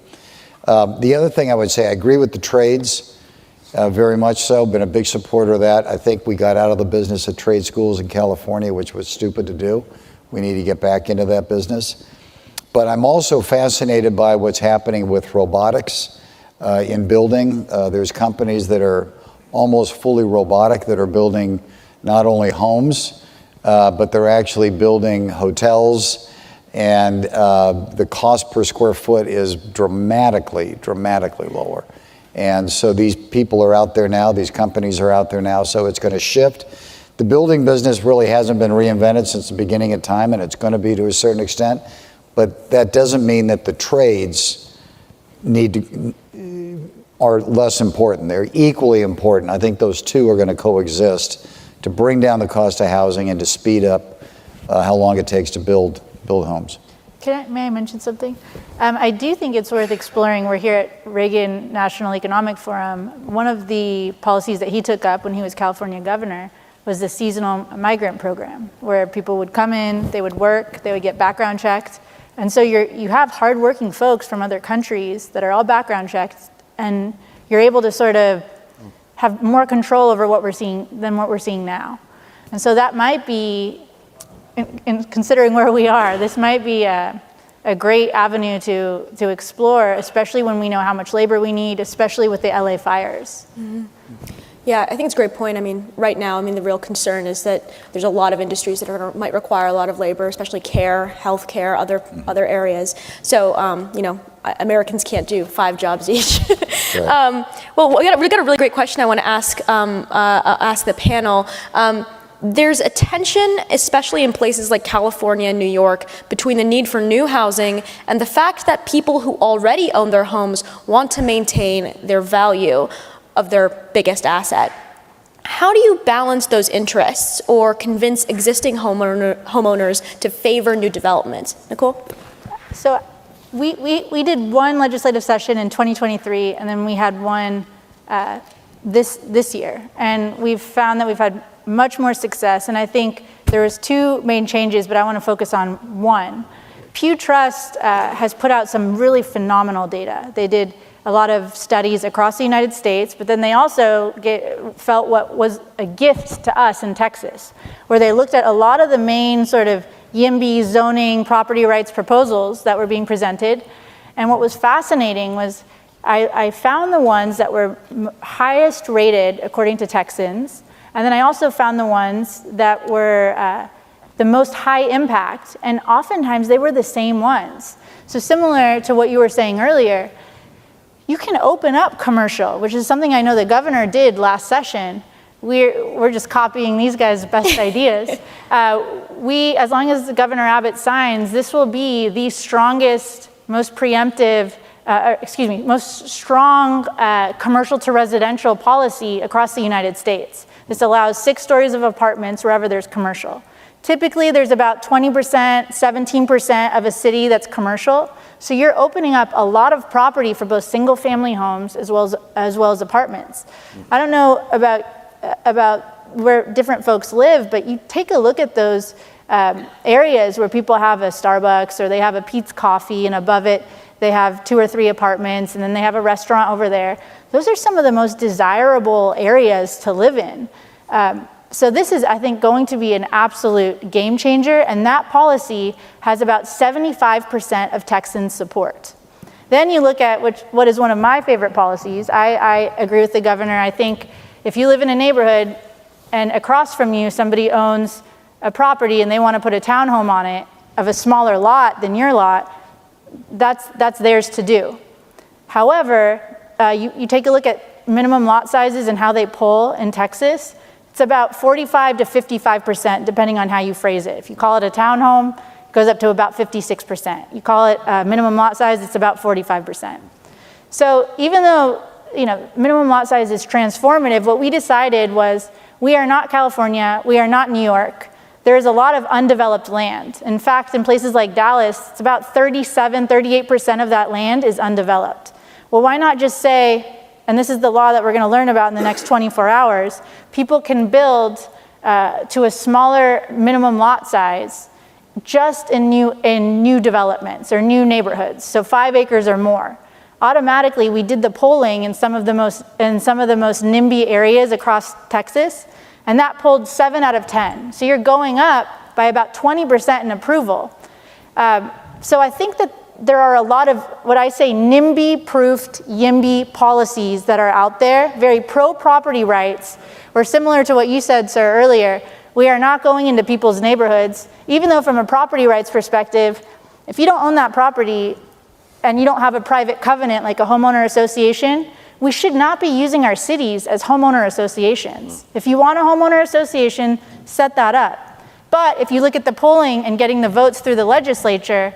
The other thing I would say, I agree with the trades, very much so, been a big supporter of that. I think we got out of the business of trade schools in California, which was stupid to do. We need to get back into that business. But I'm also fascinated by what's happening with robotics in building. There's companies that are almost fully robotic that are building not only homes, but they're actually building hotels. And the cost per square foot is dramatically lower. And so these people are out there now, these companies are out there now, so it's going to shift. The building business really hasn't been reinvented since the beginning of time, and it's going to be to a certain extent. But that doesn't mean that the trades are less important. They're equally important. I think those two are going to coexist to bring down the cost of housing and to speed up how long it takes to build homes. May I mention something? I do think it's worth exploring. We're here at Reagan National Economic Forum. One of the policies that he took up when he was California governor was the seasonal migrant program, where people would come in, they would work, they would get background checked. And so you have hardworking folks from other countries that are all background checked, and you're able to sort of have more control over what we're seeing than what we're seeing now. And so that might be, in considering where we are, this might be a great avenue to explore, especially when we know how much labor we need, especially with the LA fires. Mm-hmm. Yeah, I think it's a great point. I mean, right now, the real concern is that there's a lot of industries that might require a lot of labor, especially care, healthcare, other areas. So, Americans can't do 5 jobs each. Right. Well, we got a really great question I want to ask the panel. There's a tension, especially in places like California and New York, between the need for new housing and the fact that people who already own their homes want to maintain their value of their biggest asset. How do you balance those interests or convince existing homeowners to favor new development? Nicole? So we did one legislative session in 2023, and then we had one this year. And we've found that we've had much more success. And I think there was 2 main changes, but I want to focus on one. Pew Trust has put out some really phenomenal data. They did a lot of studies across the United States, but then they also felt what was a gift to us in Texas, where they looked at a lot of the main sort of YIMBY zoning property rights proposals that were being presented. And what was fascinating was I found the ones that were highest rated according to Texans, and then I also found the ones that were the most high impact, and oftentimes they were the same ones. So similar to what you were saying earlier, you can open up commercial, which is something I know the governor did last session. We're just copying these guys' best ideas. As long as Governor Abbott signs, this will be the strongest, most preemptive, most strong commercial to residential policy across the United States. This allows 6 stories of apartments wherever there's commercial. Typically, there's about 20%, 17% of a city that's commercial. So you're opening up a lot of property for both single-family homes as well as apartments. I don't know about where different folks live, but you take a look at those areas where people have a Starbucks or they have a Pete's Coffee, and above it they have 2 or 3 apartments, and then they have a restaurant over there. Those are some of the most desirable areas to live in. So this is, I think, going to be an absolute game changer, and that policy has about 75% of Texans' support. Then you look at what is one of my favorite policies. I agree with the governor. I think if you live in a neighborhood and across from you somebody owns a property and they want to put a townhome on it of a smaller lot than your lot, that's theirs to do. However, you take a look at minimum lot sizes and how they pull in Texas. It's about 45 to 55%, depending on how you phrase it. If you call it a townhome, it goes up to about 56%. You call it minimum lot size, it's about 45%. So even though minimum lot size is transformative, what we decided was we are not California, we are not New York. There is a lot of undeveloped land. In fact, in places like Dallas, it's about 38% of that land is undeveloped. Well, why not just say, and this is the law that we're going to learn about in the next 24 hours, people can build to a smaller minimum lot size just in new developments or new neighborhoods, so 5 acres or more. Automatically, we did the polling in some of the most NIMBY areas across Texas, and that pulled 7 out of 10. So you're going up by about 20% in approval. So I think that there are a lot of what I say NIMBY-proofed YIMBY policies that are out there, very pro-property rights, or similar to what you said, sir, earlier. We are not going into people's neighborhoods, even though from a property rights perspective, if you don't own that property and you don't have a private covenant like a homeowner association, we should not be using our cities as homeowner associations. If you want a homeowner association, set that up. But if you look at the polling and getting the votes through the legislature,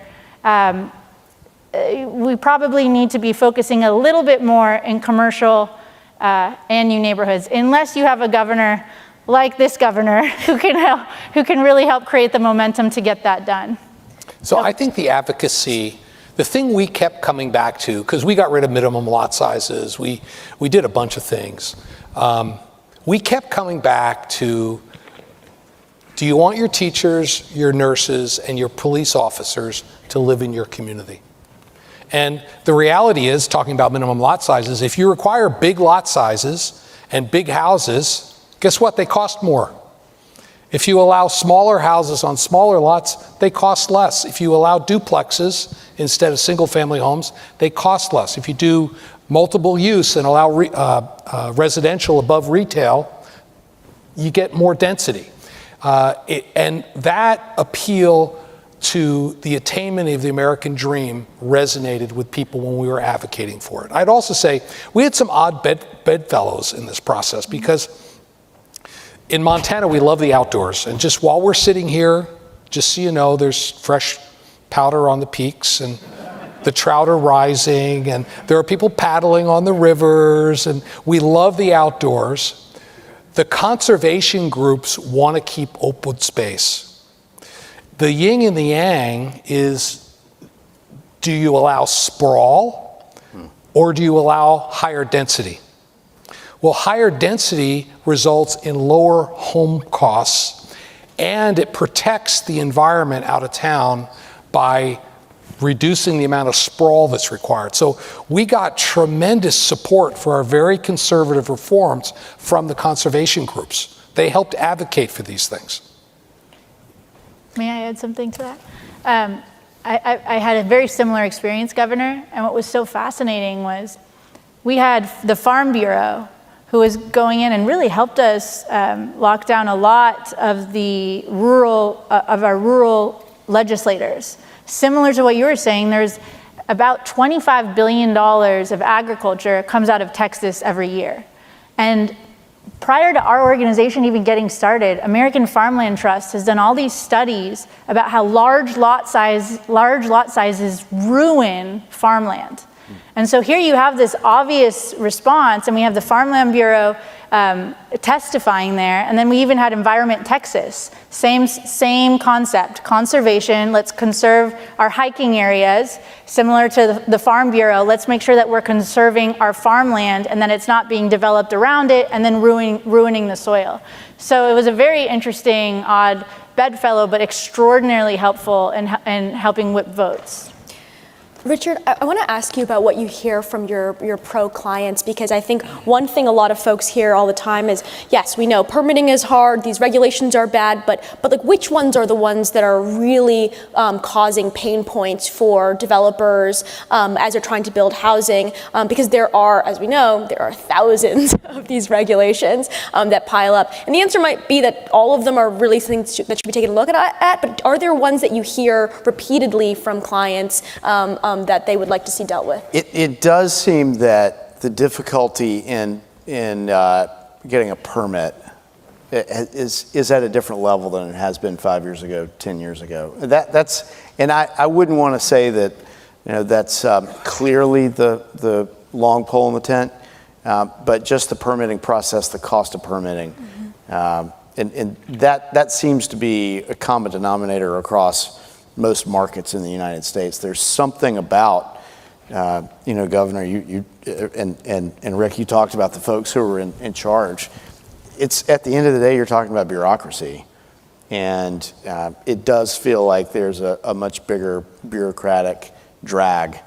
we probably need to be focusing a little bit more in commercial and new neighborhoods, unless you have a governor like this governor who can really help create the momentum to get that done. So I think the advocacy, the thing we kept coming back to, because we got rid of minimum lot sizes, we did a bunch of things. We kept coming back to, do you want your teachers, your nurses, and your police officers to live in your community? And the reality is, talking about minimum lot sizes, if you require big lot sizes and big houses, guess what? They cost more. If you allow smaller houses on smaller lots, they cost less. If you allow duplexes instead of single-family homes, they cost less. If you do multiple use and allow residential above retail, you get more density. And that appeal to the attainment of the American dream resonated with people when we were advocating for it. I'd also say we had some odd bedfellows in this process, because in Montana, we love the outdoors. And just while we're sitting here, just so you know, there's fresh powder on the peaks, and the trout are rising, and there are people paddling on the rivers, and we love the outdoors. The conservation groups want to keep open space. The yin and the yang is, do you allow sprawl or do you allow higher density? Well, higher density results in lower home costs, and it protects the environment out of town by reducing the amount of sprawl that's required. So we got tremendous support for our very conservative reforms from the conservation groups. They helped advocate for these things. May I add something to that? I had a very similar experience, Governor, and what was so fascinating was we had the Farm Bureau, who was going in and really helped us lock down a lot of the our rural legislators. Similar to what you were saying, there's about $25 billion of agriculture comes out of Texas every year. And prior to our organization even getting started, American Farmland Trust has done all these studies about how large lot sizes ruin farmland. And so here you have this obvious response, and we have the Farmland Bureau testifying there, and then we even had Environment Texas, same concept, conservation. Let's conserve our hiking areas, similar to the Farm Bureau. Let's make sure that we're conserving our farmland and that it's not being developed around it and then ruining the soil. So it was a very interesting, odd bedfellow, but extraordinarily helpful in helping whip votes. Richard, I want to ask you about what you hear from your pro clients, because I think one thing a lot of folks hear all the time is, yes, we know permitting is hard, these regulations are bad, but like, which ones are the ones that are really causing pain points for developers as they're trying to build housing? Because there are, as we know, there are thousands of these regulations that pile up. And the answer might be that all of them are really things that should be taken a look at, but are there ones that you hear repeatedly from clients that they would like to see dealt with? It does seem that the difficulty in getting a permit is at a different level than it has been 5 years ago, 10 years ago. And I wouldn't want to say that that's clearly the long pole in the tent, but just the permitting process, the cost of permitting, and that seems to be a common denominator across most markets in the United States. There's something about, Governor, you and Rick, you talked about the folks who are in charge. It's at the end of the day, you're talking about bureaucracy, and it does feel like there's a much bigger bureaucratic drag,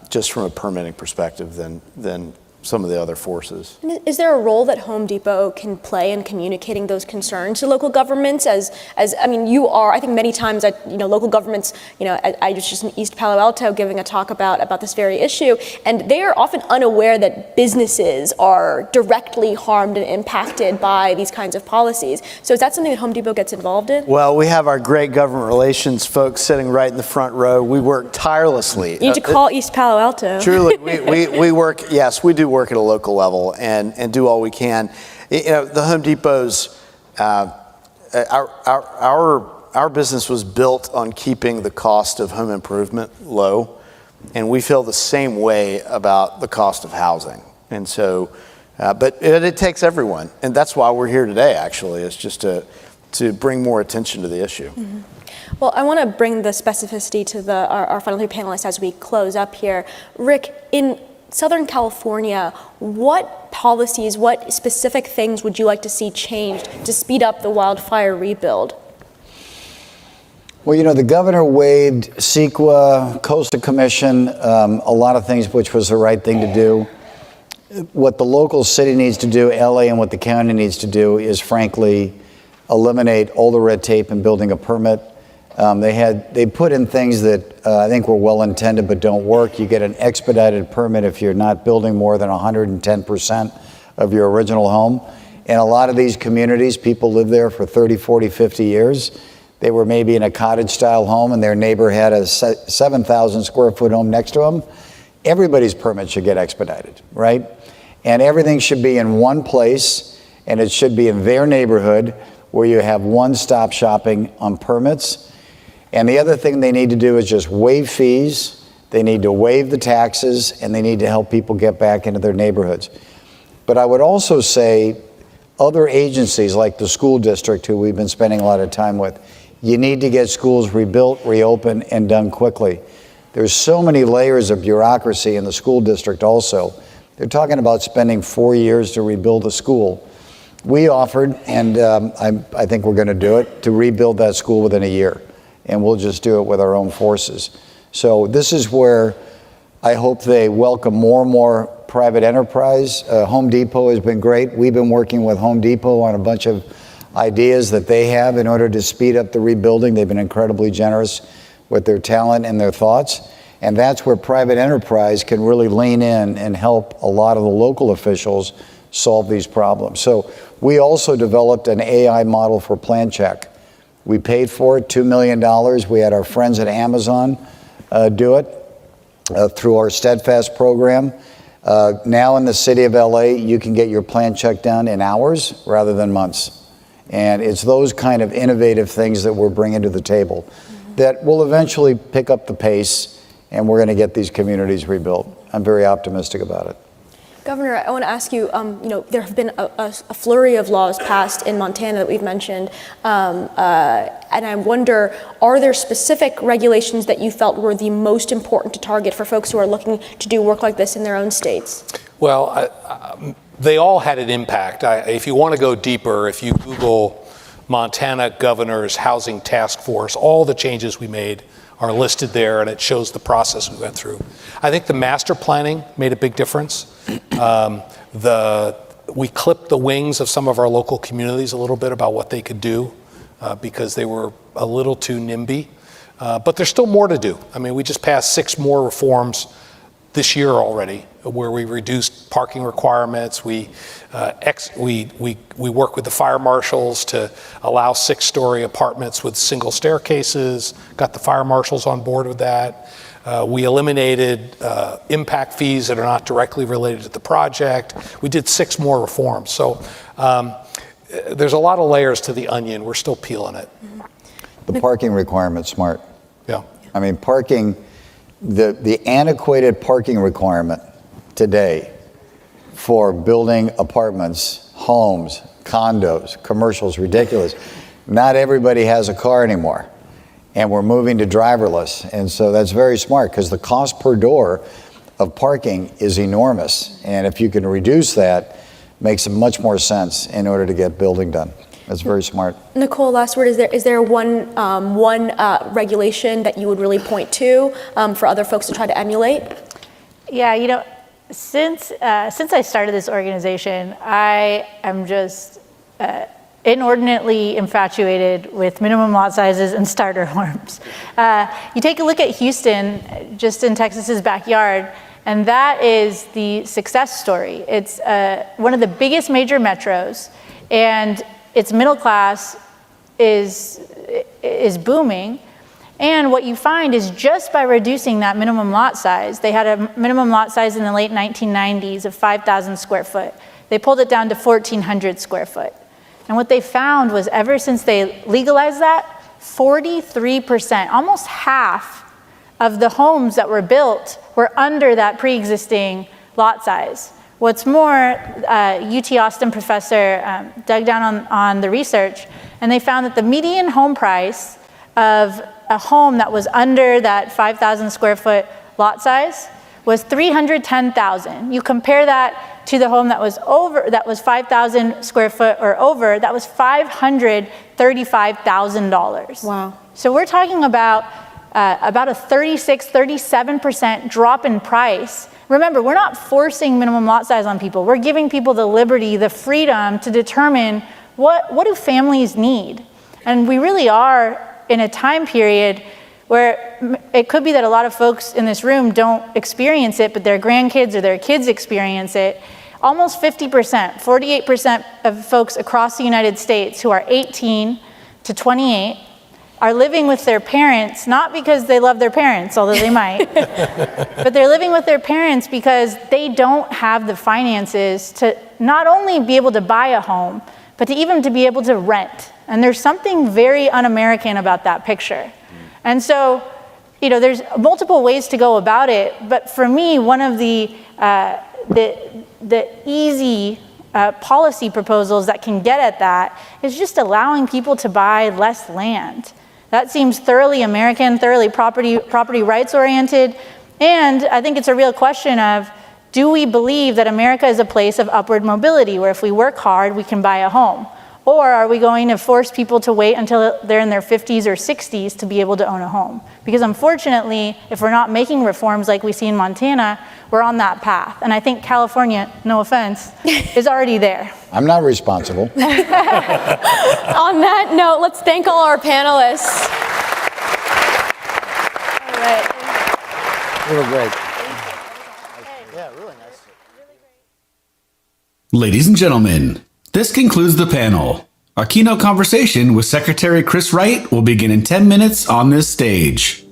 just from a permitting perspective than some of the other forces. Is there a role that Home Depot can play in communicating those concerns to local governments? As I mean, you are, I think many times at local governments, I was just in East Palo Alto giving a talk about this very issue, and they are often unaware that businesses are directly harmed and impacted by these kinds of policies. So is that something that Home Depot gets involved in? Well, we have our great government relations folks sitting right in the front row. We work tirelessly. You need to call East Palo Alto. Truly, we work, yes, we do work at a local level and do all we can. The Home Depot's, our business was built on keeping the cost of home improvement low, and we feel the same way about the cost of housing. And so, but it takes everyone, and that's why we're here today, actually, is just to to bring more attention to the issue. Well, I want to bring the specificity to our final three panelists as we close up here. Rick, in Southern California, what policies, what specific things would you like to see changed to speed up the wildfire rebuild? Well, you know, the governor waived CEQA, Coastal Commission, a lot of things which was the right thing to do. What the local city needs to do, LA, and what the county needs to do is, frankly, eliminate all the red tape in building a permit. They put in things that I think were well intended but don't work. You get an expedited permit if you're not building more than 110% of your original home. In a lot of these communities, people live there for 30, 40, 50 years. They were maybe in a cottage style home and their neighbor had a 7,000 square foot home next to them. Everybody's permit should get expedited, right? And everything should be in one place, and it should be in their neighborhood where you have one-stop shopping on permits. And the other thing they need to do is just waive fees, they need to waive the taxes, and they need to help people get back into their neighborhoods. But I would also say other agencies like the school district, who we've been spending a lot of time with, you need to get schools rebuilt, reopened, and done quickly. There's so many layers of bureaucracy in the school district also. They're talking about spending 4 years to rebuild a school. We offered, and I think we're going to do it, to rebuild that school within a year. And we'll just do it with our own forces. So this is where I hope they welcome more and more private enterprise. Home Depot has been great. We've been working with Home Depot on a bunch of ideas that they have in order to speed up the rebuilding. They've been incredibly generous with their talent and their thoughts. And that's where private enterprise can really lean in and help a lot of the local officials solve these problems. So we also developed an AI model for plan check. We paid for it, $2 million. We had our friends at Amazon do it through our Steadfast program. Now in the city of LA, you can get your plan check done in hours rather than months. And it's those kind of innovative things that we're bringing to the table that will eventually pick up the pace, and we're going to get these communities rebuilt. I'm very optimistic about it. Governor, I want to ask you, there have been a flurry of laws passed in Montana that we've mentioned, and I wonder, are there specific regulations that you felt were the most important to target for folks who are looking to do work like this in their own states? Well, they all had an impact. If you want to go deeper, if you Google Montana Governor's Housing Task Force, all the changes we made are listed there, and it shows the process we went through. I think the master planning made a big difference. We clipped the wings of some of our local communities a little bit about what they could do because they were a little too NIMBY. But there's still more to do. I mean, we just passed 6 more reforms this year already, where we reduced parking requirements. We work with the fire marshals to allow 6-story apartments with single staircases, got the fire marshals on board with that. We eliminated impact fees that are not directly related to the project. We did 6 more reforms. So there's a lot of layers to the onion. We're still peeling it. The parking requirement's smart. Yeah. I mean, parking, the antiquated parking requirement today for building apartments, homes, condos, commercials, ridiculous. Not everybody has a car anymore, and we're moving to driverless. And so that's very smart because the cost per door of parking is enormous. And if you can reduce that, makes much more sense in order to get building done. That's very smart. Nicole, last word. Is there one regulation that you would really point to for other folks to try to emulate? Yeah, since I started this organization, I am just inordinately infatuated with minimum lot sizes and starter homes. You take a look at Houston, just in Texas's backyard, and that is the success story. It's one of the biggest major metros, and its middle class is booming. And what you find is just by reducing that minimum lot size, they had a minimum lot size in the late 1990s of 5,000 square foot. They pulled it down to 1,400 square foot. And what they found was ever since they legalized that, 43%, almost half of the homes that were built were under that pre-existing lot size. What's more, UT Austin professor dug down on the research, And they found that the median home price of a home that was under that 5,000 square foot lot size was $310,000. You compare that to the home that was 5,000 square foot or over, that was $535,000. Wow. So we're talking about a 37% drop in price. Remember, we're not forcing minimum lot size on people. We're giving people the liberty, the freedom to determine what do families need. And we really are in a time period where it could be that a lot of folks in this room don't experience it, but their grandkids or their kids experience it. Almost 50%, 48% of folks across the United States who are 18 to 28 are living with their parents, not because they love their parents, although they might, but they're living with their parents because they don't have the finances to not only be able to buy a home, but to even to be able to rent. And there's something very un-American about that picture. And so, there's multiple ways to go about it, but for me, one of the easy policy proposals that can get at that is just allowing people to buy less land. That seems thoroughly American, thoroughly property rights oriented, and I think it's a real question of, do we believe that America is a place of upward mobility, where if we work hard, we can buy a home? Or are we going to force people to wait until they're in their 50s or 60s to be able to own a home? Because unfortunately, if we're not making reforms like we see in Montana, we're on that path. And I think California, no offense, is already there. I'm not responsible. On that note, let's thank all our panelists. All right. You were great. Yeah, really nice. Ladies and gentlemen, this concludes the panel. Our keynote conversation with Secretary Chris Wright will begin in 10 minutes on this stage.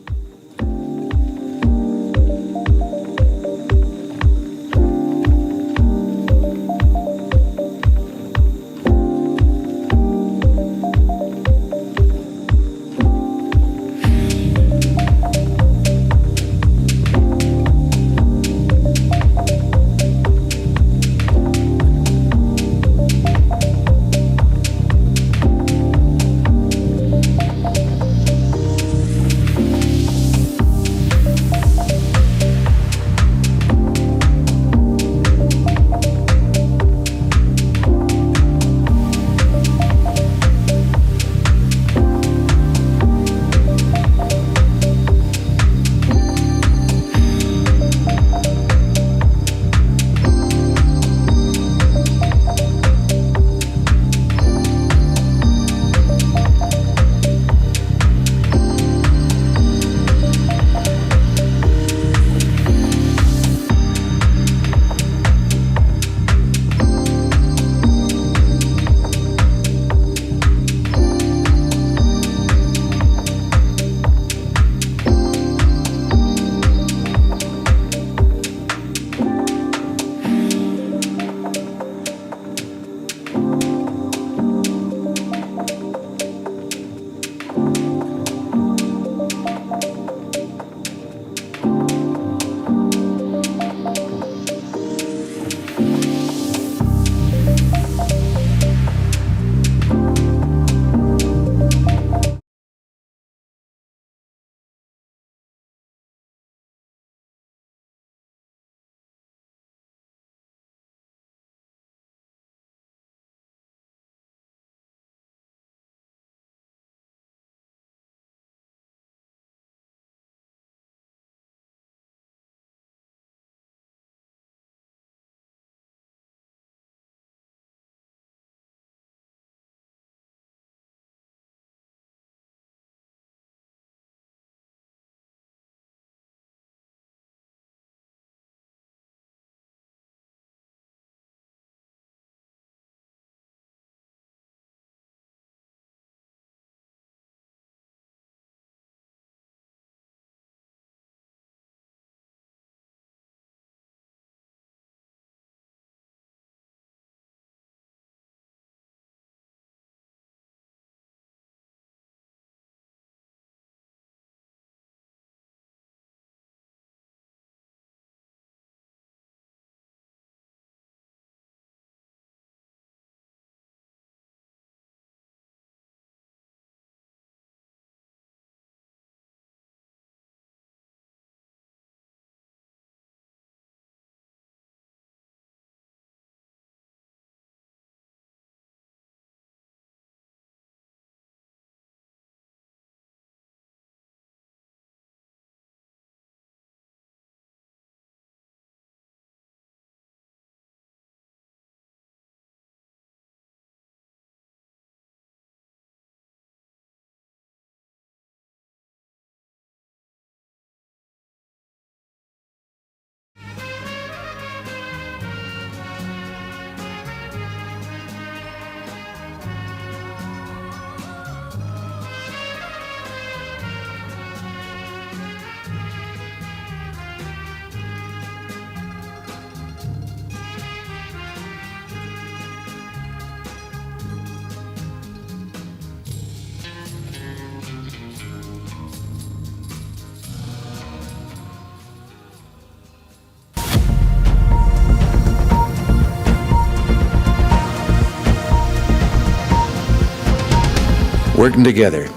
Working together,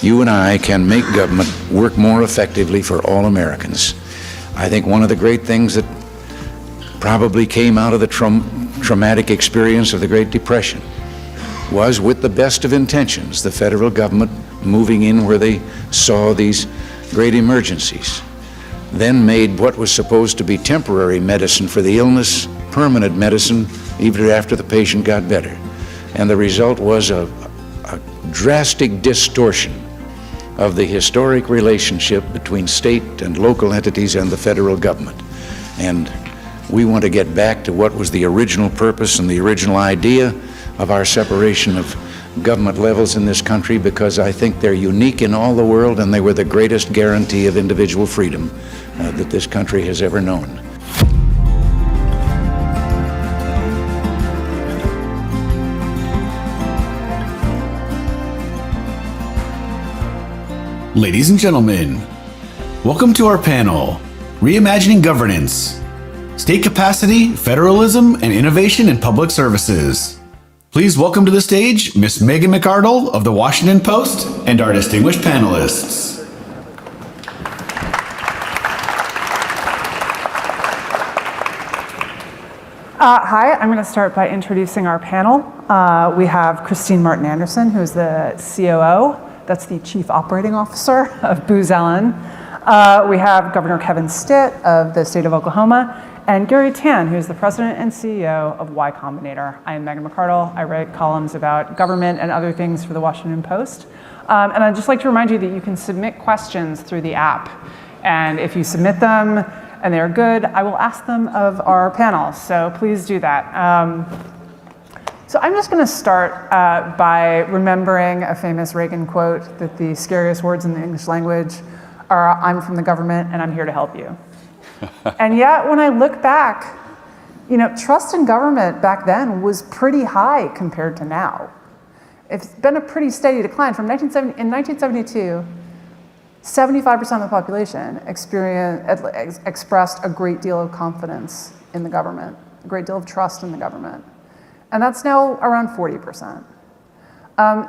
you and I can make government work more effectively for all Americans. I think one of the great things that probably came out of the traumatic experience of the Great Depression was, with the best of intentions, the federal government moving in where they saw these great emergencies, then made what was supposed to be temporary medicine for the illness permanent medicine even after the patient got better. And the result was a drastic distortion of the historic relationship between state and local entities and the federal government. And we want to get back to what was the original purpose and the original idea of our separation of government levels in this country, because I think they're unique in all the world, and they were the greatest guarantee of individual freedom that this country has ever known. Ladies and gentlemen, welcome to our panel, Reimagining Governance, State Capacity, Federalism, and Innovation in Public Services. Please welcome to the stage Ms. Megan McArdle of the Washington Post and our distinguished panelists. Hi, I'm going to start by introducing our panel. We have Christine Martin Anderson, who is the COO. That's the Chief Operating Officer of Booz Allen. We have Governor Kevin Stitt of the state of Oklahoma, and Gary Tan, who is the President and CEO of Y Combinator. I am Megan McArdle. I write columns about government and other things for the Washington Post. And I'd just like to remind you that you can submit questions through the app. And if you submit them and they're good, I will ask them of our panel. So please do that. So I'm just going to start by remembering a famous Reagan quote that the scariest words in the English language are, "I'm from the government and I'm here to help you." And yet, when I look back, you know, trust in government back then was pretty high compared to now. It's been a pretty steady decline. From 1972, 75% of the population expressed a great deal of confidence in the government, a great deal of trust in the government. And that's now around 40%.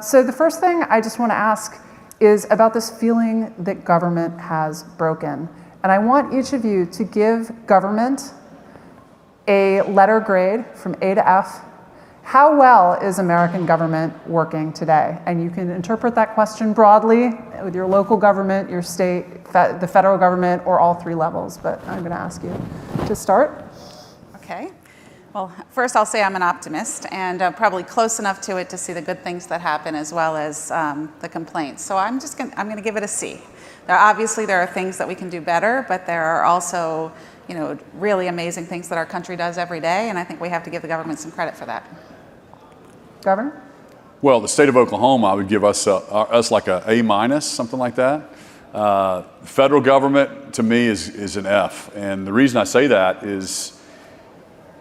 So the first thing I just want to ask is about this feeling that government has broken. And I want each of you to give government a letter grade from A to F. How well is American government working today? And you can interpret that question broadly with your local government, your state, the federal government, or all three levels. But I'm going to ask you to start. Okay. Well, first I'll say I'm an optimist, and probably close enough to it to see the good things that happen as well as the complaints. So I'm going to give it a C. Obviously, there are things that we can do better, but there are also, you know, really amazing things that our country does every day, and I think we have to give the government some credit for that. Governor? Well, the state of Oklahoma, I would give us like a A-, something like that. Federal government, to me, is an F, and the reason I say that is,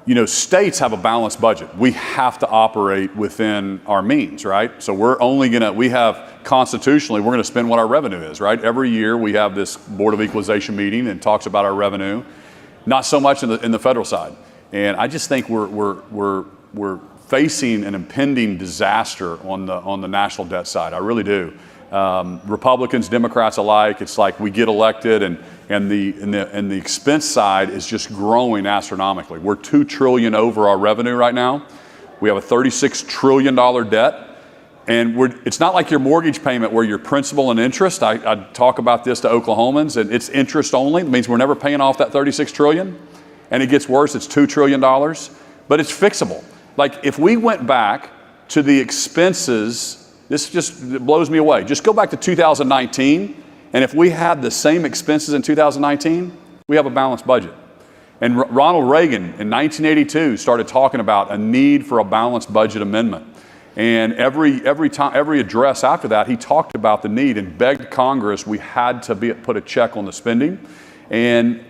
you know, states have a balanced budget. We have to operate within our means, right? So we have constitutionally, we're gonna spend what our revenue is, right? Every year we have this Board of Equalization meeting and talks about our revenue, not so much in the federal side. And I just think we're facing an impending disaster on the national debt side. I really do. Republicans, Democrats alike, it's like we get elected and the expense side is just growing astronomically. We're $2 trillion over our revenue right now. We have a $36 trillion debt. And it's not like your mortgage payment where your principal and interest, I talk about this to Oklahomans, and it's interest only. It means we're never paying off that $36 trillion. And it gets worse, it's $2 trillion, but it's fixable. Like if we went back to the expenses, this just blows me away. Just go back to 2019, and if we had the same expenses in 2019, we have a balanced budget. And Ronald Reagan in 1982 started talking about a need for a balanced budget amendment. And every address after that, he talked about the need and begged Congress we had to put a check on the spending. And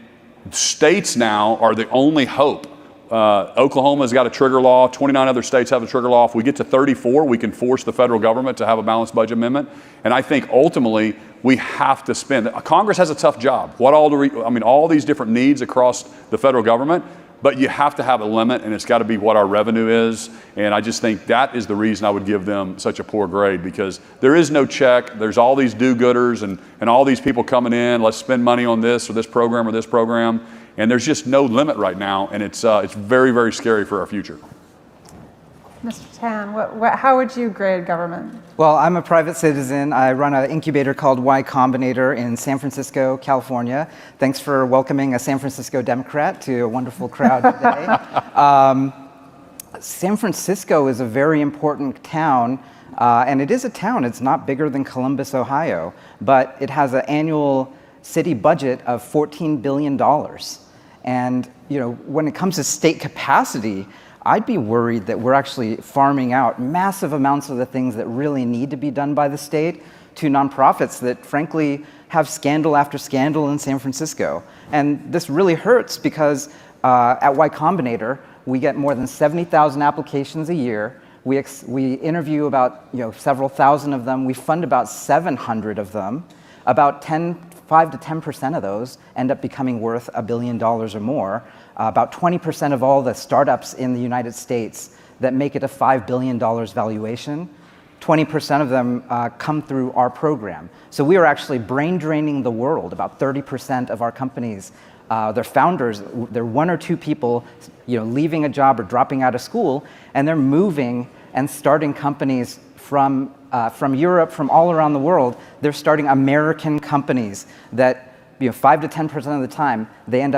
states now are the only hope. Oklahoma's got a trigger law. 29 other states have a trigger law. If we get to 34, we can force the federal government to have a balanced budget amendment. And I think ultimately we have to spend. Congress has a tough job. All these different needs across the federal government, but you have to have a limit, and it's got to be what our revenue is. And I just think that is the reason I would give them such a poor grade, because there is no check. There's all these do-gooders and all these people coming in, let's spend money on this or this program or this program. And there's just no limit right now, and it's very, very scary for our future. Mr. Tan, how would you grade government? Well, I'm a private citizen. I run an incubator called Y Combinator in San Francisco, California. Thanks for welcoming a San Francisco Democrat to a wonderful crowd today. San Francisco is a very important town, and it is a town. It's not bigger than Columbus, Ohio, but it has an annual city budget of $14 billion. And when it comes to state capacity, I'd be worried that we're actually farming out massive amounts of the things that really need to be done by the state to nonprofits that frankly have scandal after scandal in San Francisco. And this really hurts because at Y Combinator, we get more than 70,000 applications a year. We interview about several thousand of them. We fund about 700 of them. About 5 to 10% of those end up becoming worth $1 billion or more. About 20% of all the startups in the United States that make it a $5 billion valuation, 20% of them come through our program. So we are actually brain draining the world. About 30% of our companies, their founders, they're one or two people leaving a job or dropping out of school, and they're moving and starting companies from Europe, from all around the world. They're starting American companies that 5 to 10% of the time, they end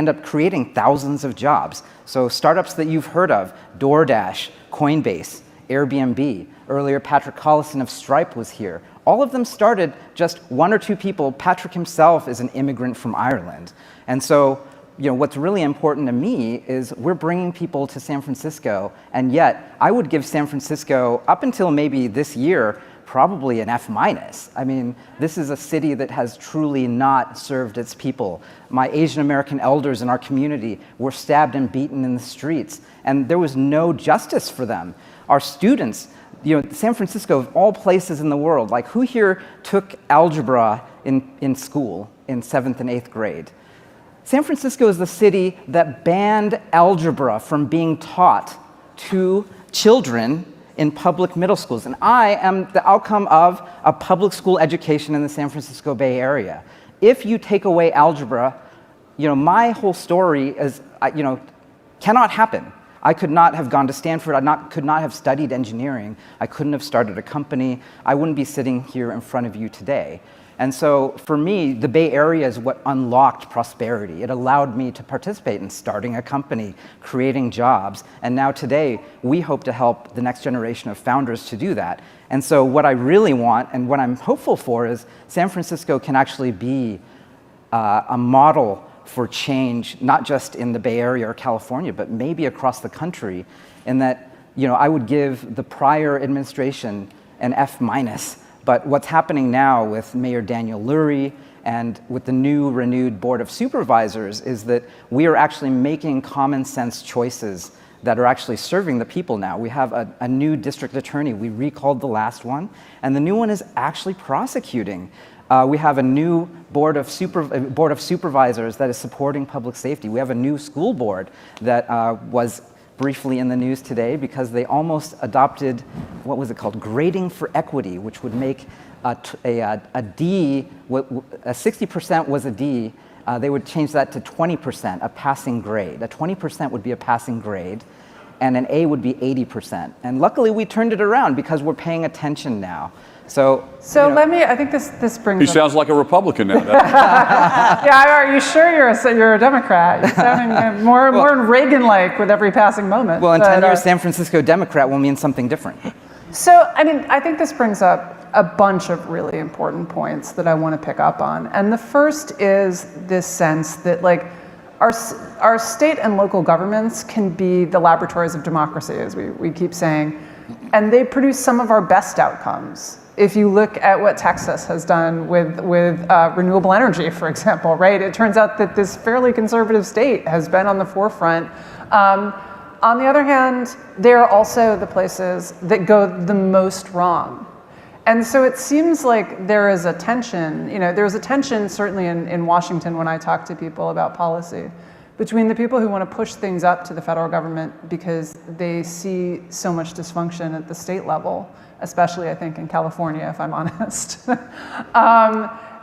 up creating thousands of jobs. So startups that you've heard of, DoorDash, Coinbase, Airbnb. Earlier, Patrick Collison of Stripe was here. All of them started just one or two people. Patrick himself is an immigrant from Ireland. And so, what's really important to me is we're bringing people to San Francisco, and yet I would give San Francisco, up until maybe this year, probably an F-. I mean, this is a city that has truly not served its people. My Asian American elders in our community were stabbed and beaten in the streets, and there was no justice for them. Our students, San Francisco, of all places in the world, like who here took algebra in school in 7th and 8th grade? San Francisco is the city that banned algebra from being taught to children in public middle schools. And I am the outcome of a public school education in the San Francisco Bay Area. If you take away algebra, my whole story is, cannot happen. I could not have gone to Stanford. Could not have studied engineering. I couldn't have started a company. I wouldn't be sitting here in front of you today. And so for me, the Bay Area is what unlocked prosperity. It allowed me to participate in starting a company, creating jobs. And now today, we hope to help the next generation of founders to do that. And so what I really want and what I'm hopeful for is San Francisco can actually be a model for change, not just in the Bay Area or California, but maybe across the country, in that I would give the prior administration an F-. But what's happening now with Mayor Daniel Lurie and with the new renewed Board of Supervisors is that we are actually making common sense choices that are actually serving the people now. We have a new district attorney. We recalled the last one, and the new one is actually prosecuting. We have a new board of supervisors that is supporting public safety. We have a new school board that was briefly in the news today because they almost adopted, what was it called, grading for equity, which would make a D, a 60% was a D, they would change that to 20%, a passing grade. A 20% would be a passing grade, and an A would be 80%. And luckily we turned it around because we're paying attention now. So I think this brings He sounds like a Republican now. Yeah, are you sure you're a Democrat? You're sounding more Reagan-like with every passing moment. Well, in 10 years, San Francisco Democrat will mean something different. So, I think this brings up a bunch of really important points that I want to pick up on. And the first is this sense that our state and local governments can be the laboratories of democracy, as we keep saying, and they produce some of our best outcomes. If you look at what Texas has done with renewable energy, for example, right? It turns out that this fairly conservative state has been on the forefront. On the other hand, they're also the places that go the most wrong. And so it seems like there is a tension, there's a tension certainly in Washington when I talk to people about policy, between the people who want to push things up to the federal government because they see so much dysfunction at the state level, especially I think in California, if I'm honest.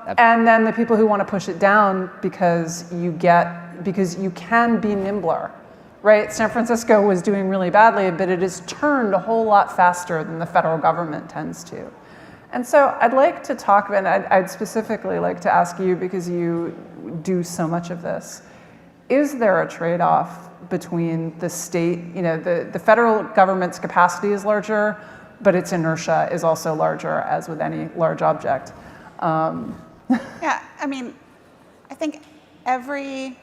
And then the people who want to push it down because you can be nimbler, right? San Francisco was doing really badly, but it has turned a whole lot faster than the federal government tends to. And so I'd like to talk about, and I'd specifically like to ask you, because you do so much of this, is there a trade-off between the state, the federal government's capacity is larger, but its inertia is also larger, as with any large object? Yeah, I mean, I think every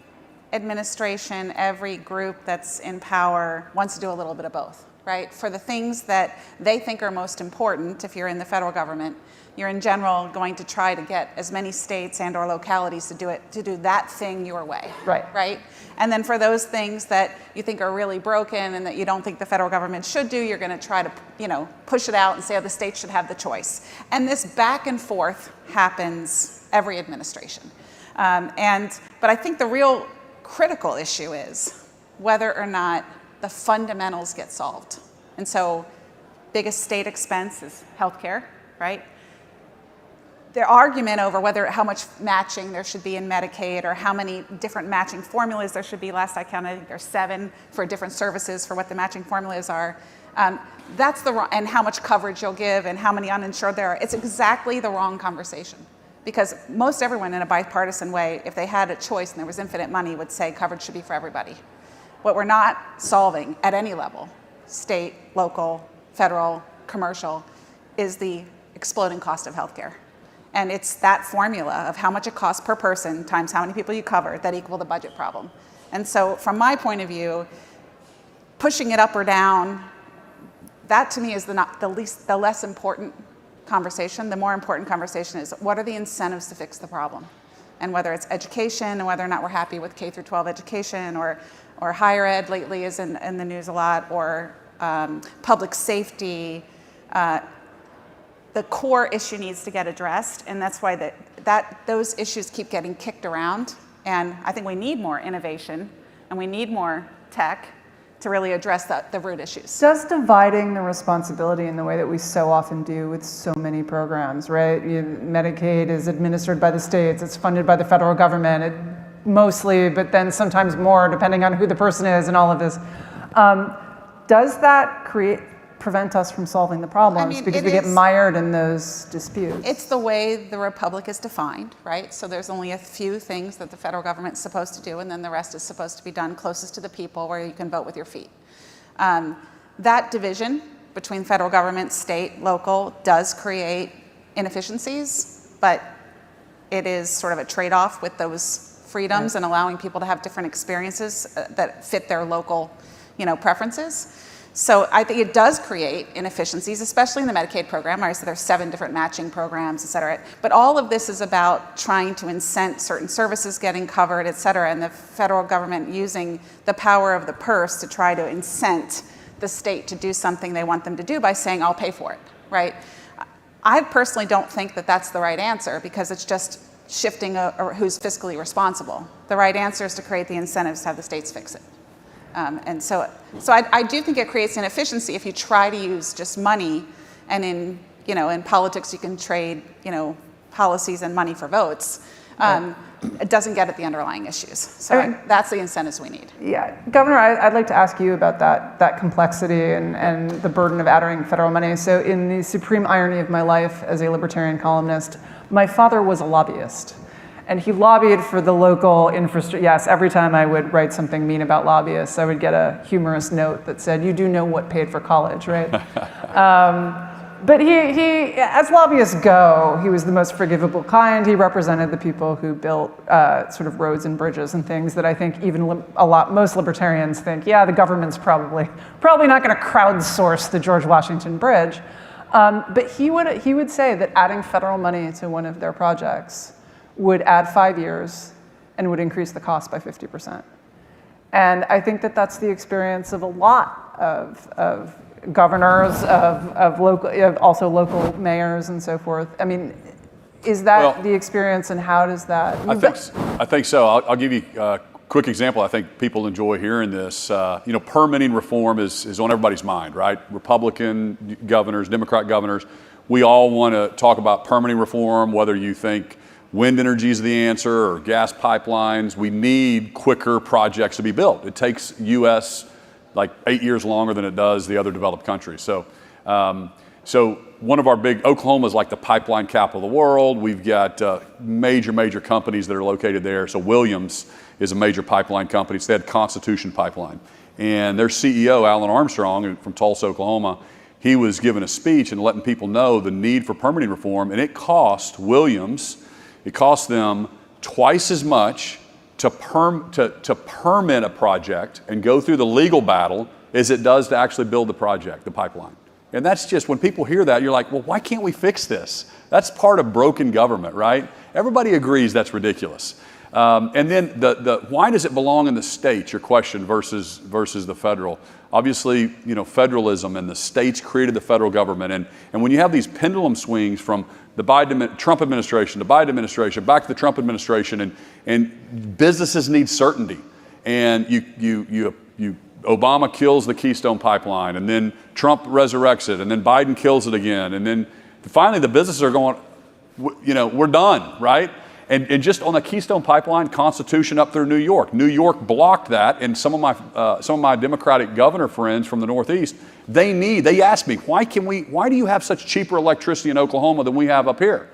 administration, every group that's in power wants to do a little bit of both, right? For the things that they think are most important, if you're in the federal government, you're in general going to try to get as many states and or localities to do that thing your way, right? And then for those things that you think are really broken and that you don't think the federal government should do, you're going to try to, push it out and say, oh, the states should have the choice. And this back and forth happens every administration. But I think the real critical issue is whether or not the fundamentals get solved. And so biggest state expense is healthcare, right? The argument over how much matching there should be in Medicaid or how many different matching formulas there should be, last I counted, I think there's 7 for different services for what the matching formulas are. That's the wrong, and how much coverage you'll give and how many uninsured there are. It's exactly the wrong conversation. Because most everyone in a bipartisan way, if they had a choice and there was infinite money, would say coverage should be for everybody. What we're not solving at any level, state, local, federal, commercial, is the exploding cost of healthcare. And it's that formula of how much it costs per person times how many people you cover that equal the budget problem. And so from my point of view, pushing it up or down, that to me is the less important conversation. The more important conversation is what are the incentives to fix the problem? And whether it's education and whether or not we're happy with K through 12 education or higher ed lately is in the news a lot, or public safety, the core issue needs to get addressed, and that's why those issues keep getting kicked around. And I think we need more innovation, and we need more tech to really address the root issues. Does dividing the responsibility in the way that we so often do with so many programs, right? Medicaid is administered by the states, it's funded by the federal government, mostly, but then sometimes more, depending on who the person is and all of this. Does that prevent us from solving the problems because we get mired in those disputes? It's the way the republic is defined, right? So there's only a few things that the federal government's supposed to do, and then the rest is supposed to be done closest to the people where you can vote with your feet. That division between federal government, state, local does create inefficiencies, but it is sort of a trade-off with those freedoms and allowing people to have different experiences that fit their local, preferences. So I think it does create inefficiencies, especially in the Medicaid program. So there's 7 different matching programs, et cetera. But all of this is about trying to incent certain services getting covered, et cetera, and the federal government using the power of the purse to try to incent the state to do something they want them to do by saying, I'll pay for it, right? I personally don't think that that's the right answer because it's just shifting who's fiscally responsible. The right answer is to create the incentives to have the states fix it. And so I do think it creates inefficiency if you try to use just money, and in politics you can trade, policies and money for votes. It doesn't get at the underlying issues. So that's the incentives we need. Yeah, Governor, I'd like to ask you about that complexity and the burden of adding federal money. So in the supreme irony of my life as a libertarian columnist, my father was a lobbyist. And he lobbied for the local infrastructure. Yes, every time I would write something mean about lobbyists, I would get a humorous note that said, you do know what paid for college, right? But he, as lobbyists go, he was the most forgivable kind. He represented the people who built sort of roads and bridges and things that I think even most libertarians think, yeah, the government's probably not going to crowdsource the George Washington Bridge. But he would say that adding federal money to one of their projects would add 5 years and would increase the cost by 50%. And I think that that's the experience of a lot of governors, also local mayors and so forth. I mean, is that the experience, and how does that? I think so. I'll give you quick example, I think people enjoy hearing this. Permitting reform is on everybody's mind, right? Republican governors, Democrat governors, we all want to talk about permitting reform, whether you think wind energy is the answer or gas pipelines. We need quicker projects to be built. It takes U.S. like 8 years longer than it does the other developed countries. So one of our big, Oklahoma is like the pipeline capital of the world. We've got major companies that are located there. So Williams is a major pipeline company. It's had Constitution Pipeline. And their CEO, Alan Armstrong, from Tulsa, Oklahoma, he was giving a speech and letting people know the need for permitting reform. And it cost them twice as much to permit a project and go through the legal battle as it does to actually build the project, the pipeline. And that's just, when people hear that, you're like, well, why can't we fix this? That's part of broken government, right? Everybody agrees that's ridiculous. And then why does it belong in the states, your question, versus the federal? Obviously, federalism, and the states created the federal government. And when you have these pendulum swings from the Trump administration, the Biden administration, back to the Trump administration, and businesses need certainty. And Obama kills the Keystone Pipeline, and then Trump resurrects it, and then Biden kills it again. And then finally the businesses are going, we're done, right? And just on the Keystone Pipeline, Constitution up through New York. New York blocked that, and some of my Democratic governor friends from the Northeast, they asked me, why do you have such cheaper electricity in Oklahoma than we have up here?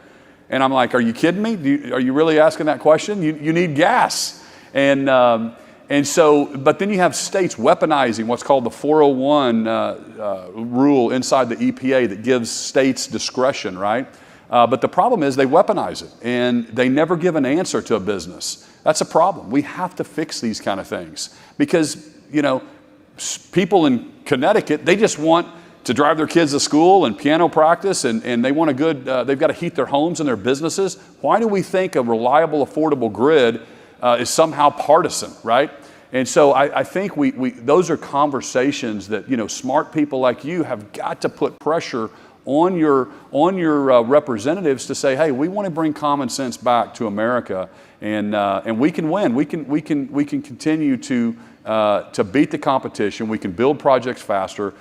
And I'm like, are you kidding me? Are you really asking that question? You need gas. And so, but then you have states weaponizing what's called the 401 rule inside the EPA that gives states discretion, right? But the problem is they weaponize it, and they never give an answer to a business. That's a problem. We have to fix these kind of things because, people in Connecticut, they just want to drive their kids to school and piano practice, and they want they've got to heat their homes and their businesses. Why do we think a reliable, affordable grid is somehow partisan, right? And so I think those are conversations that, smart people like you have got to put pressure on your representatives to say, hey, we want to bring common sense back to America, and we can win. We can continue to beat the competition. We can build projects faster.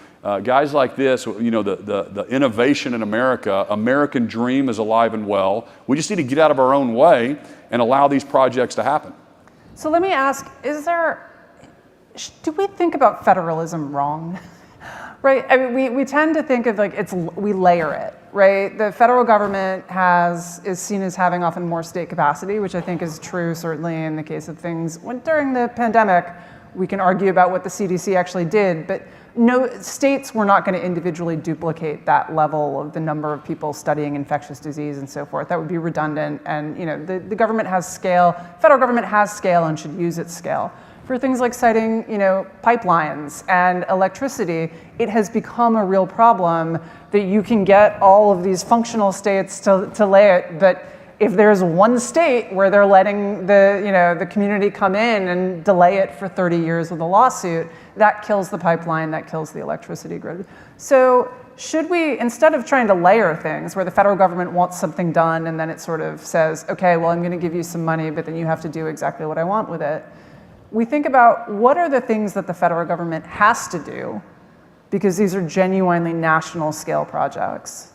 Guys like this, the innovation in America, American dream is alive and well. We just need to get out of our own way and allow these projects to happen. So let me ask, do we think about federalism wrong? Right, I mean, we tend to think of we layer it, right? The federal government is seen as having often more state capacity, which I think is true certainly in the case of things. During the pandemic, we can argue about what the CDC actually did, but no, states were not going to individually duplicate that level of the number of people studying infectious disease and so forth. That would be redundant, and the government has scale, federal government has scale and should use its scale. For things like citing, pipelines and electricity, it has become a real problem that you can get all of these functional states to lay it, but if there's one state where they're letting the community come in and delay it for 30 years with a lawsuit, that kills the pipeline, that kills the electricity grid. So should we, instead of trying to layer things where the federal government wants something done and then it sort of says, okay, well, I'm going to give you some money, but then you have to do exactly what I want with it, we think about what are the things that the federal government has to do, because these are genuinely national scale projects,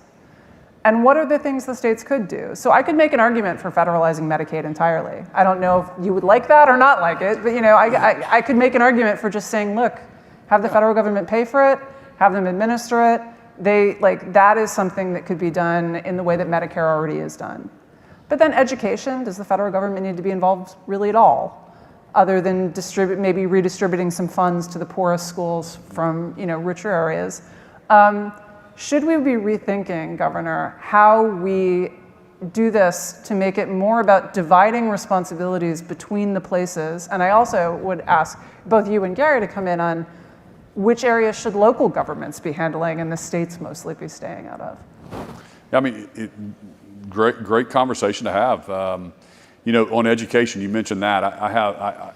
and what are the things the states could do? So I could make an argument for federalizing Medicaid entirely. I don't know if you would like that or not like it, but I could make an argument for just saying, look, have the federal government pay for it, have them administer it. That is something that could be done in the way that Medicare already is done. But then education, does the federal government need to be involved really at all? Other than maybe redistributing some funds to the poorest schools from richer areas. Should we be rethinking, Governor, how we do this to make it more about dividing responsibilities between the places? And I also would ask both you and Gary to come in on which areas should local governments be handling and the states mostly be staying out of? I mean, great conversation to have. On education, you mentioned that.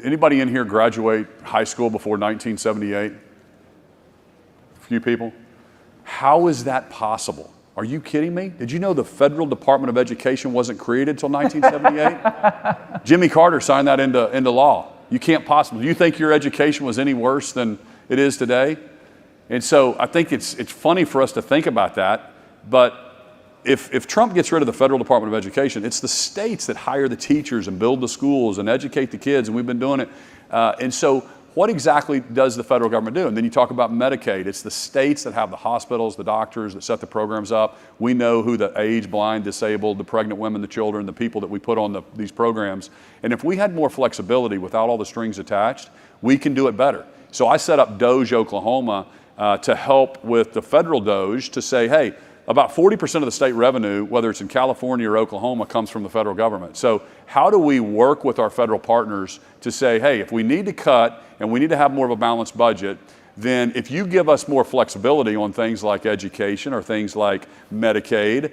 Anybody in here graduate high school before 1978? A few people? How is that possible? Are you kidding me? Did you know the Federal Department of Education wasn't created until 1978? Jimmy Carter signed that into law. You can't possibly. Do you think your education was any worse than it is today? And so I think it's funny for us to think about that, but if Trump gets rid of the Federal Department of Education, it's the states that hire the teachers and build the schools and educate the kids, and we've been doing it. And so what exactly does the federal government do? And then you talk about Medicaid. It's the states that have the hospitals, the doctors that set the programs up. We know who the aged, blind, disabled, the pregnant women, the children, the people that we put on these programs. And if we had more flexibility without all the strings attached, we can do it better. So I set up DOGE Oklahoma to help with the federal DOGE to say, hey, about 40% of the state revenue, whether it's in California or Oklahoma, comes from the federal government. So how do we work with our federal partners to say, hey, if we need to cut and we need to have more of a balanced budget, then if you give us more flexibility on things like education or things like Medicaid,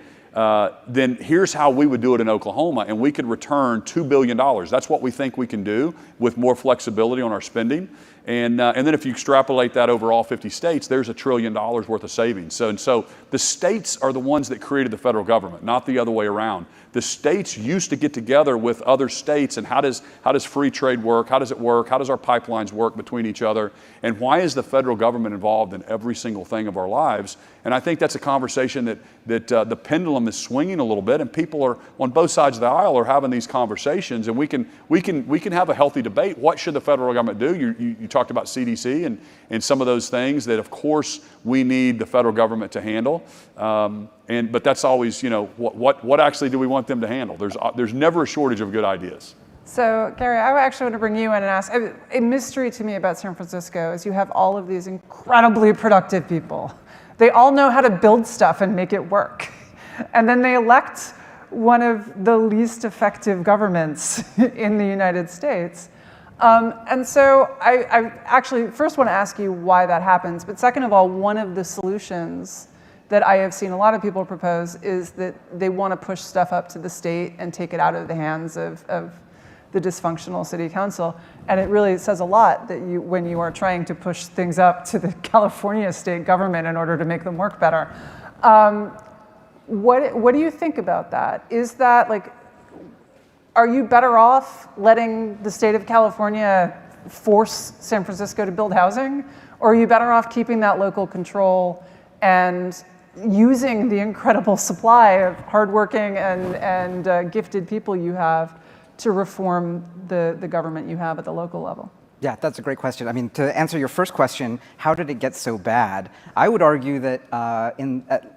then here's how we would do it in Oklahoma, and we could return $2 billion. That's what we think we can do with more flexibility on our spending. And then if you extrapolate that over all 50 states, there's $1 trillion worth of savings. So the states are the ones that created the federal government, not the other way around. The states used to get together with other states, and how does free trade work? How does it work? How does our pipelines work between each other? And why is the federal government involved in every single thing of our lives? And I think that's a conversation that the pendulum is swinging a little bit, and people are on both sides of the aisle are having these conversations, and we can have a healthy debate. What should the federal government do? You talked about CDC and some of those things that, of course, we need the federal government to handle. But that's always, what actually do we want them to handle? There's never a shortage of good ideas. So, Gary, I actually want to bring you in and ask, a mystery to me about San Francisco is you have all of these incredibly productive people. They all know how to build stuff and make it work. And then they elect one of the least effective governments in the United States. And so I actually first want to ask you why that happens. But second of all, one of the solutions that I have seen a lot of people propose is that they want to push stuff up to the state and take it out of the hands of the dysfunctional city council. And it really says a lot that when you are trying to push things up to the California state government in order to make them work better. What do you think about that? Is that are you better off letting the state of California force San Francisco to build housing? Or are you better off keeping that local control and using the incredible supply of hardworking and gifted people you have to reform the government you have at the local level? Yeah, that's a great question. I mean, to answer your first question, how did it get so bad? I would argue that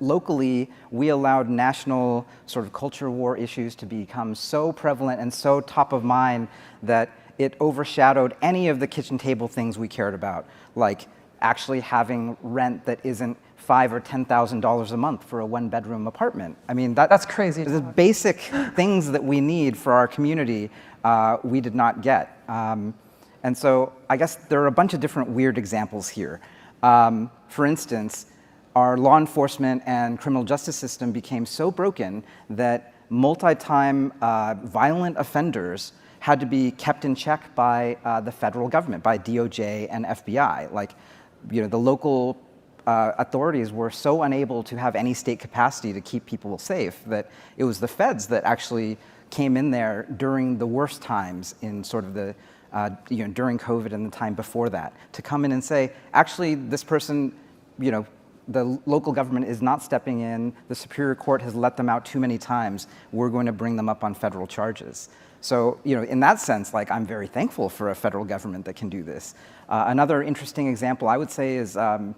locally, we allowed national sort of culture war issues to become so prevalent and so top of mind that it overshadowed any of the kitchen table things we cared about, like actually having rent that isn't $5,000 or $10,000 a month for a one-bedroom apartment. I mean, that's crazy. The basic things that we need for our community, we did not get. And so I guess there are a bunch of different weird examples here. For instance, our law enforcement and criminal justice system became so broken that multi-time violent offenders had to be kept in check by the federal government, by DOJ and FBI. The local authorities were so unable to have any state capacity to keep people safe that it was the feds that actually came in there during the worst times in sort of the during COVID and the time before that, to come in and say, actually, this person, the local government is not stepping in, the Superior Court has let them out too many times, we're going to bring them up on federal charges. So, in that sense, I'm very thankful for a federal government that can do this. Another interesting example I would say is, there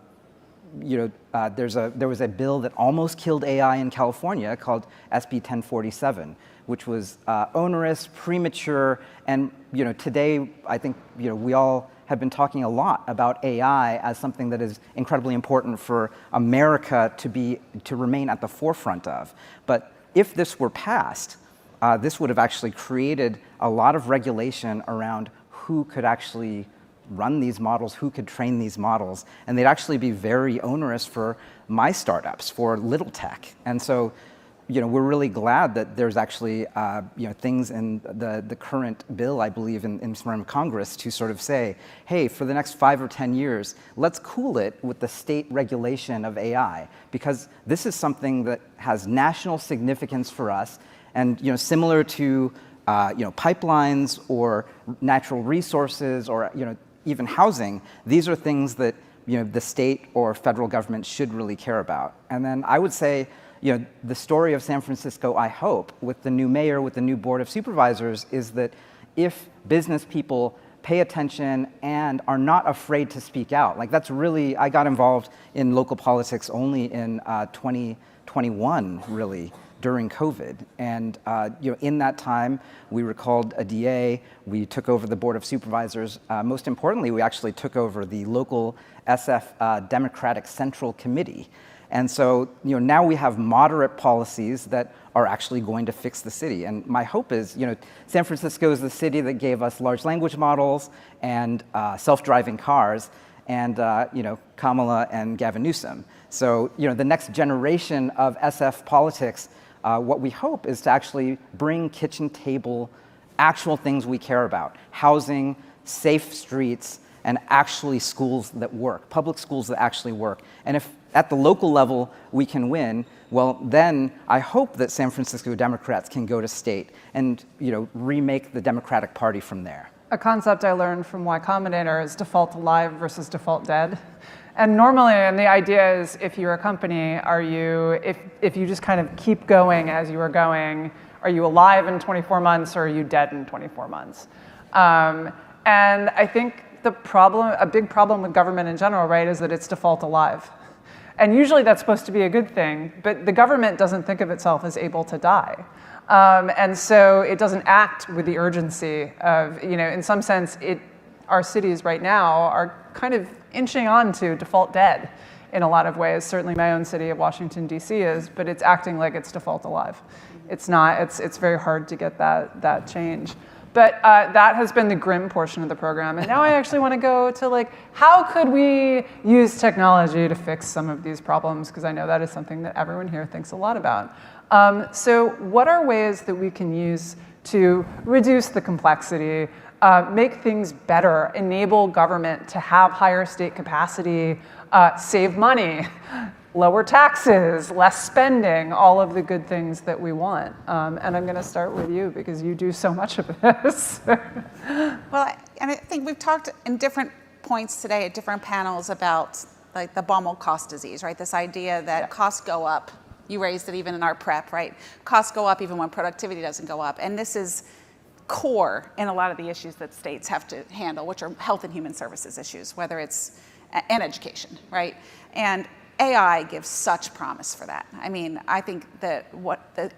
was a bill that almost killed AI in California called SB 1047, which was onerous, premature, and today I think we all have been talking a lot about AI as something that is incredibly important for America to remain at the forefront of. But if this were passed, this would have actually created a lot of regulation around who could actually run these models, who could train these models, and they'd actually be very onerous for my startups, for little tech. And so, we're really glad that there's actually, things in the current bill, I believe, in front of Congress to sort of say, hey, for the next 5 or 10 years, let's cool it with the state regulation of AI, because this is something that has national significance for us. And similar to pipelines or natural resources or even housing, these are things that the state or federal government should really care about. And then I would say, the story of San Francisco, I hope, with the new mayor, with the new board of supervisors, is that if business people pay attention and are not afraid to speak out, like that's really, I got involved in local politics only in 2021, really, during COVID. And in that time, we recalled a DA, we took over the Board of Supervisors. Most importantly, we actually took over the local SF Democratic Central Committee. And so now we have moderate policies that are actually going to fix the city. And my hope is, San Francisco is the city that gave us large language models and self-driving cars and Kamala and Gavin Newsom. So the next generation of SF politics, what we hope is to actually bring kitchen table actual things we care about: housing, safe streets, and actually schools that work, public schools that actually work. And if at the local level we can win, well, then I hope that San Francisco Democrats can go to state and remake the Democratic Party from there. A concept I learned from Y Combinator is default alive versus default dead. And normally, and the idea is, if you're a company, if you just kind of keep going as you are going, are you alive in 24 months or are you dead in 24 months? And I think a big problem with government in general, right, is that it's default alive. And usually that's supposed to be a good thing, but the government doesn't think of itself as able to die. And so it doesn't act with the urgency of, in some sense, our cities right now are kind of inching on to default dead in a lot of ways. Certainly my own city of Washington, D.C. is, but it's acting like it's default alive. It's not, it's very hard to get that change. But that has been the grim portion of the program. And now I actually want to go to how could we use technology to fix some of these problems? Because I know that is something that everyone here thinks a lot about. So what are ways that we can use to reduce the complexity, make things better, enable government to have higher state capacity, save money, lower taxes, less spending, all of the good things that we want. And I'm going to start with you because you do so much of this. Well, and I think we've talked in different points today at different panels about the Baumol cost disease, right? This idea that costs go up. You raised it even in our prep, right? Costs go up even when productivity doesn't go up. And this is core in a lot of the issues that states have to handle, which are health and human services issues, whether it's and education, right? And AI gives such promise for that. I mean, I think that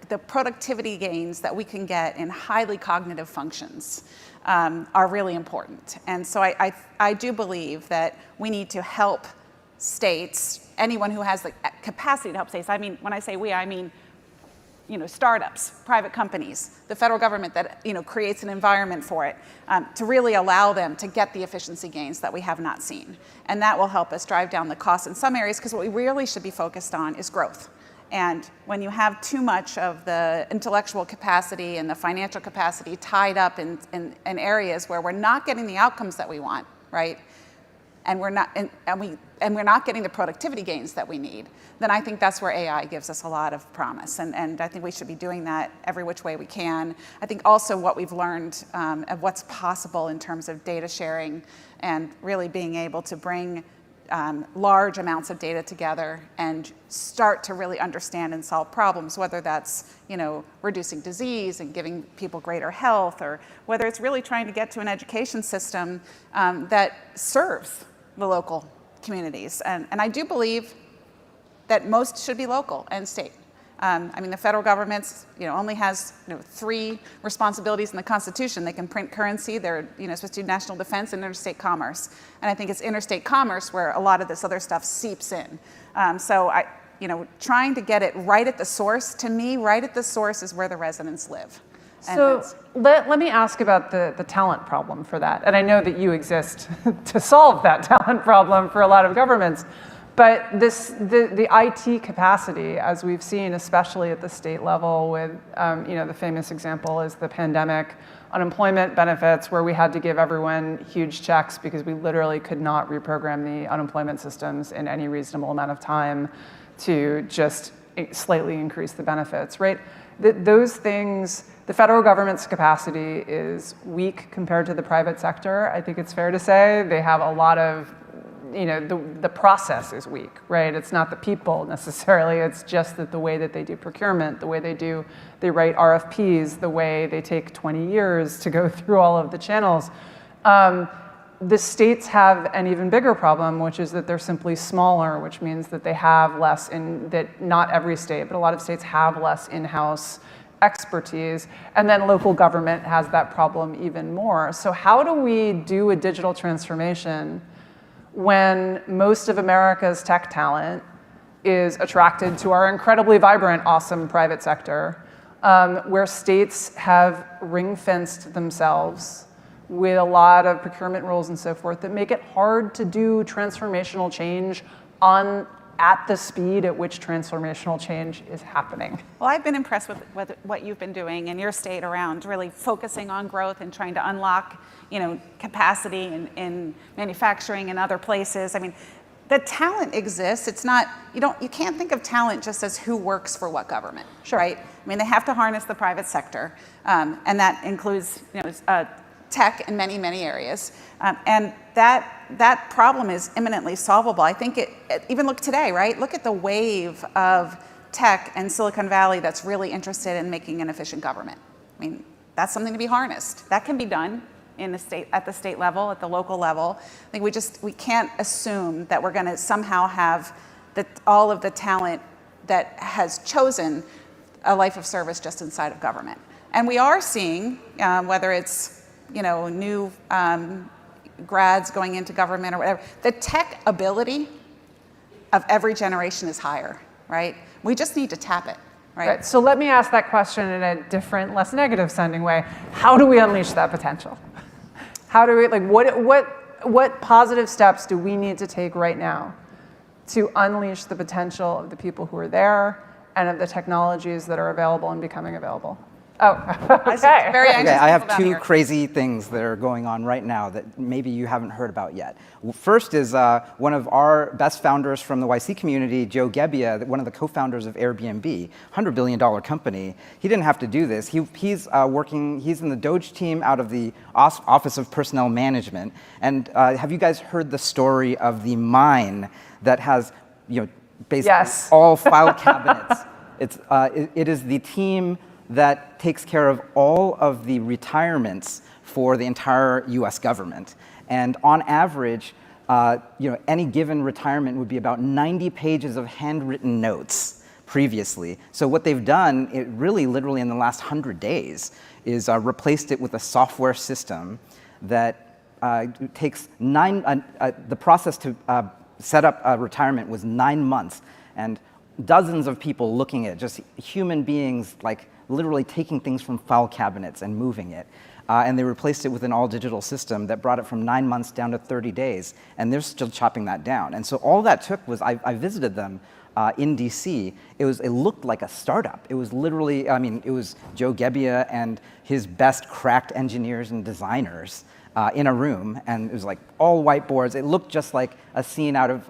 the productivity gains that we can get in highly cognitive functions are really important. And so I do believe that we need to help states, anyone who has the capacity to help states. I mean, when I say we, I mean, startups, private companies, the federal government that creates an environment for it, to really allow them to get the efficiency gains that we have not seen. And that will help us drive down the costs in some areas, because what we really should be focused on is growth. And when you have too much of the intellectual capacity and the financial capacity tied up in areas where we're not getting the outcomes that we want, right? And we're not getting the productivity gains that we need, then I think that's where AI gives us a lot of promise. And I think we should be doing that every which way we can. I think also what we've learned of what's possible in terms of data sharing and really being able to bring large amounts of data together and start to really understand and solve problems, whether that's reducing disease and giving people greater health, or whether it's really trying to get to an education system that serves the local communities. And I do believe that most should be local and state. I mean, the federal government only has 3 responsibilities in the Constitution. They can print currency, they're supposed to do national defense and interstate commerce. And I think it's interstate commerce where a lot of this other stuff seeps in. So trying to get it right at the source, to me, right at the source is where the residents live. So let me ask about the talent problem for that. And I know that you exist to solve that talent problem for a lot of governments. But the IT capacity, as we've seen, especially at the state level with, the famous example is the pandemic unemployment benefits, where we had to give everyone huge checks because we literally could not reprogram the unemployment systems in any reasonable amount of time to just slightly increase the benefits, right? Those things, the federal government's capacity is weak compared to the private sector. I think it's fair to say they have a lot of, the process is weak, right? It's not the people necessarily, it's just that the way that they do procurement, the way they write RFPs, the way they take 20 years to go through all of the channels. The states have an even bigger problem, which is that they're simply smaller, which means that they have less that not every state, but a lot of states have less in-house expertise. And then local government has that problem even more. So how do we do a digital transformation when most of America's tech talent is attracted to our incredibly vibrant, awesome private sector, where states have ring-fenced themselves with a lot of procurement rules and so forth that make it hard to do transformational change at the speed at which transformational change is happening? Well, I've been impressed with what you've been doing in your state around really focusing on growth and trying to unlock, capacity in manufacturing and other places. I mean, the talent exists. It's not, you can't think of talent just as who works for what government, right? I mean, they have to harness the private sector, and that includes, tech in many, many areas. And that problem is imminently solvable. I think even look today, right? Look at the wave of tech in Silicon Valley that's really interested in making an efficient government. I mean, that's something to be harnessed. That can be done at the state level, at the local level. I think we can't assume that we're going to somehow have all of the talent that has chosen a life of service just inside of government. And we are seeing, whether it's new grads going into government or whatever, the tech ability of every generation is higher, right? We just need to tap it, right? So let me ask that question in a different, less negative sounding way. How do we unleash that potential? How do we, what positive steps do we need to take right now to unleash the potential of the people who are there and of the technologies that are available and becoming available? Oh, okay. Very anxious. Okay, I have two crazy things that are going on right now that maybe you haven't heard about yet. First is one of our best founders from the YC community, Joe Gebbia, one of the co-founders of Airbnb, $100 billion company. He didn't have to do this. He's in the Doge team out of the Office of Personnel Management. And have you guys heard the story of the mine that has, basically all file cabinets? It is the team that takes care of all of the retirements for the entire US government. And on average, any given retirement would be about 90 pages of handwritten notes previously. So what they've done, literally in the last 100 days, is replaced it with a software system that takes the process to set up a retirement was 9 months, and dozens of people looking at just human beings, literally taking things from file cabinets and moving it. And they replaced it with an all-digital system that brought it from 9 months down to 30 days. And they're still chopping that down. And so all that took was, I visited them in DC. It looked like a startup. It was literally, it was Joe Gebbia and his best cracked engineers and designers in a room. And it was all whiteboards. It looked just like a scene out of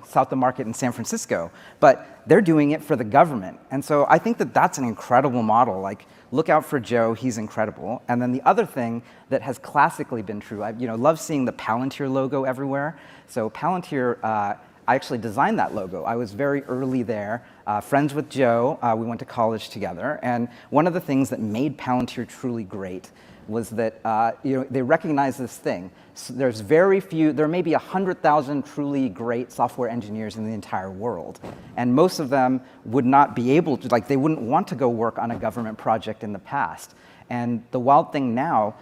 South of Market in San Francisco. But they're doing it for the government. And so I think that that's an incredible model. Look out for Joe, he's incredible. And then the other thing that has classically been true, I love seeing the Palantir logo everywhere. So Palantir, I actually designed that logo. I was very early there, friends with Joe. We went to college together. And one of the things that made Palantir truly great was that they recognize this thing. So there may be 100,000 truly great software engineers in the entire world. And most of them would not be able to, they wouldn't want to go work on a government project in the past. And the wild thing now,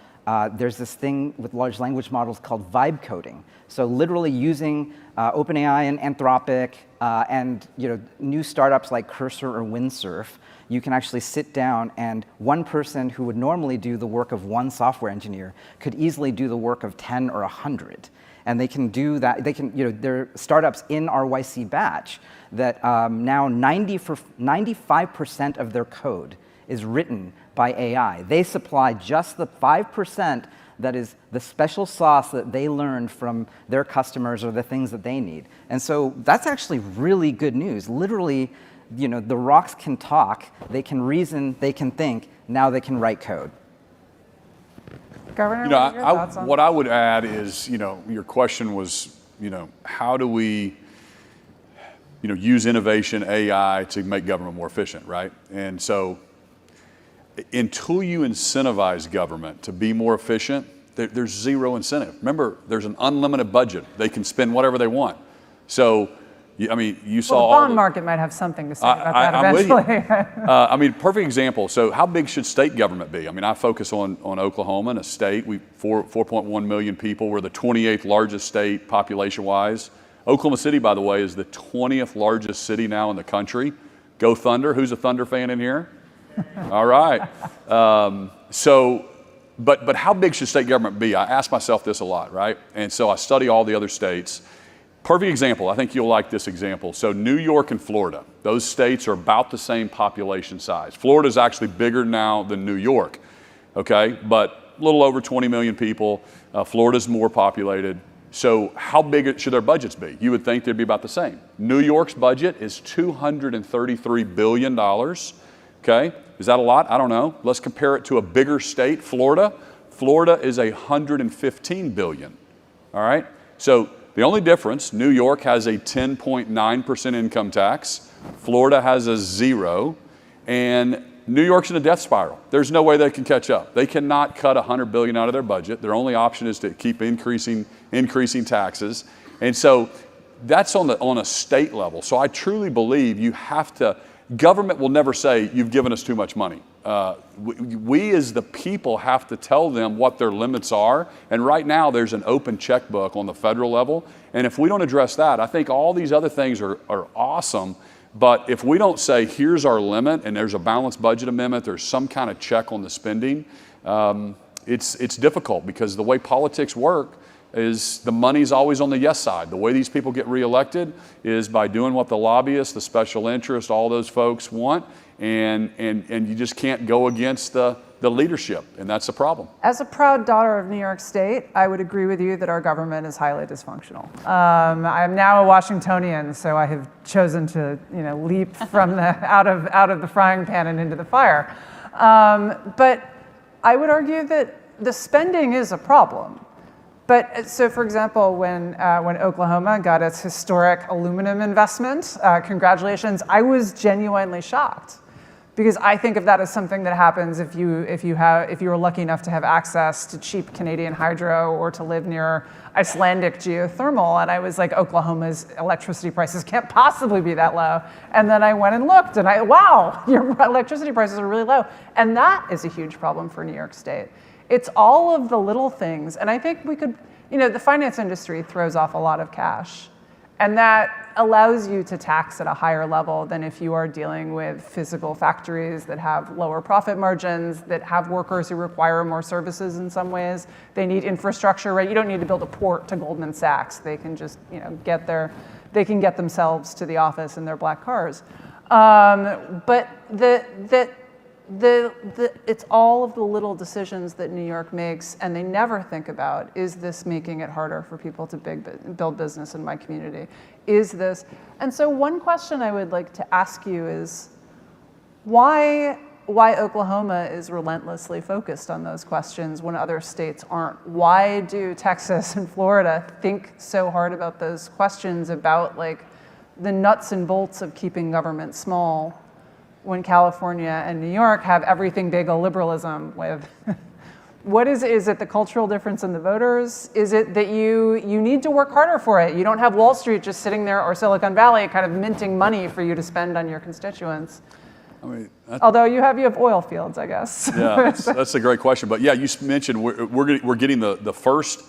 there's this thing with large language models called vibe coding. So literally using OpenAI and Anthropic and new startups like Cursor or Windsurf, you can actually sit down and one person who would normally do the work of one software engineer could easily do the work of 10 or 100. And they can do that. There are startups in our YC batch that now 95% of their code is written by AI. They supply just the 5% that is the special sauce that they learned from their customers or the things that they need. And so that's actually really good news. Literally, the rocks can talk, they can reason, they can think, now they can write code. Governor, what are your thoughts on what I would add is, your question was, how do we, use innovation, AI to make government more efficient, right? And so until you incentivize government to be more efficient, there's zero incentive. Remember, there's an unlimited budget. They can spend whatever they want. So, you saw the all bond market might have something to say about that eventually. I'm with you. Perfect example. So how big should state government be? I focus on Oklahoma, and a state. 4.1 million people. We're the 28th largest state population-wise. Oklahoma City, by the way, is the 20th largest city now in the country. Go Thunder. Who's a Thunder fan in here? All right. But how big should state government be? I ask myself this a lot, right? And so I study all the other states. Perfect example. I think you'll like this example. So New York and Florida, those states are about the same population size. Florida is actually bigger now than New York, okay? But a little over 20 million people. Florida's more populated. So how big should their budgets be? You would think they'd be about the same. New York's budget is $233 billion, okay? Is that a lot? I don't know. Let's compare it to a bigger state, Florida. Florida is $115 billion, all right? So the only difference, New York has a 10.9% income tax, Florida has a 0, and New York's in a death spiral. There's no way they can catch up. They cannot cut $100 billion out of their budget. Their only option is to keep increasing taxes. And so that's on a state level. So I truly believe you have to, government will never say, you've given us too much money. We as the people have to tell them what their limits are. And right now there's an open checkbook on the federal level. And if we don't address that, I think all these other things are awesome. But if we don't say, here's our limit, and there's a balanced budget amendment, there's some kind of check on the spending, it's difficult because the way politics work is the money's always on the yes side. The way these people get reelected is by doing what the lobbyists, the special interests, all those folks want, and you just can't go against the leadership, and that's the problem. As a proud daughter of New York State, I would agree with you that our government is highly dysfunctional. I am now a Washingtonian, so I have chosen to leap from out of the frying pan and into the fire. But I would argue that the spending is a problem. But so, for example, when Oklahoma got its historic aluminum investment, congratulations, I was genuinely shocked. Because I think of that as something that happens if you were lucky enough to have access to cheap Canadian hydro or to live near Icelandic geothermal. And I was like, Oklahoma's electricity prices can't possibly be that low. And then I went and looked and wow, your electricity prices are really low. And that is a huge problem for New York State. It's all of the little things. And I think we could, the finance industry throws off a lot of cash. And that allows you to tax at a higher level than if you are dealing with physical factories that have lower profit margins, that have workers who require more services in some ways. They need infrastructure, right? You don't need to build a port to Goldman Sachs. They can just, they can get themselves to the office in their black cars. But it's all of the little decisions that New York makes, and they never think about, is this making it harder for people to build business in my community? Is this? And so one question I would like to ask you is, why Oklahoma is relentlessly focused on those questions when other states aren't? Why do Texas and Florida think so hard about those questions about the nuts and bolts of keeping government small, when California and New York have everything big a liberalism with? What is it the cultural difference in the voters? Is it that you need to work harder for it? You don't have Wall Street just sitting there, or Silicon Valley kind of minting money for you to spend on your constituents? Although you have oil fields, I guess. Yeah, that's a great question. But yeah, you mentioned we're getting the first,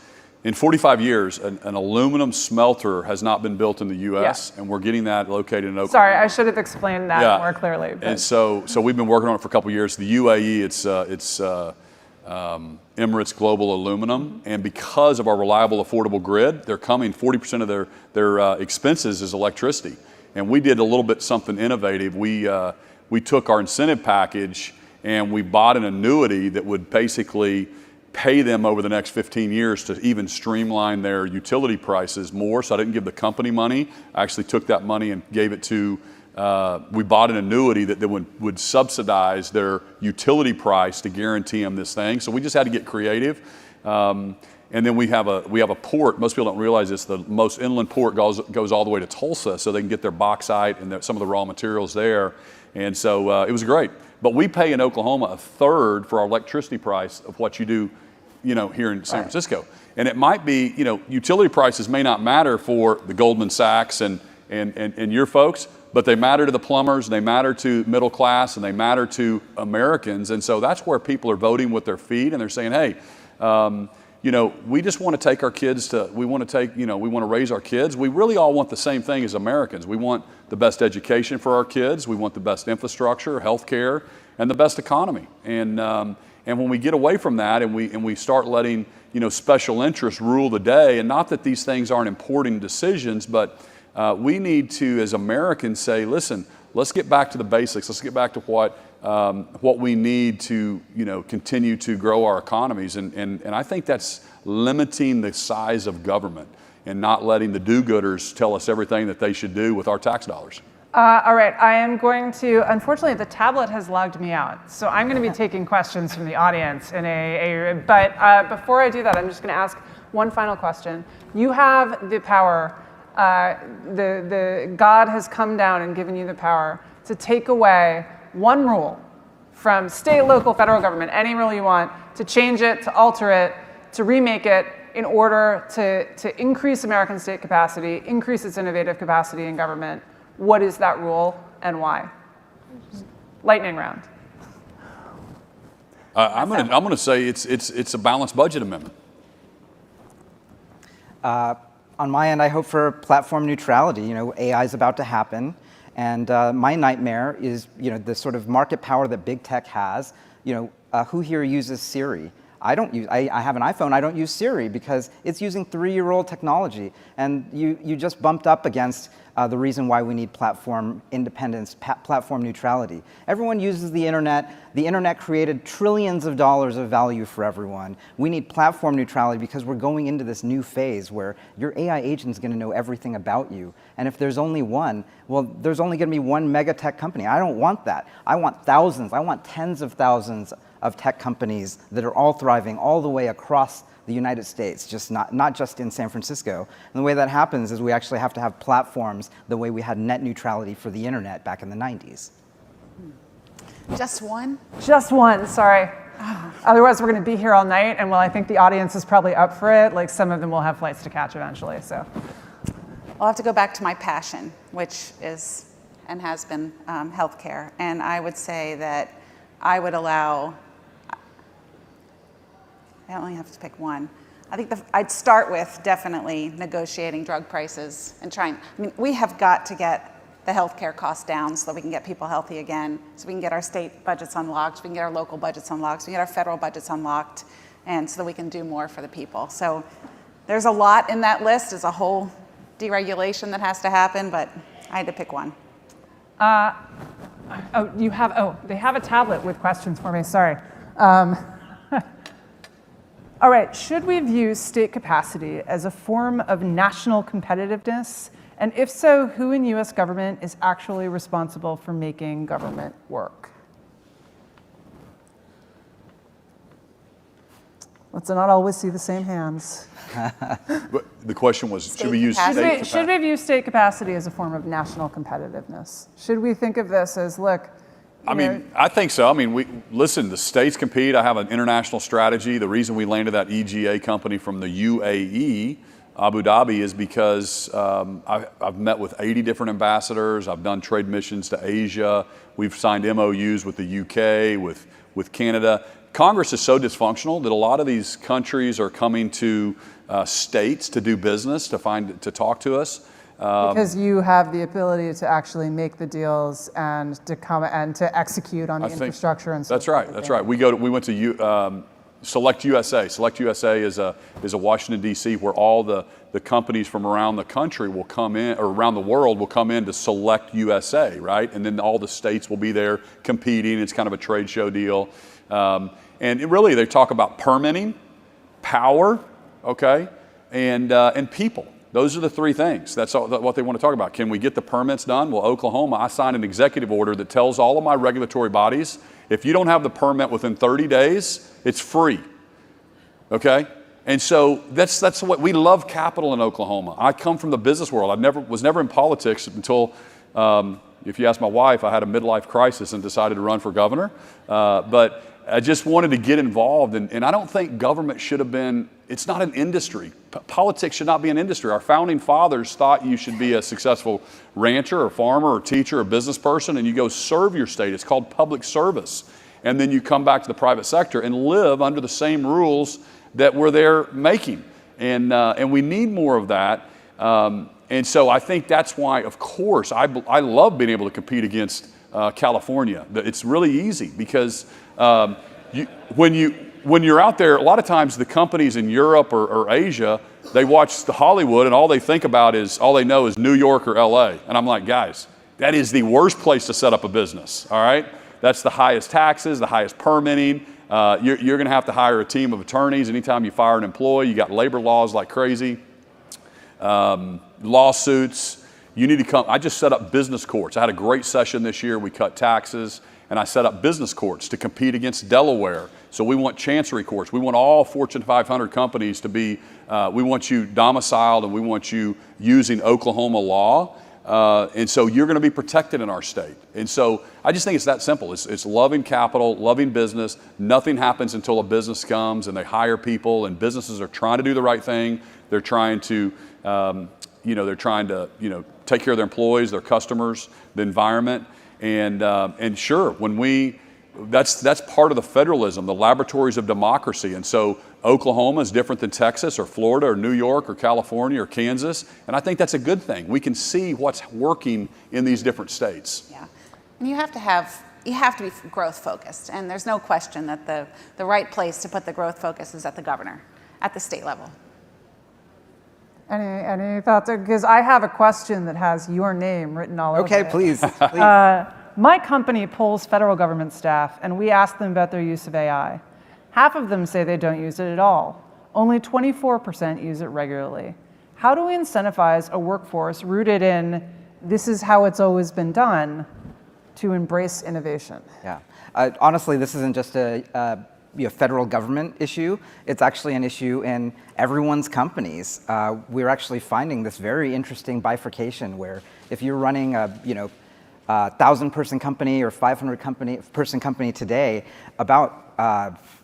in 45 years, an aluminum smelter has not been built in the U.S., and we're getting that located in Oklahoma. Sorry, I should have explained that more clearly. But. And so we've been working on it for a couple of years. The UAE, it's Emirates Global Aluminum, and because of our reliable, affordable grid, they're coming. 40% of their expenses is electricity, and we did a little bit something innovative. We took our incentive package and we bought an annuity that would basically pay them over the next 15 years to even streamline their utility prices more. So I didn't give the company money. I actually took that money and gave it to we bought an annuity that would subsidize their utility price to guarantee them this thing. So we just had to get creative. And then we have a port. Most people don't realize this. The most inland port goes all the way to Tulsa, so they can get their bauxite and some of the raw materials there. And so it was great. But we pay in Oklahoma a third for our electricity price of what you do, here in San Francisco. And it might be, utility prices may not matter for the Goldman Sachs and your folks, but they matter to the plumbers, they matter to middle class, and they matter to Americans. And so that's where people are voting with their feet, and they're saying, hey, we just want to take our kids we want to raise our kids. We really all want the same thing as Americans. We want the best education for our kids. We want the best infrastructure, healthcare, and the best economy. And when we get away from that and we start letting, special interests rule the day, and not that these things aren't important decisions, but we need to, as Americans, say, listen, let's get back to the basics. Let's get back to what we need to, continue to grow our economies. And I think that's limiting the size of government and not letting the do-gooders tell us everything that they should do with our tax dollars. All right, I am going to, unfortunately, the tablet has logged me out. So I'm going to be taking questions from the audience but before I do that, I'm just going to ask one final question. You have the power, God has come down and given you the power to take away one rule from state, local, federal government, any rule you want, to change it, to alter it, to remake it in order to increase American state capacity, increase its innovative capacity in government. What is that rule and why? Lightning round. I'm going to say it's a balanced budget amendment. On my end, I hope for platform neutrality. AI is about to happen. And my nightmare is, the sort of market power that big tech has. Who here uses Siri? I have an iPhone. I don't use Siri because it's using 3-year-old technology. And you just bumped up against the reason why we need platform independence, platform neutrality. Everyone uses the internet. The internet created trillions of dollars of value for everyone. We need platform neutrality because we're going into this new phase where your AI agent is going to know everything about you. And if there's only one, well, there's only going to be one mega tech company. I don't want that. I want thousands. I want tens of thousands of tech companies that are all thriving all the way across the United States, just not just in San Francisco. And the way that happens is we actually have to have platforms the way we had net neutrality for the internet back in the 90s. Just one? Just one, sorry. Otherwise, we're going to be here all night, and I think the audience is probably up for it. Some of them will have flights to catch eventually, so. I'll have to go back to my passion, which is and has been healthcare. And I would say that I would allow, I only have to pick one. I think I'd start with definitely negotiating drug prices and we have got to get the healthcare costs down so that we can get people healthy again, so we can get our state budgets unlocked, so we can get our local budgets unlocked, so we can get our federal budgets unlocked, and so that we can do more for the people. So there's a lot in that list. There's a whole deregulation that has to happen, but I had to pick one. They have a tablet with questions for me, sorry. All right, should we view state capacity as a form of national competitiveness? And if so, who in US government is actually responsible for making government work? Let's not always see the same hands. The question was, should we use state capacity? Should we view state capacity as a form of national competitiveness? Should we think of this as, look, I think so. Listen, the states compete. I have an international strategy. The reason we landed that EGA company from the UAE, Abu Dhabi, is because I've met with 80 different ambassadors. I've done trade missions to Asia. We've signed MOUs with the UK, with Canada. Congress is so dysfunctional that a lot of these countries are coming to states to do business, to talk to us. Because you have the ability to actually make the deals and to execute on the infrastructure and so forth. That's right. We went to Select USA. Select USA is a Washington D.C. where all the companies from around the country will come in, or around the world will come in to Select USA, right? And then all the states will be there competing. It's kind of a trade show deal. And they talk about permitting, power, okay, and people. Those are the three things. That's all, what they want to talk about. Can we get the permits done? Well, Oklahoma, I signed an executive order that tells all of my regulatory bodies, if you don't have the permit within 30 days, it's free. Okay? And so that's what we love capital in Oklahoma. I come from the business world. I was never in politics until, if you ask my wife, I had a midlife crisis and decided to run for governor. But I just wanted to get involved, and I don't think government should have been, it's not an industry. Politics should not be an industry. Our founding fathers thought you should be a successful rancher or farmer or teacher or business person, and you go serve your state. It's called public service. And then you come back to the private sector and live under the same rules that we're there making. And we need more of that. And so I think that's why, of course, I love being able to compete against California. It's really easy because when you're out there, a lot of times the companies in Europe or Asia, they watch the Hollywood and all they know is New York or LA. And I'm like, guys, that is the worst place to set up a business, all right? That's the highest taxes, the highest permitting. You're going to have to hire a team of attorneys anytime you fire an employee. You got labor laws like crazy, lawsuits. You need to come. I just set up business courts. I had a great session this year. We cut taxes, and I set up business courts to compete against Delaware. So we want chancery courts. We want all Fortune 500 companies to be, we want you domiciled and we want you using Oklahoma law. And so you're going to be protected in our state. And so I just think it's that simple. It's loving capital, loving business. Nothing happens until a business comes and they hire people, and businesses are trying to do the right thing. They're trying to, take care of their employees, their customers, the environment. And sure, that's part of the federalism, the laboratories of democracy. And so Oklahoma is different than Texas or Florida or New York or California or Kansas. And I think that's a good thing. We can see what's working in these different states. Yeah. And you have to be growth focused. And there's no question that the right place to put the growth focus is at the governor, at the state level. Any thoughts? Because I have a question that has your name written all over it. Okay, please. My company polls federal government staff, and we ask them about their use of AI. Half of them say they don't use it at all. Only 24% use it regularly. How do we incentivize a workforce rooted in this is how it's always been done to embrace innovation? Yeah. Honestly, this isn't just a federal government issue. It's actually an issue in everyone's companies. We're actually finding this very interesting bifurcation where if you're running a 1,000-person company or 500-person company today, about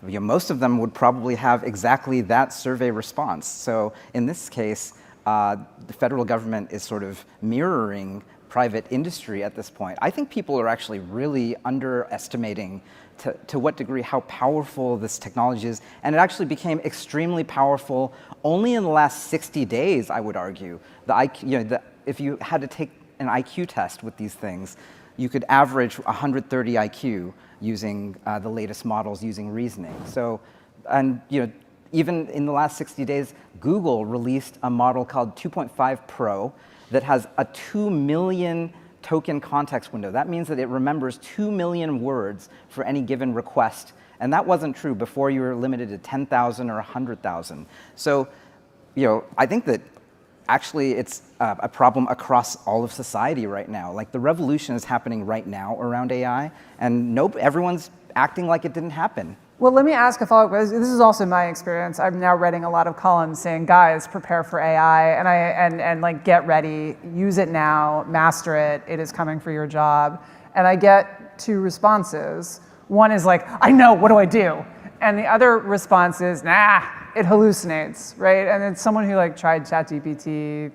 most of them would probably have exactly that survey response. So in this case, the federal government is sort of mirroring private industry at this point. I think people are actually really underestimating to what degree how powerful this technology is. And it actually became extremely powerful only in the last 60 days, I would argue. If you had to take an IQ test with these things, you could average 130 IQ using the latest models using reasoning. So, and even in the last 60 days, Google released a model called 2.5 Pro that has a 2 million token context window. That means that it remembers 2 million words for any given request. And that wasn't true before. You were limited to 10,000 or 100,000. So, I think that actually it's a problem across all of society right now. Like the revolution is happening right now around AI, and everyone's acting like it didn't happen. Well, let me ask a follow-up. This is also my experience. I'm now writing a lot of columns saying, guys, prepare for AI, and like get ready, use it now, master it. It is coming for your job. And I get two responses. One is like, I know, what do I do? And the other response is, nah, it hallucinates, right? And it's someone who tried ChatGPT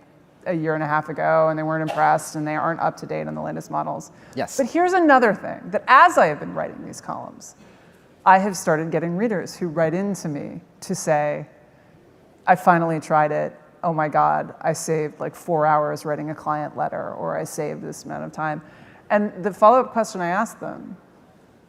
a year and a half ago, and they weren't impressed, and they aren't up to date on the latest models. Yes. But here's another thing, that as I have been writing these columns, I have started getting readers who write into me to say, I finally tried it. Oh my God, I saved 4 hours writing a client letter, or I saved this amount of time. And the follow-up question I ask them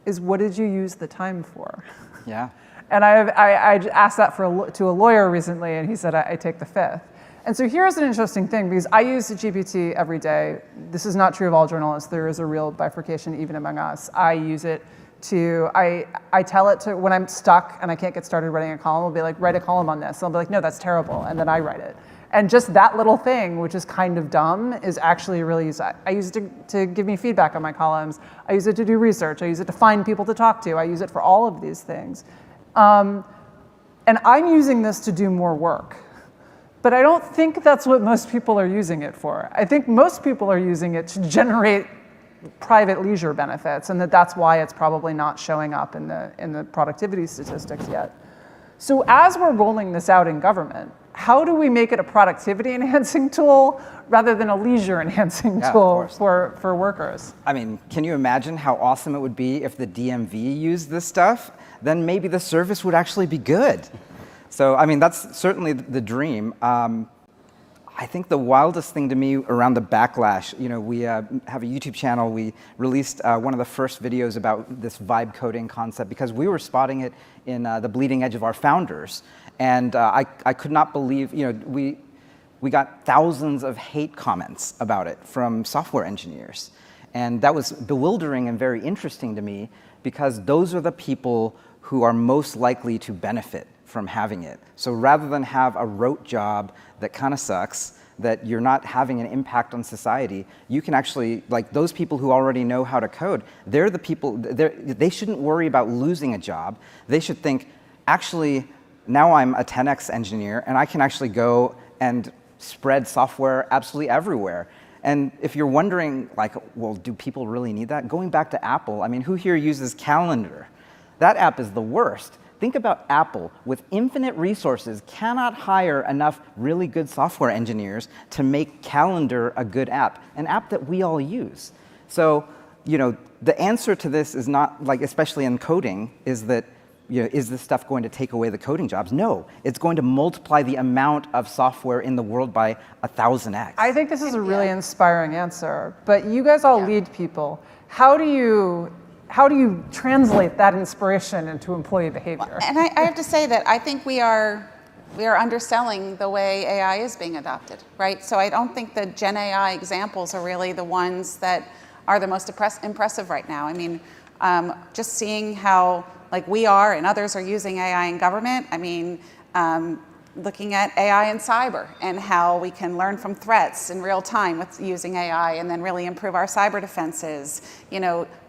is, what did you use the time for? Yeah. And I asked that to a lawyer recently, and he said, I take the fifth. And so here's an interesting thing, because I use the GPT every day. This is not true of all journalists. There is a real bifurcation even among us. I use it I tell it to, when I'm stuck and I can't get started writing a column, I'll be like, write a column on this. And I'll be like, no, that's terrible. And then I write it. And just that little thing, which is kind of dumb, is actually really useful. I use it to give me feedback on my columns. I use it to do research. I use it to find people to talk to. I use it for all of these things. And I'm using this to do more work. But I don't think that's what most people are using it for. I think most people are using it to generate private leisure benefits, and that's why it's probably not showing up in the productivity statistics yet. So as we're rolling this out in government, how do we make it a productivity enhancing tool rather than a leisure enhancing tool for workers? I mean, can you imagine how awesome it would be if the DMV used this stuff? Then maybe the service would actually be good. So, I mean, that's certainly the dream. I think the wildest thing to me around the backlash, we have a YouTube channel. We released one of the first videos about this vibe coding concept because we were spotting it in the bleeding edge of our founders. And I could not believe, we got thousands of hate comments about it from software engineers. And that was bewildering and very interesting to me because those are the people who are most likely to benefit from having it. So rather than have a rote job that kind of sucks, that you're not having an impact on society, you can actually, like those people who already know how to code, they're the people, they shouldn't worry about losing a job. They should think, actually, now I'm a 10x engineer and I can actually go and spread software absolutely everywhere. And if you're wondering, like, well, do people really need that? Going back to Apple, I mean, who here uses Calendar? That app is the worst. Think about Apple, with infinite resources, cannot hire enough really good software engineers to make Calendar a good app, an app that we all use. So, the answer to this is not, like, especially in coding, is that, is this stuff going to take away the coding jobs? No, it's going to multiply the amount of software in the world by 1,000x. I think this is a really inspiring answer, but you guys all lead people. How do you translate that inspiration into employee behavior? And I have to say that I think we are underselling the way AI is being adopted, right? So I don't think the Gen AI examples are really the ones that are the most impressive right now. I mean, just seeing how like we are and others are using AI in government. I mean, looking at AI in cyber and how we can learn from threats in real time with using AI and then really improve our cyber defenses.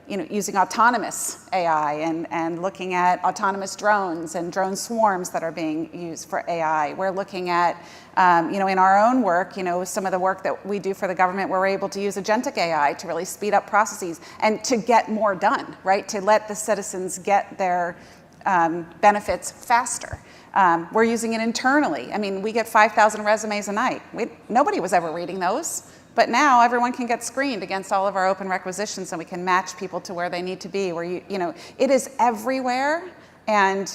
Using autonomous AI and looking at autonomous drones and drone swarms that are being used for AI. We're looking at, in our own work, some of the work that we do for the government, we're able to use agentic AI to really speed up processes and to get more done, right? To let the citizens get their benefits faster. We're using it internally. I mean, we get 5,000 resumes a night. Nobody was ever reading those. But now everyone can get screened against all of our open requisitions and we can match people to where they need to be. Where it is everywhere and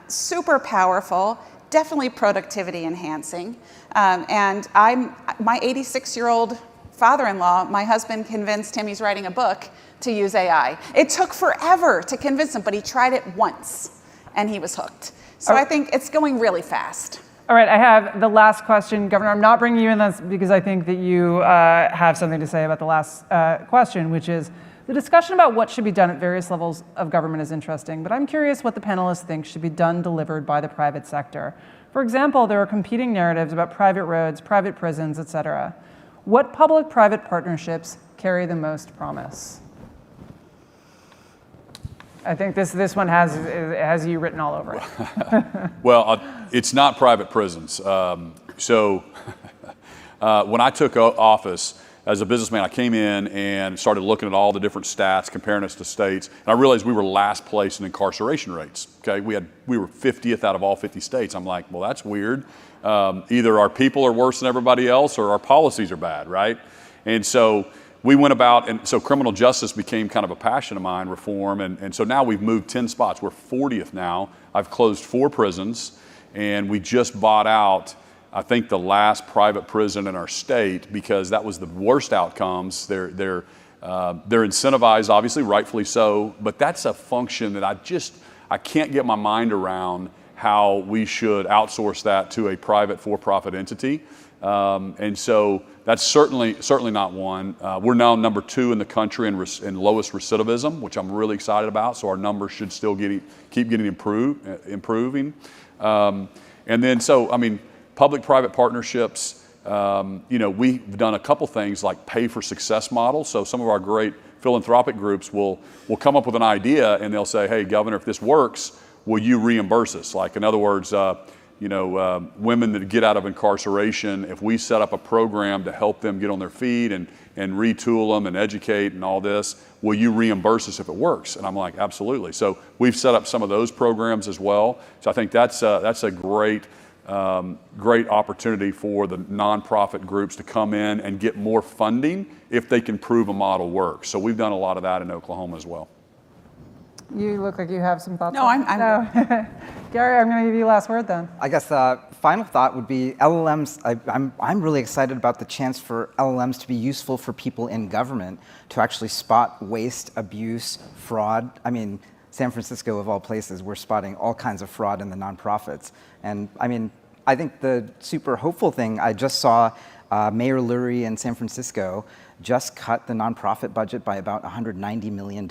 super powerful, definitely productivity enhancing. And my 86-year-old father-in-law, my husband convinced him he's writing a book to use AI. It took forever to convince him, but he tried it once and he was hooked. So I think it's going really fast. All right, I have the last question. Governor, I'm not bringing you in this because I think that you have something to say about the last question, which is the discussion about what should be done at various levels of government is interesting, but I'm curious what the panelists think should be done delivered by the private sector. For example, there are competing narratives about private roads, private prisons, et cetera. What public-private partnerships carry the most promise? I think this one has you written all over it. Well, it's not private prisons. So when I took office as a businessman, I came in and started looking at all the different stats, comparing us to states, and I realized we were last place in incarceration rates. Okay, we were 50th out of all 50 states. I'm like, well, that's weird. Either our people are worse than everybody else, or our policies are bad, right? And so we went about, and so criminal justice became kind of a passion of mine, reform, and so now we've moved 10 spots. We're 40th now. I've closed 4 prisons, and we just bought out, I think, the last private prison in our state because that was the worst outcomes. They're incentivized, obviously, rightfully so, but that's a function that I can't get my mind around how we should outsource that to a private for-profit entity. And so that's certainly not one. We're now number 2 in the country in lowest recidivism, which I'm really excited about. So our numbers should still keep getting improving. And then, so I mean, Public-private partnerships, we've done a couple things like pay for success models. So some of our great philanthropic groups will come up with an idea and they'll say, hey, Governor, if this works, will you reimburse us? Like, in other words, women that get out of incarceration, if we set up a program to help them get on their feet and retool them and educate and all this, will you reimburse us if it works? And I'm like, absolutely. So we've set up some of those programs as well. So I think that's a great opportunity for the nonprofit groups to come in and get more funding if they can prove a model works. So we've done a lot of that in Oklahoma as well. You look like you have some thoughts. No, I'm Gary, I'm going to give you the last word then. I guess final thought would be LLMs. I'm really excited about the chance for LLMs to be useful for people in government to actually spot waste, abuse, fraud. I mean, San Francisco, of all places, we're spotting all kinds of fraud in the nonprofits. And I mean, I think the super hopeful thing, I just saw Mayor Lurie in San Francisco just cut the nonprofit budget by about $190 million.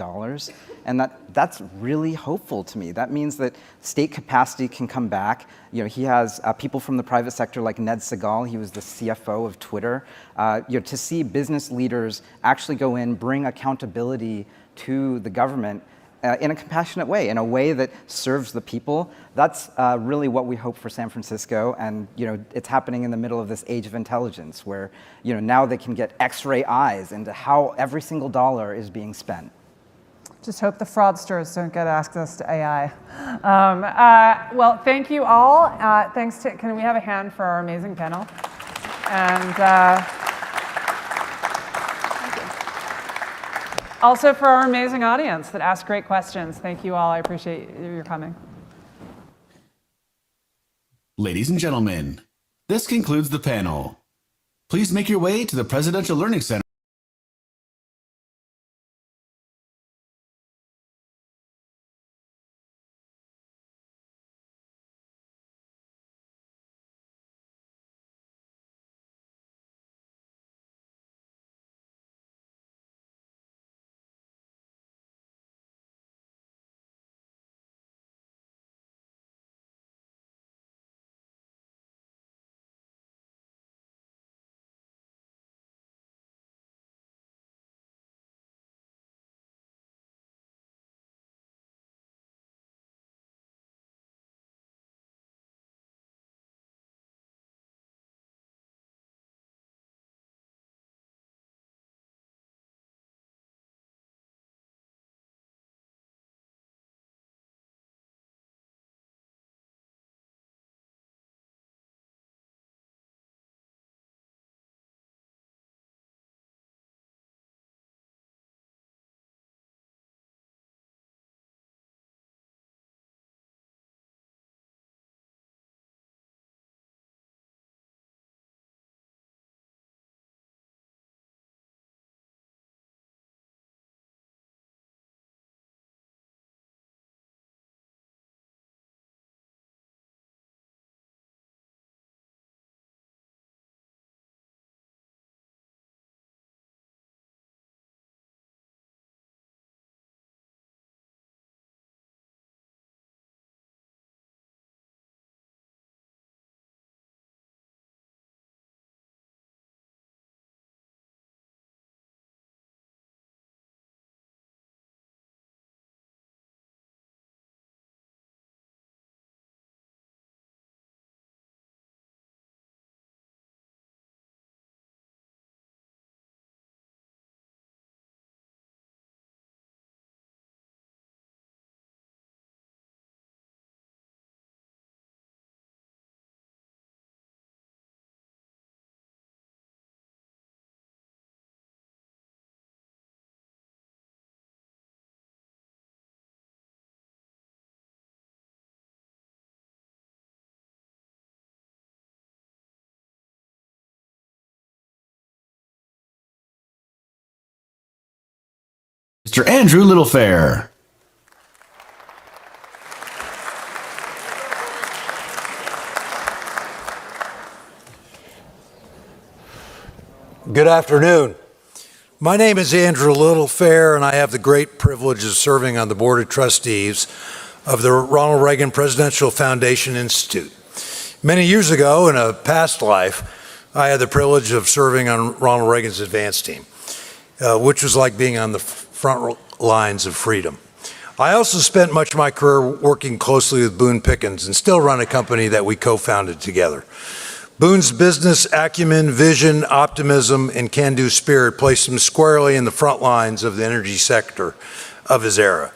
And that's really hopeful to me. That means that state capacity can come back. He has people from the private sector like Ned Segal, he was the CFO of Twitter. To see business leaders actually go in, bring accountability to the government in a compassionate way, in a way that serves the people. That's really what we hope for San Francisco. And it's happening in the middle of this age of intelligence where now they can get X-ray eyes into how every single dollar is being spent. Just hope the fraudsters don't get access to AI. Well, thank you all. Can we have a hand for our amazing panel? And also for our amazing audience that asked great questions. Thank you all. I appreciate your coming. Ladies and gentlemen, this concludes the panel. Please make your way to the Presidential Learning Center. Mr. Andrew Littlefair. Good afternoon. My name is Andrew Littlefair, and I have the great privilege of serving on the Board of Trustees of the Ronald Reagan Presidential Foundation Institute. Many years ago, in a past life, I had the privilege of serving on Ronald Reagan's advance team, which was like being on the front lines of freedom. I also spent much of my career working closely with Boone Pickens and still run a company that we co-founded together. Boone's business acumen, vision, optimism, and can-do spirit placed him squarely in the front lines of the energy sector of his era.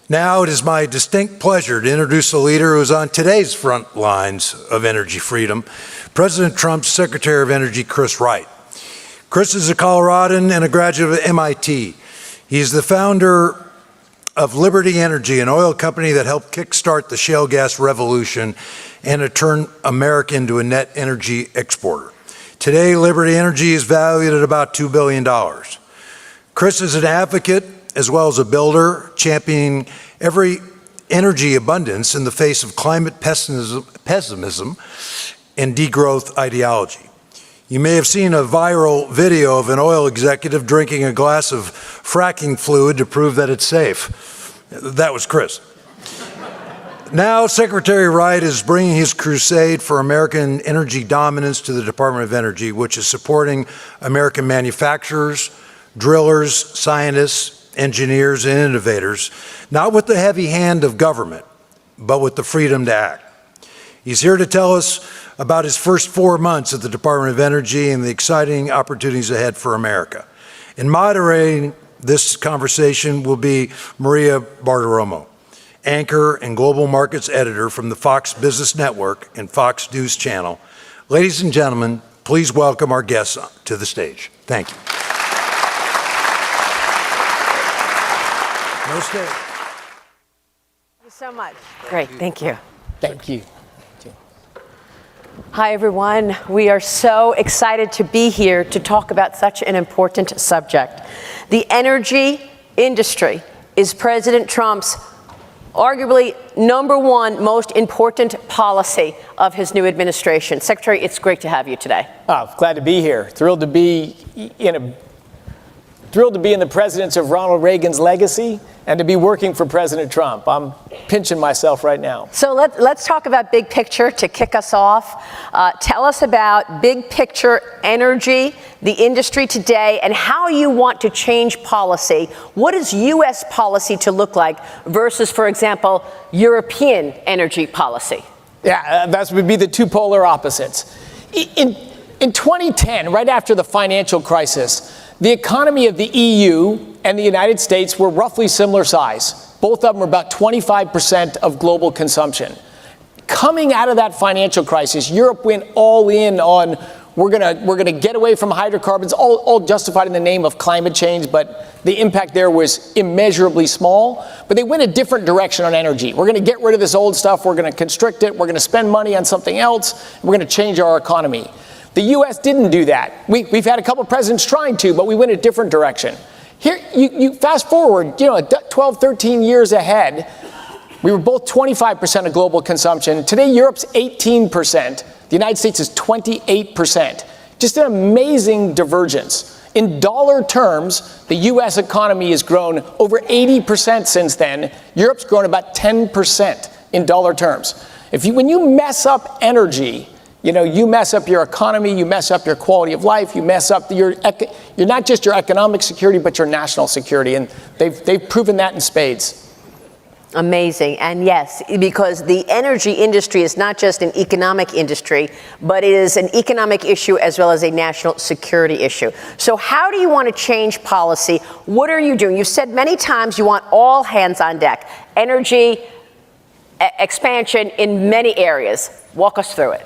Now it is my distinct pleasure to introduce a leader who is on today's front lines of energy freedom, President Trump's Secretary of Energy, Chris Wright. Chris is a Coloradan and a graduate of MIT. He's the founder of Liberty Energy, an oil company that helped kickstart the shale gas revolution and to turn America into a net energy exporter. Today, Liberty Energy is valued at about $2 billion. Chris is an advocate as well as a builder, championing every energy abundance in the face of climate pessimism and degrowth ideology. You may have seen a viral video of an oil executive drinking a glass of fracking fluid to prove that it's safe. That was Chris. Now, Secretary Wright is bringing his crusade for American energy dominance to the Department of Energy, which is supporting American manufacturers, drillers, scientists, engineers, and innovators, not with the heavy hand of government, but with the freedom to act. He's here to tell us about his first 4 months at the Department of Energy and the exciting opportunities ahead for America. And moderating this conversation will be Maria Bartiromo, anchor and global markets editor from the Fox Business Network and Fox News Channel. Ladies and gentlemen, please welcome our guests to the stage. Thank you. No stage. Thank you so much. Great, thank you. Thank you. Hi, everyone. We are so excited to be here to talk about such an important subject. The energy industry is President Trump's arguably #1 most important policy of his new administration. Secretary, it's great to have you today. Oh, glad to be here. Thrilled to be in the presence of Ronald Reagan's legacy and to be working for President Trump. I'm pinching myself right now. So let's talk about big picture to kick us off. Tell us about big picture energy, the industry today, and how you want to change policy. What is U.S. policy to look like versus, for example, European energy policy? Yeah, that would be the two polar opposites. In 2010, right after the financial crisis, the economy of the EU and the United States were roughly similar size. Both of them were about 25% of global consumption. Coming out of that financial crisis, Europe went all in on we're gonna get away from hydrocarbons, all justified in the name of climate change, but the impact there was immeasurably small. But they went a different direction on energy. We're gonna get rid of this old stuff, we're gonna constrict it, we're gonna spend money on something else, we're gonna change our economy. The U.S. didn't do that. We've had a couple of presidents trying to, but we went a different direction. Here, you fast forward, 12, 13 years ahead, we were both 25% of global consumption. Today, Europe's 18%. The United States is 28%. Just an amazing divergence. In dollar terms, the U.S. economy has grown over 80% since then. Europe's grown about 10% in dollar terms. When you mess up energy, you mess up your economy, you mess up your quality of life, you mess up you're not just your economic security, but your national security. And they've proven that in spades. Amazing. And yes, because the energy industry is not just an economic industry, but it is an economic issue as well as a national security issue. So how do you want to change policy? What are you doing? You've said many times you want all hands on deck. Energy expansion in many areas. Walk us through it.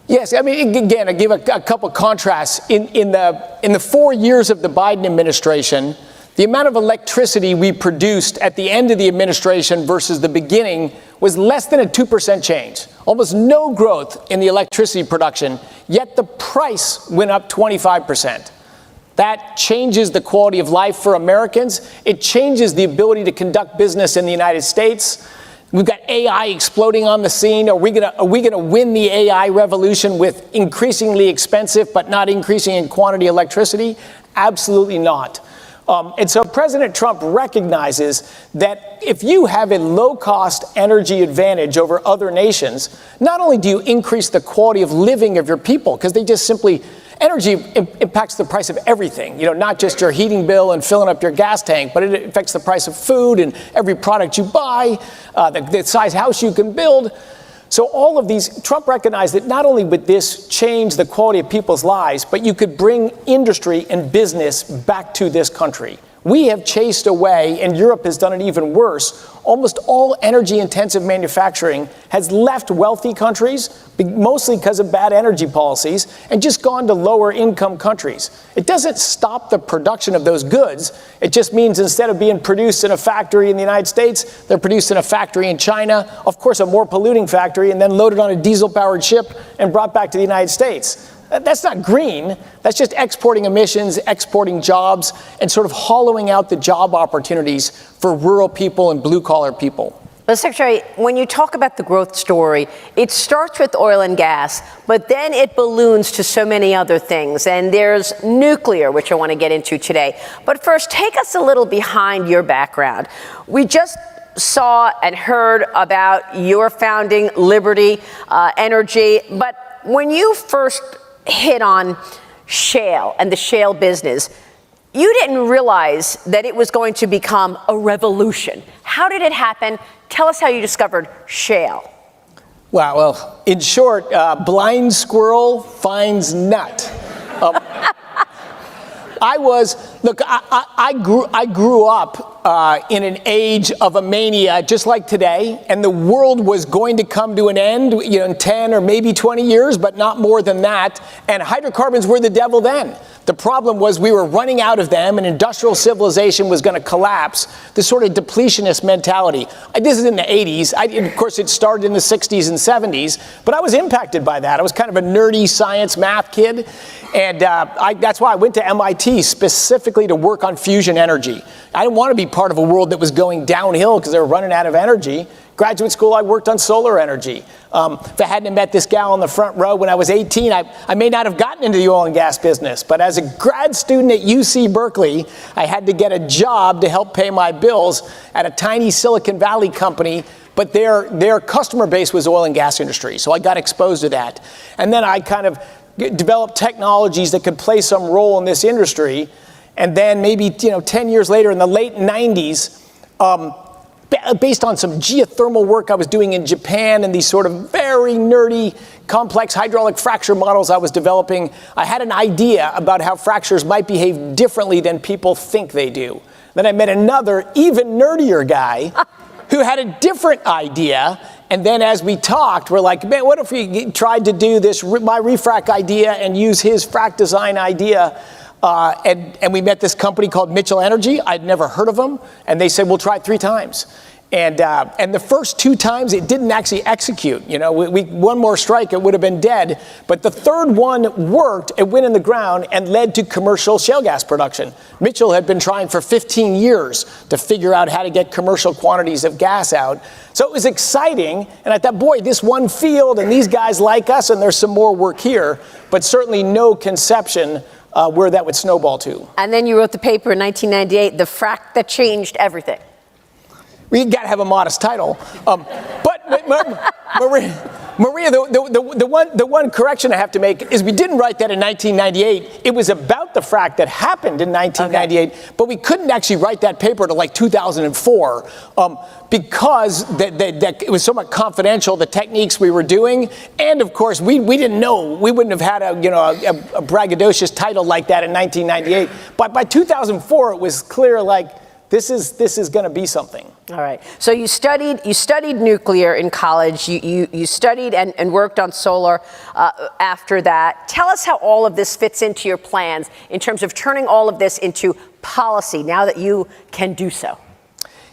Yes, I mean, again, I give a couple contrasts. In the 4 years of the Biden administration, the amount of electricity we produced at the end of the administration versus the beginning was less than a 2% change. Almost no growth in the electricity production, yet the price went up 25%. That changes the quality of life for Americans. It changes the ability to conduct business in the United States. We've got AI exploding on the scene. Are we gonna win the AI revolution with increasingly expensive but not increasing in quantity electricity? Absolutely not. And so President Trump recognizes that if you have a low-cost energy advantage over other nations, not only do you increase the quality of living of your people, because they just simply, energy impacts the price of everything, not just your heating bill and filling up your gas tank, but it affects the price of food and every product you buy, the size house you can build. So all of these, Trump recognized that not only would this change the quality of people's lives, but you could bring industry and business back to this country. We have chased away, and Europe has done it even worse. Almost all energy-intensive manufacturing has left wealthy countries, mostly because of bad energy policies, and just gone to lower-income countries. It doesn't stop the production of those goods. It just means instead of being produced in a factory in the United States, they're produced in a factory in China, of course a more polluting factory, and then loaded on a diesel-powered ship and brought back to the United States. That's not green. That's just exporting emissions, exporting jobs, and sort of hollowing out the job opportunities for rural people and blue-collar people. Well, Secretary, when you talk about the growth story, it starts with oil and gas, but then it balloons to so many other things. And there's nuclear, which I want to get into today. But first, take us a little behind your background. We just saw and heard about your founding, Liberty Energy. But when you first hit on shale and the shale business, you didn't realize that it was going to become a revolution. How did it happen? Tell us how you discovered shale. Wow, well, in short, blind squirrel finds nut. I grew up in an age of a mania just like today, and the world was going to come to an end, in 10 or maybe 20 years, but not more than that. And hydrocarbons were the devil then. The problem was we were running out of them, and industrial civilization was going to collapse. This sort of depletionist mentality. This is in the 80s. Of course, it started in the 60s and 70s, but I was impacted by that. I was kind of a nerdy science math kid, and that's why I went to MIT specifically to work on fusion energy. I didn't want to be part of a world that was going downhill because they were running out of energy. Graduate school, I worked on solar energy. If I hadn't met this gal in the front row when I was 18, I may not have gotten into the oil and gas business. But as a grad student at UC Berkeley, I had to get a job to help pay my bills at a tiny Silicon Valley company. But their customer base was oil and gas industry. So I got exposed to that. And then I kind of developed technologies that could play some role in this industry. And then maybe 10 years later, in the late 90s, based on some geothermal work I was doing in Japan and these sort of very nerdy, complex hydraulic fracture models I was developing, I had an idea about how fractures might behave differently than people think they do. Then I met another, even nerdier guy who had a different idea. And then as we talked, we're like, man, what if we tried to do this, my refrac idea, and use his frac design idea? And we met this company called Mitchell Energy. I'd never heard of them. And they said, we'll try it 3 times. And the first 2 times, it didn't actually execute. One more strike, it would have been dead. But the third one worked, it went in the ground and led to commercial shale gas production. Mitchell had been trying for 15 years to figure out how to get commercial quantities of gas out. So it was exciting. And I thought, boy, this one field and these guys like us, and there's some more work here. But certainly no conception where that would snowball to. And then you wrote the paper in 1998, The Frac That Changed Everything. We got to have a modest title. But Maria, the one correction I have to make is we didn't write that in 1998. It was about the frac that happened in 1998, okay. But we couldn't actually write that paper till like 2004 because it was somewhat confidential, the techniques we were doing. And of course, we didn't know. We wouldn't have had a braggadocious title like that in 1998. But by 2004, it was clear this is going to be something. All right. So you studied nuclear in college. You studied and worked on solar after that. Tell us how all of this fits into your plans in terms of turning all of this into policy now that you can do so.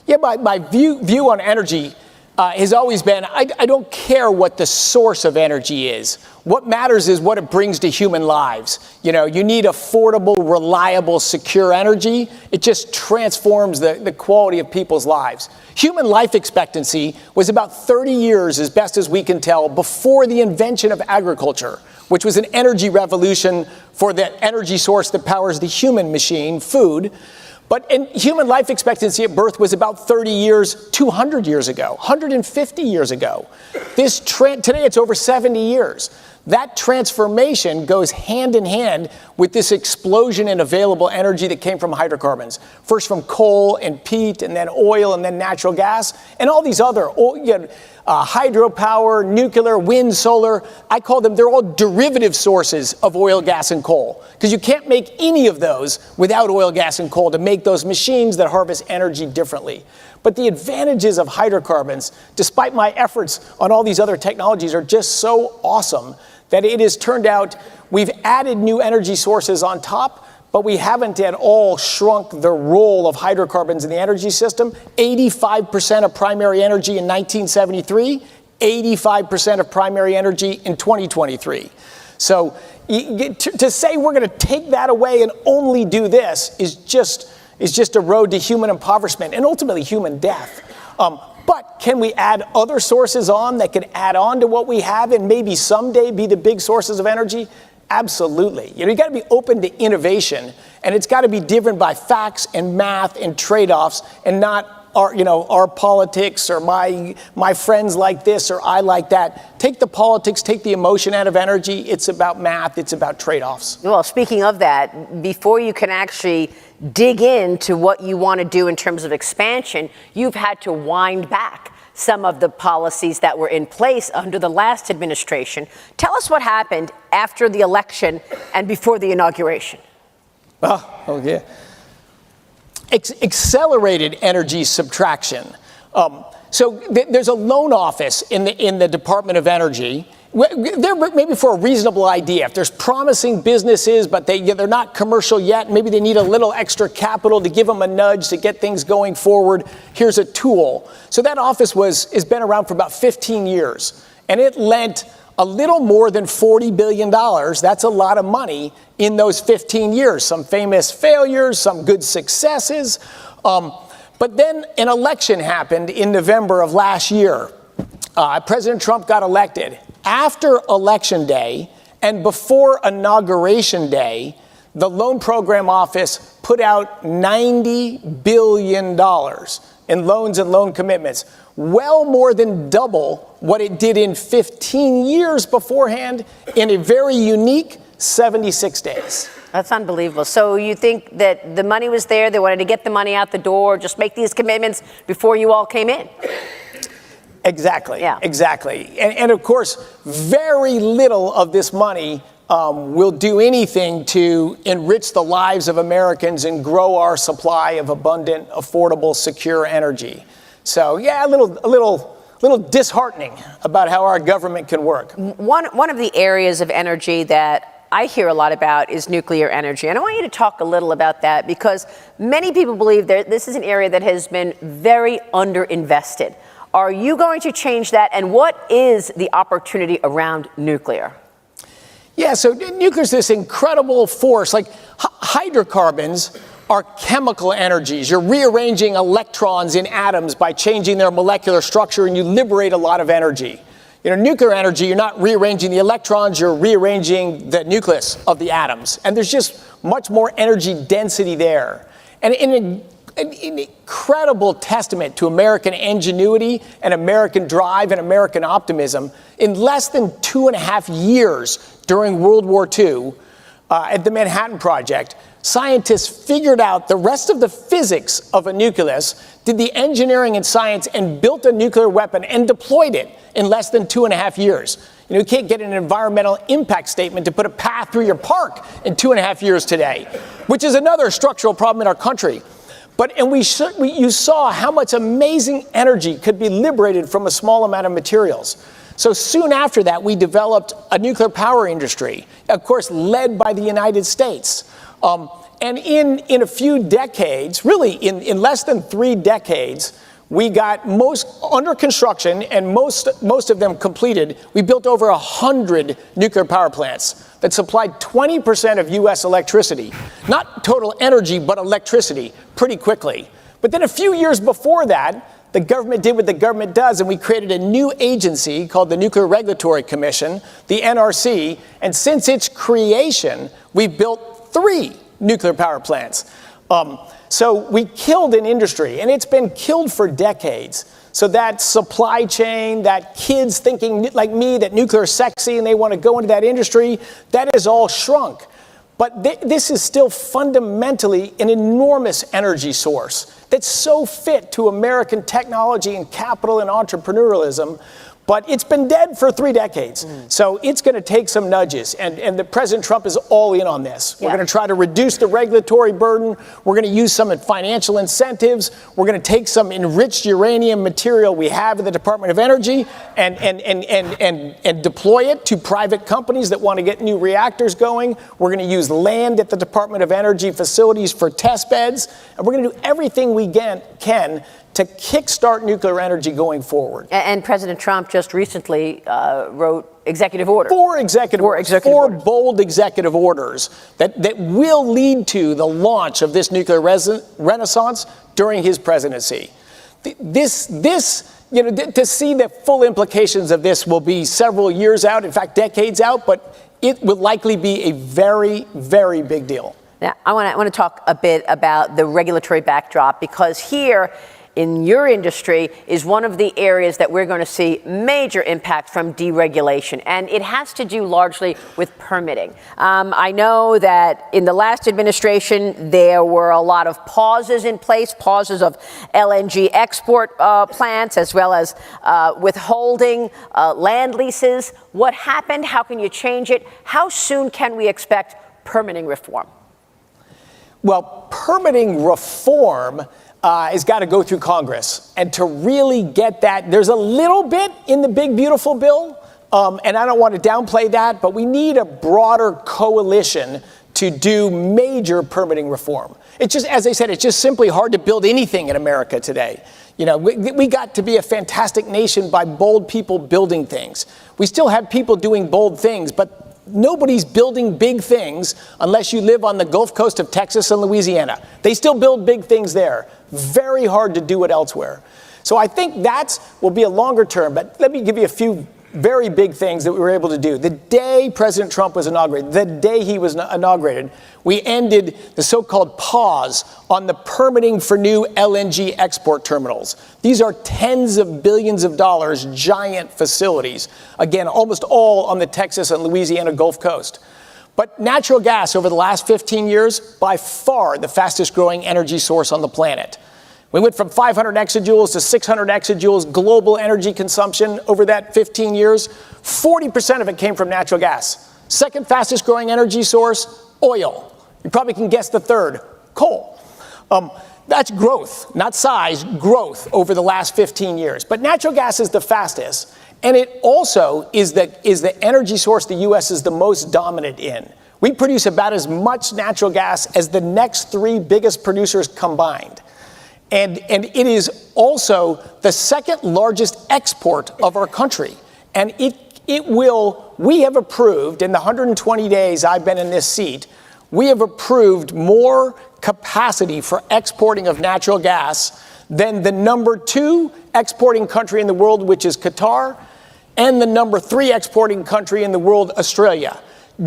Yeah, my view on energy has always been, I don't care what the source of energy is. What matters is what it brings to human lives. You need affordable, reliable, secure energy. It just transforms the quality of people's lives. Human life expectancy was about 30 years, as best as we can tell, before the invention of agriculture, which was an energy revolution for the energy source that powers the human machine, food. And human life expectancy at birth was about 30 years, 200 years ago, 150 years ago. Today it's over 70 years. That transformation goes hand in hand with this explosion in available energy that came from hydrocarbons. First from coal and peat, and then oil, and then natural gas, and all these other hydropower, nuclear, wind, solar. I call them, they're all derivative sources of oil, gas, and coal. Because you can't make any of those without oil, gas, and coal to make those machines that harvest energy differently. But the advantages of hydrocarbons, despite my efforts on all these other technologies, are just so awesome that it has turned out we've added new energy sources on top, but we haven't at all shrunk the role of hydrocarbons in the energy system. 85% of primary energy in 1973, 85% of primary energy in 2023. So to say we're going to take that away and only do this is just a road to human impoverishment and ultimately human death. But can we add other sources on that can add on to what we have and maybe someday be the big sources of energy? Absolutely. You got to be open to innovation, and it's got to be driven by facts and math and trade-offs, and not our politics or my friends like this or I like that. Take the politics, take the emotion out of energy. It's about math. It's about trade-offs. Well, speaking of that, before you can actually dig into what you want to do in terms of expansion, you've had to wind back some of the policies that were in place under the last administration. Tell us what happened after the election and before the inauguration. Oh yeah. Accelerated energy subtraction. So there's a loan office in the Department of Energy. They're maybe for a reasonable idea. If there's promising businesses, but they're not commercial yet, maybe they need a little extra capital to give them a nudge to get things going forward. Here's a tool. So that office has been around for about 15 years, and it lent a little more than $40 billion. That's a lot of money in those 15 years. Some famous failures, some good successes. But then an election happened in November of last year. President Trump got elected. After Election Day and before Inauguration Day, the Loan Program Office put out $90 billion in loans and loan commitments, well more than double what it did in 15 years beforehand in a very unique 76 days. That's unbelievable. So you think that the money was there, they wanted to get the money out the door, just make these commitments before you all came in? Exactly. Yeah. Exactly. And of course, very little of this money will do anything to enrich the lives of Americans and grow our supply of abundant, affordable, secure energy. So yeah, a little disheartening about how our government can work. One of the areas of energy that I hear a lot about is nuclear energy. And I want you to talk a little about that because many people believe that this is an area that has been very underinvested. Are you going to change that? And what is the opportunity around nuclear? Yeah, so nuclear is this incredible force. Like hydrocarbons are chemical energies. You're rearranging electrons in atoms by changing their molecular structure, and you liberate a lot of energy. Nuclear energy, you're not rearranging the electrons, you're rearranging the nucleus of the atoms. And there's just much more energy density there. And an incredible testament to American ingenuity and American drive and American optimism. In less than 2.5 years during World War II, at the Manhattan Project, scientists figured out the rest of the physics of a nucleus, did the engineering and science, and built a nuclear weapon and deployed it in less than 2.5 years. You can't get an environmental impact statement to put a path through your park in 2.5 years today, which is another structural problem in our country. You saw how much amazing energy could be liberated from a small amount of materials. So soon after that, we developed a nuclear power industry, of course, led by the United States. And in a few decades, really in less than 3 decades, we got most under construction and most of them completed. We built over 100 nuclear power plants that supplied 20% of U.S. electricity. Not total energy, but electricity, pretty quickly. But then a few years before that, the government did what the government does, and we created a new agency called the Nuclear Regulatory Commission, the NRC, and since its creation, we've built 3 nuclear power plants. So we killed an industry, and it's been killed for decades. So that supply chain, that kids thinking like me that nuclear is sexy and they want to go into that industry, that has all shrunk. But this is still fundamentally an enormous energy source that's so fit to American technology and capital and entrepreneurialism. But it's been dead for 3 decades. So it's going to take some nudges. And the President Trump is all in on this. We're going to try to reduce the regulatory burden. We're going to use some financial incentives. We're going to take some enriched uranium material we have in the Department of Energy and deploy it to private companies that want to get new reactors going. We're going to use land at the Department of Energy facilities for test beds. And we're going to do everything we can to kickstart nuclear energy going forward. And President Trump just recently wrote executive orders. Four bold executive orders that will lead to the launch of this nuclear renaissance during his presidency. To see the full implications of this will be several years out, in fact, decades out, but it will likely be a very, very big deal. Now, I want to talk a bit about the regulatory backdrop, because here in your industry is one of the areas that we're going to see major impact from deregulation, and it has to do largely with permitting. I know that in the last administration, there were a lot of pauses in place, pauses of LNG export plants, as well as withholding land leases. What happened? How can you change it? How soon can we expect permitting reform? Well, permitting reform has got to go through Congress. And to really get that, there's a little bit in the big, beautiful bill, and I don't want to downplay that, but we need a broader coalition to do major permitting reform. It's just, as I said, it's just simply hard to build anything in America today. You know, we got to be a fantastic nation by bold people building things. We still have people doing bold things, but nobody's building big things unless you live on the Gulf Coast of Texas and Louisiana. They still build big things there. Very hard to do it elsewhere. So I think that will be a longer term, but let me give you a few very big things that we were able to do. The day President Trump was inaugurated, we ended the so-called pause on the permitting for new LNG export terminals. These are tens of billions of dollars, giant facilities. Again, almost all on the Texas and Louisiana Gulf Coast. But natural gas over the last 15 years, by far the fastest growing energy source on the planet. We went from 500 exajoules to 600 exajoules global energy consumption over that 15 years. 40% of it came from natural gas. Second fastest growing energy source, oil. You probably can guess the third, coal. That's growth, not size, growth over the last 15 years. But natural gas is the fastest. And it also is the energy source the U.S. is the most dominant in. We produce about as much natural gas as the next 3 biggest producers combined. And it is also the second largest export of our country. And we have approved, in the 120 days I've been in this seat, we have approved more capacity for exporting of natural gas than the number 2 exporting country in the world, which is Qatar, and the number 3 exporting country in the world, Australia,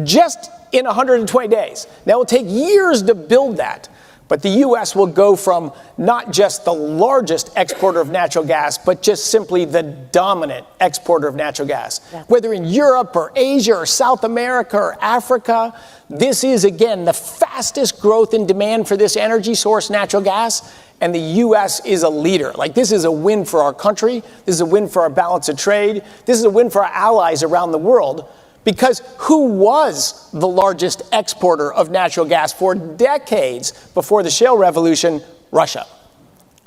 just in 120 days. Now, it will take years to build that, but the U.S. will go from not just the largest exporter of natural gas, but just simply the dominant exporter of natural gas. Yeah. Whether in Europe or Asia or South America or Africa, this is, again, the fastest growth in demand for this energy source, natural gas. And the U.S. is a leader. Like, this is a win for our country. This is a win for our balance of trade. This is a win for our allies around the world. Because who was the largest exporter of natural gas for decades before the shale revolution? Russia.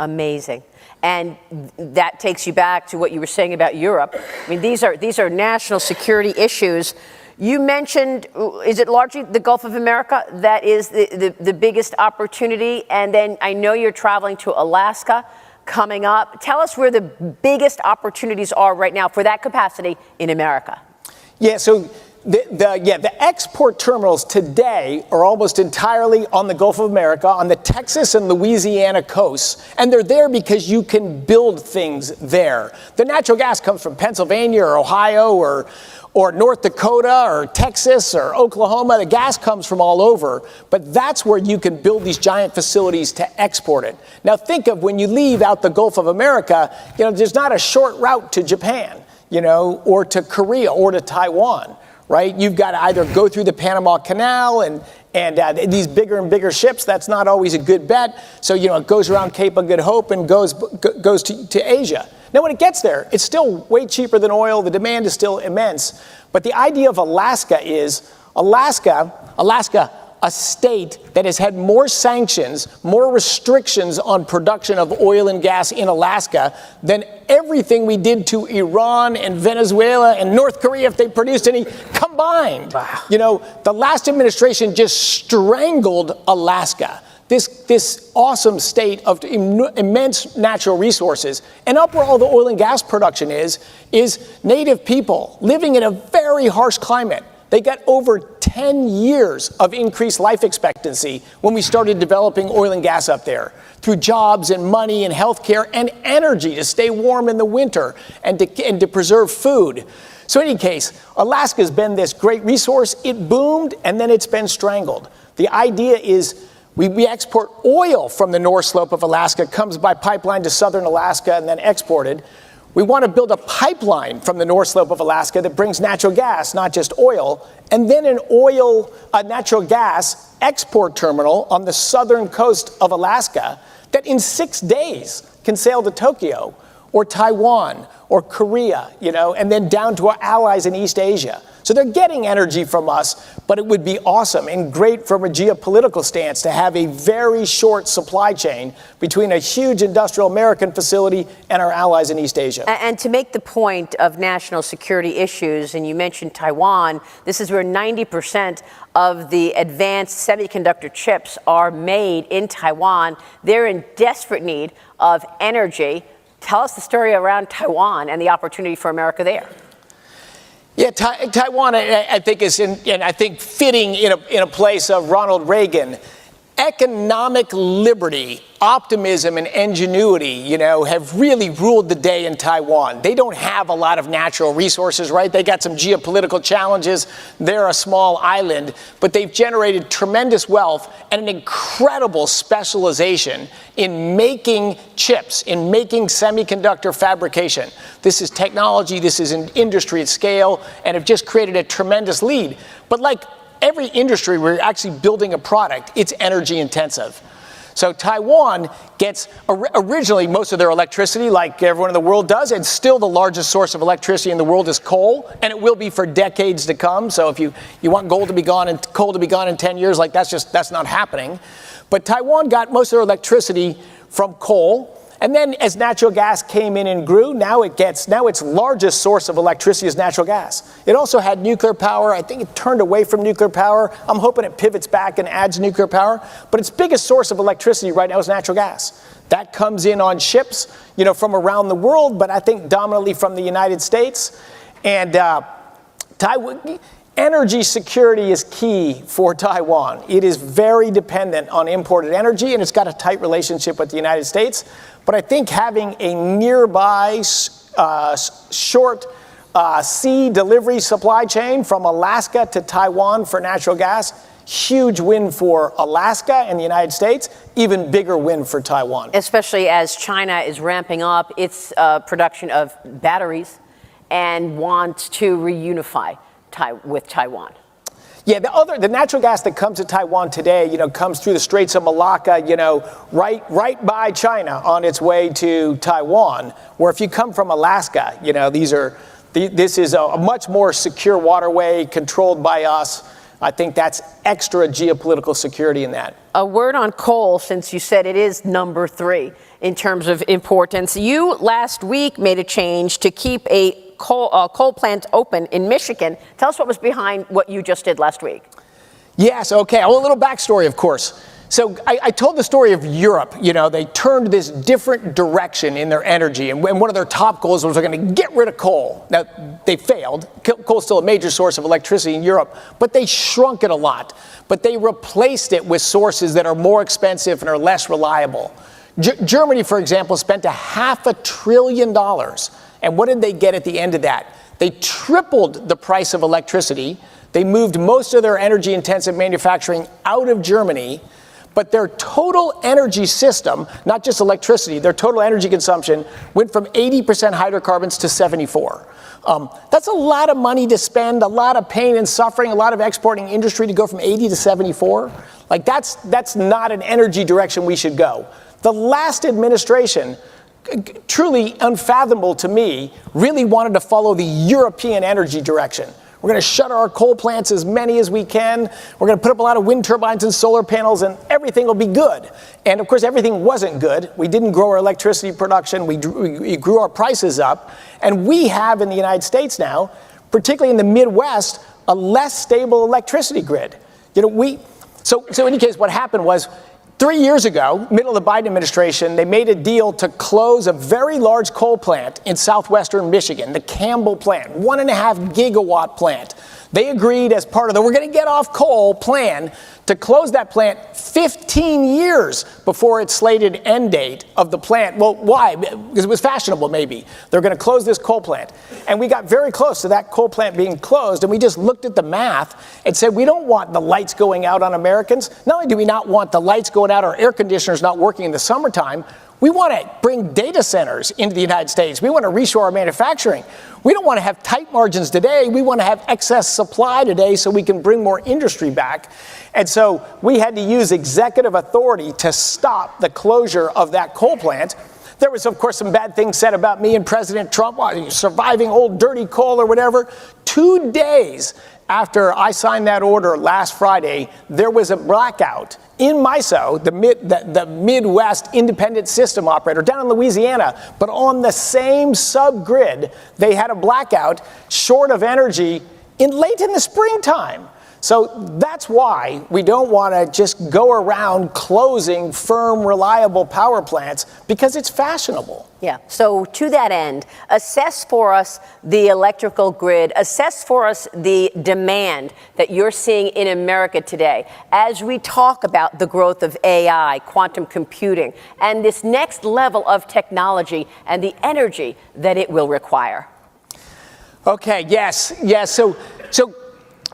Amazing. And that takes you back to what you were saying about Europe. I mean, these are national security issues. You mentioned, is it largely the Gulf of America that is the biggest opportunity? And then I know you're traveling to Alaska coming up. Tell us where the biggest opportunities are right now for that capacity in America. Yeah, so The export terminals today are almost entirely on the Gulf of America, on the Texas and Louisiana coasts, and they're there because you can build things there. The natural gas comes from Pennsylvania or Ohio or North Dakota or Texas or Oklahoma. The gas comes from all over, but that's where you can build these giant facilities to export it. Now think of when you leave out the Gulf of America, there's not a short route to Japan, or to Korea or to Taiwan. Right? You've got to either go through the Panama Canal and these bigger and bigger ships. That's not always a good bet. So, it goes around Cape of Good Hope and goes to Asia. Now, when it gets there, it's still way cheaper than oil. The demand is still immense. But the idea of Alaska is Alaska, a state that has had more sanctions, more restrictions on production of oil and gas in Alaska than everything we did to Iran and Venezuela and North Korea, if they produced any, combined. Wow. The last administration just strangled Alaska, this awesome state of immense natural resources. And up where all the oil and gas production is native people living in a very harsh climate. They got over 10 years of increased life expectancy when we started developing oil and gas up there through jobs and money and healthcare and energy to stay warm in the winter and to preserve food. So in any case, Alaska's been this great resource. It boomed and then it's been strangled. The idea is we export oil from the North Slope of Alaska, comes by pipeline to southern Alaska and then exported. We want to build a pipeline from the North Slope of Alaska that brings natural gas, not just oil, and then a natural gas export terminal on the southern coast of Alaska that in 6 days can sail to Tokyo or Taiwan or Korea, and then down to our allies in East Asia. So they're getting energy from us, but it would be awesome and great from a geopolitical stance to have a very short supply chain between a huge industrial American facility and our allies in East Asia. And to make the point of national security issues, and you mentioned Taiwan, this is where 90% of the advanced semiconductor chips are made in Taiwan. They're in desperate need of energy. Tell us the story around Taiwan and the opportunity for America there. Yeah, Taiwan, I think, is fitting in a place of Ronald Reagan. Economic liberty, optimism, and ingenuity, have really ruled the day in Taiwan. They don't have a lot of natural resources, right? They got some geopolitical challenges. They're a small island, but they've generated tremendous wealth and an incredible specialization in making chips, in making semiconductor fabrication. This is technology, this is an industry at scale, and have just created a tremendous lead. But like every industry where you're actually building a product, it's energy intensive. So Taiwan gets originally most of their electricity, like everyone in the world does, and still the largest source of electricity in the world is coal, and it will be for decades to come. So if you want gold to be gone and coal to be gone in 10 years, that's not happening. But Taiwan got most of their electricity from coal. And then as natural gas came in and grew, now its largest source of electricity is natural gas. It also had nuclear power. I think it turned away from nuclear power. I'm hoping it pivots back and adds nuclear power. But its biggest source of electricity right now is natural gas. That comes in on ships, from around the world, but I think dominantly from the United States. And energy security is key for Taiwan. It is very dependent on imported energy, and it's got a tight relationship with the United States. But I think having a nearby short sea delivery supply chain from Alaska to Taiwan for natural gas, huge win for Alaska and the United States, even bigger win for Taiwan. Especially as China is ramping up its production of batteries and wants to reunify with Taiwan. Yeah, the natural gas that comes to Taiwan today, comes through the Straits of Malacca, right by China on its way to Taiwan. Where if you come from Alaska, this is a much more secure waterway controlled by us. I think that's extra geopolitical security in that. A word on coal, since you said it is number 3 in terms of importance. You last week made a change to keep a coal plant open in Michigan. Tell us what was behind what you just did last week. Yes, okay. Well, a little backstory, of course. So I told the story of Europe. You know, they turned this different direction in their energy, and one of their top goals was they're going to get rid of coal. Now, they failed. Coal is still a major source of electricity in Europe, but they shrunk it a lot. But they replaced it with sources that are more expensive and are less reliable. Germany, for example, spent $500 billion. And what did they get at the end of that? They tripled the price of electricity. They moved most of their energy-intensive manufacturing out of Germany. But their total energy system, not just electricity, their total energy consumption went from 80% hydrocarbons to 74%. That's a lot of money to spend, a lot of pain and suffering, a lot of exporting industry to go from 80 to 74. Like that's not an energy direction we should go. The last administration, truly unfathomable to me, really wanted to follow the European energy direction. We're going to shut our coal plants, as many as we can. We're going to put up a lot of wind turbines and solar panels, and everything will be good. And of course, everything wasn't good. We didn't grow our electricity production. We grew our prices up. And we have in the United States now, particularly in the Midwest, a less stable electricity grid. You know, so in any case, what happened was, 3 years ago, middle of the Biden administration, they made a deal to close a very large coal plant in southwestern Michigan, the Campbell plant, 1.5 gigawatt plant. They agreed as part of the we're going to get off coal plan to close that plant 15 years before its slated end date of the plant. Well, why? Because it was fashionable, maybe. They're going to close this coal plant. And we got very close to that coal plant being closed, and we just looked at the math and said, we don't want the lights going out on Americans. Not only do we not want the lights going out, our air conditioners not working in the summertime, we want to bring data centers into the United States. We want to reshore our manufacturing. We don't want to have tight margins today. We want to have excess supply today so we can bring more industry back. And so we had to use executive authority to stop the closure of that coal plant. There was, of course, some bad things said about me and President Trump, surviving old dirty coal or whatever. 2 days after I signed that order last Friday, there was a blackout in MISO, the Midwest Independent System Operator down in Louisiana, but on the same subgrid, they had a blackout short of energy late in the springtime. So that's why we don't want to just go around closing firm, reliable power plants, because it's fashionable. Yeah. So to that end, assess for us the electrical grid, assess for us the demand that you're seeing in America today as we talk about the growth of AI, quantum computing, and this next level of technology and the energy that it will require. Okay, yes. So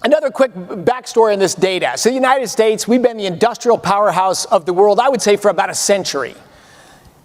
another quick backstory on this data. So the United States, we've been the industrial powerhouse of the world, I would say, for about a century.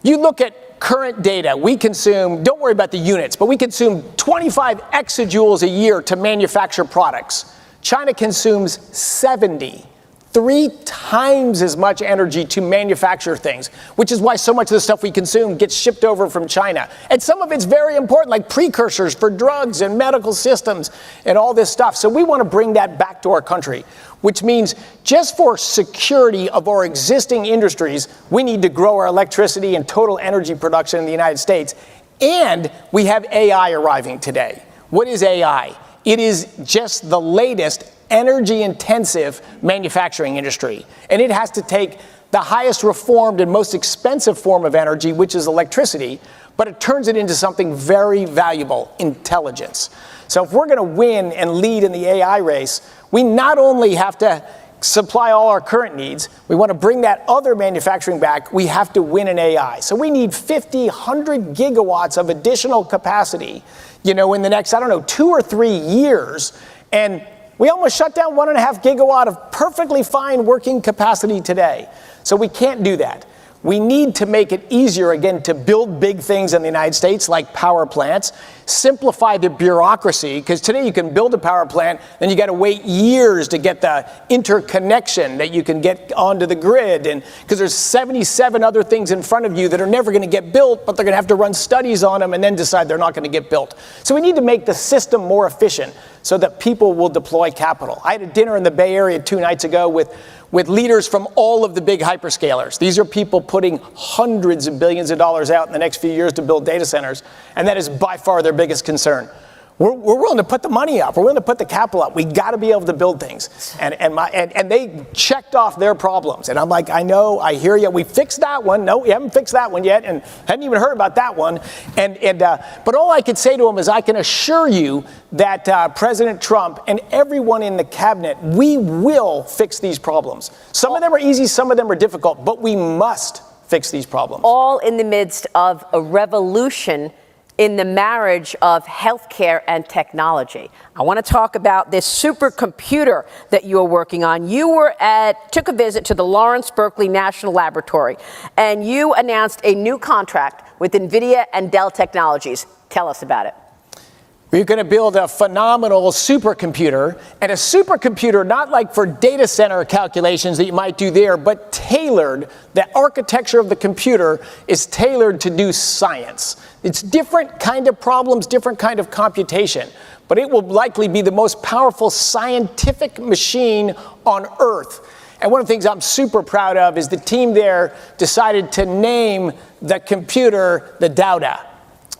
You look at current data, we consume, don't worry about the units, but we consume 25 exajoules a year to manufacture products. China consumes 70. 3 times as much energy to manufacture things, which is why so much of the stuff we consume gets shipped over from China. And some of it's very important, like precursors for drugs and medical systems and all this stuff. So we want to bring that back to our country, which means just for security of our existing industries, we need to grow our electricity and total energy production in the United States. And we have AI arriving today. What is AI? It is just the latest energy-intensive manufacturing industry. And it has to take the highest reformed and most expensive form of energy, which is electricity, but it turns it into something very valuable, intelligence. So if we're going to win and lead in the AI race, we not only have to supply all our current needs, we want to bring that other manufacturing back, we have to win in AI. So we need 50, 100 gigawatts of additional capacity, in the next, 2 or 3 years. And we almost shut down 1.5 gigawatt of perfectly fine working capacity today. So we can't do that. We need to make it easier, again, to build big things in the United States, like power plants, simplify the bureaucracy, because today you can build a power plant, then you got to wait years to get the interconnection that you can get onto the grid, and because there's 77 other things in front of you that are never going to get built, but they're going to have to run studies on them and then decide they're not going to get built. So we need to make the system more efficient so that people will deploy capital. I had a dinner in the Bay Area 2 nights ago with leaders from all of the big hyperscalers. These are people putting hundreds of billions of dollars out in the next few years to build data centers, and that is by far their biggest concern. We're willing to put the money up. We're willing to put the capital up. We got to be able to build things. And they check checked off their problems. And I'm like, I know, I hear you. We fixed that one. No, we haven't fixed that one yet, and hadn't even heard about that one. But all I could say to him is, I can assure you that President Trump and everyone in the cabinet, we will fix these problems. Some of them are easy, some of them are difficult, but we must fix these problems. All in the midst of a revolution in the marriage of healthcare and technology. I want to talk about this supercomputer that you're working on. You took a visit to the Lawrence Berkeley National Laboratory, and you announced a new contract with NVIDIA and Dell Technologies. Tell us about it. We're going to build a phenomenal supercomputer, and a supercomputer not like for data center calculations that you might do there, but tailored. The architecture of the computer is tailored to do science. It's different kind of problems, different kind of computation, but it will likely be the most powerful scientific machine on Earth. And one of the things I'm super proud of is the team there decided to name the computer the Doudna,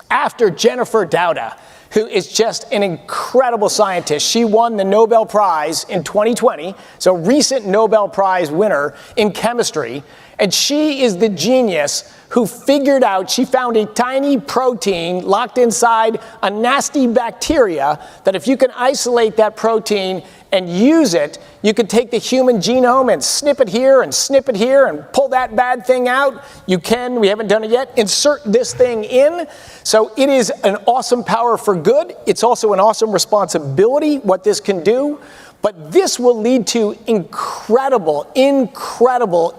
after Jennifer Doudna, who is just an incredible scientist. She won the Nobel Prize in 2020, so recent Nobel Prize winner in chemistry, and she is the genius who figured out, she found a tiny protein locked inside a nasty bacteria that if you can isolate that protein and use it, you could take the human genome and snip it here and pull that bad thing out. You can, we haven't done it yet, insert this thing in. So it is an awesome power for good. It's also an awesome responsibility, what this can do. But this will lead to incredible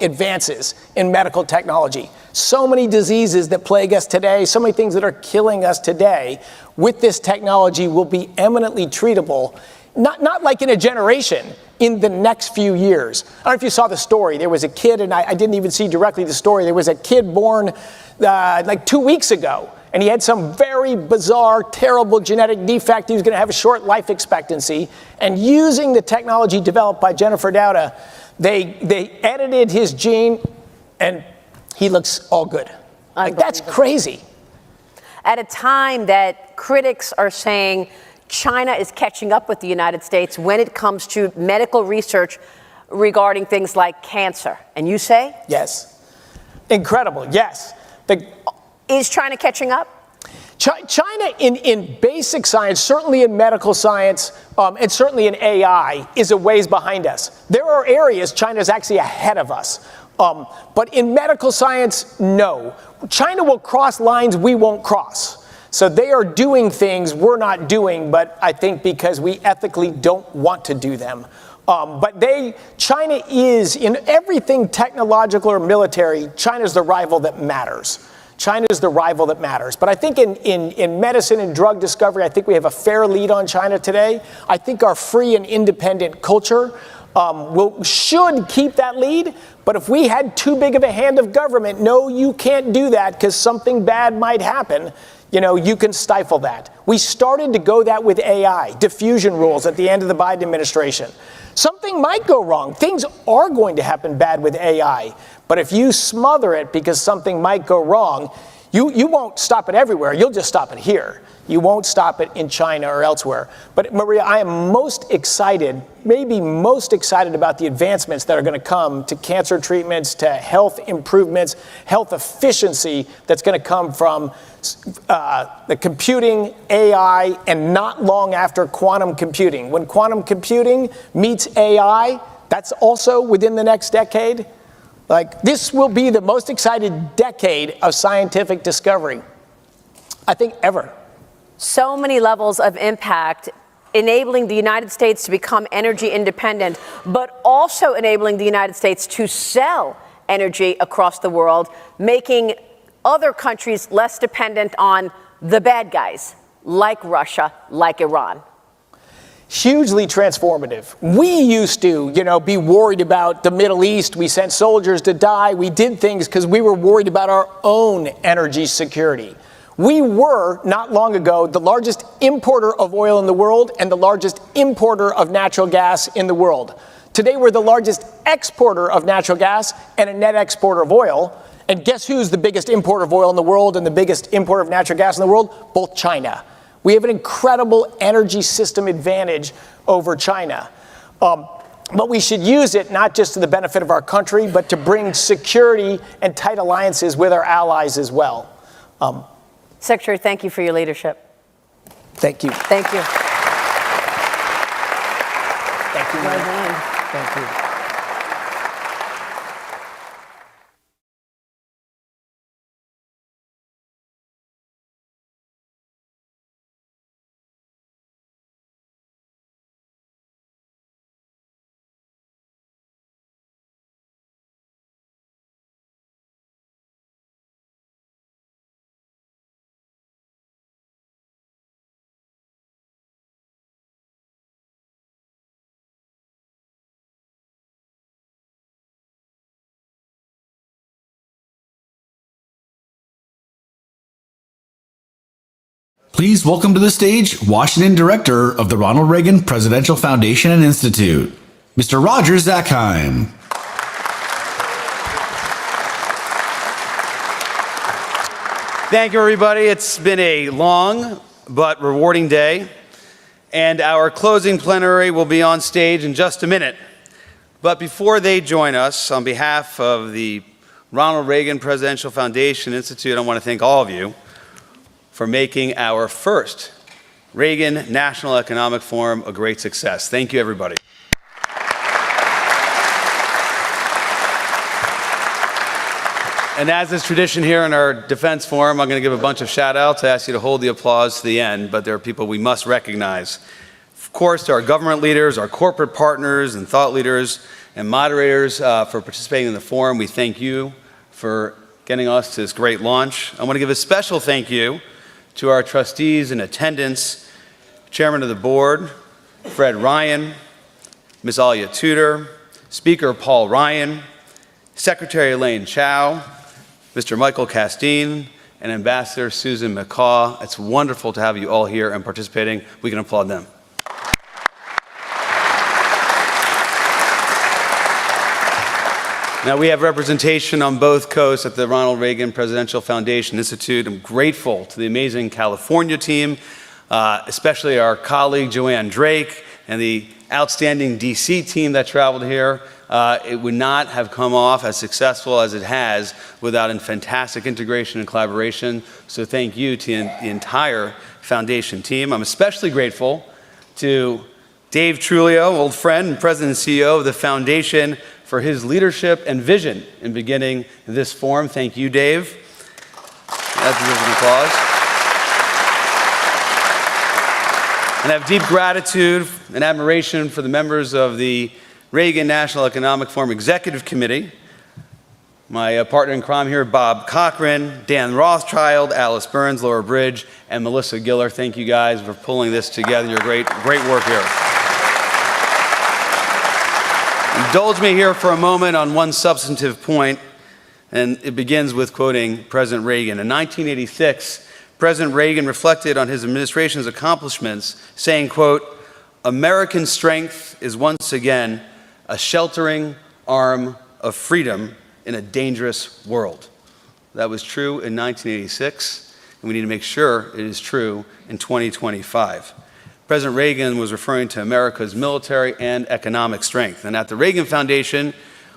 advances in medical technology. So many diseases that plague us today, so many things that are killing us today, with this technology will be eminently treatable, not like in a generation, in the next few years. I don't know if you saw the story. There was a kid, and I didn't even see directly the story. There was a kid born like 2 weeks ago, and he had some very bizarre, terrible genetic defect. He was going to have a short life expectancy. And using the technology developed by Jennifer Doudna, they edited his gene, and he looks all good. Like, that's crazy. At a time that critics are saying China is catching up with the United States when it comes to medical research regarding things like cancer. And you say? Yes. Incredible, yes. Is China catching up? China in basic science, certainly in medical science, and certainly in AI, is a ways behind us. There are areas China's actually ahead of us. But in medical science, no. China will cross lines we won't cross. So they are doing things we're not doing, but I think because we ethically don't want to do them. But China is, in everything technological or military, China's the rival that matters. China is the rival that matters. But I think in medicine and drug discovery, I think we have a fair lead on China today. I think our free and independent culture should keep that lead. But if we had too big of a hand of government, no, you can't do that because something bad might happen. You can stifle that. We started to go that with AI, diffusion rules at the end of the Biden administration. Something might go wrong. Things are going to happen bad with AI. But if you smother it because something might go wrong, you won't stop it everywhere. You'll just stop it here. You won't stop it in China or elsewhere. But Maria, I am most excited, maybe most excited about the advancements that are going to come to cancer treatments, to health improvements, health efficiency that's going to come from the computing, AI, and not long after quantum computing. When quantum computing meets AI, that's also within the next decade. Like, this will be the most excited decade of scientific discovery, I think, ever. So many levels of impact, enabling the United States to become energy independent, but also enabling the United States to sell energy across the world, making other countries less dependent on the bad guys, like Russia, like Iran. Hugely transformative. We used to, be worried about the Middle East. We sent soldiers to die. We did things because we were worried about our own energy security. We were, not long ago, the largest importer of oil in the world and the largest importer of natural gas in the world. Today, we're the largest exporter of natural gas and a net exporter of oil. And guess who's the biggest importer of oil in the world and the biggest importer of natural gas in the world? Both China. We have an incredible energy system advantage over China. but we should use it not just to the benefit of our country, but to bring security and tight alliances with our allies as well. Secretary, thank you for your leadership. Thank you. Thank you. Thank you. Well done. Thank you. Please welcome to the stage Washington Director of the Ronald Reagan Presidential Foundation and Institute, Mr. Roger Zackheim. Thank you, everybody. It's been a long but rewarding day, and our closing plenary will be on stage in just a minute. But before they join us, on behalf of the Ronald Reagan Presidential Foundation Institute, I want to thank all of you for making our first Reagan National Economic Forum a great success. Thank you, everybody. And as is tradition here in our Defense Forum, I'm going to give a bunch of shout-outs. I ask you to hold the applause to the end, but there are people we must recognize. Of course, to our government leaders, our corporate partners and thought leaders and moderators for participating in the forum. We thank you for getting us to this great launch. I want to give a special thank you to our trustees in attendance, Chairman of the Board, Fred Ryan, Ms. Alia Tudor, Speaker Paul Ryan, Secretary Elaine Chao, Mr. Michael Castine, and Ambassador Susan McCaw. It's wonderful to have you all here and participating. We can applaud them. Now, we have representation on both coasts at the Ronald Reagan Presidential Foundation Institute. I'm grateful to the amazing California team, especially our colleague Joanne Drake and the outstanding DC team that traveled here. It would not have come off as successful as it has without a fantastic integration and collaboration. So thank you to the entire foundation team. I'm especially grateful to Dave Trulio, old friend and president and CEO of the foundation, for his leadership and vision in beginning this forum. Thank you, Dave. That deserves an applause. And I have deep gratitude and admiration for the members of the Reagan National Economic Forum Executive Committee, my partner in crime here, Bob Cochran, Dan Rothschild, Alice Burns, Laura Bridge, and Melissa Giller. Thank you guys for pulling this together. Your great work here. Indulge me here for a moment on one substantive point, and it begins with quoting President Reagan. In 1986, President Reagan reflected on his administration's accomplishments, saying, quote, "American strength is once again a sheltering arm of freedom in a dangerous world." That was true in 1986, and we need to make sure it is true in 2025. President Reagan was referring to America's military and economic strength. And at the Reagan Foundation,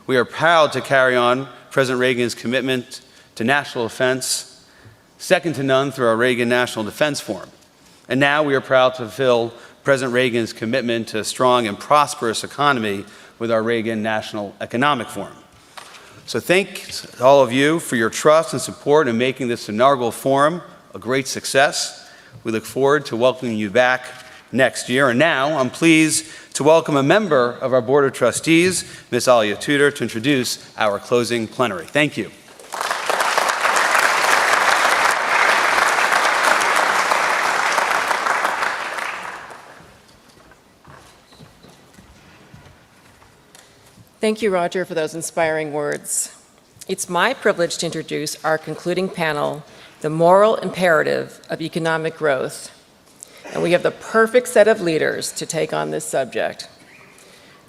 we are proud to carry on President Reagan's commitment to national defense, second to none through our Reagan National Defense Forum. And now we are proud to fulfill President Reagan's commitment to a strong and prosperous economy with our Reagan National Economic Forum. So thanks to all of you for your trust and support in making this inaugural forum a great success. We look forward to welcoming you back next year. And now I'm pleased to welcome a member of our Board of Trustees, Ms. Alia Tudor, to introduce our closing plenary. Thank you. Thank you, Roger, for those inspiring words. It's my privilege to introduce our concluding panel, The Moral Imperative of Economic Growth. And we have the perfect set of leaders to take on this subject.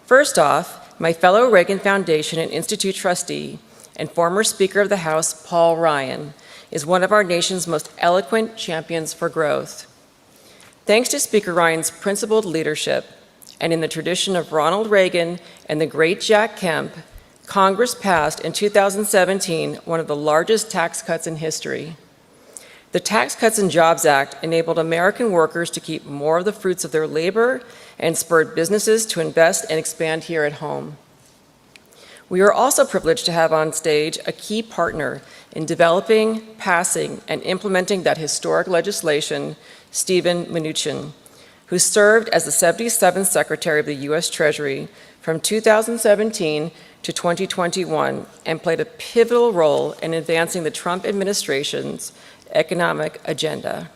First off, my fellow Reagan Foundation and Institute trustee and former Speaker of the House, Paul Ryan, is one of our nation's most eloquent champions for growth. Thanks to Speaker Ryan's principled leadership, And in the tradition of Ronald Reagan and the great Jack Kemp, Congress passed in 2017 one of the largest tax cuts in history. The Tax Cuts and Jobs Act enabled American workers to keep more of the fruits of their labor and spurred businesses to invest and expand here at home. We are also privileged to have on stage a key partner in developing, passing, and implementing that historic legislation, Steven Mnuchin, who served as the 77th Secretary of the U.S. Treasury from 2017 to 2021 and played a pivotal role in advancing the Trump administration's economic agenda.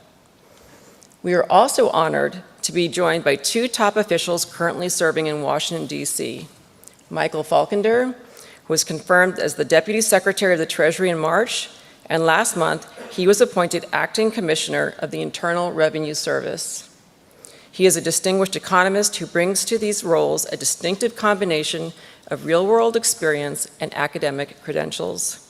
We are also honored to be joined by two top officials currently serving in Washington, D.C. Michael Falkender, who was confirmed as the Deputy Secretary of the Treasury in March, and last month, he was appointed Acting Commissioner of the Internal Revenue Service. He is a distinguished economist who brings to these roles a distinctive combination of real-world experience and academic credentials.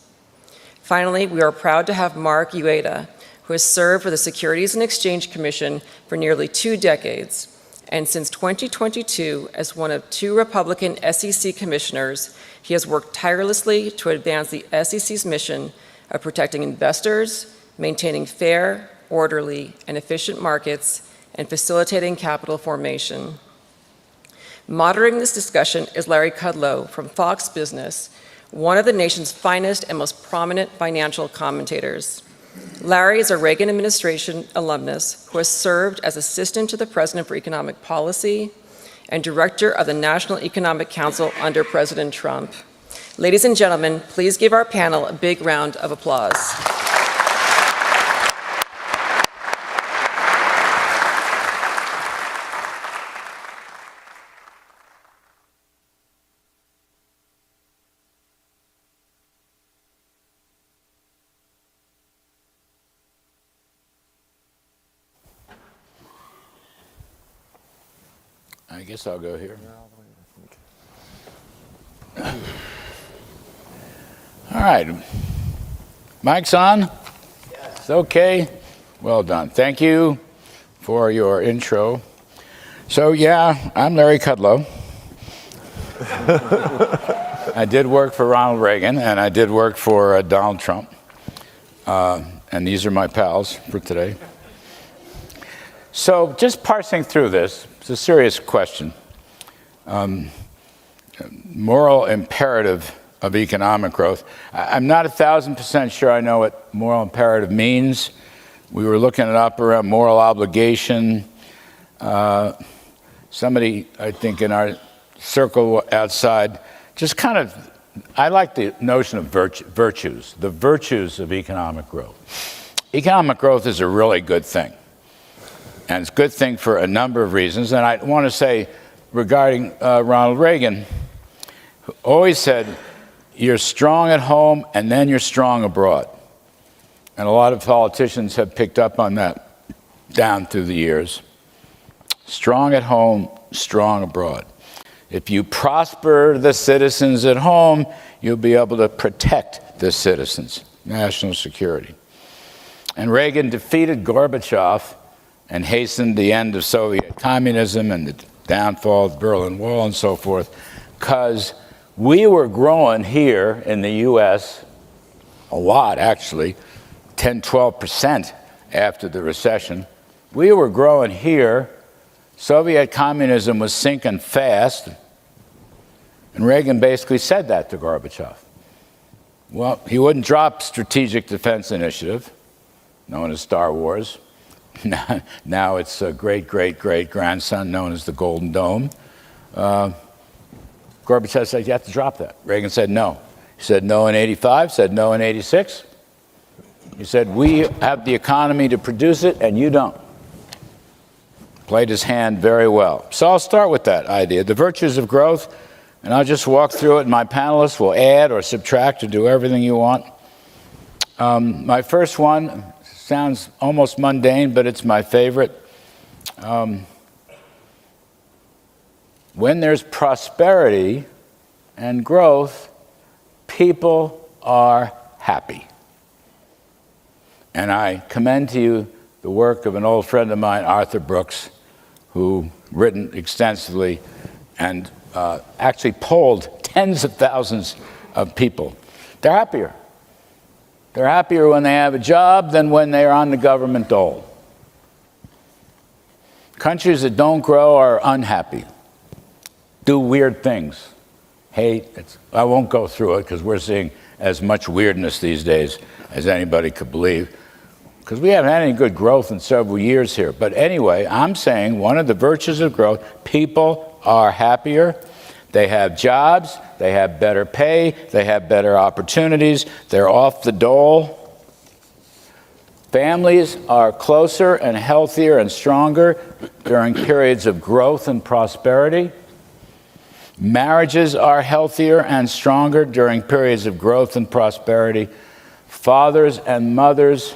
Finally, we are proud to have Mark Ueda, who has served for the Securities and Exchange Commission for nearly 2 decades, and since 2022, as one of 2 Republican SEC commissioners, he has worked tirelessly to advance the SEC's mission of protecting investors, maintaining fair, orderly, and efficient markets, and facilitating capital formation. Moderating this discussion is Larry Kudlow from Fox Business, one of the nation's finest and most prominent financial commentators. Larry is a Reagan administration alumnus who has served as assistant to the President for Economic Policy and director of the National Economic Council under President Trump. Ladies and gentlemen, please give our panel a big round of applause. I guess I'll go here. All right. Mic's on? Yes. It's okay. Well done. Thank you for your intro. So, yeah, I'm Larry Kudlow. I did work for Ronald Reagan, and I did work for Donald Trump. And these are my pals for today. So, just parsing through this, it's a serious question. Moral imperative of economic growth. I'm not 1,000% sure I know what moral imperative means. We were looking it up around moral obligation. Somebody, I think, in our circle outside, just kind of, I like the notion of virtues, the virtues of economic growth. Economic growth is a really good thing. And it's a good thing for a number of reasons. And I want to say regarding Ronald Reagan, who always said, you're strong at home and then you're strong abroad. And a lot of politicians have picked up on that down through the years. Strong at home, strong abroad. If you prosper the citizens at home, you'll be able to protect the citizens, national security. And Reagan defeated Gorbachev and hastened the end of Soviet communism and the downfall of the Berlin Wall and so forth, because we were growing here in the U.S. a lot, actually, 10, 12% after the recession. We were growing here. Soviet communism was sinking fast. And Reagan basically said that to Gorbachev. Well, he wouldn't drop Strategic Defense Initiative, known as Star Wars. Now it's a great-great-great-grandson known as the Golden Dome. Gorbachev said, you have to drop that. Reagan said no. He said no in 85, said no in 86. He said, we have the economy to produce it, and you don't. Played his hand very well. So I'll start with that idea, the virtues of growth, and I'll just walk through it, and my panelists will add or subtract or do everything you want. My first one sounds almost mundane, but it's my favorite. When there's prosperity and growth, people are happy. And I commend to you the work of an old friend of mine, Arthur Brooks, who written extensively and actually polled tens of thousands of people. They're happier. They're happier when they have a job than when they're on the government dole. Countries that don't grow are unhappy, do weird things, hate. I won't go through it because we're seeing as much weirdness these days as anybody could believe, because we haven't had any good growth in several years here. But anyway, I'm saying one of the virtues of growth, people are happier, they have jobs, they have better pay, they have better opportunities, they're off the dole. Families are closer and healthier and stronger during periods of growth and prosperity. Marriages are healthier and stronger during periods of growth and prosperity. Fathers and mothers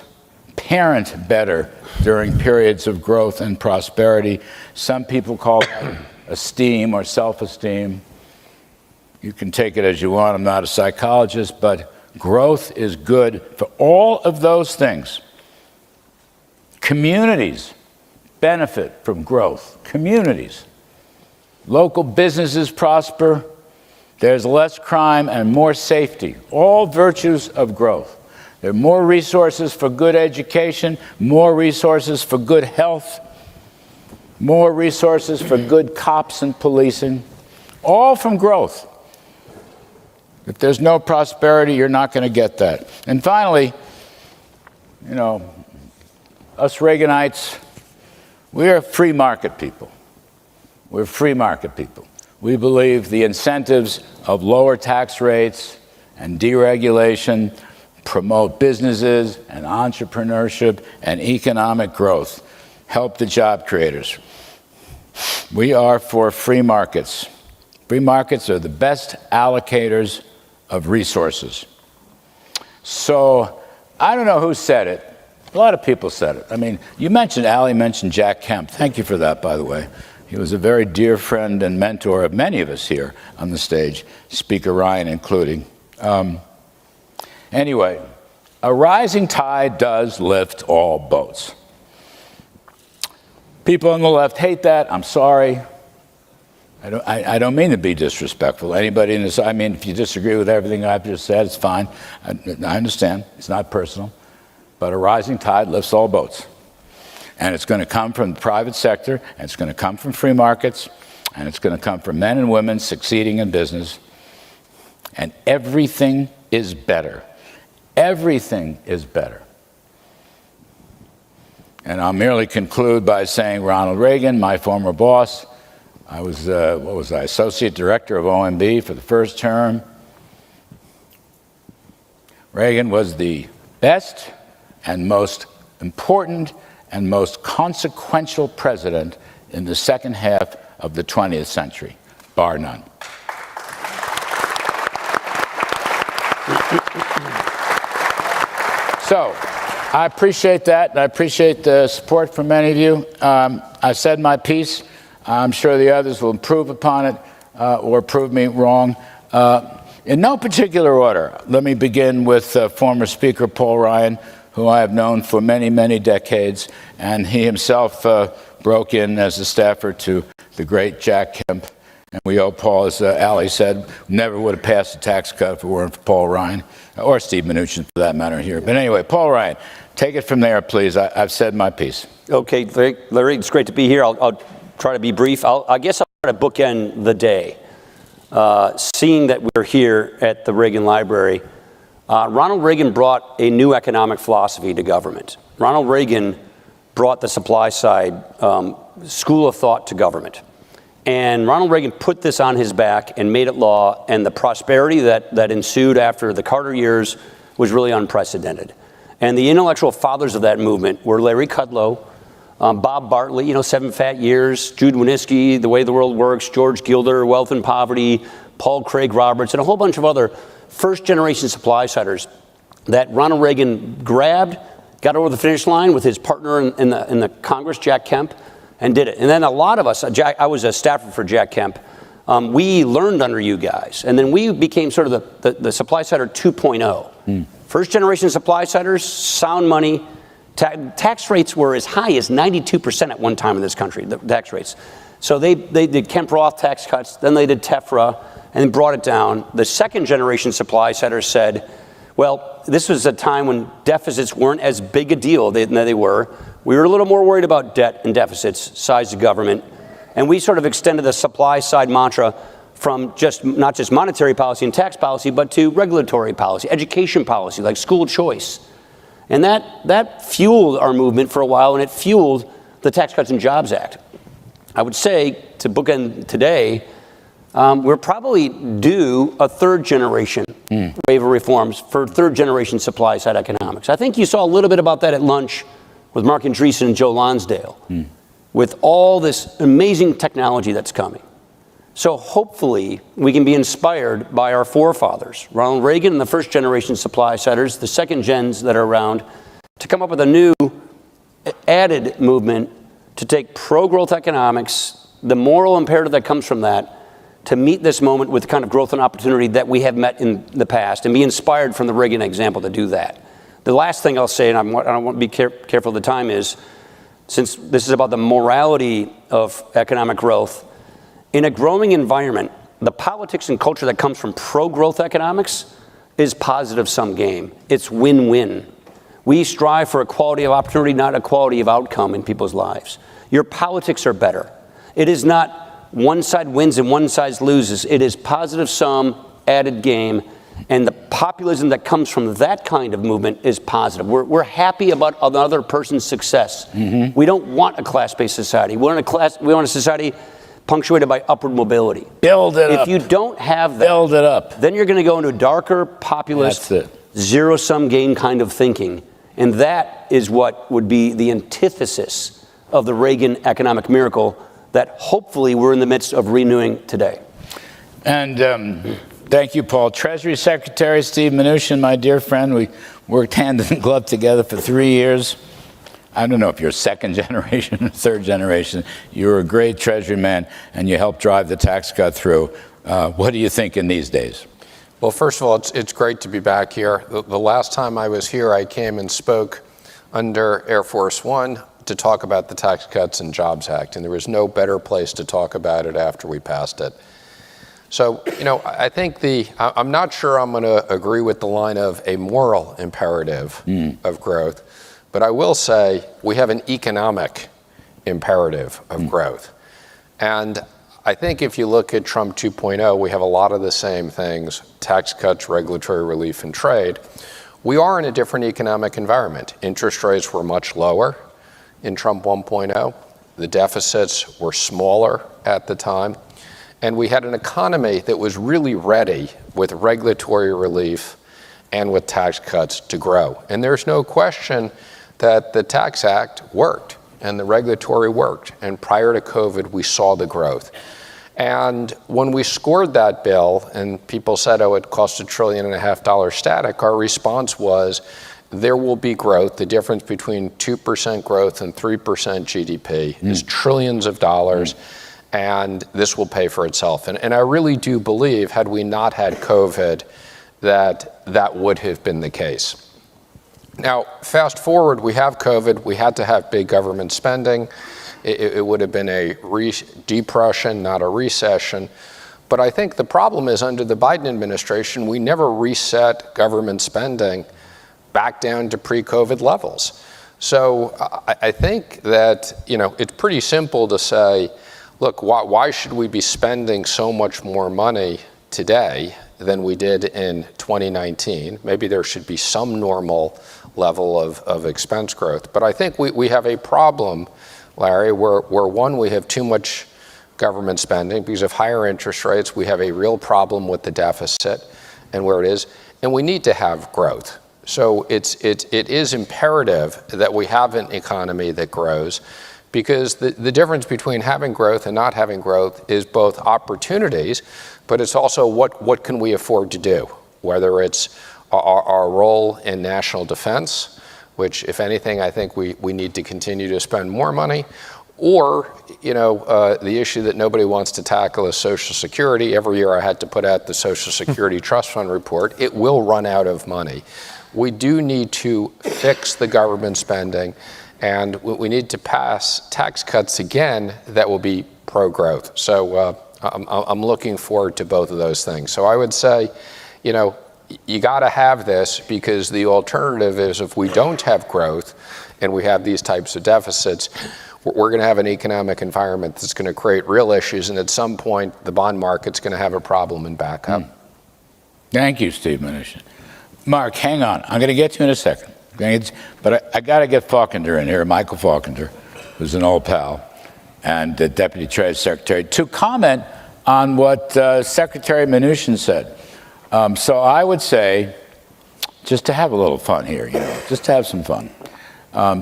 parent better during periods of growth and prosperity. Some people call that esteem or self-esteem. You can take it as you want. I'm not a psychologist, but growth is good for all of those things. Communities benefit from growth. Communities. Local businesses prosper. There's less crime and more safety. All virtues of growth. There are more resources for good education, more resources for good health, more resources for good cops and policing, all from growth. If there's no prosperity, you're not going to get that. And finally, you know, us Reaganites, we're free market people. We're free market people. We believe the incentives of lower tax rates and deregulation promote businesses and entrepreneurship and economic growth, help the job creators. We are for free markets. Free markets are the best allocators of resources. So I don't know who said it. A lot of people said it. I mean, you mentioned, Ali mentioned Jack Kemp. Thank you for that, by the way. He was a very dear friend and mentor of many of us here on the stage, Speaker Ryan including. Anyway, a rising tide does lift all boats. People on the left hate that. I'm sorry. I don't mean to be disrespectful. Anybody in this, I mean, if you disagree with everything I've just said, it's fine. I understand. It's not personal. But a rising tide lifts all boats. And it's going to come from the private sector, and it's going to come from free markets, and it's going to come from men and women succeeding in business. And everything is better. Everything is better. And I'll merely conclude by saying Ronald Reagan, my former boss, I was, Associate Director of OMB for the first term. Reagan was the best and most important and most consequential president in the second half of the 20th century, bar none. So, I appreciate that, and I appreciate the support from many of you. I said my piece. I'm sure the others will improve upon it or prove me wrong. In no particular order, let me begin with former Speaker Paul Ryan, who I have known for many, many decades, and he himself broke in as a staffer to the great Jack Kemp. And we owe Paul, as Ali said, never would have passed a tax cut if it weren't for Paul Ryan, or Steve Mnuchin for that matter here. But anyway, Paul Ryan, take it from there, please. I've said my piece. Okay, Larry, it's great to be here. I'll try to be brief. I guess I'll try to bookend the day. Seeing that we're here at the Reagan Library, Ronald Reagan brought a new economic philosophy to government. Ronald Reagan brought the supply side school of thought to government. And Ronald Reagan put this on his back and made it law, and the prosperity that ensued after the Carter years was really unprecedented. And the intellectual fathers of that movement were Larry Kudlow, Bob Bartlett, 7 Fat Years, Jude Wanniski, The Way the World Works, George Gilder, Wealth and Poverty, Paul Craig Roberts, and a whole bunch of other first-generation supply-siders that Ronald Reagan grabbed, got over the finish line with his partner in the Congress, Jack Kemp, and did it. And then a lot of us, I was a staffer for Jack Kemp, we learned under you guys. And then we became sort of the supply-sider 2.0. First-generation supply-siders, sound money, Tax rates were as high as 92% at one time in this country, the tax rates. So they did Kemp-Roth tax cuts, then they did TEFRA, and brought it down. The second generation supply setters said, well, this was a time when deficits weren't as big a deal than they were. We were a little more worried about debt and deficits, size of government, and we sort of extended the supply side mantra from not just monetary policy and tax policy, but to regulatory policy, education policy, like school choice. And that fueled our movement for a while, and it fueled the Tax Cuts and Jobs Act. I would say, to bookend today, we're probably due a third generation wave of reforms for third generation supply side economics. I think you saw a little bit about that at lunch with Mark Andreessen and Joe Lonsdale, with all this amazing technology that's coming. So hopefully we can be inspired by our forefathers, Ronald Reagan and the first generation supply siders, the second gens that are around, to come up with a new added movement to take pro-growth economics, the moral imperative that comes from that, to meet this moment with the kind of growth and opportunity that we have met in the past, and be inspired from the Reagan example to do that. The last thing I'll say, and I want to be careful of the time, is since this is about the morality of economic growth, in a growing environment, the politics and culture that comes from pro-growth economics is positive-sum game. It's win-win. We strive for equality of opportunity, not equality of outcome in people's lives. Your politics are better. It is not one side wins and one side loses. It is positive-sum, added game, and the populism that comes from that kind of movement is positive. We're happy about another person's success. We don't want a class-based society. We want a society punctuated by upward mobility. Build it up. If you don't have that, build it up. Then you're going to go into darker, populist, zero-sum game kind of thinking. And that is what would be the antithesis of the Reagan economic miracle that hopefully we're in the midst of renewing today. And thank you, Paul. Treasury Secretary Steve Mnuchin, my dear friend, we worked hand in glove together for 3 years. I don't know if you're second generation or third generation. You're a great Treasury man, and you helped drive the tax cut through. What do you think in these days? Well, first of all, it's great to be back here. The last time I was here, I came and spoke under Air Force One to talk about the Tax Cuts and Jobs Act, and there was no better place to talk about it after we passed it. So, I think I'm not sure I'm going to agree with the line of a moral imperative of growth, but I will say we have an economic imperative of growth. And I think if you look at Trump 2.0, we have a lot of the same things: tax cuts, regulatory relief, and trade. We are in a different economic environment. Interest rates were much lower in Trump 1.0. The deficits were smaller at the time. And we had an economy that was really ready with regulatory relief and with tax cuts to grow. And there's no question that the Tax Act worked and the regulatory worked. And prior to COVID, we saw the growth. And when we scored that bill and people said, oh, it cost $1.5 trillion static, our response was, there will be growth. The difference between 2% growth and 3% GDP is trillions of dollars. And this will pay for itself. And I really do believe, had we not had COVID, that would have been the case. Now, fast forward, we have COVID. We had to have big government spending. It would have been a depression, not a recession. But I think the problem is, under the Biden administration, we never reset government spending back down to pre-COVID levels. So I think that, it's pretty simple to say, look, why should we be spending so much more money today than we did in 2019? Maybe there should be some normal level of expense growth. But I think we have a problem, Larry, where one, we have too much government spending because of higher interest rates. We have a real problem with the deficit and where it is, and we need to have growth. So it is imperative that we have an economy that grows, because the difference between having growth and not having growth is both opportunities, but it's also what can we afford to do, whether it's our role in national defense, which, if anything, I think we need to continue to spend more money, or the issue that nobody wants to tackle is Social Security. Every year I had to put out the Social Security Trust Fund report. It will run out of money. we do need to fix the government spending, and we need to pass tax cuts again that will be pro-growth. So I'm looking forward to both of those things. So I would say, you got to have this, because the alternative is if we don't have growth and we have these types of deficits, we're going to have an economic environment that's going to create real issues, and at some point the bond market's going to have a problem and back up. Thank you, Steve Mnuchin. Mark, hang on. I'm going to get you in a second. But I got to get Faulkner in here, Michael Faulkner, who's an old pal, and the Deputy Treasury Secretary, to comment on what Secretary Mnuchin said. So I would say, just to have a little fun here, just to have some fun.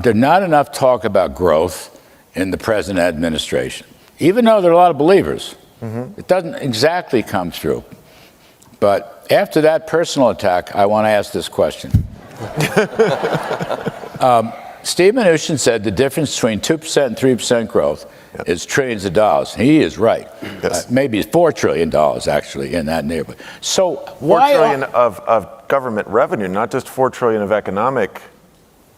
There's not enough talk about growth in the present administration, even though there are a lot of believers. It doesn't exactly come through. But after that personal attack, I want to ask this question. Steve Mnuchin said the difference between 2% and 3% growth is trillions of dollars. He is right. Maybe $4 trillion, actually, in that neighborhood. So why... $4 trillion of government revenue, not just $4 trillion of economic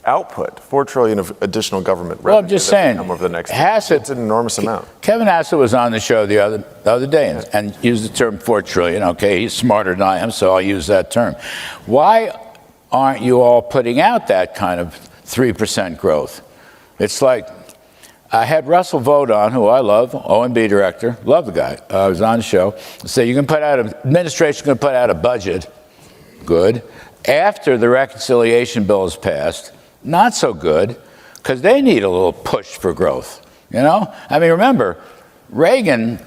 output. $4 trillion of additional government revenue. Well, I'm just saying, over the next Hassett, it's an enormous amount. Kevin Hassett was on the show the other day and used the term $4 trillion. Okay, he's smarter than I am, so I'll use that term. Why aren't you all putting out that kind of 3% growth? It's like, I had Russell Vought on, who I love, OMB director, love the guy. I was on the show. So you can put out, administration can put out a budget, good, after the reconciliation bill is passed. Not so good, because they need a little push for growth, I mean, remember, Reagan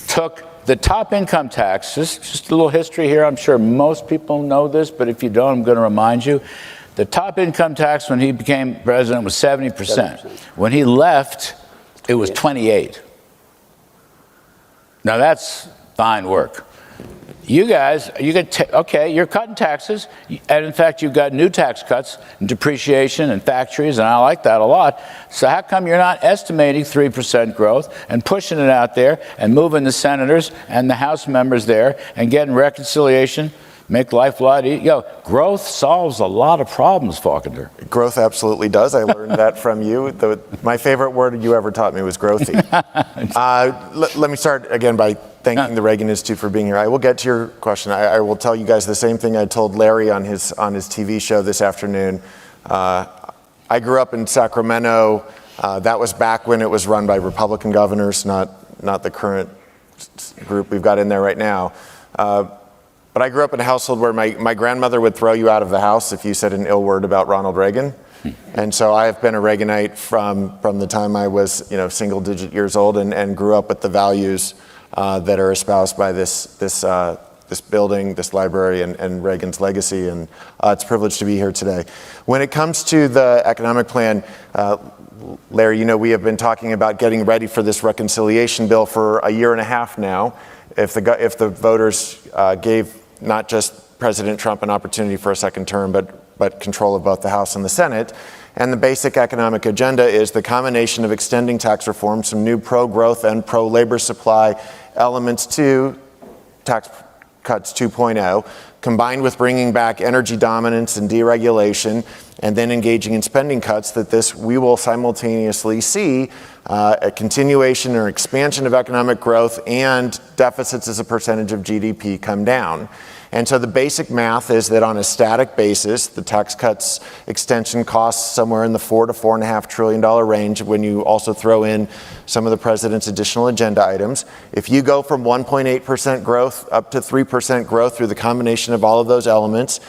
took the top income tax, just a little history here, I'm sure most people know this, but if you don't, I'm going to remind you. The top income tax when he became president was 70%. When he left, it was 28%. Now that's fine work. You guys, okay, you're cutting taxes, and in fact, you've got new tax cuts, and depreciation, and factories, and I like that a lot. So how come you're not estimating 3% growth and pushing it out there and moving the senators and the House members there and getting reconciliation, make life a lot easier? Growth solves a lot of problems, Faulkner. Growth absolutely does. I learned that from you. My favorite word you ever taught me was growthy. Let me start again by thanking the Reagan Institute for being here. I will get to your question. I will tell you guys the same thing I told Larry on his TV show this afternoon. I grew up in Sacramento. That was back when it was run by Republican governors, not the current group we've got in there right now. But I grew up in a household where my grandmother would throw you out of the house if you said an ill word about Ronald Reagan. And so I have been a Reaganite from the time I was single-digit years old and grew up with the values that are espoused by this building, this library, and Reagan's legacy. And it's a privilege to be here today. When it comes to the economic plan, Larry, we have been talking about getting ready for this reconciliation bill for a year and a half now. If the voters gave not just President Trump an opportunity for a second term, but control of both the House and the Senate. And the basic economic agenda is the combination of extending tax reform, some new pro-growth and pro-labor supply elements to Tax Cuts 2.0, combined with bringing back energy dominance and deregulation, and then engaging in spending cuts, we will simultaneously see a continuation or expansion of economic growth and deficits as a percentage of GDP come down. And so the basic math is that on a static basis, the tax cuts extension costs somewhere in the $4 to $4.5 trillion range when you also throw in some of the president's additional agenda items. If you go from 1.8% growth up to 3% growth through the combination of all of those elements,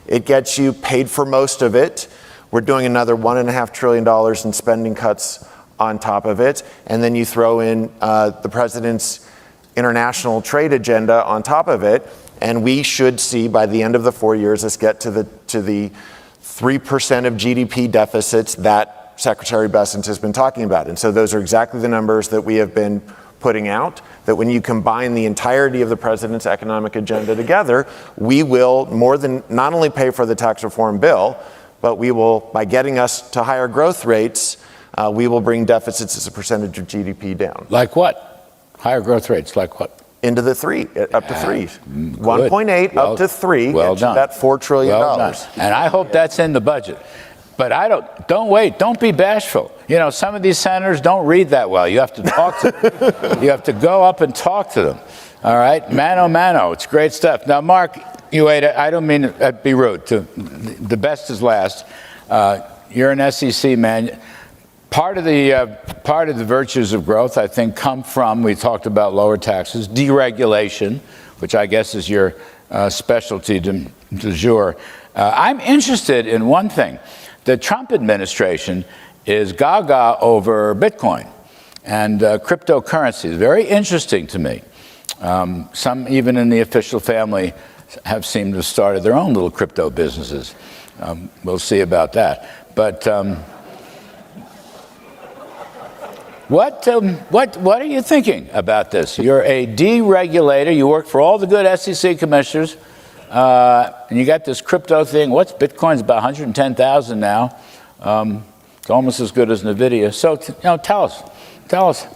it gets you paid for most of it. We're doing another $1.5 trillion in spending cuts on top of it. And then you throw in the president's international trade agenda on top of it. And we should see by the end of the 4 years us get to the 3% of GDP deficits that Secretary Bessent has been talking about. And so those are exactly the numbers that we have been putting out, that when you combine the entirety of the president's economic agenda together, we will more than not only pay for the tax reform bill, but we will, by getting us to higher growth rates, we will bring deficits as a percentage of GDP down. Like what? Higher growth rates, like what? into the three, up to three. Good. 1.8 up to 3. Well gets you done. that $4 trillion. Well done. And I hope that's in the budget. But don't wait. Don't be bashful. You know, some of these senators don't read that well. You have to talk to them. You have to go up and talk to them. All right? Mano, mano. It's great stuff. Now, Mark, I don't mean to be rude. The best is last. You're an SEC man. Part of the virtues of growth, I think, come from, we talked about lower taxes, deregulation, which I guess is your specialty du jour. I'm interested in one thing. The Trump administration is gaga over Bitcoin and cryptocurrencies. Very interesting to me. Some even in the official family have seemed to have started their own little crypto businesses. We'll see about that. But what are you thinking about this? You're a deregulator. You work for all the good SEC commissioners. And you got this crypto thing. What's Bitcoin's about 110,000 now? It's almost as good as NVIDIA. So, tell us.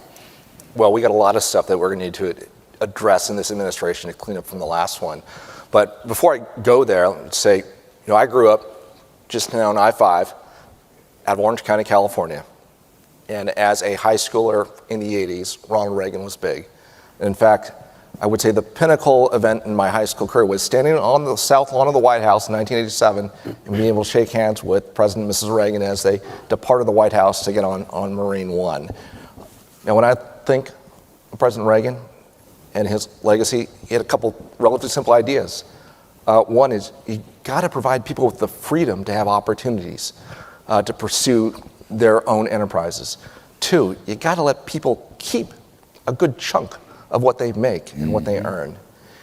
Well, we got a lot of stuff that we're going to need to address in this administration to clean up from the last one. But before I go there, let's say, I grew up just now on I-5 out of Orange County, California. And as a high schooler in the 80s, Ronald Reagan was big. And in fact, I would say the pinnacle event in my high school career was standing on the south lawn of the White House in 1987 and being able to shake hands with President and Mrs. Reagan as they departed the White House to get on Marine One. Now, when I think of President Reagan and his legacy, he had a couple relatively simple ideas. One is you got to provide people with the freedom to have opportunities to pursue their own enterprises. Two, you got to let people keep a good chunk of what they make and what they earn.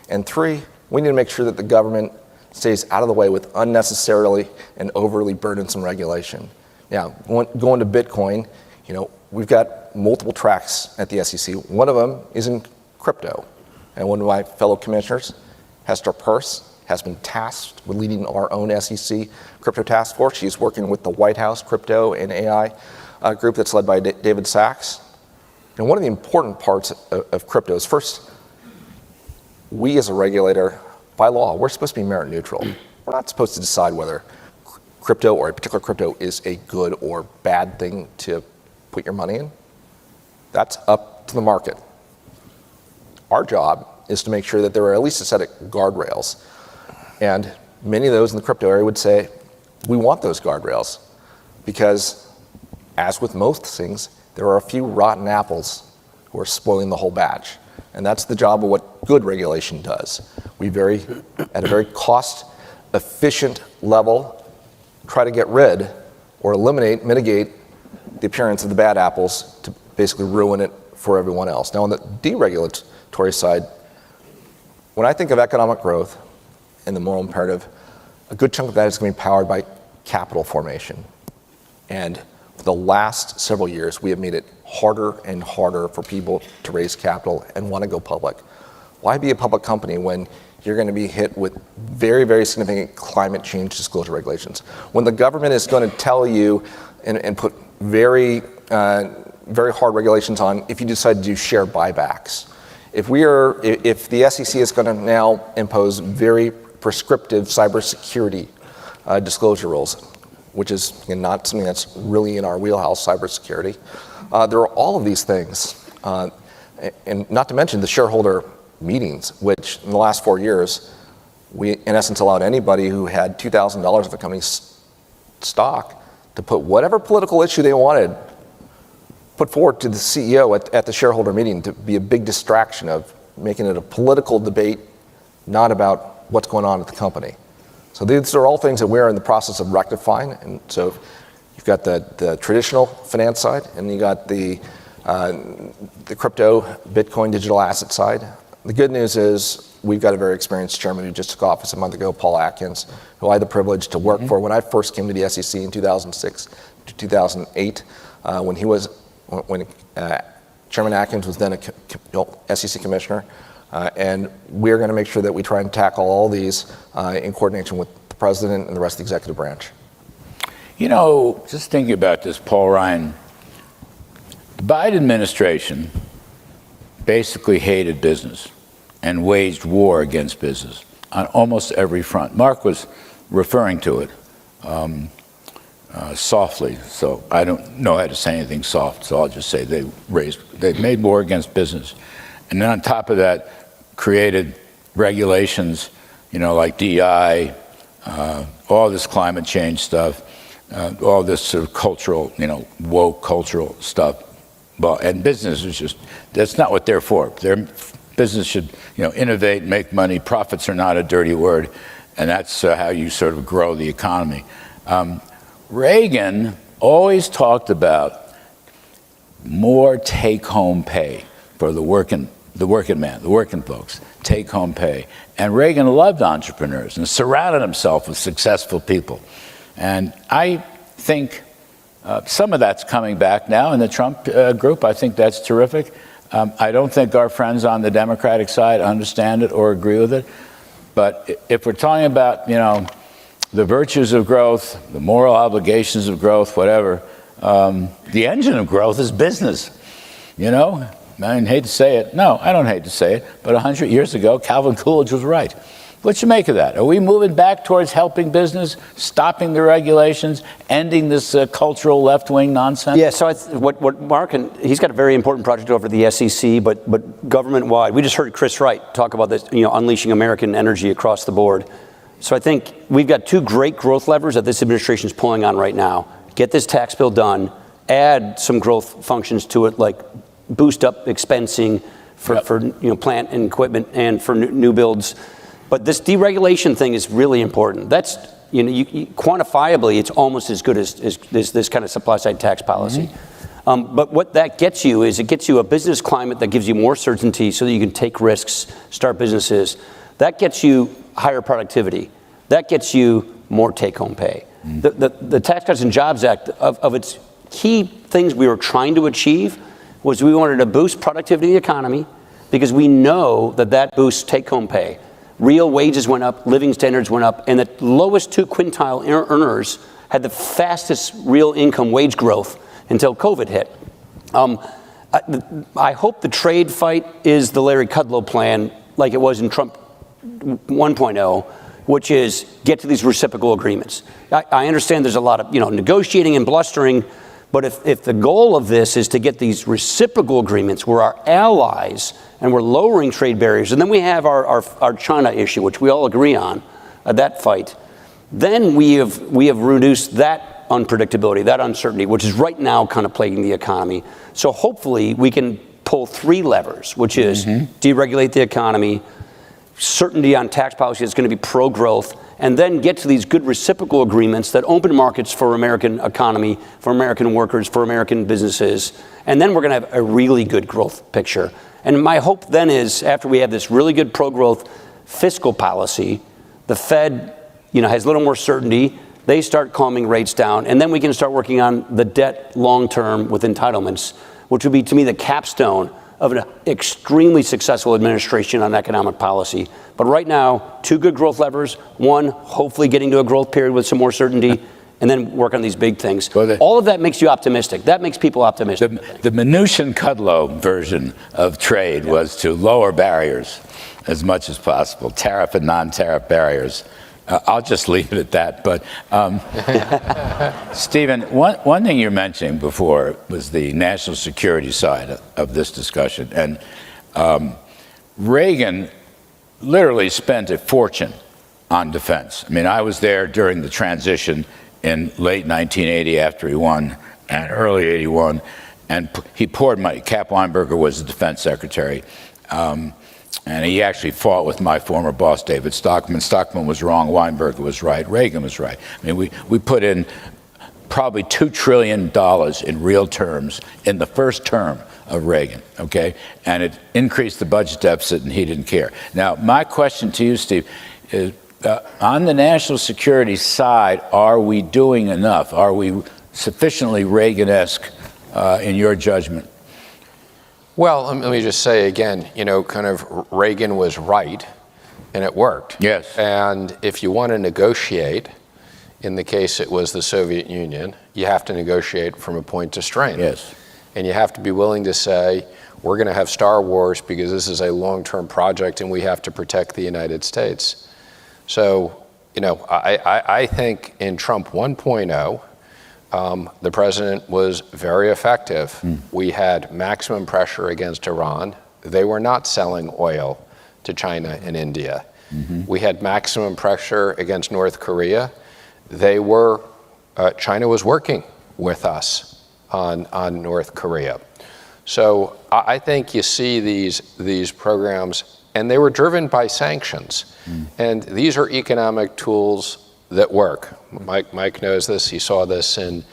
And three, we need to make sure that the government stays out of the way with unnecessarily and overly burdensome regulation. Now, going to Bitcoin, we've got multiple tracks at the SEC. One of them is in crypto. And one of my fellow commissioners, Hester Peirce, has been tasked with leading our own SEC crypto task force. She's working with the White House crypto and AI group that's led by David Sachs. And one of the important parts of crypto is, first, we as a regulator, by law, we're supposed to be merit neutral. We're not supposed to decide whether crypto or a particular crypto is a good or bad thing to put your money in. That's up to the market. Our job is to make sure that there are at least a set of guardrails. And many of those in the crypto area would say, we want those guardrails because, as with most things, there are a few rotten apples who are spoiling the whole batch. And that's the job of what good regulation does. We at a very cost-efficient level, try to get rid or mitigate the appearance of the bad apples to basically ruin it for everyone else. Now, on the deregulatory side, when I think of economic growth and the moral imperative, a good chunk of that is going to be powered by capital formation. And for the last several years, we have made it harder and harder for people to raise capital and want to go public. Why be a public company when you're going to be hit with very, very significant climate change disclosure regulations? When the government is going to tell you and put very hard regulations on if you decide to do share buybacks. If the SEC is going to now impose very prescriptive cybersecurity disclosure rules, which is not something that's really in our wheelhouse, cybersecurity. There are all of these things, and not to mention the shareholder meetings, which in the last 4 years, we in essence allowed anybody who had $2,000 of the company's stock to put whatever political issue they wanted, put forward to the CEO at the shareholder meeting to be a big distraction of making it a political debate, not about what's going on at the company. So these are all things that we're in the process of rectifying. And so you've got the traditional finance side, and you got the crypto, Bitcoin, digital asset side. The good news is we've got a very experienced chairman who just took office a month ago, Paul Atkins, who I had the privilege to work for when I first came to the SEC in 2006 to 2008, when Chairman Atkins was then a SEC commissioner. And we're going to make sure that we try and tackle all these in coordination with the president and the rest of the executive branch. Just thinking about this, Paul Ryan, the Biden administration basically hated business. and waged war against business on almost every front. Mark was referring to it softly, so I don't know how to say anything soft, so I'll just say they made war against business. And then on top of that, created regulations, like DI, all this climate change stuff, all this sort of cultural, woke cultural stuff. And business is just, that's not what they're for. Their business should, innovate, make money. Profits are not a dirty word. And that's how you sort of grow the economy. Reagan always talked about more take-home pay for the working man, the working folks, take-home pay. And Reagan loved entrepreneurs and surrounded himself with successful people. And I think some of that's coming back now in the Trump group. I think that's terrific. I don't think our friends on the Democratic side understand it or agree with it. But if we're talking about, the virtues of growth, the moral obligations of growth, whatever, the engine of growth is business. I hate to say it. No, I don't hate to say it. But 100 years ago, Calvin Coolidge was right. What you make of that? Are we moving back towards helping business, stopping the regulations, ending this cultural left-wing nonsense? Yeah, so what Mark, and he's got a very important project over the SEC, but government-wide. We just heard Chris Wright talk about this, unleashing American energy across the board. So I think we've got two great growth levers that this administration is pulling on right now. Get this tax bill done, add some growth functions to it, like boost up expensing for plant and equipment and for new builds. But this deregulation thing is really important. That's, quantifiably, it's almost as good as this kind of supply-side tax policy. Mm-hmm. But what that gets you is it gets you a business climate that gives you more certainty so that you can take risks, start businesses. That gets you higher productivity. That gets you more take-home pay. Mm-hmm. The Tax Cuts and Jobs Act, of its key things we were trying to achieve, was we wanted to boost productivity in the economy because we know that boosts take-home pay. Real wages went up, living standards went up, and the lowest two quintile earners had the fastest real income wage growth until COVID hit. I hope the trade fight is the Larry Kudlow plan, like it was in Trump 1.0, which is get to these reciprocal agreements. I understand there's a lot of negotiating and blustering, but if the goal of this is to get these reciprocal agreements where our allies and we're lowering trade barriers, and then we have our China issue, which we all agree on, that fight, then we have reduced that unpredictability, that uncertainty, which is right now kind of plaguing the economy. So hopefully we can pull three levers, which is deregulate the economy, certainty on tax policy that's going to be pro-growth, and then get to these good reciprocal agreements that open markets for American economy, for American workers, for American businesses. And then we're going to have a really good growth picture. And my hope then is after we have this really good pro-growth fiscal policy, the Fed, has a little more certainty. They start calming rates down, and then we can start working on the debt long-term with entitlements, which would be, to me, the capstone of an extremely successful administration on economic policy. But right now, two good growth levers. One, hopefully getting to a growth period with some more certainty, and then work on these big things. All of that makes you optimistic. That makes people optimistic. The Mnuchin Kudlow version of trade was to lower barriers as much as possible, tariff and non-tariff barriers. I'll just leave it at that. But Stephen, one thing you mentioned before was the national security side of this discussion. And Reagan literally spent a fortune on defense. I mean, I was there during the transition in late 1980 after he won, and early 81, and he poured money. Cap Weinberger was the defense secretary. And he actually fought with my former boss, David Stockman. Stockman was wrong, Weinberger was right, Reagan was right. I mean, we put in probably $2 trillion in real terms in the first term of Reagan, okay? And it increased the budget deficit, and he didn't care. Now, my question to you, Steve, is on the national security side, are we doing enough? Are we sufficiently Reagan-esque in your judgment? Well, let me just say again, kind of Reagan was right, and it worked. Yes. And if you want to negotiate, in the case it was the Soviet Union, you have to negotiate from a point of strength. Yes. And you have to be willing to say, we're going to have Star Wars because this is a long-term project and we have to protect the United States. So, I think in Trump 1.0, the president was very effective. We had maximum pressure against Iran. They were not selling oil to China and India. We had maximum pressure against North Korea. China was working with us on North Korea. So I think you see these programs, and they were driven by sanctions. And these are economic tools that work. Mike knows this. He saw this in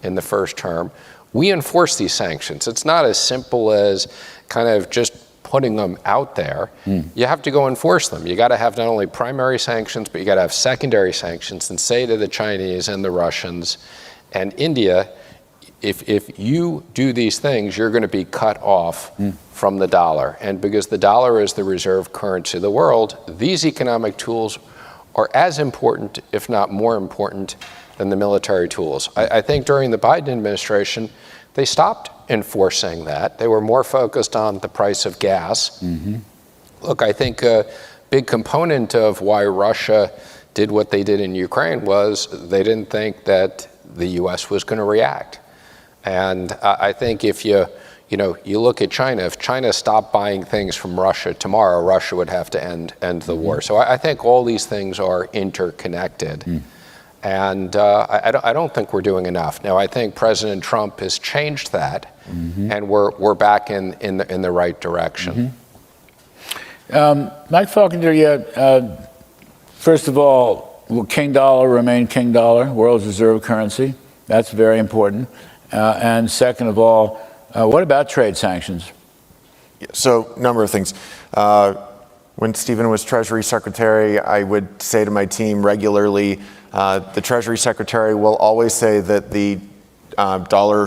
the first term. We enforce these sanctions. It's not as simple as kind of just putting them out there. You have to go enforce them. You got to have not only primary sanctions, but you got to have secondary sanctions and say to the Chinese and the Russians and India, if you do these things, you're going to be cut off from the dollar. And because the dollar is the reserve currency of the world, these economic tools are as important, if not more important, than the military tools. I think during the Biden administration, they stopped enforcing that. They were more focused on the price of gas. Look, I think a big component of why Russia did what they did in Ukraine was they didn't think that the U.S. was going to react. And I think if you look at China, if China stopped buying things from Russia tomorrow, Russia would have to end the war. So I think all these things are interconnected. And I don't think we're doing enough. Now, I think President Trump has changed that, and we're back in the right direction. Mike Falconer, first of all, will King Dollar remain King Dollar, world's reserve currency? That's very important. And second of all, what about trade sanctions? So, number of things. When Stephen was Treasury Secretary, I would say to my team regularly, the Treasury Secretary will always say that the dollar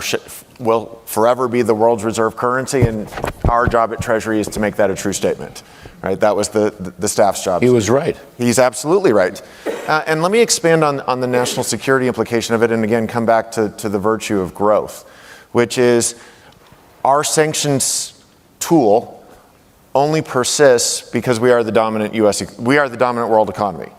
will forever be the world's reserve currency, and our job at Treasury is to make that a true statement. Right? That was the staff's job. He was right. He's absolutely right. And let me expand on the national security implication of it, and again come back to the virtue of growth, which is our sanctions tool only persists because we are the dominant world economy.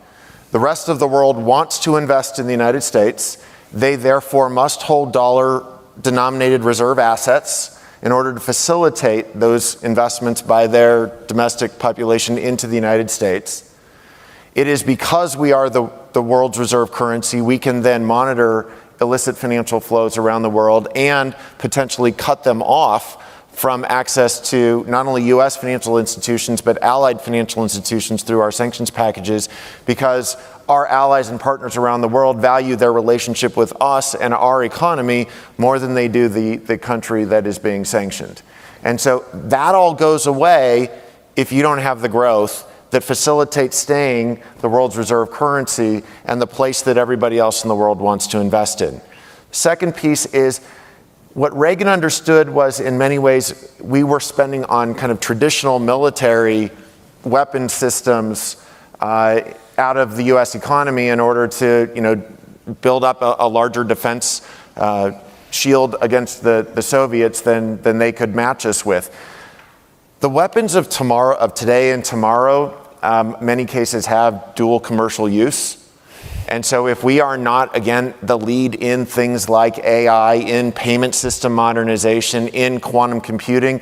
The rest of the world wants to invest in the United States. They therefore must hold dollar-denominated reserve assets in order to facilitate those investments by their domestic population into the United States. It is because we are the world's reserve currency, we can then monitor illicit financial flows around the world and potentially cut them off from access to not only U.S. financial institutions, but allied financial institutions through our sanctions packages, because our allies and partners around the world value their relationship with us and our economy more than they do the country that is being sanctioned. And so that all goes away if you don't have the growth that facilitates staying the world's reserve currency and the place that everybody else in the world wants to invest in. Second piece is, what Reagan understood was, in many ways, we were spending on kind of traditional military weapon systems out of the U.S. economy in order to, build up a larger defense shield against the Soviets than they could match us with. The weapons of today and tomorrow, many cases have dual commercial use. And so if we are not, again, the lead in things like AI, in payment system modernization, in quantum computing,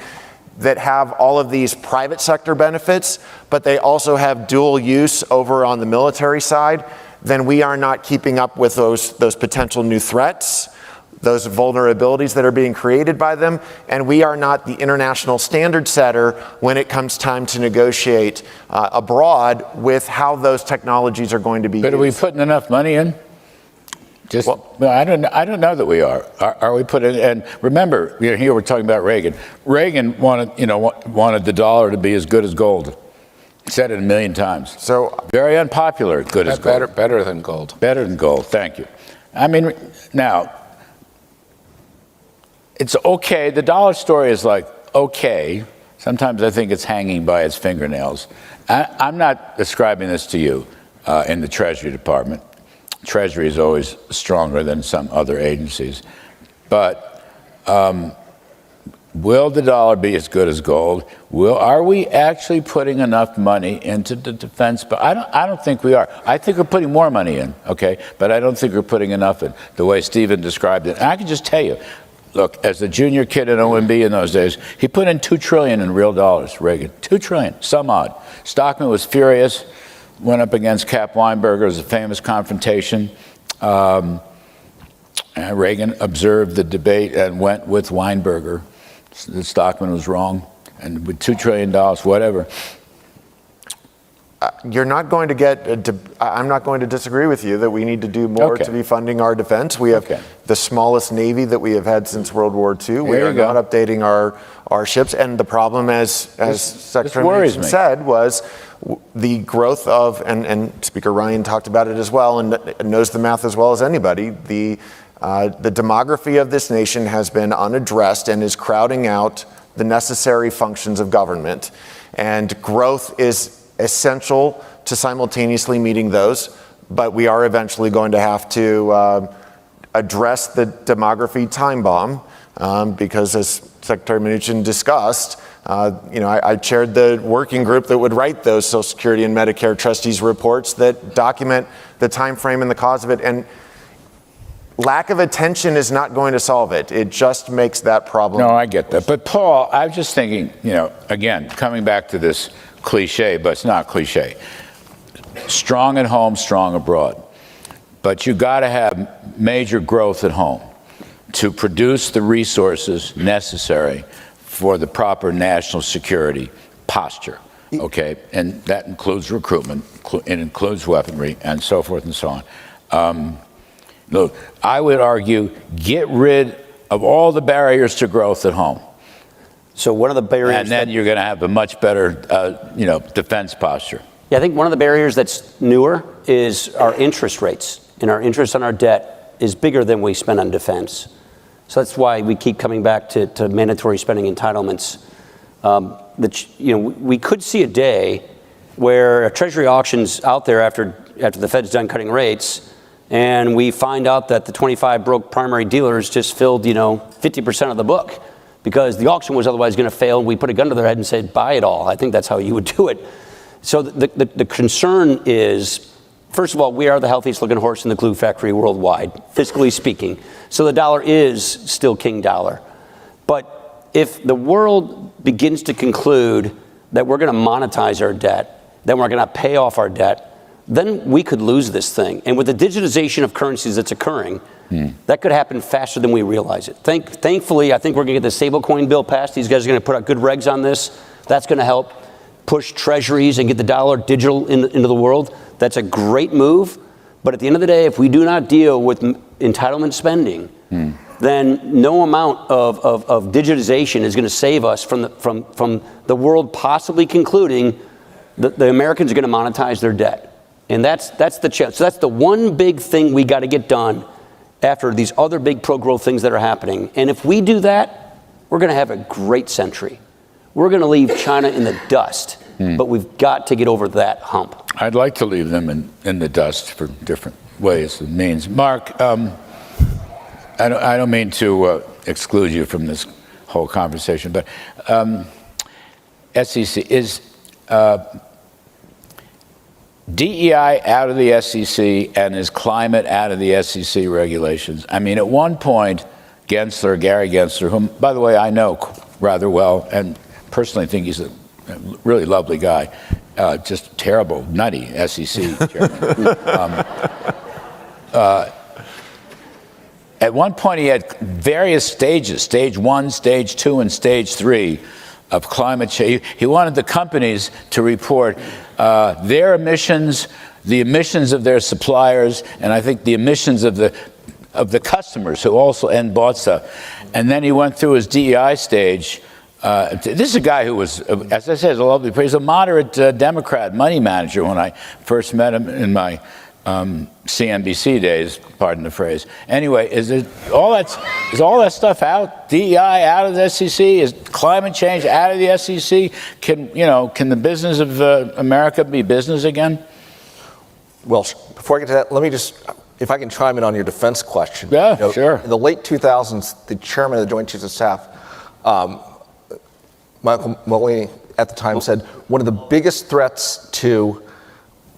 that have all of these private sector benefits, but they also have dual use over on the military side, then we are not keeping up with those potential new threats, those vulnerabilities that are being created by them, and we are not the international standard setter when it comes time to negotiate abroad with how those technologies are going to be used. But are we putting enough money in? I don't know that we are. Are we putting? And remember, here we're talking about Reagan. Reagan wanted the dollar to be as good as gold. He said it a million times. So very unpopular. Good as gold. Better than gold. Better than gold. Thank you. I mean, now it's okay. The dollar story is like okay. Sometimes I think it's hanging by its fingernails. I'm not ascribing this to you in the Treasury Department. Treasury is always stronger than some other agencies. But will the dollar be as good as gold? Are we actually putting enough money into the defense? But I don't think we are. I think we're putting more money in, okay? But I don't think we're putting enough in the way Stephen described it. And I can just tell you, look, as a junior kid at OMB in those days, he put in $2 trillion in real dollars, Reagan. $2 trillion, some odd. Stockman was furious, went up against Cap Weinberger. It was a famous confrontation. Reagan observed the debate and went with Weinberger. The Stockman was wrong, and with $2 trillion, whatever. You're not going to get, I'm not going to disagree with you that we need to do more to be funding our defense. We have the smallest Navy that we have had since World War II. We are not updating our ships. And the problem, as Secretary Mnuchin said, was the growth of, and Speaker Ryan talked about it as well, and knows the math as well as anybody, the demography of this nation has been unaddressed and is crowding out the necessary functions of government. And growth is essential to simultaneously meeting those, but we are eventually going to have to address the demography time bomb because, as Secretary Mnuchin discussed, I chaired the working group that would write those Social Security and Medicare trustees reports that document the time frame and the cause of it. And lack of attention is not going to solve it. It just makes that problem. No, I get that. But Paul, I was just thinking, again, coming back to this cliche, but it's not cliche. Strong at home, strong abroad. But you got to have major growth at home to produce the resources necessary for the proper national security posture. Okay, and that includes recruitment, it includes weaponry, and so forth and so on. Look, I would argue, get rid of all the barriers to growth at home. So one of the barriers, and then you're going to have a much better, defense posture. Yeah, I think one of the barriers that's newer is our interest rates, and our interest on our debt is bigger than we spend on defense. So that's why we keep coming back to mandatory spending entitlements. We could see a day where a Treasury auction's out there after the Fed's done cutting rates, and we find out that the 25 broke primary dealers just filled, 50% of the book because the auction was otherwise going to fail. We put a gun to their head and said, buy it all. I think that's how you would do it. So the concern is, first of all, we are the healthiest looking horse in the glue factory worldwide, fiscally speaking. So the dollar is still king dollar. But if the world begins to conclude that we're going to monetize our debt, then we're going to pay off our debt, then we could lose this thing. And with the digitization of currencies that's occurring, that could happen faster than we realize it. Thankfully, I think we're going to get the stablecoin bill passed. These guys are going to put out good regs on this. That's going to help push treasuries and get the dollar digital into the world. That's a great move. But at the end of the day, if we do not deal with entitlement spending, then no amount of digitization is going to save us from the world possibly concluding that the Americans are going to monetize their debt. And that's the challenge. So that's the one big thing we got to get done after these other big pro-growth things that are happening. And if we do that, we're going to have a great century. We're going to leave China in the dust, but we've got to get over that hump. I'd like to leave them in the dust for different ways and means. Mark, I don't mean to exclude you from this whole conversation, but SEC is DEI out of the SEC and is climate out of the SEC regulations. I mean, at one point, Gary Gensler, whom, by the way, I know rather well and personally think he's a really lovely guy, just terrible, nutty SEC chairman. At one point, he had various stages, stage 1, stage 2, and stage 3 of climate change. He wanted the companies to report their emissions, the emissions of their suppliers, and I think the emissions of the customers who also bought stuff. And then he went through his DEI stage. This is a guy who was, as I said, he's a moderate Democrat money manager when I first met him in my CNBC days, pardon the phrase. Anyway, is all that stuff out? DEI out of the SEC? Is climate change out of the SEC? Can the business of America be business again? Well, before I get to that, let me just, if I can chime in on your defense question. Yeah, sure. In the late 2000s, the chairman of the Joint Chiefs of Staff Michael Mulvaney at the time said, one of the biggest threats to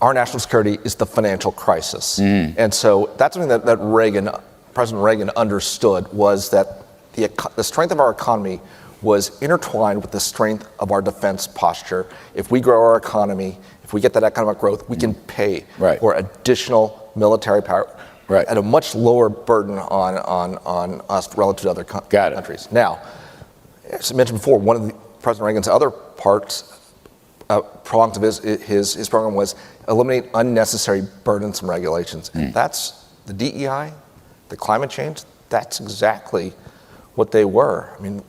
our national security is the financial crisis. And so that's something that President Reagan understood, was that the strength of our economy was intertwined with the strength of our defense posture. If we grow our economy, if we get that economic growth, we can pay for additional military power at a much lower burden on us relative to other countries. Now, as I mentioned before, one of President Reagan's other prongs of his program was eliminate unnecessary burdensome regulations. And that's the DEI, the climate change, that's exactly what they were. I mean,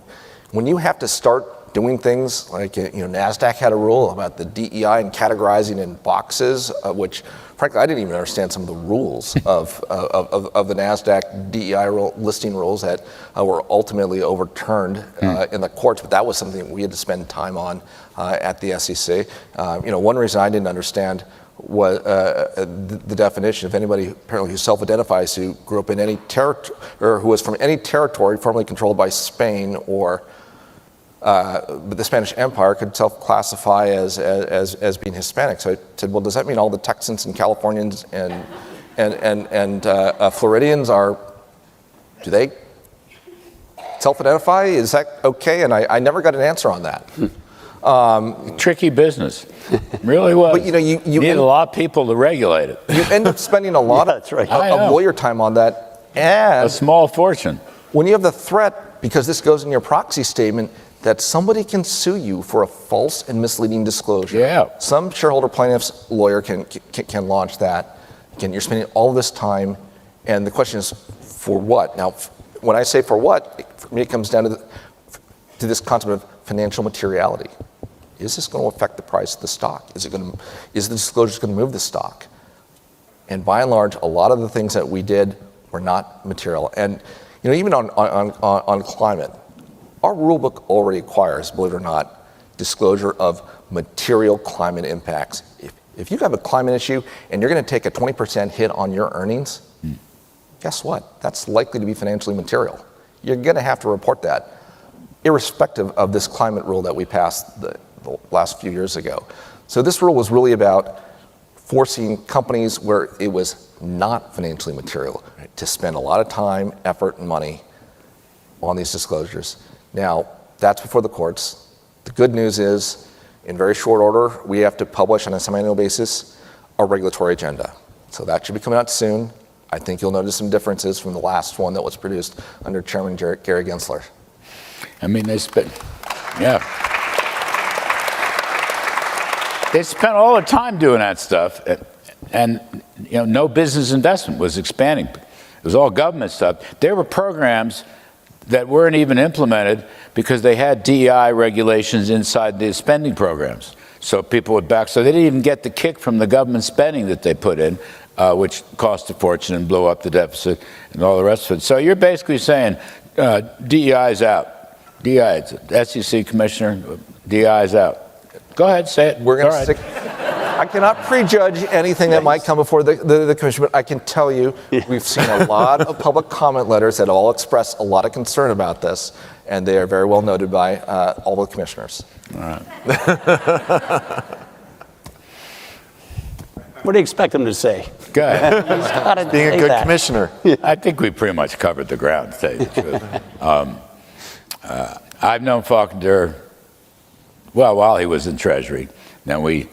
when you have to start doing things like, NASDAQ had a rule about the DEI and categorizing in boxes, which frankly, I didn't even understand some of the rules of the NASDAQ DEI listing rules that were ultimately overturned in the courts, but that was something we had to spend time on at the SEC. One reason I didn't understand was the definition of anybody apparently who self-identifies who grew up in any territory or who was from any territory formerly controlled by Spain or the Spanish Empire could self-classify as being Hispanic. So I said, well, does that mean all the Texans and Californians and Floridians do they self-identify? Is that okay? And I never got an answer on that. Tricky business, really was. But you need a lot of people to regulate it. You end up spending a lot of lawyer time on that, and a small fortune. When you have the threat, because this goes in your proxy statement, that somebody can sue you for a false and misleading disclosure. Yeah. Some shareholder plaintiff's lawyer can launch that. Again, you're spending all this time, and the question is, for what? Now, when I say for what, for me it comes down to this concept of financial materiality. Is this going to affect the price of the stock? Is the disclosure going to move the stock? And by and large, a lot of the things that we did were not material. And even on climate, our rule book already requires, believe it or not, disclosure of material climate impacts. If you have a climate issue and you're going to take a 20% hit on your earnings, guess what? That's likely to be financially material. You're going to have to report that, irrespective of this climate rule that we passed the last few years ago. So this rule was really about forcing companies where it was not financially material to spend a lot of time, effort, and money on these disclosures. Now, that's before the courts. The good news is, in very short order, we have to publish on a semi-annual basis our regulatory agenda. So that should be coming out soon. I think you'll notice some differences from the last one that was produced under Chairman Gary Gensler. I mean, they spent all the time doing that stuff, and no business investment was expanding. It was all government stuff. There were programs that weren't even implemented because they had DEI regulations inside the spending programs. So people would back, so they didn't even get the kick from the government spending that they put in, which cost a fortune and blew up the deficit and all the rest of it. So you're basically saying DEI is out. DEI, SEC Commissioner, DEI is out. Go ahead, say it. We're going to stick. I cannot prejudge anything that might come before the commission, but I can tell you we've seen a lot of public comment letters that all express a lot of concern about this, and they are very well noted by all the commissioners. All right. What do you expect them to say? Go ahead. Being a good commissioner. I think we pretty much covered the ground, to tell you the truth. I've known Faulkner, while he was in Treasury. Then we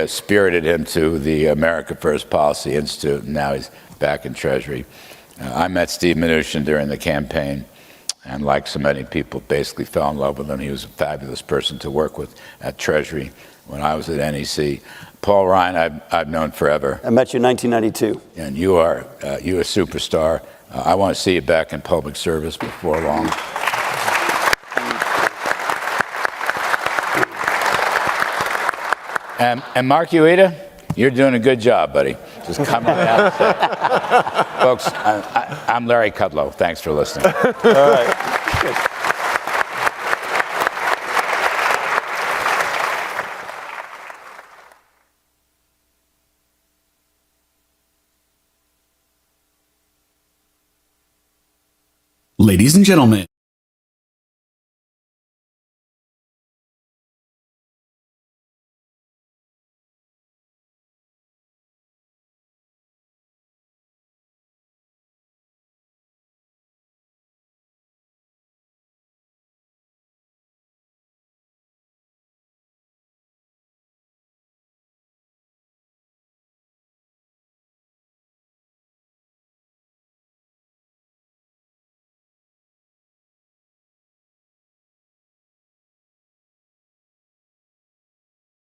spirited him to the America First Policy Institute, and now he's back in Treasury. I met Steve Mnuchin during the campaign, and like so many people, basically fell in love with him. He was a fabulous person to work with at Treasury when I was at NEC. Paul Ryan, I've known forever. I met you in 1992. And you are a superstar. I want to see you back in public service before long. And Mark Ueda, you're doing a good job, buddy. Just coming out. Folks, I'm Larry Kudlow. Thanks for listening. All right. Ladies and gentlemen,